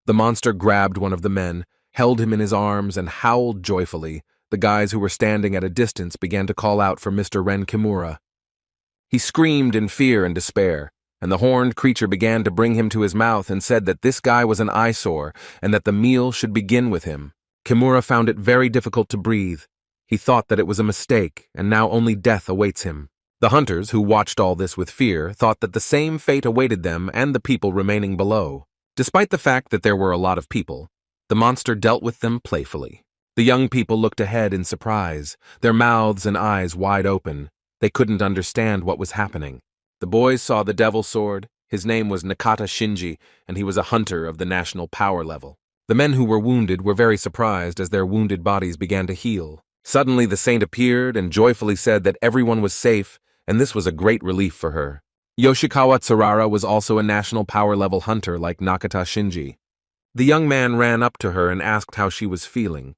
The monster grabbed one of the men, held him in his arms, and howled joyfully. The guys who were standing at a distance began to call out for Mr. Ren Kimura. He screamed in fear and despair, and the horned creature began to bring him to his mouth and said that this guy was an eyesore and that the meal should begin with him. Kimura found it very difficult to breathe. He thought that it was a mistake, and now only death awaits him. The hunters, who watched all this with fear, thought that the same fate awaited them and the people remaining below. Despite the fact that there were a lot of people, the monster dealt with them playfully. The young people looked ahead in surprise, their mouths and eyes wide open. They couldn't understand what was happening. The boys saw the Devil's Sword. His name was Nakata Shinji, and he was a hunter of the national power level. The men who were wounded were very surprised as their wounded bodies began to heal. Suddenly the saint appeared and joyfully said that everyone was safe, and this was a great relief for her. Yoshikawa Tsurara was also a national power level hunter like Nakata Shinji. The young man ran up to her and asked how she was feeling.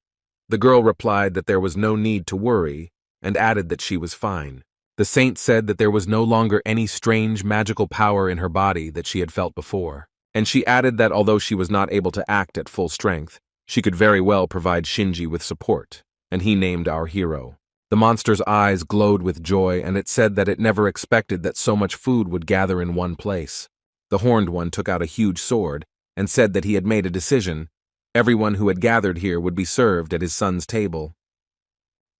The girl replied that there was no need to worry, and added that she was fine. The saint said that there was no longer any strange magical power in her body that she had felt before, and she added that although she was not able to act at full strength, she could very well provide Shinji with support, and he named our hero. The monster's eyes glowed with joy, and it said that it never expected that so much food would gather in one place. The horned one took out a huge sword and said that he had made a decision. Everyone who had gathered here would be served at his son's table.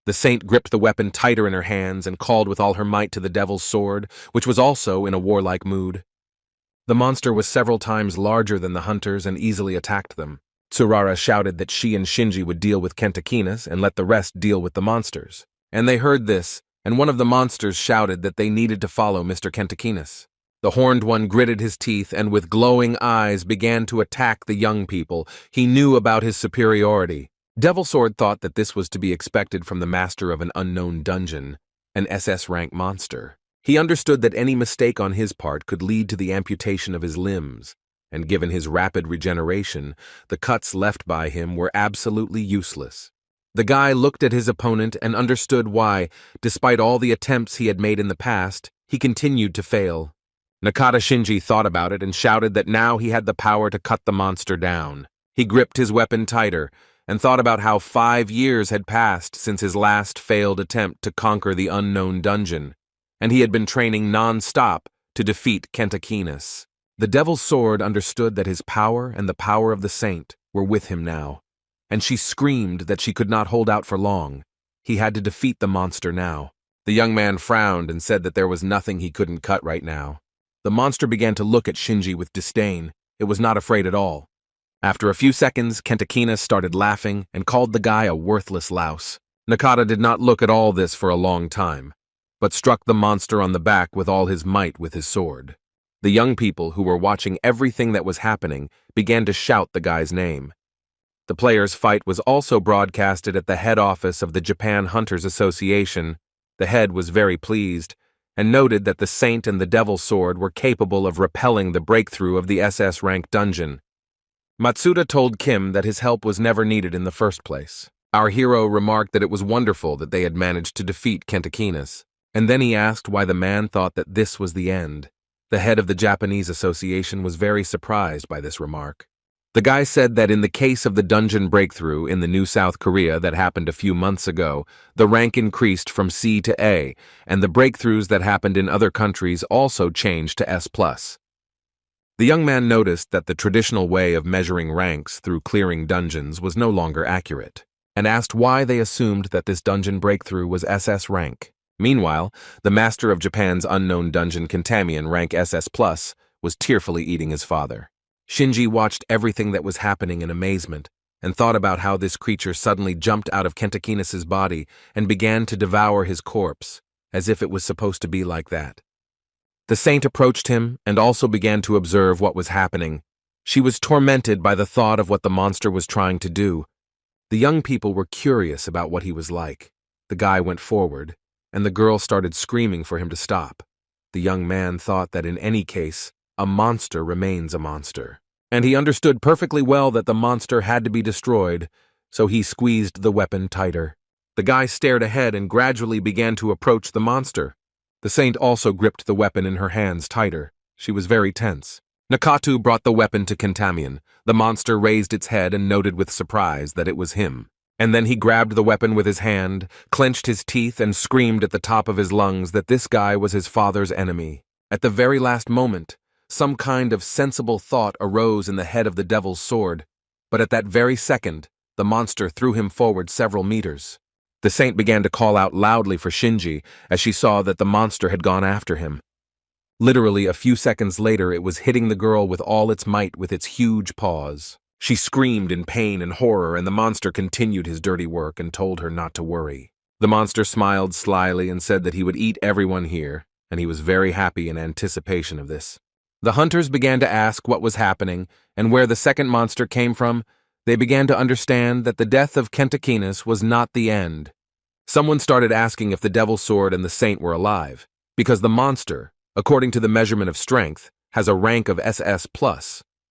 The saint gripped the weapon tighter in her hands and called with all her might to the Devil's Sword, which was also in a warlike mood. The monster was several times larger than the hunters and easily attacked them. Tsurara shouted that she and Shinji would deal with Kentakinas and let the rest deal with the monsters. And they heard this, and one of the monsters shouted that they needed to follow Mr. Kentakinas. The horned one gritted his teeth and with glowing eyes began to attack the young people. He knew about his superiority. Devil Sword thought that this was to be expected from the master of an unknown dungeon, an SS-rank monster. He understood that any mistake on his part could lead to the amputation of his limbs, and given his rapid regeneration, the cuts left by him were absolutely useless. The guy looked at his opponent and understood why, despite all the attempts he had made in the past, he continued to fail. Nakata Shinji thought about it and shouted that now he had the power to cut the monster down. He gripped his weapon tighter and thought about how 5 years had passed since his last failed attempt to conquer the unknown dungeon, and he had been training non-stop to defeat Kentakinas. The Devil's Sword understood that his power and the power of the saint were with him now, and she screamed that she could not hold out for long. He had to defeat the monster now. The young man frowned and said that there was nothing he couldn't cut right now. The monster began to look at Shinji with disdain. It was not afraid at all. After a few seconds, Kentakinas started laughing and called the guy a worthless louse. Nakata did not look at all this for a long time, but struck the monster on the back with all his might with his sword. The young people who were watching everything that was happening began to shout the guy's name. The players' fight was also broadcasted at the head office of the Japan Hunters Association. The head was very pleased, and noted that the Saint and the Devil's Sword were capable of repelling the breakthrough of the SS-rank dungeon. Matsuda told Kim that his help was never needed in the first place. Our hero remarked that it was wonderful that they had managed to defeat Kentakinas, and then he asked why the man thought that this was the end. The head of the Japanese Association was very surprised by this remark. The guy said that in the case of the dungeon breakthrough in the New South Korea that happened a few months ago, the rank increased from C to A, and the breakthroughs that happened in other countries also changed to S+. The young man noticed that the traditional way of measuring ranks through clearing dungeons was no longer accurate, and asked why they assumed that this dungeon breakthrough was SS rank. Meanwhile, the master of Japan's unknown dungeon Contaminated rank SS+, was tearfully eating his father. Shinji watched everything that was happening in amazement, and thought about how this creature suddenly jumped out of Kentakinas' body and began to devour his corpse, as if it was supposed to be like that. The saint approached him and also began to observe what was happening. She was tormented by the thought of what the monster was trying to do. The young people were curious about what he was like. The guy went forward, and the girl started screaming for him to stop. The young man thought that in any case, a monster remains a monster, and he understood perfectly well that the monster had to be destroyed, so he squeezed the weapon tighter. The guy stared ahead and gradually began to approach the monster. The saint also gripped the weapon in her hands tighter. She was very tense. Nakatu brought the weapon to Contaminated. The monster raised its head and noted with surprise that it was him. And then he grabbed the weapon with his hand, clenched his teeth, and screamed at the top of his lungs that this guy was his father's enemy. At the very last moment, some kind of sensible thought arose in the head of the Devil's Sword, but at that very second, the monster threw him forward several meters. The saint began to call out loudly for Shinji as she saw that the monster had gone after him. Literally a few seconds later, it was hitting the girl with all its might with its huge paws. She screamed in pain and horror, and the monster continued his dirty work and told her not to worry. The monster smiled slyly and said that he would eat everyone here, and he was very happy in anticipation of this. The hunters began to ask what was happening and where the second monster came from. They began to understand that the death of Kentakinas was not the end. Someone started asking if the Devil's Sword and the Saint were alive, because the monster, according to the measurement of strength, has a rank of SS+.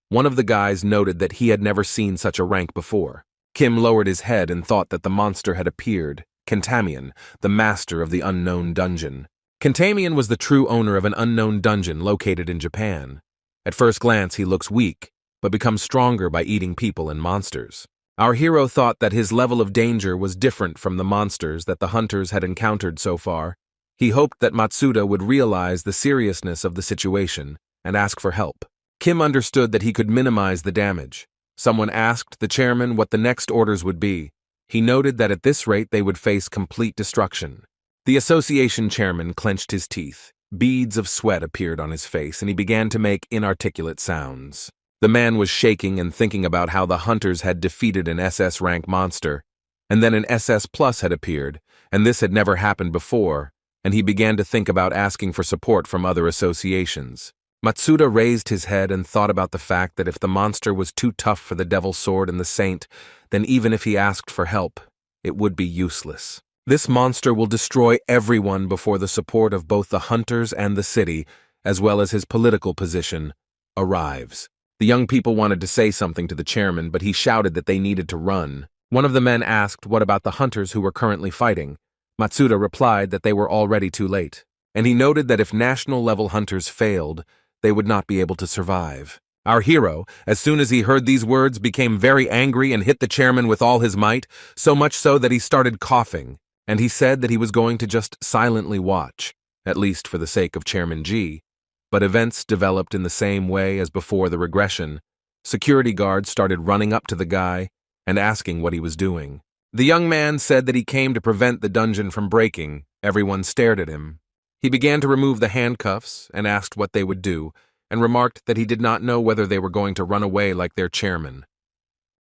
One of the guys noted that he had never seen such a rank before. Kim lowered his head and thought that the monster had appeared, Contaminated, the master of the unknown dungeon. Contaminated was the true owner of an unknown dungeon located in Japan. At first glance, he looks weak, but becomes stronger by eating people and monsters. Our hero thought that his level of danger was different from the monsters that the hunters had encountered so far. He hoped that Matsuda would realize the seriousness of the situation and ask for help. Kim understood that he could minimize the damage. Someone asked the chairman what the next orders would be. He noted that at this rate they would face complete destruction. The association chairman clenched his teeth. Beads of sweat appeared on his face, and he began to make inarticulate sounds. The man was shaking and thinking about how the hunters had defeated an SS-rank monster, and then an SS+ had appeared, and this had never happened before, and he began to think about asking for support from other associations. Matsuda raised his head and thought about the fact that if the monster was too tough for the Devil's Sword and the Saint, then even if he asked for help, it would be useless. This monster will destroy everyone before the support of both the hunters and the city, as well as his political position, arrives. The young people wanted to say something to the chairman, but he shouted that they needed to run. One of the men asked what about the hunters who were currently fighting. Matsuda replied that they were already too late, and he noted that if national-level hunters failed, they would not be able to survive. Our hero, as soon as he heard these words, became very angry and hit the chairman with all his might, so much so that he started coughing, and he said that he was going to just silently watch, at least for the sake of Chairman G. But events developed in the same way as before the regression. Security guards started running up to the guy and asking what he was doing. The young man said that he came to prevent the dungeon from breaking. Everyone stared at him. He began to remove the handcuffs and asked what they would do, and remarked that he did not know whether they were going to run away like their chairman.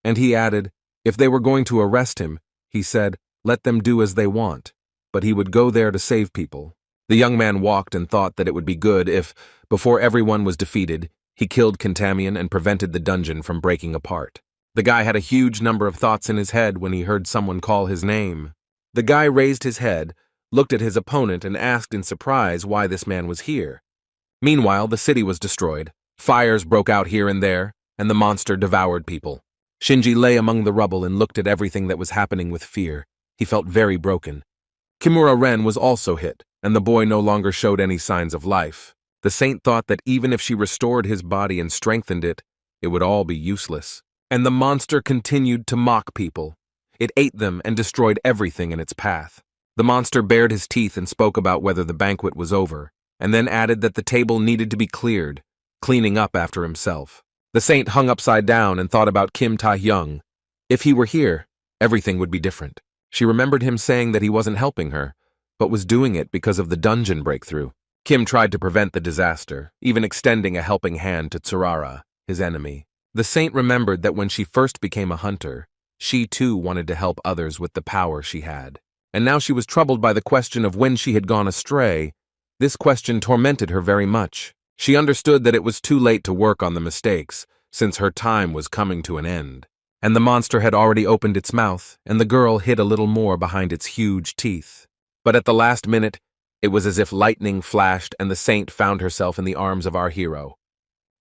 And he added, if they were going to arrest him, he said, let them do as they want, but he would go there to save people. The young man walked and thought that it would be good if, before everyone was defeated, he killed Contamion and prevented the dungeon from breaking apart. The guy had a huge number of thoughts in his head when he heard someone call his name. The guy raised his head, looked at his opponent, and asked in surprise why this man was here. Meanwhile, the city was destroyed. Fires broke out here and there, and the monster devoured people. Shinji lay among the rubble and looked at everything that was happening with fear. He felt very broken. Kimura Ren was also hit, and the boy no longer showed any signs of life. The saint thought that even if she restored his body and strengthened it, it would all be useless. And the monster continued to mock people. It ate them and destroyed everything in its path. The monster bared his teeth and spoke about whether the banquet was over, and then added that the table needed to be cleared, cleaning up after himself. The saint hung upside down and thought about Kim Tae-hyung. If he were here, everything would be different. She remembered him saying that he wasn't helping her, but was doing it because of the dungeon breakthrough. Kim tried to prevent the disaster, even extending a helping hand to Tsurara, his enemy. The saint remembered that when she first became a hunter, she too wanted to help others with the power she had. And now she was troubled by the question of when she had gone astray. This question tormented her very much. She understood that it was too late to work on the mistakes, since her time was coming to an end. And the monster had already opened its mouth, and the girl hid a little more behind its huge teeth. But at the last minute, it was as if lightning flashed and the saint found herself in the arms of our hero.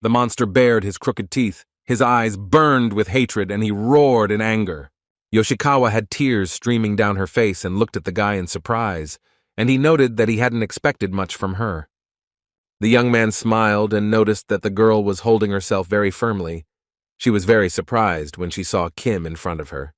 The monster bared his crooked teeth, his eyes burned with hatred, and he roared in anger. Yoshikawa had tears streaming down her face and looked at the guy in surprise, and he noted that he hadn't expected much from her. The young man smiled and noticed that the girl was holding herself very firmly. She was very surprised when she saw Kim in front of her.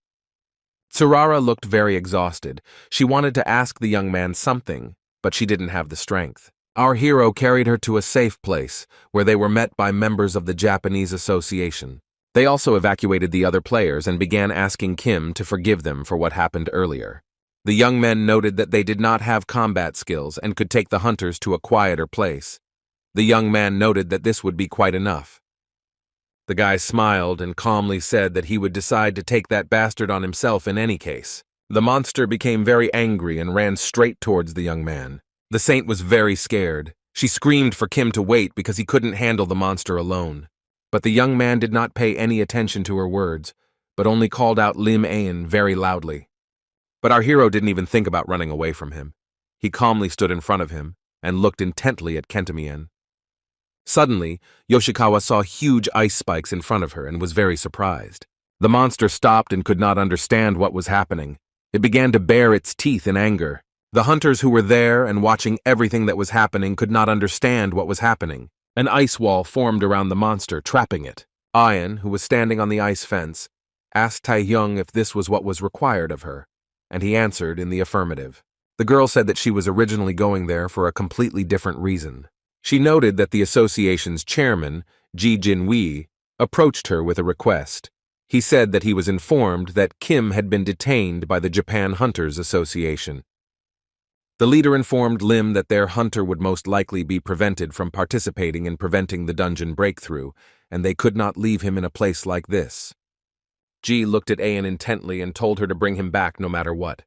Tsurara looked very exhausted. She wanted to ask the young man something, but she didn't have the strength. Our hero carried her to a safe place, where they were met by members of the Japanese Association. They also evacuated the other players and began asking Kim to forgive them for what happened earlier. The young men noted that they did not have combat skills and could take the hunters to a quieter place. The young man noted that this would be quite enough. The guy smiled and calmly said that he would decide to take that bastard on himself in any case. The monster became very angry and ran straight towards the young man. The saint was very scared. She screamed for Kim to wait because he couldn't handle the monster alone. But the young man did not pay any attention to her words, but only called out Lim Ain very loudly. But our hero didn't even think about running away from him. He calmly stood in front of him and looked intently at Kentamien. Suddenly, Yoshikawa saw huge ice spikes in front of her and was very surprised. The monster stopped and could not understand what was happening. It began to bare its teeth in anger. The hunters who were there and watching everything that was happening could not understand what was happening. An ice wall formed around the monster, trapping it. Ayan, who was standing on the ice fence, asked Tae-hyung if this was what was required of her, and he answered in the affirmative. The girl said that she was originally going there for a completely different reason. She noted that the association's chairman, Ji Jin-wee, approached her with a request. He said that he was informed that Kim had been detained by the Japan Hunters Association. The leader informed Lim that their hunter would most likely be prevented from participating in preventing the dungeon breakthrough, and they could not leave him in a place like this. Ji looked at Ayan intently and told her to bring him back no matter what.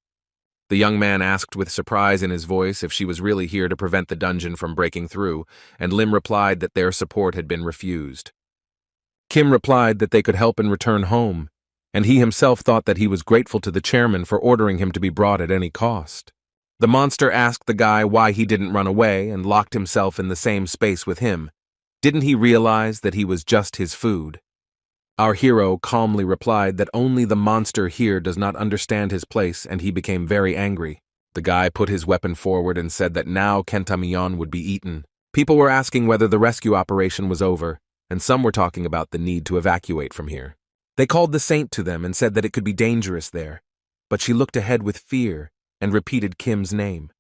The young man asked with surprise in his voice if she was really here to prevent the dungeon from breaking through, and Lim replied that their support had been refused. Kim replied that they could help and return home. and he himself thought that he was grateful to the chairman for ordering him to be brought at any cost. The monster asked the guy why he didn't run away and locked himself in the same space with him. Didn't he realize that he was just his food? Our hero calmly replied that only the monster here does not understand his place, and he became very angry. The guy put his weapon forward and said that now Kentamion would be eaten. People were asking whether the rescue operation was over, and some were talking about the need to evacuate from here. They called the saint to them and said that it could be dangerous there, but she looked ahead with fear and repeated Kim's name.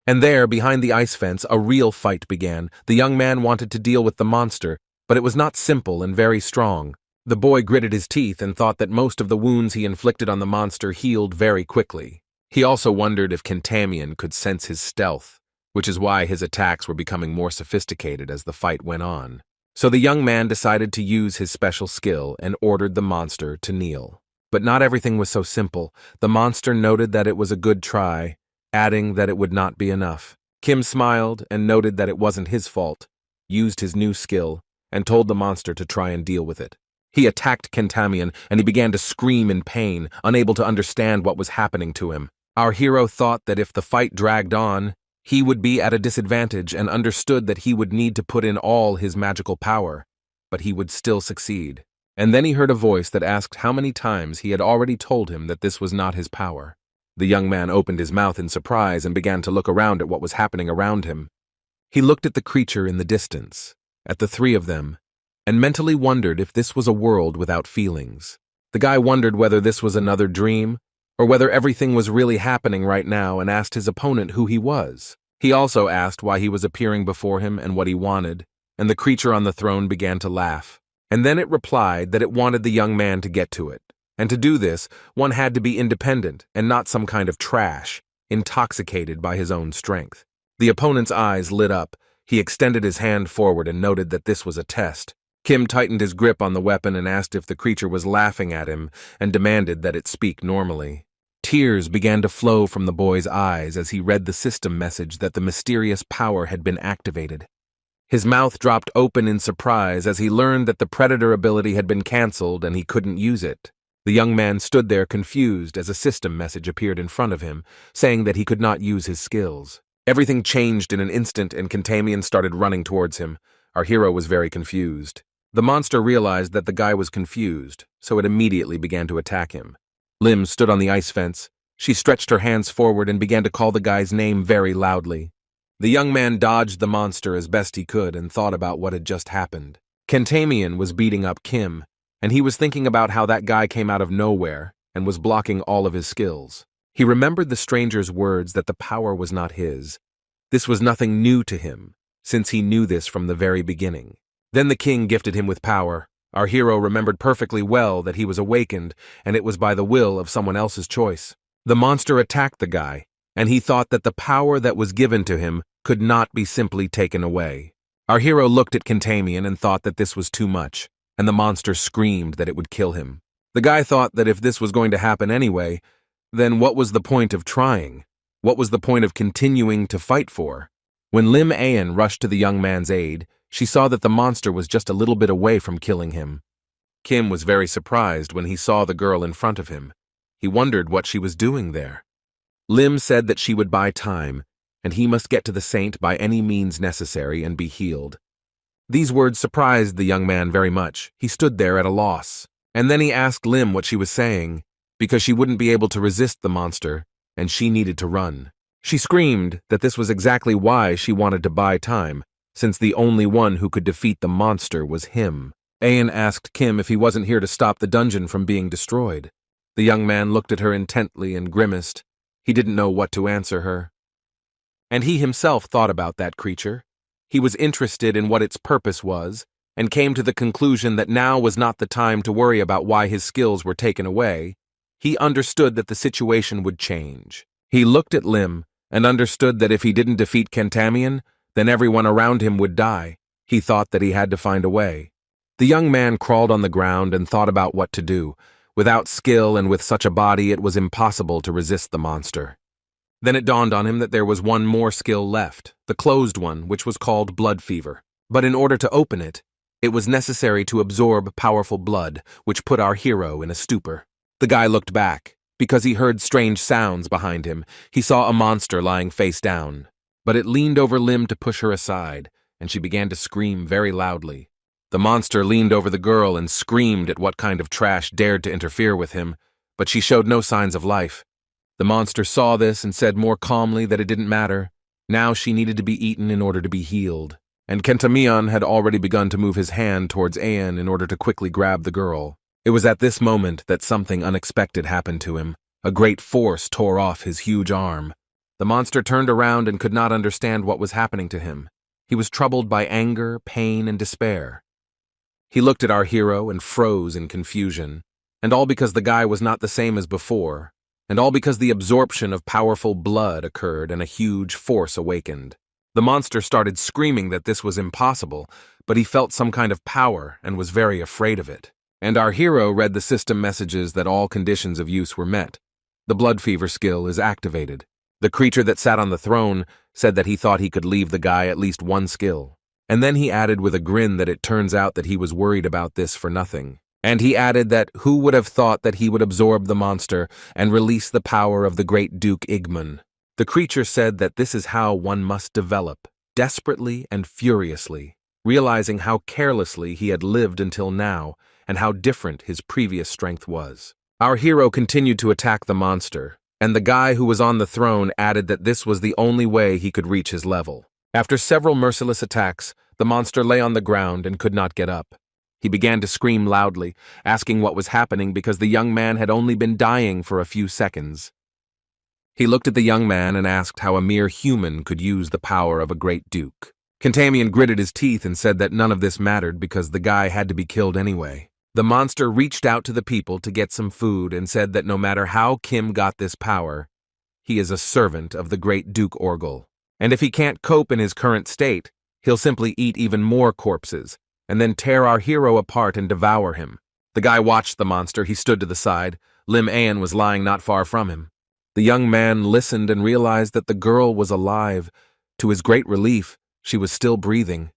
And there, behind the ice fence, a real fight began. The young man wanted to deal with the monster, but it was not simple and very strong. The boy gritted his teeth and thought that most of the wounds he inflicted on the monster healed very quickly. He also wondered if Kentamion could sense his stealth, which is why his attacks were becoming more sophisticated as the fight went on. So the young man decided to use his special skill and ordered the monster to kneel. But not everything was so simple. The monster noted that it was a good try, adding that it would not be enough. Kim smiled and noted that it wasn't his fault, used his new skill, and told the monster to try and deal with it. He attacked Kentamion, and he began to scream in pain, unable to understand what was happening to him. Our hero thought that if the fight dragged on, he would be at a disadvantage and understood that he would need to put in all his magical power, but he would still succeed. And then he heard a voice that asked how many times he had already told him that this was not his power. The young man opened his mouth in surprise and began to look around at what was happening around him. He looked at the creature in the distance, at the three of them, and mentally wondered if this was a world without feelings. The guy wondered whether this was another dream, or whether everything was really happening right now, and asked his opponent who he was. He also asked why he was appearing before him and what he wanted, and the creature on the throne began to laugh. And then it replied that it wanted the young man to get to it. And to do this, one had to be independent and not some kind of trash, intoxicated by his own strength. The opponent's eyes lit up. He extended his hand forward and noted that this was a test. Kim tightened his grip on the weapon and asked if the creature was laughing at him and demanded that it speak normally. Tears began to flow from the boy's eyes as he read the system message that the mysterious power had been activated. His mouth dropped open in surprise as he learned that the predator ability had been cancelled and he couldn't use it. The young man stood there confused as a system message appeared in front of him, saying that he could not use his skills. Everything changed in an instant and Kentamion started running towards him. Our hero was very confused. The monster realized that the guy was confused, so it immediately began to attack him. Lim stood on the ice fence. She stretched her hands forward and began to call the guy's name very loudly. The young man dodged the monster as best he could and thought about what had just happened. Kentamion was beating up Kim, and he was thinking about how that guy came out of nowhere and was blocking all of his skills. He remembered the stranger's words that the power was not his. This was nothing new to him, since he knew this from the very beginning. Then the king gifted him with power. Our hero remembered perfectly well that he was awakened, and it was by the will of someone else's choice. The monster attacked the guy, and he thought that the power that was given to him could not be simply taken away. Our hero looked at Kentamion and thought that this was too much, and the monster screamed that it would kill him. The guy thought that if this was going to happen anyway, then what was the point of trying? What was the point of continuing to fight for? When Lim Ayan rushed to the young man's aid, she saw that the monster was just a little bit away from killing him. Kim was very surprised when he saw the girl in front of him. He wondered what she was doing there. Lim said that she would buy time, and he must get to the saint by any means necessary and be healed. These words surprised the young man very much. He stood there at a loss. And then he asked Lim what she was saying, because she wouldn't be able to resist the monster, and she needed to run. She screamed that this was exactly why she wanted to buy time, since the only one who could defeat the monster was him. Ayan asked Kim if he wasn't here to stop the dungeon from being destroyed. The young man looked at her intently and grimaced. He didn't know what to answer her. And he himself thought about that creature. He was interested in what its purpose was, and came to the conclusion that now was not the time to worry about why his skills were taken away. He understood that the situation would change. He looked at Lim and understood that if he didn't defeat Kentamion, then everyone around him would die. He thought that he had to find a way. The young man crawled on the ground and thought about what to do. Without skill and with such a body, it was impossible to resist the monster. Then it dawned on him that there was one more skill left, the closed one, which was called blood fever. But in order to open it, It was necessary to absorb powerful blood, which put our hero in a stupor. The guy looked back. Because he heard strange sounds behind him, he saw a monster lying face down. But it leaned over Lim to push her aside, and she began to scream very loudly. The monster leaned over the girl and screamed at what kind of trash dared to interfere with him, but she showed no signs of life. The monster saw this and said more calmly that it didn't matter. Now she needed to be eaten in order to be healed. And Kentamion had already begun to move his hand towards Aeon in order to quickly grab the girl. It was at this moment that something unexpected happened to him. A great force tore off his huge arm. The monster turned around and could not understand what was happening to him. He was troubled by anger, pain, and despair. He looked at our hero and froze in confusion, and all because the guy was not the same as before, and all because the absorption of powerful blood occurred and a huge force awakened. The monster started screaming that this was impossible, but he felt some kind of power and was very afraid of it. And our hero read the system messages that all conditions of use were met. The blood fever skill is activated. The creature that sat on the throne said that he thought he could leave the guy at least one skill. And then he added with a grin that it turns out that he was worried about this for nothing. And he added that who would have thought that he would absorb the monster and release the power of the great Duke Igman. The creature said that this is how one must develop, desperately and furiously, realizing how carelessly he had lived until now, and how different his previous strength was. Our hero continued to attack the monster, and the guy who was on the throne added that this was the only way he could reach his level. After several merciless attacks, the monster lay on the ground and could not get up. He began to scream loudly, asking what was happening because the young man had only been dying for a few seconds. He looked at the young man and asked how a mere human could use the power of a great duke. Kentamion gritted his teeth and said that none of this mattered because the guy had to be killed anyway. The monster reached out to the people to get some food and said that no matter how Kim got this power, he is a servant of the great Duke Orgel. And if he can't cope in his current state, he'll simply eat even more corpses, and then tear our hero apart and devour him. The guy watched the monster. He stood to the side. Lim Aeon was lying not far from him. The young man listened and realized that the girl was alive. To his great relief, she was still breathing.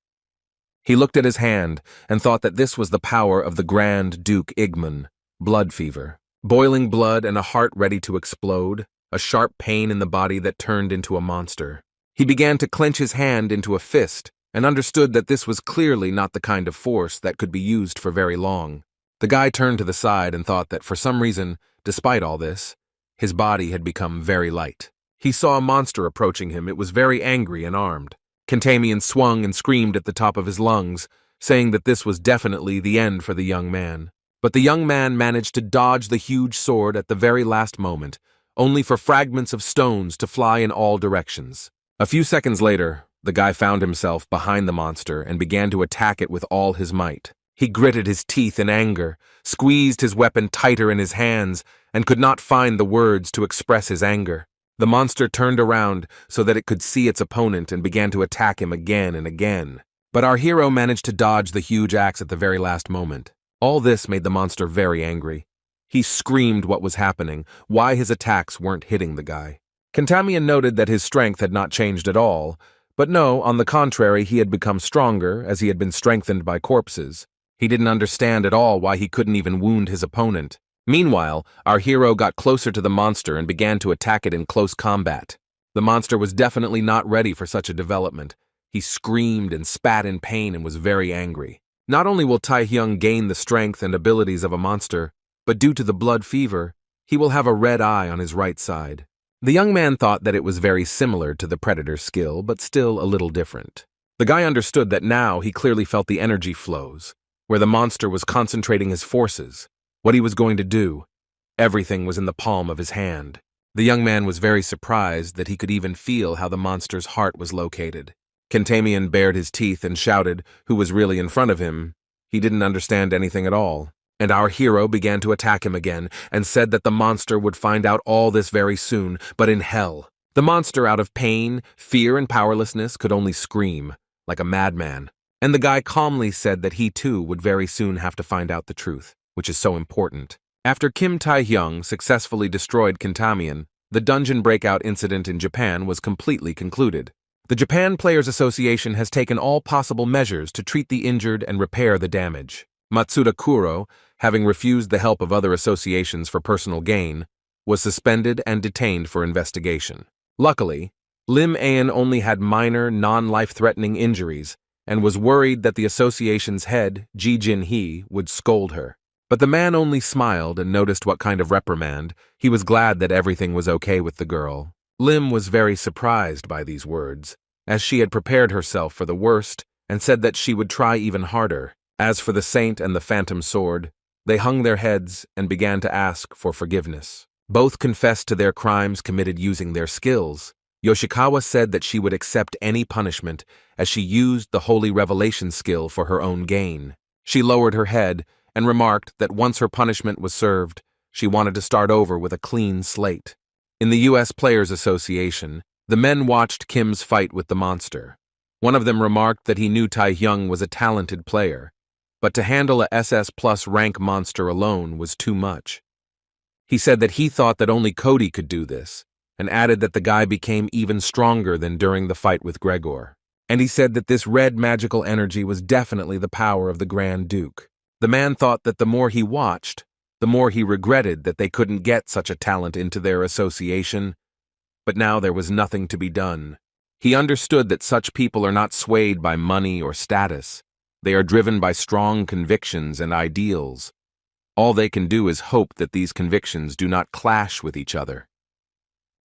He looked at his hand and thought that this was the power of the Grand Duke Igman. Blood fever. Boiling blood and a heart ready to explode. A sharp pain in the body that turned into a monster. He began to clench his hand into a fist and understood that this was clearly not the kind of force that could be used for very long. The guy turned to the side and thought that for some reason, despite all this, his body had become very light. He saw a monster approaching him. It was very angry and armed. Kentamion swung and screamed at the top of his lungs, saying that this was definitely the end for the young man. But the young man managed to dodge the huge sword at the very last moment, only for fragments of stones to fly in all directions. A few seconds later, the guy found himself behind the monster and began to attack it with all his might. He gritted his teeth in anger, squeezed his weapon tighter in his hands, and could not find the words to express his anger. The monster turned around so that it could see its opponent and began to attack him again and again. But our hero managed to dodge the huge axe at the very last moment. All this made the monster very angry. He screamed what was happening, why his attacks weren't hitting the guy. Kentamion noted that his strength had not changed at all, but no, on the contrary, he had become stronger as he had been strengthened by corpses. He didn't understand at all why he couldn't even wound his opponent. Meanwhile, our hero got closer to the monster and began to attack it in close combat. The monster was definitely not ready for such a development. He screamed and spat in pain and was very angry. Not only will Taehyung gain the strength and abilities of a monster, but due to the blood fever, he will have a red eye on his right side. The young man thought that it was very similar to the Predator's skill, but still a little different. The guy understood that now he clearly felt the energy flows, where the monster was concentrating his forces. What he was going to do. Everything was in the palm of his hand. The young man was very surprised that he could even feel how the monster's heart was located. Kentamion bared his teeth and shouted who was really in front of him. He didn't understand anything at all. And our hero began to attack him again and said that the monster would find out all this very soon, but in hell. The monster, out of pain, fear, and powerlessness, could only scream, like a madman. And the guy calmly said that he too would very soon have to find out the truth, which is so important. After Kim Taehyung successfully destroyed Kentamion, the dungeon breakout incident in Japan was completely concluded. The Japan Players Association has taken all possible measures to treat the injured and repair the damage. Matsuda Kuro, having refused the help of other associations for personal gain, was suspended and detained for investigation. Luckily, Lim Ayan only had minor, non-life-threatening injuries and was worried that the association's head, Ji Jin-hee, would scold her. But the man only smiled and noticed what kind of reprimand. He was glad that everything was okay with the girl. Lim was very surprised by these words, as she had prepared herself for the worst and said that she would try even harder. As for the saint and the phantom sword, they hung their heads and began to ask for forgiveness. Both confessed to their crimes committed using their skills. Yoshikawa said that she would accept any punishment as she used the Holy Revelation skill for her own gain. She lowered her head and remarked that once her punishment was served, she wanted to start over with a clean slate. In the U.S. Players Association, the men watched Kim's fight with the monster. One of them remarked that he knew Taehyung was a talented player, but to handle a SSS-Rank monster alone was too much. He said that he thought that only Cody could do this, and added that the guy became even stronger than during the fight with Gregor. And he said that this red magical energy was definitely the power of the Grand Duke. The man thought that the more he watched, the more he regretted that they couldn't get such a talent into their association. But now there was nothing to be done. He understood that such people are not swayed by money or status. They are driven by strong convictions and ideals. All they can do is hope that these convictions do not clash with each other.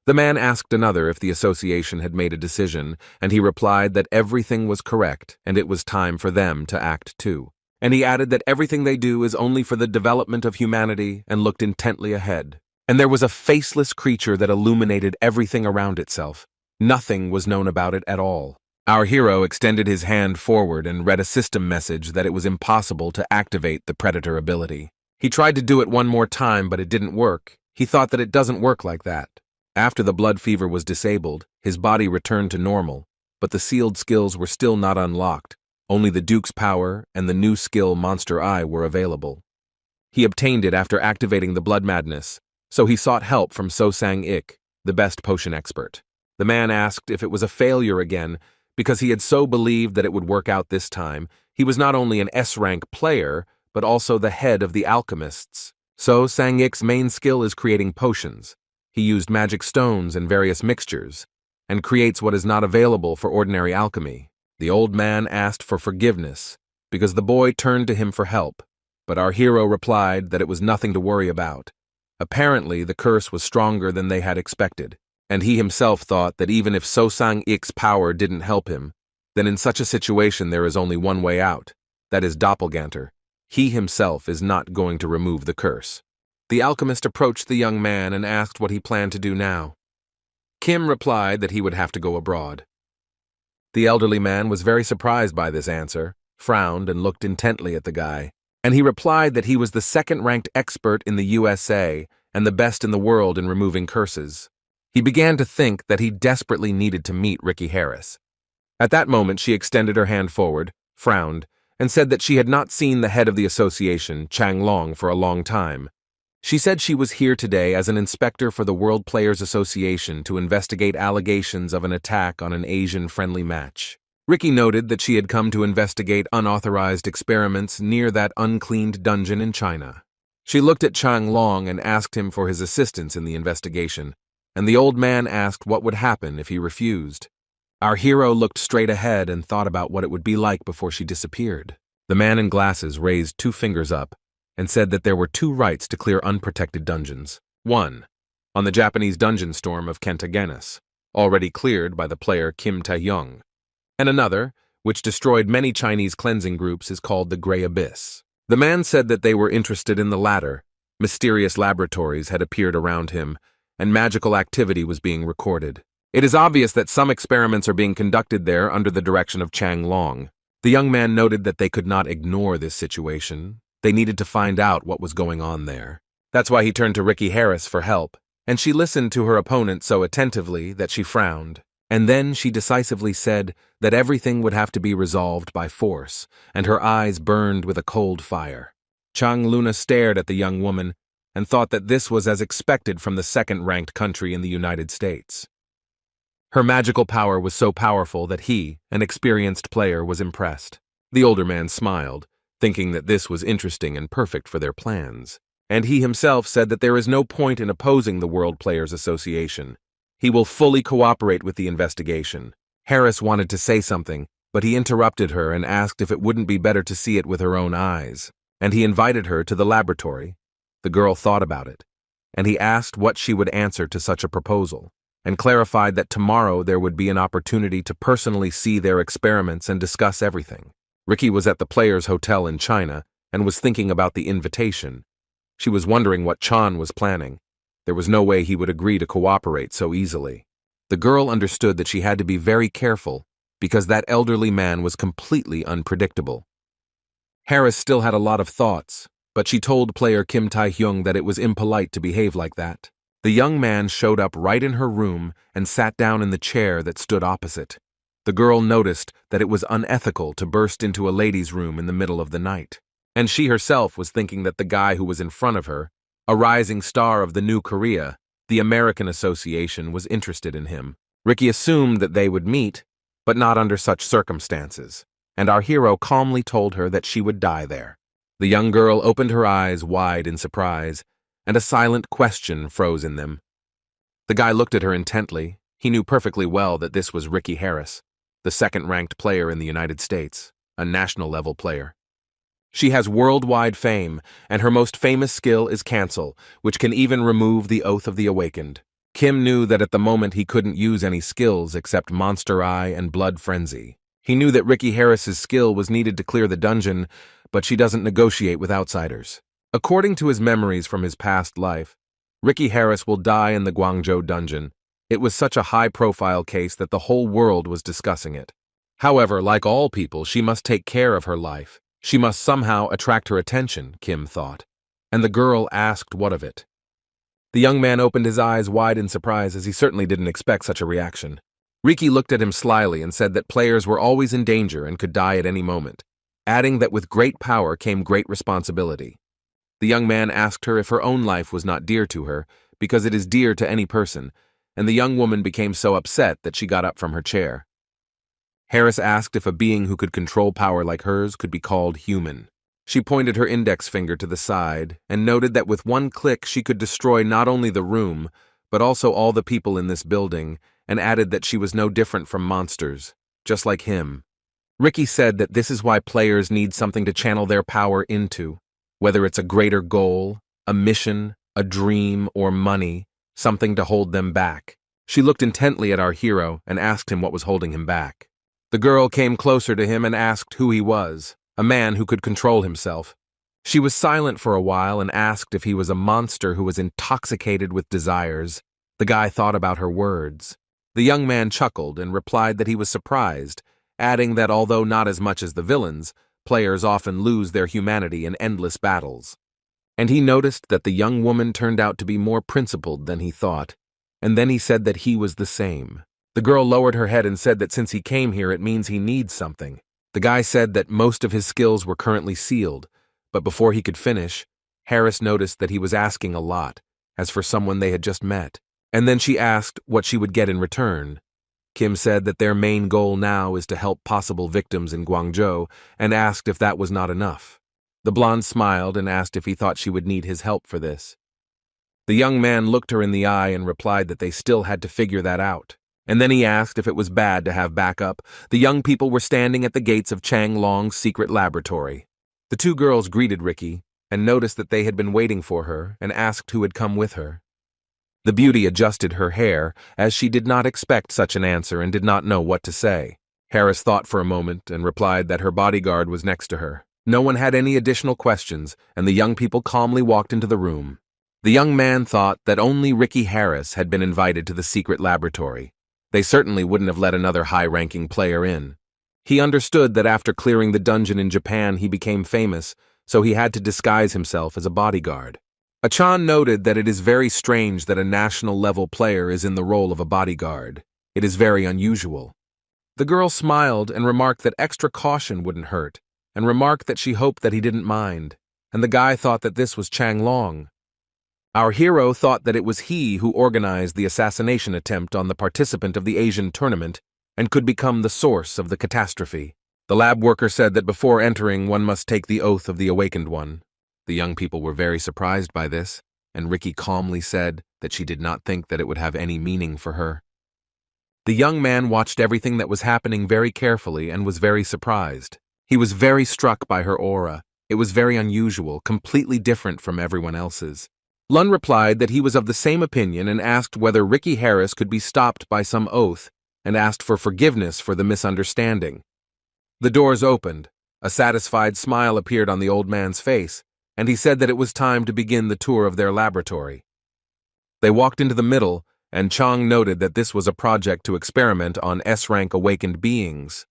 The man asked another if the association had made a decision, and he replied that everything was correct and it was time for them to act too. And he added that everything they do is only for the development of humanity and looked intently ahead. And there was a faceless creature that illuminated everything around itself. Nothing was known about it at all. Our hero extended his hand forward and read a system message that it was impossible to activate the predator ability. He tried to do it one more time, but it didn't work. He thought that it doesn't work like that. After the blood fever was disabled, his body returned to normal, but the sealed skills were still not unlocked. Only the Duke's power and the new skill Monster Eye were available. He obtained it after activating the blood madness, so he sought help from So Sang-ik, the best potion expert. The man asked if it was a failure again, because he had so believed that it would work out this time. He was not only an S-rank player, but also the head of the alchemists. So Sang-ik's main skill is creating potions. He used magic stones and various mixtures, and creates what is not available for ordinary alchemy. The old man asked for forgiveness, because the boy turned to him for help, but our hero replied that it was nothing to worry about. Apparently, the curse was stronger than they had expected, and he himself thought that even if So Sang-ik's power didn't help him, then in such a situation there is only one way out, that is doppelganger. He himself is not going to remove the curse. The alchemist approached the young man and asked what he planned to do now. Kim replied that he would have to go abroad. The elderly man was very surprised by this answer, frowned and looked intently at the guy, and he replied that he was the second-ranked expert in the USA and the best in the world in removing curses. He began to think that he desperately needed to meet Ricky Harris. At that moment, she extended her hand forward, frowned, and said that she had not seen the head of the association, Chang Long, for a long time. She said she was here today as an inspector for the World Players Association to investigate allegations of an attack on an Asian-friendly match. Ricky noted that she had come to investigate unauthorized experiments near that uncleaned dungeon in China. She looked at Chang Long and asked him for his assistance in the investigation, and the old man asked what would happen if he refused. Our hero looked straight ahead and thought about what it would be like before she disappeared. The man in glasses raised 2 fingers up and said that there were 2 rights to clear unprotected dungeons. 1. On the Japanese dungeon storm of Kentagenis, already cleared by the player Kim Taehyung. And another, which destroyed many Chinese cleansing groups, is called the Grey Abyss. The man said that they were interested in the latter. Mysterious laboratories had appeared around him, and magical activity was being recorded. It is obvious that some experiments are being conducted there under the direction of Chang Long. The young man noted that they could not ignore this situation. They needed to find out what was going on there. That's why he turned to Ricky Harris for help, and she listened to her opponent so attentively that she frowned. And then she decisively said that everything would have to be resolved by force, and her eyes burned with a cold fire. Chang Luna stared at the young woman and thought that this was as expected from the second-ranked country in the United States. Her magical power was so powerful that he, an experienced player, was impressed. The older man smiled, thinking that this was interesting and perfect for their plans. And he himself said that there is no point in opposing the World Players Association. He will fully cooperate with the investigation. Harris wanted to say something, but he interrupted her and asked if it wouldn't be better to see it with her own eyes. And he invited her to the laboratory. The girl thought about it, and he asked what she would answer to such a proposal, and clarified that tomorrow there would be an opportunity to personally see their experiments and discuss everything. Ricky was at the Players' Hotel in China and was thinking about the invitation. She was wondering what Chan was planning. There was no way he would agree to cooperate so easily. The girl understood that she had to be very careful because that elderly man was completely unpredictable. Harris still had a lot of thoughts, but she told player Kim Tae-hyung that it was impolite to behave like that. The young man showed up right in her room and sat down in the chair that stood opposite. The girl noticed that it was unethical to burst into a ladies' room in the middle of the night. And she herself was thinking that the guy who was in front of her, a rising star of the New Korea, the American Association, was interested in him. Ricky assumed that they would meet, but not under such circumstances, and our hero calmly told her that she would die there. The young girl opened her eyes wide in surprise, and a silent question froze in them. The guy looked at her intently. He knew perfectly well that this was Ricky Harris, the second-ranked player in the United States, a national-level player. She has worldwide fame, and her most famous skill is Cancel, which can even remove the Oath of the Awakened. Kim knew that at the moment he couldn't use any skills except Monster Eye and Blood Frenzy. He knew that Ricky Harris's skill was needed to clear the dungeon, but she doesn't negotiate with outsiders. According to his memories from his past life, Ricky Harris will die in the Guangzhou dungeon. It was such a high-profile case that the whole world was discussing it. However, like all people, she must take care of her life. She must somehow attract her attention, Kim thought. And the girl asked what of it. The young man opened his eyes wide in surprise, as he certainly didn't expect such a reaction. Ricky looked at him slyly and said that players were always in danger and could die at any moment, adding that with great power came great responsibility. The young man asked her if her own life was not dear to her, because it is dear to any person, and the young woman became so upset that she got up from her chair. Harris asked if a being who could control power like hers could be called human. She pointed her index finger to the side and noted that with one click she could destroy not only the room, but also all the people in this building, and added that she was no different from monsters, just like him. Ricky said that this is why players need something to channel their power into, whether it's a greater goal, a mission, a dream, or money, something to hold them back. She looked intently at our hero and asked him what was holding him back. The girl came closer to him and asked who he was, a man who could control himself. She was silent for a while and asked if he was a monster who was intoxicated with desires. The guy thought about her words. The young man chuckled and replied that he was surprised, adding that although not as much as the villains, players often lose their humanity in endless battles. And he noticed that the young woman turned out to be more principled than he thought, and then he said that he was the same. The girl lowered her head and said that since he came here, it means he needs something. The guy said that most of his skills were currently sealed, but before he could finish, Harris noticed that he was asking a lot, as for someone they had just met. And then she asked what she would get in return. Kim said that their main goal now is to help possible victims in Guangzhou, and asked if that was not enough. The blonde smiled and asked if he thought she would need his help for this. The young man looked her in the eye and replied that they still had to figure that out. And then he asked if it was bad to have backup. The young people were standing at the gates of Chang Long's secret laboratory. The two girls greeted Ricky and noticed that they had been waiting for her and asked who had come with her. The beauty adjusted her hair, as she did not expect such an answer and did not know what to say. Harris thought for a moment and replied that her bodyguard was next to her. No one had any additional questions, and the young people calmly walked into the room. The young man thought that only Ricky Harris had been invited to the secret laboratory. They certainly wouldn't have let another high-ranking player in. He understood that after clearing the dungeon in Japan he became famous, so he had to disguise himself as a bodyguard. Achan noted that it is very strange that a national-level player is in the role of a bodyguard. It is very unusual. The girl smiled and remarked that extra caution wouldn't hurt, and remarked that she hoped that he didn't mind, and the guy thought that this was Chang Long. Our hero thought that it was he who organized the assassination attempt on the participant of the Asian tournament and could become the source of the catastrophe. The lab worker said that before entering, one must take the oath of the awakened one. The young people were very surprised by this, and Ricky calmly said that she did not think that it would have any meaning for her. The young man watched everything that was happening very carefully and was very surprised. He was very struck by her aura. It was very unusual, completely different from everyone else's. Lun replied that he was of the same opinion and asked whether Ricky Harris could be stopped by some oath, and asked for forgiveness for the misunderstanding. The doors opened. A satisfied smile appeared on the old man's face, and he said that it was time to begin the tour of their laboratory. They walked into the middle, and Chang noted that this was a project to experiment on S-Rank awakened beings.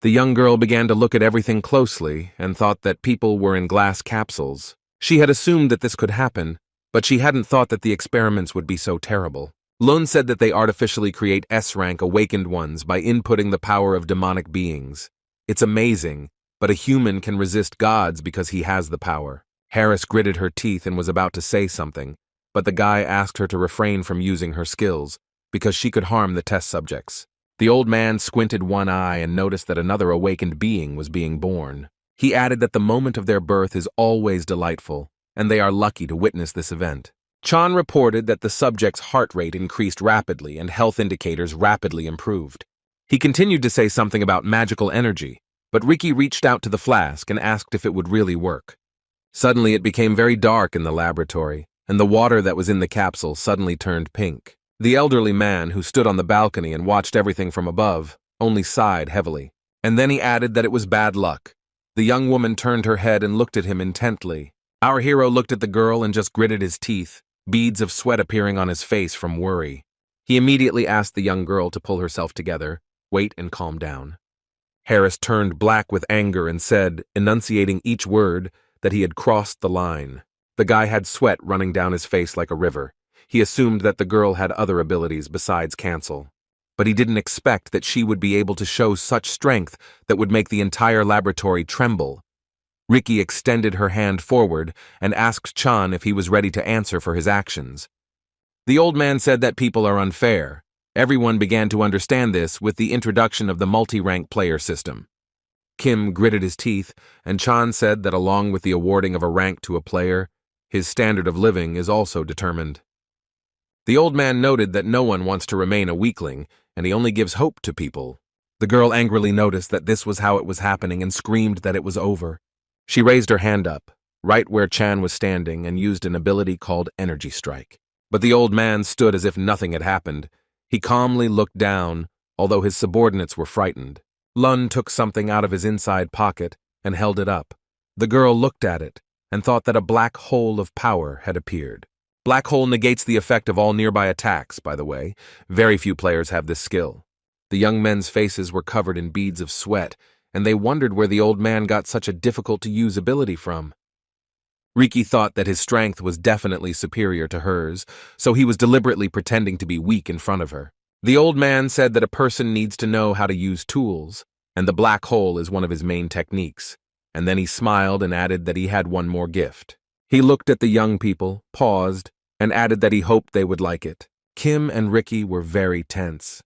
The young girl began to look at everything closely and thought that people were in glass capsules. She had assumed that this could happen, but she hadn't thought that the experiments would be so terrible. Lun said that they artificially create S-Rank awakened ones by inputting the power of demonic beings. It's amazing, but a human can resist gods because he has the power. Harris gritted her teeth and was about to say something, but the guy asked her to refrain from using her skills, because she could harm the test subjects. The old man squinted one eye and noticed that another awakened being was being born. He added that the moment of their birth is always delightful, and they are lucky to witness this event. Chan reported that the subject's heart rate increased rapidly and health indicators rapidly improved. He continued to say something about magical energy, but Ricky reached out to the flask and asked if it would really work. Suddenly it became very dark in the laboratory, and the water that was in the capsule suddenly turned pink. The elderly man, who stood on the balcony and watched everything from above, only sighed heavily. And then he added that it was bad luck. The young woman turned her head and looked at him intently. Our hero looked at the girl and just gritted his teeth, beads of sweat appearing on his face from worry. He immediately asked the young girl to pull herself together, wait and calm down. Harris turned black with anger and said, enunciating each word, that he had crossed the line. The guy had sweat running down his face like a river. He assumed that the girl had other abilities besides cancel. But he didn't expect that she would be able to show such strength that would make the entire laboratory tremble. Ricky extended her hand forward and asked Chan if he was ready to answer for his actions. The old man said that people are unfair. Everyone began to understand this with the introduction of the multi-rank player system. Kim gritted his teeth, and Chan said that along with the awarding of a rank to a player, his standard of living is also determined. The old man noted that no one wants to remain a weakling, and he only gives hope to people. The girl angrily noticed that this was how it was happening and screamed that it was over. She raised her hand up, right where Chan was standing, and used an ability called Energy Strike. But the old man stood as if nothing had happened. He calmly looked down, although his subordinates were frightened. Lun took something out of his inside pocket and held it up. The girl looked at it and thought that a black hole of power had appeared. Black hole negates the effect of all nearby attacks, by the way. Very few players have this skill. The young men's faces were covered in beads of sweat, and they wondered where the old man got such a difficult-to-use ability from. Ricky thought that his strength was definitely superior to hers, so he was deliberately pretending to be weak in front of her. The old man said that a person needs to know how to use tools, and the black hole is one of his main techniques. And then he smiled and added that he had one more gift. He looked at the young people, paused, and added that he hoped they would like it. Kim and Ricky were very tense.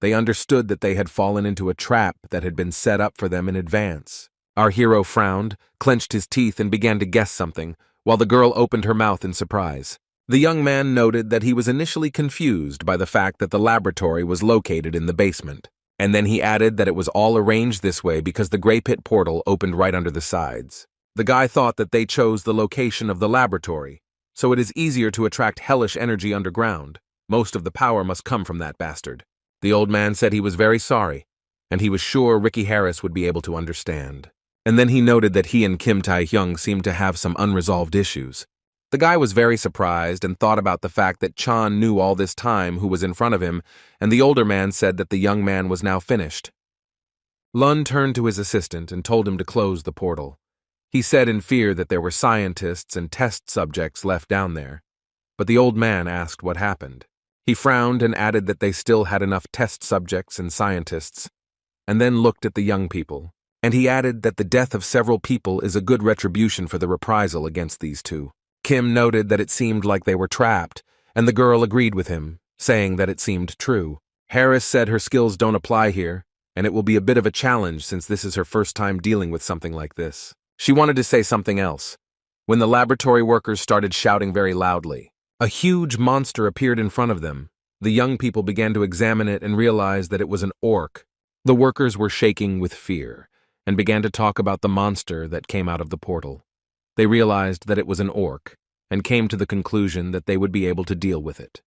They understood that they had fallen into a trap that had been set up for them in advance. Our hero frowned, clenched his teeth, and began to guess something, while the girl opened her mouth in surprise. The young man noted that he was initially confused by the fact that the laboratory was located in the basement, and then he added that it was all arranged this way because the gray pit portal opened right under the sides. The guy thought that they chose the location of the laboratory, so it is easier to attract hellish energy underground. Most of the power must come from that bastard. The old man said he was very sorry, and he was sure Ricky Harris would be able to understand. And then he noted that he and Kim Tae-hyung seemed to have some unresolved issues. The guy was very surprised and thought about the fact that Chan knew all this time who was in front of him, and the older man said that the young man was now finished. Lun turned to his assistant and told him to close the portal. He said in fear that there were scientists and test subjects left down there, but the old man asked what happened. He frowned and added that they still had enough test subjects and scientists, and then looked at the young people, and he added that the death of several people is a good retribution for the reprisal against these two. Kim noted that it seemed like they were trapped, and the girl agreed with him, saying that it seemed true. Harris said her skills don't apply here, and it will be a bit of a challenge since this is her first time dealing with something like this. She wanted to say something else, when the laboratory workers started shouting very loudly. A huge monster appeared in front of them. The young people began to examine it and realized that it was an orc. The workers were shaking with fear, and began to talk about the monster that came out of the portal. They realized that it was an orc, and came to the conclusion that they would be able to deal with it.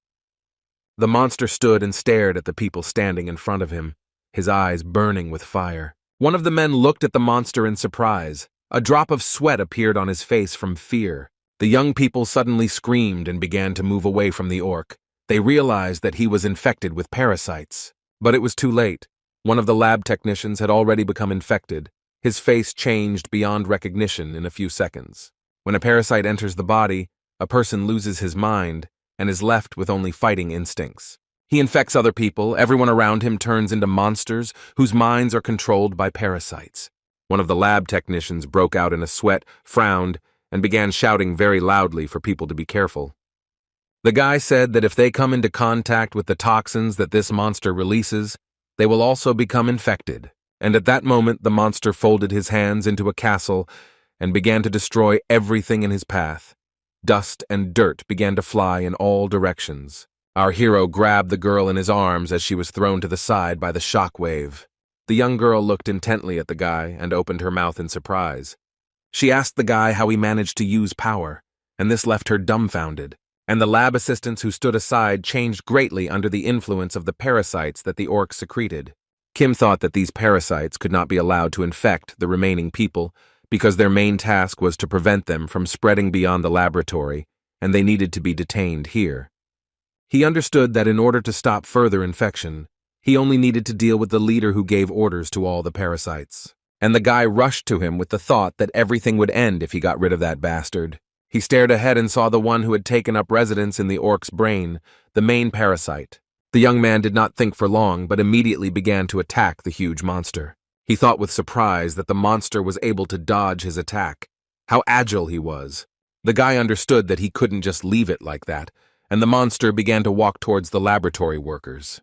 The monster stood and stared at the people standing in front of him, his eyes burning with fire. One of the men looked at the monster in surprise. A drop of sweat appeared on his face from fear. The young people suddenly screamed and began to move away from the orc. They realized that he was infected with parasites. But it was too late. One of the lab technicians had already become infected. His face changed beyond recognition in a few seconds. When a parasite enters the body, a person loses his mind and is left with only fighting instincts. He infects other people, everyone around him turns into monsters whose minds are controlled by parasites. One of the lab technicians broke out in a sweat, frowned, and began shouting very loudly for people to be careful. The guy said that if they come into contact with the toxins that this monster releases, they will also become infected. And at that moment, the monster folded his hands into a castle and began to destroy everything in his path. Dust and dirt began to fly in all directions. Our hero grabbed the girl in his arms as she was thrown to the side by the shock wave. The young girl looked intently at the guy and opened her mouth in surprise. She asked the guy how he managed to use power, and this left her dumbfounded. And the lab assistants who stood aside changed greatly under the influence of the parasites that the orc secreted. Kim thought that these parasites could not be allowed to infect the remaining people because their main task was to prevent them from spreading beyond the laboratory, and they needed to be detained here. He understood that in order to stop further infection, he only needed to deal with the leader who gave orders to all the parasites. And the guy rushed to him with the thought that everything would end if he got rid of that bastard. He stared ahead and saw the one who had taken up residence in the orc's brain, the main parasite. The young man did not think for long, but immediately began to attack the huge monster. He thought with surprise that the monster was able to dodge his attack. How agile he was. The guy understood that he couldn't just leave it like that, and the monster began to walk towards the laboratory workers.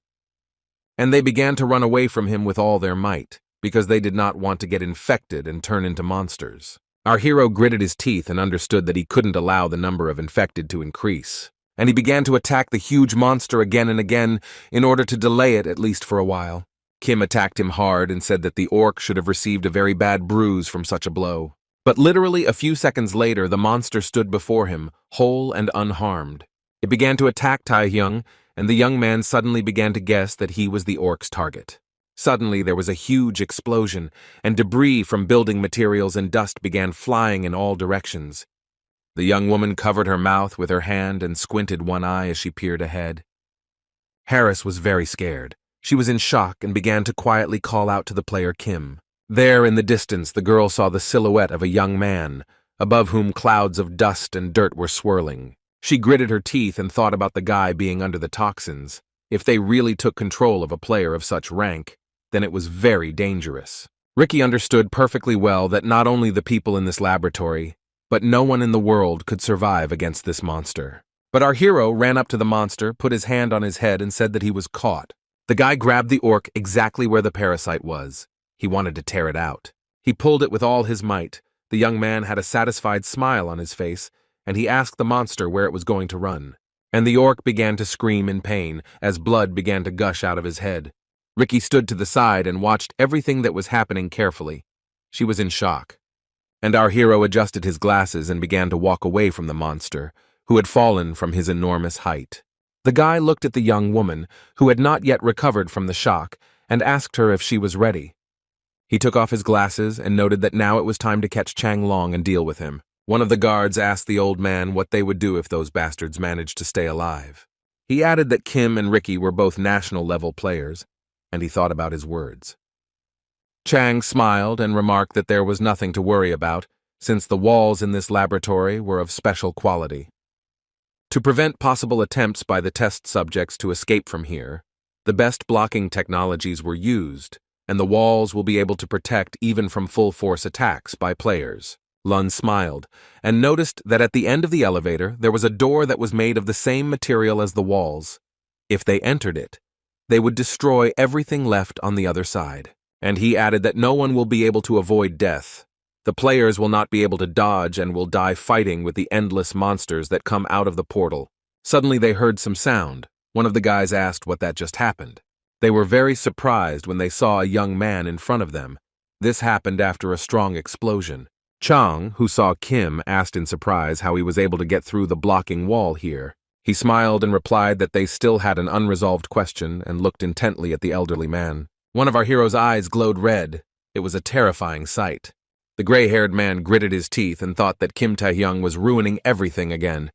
And they began to run away from him with all their might, because they did not want to get infected and turn into monsters. Our hero gritted his teeth and understood that he couldn't allow the number of infected to increase, and he began to attack the huge monster again and again in order to delay it at least for a while. Kim attacked him hard and said that the orc should have received a very bad bruise from such a blow. But literally a few seconds later, the monster stood before him, whole and unharmed. It began to attack Taehyung, and the young man suddenly began to guess that he was the orc's target. Suddenly, there was a huge explosion, and debris from building materials and dust began flying in all directions. The young woman covered her mouth with her hand and squinted one eye as she peered ahead. Harris was very scared. She was in shock and began to quietly call out to the player Kim. There in the distance, the girl saw the silhouette of a young man, above whom clouds of dust and dirt were swirling. She gritted her teeth and thought about the guy being under the toxins. If they really took control of a player of such rank, then it was very dangerous. Ricky understood perfectly well that not only the people in this laboratory, but no one in the world could survive against this monster. But our hero ran up to the monster, put his hand on his head, and said that he was caught. The guy grabbed the orc exactly where the parasite was. He wanted to tear it out. He pulled it with all his might. The young man had a satisfied smile on his face, and he asked the monster where it was going to run. And the orc began to scream in pain as blood began to gush out of his head. Ricky stood to the side and watched everything that was happening carefully. She was in shock. And our hero adjusted his glasses and began to walk away from the monster, who had fallen from his enormous height. The guy looked at the young woman, who had not yet recovered from the shock, and asked her if she was ready. He took off his glasses and noted that now it was time to catch Chang Long and deal with him. One of the guards asked the old man what they would do if those bastards managed to stay alive. He added that Kim and Ricky were both national-level players, and he thought about his words. Chang smiled and remarked that there was nothing to worry about, since the walls in this laboratory were of special quality. To prevent possible attempts by the test subjects to escape from here, the best blocking technologies were used, and the walls will be able to protect even from full-force attacks by players. Lun smiled, and noticed that at the end of the elevator there was a door that was made of the same material as the walls. If they entered it, they would destroy everything left on the other side. And he added that no one will be able to avoid death. The players will not be able to dodge and will die fighting with the endless monsters that come out of the portal. Suddenly they heard some sound. One of the guys asked what that just happened. They were very surprised when they saw a young man in front of them. This happened after a strong explosion. Chang, who saw Kim, asked in surprise how he was able to get through the blocking wall here. He smiled and replied that they still had an unresolved question and looked intently at the elderly man. One of our hero's eyes glowed red. It was a terrifying sight. The gray-haired man gritted his teeth and thought that Kim Tae-hyung was ruining everything again.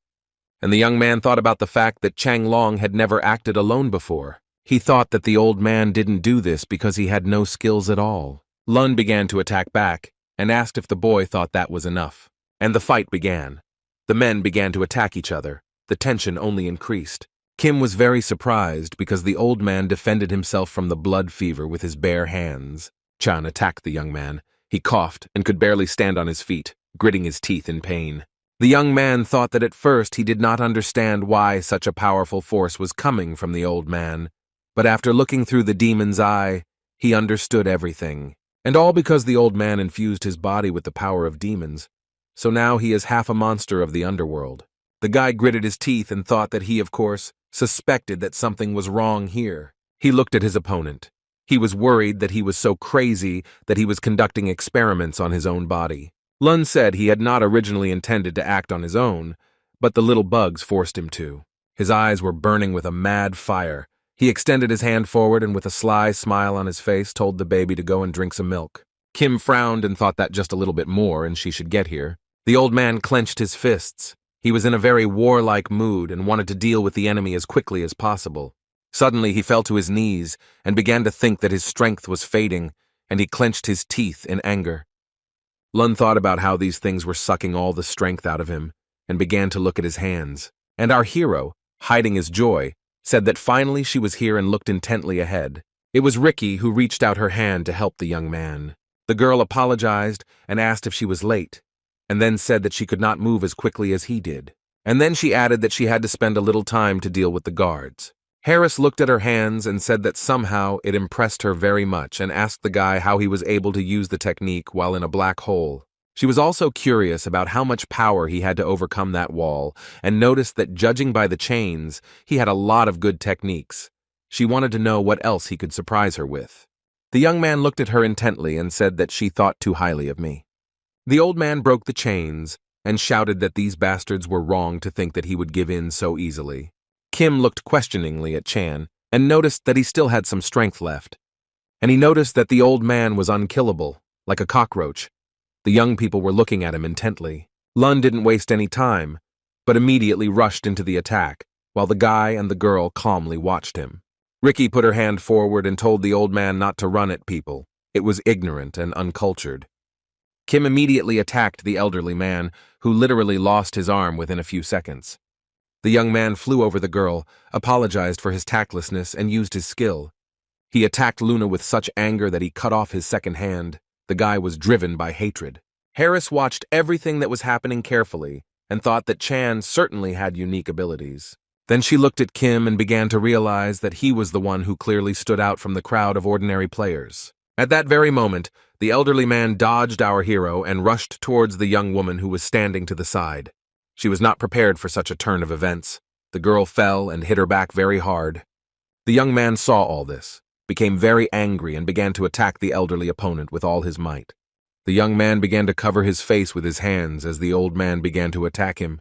And the young man thought about the fact that Chang Long had never acted alone before. He thought that the old man didn't do this because he had no skills at all. Lun began to attack back and asked if the boy thought that was enough. And the fight began. The men began to attack each other. The tension only increased. Kim was very surprised because the old man defended himself from the blood fever with his bare hands. Chan attacked the young man. He coughed and could barely stand on his feet, gritting his teeth in pain. The young man thought that at first he did not understand why such a powerful force was coming from the old man. But after looking through the demon's eye, he understood everything. And all because the old man infused his body with the power of demons. So now he is half a monster of the underworld. The guy gritted his teeth and thought that he, of course, suspected that something was wrong here. He looked at his opponent. He was worried that he was so crazy that he was conducting experiments on his own body. Lun said he had not originally intended to act on his own, but the little bugs forced him to. His eyes were burning with a mad fire. He extended his hand forward and with a sly smile on his face told the baby to go and drink some milk. Kim frowned and thought that just a little bit more and she should get here. The old man clenched his fists. He was in a very warlike mood and wanted to deal with the enemy as quickly as possible. Suddenly he fell to his knees and began to think that his strength was fading, and he clenched his teeth in anger. Lun thought about how these things were sucking all the strength out of him and began to look at his hands. And our hero, hiding his joy, said that finally she was here and looked intently ahead. It was Ricky who reached out her hand to help the young man. The girl apologized and asked if she was late, and then said that she could not move as quickly as he did. And then she added that she had to spend a little time to deal with the guards. Harris looked at her hands and said that somehow it impressed her very much and asked the guy how he was able to use the technique while in a black hole. She was also curious about how much power he had to overcome that wall and noticed that judging by the chains, he had a lot of good techniques. She wanted to know what else he could surprise her with. The young man looked at her intently and said that she thought too highly of me. The old man broke the chains and shouted that these bastards were wrong to think that he would give in so easily. Kim looked questioningly at Chan and noticed that he still had some strength left. And he noticed that the old man was unkillable, like a cockroach. The young people were looking at him intently. Lun didn't waste any time, but immediately rushed into the attack, while the guy and the girl calmly watched him. Ricky put her hand forward and told the old man not to run at people. It was ignorant and uncultured. Kim immediately attacked the elderly man, who literally lost his arm within a few seconds. The young man flew over the girl, apologized for his tactlessness, and used his skill. He attacked Luna with such anger that he cut off his second hand. The guy was driven by hatred. Harris watched everything that was happening carefully and thought that Chan certainly had unique abilities. Then she looked at Kim and began to realize that he was the one who clearly stood out from the crowd of ordinary players. At that very moment, the elderly man dodged our hero and rushed towards the young woman who was standing to the side. She was not prepared for such a turn of events. The girl fell and hit her back very hard. The young man saw all this, became very angry, and began to attack the elderly opponent with all his might. The young man began to cover his face with his hands as the old man began to attack him.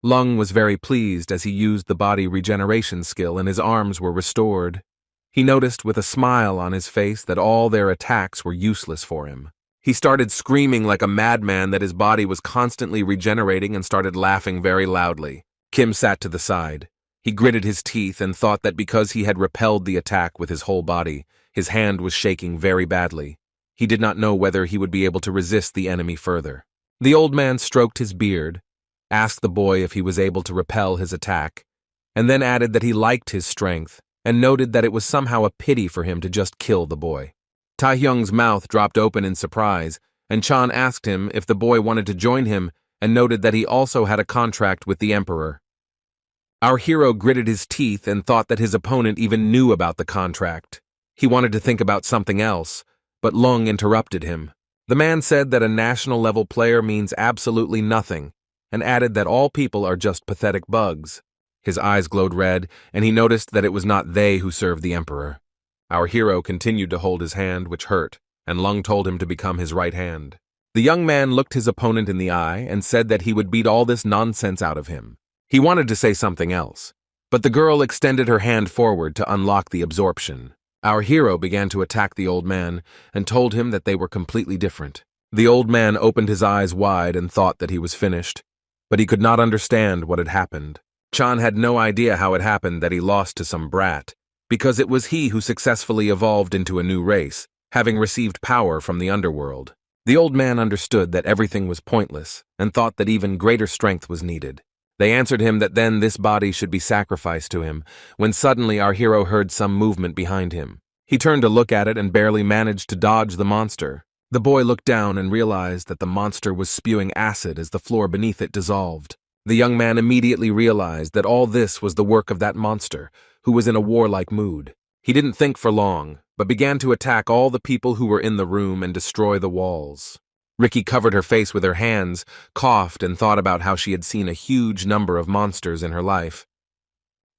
Lung was very pleased as he used the body regeneration skill and his arms were restored. He noticed with a smile on his face that all their attacks were useless for him. He started screaming like a madman that his body was constantly regenerating and started laughing very loudly. Kim sat to the side. He gritted his teeth and thought that because he had repelled the attack with his whole body, his hand was shaking very badly. He did not know whether he would be able to resist the enemy further. The old man stroked his beard, asked the boy if he was able to repel his attack, and then added that he liked his strength and noted that it was somehow a pity for him to just kill the boy. Taehyung's mouth dropped open in surprise, and Chan asked him if the boy wanted to join him and noted that he also had a contract with the emperor. Our hero gritted his teeth and thought that his opponent even knew about the contract. He wanted to think about something else, but Lung interrupted him. The man said that a national-level player means absolutely nothing, and added that all people are just pathetic bugs. His eyes glowed red, and he noticed that it was not they who served the emperor. Our hero continued to hold his hand, which hurt, and Lung told him to become his right hand. The young man looked his opponent in the eye and said that he would beat all this nonsense out of him. He wanted to say something else, but the girl extended her hand forward to unlock the absorption. Our hero began to attack the old man and told him that they were completely different. The old man opened his eyes wide and thought that he was finished, but he could not understand what had happened. Chan had no idea how it happened that he lost to some brat, because it was he who successfully evolved into a new race, having received power from the underworld. The old man understood that everything was pointless and thought that even greater strength was needed. They answered him that then this body should be sacrificed to him, when suddenly our hero heard some movement behind him. He turned to look at it and barely managed to dodge the monster. The boy looked down and realized that the monster was spewing acid as the floor beneath it dissolved. The young man immediately realized that all this was the work of that monster, who was in a warlike mood. He didn't think for long, but began to attack all the people who were in the room and destroy the walls. Ricky covered her face with her hands, coughed, and thought about how she had seen a huge number of monsters in her life.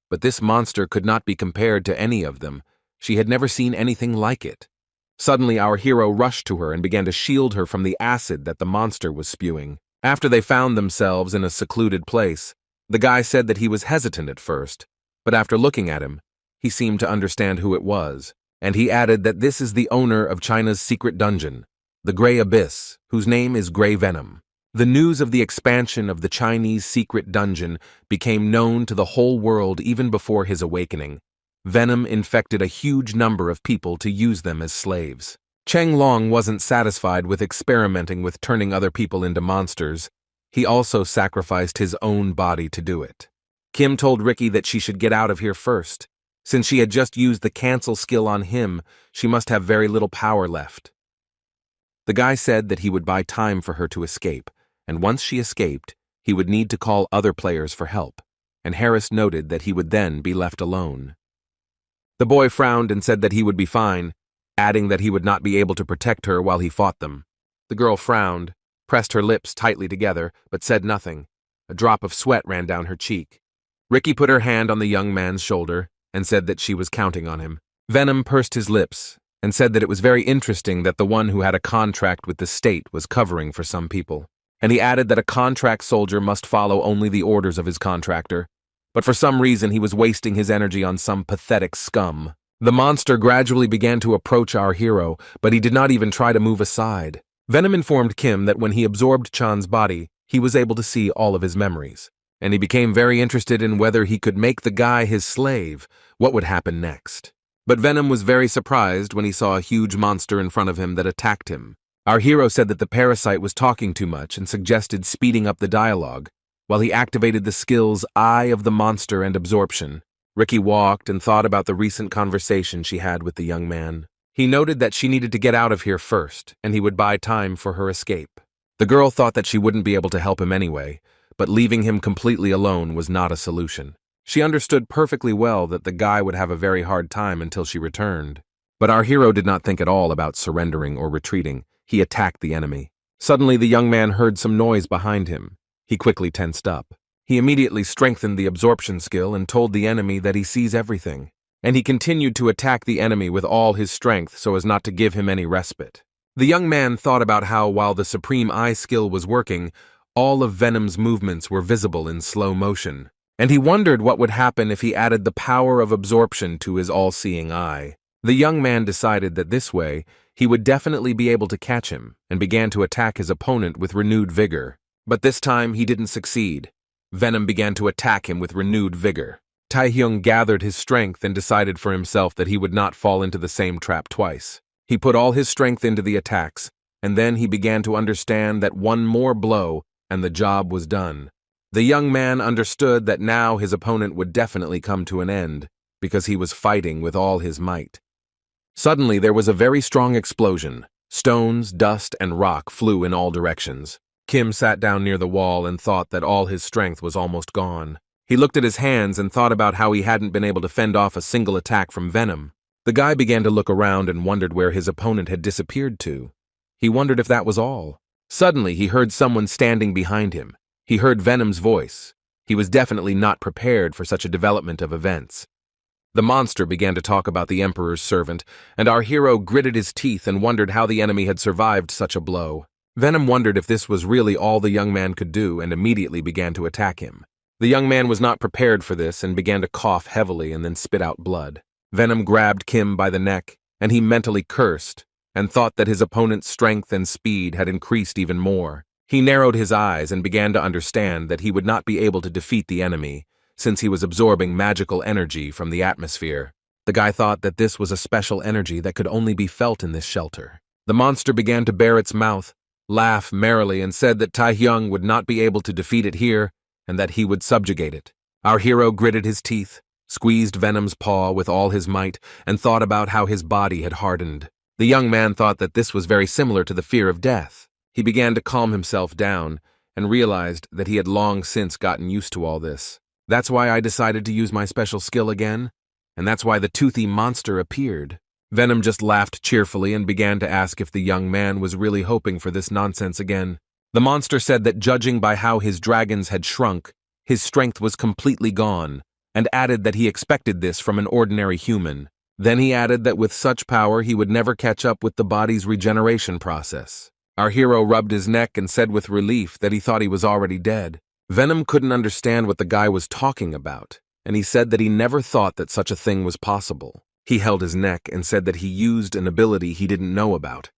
But this monster could not be compared to any of them. She had never seen anything like it. Suddenly, our hero rushed to her and began to shield her from the acid that the monster was spewing. After they found themselves in a secluded place, the guy said that he was hesitant at first, but after looking at him, he seemed to understand who it was, and he added that this is the owner of China's secret dungeon, the Grey Abyss, whose name is Grey Venom. The news of the expansion of the Chinese secret dungeon became known to the whole world even before his awakening. Venom infected a huge number of people to use them as slaves. Cheng Long wasn't satisfied with experimenting with turning other people into monsters. He also sacrificed his own body to do it. Kim told Ricky that she should get out of here first. Since she had just used the cancel skill on him, she must have very little power left. The guy said that he would buy time for her to escape, and once she escaped, he would need to call other players for help, and Harris noted that he would then be left alone. The boy frowned and said that he would be fine, adding that he would not be able to protect her while he fought them. The girl frowned, pressed her lips tightly together, but said nothing. A drop of sweat ran down her cheek. Ricky put her hand on the young man's shoulder and said that she was counting on him. Venom pursed his lips and said that it was very interesting that the one who had a contract with the state was covering for some people. And he added that a contract soldier must follow only the orders of his contractor, but for some reason he was wasting his energy on some pathetic scum. The monster gradually began to approach our hero, but he did not even try to move aside. Venom informed Kim that when he absorbed Chan's body, he was able to see all of his memories, and he became very interested in whether he could make the guy his slave. What would happen next? But Venom was very surprised when he saw a huge monster in front of him that attacked him. Our hero said that the parasite was talking too much and suggested speeding up the dialogue, while he activated the skills Eye of the Monster and Absorption. Ricky walked and thought about the recent conversation she had with the young man. He noted that she needed to get out of here first, and he would buy time for her escape. The girl thought that she wouldn't be able to help him anyway, but leaving him completely alone was not a solution. She understood perfectly well that the guy would have a very hard time until she returned. But our hero did not think at all about surrendering or retreating. He attacked the enemy. Suddenly, the young man heard some noise behind him. He quickly tensed up. He immediately strengthened the absorption skill and told the enemy that he sees everything. And he continued to attack the enemy with all his strength so as not to give him any respite. The young man thought about how, while the Supreme Eye skill was working, all of Venom's movements were visible in slow motion. And he wondered what would happen if he added the power of absorption to his all-seeing eye. The young man decided that this way, he would definitely be able to catch him, and began to attack his opponent with renewed vigor. But this time, he didn't succeed. Venom began to attack him with renewed vigor. Taehyung gathered his strength and decided for himself that he would not fall into the same trap twice. He put all his strength into the attacks, and then he began to understand that one more blow and the job was done. The young man understood that now his opponent would definitely come to an end, because he was fighting with all his might. Suddenly there was a very strong explosion. Stones, dust, and rock flew in all directions. Kim sat down near the wall and thought that all his strength was almost gone. He looked at his hands and thought about how he hadn't been able to fend off a single attack from Venom. The guy began to look around and wondered where his opponent had disappeared to. He wondered if that was all. Suddenly, he heard someone standing behind him. He heard Venom's voice. He was definitely not prepared for such a development of events. The monster began to talk about the Emperor's servant, and our hero gritted his teeth and wondered how the enemy had survived such a blow. Venom wondered if this was really all the young man could do and immediately began to attack him. The young man was not prepared for this and began to cough heavily and then spit out blood. Venom grabbed Kim by the neck, and he mentally cursed and thought that his opponent's strength and speed had increased even more. He narrowed his eyes and began to understand that he would not be able to defeat the enemy, since he was absorbing magical energy from the atmosphere. The guy thought that this was a special energy that could only be felt in this shelter. The monster began to bare its mouth, laugh merrily, and said that Tai-hyung would not be able to defeat it here and that he would subjugate it. Our hero gritted his teeth, squeezed Venom's paw with all his might, and thought about how his body had hardened. The young man thought that this was very similar to the fear of death. He began to calm himself down and realized that he had long since gotten used to all this. That's why I decided to use my special skill again, and that's why the toothy monster appeared. Venom just laughed cheerfully and began to ask if the young man was really hoping for this nonsense again. The monster said that judging by how his dragons had shrunk, his strength was completely gone, and added that he expected this from an ordinary human. Then he added that with such power he would never catch up with the body's regeneration process. Our hero rubbed his neck and said with relief that he thought he was already dead. Venom couldn't understand what the guy was talking about, and he said that he never thought that such a thing was possible. He held his neck and said that he used an ability he didn't know about.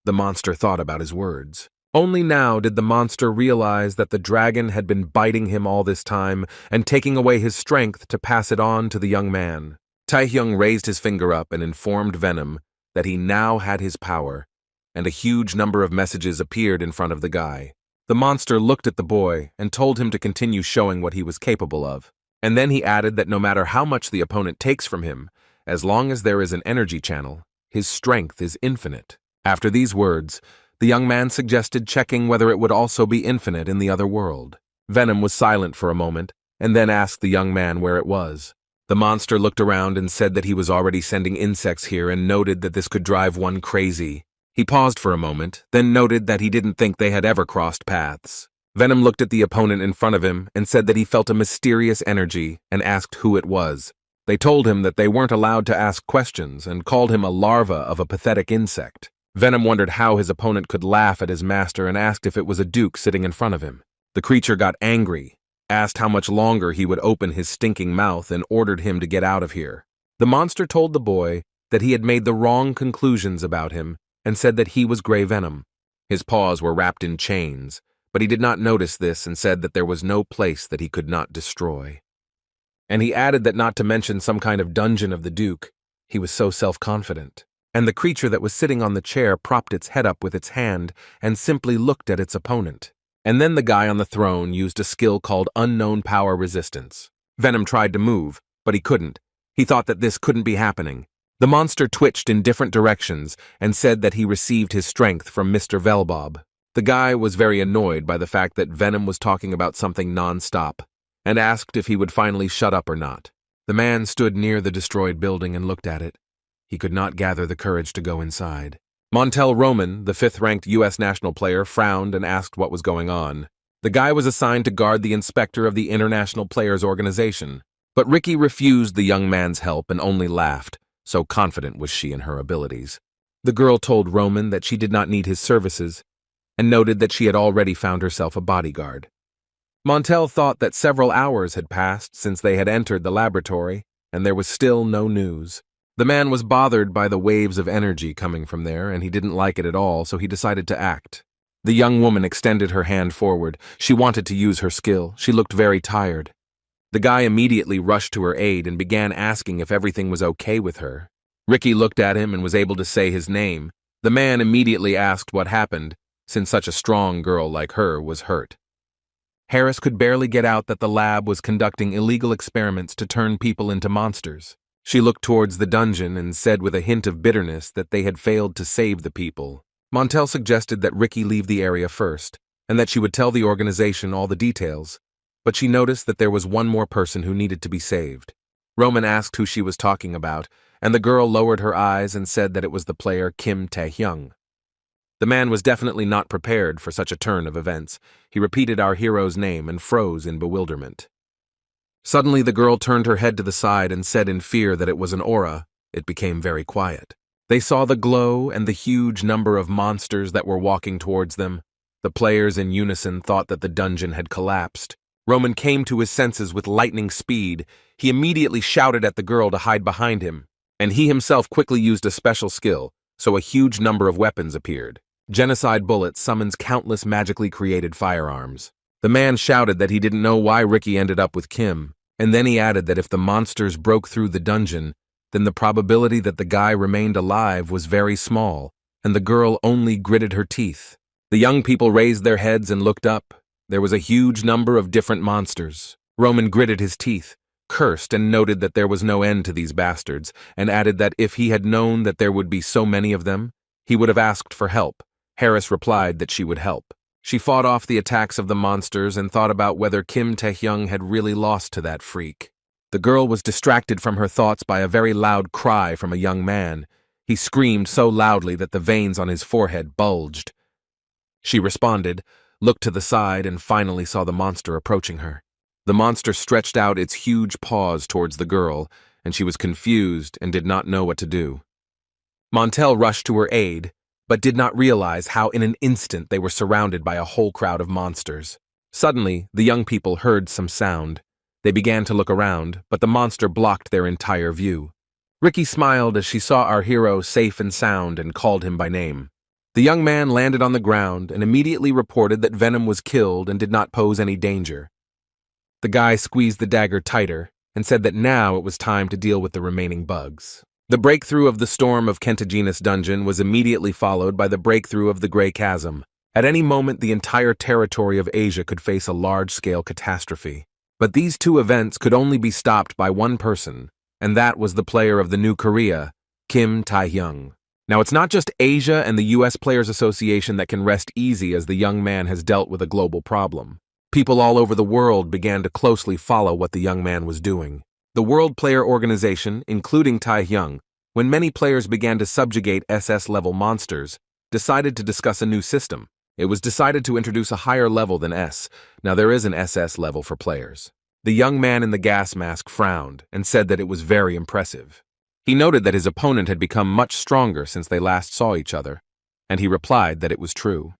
The monster thought about his words. Only now did the monster realize that the dragon had been biting him all this time and taking away his strength to pass it on to the young man. Tai-hyung raised his finger up and informed Venom that he now had his power, and a huge number of messages appeared in front of the guy. The monster looked at the boy and told him to continue showing what he was capable of. And then he added that no matter how much the opponent takes from him, as long as there is an energy channel, his strength is infinite. After these words, the young man suggested checking whether it would also be infinite in the other world. Venom was silent for a moment, and then asked the young man where it was. The monster looked around and said that he was already sending insects here and noted that this could drive one crazy. He paused for a moment, then noted that he didn't think they had ever crossed paths. Venom looked at the opponent in front of him and said that he felt a mysterious energy and asked who it was. They told him that they weren't allowed to ask questions and called him a larva of a pathetic insect. Venom wondered how his opponent could laugh at his master and asked if it was a duke sitting in front of him. The creature got angry, asked how much longer he would open his stinking mouth, and ordered him to get out of here. The monster told the boy that he had made the wrong conclusions about him and said that he was Grey Venom. His paws were wrapped in chains, but he did not notice this and said that there was no place that he could not destroy. And he added that not to mention some kind of dungeon of the Duke, he was so self-confident. And the creature that was sitting on the chair propped its head up with its hand and simply looked at its opponent. And then the guy on the throne used a skill called Unknown Power Resistance. Venom tried to move, but he couldn't. He thought that this couldn't be happening. The monster twitched in different directions and said that he received his strength from Mr. Velbob. The guy was very annoyed by the fact that Venom was talking about something non-stop and asked if he would finally shut up or not. The man stood near the destroyed building and looked at it. He could not gather the courage to go inside. Montel Roman, the 5th-ranked U.S. national player, frowned and asked what was going on. The guy was assigned to guard the inspector of the International Players Organization, but Ricky refused the young man's help and only laughed. So confident was she in her abilities. The girl told Roman that she did not need his services, and noted that she had already found herself a bodyguard. Montel thought that several hours had passed since they had entered the laboratory, and there was still no news. The man was bothered by the waves of energy coming from there, and he didn't like it at all, so he decided to act. The young woman extended her hand forward. She wanted to use her skill. She looked very tired. The guy immediately rushed to her aid and began asking if everything was okay with her. Ricky looked at him and was able to say his name. The man immediately asked what happened, since such a strong girl like her was hurt. Harris could barely get out that the lab was conducting illegal experiments to turn people into monsters. She looked towards the dungeon and said with a hint of bitterness that they had failed to save the people. Montel suggested that Ricky leave the area first, and that she would tell the organization all the details, but she noticed that there was one more person who needed to be saved. Roman asked who she was talking about, and the girl lowered her eyes and said that it was the player Kim Tae-hyung. The man was definitely not prepared for such a turn of events. He repeated our hero's name and froze in bewilderment. Suddenly the girl turned her head to the side and said in fear that it was an aura. It became very quiet. They saw the glow and the huge number of monsters that were walking towards them. The players in unison thought that the dungeon had collapsed. Roman came to his senses with lightning speed. He immediately shouted at the girl to hide behind him, and he himself quickly used a special skill, so a huge number of weapons appeared. Genocide Bullet summons countless magically created firearms. The man shouted that he didn't know why Ricky ended up with Kim, and then he added that if the monsters broke through the dungeon, then the probability that the guy remained alive was very small, and the girl only gritted her teeth. The young people raised their heads and looked up. There was a huge number of different monsters. Roman gritted his teeth, cursed, and noted that there was no end to these bastards, and added that if he had known that there would be so many of them, he would have asked for help. Harris replied that she would help. She fought off the attacks of the monsters and thought about whether Kim Tae-hyung had really lost to that freak. The girl was distracted from her thoughts by a very loud cry from a young man. He screamed so loudly that the veins on his forehead bulged. She responded, looked to the side, and finally saw the monster approaching her. The monster stretched out its huge paws towards the girl, and she was confused and did not know what to do. Montel rushed to her aid, but did not realize how in an instant they were surrounded by a whole crowd of monsters. Suddenly, the young people heard some sound. They began to look around, but the monster blocked their entire view. Ricky smiled as she saw our hero safe and sound and called him by name. The young man landed on the ground and immediately reported that Venom was killed and did not pose any danger. The guy squeezed the dagger tighter and said that now it was time to deal with the remaining bugs. The breakthrough of the storm of Kentaginous dungeon was immediately followed by the breakthrough of the Grey Chasm. At any moment, the entire territory of Asia could face a large-scale catastrophe. But these two events could only be stopped by one person, and that was the player of the New Korea, Kim Tae-hyung. Now, it's not just Asia and the U.S. Players Association that can rest easy as the young man has dealt with a global problem. People all over the world began to closely follow what the young man was doing. The World Player Organization, including Tae-hyung, when many players began to subjugate SS-level monsters, decided to discuss a new system. It was decided to introduce a higher level than S. Now there is an SS level for players. The young man in the gas mask frowned and said that it was very impressive. He noted that his opponent had become much stronger since they last saw each other, and he replied that it was true.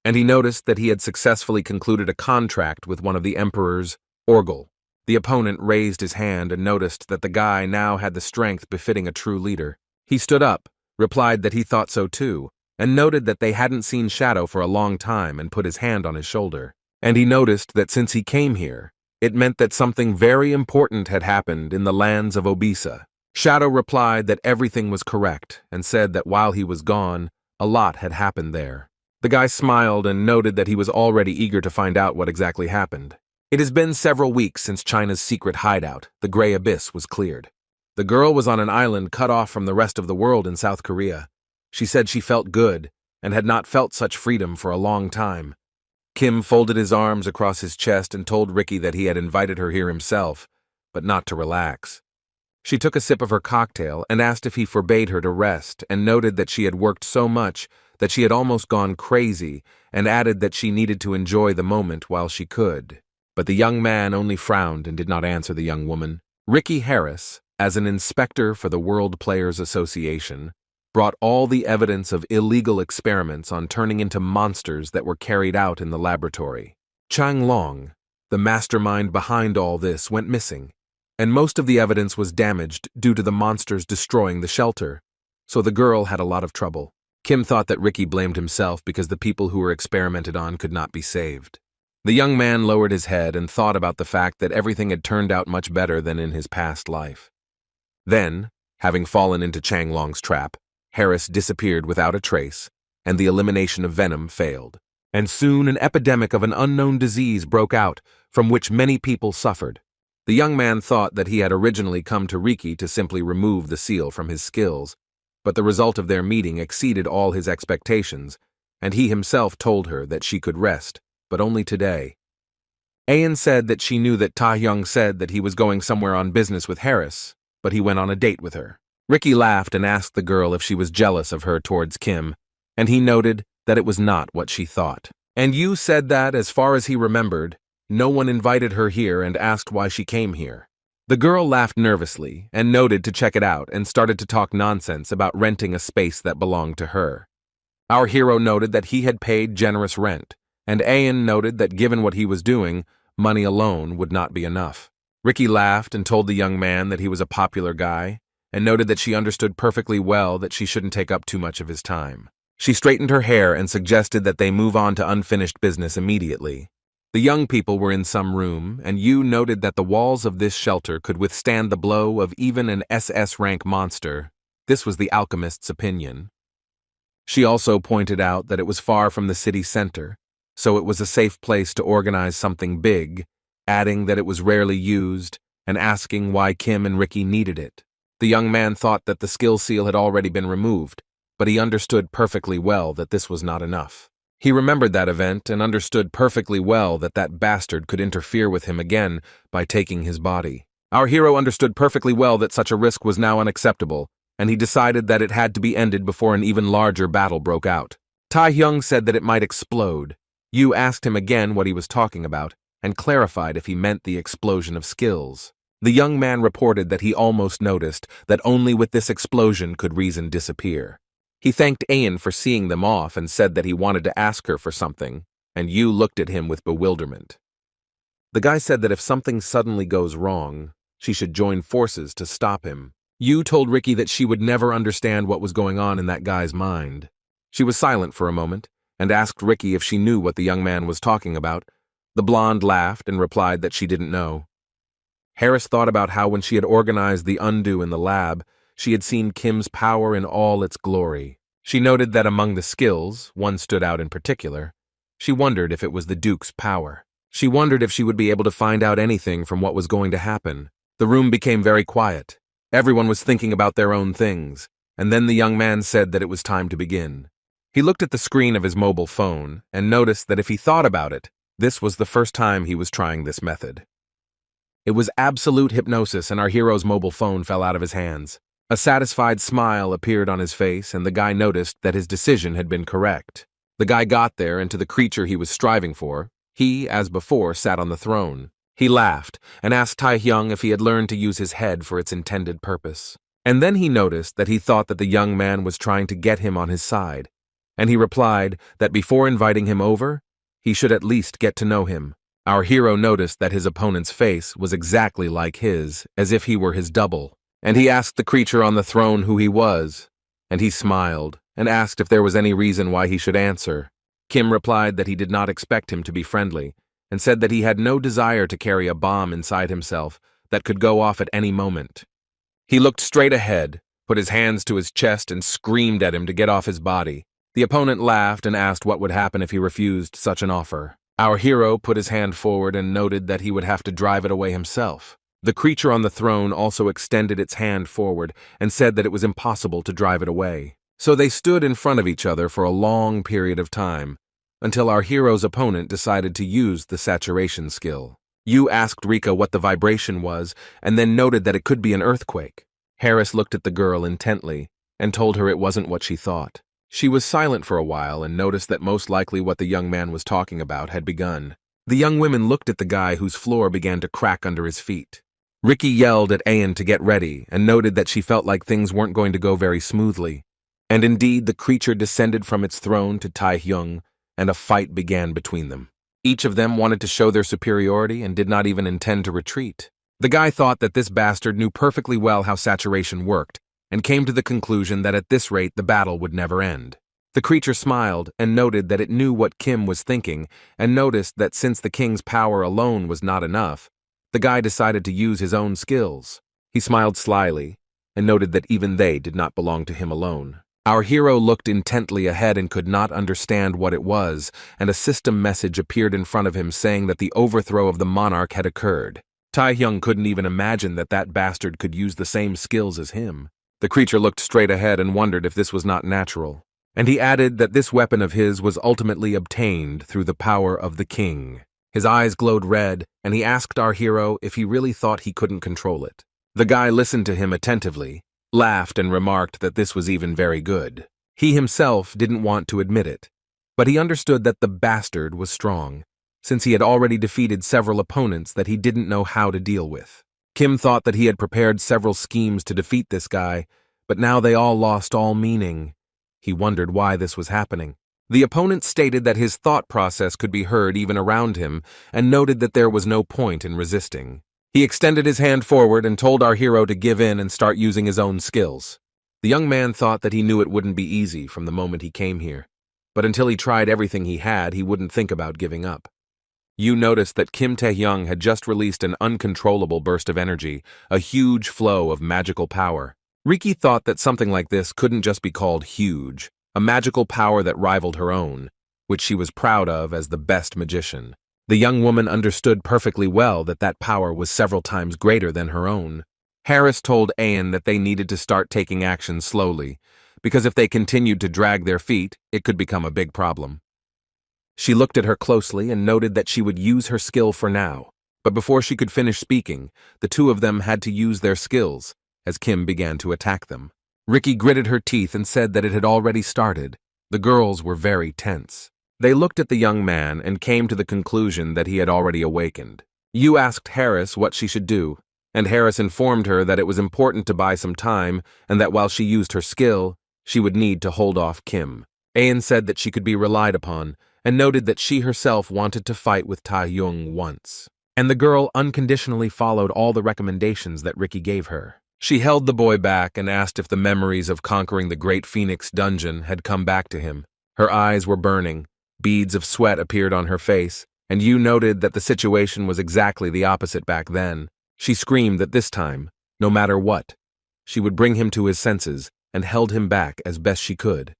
And he noticed that he had successfully concluded a contract with one of the emperor's Orgel. The opponent raised his hand and noticed that the guy now had the strength befitting a true leader. He stood up, replied that he thought so too, and noted that they hadn't seen Shadow for a long time and put his hand on his shoulder. And he noticed that since he came here, it meant that something very important had happened in the lands of Obisa. Shadow replied that everything was correct and said that while he was gone, a lot had happened there. The guy smiled and noted that he was already eager to find out what exactly happened. It has been several weeks since China's secret hideout, the Grey Abyss, was cleared. The girl was on an island cut off from the rest of the world in South Korea. She said she felt good and had not felt such freedom for a long time. Kim folded his arms across his chest and told Ricky that he had invited her here himself, but not to relax. She took a sip of her cocktail and asked if he forbade her to rest, and noted that she had worked so much that she had almost gone crazy, and added that she needed to enjoy the moment while she could. But the young man only frowned and did not answer the young woman. Ricky Harris, as an inspector for the World Players Association, brought all the evidence of illegal experiments on turning into monsters that were carried out in the laboratory. Chang Long, the mastermind behind all this, went missing, and most of the evidence was damaged due to the monsters destroying the shelter, so the girl had a lot of trouble. Kim thought that Ricky blamed himself because the people who were experimented on could not be saved. The young man lowered his head and thought about the fact that everything had turned out much better than in his past life. Then, having fallen into Chang Long's trap, Harris disappeared without a trace, and the elimination of Venom failed. And soon an epidemic of an unknown disease broke out, from which many people suffered. The young man thought that he had originally come to Ricky to simply remove the seal from his skills, but the result of their meeting exceeded all his expectations, and he himself told her that she could rest, but only today. Ayan said that she knew that Taehyung said that he was going somewhere on business with Harris, but he went on a date with her. Ricky laughed and asked the girl if she was jealous of her towards Kim, and he noted that it was not what she thought. And you said that, as far as he remembered, no one invited her here and asked why she came here. The girl laughed nervously and noted to check it out and started to talk nonsense about renting a space that belonged to her. Our hero noted that he had paid generous rent, and Ayan noted that given what he was doing, money alone would not be enough. Ricky laughed and told the young man that he was a popular guy, and noted that she understood perfectly well that she shouldn't take up too much of his time. She straightened her hair and suggested that they move on to unfinished business immediately. The young people were in some room, and Yu noted that the walls of this shelter could withstand the blow of even an SS-Rank monster. This was the alchemist's opinion. She also pointed out that it was far from the city center, so it was a safe place to organize something big, adding that it was rarely used, and asking why Kim and Ricky needed it. The young man thought that the skill seal had already been removed, but he understood perfectly well that this was not enough. He remembered that event and understood perfectly well that that bastard could interfere with him again by taking his body. Our hero understood perfectly well that such a risk was now unacceptable, and he decided that it had to be ended before an even larger battle broke out. Taehyung said that it might explode. Yu asked him again what he was talking about, and clarified if he meant the explosion of skills. The young man reported that he almost noticed that only with this explosion could reason disappear. He thanked Ayan for seeing them off and said that he wanted to ask her for something, and Yu looked at him with bewilderment. The guy said that if something suddenly goes wrong, she should join forces to stop him. Yu told Ricky that she would never understand what was going on in that guy's mind. She was silent for a moment, and asked Ricky if she knew what the young man was talking about. The blonde laughed and replied that she didn't know. Harris thought about how when she had organized the undo in the lab, she had seen Kim's power in all its glory. She noted that among the skills, one stood out in particular. She wondered if it was the Duke's power. She wondered if she would be able to find out anything from what was going to happen. The room became very quiet. Everyone was thinking about their own things, and then the young man said that it was time to begin. He looked at the screen of his mobile phone and noticed that if he thought about it, this was the first time he was trying this method. It was absolute hypnosis, and our hero's mobile phone fell out of his hands. A satisfied smile appeared on his face, and the guy noticed that his decision had been correct. The guy got there, and to the creature he was striving for, he, as before, sat on the throne. He laughed and asked Taehyung if he had learned to use his head for its intended purpose. And then he noticed that he thought that the young man was trying to get him on his side, and he replied that before inviting him over, he should at least get to know him. Our hero noticed that his opponent's face was exactly like his, as if he were his double. And he asked the creature on the throne who he was, and he smiled and asked if there was any reason why he should answer. Kim replied that he did not expect him to be friendly, and said that he had no desire to carry a bomb inside himself that could go off at any moment. He looked straight ahead, put his hands to his chest, and screamed at him to get off his body. The opponent laughed and asked what would happen if he refused such an offer. Our hero put his hand forward and noted that he would have to drive it away himself. The creature on the throne also extended its hand forward and said that it was impossible to drive it away. So they stood in front of each other for a long period of time, until our hero's opponent decided to use the saturation skill. Yu asked Rika what the vibration was, and then noted that it could be an earthquake. Harris looked at the girl intently and told her it wasn't what she thought. She was silent for a while and noticed that most likely what the young man was talking about had begun. The young women looked at the guy whose floor began to crack under his feet. Ricky yelled at Ayan to get ready and noted that she felt like things weren't going to go very smoothly. And indeed, the creature descended from its throne to Taehyung, and a fight began between them. Each of them wanted to show their superiority and did not even intend to retreat. The guy thought that this bastard knew perfectly well how saturation worked, and came to the conclusion that at this rate the battle would never end. The creature smiled and noted that it knew what Kim was thinking, and noticed that since the king's power alone was not enough, the guy decided to use his own skills. He smiled slyly, and noted that even they did not belong to him alone. Our hero looked intently ahead and could not understand what it was, and a system message appeared in front of him saying that the overthrow of the monarch had occurred. Taehyung couldn't even imagine that that bastard could use the same skills as him. The creature looked straight ahead and wondered if this was not natural. And he added that this weapon of his was ultimately obtained through the power of the king. His eyes glowed red, and he asked our hero if he really thought he couldn't control it. The guy listened to him attentively, laughed, and remarked that this was even very good. He himself didn't want to admit it, but he understood that the bastard was strong, since he had already defeated several opponents that he didn't know how to deal with. Kim thought that he had prepared several schemes to defeat this guy, but now they all lost all meaning. He wondered why this was happening. The opponent stated that his thought process could be heard even around him, and noted that there was no point in resisting. He extended his hand forward and told our hero to give in and start using his own skills. The young man thought that he knew it wouldn't be easy from the moment he came here, but until he tried everything he had, he wouldn't think about giving up. You noticed that Kim Tae-hyung had just released an uncontrollable burst of energy, a huge flow of magical power. Riki thought that something like this couldn't just be called huge, a magical power that rivaled her own, which she was proud of as the best magician. The young woman understood perfectly well that that power was several times greater than her own. Harris told Ayan that they needed to start taking action slowly, because if they continued to drag their feet, it could become a big problem. She looked at her closely and noted that she would use her skill for now, but before she could finish speaking, the two of them had to use their skills, as Kim began to attack them. Riki gritted her teeth and said that it had already started. The girls were very tense. They looked at the young man and came to the conclusion that he had already awakened. Yu asked Harris what she should do, and Harris informed her that it was important to buy some time and that while she used her skill, she would need to hold off Kim. Ayan said that she could be relied upon and noted that she herself wanted to fight with Tae-hyung once. And the girl unconditionally followed all the recommendations that Riki gave her. She held the boy back and asked if the memories of conquering the Great Phoenix dungeon had come back to him. Her eyes were burning, beads of sweat appeared on her face, and Yu noted that the situation was exactly the opposite back then. She screamed that this time, no matter what, she would bring him to his senses and held him back as best she could.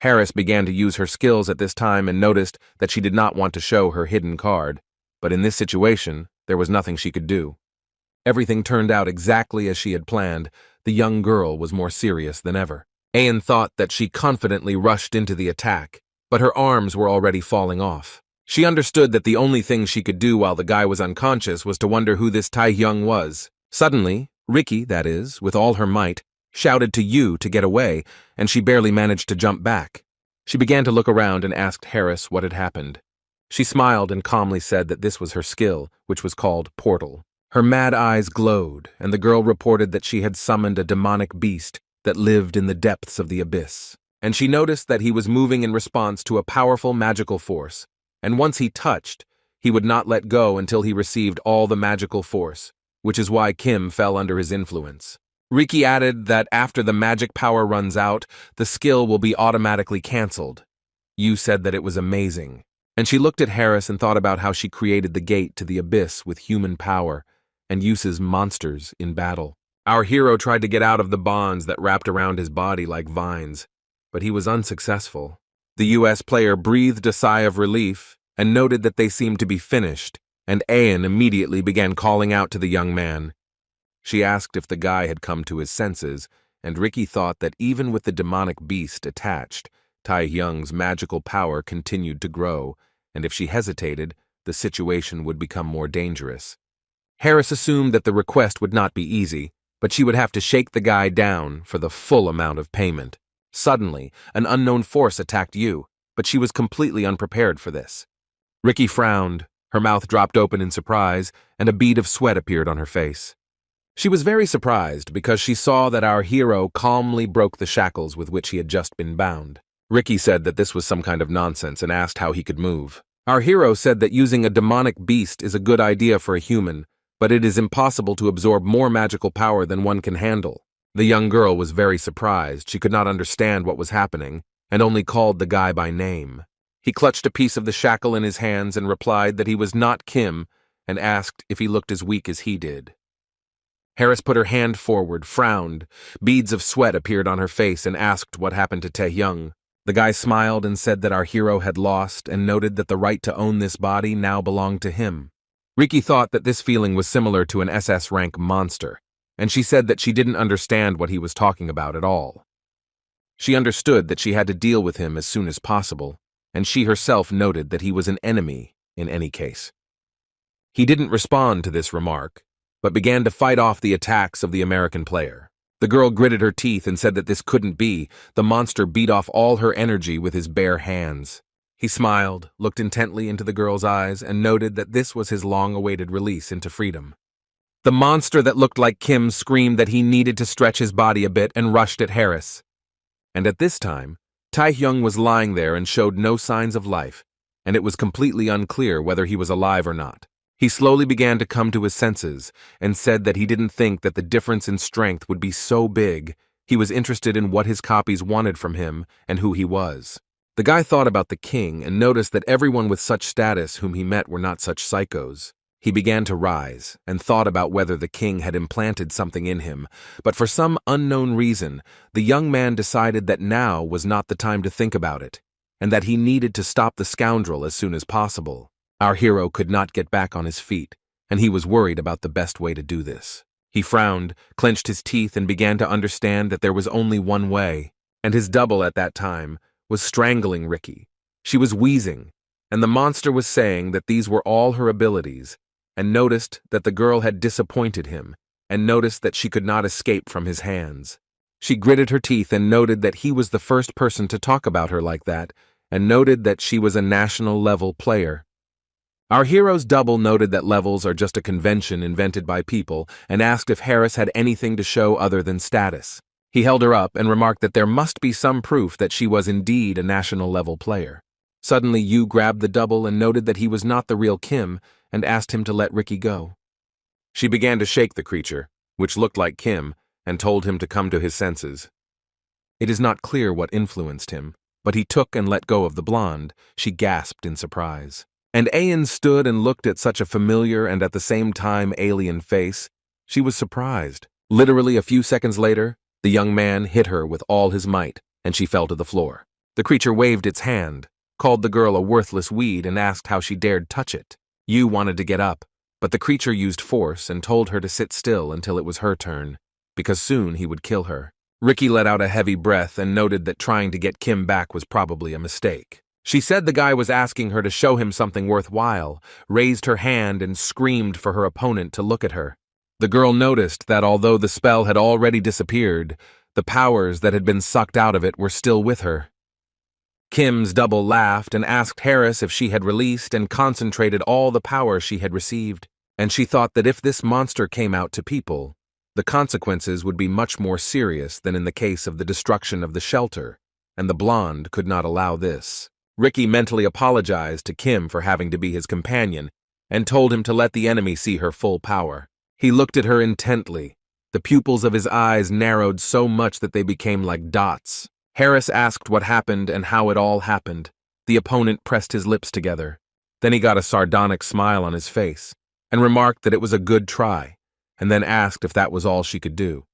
Harris began to use her skills at this time and noticed that she did not want to show her hidden card, but in this situation, there was nothing she could do. Everything turned out exactly as she had planned. The young girl was more serious than ever. Ayan thought that she confidently rushed into the attack, but her arms were already falling off. She understood that the only thing she could do while the guy was unconscious was to wonder who this Tae-hyung was. Suddenly, Riki, that is, with all her might, shouted to Yu to get away, and she barely managed to jump back. She began to look around and asked Harris what had happened. She smiled and calmly said that this was her skill, which was called Portal. Her mad eyes glowed, and the girl reported that she had summoned a demonic beast that lived in the depths of the abyss. And she noticed that he was moving in response to a powerful magical force, and once he touched, he would not let go until he received all the magical force, which is why Kim fell under his influence. Riki added that after the magic power runs out, the skill will be automatically cancelled. Yu said that it was amazing, and she looked at Harris and thought about how she created the gate to the abyss with human power and uses monsters in battle. Our hero tried to get out of the bonds that wrapped around his body like vines, but he was unsuccessful. The US player breathed a sigh of relief and noted that they seemed to be finished, and Ayan immediately began calling out to the young man. She asked if the guy had come to his senses, and Riki thought that even with the demonic beast attached, Tae-hyung's magical power continued to grow, and if she hesitated, the situation would become more dangerous. Harris assumed that the request would not be easy, but she would have to shake the guy down for the full amount of payment. Suddenly, an unknown force attacked Yu, but she was completely unprepared for this. Riki frowned, her mouth dropped open in surprise, and a bead of sweat appeared on her face. She was very surprised because she saw that our hero calmly broke the shackles with which he had just been bound. Riki said that this was some kind of nonsense and asked how he could move. Our hero said that using a demonic beast is a good idea for a human, but it is impossible to absorb more magical power than one can handle. The young girl was very surprised. She could not understand what was happening, and only called the guy by name. He clutched a piece of the shackle in his hands and replied that he was not Kim, and asked if he looked as weak as he did. Harris put her hand forward, frowned. Beads of sweat appeared on her face and asked what happened to Tae-hyung. The guy smiled and said that our hero had lost and noted that the right to own this body now belonged to him. Riki thought that this feeling was similar to an SS-Rank monster. and she said that she didn't understand what he was talking about at all. She understood that she had to deal with him as soon as possible, and she herself noted that he was an enemy in any case. He didn't respond to this remark, but began to fight off the attacks of the American player. The girl gritted her teeth and said that this couldn't be. The monster beat off all her energy with his bare hands. He smiled, looked intently into the girl's eyes, and noted that this was his long-awaited release into freedom. The monster that looked like Kim screamed that he needed to stretch his body a bit and rushed at Harris. And at this time, Taehyung was lying there and showed no signs of life, and it was completely unclear whether he was alive or not. He slowly began to come to his senses and said that he didn't think that the difference in strength would be so big. He was interested in what his copies wanted from him and who he was. The guy thought about the king and noticed that everyone with such status whom he met were not such psychos. He began to rise and thought about whether the king had implanted something in him, but for some unknown reason, the young man decided that now was not the time to think about it, and that he needed to stop the scoundrel as soon as possible. Our hero could not get back on his feet, and he was worried about the best way to do this. He frowned, clenched his teeth, and began to understand that there was only one way, and his double at that time was strangling Ricky. She was wheezing, and the monster was saying that these were all her abilities, and noticed that the girl had disappointed him, and noticed that she could not escape from his hands. She gritted her teeth and noted that he was the first person to talk about her like that, and noted that she was a national-level player. Our hero's double noted that levels are just a convention invented by people and asked if Harris had anything to show other than status. He held her up and remarked that there must be some proof that she was indeed a national-level player. Suddenly, Yu grabbed the double and noted that he was not the real Kim and asked him to let Ricky go. She began to shake the creature, which looked like Kim, and told him to come to his senses. It is not clear what influenced him, but he took and let go of the blonde. She gasped in surprise. And Ayan stood and looked at such a familiar and at the same time alien face. She was surprised. Literally a few seconds later, the young man hit her with all his might, and she fell to the floor. The creature waved its hand, called the girl a worthless weed, and asked how she dared touch it. Yu wanted to get up, but the creature used force and told her to sit still until it was her turn, because soon he would kill her. Ricky let out a heavy breath and noted that trying to get Kim back was probably a mistake. She said the guy was asking her to show him something worthwhile, raised her hand and screamed for her opponent to look at her. The girl noticed that although the spell had already disappeared, the powers that had been sucked out of it were still with her. Kim's double laughed and asked Harris if she had released and concentrated all the power she had received, and she thought that if this monster came out to people, the consequences would be much more serious than in the case of the destruction of the shelter, and the blonde could not allow this. Ricky mentally apologized to Kim for having to be his companion and told him to let the enemy see her full power. He looked at her intently. The pupils of his eyes narrowed so much that they became like dots. Harris asked what happened and how it all happened. The opponent pressed his lips together. Then he got a sardonic smile on his face and remarked that it was a good try, and then asked if that was all she could do.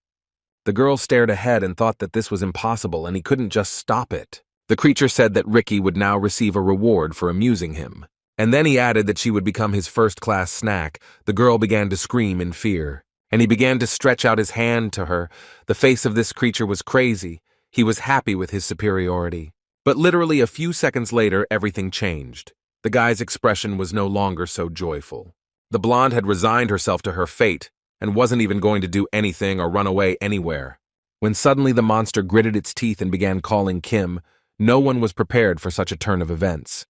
The girl stared ahead and thought that this was impossible and he couldn't just stop it. The creature said that Ricky would now receive a reward for amusing him, and then he added that she would become his first-class snack. The girl began to scream in fear, and he began to stretch out his hand to her. The face of this creature was crazy. He was happy with his superiority. But literally a few seconds later, everything changed. The guy's expression was no longer so joyful. The blonde had resigned herself to her fate and wasn't even going to do anything or run away anywhere. When suddenly the monster gritted its teeth and began calling Kim, no one was prepared for such a turn of events.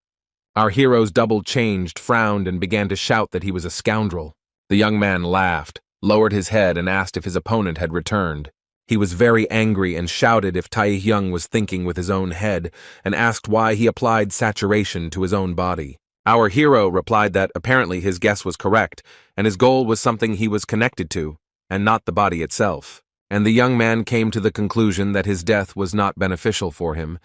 Our hero's double changed, frowned, and began to shout that he was a scoundrel. The young man laughed, lowered his head, and asked if his opponent had returned. He was very angry and shouted if Taehyung was thinking with his own head, and asked why he applied saturation to his own body. Our hero replied that apparently his guess was correct, and his goal was something he was connected to, and not the body itself. And the young man came to the conclusion that his death was not beneficial for him,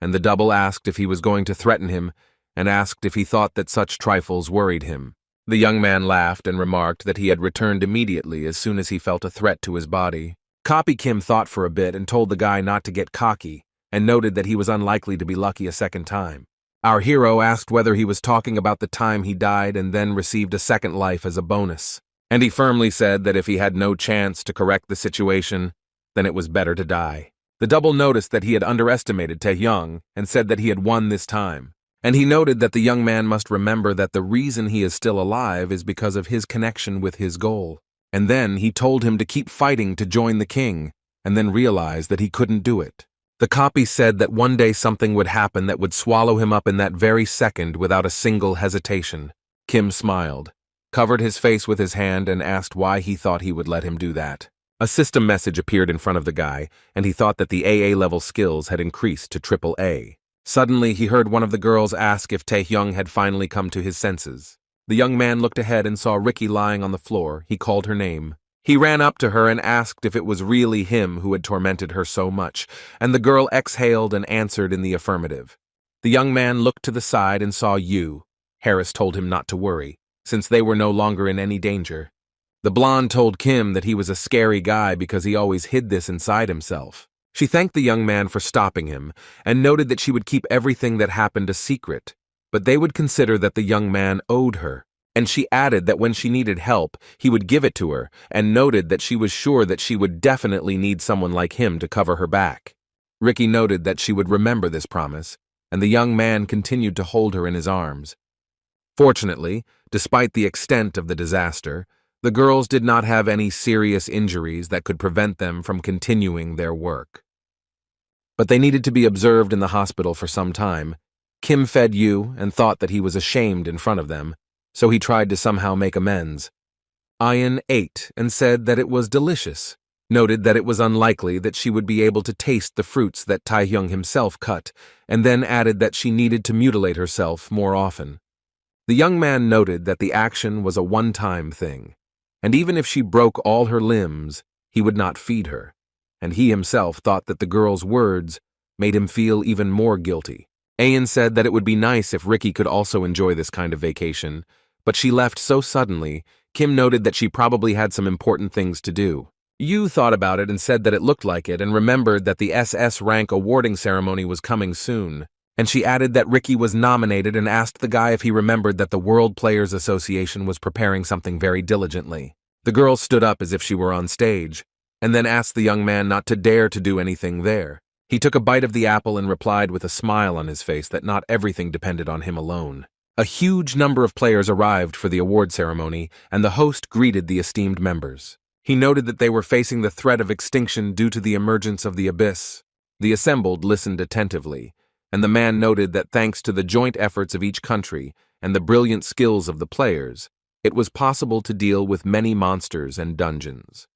and the double asked if he was going to threaten him, and asked if he thought that such trifles worried him. The young man laughed and remarked that he had returned immediately as soon as he felt a threat to his body. Copy Kim thought for a bit and told the guy not to get cocky, and noted that he was unlikely to be lucky a second time. Our hero asked whether he was talking about the time he died and then received a second life as a bonus. and he firmly said that if he had no chance to correct the situation, then it was better to die. The double noticed that he had underestimated Taehyung and said that he had won this time. And he noted that the young man must remember that the reason he is still alive is because of his connection with his goal. And then he told him to keep fighting to join the king, and then realized that he couldn't do it. The copy said that one day something would happen that would swallow him up in that very second without a single hesitation. Kim smiled, covered his face with his hand, and asked why he thought he would let him do that. A system message appeared in front of the guy, and he thought that the AA-level skills had increased to AAA. Suddenly, he heard one of the girls ask if Taehyung had finally come to his senses. The young man looked ahead and saw Ricky lying on the floor. He called her name. He ran up to her and asked if it was really him who had tormented her so much, and the girl exhaled and answered in the affirmative. The young man looked to the side and saw Yu. Harris told him not to worry, since they were no longer in any danger. The blonde told Kim that he was a scary guy because he always hid this inside himself. She thanked the young man for stopping him and noted that she would keep everything that happened a secret, but they would consider that the young man owed her. And she added that when she needed help, he would give it to her, and noted that she was sure that she would definitely need someone like him to cover her back. Ricky noted that she would remember this promise, and the young man continued to hold her in his arms. Fortunately, despite the extent of the disaster, the girls did not have any serious injuries that could prevent them from continuing their work. But they needed to be observed in the hospital for some time. Kim fed Yu and thought that he was ashamed in front of them, so he tried to somehow make amends. Ayan ate and said that it was delicious, noted that it was unlikely that she would be able to taste the fruits that Taehyung himself cut, and then added that she needed to mutilate herself more often. The young man noted that the action was a one-time thing, and even if she broke all her limbs, he would not feed her, and he himself thought that the girl's words made him feel even more guilty. Ayan said that it would be nice if Ricky could also enjoy this kind of vacation, but she left so suddenly. Kim noted that she probably had some important things to do. Yu thought about it and said that it looked like it and remembered that the SSS-Rank awarding ceremony was coming soon. And she added that Ricky was nominated and asked the guy if he remembered that the World Players Association was preparing something very diligently. The girl stood up as if she were on stage, and then asked the young man not to dare to do anything there. He took a bite of the apple and replied with a smile on his face that not everything depended on him alone. A huge number of players arrived for the award ceremony, and the host greeted the esteemed members. He noted that they were facing the threat of extinction due to the emergence of the abyss. The assembled listened attentively, and the man noted that thanks to the joint efforts of each country and the brilliant skills of the players, it was possible to deal with many monsters and dungeons.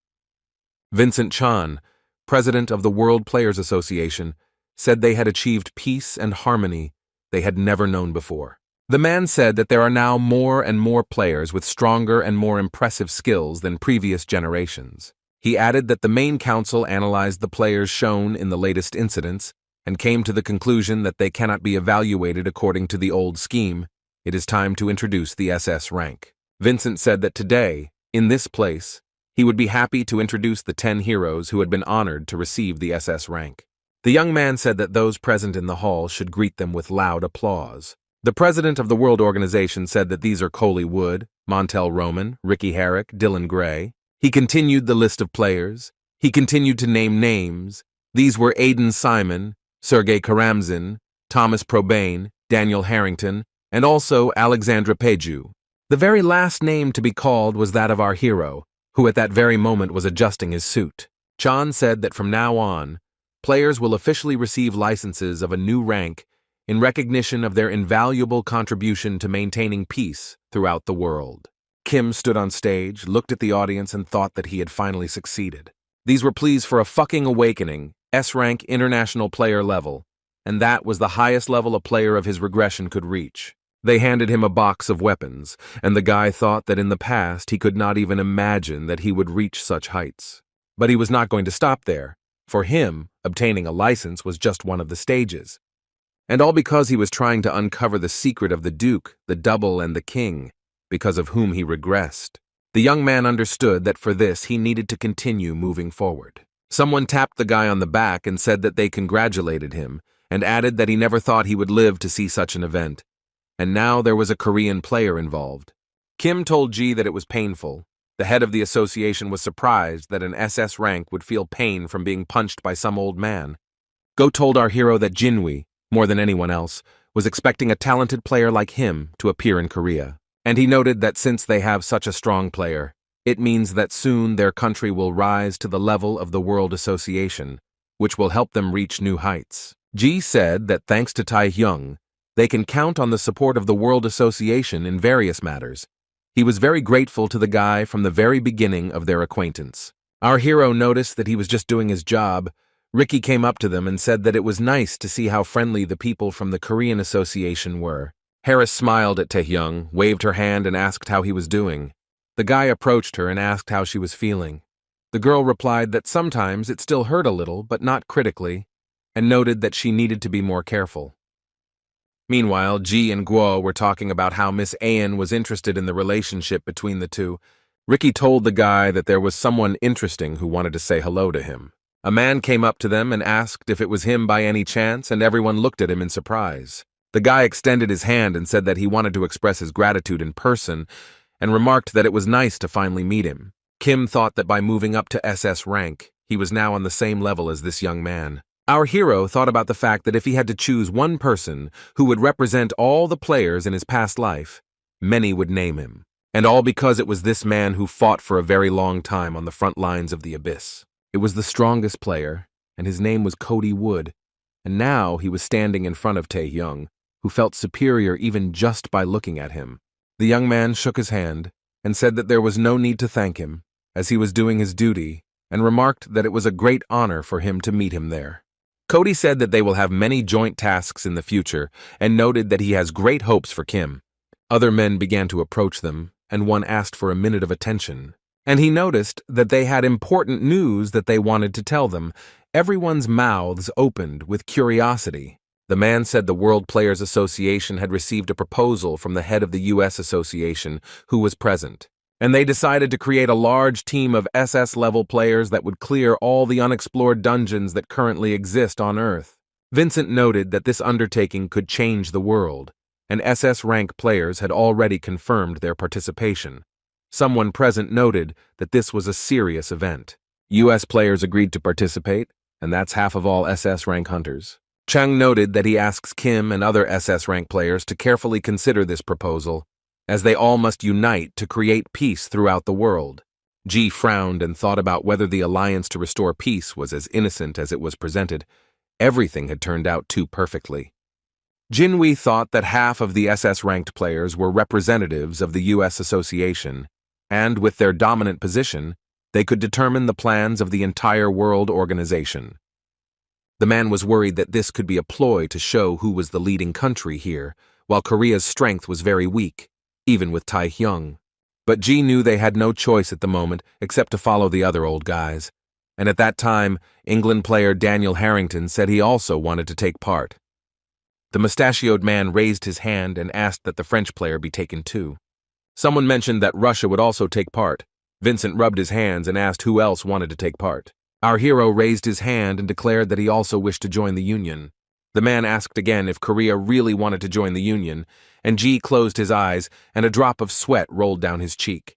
Vincent Chan, president of the World Players Association, said they had achieved peace and harmony they had never known before. The man said that there are now more and more players with stronger and more impressive skills than previous generations. He added that the main council analyzed the players shown in the latest incidents and came to the conclusion that they cannot be evaluated according to the old scheme. It is time to introduce the SS rank. Vincent said that today, in this place, he would be happy to introduce the 10 heroes who had been honored to receive the SS rank. The young man said that those present in the hall should greet them with loud applause. The president of the World Organization said that these are Coley Wood, Montel Roman, Ricky Herrick, Dylan Gray. He continued the list of players. He continued to name names. These were Aidan Simon, Sergei Karamzin, Thomas Probane, Daniel Harrington, and also Alexandra Peju. The very last name to be called was that of our hero, who at that very moment was adjusting his suit. Chan said that from now on, players will officially receive licenses of a new rank in recognition of their invaluable contribution to maintaining peace throughout the world. Kim stood on stage, looked at the audience, and thought that he had finally succeeded. These were pleas for a fucking awakening, S-rank international player level, and that was the highest level a player of his regression could reach. They handed him a box of weapons, and the guy thought that in the past he could not even imagine that he would reach such heights. But he was not going to stop there. For him, obtaining a license was just one of the stages. And all because he was trying to uncover the secret of the Duke, the Double, and the King, because of whom he regressed. The young man understood that for this he needed to continue moving forward. Someone tapped the guy on the back and said that they congratulated him, and added that he never thought he would live to see such an event. And now there was a Korean player involved. Kim told Ji that it was painful, The head of the association was surprised that an SS rank would feel pain from being punched by some old man. Go told our hero that Jinwi, more than anyone else, was expecting a talented player like him to appear in Korea. And he noted that since they have such a strong player, it means that soon their country will rise to the level of the World Association, which will help them reach new heights. Ji said that thanks to Taehyung, they can count on the support of the World Association in various matters. He was very grateful to the guy from the very beginning of their acquaintance. Our hero noticed that he was just doing his job. Ricky came up to them and said that it was nice to see how friendly the people from the Korean Association were. Harris smiled at Taehyung, waved her hand and asked how he was doing. The guy approached her and asked how she was feeling. The girl replied that sometimes it still hurt a little, but not critically, and noted that she needed to be more careful. Meanwhile, Ji and Guo were talking about how Miss Ayan was interested in the relationship between the two. Ricky told the guy that there was someone interesting who wanted to say hello to him. A man came up to them and asked if it was him by any chance, and everyone looked at him in surprise. The guy extended his hand and said that he wanted to express his gratitude in person, and remarked that it was nice to finally meet him. Kim thought that by moving up to SS rank, he was now on the same level as this young man. Our hero thought about the fact that if he had to choose one person who would represent all the players in his past life, many would name him. And all because it was this man who fought for a very long time on the front lines of the abyss. It was the strongest player, and his name was Cody Wood. And now he was standing in front of Taehyung, who felt superior even just by looking at him. The young man shook his hand and said that there was no need to thank him, as he was doing his duty, and remarked that it was a great honor for him to meet him there. Cody said that they will have many joint tasks in the future, and noted that he has great hopes for Kim. Other men began to approach them, and one asked for a minute of attention. And he noticed that they had important news that they wanted to tell them. Everyone's mouths opened with curiosity. The man said the World Players Association had received a proposal from the head of the US Association, who was present, and they decided to create a large team of SS-level players that would clear all the unexplored dungeons that currently exist on Earth. Vincent noted that this undertaking could change the world, and SS-rank players had already confirmed their participation. Someone present noted that this was a serious event. US players agreed to participate, and that's half of all SS-rank hunters. Chang noted that he asks Kim and other SS-rank players to carefully consider this proposal, as they all must unite to create peace throughout the world. Ji frowned and thought about whether the alliance to restore peace was as innocent as it was presented. Everything had turned out too perfectly. Jinwi thought that half of the SS-ranked players were representatives of the US Association, and with their dominant position, they could determine the plans of the entire world organization. The man was worried that this could be a ploy to show who was the leading country here, while Korea's strength was very weak, even with Taehyung. But Ji knew they had no choice at the moment except to follow the other old guys, and at that time, England player Daniel Harrington said he also wanted to take part. The mustachioed man raised his hand and asked that the French player be taken too. Someone mentioned that Russia would also take part. Vincent rubbed his hands and asked who else wanted to take part. Our hero raised his hand and declared that he also wished to join the Union. The man asked again if Korea really wanted to join the Union, and Ji closed his eyes and a drop of sweat rolled down his cheek.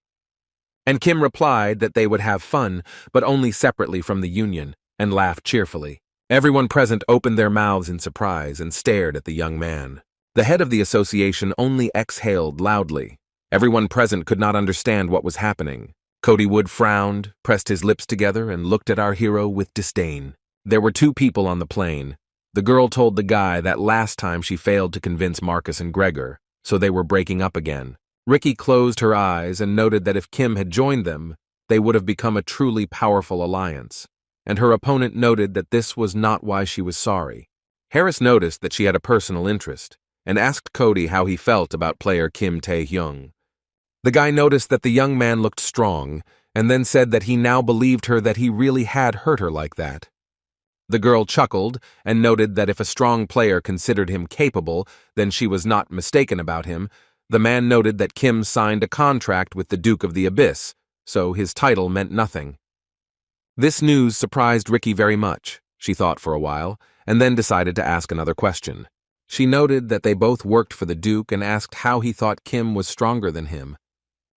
And Kim replied that they would have fun, but only separately from the Union, and laughed cheerfully. Everyone present opened their mouths in surprise and stared at the young man. The head of the association only exhaled loudly. Everyone present could not understand what was happening. Cody Wood frowned, pressed his lips together, and looked at our hero with disdain. There were two people on the plane. The girl told the guy that last time she failed to convince Marcus and Gregor, so they were breaking up again. Ricky closed her eyes and noted that if Kim had joined them, they would have become a truly powerful alliance. And her opponent noted that this was not why she was sorry. Harris noticed that she had a personal interest, and asked Cody how he felt about player Kim Taehyung. The guy noticed that the young man looked strong, and then said that he now believed her that he really had hurt her like that. The girl chuckled and noted that if a strong player considered him capable, then she was not mistaken about him. The man noted that Kim signed a contract with the Duke of the Abyss, so his title meant nothing. This news surprised Ricky very much, she thought for a while, and then decided to ask another question. She noted that they both worked for the Duke and asked how he thought Kim was stronger than him.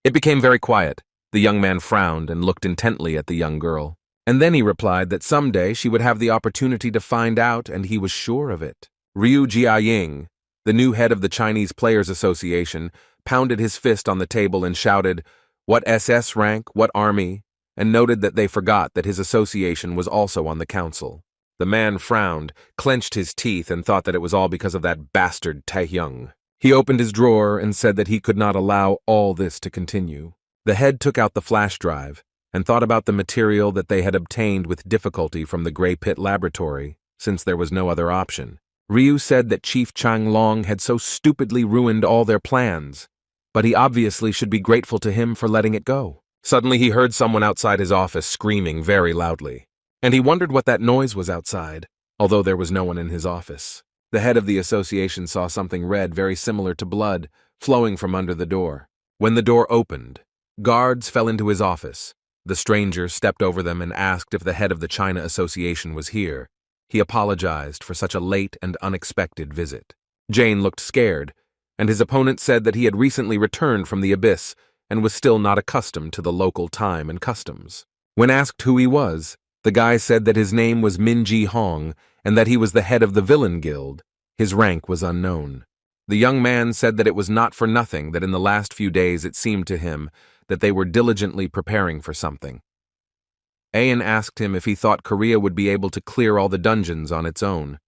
It became very quiet, The young man frowned and looked intently at the young girl. And then he replied that someday she would have the opportunity to find out, and he was sure of it. Ryu Jiaying, the new head of the Chinese Players Association, pounded his fist on the table and shouted, "What SS rank, what army?" and noted that they forgot that his association was also on the council. The man frowned, clenched his teeth, and thought that it was all because of that bastard Taehyung. He opened his drawer and said that he could not allow all this to continue. The head took out the flash drive and thought about the material that they had obtained with difficulty from the Grey Pit laboratory, since there was no other option. Ryu said that Chief Changlong had so stupidly ruined all their plans, but he obviously should be grateful to him for letting it go. Suddenly he heard someone outside his office screaming very loudly, and he wondered what that noise was outside, although there was no one in his office. The head of the association saw something red very similar to blood flowing from under the door. When the door opened, guards fell into his office. The stranger stepped over them and asked if the head of the China Association was here. He apologized for such a late and unexpected visit. Jane looked scared, and his opponent said that he had recently returned from the abyss and was still not accustomed to the local time and customs. When asked who he was, the guy said that his name was Minji Hong and that he was the head of the Villain Guild. His rank was unknown. The young man said that it was not for nothing that in the last few days it seemed to him that they were diligently preparing for something. Ayan asked him if he thought Korea would be able to clear all the dungeons on its own.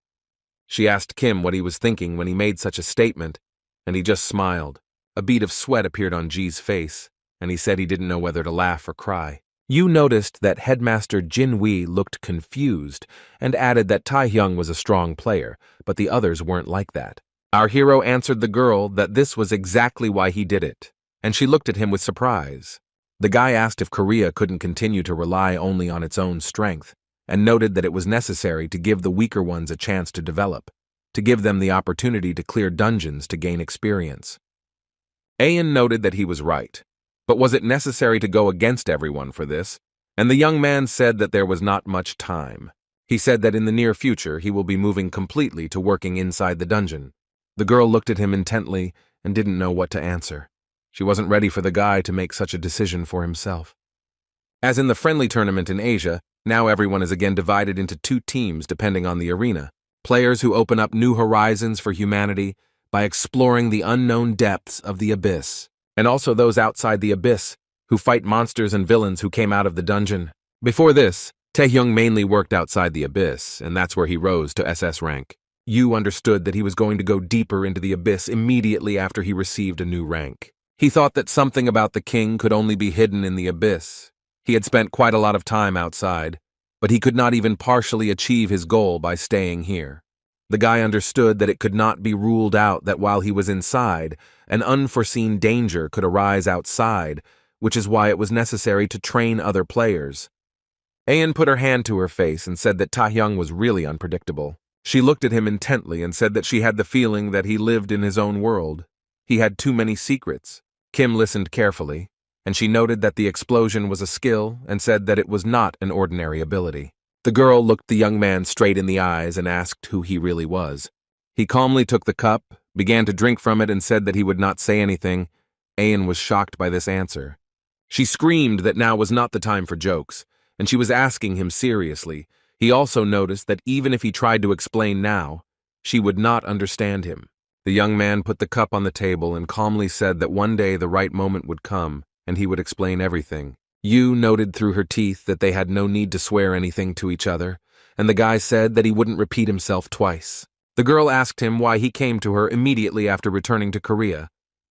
She asked Kim what he was thinking when he made such a statement, and he just smiled. A bead of sweat appeared on Ji's face, and he said he didn't know whether to laugh or cry. Yu noticed that Headmaster Jin Wei looked confused and added that Taehyung was a strong player, but the others weren't like that. Our hero answered the girl that this was exactly why he did it, and she looked at him with surprise. The guy asked if Korea couldn't continue to rely only on its own strength, and noted that it was necessary to give the weaker ones a chance to develop, to give them the opportunity to clear dungeons to gain experience. Ayan noted that he was right, but was it necessary to go against everyone for this? And the young man said that there was not much time. He said that in the near future he will be moving completely to working inside the dungeon. The girl looked at him intently and didn't know what to answer. She wasn't ready for the guy to make such a decision for himself. As in the friendly tournament in Asia, now everyone is again divided into two teams depending on the arena. Players who open up new horizons for humanity by exploring the unknown depths of the abyss, and also those outside the abyss who fight monsters and villains who came out of the dungeon. Before this, Taehyung mainly worked outside the abyss, and that's where he rose to SS rank. Yu understood that he was going to go deeper into the abyss immediately after he received a new rank. He thought that something about the king could only be hidden in the abyss. He had spent quite a lot of time outside, but he could not even partially achieve his goal by staying here. The guy understood that it could not be ruled out that while he was inside, an unforeseen danger could arise outside, which is why it was necessary to train other players. Ayan put her hand to her face and said that Taehyung was really unpredictable. She looked at him intently and said that she had the feeling that he lived in his own world. He had too many secrets. Kim listened carefully, and she noted that the explosion was a skill and said that it was not an ordinary ability. The girl looked the young man straight in the eyes and asked who he really was. He calmly took the cup, began to drink from it, and said that he would not say anything. Ayan was shocked by this answer. She screamed that now was not the time for jokes, and she was asking him seriously. He also noticed that even if he tried to explain now, she would not understand him. The young man put the cup on the table and calmly said that one day the right moment would come, and he would explain everything. Yu noted through her teeth that they had no need to swear anything to each other, and the guy said that he wouldn't repeat himself twice. The girl asked him why he came to her immediately after returning to Korea.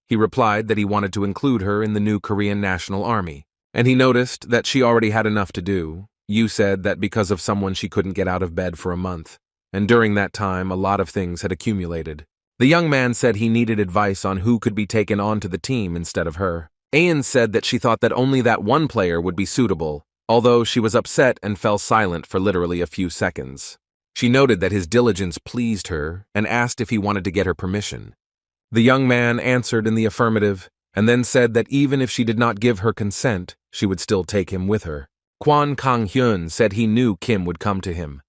He replied that he wanted to include her in the new Korean National Army, and he noticed that she already had enough to do. Yu said that because of someone she couldn't get out of bed for a month, and during that time a lot of things had accumulated. The young man said he needed advice on who could be taken onto the team instead of her. Ayan said that she thought that only that one player would be suitable, although she was upset and fell silent for literally a few seconds. She noted that his diligence pleased her and asked if he wanted to get her permission. The young man answered in the affirmative, and then said that even if she did not give her consent, she would still take him with her. Kwan Kang-hyun said he knew Kim would come to him.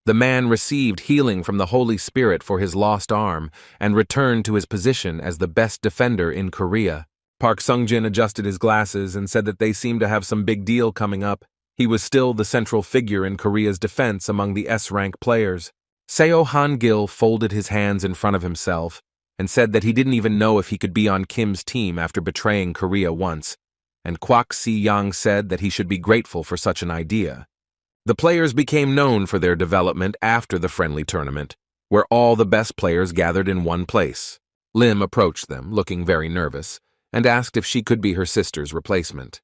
The man received healing from the Holy Spirit for his lost arm and returned to his position as the best defender in Korea. Park Sungjin adjusted his glasses and said that they seemed to have some big deal coming up. He was still the central figure in Korea's defense among the S-rank players. Seo Han-gil folded his hands in front of himself and said that he didn't even know if he could be on Kim's team after betraying Korea once, and Kwak Si-yang said that he should be grateful for such an idea. The players became known for their development after the friendly tournament, where all the best players gathered in one place. Lim approached them, looking very nervous, and asked if she could be her sister's replacement.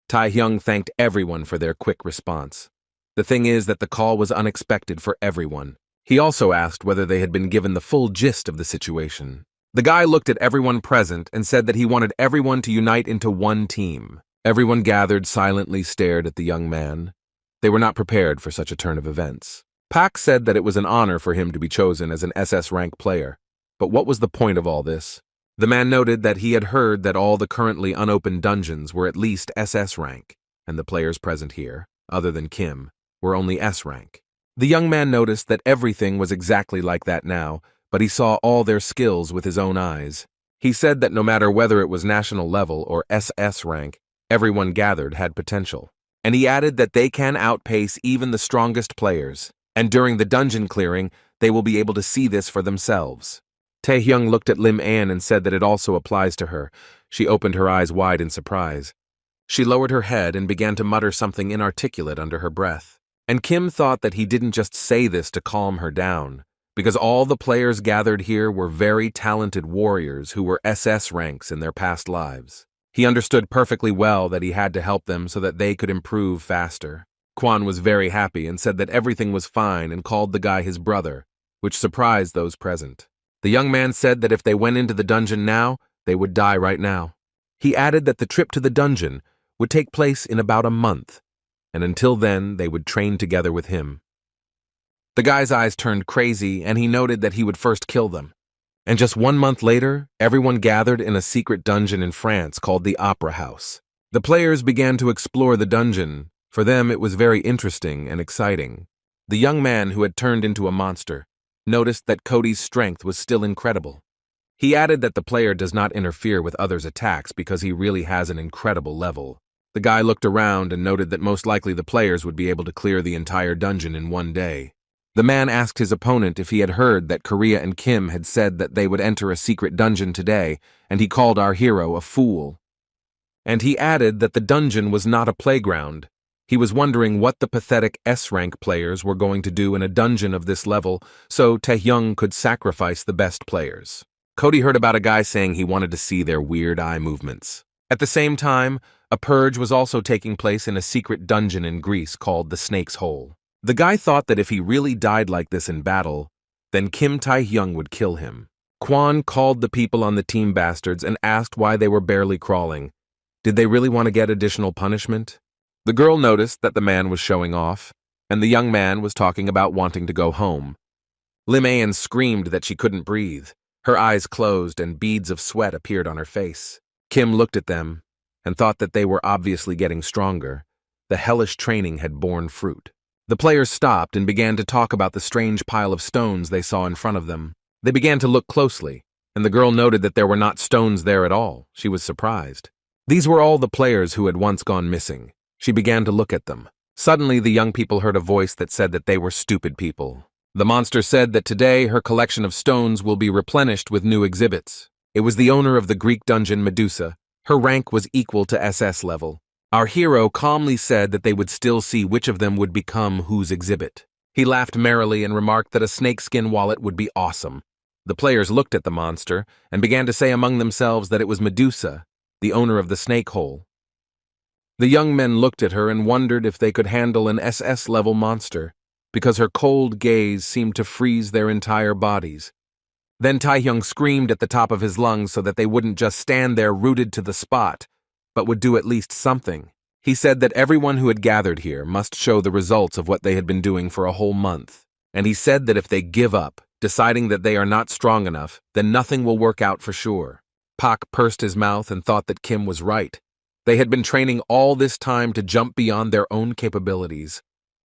Tae-hyung thanked everyone for their quick response. The thing is that the call was unexpected for everyone. He also asked whether they had been given the full gist of the situation. The guy looked at everyone present and said that he wanted everyone to unite into one team. Everyone gathered silently stared at the young man. They were not prepared for such a turn of events. Pak said that it was an honor for him to be chosen as an SS-rank player. But what was the point of all this? The man noted that he had heard that all the currently unopened dungeons were at least SS-rank, and the players present here, other than Kim, were only S-rank. The young man noticed that everything was exactly like that now, but he saw all their skills with his own eyes. He said that no matter whether it was national level or SS rank, everyone gathered had potential. And he added that they can outpace even the strongest players, and during the dungeon clearing, they will be able to see this for themselves. Tae-hyung looked at Lim An and said that it also applies to her. She opened her eyes wide in surprise. She lowered her head and began to mutter something inarticulate under her breath. And Kim thought that he didn't just say this to calm her down, because all the players gathered here were very talented warriors who were SS ranks in their past lives. He understood perfectly well that he had to help them so that they could improve faster. Kwon was very happy and said that everything was fine and called the guy his brother, which surprised those present. The young man said that if they went into the dungeon now, they would die right now. He added that the trip to the dungeon would take place in about a month, and until then they would train together with him. The guy's eyes turned crazy, and he noted that he would first kill them. And just 1 month later, everyone gathered in a secret dungeon in France called the Opera House. The players began to explore the dungeon. For them, it was very interesting and exciting. The young man who had turned into a monster noticed that Cody's strength was still incredible. He added that the player does not interfere with others' attacks because he really has an incredible level. The guy looked around and noted that most likely the players would be able to clear the entire dungeon in one day. The man asked his opponent if he had heard that Korea and Kim had said that they would enter a secret dungeon today, and he called our hero a fool. And he added that the dungeon was not a playground. He was wondering what the pathetic S-rank players were going to do in a dungeon of this level, so Tae-hyung could sacrifice the best players. Cody heard about a guy saying he wanted to see their weird eye movements. At the same time, a purge was also taking place in a secret dungeon in Greece called the Snake's Hole. The guy thought that if he really died like this in battle, then Kim Tae-hyung would kill him. Kwon called the people on the team bastards and asked why they were barely crawling. Did they really want to get additional punishment? The girl noticed that the man was showing off, and the young man was talking about wanting to go home. Lim An screamed that she couldn't breathe. Her eyes closed and beads of sweat appeared on her face. Kim looked at them and thought that they were obviously getting stronger. The hellish training had borne fruit. The players stopped and began to talk about the strange pile of stones they saw in front of them. They began to look closely, and the girl noted that there were not stones there at all. She was surprised. These were all the players who had once gone missing. She began to look at them. Suddenly, the young people heard a voice that said that they were stupid people. The monster said that today her collection of stones will be replenished with new exhibits. It was the owner of the Greek dungeon Medusa. Her rank was equal to SS level. Our hero calmly said that they would still see which of them would become whose exhibit. He laughed merrily and remarked that a snakeskin wallet would be awesome. The players looked at the monster and began to say among themselves that it was Medusa, the owner of the snake hole. The young men looked at her and wondered if they could handle an SS-level monster, because her cold gaze seemed to freeze their entire bodies. Then Tae-hyung screamed at the top of his lungs so that they wouldn't just stand there rooted to the spot, but would do at least something. He said that everyone who had gathered here must show the results of what they had been doing for a whole month. And he said that if they give up, deciding that they are not strong enough, then nothing will work out for sure. Pak pursed his mouth and thought that Kim was right. They had been training all this time to jump beyond their own capabilities.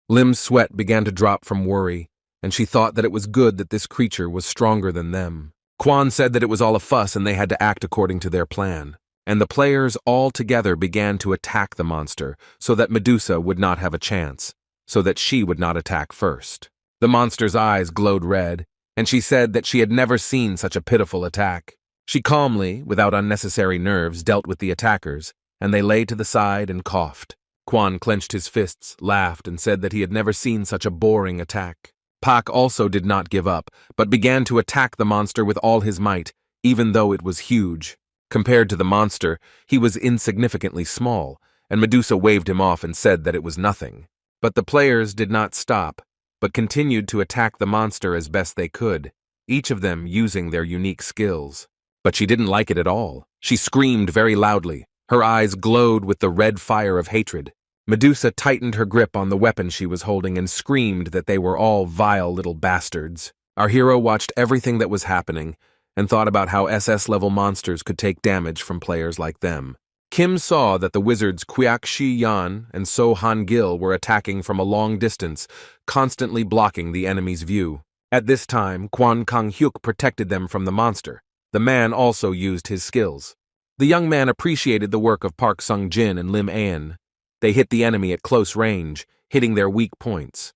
Lim's sweat began to drop from worry, and she thought that it was good that this creature was stronger than them. Kwon said that it was all a fuss and they had to act according to their plan. and the players all together began to attack the monster so that Medusa would not have a chance, so that she would not attack first. The monster's eyes glowed red, and she said that she had never seen such a pitiful attack. She calmly, without unnecessary nerves, dealt with the attackers, and they lay to the side and coughed. Quan clenched his fists, laughed, and said that he had never seen such a boring attack. Pak also did not give up, but began to attack the monster with all his might, even though it was huge. Compared to the monster, he was insignificantly small, and Medusa waved him off and said that it was nothing. But the players did not stop, but continued to attack the monster as best they could, each of them using their unique skills. But she didn't like it at all. She screamed very loudly. Her eyes glowed with the red fire of hatred. Medusa tightened her grip on the weapon she was holding and screamed that they were all vile little bastards. Our hero watched everything that was happening and thought about how SS-level monsters could take damage from players like them. Kim saw that the wizards Quiak Shi Yan and So Han Gil were attacking from a long distance, constantly blocking the enemy's view. At this time, Quan Kang Hyuk protected them from the monster. The man also used his skills. The young man appreciated the work of Park Sung Jin and Lim An. They hit the enemy at close range, hitting their weak points.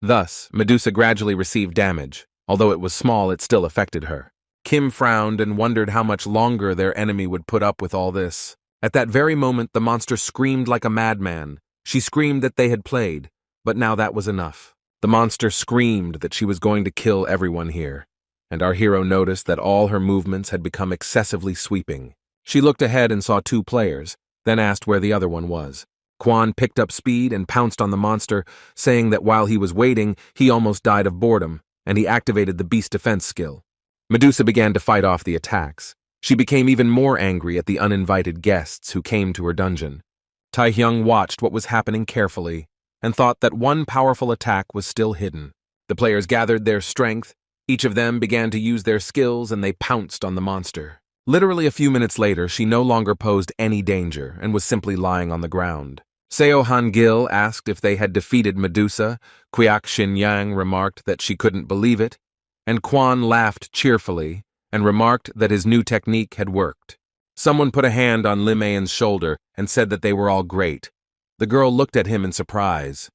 Thus, Medusa gradually received damage. Although it was small, it still affected her. Kim frowned and wondered how much longer their enemy would put up with all this. At that very moment, the monster screamed like a madman. She screamed that they had played, but now that was enough. The monster screamed that she was going to kill everyone here, and our hero noticed that all her movements had become excessively sweeping. She looked ahead and saw 2 players, then asked where the other one was. Quan picked up speed and pounced on the monster, saying that while he was waiting, he almost died of boredom, and he activated the beast defense skill. Medusa began to fight off the attacks. She became even more angry at the uninvited guests who came to her dungeon. Taehyung watched what was happening carefully and thought that one powerful attack was still hidden. The players gathered their strength, each of them began to use their skills, and they pounced on the monster. Literally a few minutes later, she no longer posed any danger and was simply lying on the ground. Seo Han Gil asked if they had defeated Medusa. Quiak Shin Yang remarked that she couldn't believe it, and Quan laughed cheerfully and remarked that his new technique had worked. Someone put a hand on Lim An's shoulder and said that they were all great. The girl looked at him in surprise.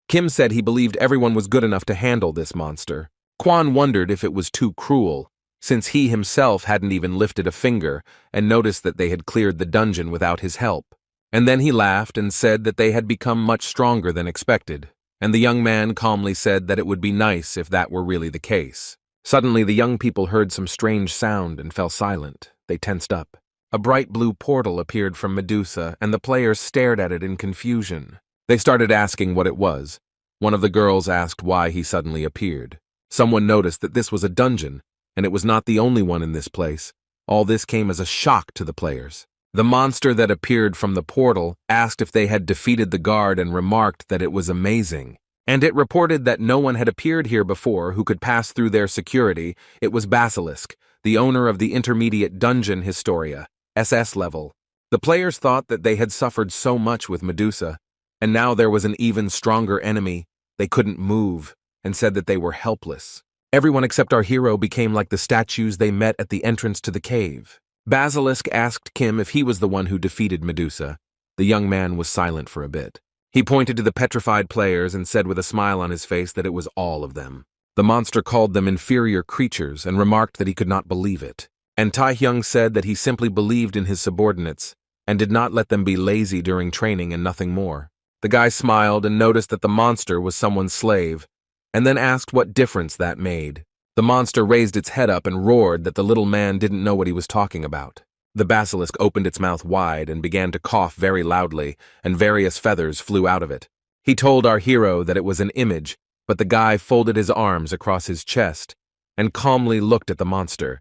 Kim said he believed everyone was good enough to handle this monster. Quan wondered if it was too cruel, since he himself hadn't even lifted a finger and noticed that they had cleared the dungeon without his help. And then he laughed and said that they had become much stronger than expected, and the young man calmly said that it would be nice if that were really the case. Suddenly, the young people heard some strange sound and fell silent. They tensed up. A bright blue portal appeared from Medusa, and the players stared at it in confusion. They started asking what it was. One of the girls asked why he suddenly appeared. Someone noticed that this was a dungeon, and it was not the only one in this place. All this came as a shock to the players. The monster that appeared from the portal asked if they had defeated the guard and remarked that it was amazing. And it reported that no one had appeared here before who could pass through their security. It was Basilisk, the owner of the intermediate dungeon Historia, SS level. The players thought that they had suffered so much with Medusa, and now there was an even stronger enemy. They couldn't move, and said that they were helpless. Everyone except our hero became like the statues they met at the entrance to the cave. Basilisk asked Kim if he was the one who defeated Medusa. The young man was silent for a bit. He pointed to the petrified players and said with a smile on his face that it was all of them. The monster called them inferior creatures and remarked that he could not believe it. And Taehyung said that he simply believed in his subordinates and did not let them be lazy during training and nothing more. The guy smiled and noticed that the monster was someone's slave, and then asked what difference that made. The monster raised its head up and roared that the little man didn't know what he was talking about. The basilisk opened its mouth wide and began to cough very loudly, and various feathers flew out of it. He told our hero that it was an image, but the guy folded his arms across his chest and calmly looked at the monster,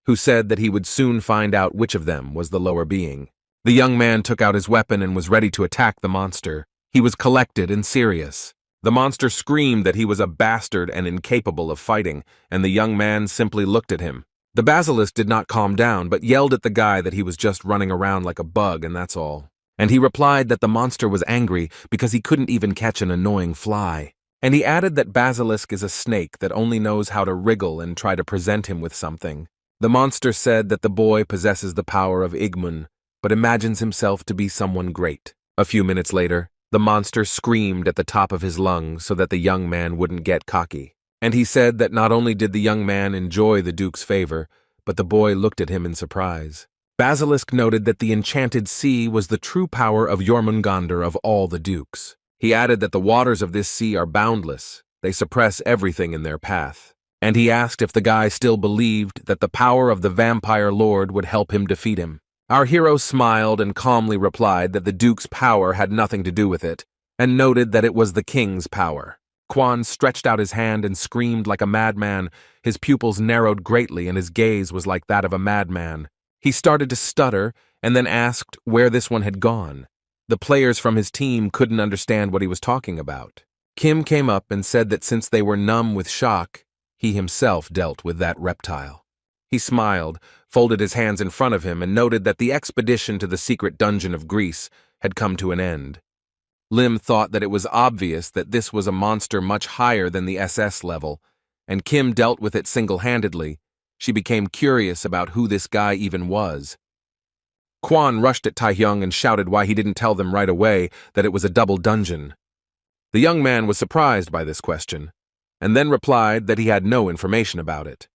who said that he would soon find out which of them was the lower being. The young man took out his weapon and was ready to attack the monster. He was collected and serious. The monster screamed that he was a bastard and incapable of fighting, and the young man simply looked at him. The basilisk did not calm down, but yelled at the guy that he was just running around like a bug, and that's all. And he replied that the monster was angry because he couldn't even catch an annoying fly. And he added that basilisk is a snake that only knows how to wriggle and try to present him with something. The monster said that the boy possesses the power of Igmun, but imagines himself to be someone great. A few minutes later, the monster screamed at the top of his lungs so that the young man wouldn't get cocky. And he said that not only did the young man enjoy the Duke's favor, but the boy looked at him in surprise. Basilisk noted that the enchanted sea was the true power of Jormungandr of all the dukes. He added that the waters of this sea are boundless, they suppress everything in their path. And he asked if the guy still believed that the power of the vampire lord would help him defeat him. Our hero smiled and calmly replied that the Duke's power had nothing to do with it, and noted that it was the king's power. Quan stretched out his hand and screamed like a madman. His pupils narrowed greatly and his gaze was like that of a madman. He started to stutter and then asked where this one had gone. The players from his team couldn't understand what he was talking about. Kim came up and said that since they were numb with shock, he himself dealt with that reptile. He smiled, folded his hands in front of him, and noted that the expedition to the secret dungeon of Greece had come to an end. Lim thought that it was obvious that this was a monster much higher than the SS level, and Kim dealt with it single-handedly. She became curious about who this guy even was. Quan rushed at Taehyung and shouted why he didn't tell them right away that it was a double dungeon. The young man was surprised by this question, and then replied that he had no information about it.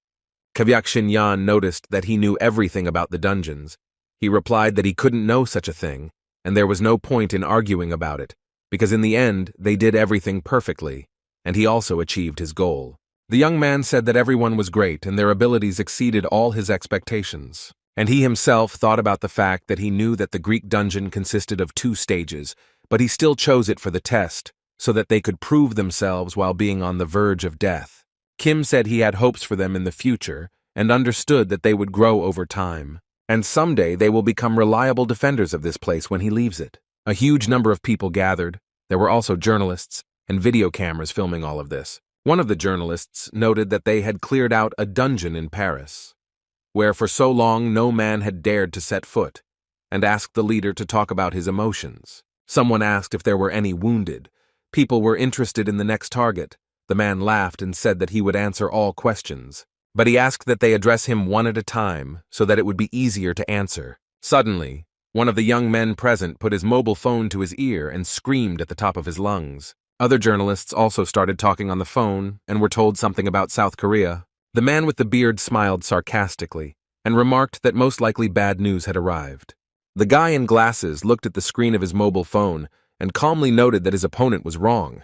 Kvyak Shinyan noticed that he knew everything about the dungeons. He replied that he couldn't know such a thing, and there was no point in arguing about it, because in the end they did everything perfectly, and he also achieved his goal. The young man said that everyone was great and their abilities exceeded all his expectations, and he himself thought about the fact that he knew that the Greek dungeon consisted of 2 stages, but he still chose it for the test, so that they could prove themselves while being on the verge of death. Kim said he had hopes for them in the future and understood that they would grow over time, and someday they will become reliable defenders of this place when he leaves it. A huge number of people gathered. There were also journalists and video cameras filming all of this. One of the journalists noted that they had cleared out a dungeon in Paris, where for so long no man had dared to set foot, and asked the leader to talk about his emotions. Someone asked if there were any wounded. People were interested in the next target. The man laughed and said that he would answer all questions, but he asked that they address him one at a time so that it would be easier to answer. Suddenly, one of the young men present put his mobile phone to his ear and screamed at the top of his lungs. Other journalists also started talking on the phone and were told something about South Korea. The man with the beard smiled sarcastically and remarked that most likely bad news had arrived. The guy in glasses looked at the screen of his mobile phone and calmly noted that his opponent was wrong.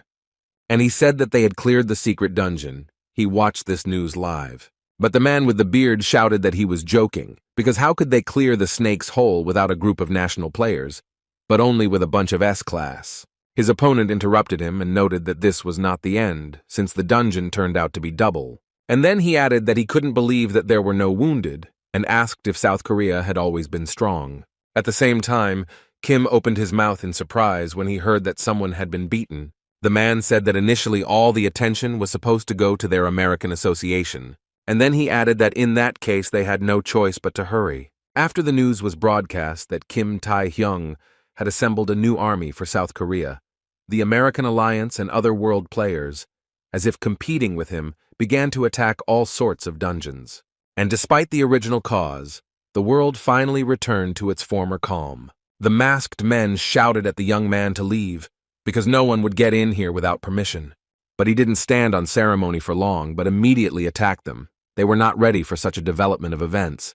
And he said that they had cleared the secret dungeon. He watched this news live. But the man with the beard shouted that he was joking, because how could they clear the snake's hole without a group of national players, but only with a bunch of S-class? His opponent interrupted him and noted that this was not the end, since the dungeon turned out to be double. And then he added that he couldn't believe that there were no wounded, and asked if South Korea had always been strong. At the same time, Kim opened his mouth in surprise when he heard that someone had been beaten. The man said that initially all the attention was supposed to go to their American association, and then he added that in that case they had no choice but to hurry. After the news was broadcast that Kim Tae-hyung had assembled a new army for South Korea, the American alliance and other world players, as if competing with him, began to attack all sorts of dungeons. And despite the original cause, the world finally returned to its former calm. The masked men shouted at the young man to leave, because no one would get in here without permission. But he didn't stand on ceremony for long, but immediately attacked them. They were not ready for such a development of events.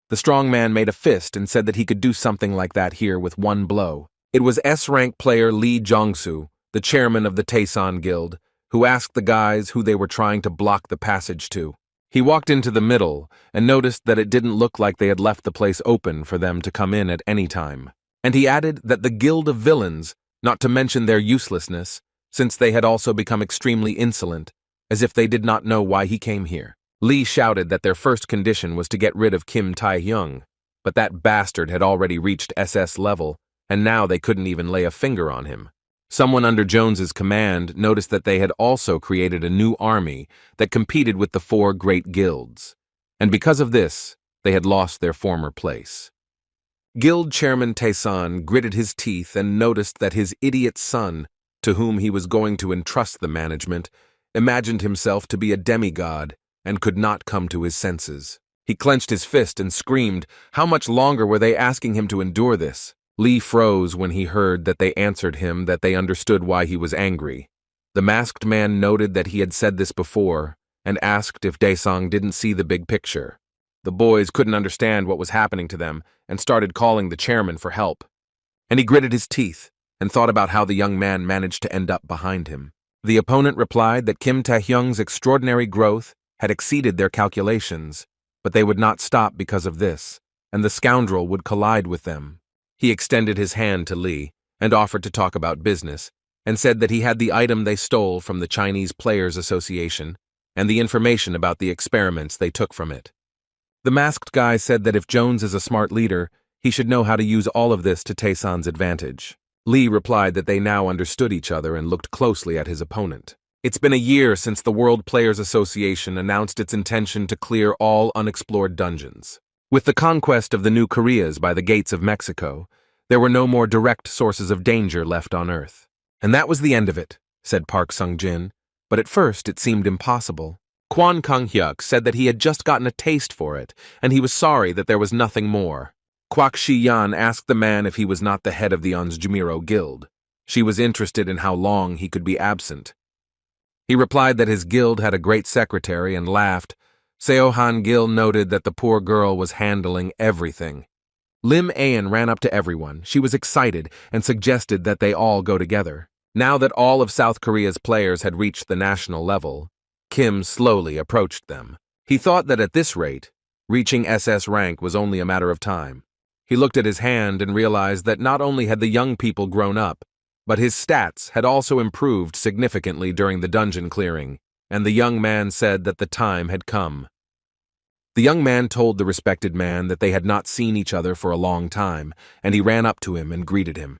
The strong man made a fist and said that he could do something like that here with one blow. It was S-rank player Lee Jong-soo, the chairman of the Taesan Guild, who asked the guys who they were trying to block the passage to. He walked into the middle and noticed that it didn't look like they had left the place open for them to come in at any time. And he added that the Guild of Villains, not to mention their uselessness, since they had also become extremely insolent, as if they did not know why he came here. Lee shouted that their first condition was to get rid of Kim Tae-hyung, but that bastard had already reached SS level, and now they couldn't even lay a finger on him. Someone under Jones's command noticed that they had also created a new army that competed with the 4 great guilds, and because of this, they had lost their former place. Guild Chairman Taesan gritted his teeth and noticed that his idiot son, to whom he was going to entrust the management, imagined himself to be a demigod and could not come to his senses. He clenched his fist and screamed. How much longer were they asking him to endure this? Lee froze when he heard that they answered him that they understood why he was angry. The masked man noted that he had said this before and asked if Daesung didn't see the big picture. The boys couldn't understand what was happening to them and started calling the chairman for help. And he gritted his teeth and thought about how the young man managed to end up behind him. The opponent replied that Kim Taehyung's extraordinary growth had exceeded their calculations, but they would not stop because of this, and the scoundrel would collide with them. He extended his hand to Lee and offered to talk about business, and said that he had the item they stole from the Chinese Players Association and the information about the experiments they took from it. The masked guy said that if Jones is a smart leader, he should know how to use all of this to Taeson's advantage. Lee replied that they now understood each other and looked closely at his opponent. It's been a year since the World Players Association announced its intention to clear all unexplored dungeons. With the conquest of the new Koreas by the gates of Mexico, there were no more direct sources of danger left on Earth. And that was the end of it, said Park Sung-jin, but at first it seemed impossible. Kwon Kung-hyuk said that he had just gotten a taste for it, and he was sorry that there was nothing more. Kwak Shi-yan asked the man if he was not the head of the Onjumiro Guild. She was interested in how long he could be absent. He replied that his guild had a great secretary and laughed. Seo Han-gil noted that the poor girl was handling everything. Lim Ayan ran up to everyone. She was excited and suggested that they all go together. Now that all of South Korea's players had reached the national level, Kim slowly approached them. He thought that at this rate, reaching SS rank was only a matter of time. He looked at his hand and realized that not only had the young people grown up, but his stats had also improved significantly during the dungeon clearing, and the young man said that the time had come. The young man told the respected man that they had not seen each other for a long time, and he ran up to him and greeted him.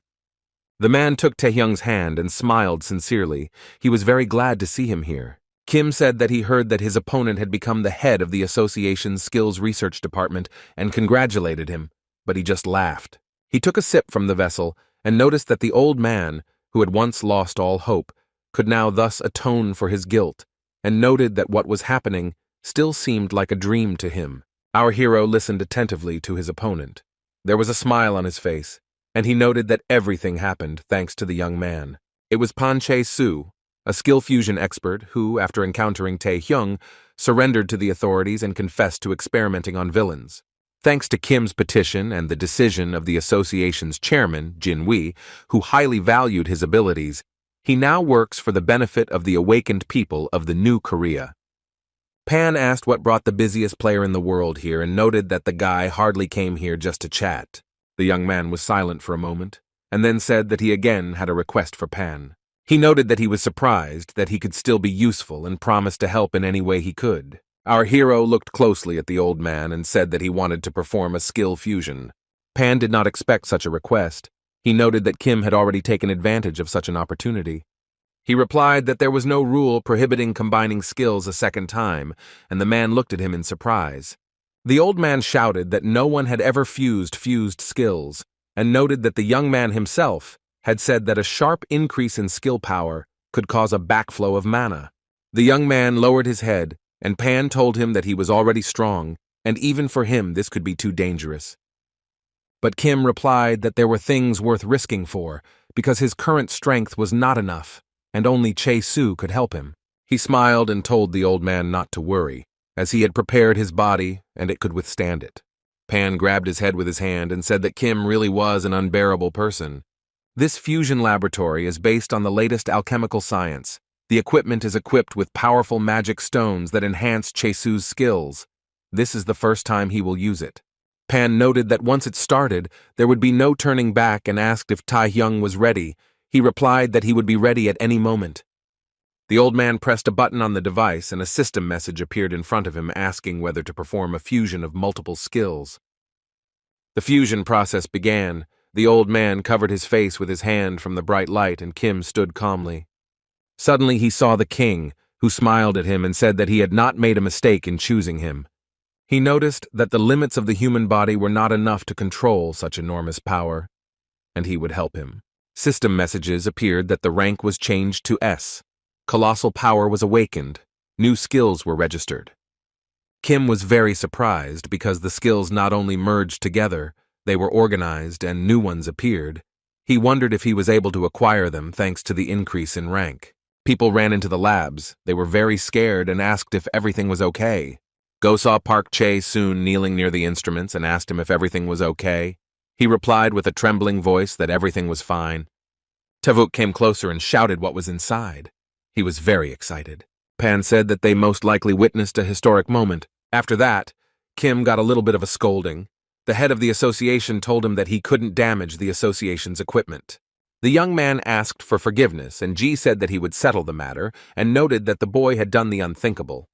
The man took Taehyung's hand and smiled sincerely. He was very glad to see him here. Kim said that he heard that his opponent had become the head of the association's skills research department and congratulated him, but he just laughed. He took a sip from the vessel and noticed that the old man, who had once lost all hope, could now thus atone for his guilt, and noted that what was happening still seemed like a dream to him. Our hero listened attentively to his opponent. There was a smile on his face, and he noted that everything happened thanks to the young man. It was Pan Chae-soo, a skill fusion expert who, after encountering Taehyung, surrendered to the authorities and confessed to experimenting on villains. Thanks to Kim's petition and the decision of the association's chairman, Jin Wee, who highly valued his abilities, he now works for the benefit of the awakened people of the new Korea. Pan asked what brought the busiest player in the world here and noted that the guy hardly came here just to chat. The young man was silent for a moment, and then said that he again had a request for Pan. He noted that he was surprised that he could still be useful and promised to help in any way he could. Our hero looked closely at the old man and said that he wanted to perform a skill fusion. Pan did not expect such a request. He noted that Kim had already taken advantage of such an opportunity. He replied that there was no rule prohibiting combining skills a second time, and the man looked at him in surprise. The old man shouted that no one had ever fused skills, and noted that the young man himself had said that a sharp increase in skill power could cause a backflow of mana. The young man lowered his head, and Pan told him that he was already strong, and even for him this could be too dangerous. But Kim replied that there were things worth risking for, because his current strength was not enough, and only Chae-soo could help him. He smiled and told the old man not to worry, as he had prepared his body and it could withstand it. Pan grabbed his head with his hand and said that Kim really was an unbearable person. This fusion laboratory is based on the latest alchemical science. The equipment is equipped with powerful magic stones that enhance Chae-soo's skills. This is the first time he will use it. Pan noted that once it started, there would be no turning back and asked if Taehyung was ready. He replied that he would be ready at any moment. The old man pressed a button on the device and a system message appeared in front of him asking whether to perform a fusion of multiple skills. The fusion process began. The old man covered his face with his hand from the bright light and Kim stood calmly. Suddenly he saw the king, who smiled at him and said that he had not made a mistake in choosing him. He noticed that the limits of the human body were not enough to control such enormous power, and he would help him. System messages appeared that the rank was changed to S. Colossal power was awakened. New skills were registered. Kim was very surprised because the skills not only merged together, they were organized and new ones appeared. He wondered if he was able to acquire them thanks to the increase in rank. People ran into the labs. They were very scared and asked if everything was okay. Go saw Park Chae-soon kneeling near the instruments and asked him if everything was okay. He replied with a trembling voice that everything was fine. Tavuk came closer and shouted what was inside. He was very excited. Pan said that they most likely witnessed a historic moment. After that, Kim got a little bit of a scolding. The head of the association told him that he couldn't damage the association's equipment. The young man asked for forgiveness, and Ji said that he would settle the matter, and noted that the boy had done the unthinkable.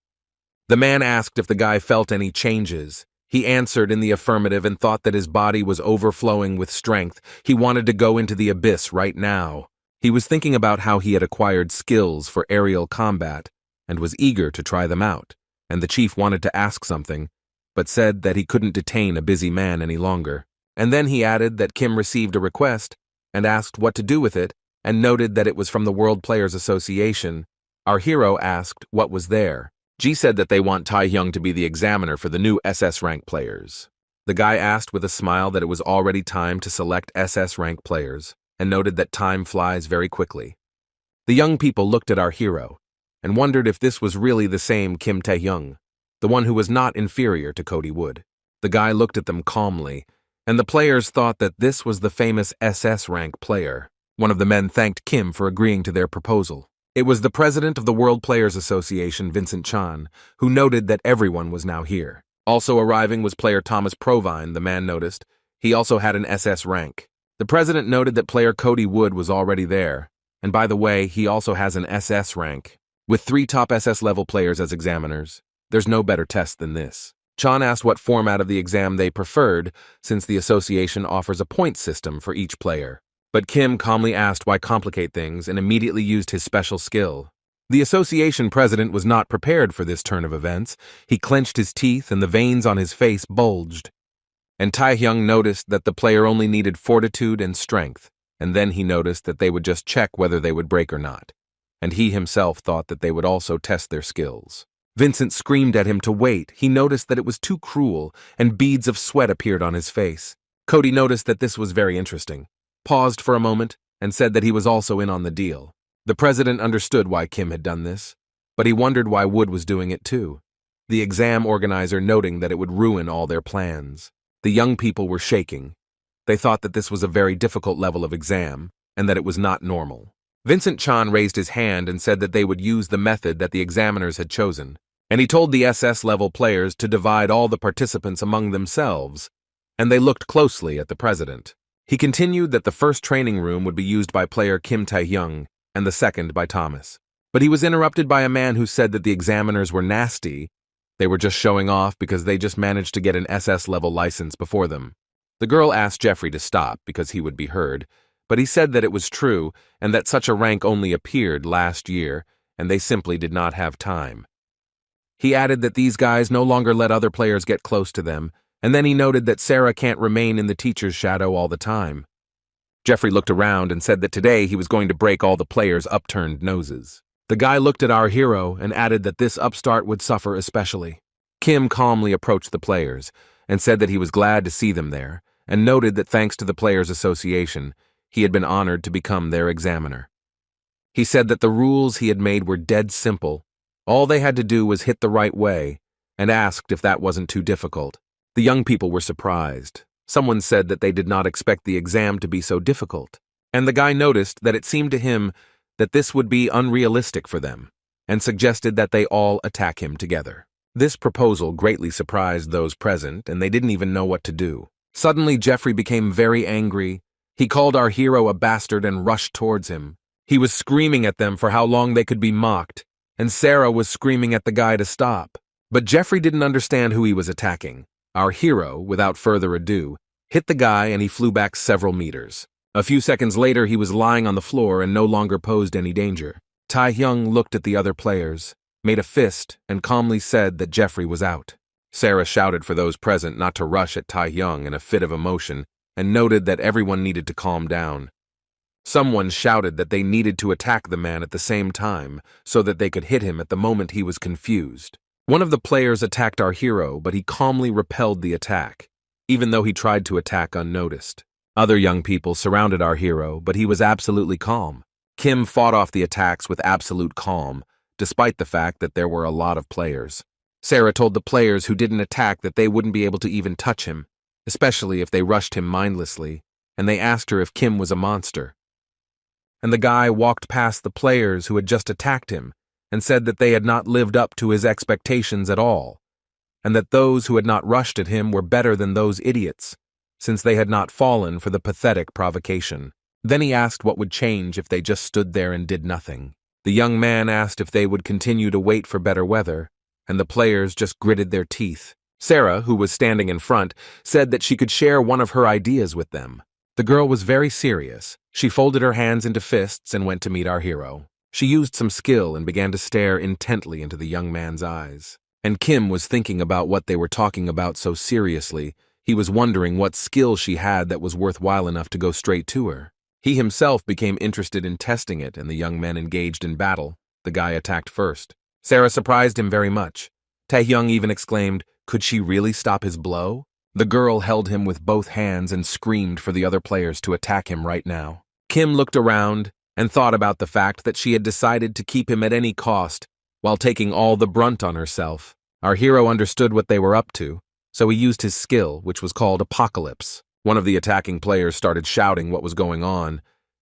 The man asked if the guy felt any changes. He answered in the affirmative and thought that his body was overflowing with strength. He wanted to go into the abyss right now. He was thinking about how he had acquired skills for aerial combat, and was eager to try them out, and the chief wanted to ask something, but said that he couldn't detain a busy man any longer. And then he added that Kim received a request and asked what to do with it, and noted that it was from the World Players Association. Our hero asked what was there. Ji said that they want Tae-hyung to be the examiner for the new SS-Rank players. The guy asked with a smile that it was already time to select SS-Rank players, and noted that time flies very quickly. The young people looked at our hero, and wondered if this was really the same Kim Tae-hyung, the one who was not inferior to Cody Wood. The guy looked at them calmly, and the players thought that this was the famous SS-Rank player. One of the men thanked Kim for agreeing to their proposal. It was the president of the World Players Association, Vincent Chan, who noted that everyone was now here. Also arriving was player Thomas Provine, the man noticed. He also had an SS rank. The president noted that player Cody Wood was already there, and by the way, he also has an SS rank. With 3 top SS level players as examiners, there's no better test than this. Chan asked what format of the exam they preferred, since the association offers a point system for each player. But Kim calmly asked why complicate things and immediately used his special skill. The association president was not prepared for this turn of events. He clenched his teeth and the veins on his face bulged. And Tae-hyung noticed that the player only needed fortitude and strength, and then he noticed that they would just check whether they would break or not. And he himself thought that they would also test their skills. Vincent screamed at him to wait. He noticed that it was too cruel, and beads of sweat appeared on his face. Cody noticed that this was very interesting, paused for a moment, and said that he was also in on the deal. The president understood why Kim had done this, but he wondered why Wood was doing it too. The exam organizer noting that it would ruin all their plans. The young people were shaking. They thought that this was a very difficult level of exam, and that it was not normal. Vincent Chan raised his hand and said that they would use the method that the examiners had chosen. And he told the SS-level players to divide all the participants among themselves, and they looked closely at the president. He continued that the first training room would be used by player Kim Tae-hyung, and the second by Thomas. But he was interrupted by a man who said that the examiners were nasty. They were just showing off because they just managed to get an SS-level license before them. The girl asked Jeffrey to stop because he would be heard, but he said that it was true and that such a rank only appeared last year, and they simply did not have time. He added that these guys no longer let other players get close to them, and then he noted that Sarah can't remain in the teacher's shadow all the time. Jeffrey looked around and said that today he was going to break all the players' upturned noses. The guy looked at our hero and added that this upstart would suffer especially. Kim calmly approached the players and said that he was glad to see them there, and noted that thanks to the Players Association, he had been honored to become their examiner. He said that the rules he had made were dead simple. All they had to do was hit the right way, and asked if that wasn't too difficult. The young people were surprised. Someone said that they did not expect the exam to be so difficult, and the guy noticed that it seemed to him that this would be unrealistic for them, and suggested that they all attack him together. This proposal greatly surprised those present, and they didn't even know what to do. Suddenly, Jeffrey became very angry. He called our hero a bastard and rushed towards him. He was screaming at them for how long they could be mocked, and Sarah was screaming at the guy to stop. But Jeffrey didn't understand who he was attacking. Our hero, without further ado, hit the guy and he flew back several meters. A few seconds later, he was lying on the floor and no longer posed any danger. Tae-hyung looked at the other players, made a fist, and calmly said that Jeffrey was out. Sarah shouted for those present not to rush at Tae-hyung in a fit of emotion, and noted that everyone needed to calm down. Someone shouted that they needed to attack the man at the same time so that they could hit him at the moment he was confused. One of the players attacked our hero, but he calmly repelled the attack, even though he tried to attack unnoticed. Other young people surrounded our hero, but he was absolutely calm. Kim fought off the attacks with absolute calm, despite the fact that there were a lot of players. Sarah told the players who didn't attack that they wouldn't be able to even touch him, especially if they rushed him mindlessly, and they asked her if Kim was a monster. And the guy walked past the players who had just attacked him and said that they had not lived up to his expectations at all, and that those who had not rushed at him were better than those idiots, since they had not fallen for the pathetic provocation. Then he asked what would change if they just stood there and did nothing. The young man asked if they would continue to wait for better weather, and the players just gritted their teeth. Sarah, who was standing in front, said that she could share one of her ideas with them. The girl was very serious. She folded her hands into fists and went to meet our hero. She used some skill and began to stare intently into the young man's eyes. And Kim was thinking about what they were talking about so seriously, he was wondering what skill she had that was worthwhile enough to go straight to her. He himself became interested in testing it, and the young men engaged in battle. The guy attacked first. Sarah surprised him very much. Taehyung even exclaimed, "Could she really stop his blow?" The girl held him with both hands and screamed for the other players to attack him right now. Kim looked around and thought about the fact that she had decided to keep him at any cost, while taking all the brunt on herself. Our hero understood what they were up to, so he used his skill, which was called Apocalypse. One of the attacking players started shouting what was going on,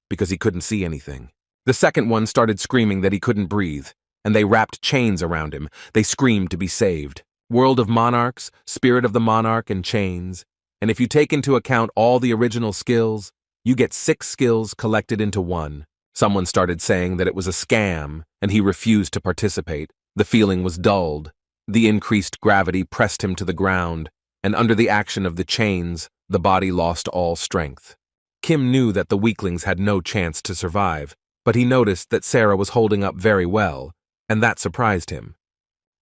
because he couldn't see anything. The second one started screaming that he couldn't breathe, and they wrapped chains around him. They screamed to be saved. World of Monarchs, Spirit of the Monarch, and Chains. And if you take into account all the original skills, you get 6 skills collected into one. Someone started saying that it was a scam, and he refused to participate. The feeling was dulled. The increased gravity pressed him to the ground, and under the action of the chains, the body lost all strength. Kim knew that the weaklings had no chance to survive, but he noticed that Sarah was holding up very well, and that surprised him.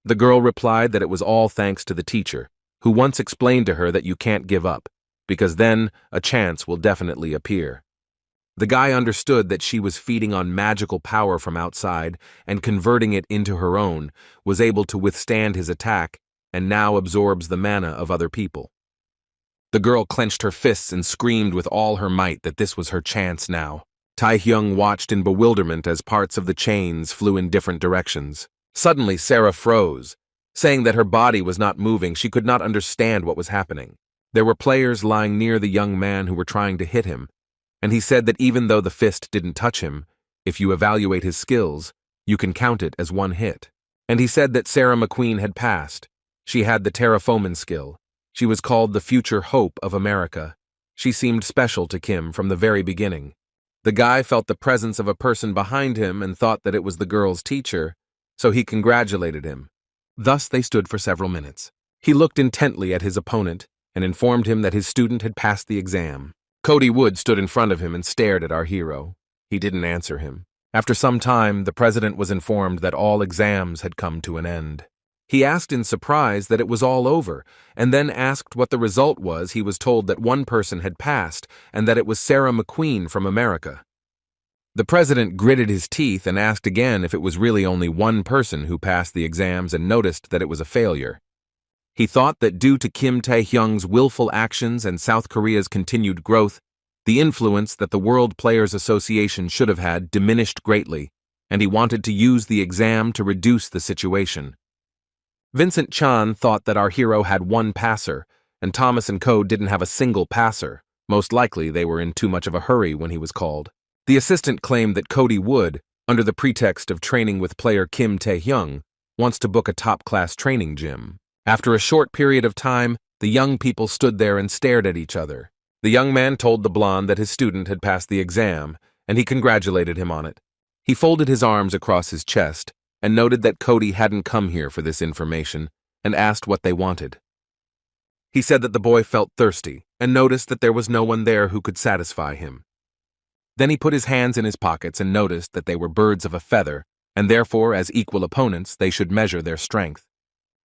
The girl replied that it was all thanks to the teacher, who once explained to her that you can't give up, because then a chance will definitely appear. The guy understood that she was feeding on magical power from outside and converting it into her own, was able to withstand his attack, and now absorbs the mana of other people. The girl clenched her fists and screamed with all her might that this was her chance now. Taehyung watched in bewilderment as parts of the chains flew in different directions. Suddenly, Sarah froze, saying that her body was not moving. She could not understand what was happening. There were players lying near the young man who were trying to hit him, and he said that even though the fist didn't touch him, if you evaluate his skills, you can count it as one hit. And he said that Sarah McQueen had passed. She had the Terrafoman skill. She was called the future hope of America. She seemed special to Kim from the very beginning. The guy felt the presence of a person behind him and thought that it was the girl's teacher, so he congratulated him. Thus they stood for several minutes. He looked intently at his opponent and informed him that his student had passed the exam. Cody Wood stood in front of him and stared at our hero. He didn't answer him. After some time, the president was informed that all exams had come to an end. He asked in surprise that it was all over, and then asked what the result was. He was told that one person had passed, and that it was Sarah McQueen from America. The president gritted his teeth and asked again if it was really only one person who passed the exams and noticed that it was a failure. He thought that due to Kim Taehyung's willful actions and South Korea's continued growth, the influence that the World Players Association should have had diminished greatly, and he wanted to use the exam to reduce the situation. Vincent Chan thought that our hero had one passer, and Thomas and Co. didn't have a single passer. Most likely they were in too much of a hurry when he was called. The assistant claimed that Cody Wood, under the pretext of training with player Kim Taehyung, wants to book a top-class training gym. After a short period of time, the young people stood there and stared at each other. The young man told the blonde that his student had passed the exam, and he congratulated him on it. He folded his arms across his chest and noted that Cody hadn't come here for this information and asked what they wanted. He said that the boy felt thirsty and noticed that there was no one there who could satisfy him. Then he put his hands in his pockets and noticed that they were birds of a feather, and therefore, as equal opponents, they should measure their strength.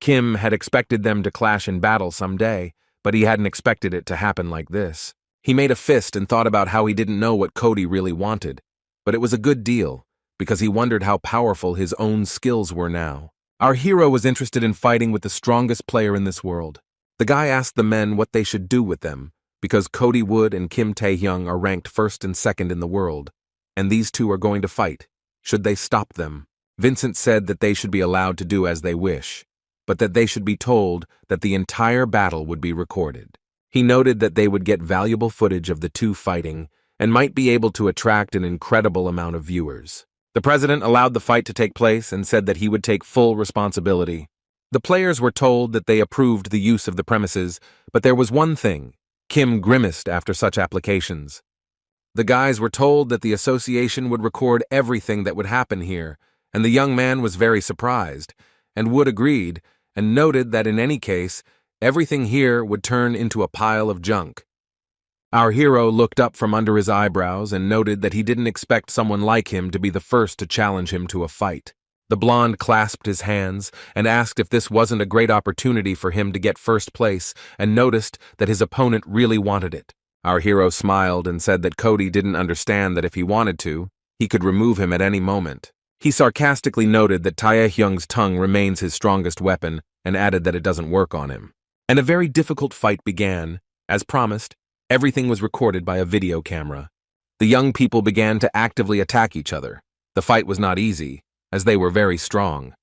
Kim had expected them to clash in battle someday, but he hadn't expected it to happen like this. He made a fist and thought about how he didn't know what Cody really wanted, but it was a good deal, because he wondered how powerful his own skills were now. Our hero was interested in fighting with the strongest player in this world. The guy asked the men what they should do with them, because Cody Wood and Kim Tae-hyung are ranked first and second in the world, and these two are going to fight. Should they stop them? Vincent said that they should be allowed to do as they wish, but that they should be told that the entire battle would be recorded. He noted that they would get valuable footage of the two fighting and might be able to attract an incredible amount of viewers. The president allowed the fight to take place and said that he would take full responsibility. The players were told that they approved the use of the premises, but there was one thing. Kim grimaced after such applications. The guys were told that the association would record everything that would happen here, and the young man was very surprised, and Wood agreed, and noted that in any case, everything here would turn into a pile of junk. Our hero looked up from under his eyebrows and noted that he didn't expect someone like him to be the first to challenge him to a fight. The blonde clasped his hands and asked if this wasn't a great opportunity for him to get first place, and noticed that his opponent really wanted it. Our hero smiled and said that Cody didn't understand that if he wanted to, he could remove him at any moment. He sarcastically noted that Tae-hyung's tongue remains his strongest weapon and added that it doesn't work on him. And a very difficult fight began. As promised, everything was recorded by a video camera. The young people began to actively attack each other. The fight was not easy, as they were very strong.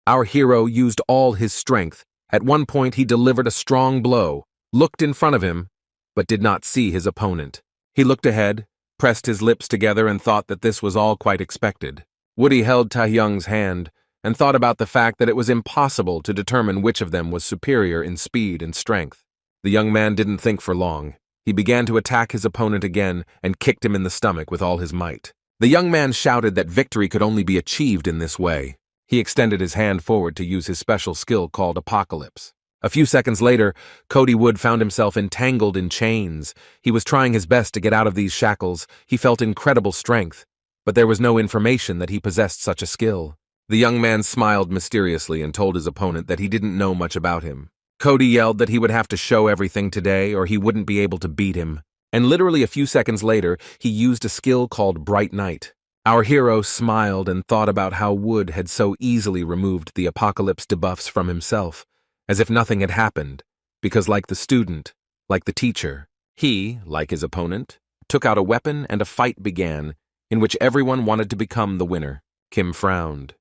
Our hero used all his strength. At one point he delivered a strong blow, looked in front of him, but did not see his opponent. He looked ahead, pressed his lips together, and thought that this was all quite expected. Woody held Tae-hyung's hand and thought about the fact that it was impossible to determine which of them was superior in speed and strength. The young man didn't think for long. He began to attack his opponent again and kicked him in the stomach with all his might. The young man shouted that victory could only be achieved in this way. He extended his hand forward to use his special skill called Apocalypse. A few seconds later, Cody Wood found himself entangled in chains. He was trying his best to get out of these shackles. He felt incredible strength, but there was no information that he possessed such a skill. The young man smiled mysteriously and told his opponent that he didn't know much about him. Cody yelled that he would have to show everything today or he wouldn't be able to beat him. And literally a few seconds later, he used a skill called Bright Night. Our hero smiled and thought about how Wood had so easily removed the Apocalypse debuffs from himself, as if nothing had happened, because like the student, like the teacher, he, like his opponent, took out a weapon and a fight began, in which everyone wanted to become the winner. Kim frowned,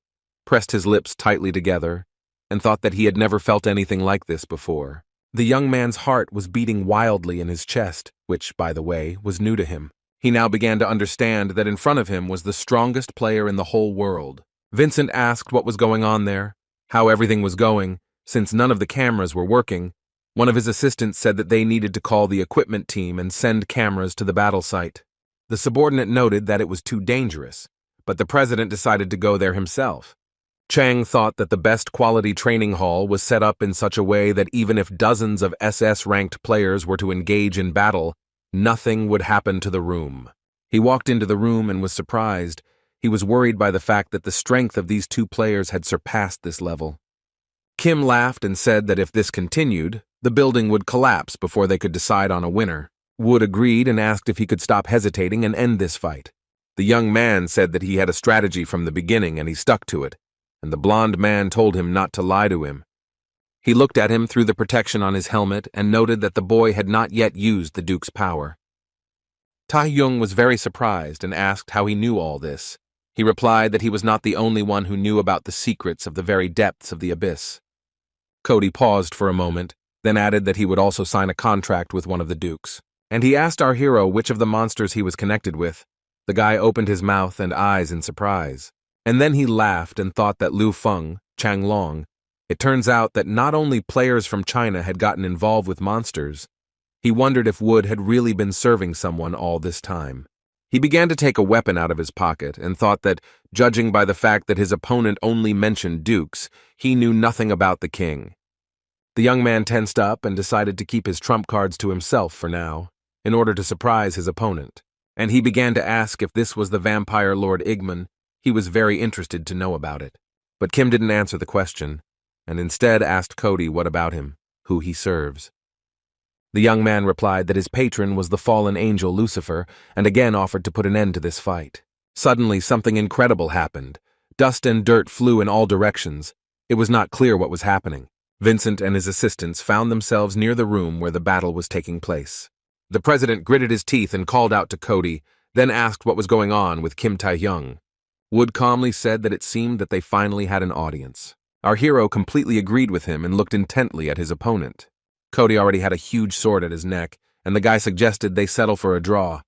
pressed his lips tightly together, and thought that he had never felt anything like this before. The young man's heart was beating wildly in his chest, which, by the way, was new to him. He now began to understand that in front of him was the strongest player in the whole world. Vincent asked what was going on there, how everything was going. Since none of the cameras were working, one of his assistants said that they needed to call the equipment team and send cameras to the battle site. The subordinate noted that it was too dangerous, but the president decided to go there himself. Chang thought that the best quality training hall was set up in such a way that even if dozens of SS-ranked players were to engage in battle, nothing would happen to the room. He walked into the room and was surprised. He was worried by the fact that the strength of these two players had surpassed this level. Kim laughed and said that if this continued, the building would collapse before they could decide on a winner. Wood agreed and asked if he could stop hesitating and end this fight. The young man said that he had a strategy from the beginning and he stuck to it, and the blonde man told him not to lie to him. He looked at him through the protection on his helmet and noted that the boy had not yet used the Duke's power. Tae-hyung was very surprised and asked how he knew all this. He replied that he was not the only one who knew about the secrets of the very depths of the abyss. Cody paused for a moment, then added that he would also sign a contract with one of the dukes. And he asked our hero which of the monsters he was connected with. The guy opened his mouth and eyes in surprise. And then he laughed and thought that Lu Feng, Chang Long. It turns out that not only players from China had gotten involved with monsters, he wondered if Wood had really been serving someone all this time. He began to take a weapon out of his pocket and thought that, judging by the fact that his opponent only mentioned dukes, he knew nothing about the king. The young man tensed up and decided to keep his trump cards to himself for now, in order to surprise his opponent. And he began to ask if this was the vampire Lord Igman. He was very interested to know about it. But Kim didn't answer the question, and instead asked Cody what about him, who he serves. The young man replied that his patron was the fallen angel Lucifer, and again offered to put an end to this fight. Suddenly, something incredible happened. Dust and dirt flew in all directions. It was not clear what was happening. Vincent and his assistants found themselves near the room where the battle was taking place. The president gritted his teeth and called out to Cody, then asked what was going on with Kim Tae-hyung. Wood calmly said that it seemed that they finally had an audience. Our hero completely agreed with him and looked intently at his opponent. Cody already had a huge sword at his neck, and the guy suggested they settle for a draw.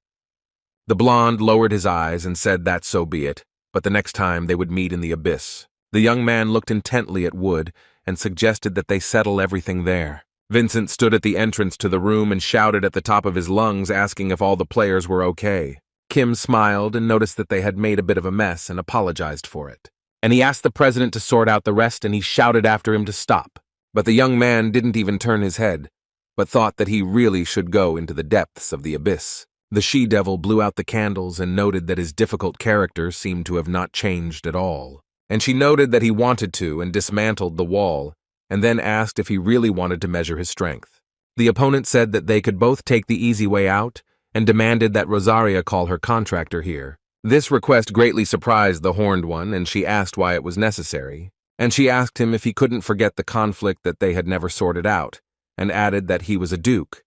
The blonde lowered his eyes and said that so be it, but the next time they would meet in the abyss. The young man looked intently at Wood and suggested that they settle everything there. Vincent stood at the entrance to the room and shouted at the top of his lungs, asking if all the players were okay. Kim smiled and noticed that they had made a bit of a mess and apologized for it. And he asked the president to sort out the rest, and he shouted after him to stop. But the young man didn't even turn his head, but thought that he really should go into the depths of the abyss. The she-devil blew out the candles and noted that his difficult character seemed to have not changed at all. And she noted that he wanted to and dismantled the wall, and then asked if he really wanted to measure his strength. The opponent said that they could both take the easy way out and demanded that Rosalia call her contractor here. This request greatly surprised the Horned One, and she asked why it was necessary. And she asked him if he couldn't forget the conflict that they had never sorted out, and added that he was a duke.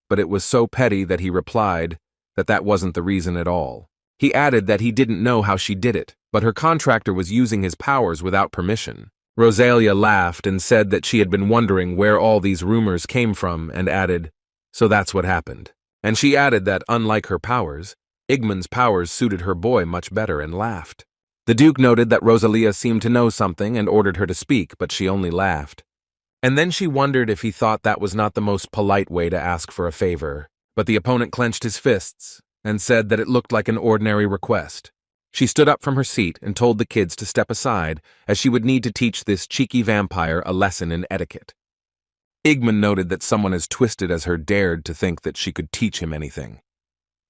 But it was so petty that he replied that that wasn't the reason at all. He added that he didn't know how she did it, but her contractor was using his powers without permission. Rosalia laughed and said that she had been wondering where all these rumors came from, and added, so that's what happened. And she added that, unlike her powers, Igman's powers suited her boy much better, and laughed. The Duke noted that Rosalia seemed to know something and ordered her to speak, but she only laughed. And then she wondered if he thought that was not the most polite way to ask for a favor, but the opponent clenched his fists and said that it looked like an ordinary request. She stood up from her seat and told the kids to step aside, as she would need to teach this cheeky vampire a lesson in etiquette. Igman noted that someone as twisted as her dared to think that she could teach him anything.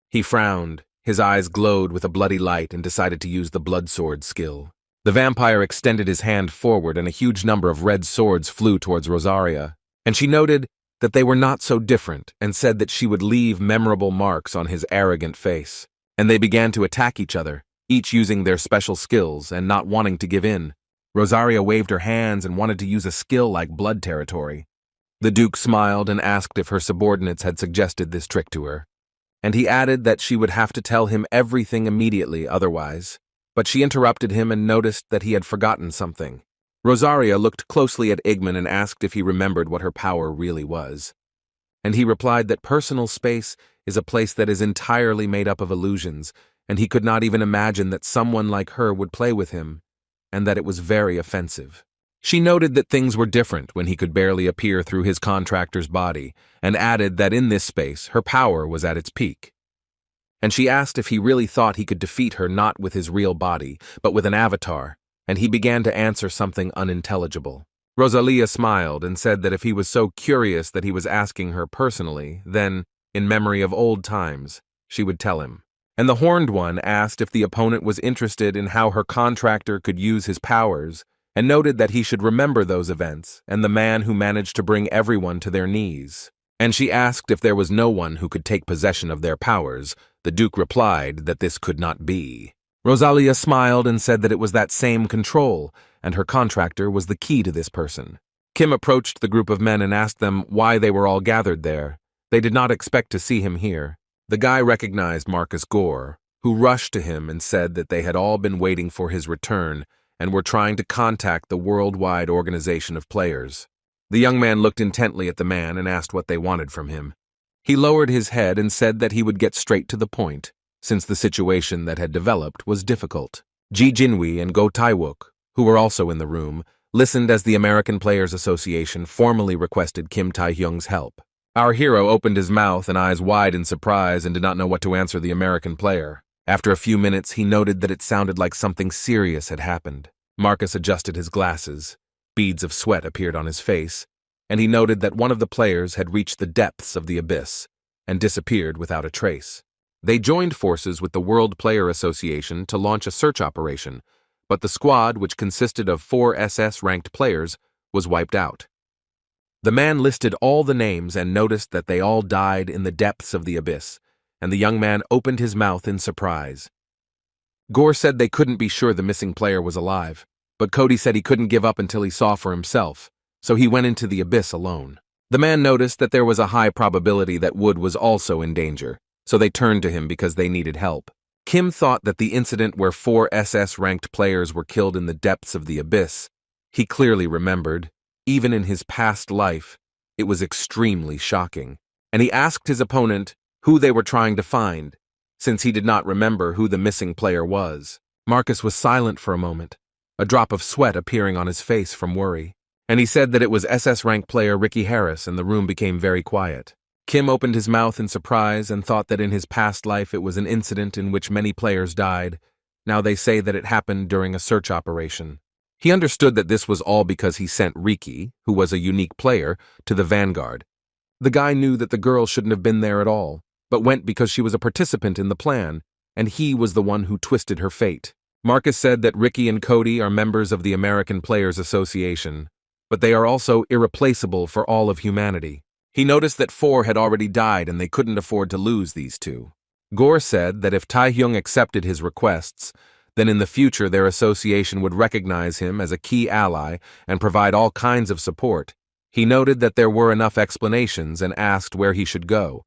He frowned, his eyes glowed with a bloody light, and decided to use the blood sword skill. The vampire extended his hand forward, and a huge number of red swords flew towards Rosalia, and she noted that they were not so different and said that she would leave memorable marks on his arrogant face. And they began to attack each other, each using their special skills and not wanting to give in. Rosalia waved her hands and wanted to use a skill like blood territory. The Duke smiled and asked if her subordinates had suggested this trick to her, and he added that she would have to tell him everything immediately otherwise. But she interrupted him and noticed that he had forgotten something. Rosalia looked closely at Igman and asked if he remembered what her power really was. And he replied that personal space is a place that is entirely made up of illusions, and he could not even imagine that someone like her would play with him, and that it was very offensive. She noted that things were different when he could barely appear through his contractor's body, and added that in this space her power was at its peak. And she asked if he really thought he could defeat her not with his real body, but with an avatar, and he began to answer something unintelligible. Rosalia smiled and said that if he was so curious that he was asking her personally, then, in memory of old times, she would tell him. And the Horned One asked if the opponent was interested in how her contractor could use his powers, and noted that he should remember those events and the man who managed to bring everyone to their knees. And she asked if there was no one who could take possession of their powers. The Duke replied that this could not be. Rosalia smiled and said that it was that same control, and her contractor was the key to this person. Kim approached the group of men and asked them why they were all gathered there. They did not expect to see him here. The guy recognized Marcus Gore, who rushed to him and said that they had all been waiting for his return and were trying to contact the worldwide organization of players. The young man looked intently at the man and asked what they wanted from him. He lowered his head and said that he would get straight to the point, since the situation that had developed was difficult. Ji Jinwi and Go Taewook, who were also in the room, listened as the American Players Association formally requested Kim Tae-hyung's help. Our hero opened his mouth and eyes wide in surprise and did not know what to answer the American player. After a few minutes, he noted that it sounded like something serious had happened. Marcus adjusted his glasses. Beads of sweat appeared on his face, and he noted that one of the players had reached the depths of the abyss and disappeared without a trace. They joined forces with the World Player Association to launch a search operation, but the squad, which consisted of 4 SS-ranked players, was wiped out. The man listed all the names and noticed that they all died in the depths of the abyss, and the young man opened his mouth in surprise. Gore said they couldn't be sure the missing player was alive, but Cody said he couldn't give up until he saw for himself, so he went into the abyss alone. The man noticed that there was a high probability that Wood was also in danger, so they turned to him because they needed help. Kim thought that the incident where 4 SS-ranked players were killed in the depths of the abyss, he clearly remembered. Even in his past life, it was extremely shocking, and he asked his opponent who they were trying to find, since he did not remember who the missing player was. Marcus was silent for a moment, a drop of sweat appearing on his face from worry, and he said that it was SS-rank player Ricky Harris, and the room became very quiet. Kim opened his mouth in surprise and thought that in his past life it was an incident in which many players died. Now they say that it happened during a search operation. He understood that this was all because he sent Riki, who was a unique player, to the vanguard. The guy knew that the girl shouldn't have been there at all, but went because she was a participant in the plan, and he was the one who twisted her fate. Marcus said that Ricky and Cody are members of the American Players Association, but they are also irreplaceable for all of humanity. He noticed that 4 had already died and they couldn't afford to lose these 2. Gore said that if Taehyung accepted his requests, then in the future their association would recognize him as a key ally and provide all kinds of support. He noted that there were enough explanations and asked where he should go.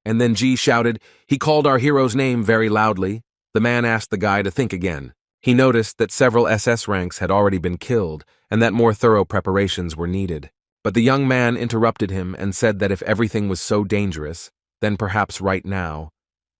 And then G shouted, "He called our hero's name very loudly." The man asked the guy to think again. He noticed that several SS ranks had already been killed and that more thorough preparations were needed. But the young man interrupted him and said that if everything was so dangerous, then perhaps right now,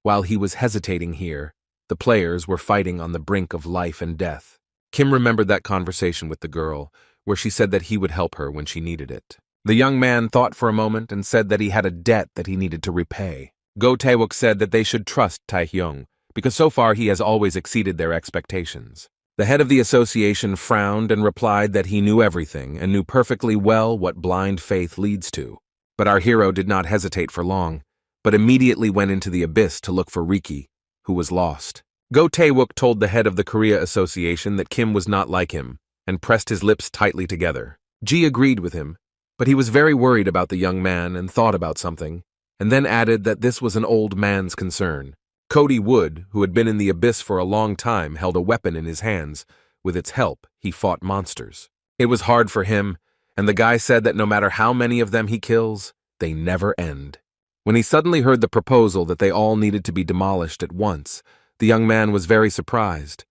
while he was hesitating here, the players were fighting on the brink of life and death. Kim remembered that conversation with the girl, where she said that he would help her when she needed it. The young man thought for a moment and said that he had a debt that he needed to repay. Go Taewook said that they should trust Taehyung, because so far he has always exceeded their expectations. The head of the association frowned and replied that he knew everything and knew perfectly well what blind faith leads to. But our hero did not hesitate for long, but immediately went into the abyss to look for Riki, who was lost. Go Taewook told the head of the Korea Association that Kim was not like him, and pressed his lips tightly together. Ji agreed with him, but he was very worried about the young man and thought about something, and then added that this was an old man's concern. Cody Wood, who had been in the abyss for a long time, held a weapon in his hands. With its help, he fought monsters. It was hard for him, and the guy said that no matter how many of them he kills, they never end. When he suddenly heard the proposal that they all needed to be demolished at once, the young man was very surprised.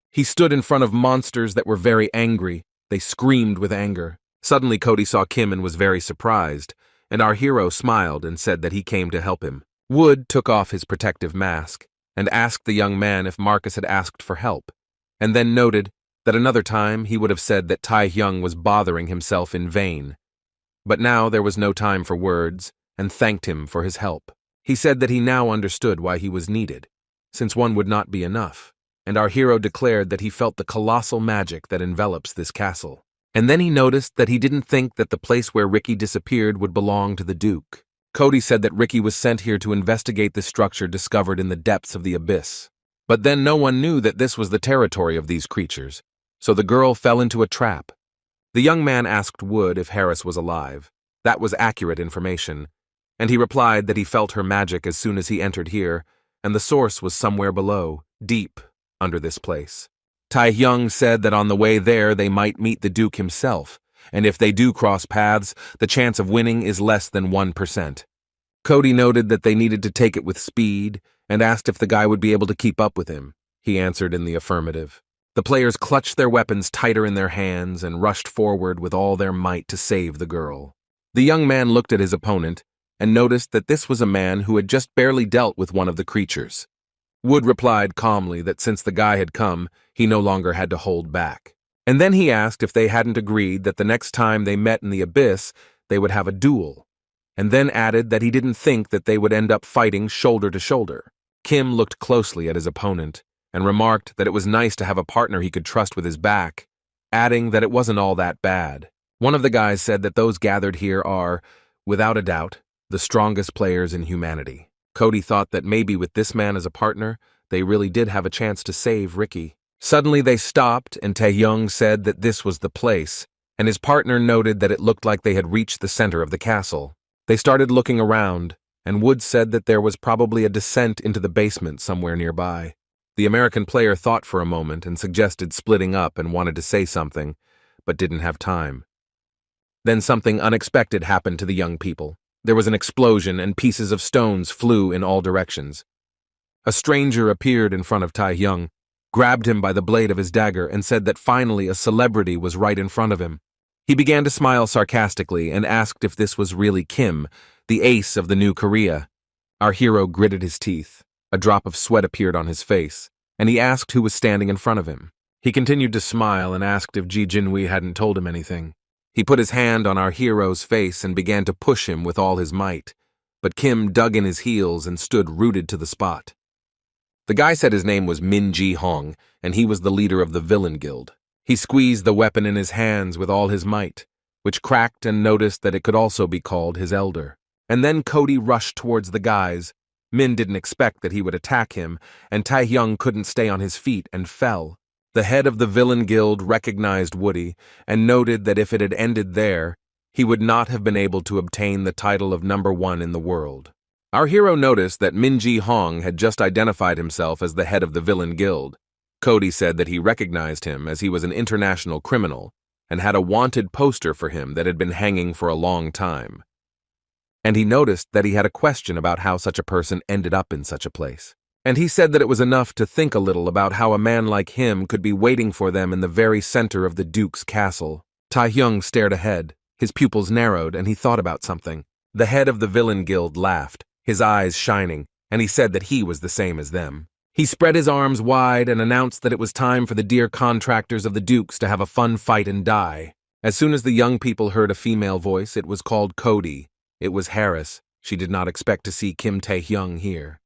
He stood in front of monsters that were very angry. They screamed with anger. Suddenly Cody saw Kim and was very surprised, and our hero smiled and said that he came to help him. Wood took off his protective mask and asked the young man if Marcus had asked for help, and then noted that another time he would have said that Taehyung was bothering himself in vain. But now there was no time for words, and thanked him for his help. He said that he now understood why he was needed, since one would not be enough, and our hero declared that he felt the colossal magic that envelops this castle. And then he noticed that he didn't think that the place where Riki disappeared would belong to the Duke. Cody said that Riki was sent here to investigate the structure discovered in the depths of the abyss. But then no one knew that this was the territory of these creatures, so the girl fell into a trap. The young man asked Wood if Harris was alive. That was accurate information, and he replied that he felt her magic as soon as he entered here, and the source was somewhere below, deep under this place. Taehyung said that on the way there they might meet the Duke himself, and if they do cross paths, the chance of winning is less than 1%. Cody noted that they needed to take it with speed and asked if the guy would be able to keep up with him. He answered in the affirmative. The players clutched their weapons tighter in their hands and rushed forward with all their might to save the girl. The young man looked at his opponent and noticed that this was a man who had just barely dealt with one of the creatures. Wood replied calmly that since the guy had come, he no longer had to hold back. And then he asked if they hadn't agreed that the next time they met in the abyss, they would have a duel, and then added that he didn't think that they would end up fighting shoulder to shoulder. Kim looked closely at his opponent and remarked that it was nice to have a partner he could trust with his back, adding that it wasn't all that bad. One of the guys said that those gathered here are, without a doubt, the strongest players in humanity. Cody thought that maybe with this man as a partner, they really did have a chance to save Riki. Suddenly they stopped, and Taehyung said that this was the place, and his partner noted that it looked like they had reached the center of the castle. They started looking around, and Wood said that there was probably a descent into the basement somewhere nearby. The American player thought for a moment and suggested splitting up and wanted to say something, but didn't have time. Then something unexpected happened to the young people. There was an explosion and pieces of stones flew in all directions. A stranger appeared in front of Tai-hyung, grabbed him by the blade of his dagger, and said that finally a celebrity was right in front of him. He began to smile sarcastically and asked if this was really Kim, the ace of the new Korea. Our hero gritted his teeth. A drop of sweat appeared on his face, and he asked who was standing in front of him. He continued to smile and asked if Ji Jinwei hadn't told him anything. He put his hand on our hero's face and began to push him with all his might, but Kim dug in his heels and stood rooted to the spot. The guy said his name was Min Ji Hong, and he was the leader of the villain guild. He squeezed the weapon in his hands with all his might, which cracked, and noticed that it could also be called his elder. And then Cody rushed towards the guys. Min didn't expect that he would attack him, and Tai-hyung couldn't stay on his feet and fell. The head of the villain guild recognized Woody and noted that if it had ended there, he would not have been able to obtain the title of #1 in the world. Our hero noticed that Min Ji Hong had just identified himself as the head of the villain guild. Cody said that he recognized him as he was an international criminal and had a wanted poster for him that had been hanging for a long time. And he noticed that he had a question about how such a person ended up in such a place. And he said that it was enough to think a little about how a man like him could be waiting for them in the very center of the Duke's castle. Tai-hyung stared ahead. His pupils narrowed, and he thought about something. The head of the villain guild laughed, his eyes shining, and he said that he was the same as them. He spread his arms wide and announced that it was time for the dear contractors of the Dukes to have a fun fight and die. As soon as the young people heard a female voice, it was called Cody. It was Harris. She did not expect to see Kim Tae-hyung here.